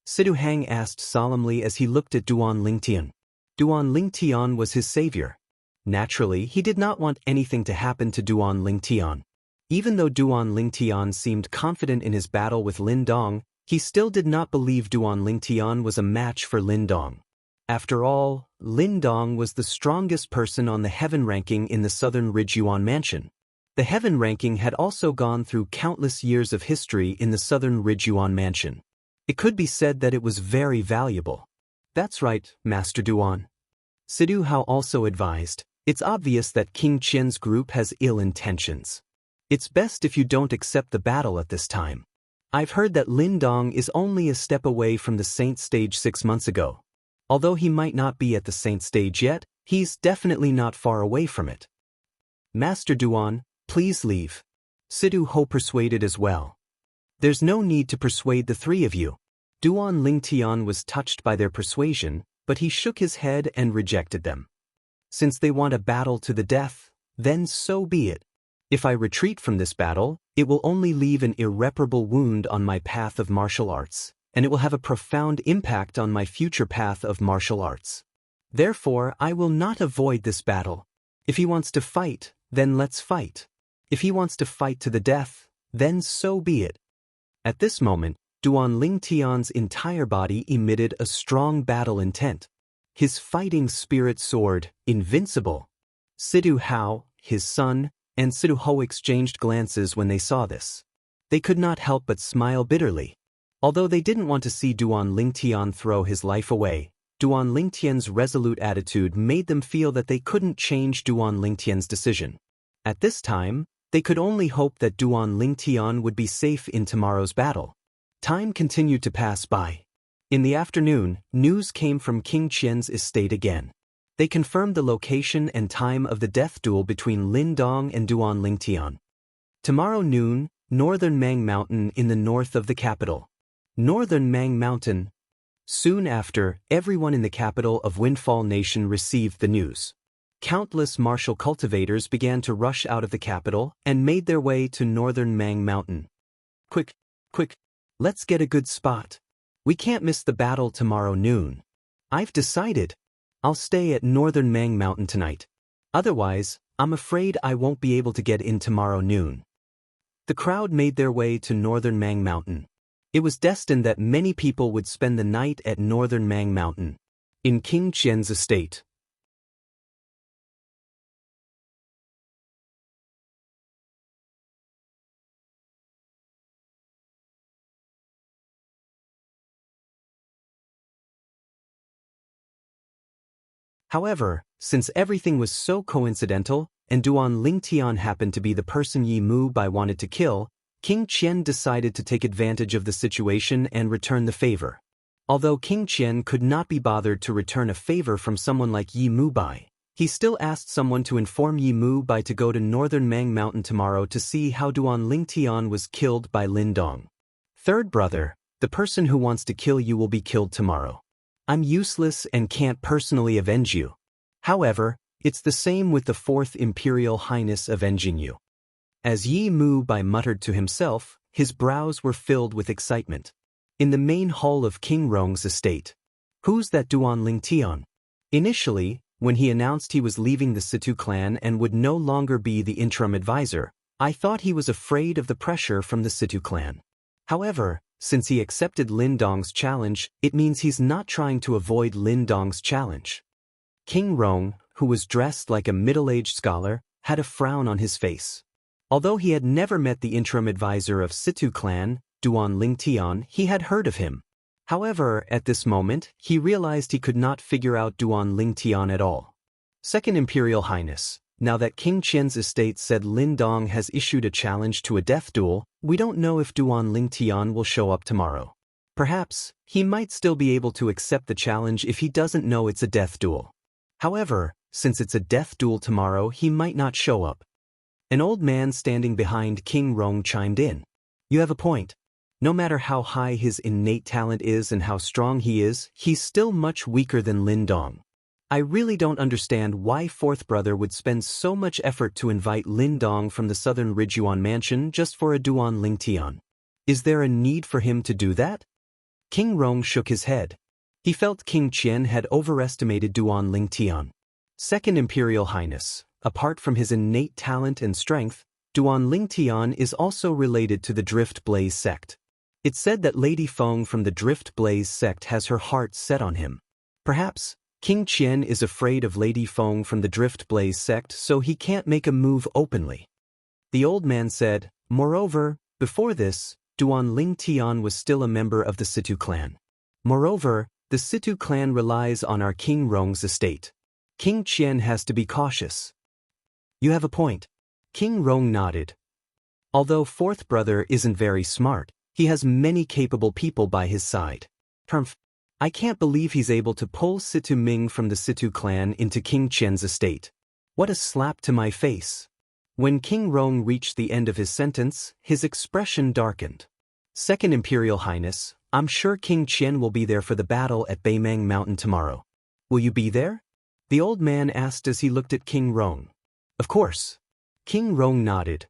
Situ Hang asked solemnly as he looked at Duan Lingtian. Duan Lingtian was his savior. Naturally, he did not want anything to happen to Duan Lingtian. Even though Duan Lingtian seemed confident in his battle with Lin Dong, he still did not believe Duan Lingtian was a match for Lin Dong. After all, Lin Dong was the strongest person on the heaven ranking in the Southern Ridge Yuan Mansion. The heaven ranking had also gone through countless years of history in the Southern Ridge Yuan Mansion. It could be said that it was very valuable. That's right, Master Duan. Situ Hao also advised, it's obvious that King Qian's group has ill intentions. It's best if you don't accept the battle at this time. I've heard that Lin Dong is only a step away from the Saint stage 6 months ago. Although he might not be at the Saint stage yet, he's definitely not far away from it. Master Duan, please leave. Situ Ho persuaded as well. There's no need to persuade the three of you. Duan Lingtian was touched by their persuasion, but he shook his head and rejected them. Since they want a battle to the death, then so be it. If I retreat from this battle, It will only leave an irreparable wound on my path of martial arts, and it will have a profound impact on my future path of martial arts. Therefore, I will not avoid this battle. If he wants to fight, then let's fight. If he wants to fight to the death, then so be it. At this moment, Duan Lingtian's entire body emitted a strong battle intent. His fighting spirit soared, invincible. Sidu Hao, his son, and Sidu Ho exchanged glances when they saw this. They could not help but smile bitterly. Although they didn't want to see Duan Lingtian throw his life away, Duan Lingtian's resolute attitude made them feel that they couldn't change Duan Lingtian's decision. At this time, they could only hope that Duan Lingtian would be safe in tomorrow's battle. Time continued to pass by. In the afternoon, news came from King Qian's estate again. They confirmed the location and time of the death duel between Lin Dong and Duan Lingtian. Tomorrow noon, Northern Mang Mountain in the north of the capital. Northern Mang Mountain. Soon after, everyone in the capital of Windfall Nation received the news. Countless martial cultivators began to rush out of the capital and made their way to Northern Mang Mountain. Quick, quick, let's get a good spot. We can't miss the battle tomorrow noon. I've decided. I'll stay at Northern Mang Mountain tonight. Otherwise, I'm afraid I won't be able to get in tomorrow noon. The crowd made their way to Northern Mang Mountain. It was destined that many people would spend the night at Northern Mang Mountain. In King Qian's estate. However, since everything was so coincidental, and Duan Lingtian happened to be the person Yi Mu Bai wanted to kill, King Qian decided to take advantage of the situation and return the favor. Although King Qian could not be bothered to return a favor from someone like Yi Mu Bai, he still asked someone to inform Yi Mu Bai to go to Northern Mang Mountain tomorrow to see how Duan Lingtian was killed by Lin Dong. Third brother, the person who wants to kill you will be killed tomorrow. I'm useless and can't personally avenge you. However, it's the same with the Fourth Imperial Highness avenging you. As Yi Mu Bai muttered to himself, his brows were filled with excitement. In the main hall of King Rong's estate. Who's that Duan Lingtian? Initially, when he announced he was leaving the Situ clan and would no longer be the interim advisor, I thought he was afraid of the pressure from the Situ clan. However, since he accepted Lin Dong's challenge, it means he's not trying to avoid Lin Dong's challenge. King Rong, who was dressed like a middle-aged scholar, had a frown on his face. Although he had never met the interim advisor of Situ clan, Duan Lingtian, he had heard of him. However, at this moment, he realized he could not figure out Duan Lingtian at all. Second Imperial Highness, now that King Qian's estate said Lin Dong has issued a challenge to a death duel, we don't know if Duan Lingtian will show up tomorrow. Perhaps, he might still be able to accept the challenge if he doesn't know it's a death duel. However, since it's a death duel tomorrow, he might not show up. An old man standing behind King Rong chimed in. You have a point. No matter how high his innate talent is and how strong he is, he's still much weaker than Lin Dong. I really don't understand why Fourth Brother would spend so much effort to invite Lin Dong from the southern Ridgyuan mansion just for a Duan Lingtian. Is there a need for him to do that? King Rong shook his head. He felt King Qian had overestimated Duan Lingtian. Second Imperial Highness, apart from his innate talent and strength, Duan Lingtian is also related to the Drift Blaze sect. It's said that Lady Feng from the Drift Blaze sect has her heart set on him. Perhaps, King Qian is afraid of Lady Feng from the Drift Blaze sect, so he can't make a move openly. The old man said, moreover, before this, Duan Lingtian was still a member of the Situ clan. Moreover, the Situ clan relies on our King Rong's estate. King Qian has to be cautious. You have a point. King Rong nodded. Although Fourth Brother isn't very smart, he has many capable people by his side. I can't believe he's able to pull Situ Ming from the Situ clan into King Qian's estate. What a slap to my face. When King Rong reached the end of his sentence, his expression darkened. Second Imperial Highness, I'm sure King Qian will be there for the battle at Baimang Mountain tomorrow. Will you be there? The old man asked as he looked at King Rong. Of course. King Rong nodded.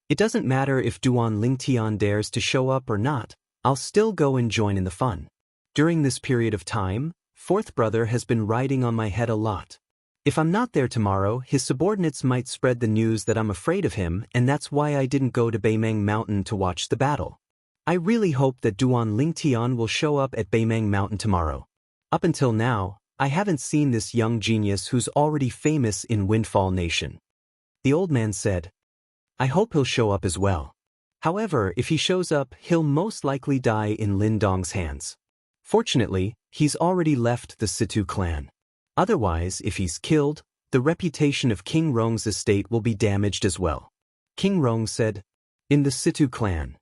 It doesn't matter if Duan Lingtian dares to show up or not, I'll still go and join in the fun. During this period of time, fourth brother has been riding on my head a lot. If I'm not there tomorrow, his subordinates might spread the news that I'm afraid of him, and that's why I didn't go to Beimeng Mountain to watch the battle. I really hope that Duan Lingtian will show up at Beimeng Mountain tomorrow. Up until now, I haven't seen this young genius who's already famous in Windfall Nation. The old man said, I hope he'll show up as well. However, if he shows up, he'll most likely die in Lin Dong's hands. Fortunately, he's already left the Situ clan. Otherwise, if he's killed, the reputation of King Rong's estate will be damaged as well. King Rong said, in the Situ clan.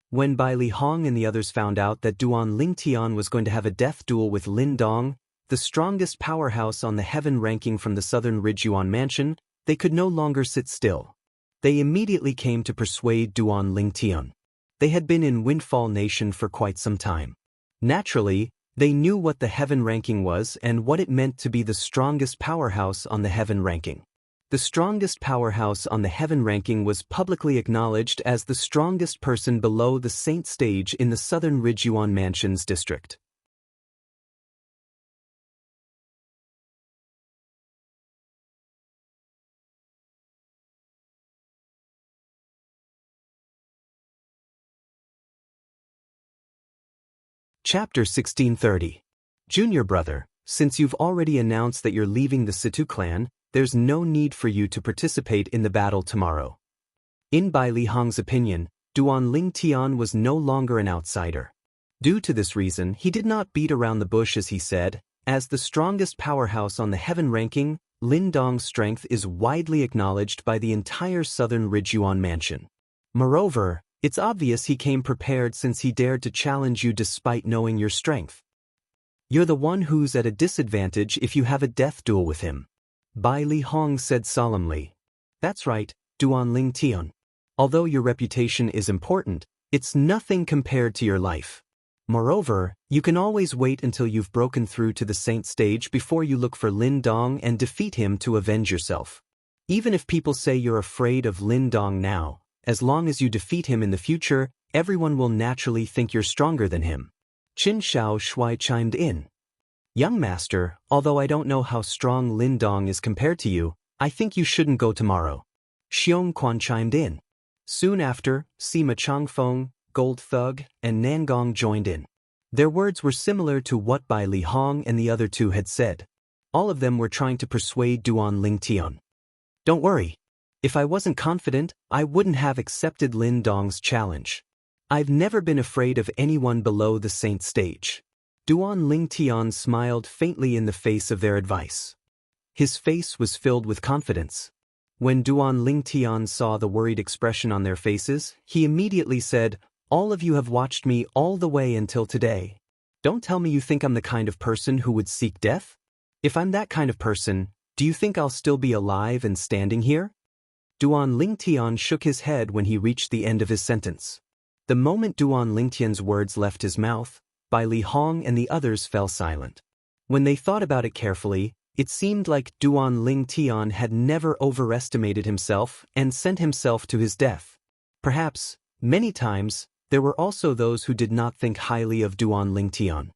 When Bai Li Hong and the others found out that Duan Lingtian was going to have a death duel with Lin Dong, the strongest powerhouse on the heaven ranking from the southern Ridgyuan mansion, they could no longer sit still. They immediately came to persuade Duan Lingtian. They had been in Windfall Nation for quite some time. Naturally, they knew what the heaven ranking was and what it meant to be the strongest powerhouse on the heaven ranking. The strongest powerhouse on the heaven ranking was publicly acknowledged as the strongest person below the Saint stage in the southern Ridgyuan Mansions district. Chapter 1630. Junior brother, since you've already announced that you're leaving the Situ clan, there's no need for you to participate in the battle tomorrow. In Bai Li Hong's opinion, Duan Lingtian was no longer an outsider. Due to this reason, he did not beat around the bush as he said, as the strongest powerhouse on the heaven ranking, Lin Dong's strength is widely acknowledged by the entire southern Ridgyuan mansion. Moreover, it's obvious he came prepared since he dared to challenge you despite knowing your strength. You're the one who's at a disadvantage if you have a death duel with him. Bai Li Hong said solemnly. That's right, Duan Lingtian. Although your reputation is important, it's nothing compared to your life. Moreover, you can always wait until you've broken through to the Saint stage before you look for Lin Dong and defeat him to avenge yourself. Even if people say you're afraid of Lin Dong now, as long as you defeat him in the future, everyone will naturally think you're stronger than him. Qin Shao Shui chimed in. Young master, although I don't know how strong Lin Dong is compared to you, I think you shouldn't go tomorrow. Xiong Quan chimed in. Soon after, Sima Changfeng, Gold Thug, and Nangong joined in. Their words were similar to what Bai Li Hong and the other two had said. All of them were trying to persuade Duan Lingtian. Don't worry. If I wasn't confident, I wouldn't have accepted Lin Dong's challenge. I've never been afraid of anyone below the Saint stage. Duan Lingtian smiled faintly in the face of their advice. His face was filled with confidence. When Duan Lingtian saw the worried expression on their faces, he immediately said, All of you have watched me all the way until today. Don't tell me you think I'm the kind of person who would seek death? If I'm that kind of person, do you think I'll still be alive and standing here? Duan Lingtian shook his head when he reached the end of his sentence. The moment Duan Lingtian's words left his mouth, Bai Li Hong and the others fell silent. When they thought about it carefully, it seemed like Duan Lingtian had never overestimated himself and sent himself to his death. Perhaps, many times, there were also those who did not think highly of Duan Lingtian.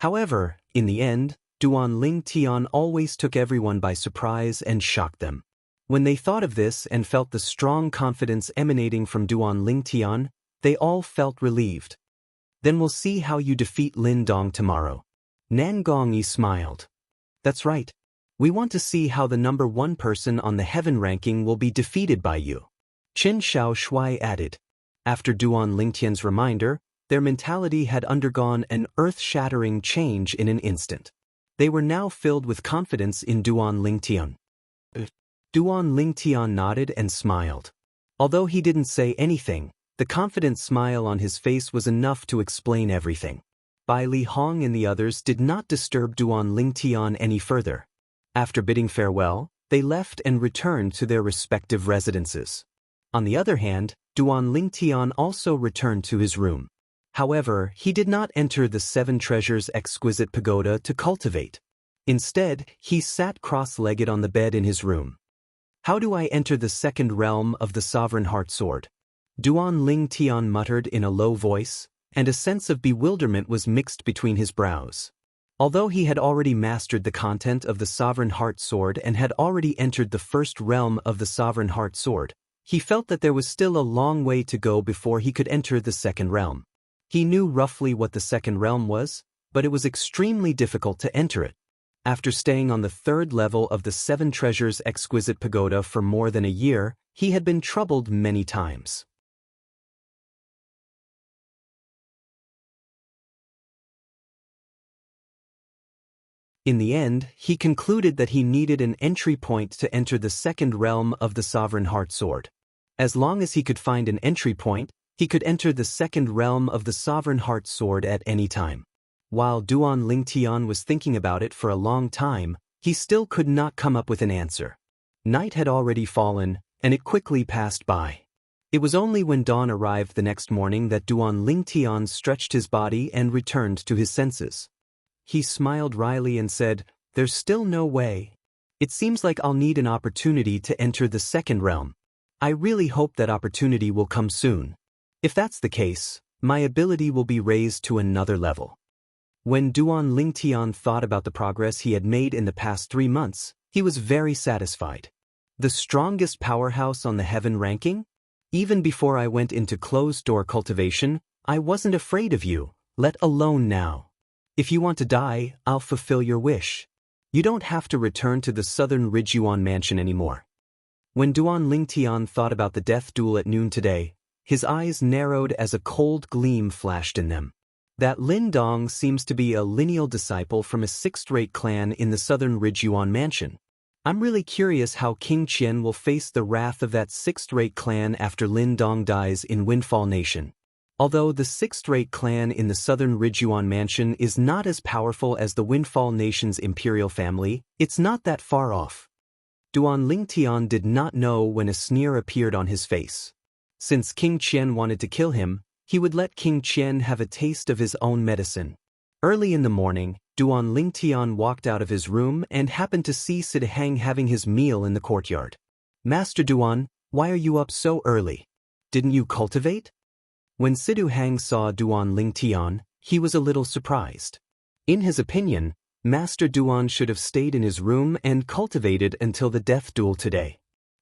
However, in the end, Duan Lingtian always took everyone by surprise and shocked them. When they thought of this and felt the strong confidence emanating from Duan Lingtian, they all felt relieved. Then we'll see how you defeat Lin Dong tomorrow. Nangong smiled. That's right. We want to see how the number one person on the heaven ranking will be defeated by you. Qin Shao Shui added. After Duan Lingtian's reminder, their mentality had undergone an earth-shattering change in an instant. They were now filled with confidence in Duan Lingtian. Duan Lingtian nodded and smiled. Although he didn't say anything, the confident smile on his face was enough to explain everything. Bai Li Hong and the others did not disturb Duan Lingtian any further. After bidding farewell, they left and returned to their respective residences. On the other hand, Duan Lingtian also returned to his room. However, he did not enter the Seven Treasures exquisite pagoda to cultivate. Instead, he sat cross-legged on the bed in his room. How do I enter the second realm of the Sovereign Heart Sword? Duan Ling Tian muttered in a low voice, and a sense of bewilderment was mixed between his brows. Although he had already mastered the content of the Sovereign Heart Sword and had already entered the first realm of the Sovereign Heart Sword, he felt that there was still a long way to go before he could enter the second realm. He knew roughly what the second realm was, but it was extremely difficult to enter it. After staying on the third level of the Seven Treasures Exquisite Pagoda for more than a year, he had been troubled many times. In the end, he concluded that he needed an entry point to enter the second realm of the Sovereign Heart Sword. As long as he could find an entry point, he could enter the second realm of the Sovereign Heart Sword at any time. While Duan Ling Tian was thinking about it for a long time, he still could not come up with an answer. Night had already fallen, and it quickly passed by. It was only when dawn arrived the next morning that Duan Ling Tian stretched his body and returned to his senses. He smiled wryly and said, "There's still no way. It seems like I'll need an opportunity to enter the second realm. I really hope that opportunity will come soon. If that's the case, my ability will be raised to another level." When Duan Ling Tian thought about the progress he had made in the past 3 months, he was very satisfied. The strongest powerhouse on the heaven ranking? Even before I went into closed-door cultivation, I wasn't afraid of you, let alone now. If you want to die, I'll fulfill your wish. You don't have to return to the Southern Ridgeyuan mansion anymore. When Duan Ling Tian thought about the death duel at noon today, his eyes narrowed as a cold gleam flashed in them. That Lin Dong seems to be a lineal disciple from a sixth-rate clan in the Southern Ridgeyuan mansion. I'm really curious how King Qian will face the wrath of that sixth-rate clan after Lin Dong dies in Windfall Nation. Although the sixth-rate clan in the Southern Ridgeyuan mansion is not as powerful as the Windfall Nation's imperial family, it's not that far off. Duan Ling Tian did not know when a sneer appeared on his face. Since King Qian wanted to kill him, he would let King Qian have a taste of his own medicine. Early in the morning, Duan Ling Tian walked out of his room and happened to see Sidahang having his meal in the courtyard. "Master Duan, why are you up so early? Didn't you cultivate?" When Sidahang saw Duan Ling Tian, he was a little surprised. In his opinion, Master Duan should have stayed in his room and cultivated until the death duel today.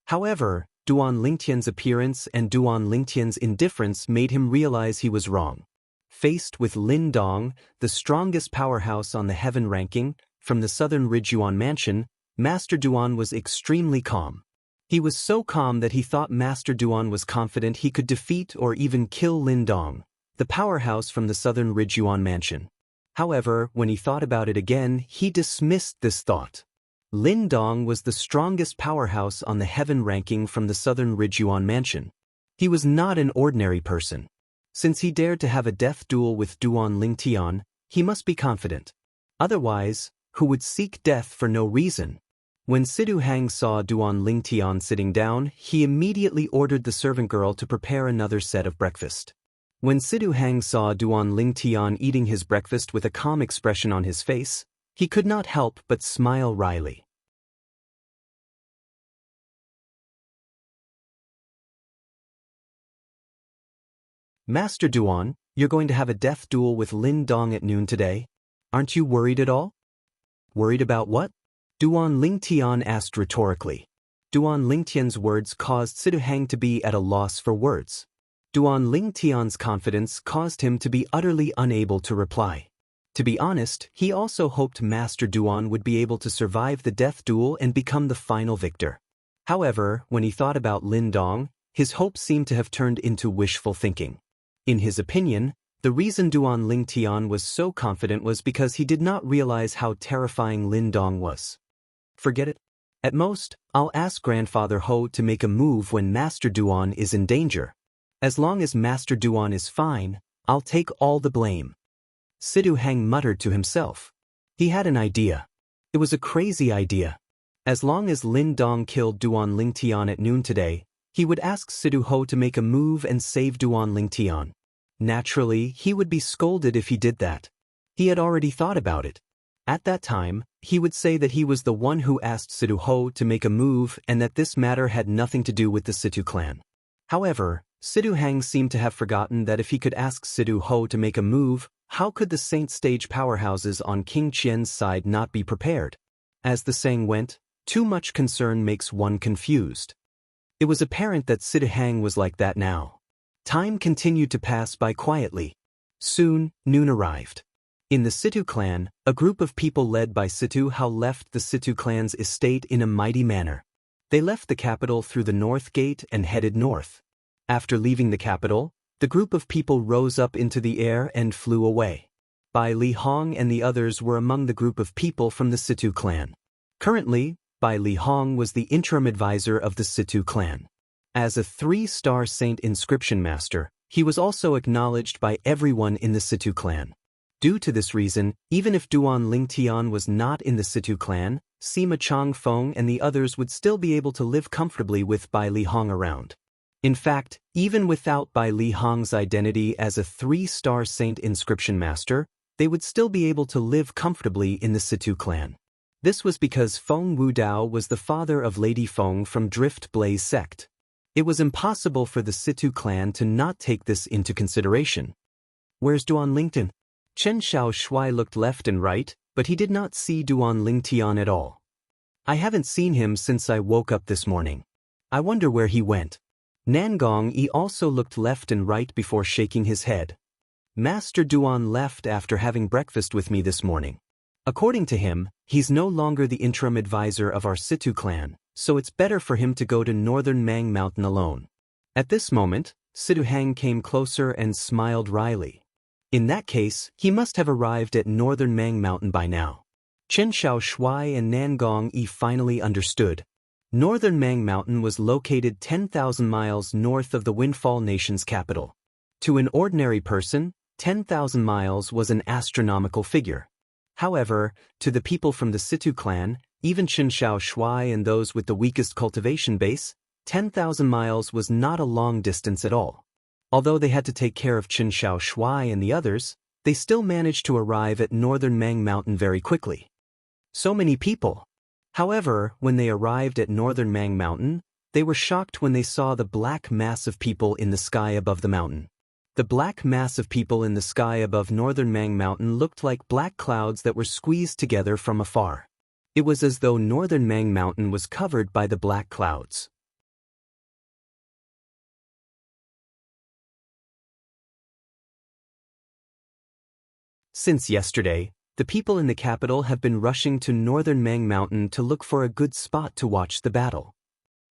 However, Duan Lingtian's appearance and Duan Lingtian's indifference made him realize he was wrong. Faced with Lin Dong, the strongest powerhouse on the heaven ranking, from the Southern Ridgeyuan mansion, Master Duan was extremely calm. He was so calm that he thought Master Duan was confident he could defeat or even kill Lin Dong, the powerhouse from the Southern Ridgeyuan mansion. However, when he thought about it again, he dismissed this thought. Lin Dong was the strongest powerhouse on the heaven ranking from the Southern Ridgeyuan mansion. He was not an ordinary person. Since he dared to have a death duel with Duan Ling Tian, he must be confident. Otherwise, who would seek death for no reason? When Sidahang saw Duan Ling Tian sitting down, he immediately ordered the servant girl to prepare another set of breakfast. When Sidahang saw Duan Ling Tian eating his breakfast with a calm expression on his face, he could not help but smile wryly. "Master Duan, you're going to have a death duel with Lin Dong at noon today. Aren't you worried at all?" "Worried about what?" Duan Ling Tian asked rhetorically. Duan Ling Tian's words caused Sidahang to be at a loss for words. Duan Ling Tian's confidence caused him to be utterly unable to reply. To be honest, he also hoped Master Duan would be able to survive the death duel and become the final victor. However, when he thought about Lin Dong, his hopes seemed to have turned into wishful thinking. In his opinion, the reason Duan Ling Tian was so confident was because he did not realize how terrifying Lin Dong was. Forget it. At most, I'll ask Grandfather Ho to make a move when Master Duan is in danger. As long as Master Duan is fine, I'll take all the blame. Sidahang muttered to himself. He had an idea. It was a crazy idea. As long as Lin Dong killed Duan Ling Tian at noon today, he would ask Sidu Ho to make a move and save Duan Ling Tian. Naturally, he would be scolded if he did that. He had already thought about it. At that time, he would say that he was the one who asked Situ Ho to make a move and that this matter had nothing to do with the Situ clan. However, Situ Hang seemed to have forgotten that if he could ask Situ Ho to make a move, how could the Saint Stage powerhouses on King Qian's side not be prepared? As the saying went, too much concern makes one confused. It was apparent that Situ Hang was like that now. Time continued to pass by quietly. Soon, noon arrived. In the Situ clan, a group of people led by Situ Hao left the Situ clan's estate in a mighty manner. They left the capital through the north gate and headed north. After leaving the capital, the group of people rose up into the air and flew away. Bai Li Hong and the others were among the group of people from the Situ clan. Currently, Bai Li Hong was the interim advisor of the Situ clan. As a 3-star saint inscription master, he was also acknowledged by everyone in the Situ clan. Due to this reason, even if Duan Lingtian was not in the Situ clan, Sima Chang Feng and the others would still be able to live comfortably with Bai Li Hong around. In fact, even without Bai Li Hong's identity as a 3-star saint inscription master, they would still be able to live comfortably in the Situ clan. This was because Feng Wudao was the father of Lady Feng from Drift Blaze sect. It was impossible for the Situ clan to not take this into consideration. Where's Duan Lingtian? Chen Xiao Shui looked left and right, but he did not see Duan Lingtian at all. I haven't seen him since I woke up this morning. I wonder where he went. Nangong Yi also looked left and right before shaking his head. Master Duan left after having breakfast with me this morning. According to him, he's no longer the interim advisor of our Situ clan, so it's better for him to go to northern Mang Mountain alone. At this moment, Situ Hang came closer and smiled wryly. In that case, he must have arrived at northern Mang Mountain by now. Chen Xiao Shui and Nangong Yi finally understood. Northern Mang Mountain was located 10,000 miles north of the Windfall Nation's capital. To an ordinary person, 10,000 miles was an astronomical figure. However, to the people from the Situ clan, even Chen Xiao Shui and those with the weakest cultivation base, 10,000 miles was not a long distance at all. Although they had to take care of Chen Xiao Shui and the others, they still managed to arrive at northern Mang Mountain very quickly. So many people. However, when they arrived at northern Mang Mountain, they were shocked when they saw the black mass of people in the sky above the mountain. The black mass of people in the sky above northern Mang Mountain looked like black clouds that were squeezed together from afar. It was as though northern Mang Mountain was covered by the black clouds. Since yesterday, the people in the capital have been rushing to northern Mang Mountain to look for a good spot to watch the battle.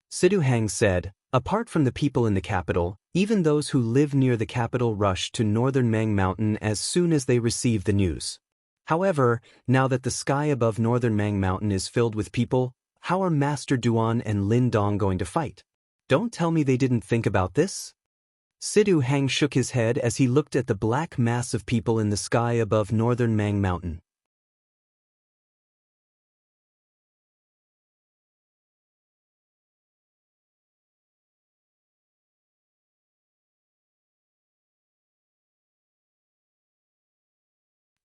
Situ Hang said, apart from the people in the capital, even those who live near the capital rushed to northern Mang Mountain as soon as they received the news. However, now that the sky above northern Mang Mountain is filled with people, how are Master Duan and Lin Dong going to fight? Don't tell me they didn't think about this? Situ Hang shook his head as he looked at the black mass of people in the sky above northern Mang Mountain.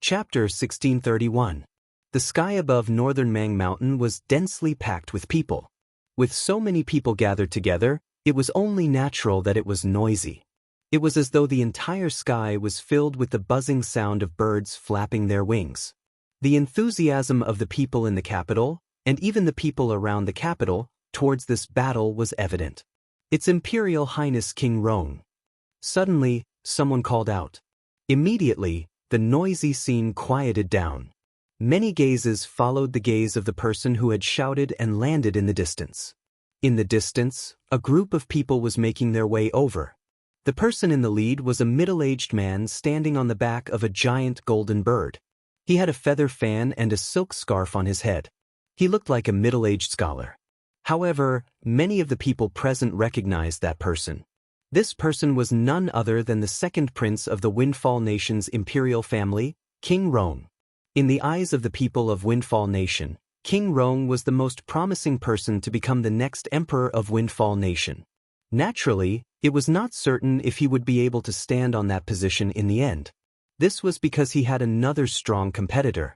Chapter 1631. The sky above northern Mang Mountain was densely packed with people. With so many people gathered together, it was only natural that it was noisy. It was as though the entire sky was filled with the buzzing sound of birds flapping their wings. The enthusiasm of the people in the capital, and even the people around the capital, towards this battle was evident. Its Imperial Highness King Rong. Suddenly, someone called out. Immediately, the noisy scene quieted down. Many gazes followed the gaze of the person who had shouted and landed in the distance. In the distance, a group of people was making their way over. The person in the lead was a middle-aged man standing on the back of a giant golden bird. He had a feather fan and a silk scarf on his head. He looked like a middle-aged scholar. However, many of the people present recognized that person. This person was none other than the second prince of the Windfall Nation's imperial family, King Rong. In the eyes of the people of Windfall Nation, King Rong was the most promising person to become the next emperor of Windfall Nation. Naturally, it was not certain if he would be able to stand on that position in the end. This was because he had another strong competitor.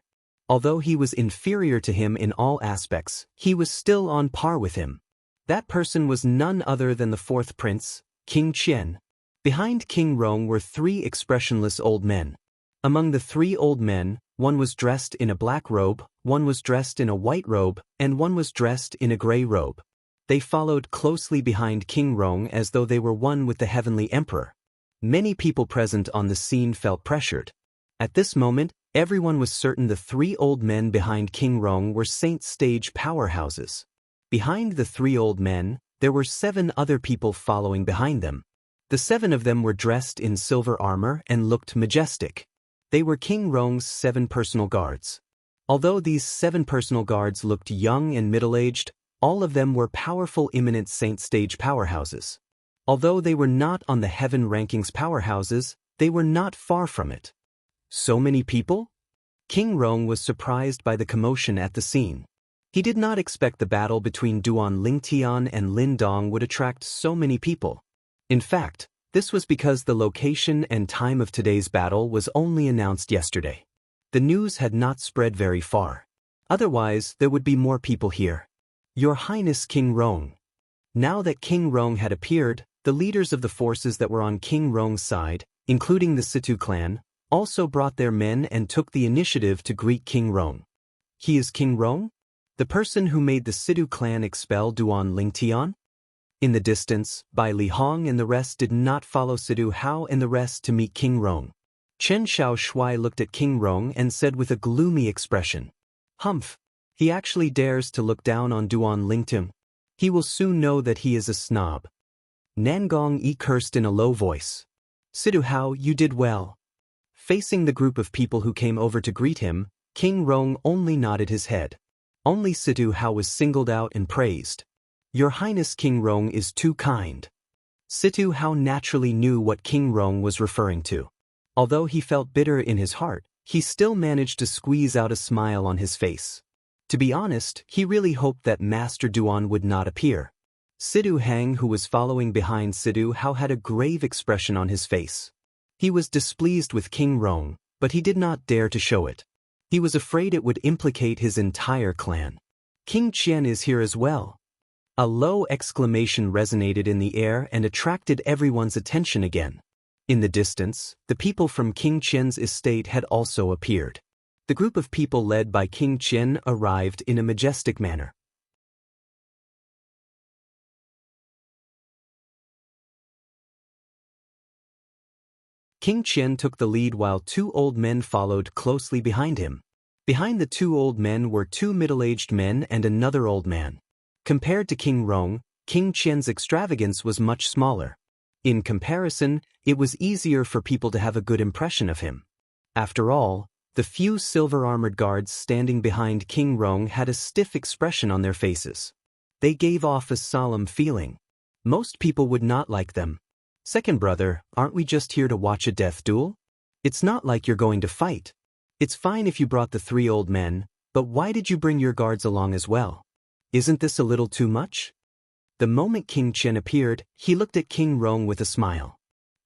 Although he was inferior to him in all aspects, he was still on par with him. That person was none other than the fourth prince, King Qian. Behind King Rong were three expressionless old men. Among the three old men, one was dressed in a black robe, one was dressed in a white robe, and one was dressed in a gray robe. They followed closely behind King Rong as though they were one with the heavenly emperor. Many people present on the scene felt pressured. At this moment, everyone was certain the three old men behind King Rong were saint stage powerhouses. Behind the three old men, there were 7 other people following behind them. The 7 of them were dressed in silver armor and looked majestic. They were King Rong's 7 personal guards. Although these 7 personal guards looked young and middle-aged, all of them were powerful imminent saint stage powerhouses. Although they were not on the heaven rankings powerhouses, they were not far from it. So many people? King Rong was surprised by the commotion at the scene. He did not expect the battle between Duan Lingtian and Lin Dong would attract so many people. In fact, this was because the location and time of today's battle was only announced yesterday. The news had not spread very far. Otherwise, there would be more people here. Your Highness King Rong. Now that King Rong had appeared, the leaders of the forces that were on King Rong's side, including the Situ clan, also brought their men and took the initiative to greet King Rong. He is King Rong? The person who made the Situ clan expel Duan Lingtian? In the distance, Bai Li Hong and the rest did not follow Situ Hao and the rest to meet King Rong. Chen Xiao Shui looked at King Rong and said with a gloomy expression, "Humph! He actually dares to look down on Duan Lingtian. He will soon know that he is a snob." Nangong Yi cursed in a low voice. "Situ Hao, you did well." Facing the group of people who came over to greet him, King Rong only nodded his head. Only Situ Hao was singled out and praised. "Your Highness King Rong is too kind." Situ Hao naturally knew what King Rong was referring to. Although he felt bitter in his heart, he still managed to squeeze out a smile on his face. To be honest, he really hoped that Master Duan would not appear. Situ Hang, who was following behind Situ Hao, had a grave expression on his face. He was displeased with King Rong, but he did not dare to show it. He was afraid it would implicate his entire clan. "King Qian is here as well." A low exclamation resonated in the air and attracted everyone's attention again. In the distance, the people from King Qian's estate had also appeared. The group of people led by King Qian arrived in a majestic manner. King Qian took the lead while 2 old men followed closely behind him. Behind the 2 old men were 2 middle-aged men and another old man. Compared to King Rong, King Qian's extravagance was much smaller. In comparison, it was easier for people to have a good impression of him. After all, the few silver-armored guards standing behind King Rong had a stiff expression on their faces. They gave off a solemn feeling. Most people would not like them. "Second brother, aren't we just here to watch a death duel? It's not like you're going to fight. It's fine if you brought the 3 old men, but why did you bring your guards along as well? Isn't this a little too much?" The moment King Qian appeared, he looked at King Rong with a smile.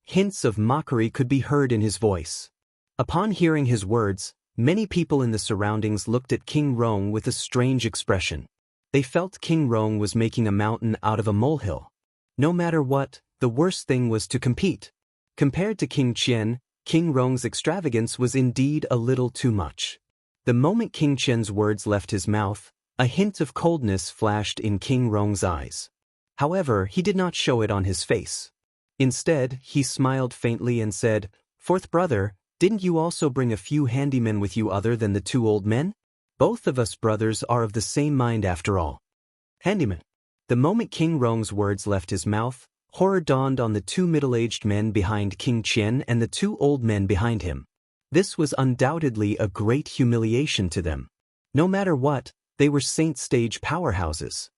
Hints of mockery could be heard in his voice. Upon hearing his words, many people in the surroundings looked at King Rong with a strange expression. They felt King Rong was making a mountain out of a molehill. No matter what, the worst thing was to compete. Compared to King Qian, King Rong's extravagance was indeed a little too much. The moment King Qian's words left his mouth, a hint of coldness flashed in King Rong's eyes. However, he did not show it on his face. Instead, he smiled faintly and said, "Fourth brother, didn't you also bring a few handymen with you other than the 2 old men? Both of us brothers are of the same mind after all." Handyman. The moment King Rong's words left his mouth, horror dawned on the 2 middle-aged men behind King Qian and the 2 old men behind him. This was undoubtedly a great humiliation to them. No matter what, they were saint stage powerhouses.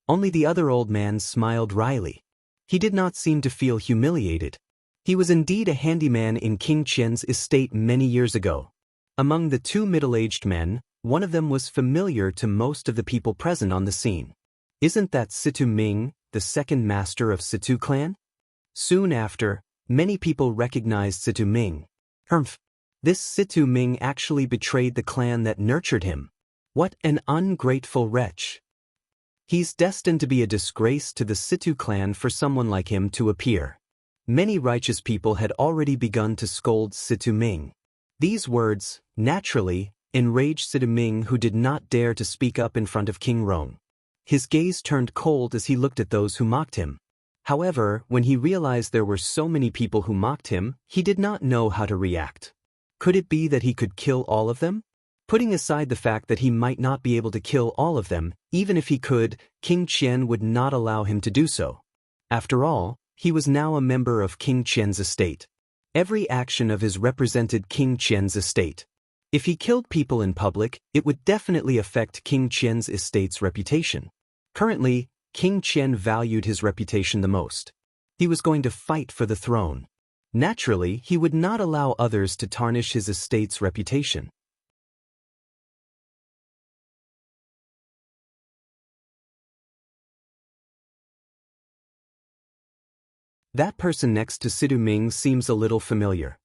Only the other old man smiled wryly. He did not seem to feel humiliated. He was indeed a handyman in King Qian's estate many years ago. Among the 2 middle-aged men, one of them was familiar to most of the people present on the scene. "Isn't that Situ Ming, the second master of Situ clan?" Soon after, many people recognized Situ Ming. "Humph! This Situ Ming actually betrayed the clan that nurtured him. What an ungrateful wretch. He's destined to be a disgrace to the Situ clan for someone like him to appear. Many righteous people had already begun to scold Situ Ming. These words, naturally, enraged Situ Ming, who did not dare to speak up in front of King Rong. His gaze turned cold as he looked at those who mocked him. However, when he realized there were so many people who mocked him, he did not know how to react. Could it be that he could kill all of them? Putting aside the fact that he might not be able to kill all of them, even if he could, King Qian would not allow him to do so. After all, he was now a member of King Qian's estate. Every action of his represented King Qian's estate. If he killed people in public, it would definitely affect King Qian's estate's reputation. Currently, King Qian valued his reputation the most. He was going to fight for the throne. Naturally, he would not allow others to tarnish his estate's reputation. That person next to Situ Ming seems a little familiar.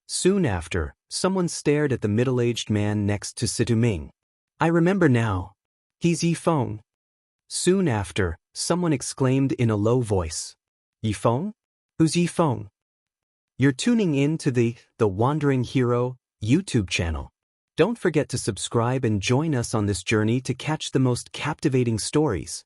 Soon after, someone stared at the middle-aged man next to Situ Ming. I remember now. He's Yifeng. Soon after, someone exclaimed in a low voice. Yifeng? Who's Yifeng? You're tuning in to the Wandering Hero YouTube channel. Don't forget to subscribe and join us on this journey to catch the most captivating stories.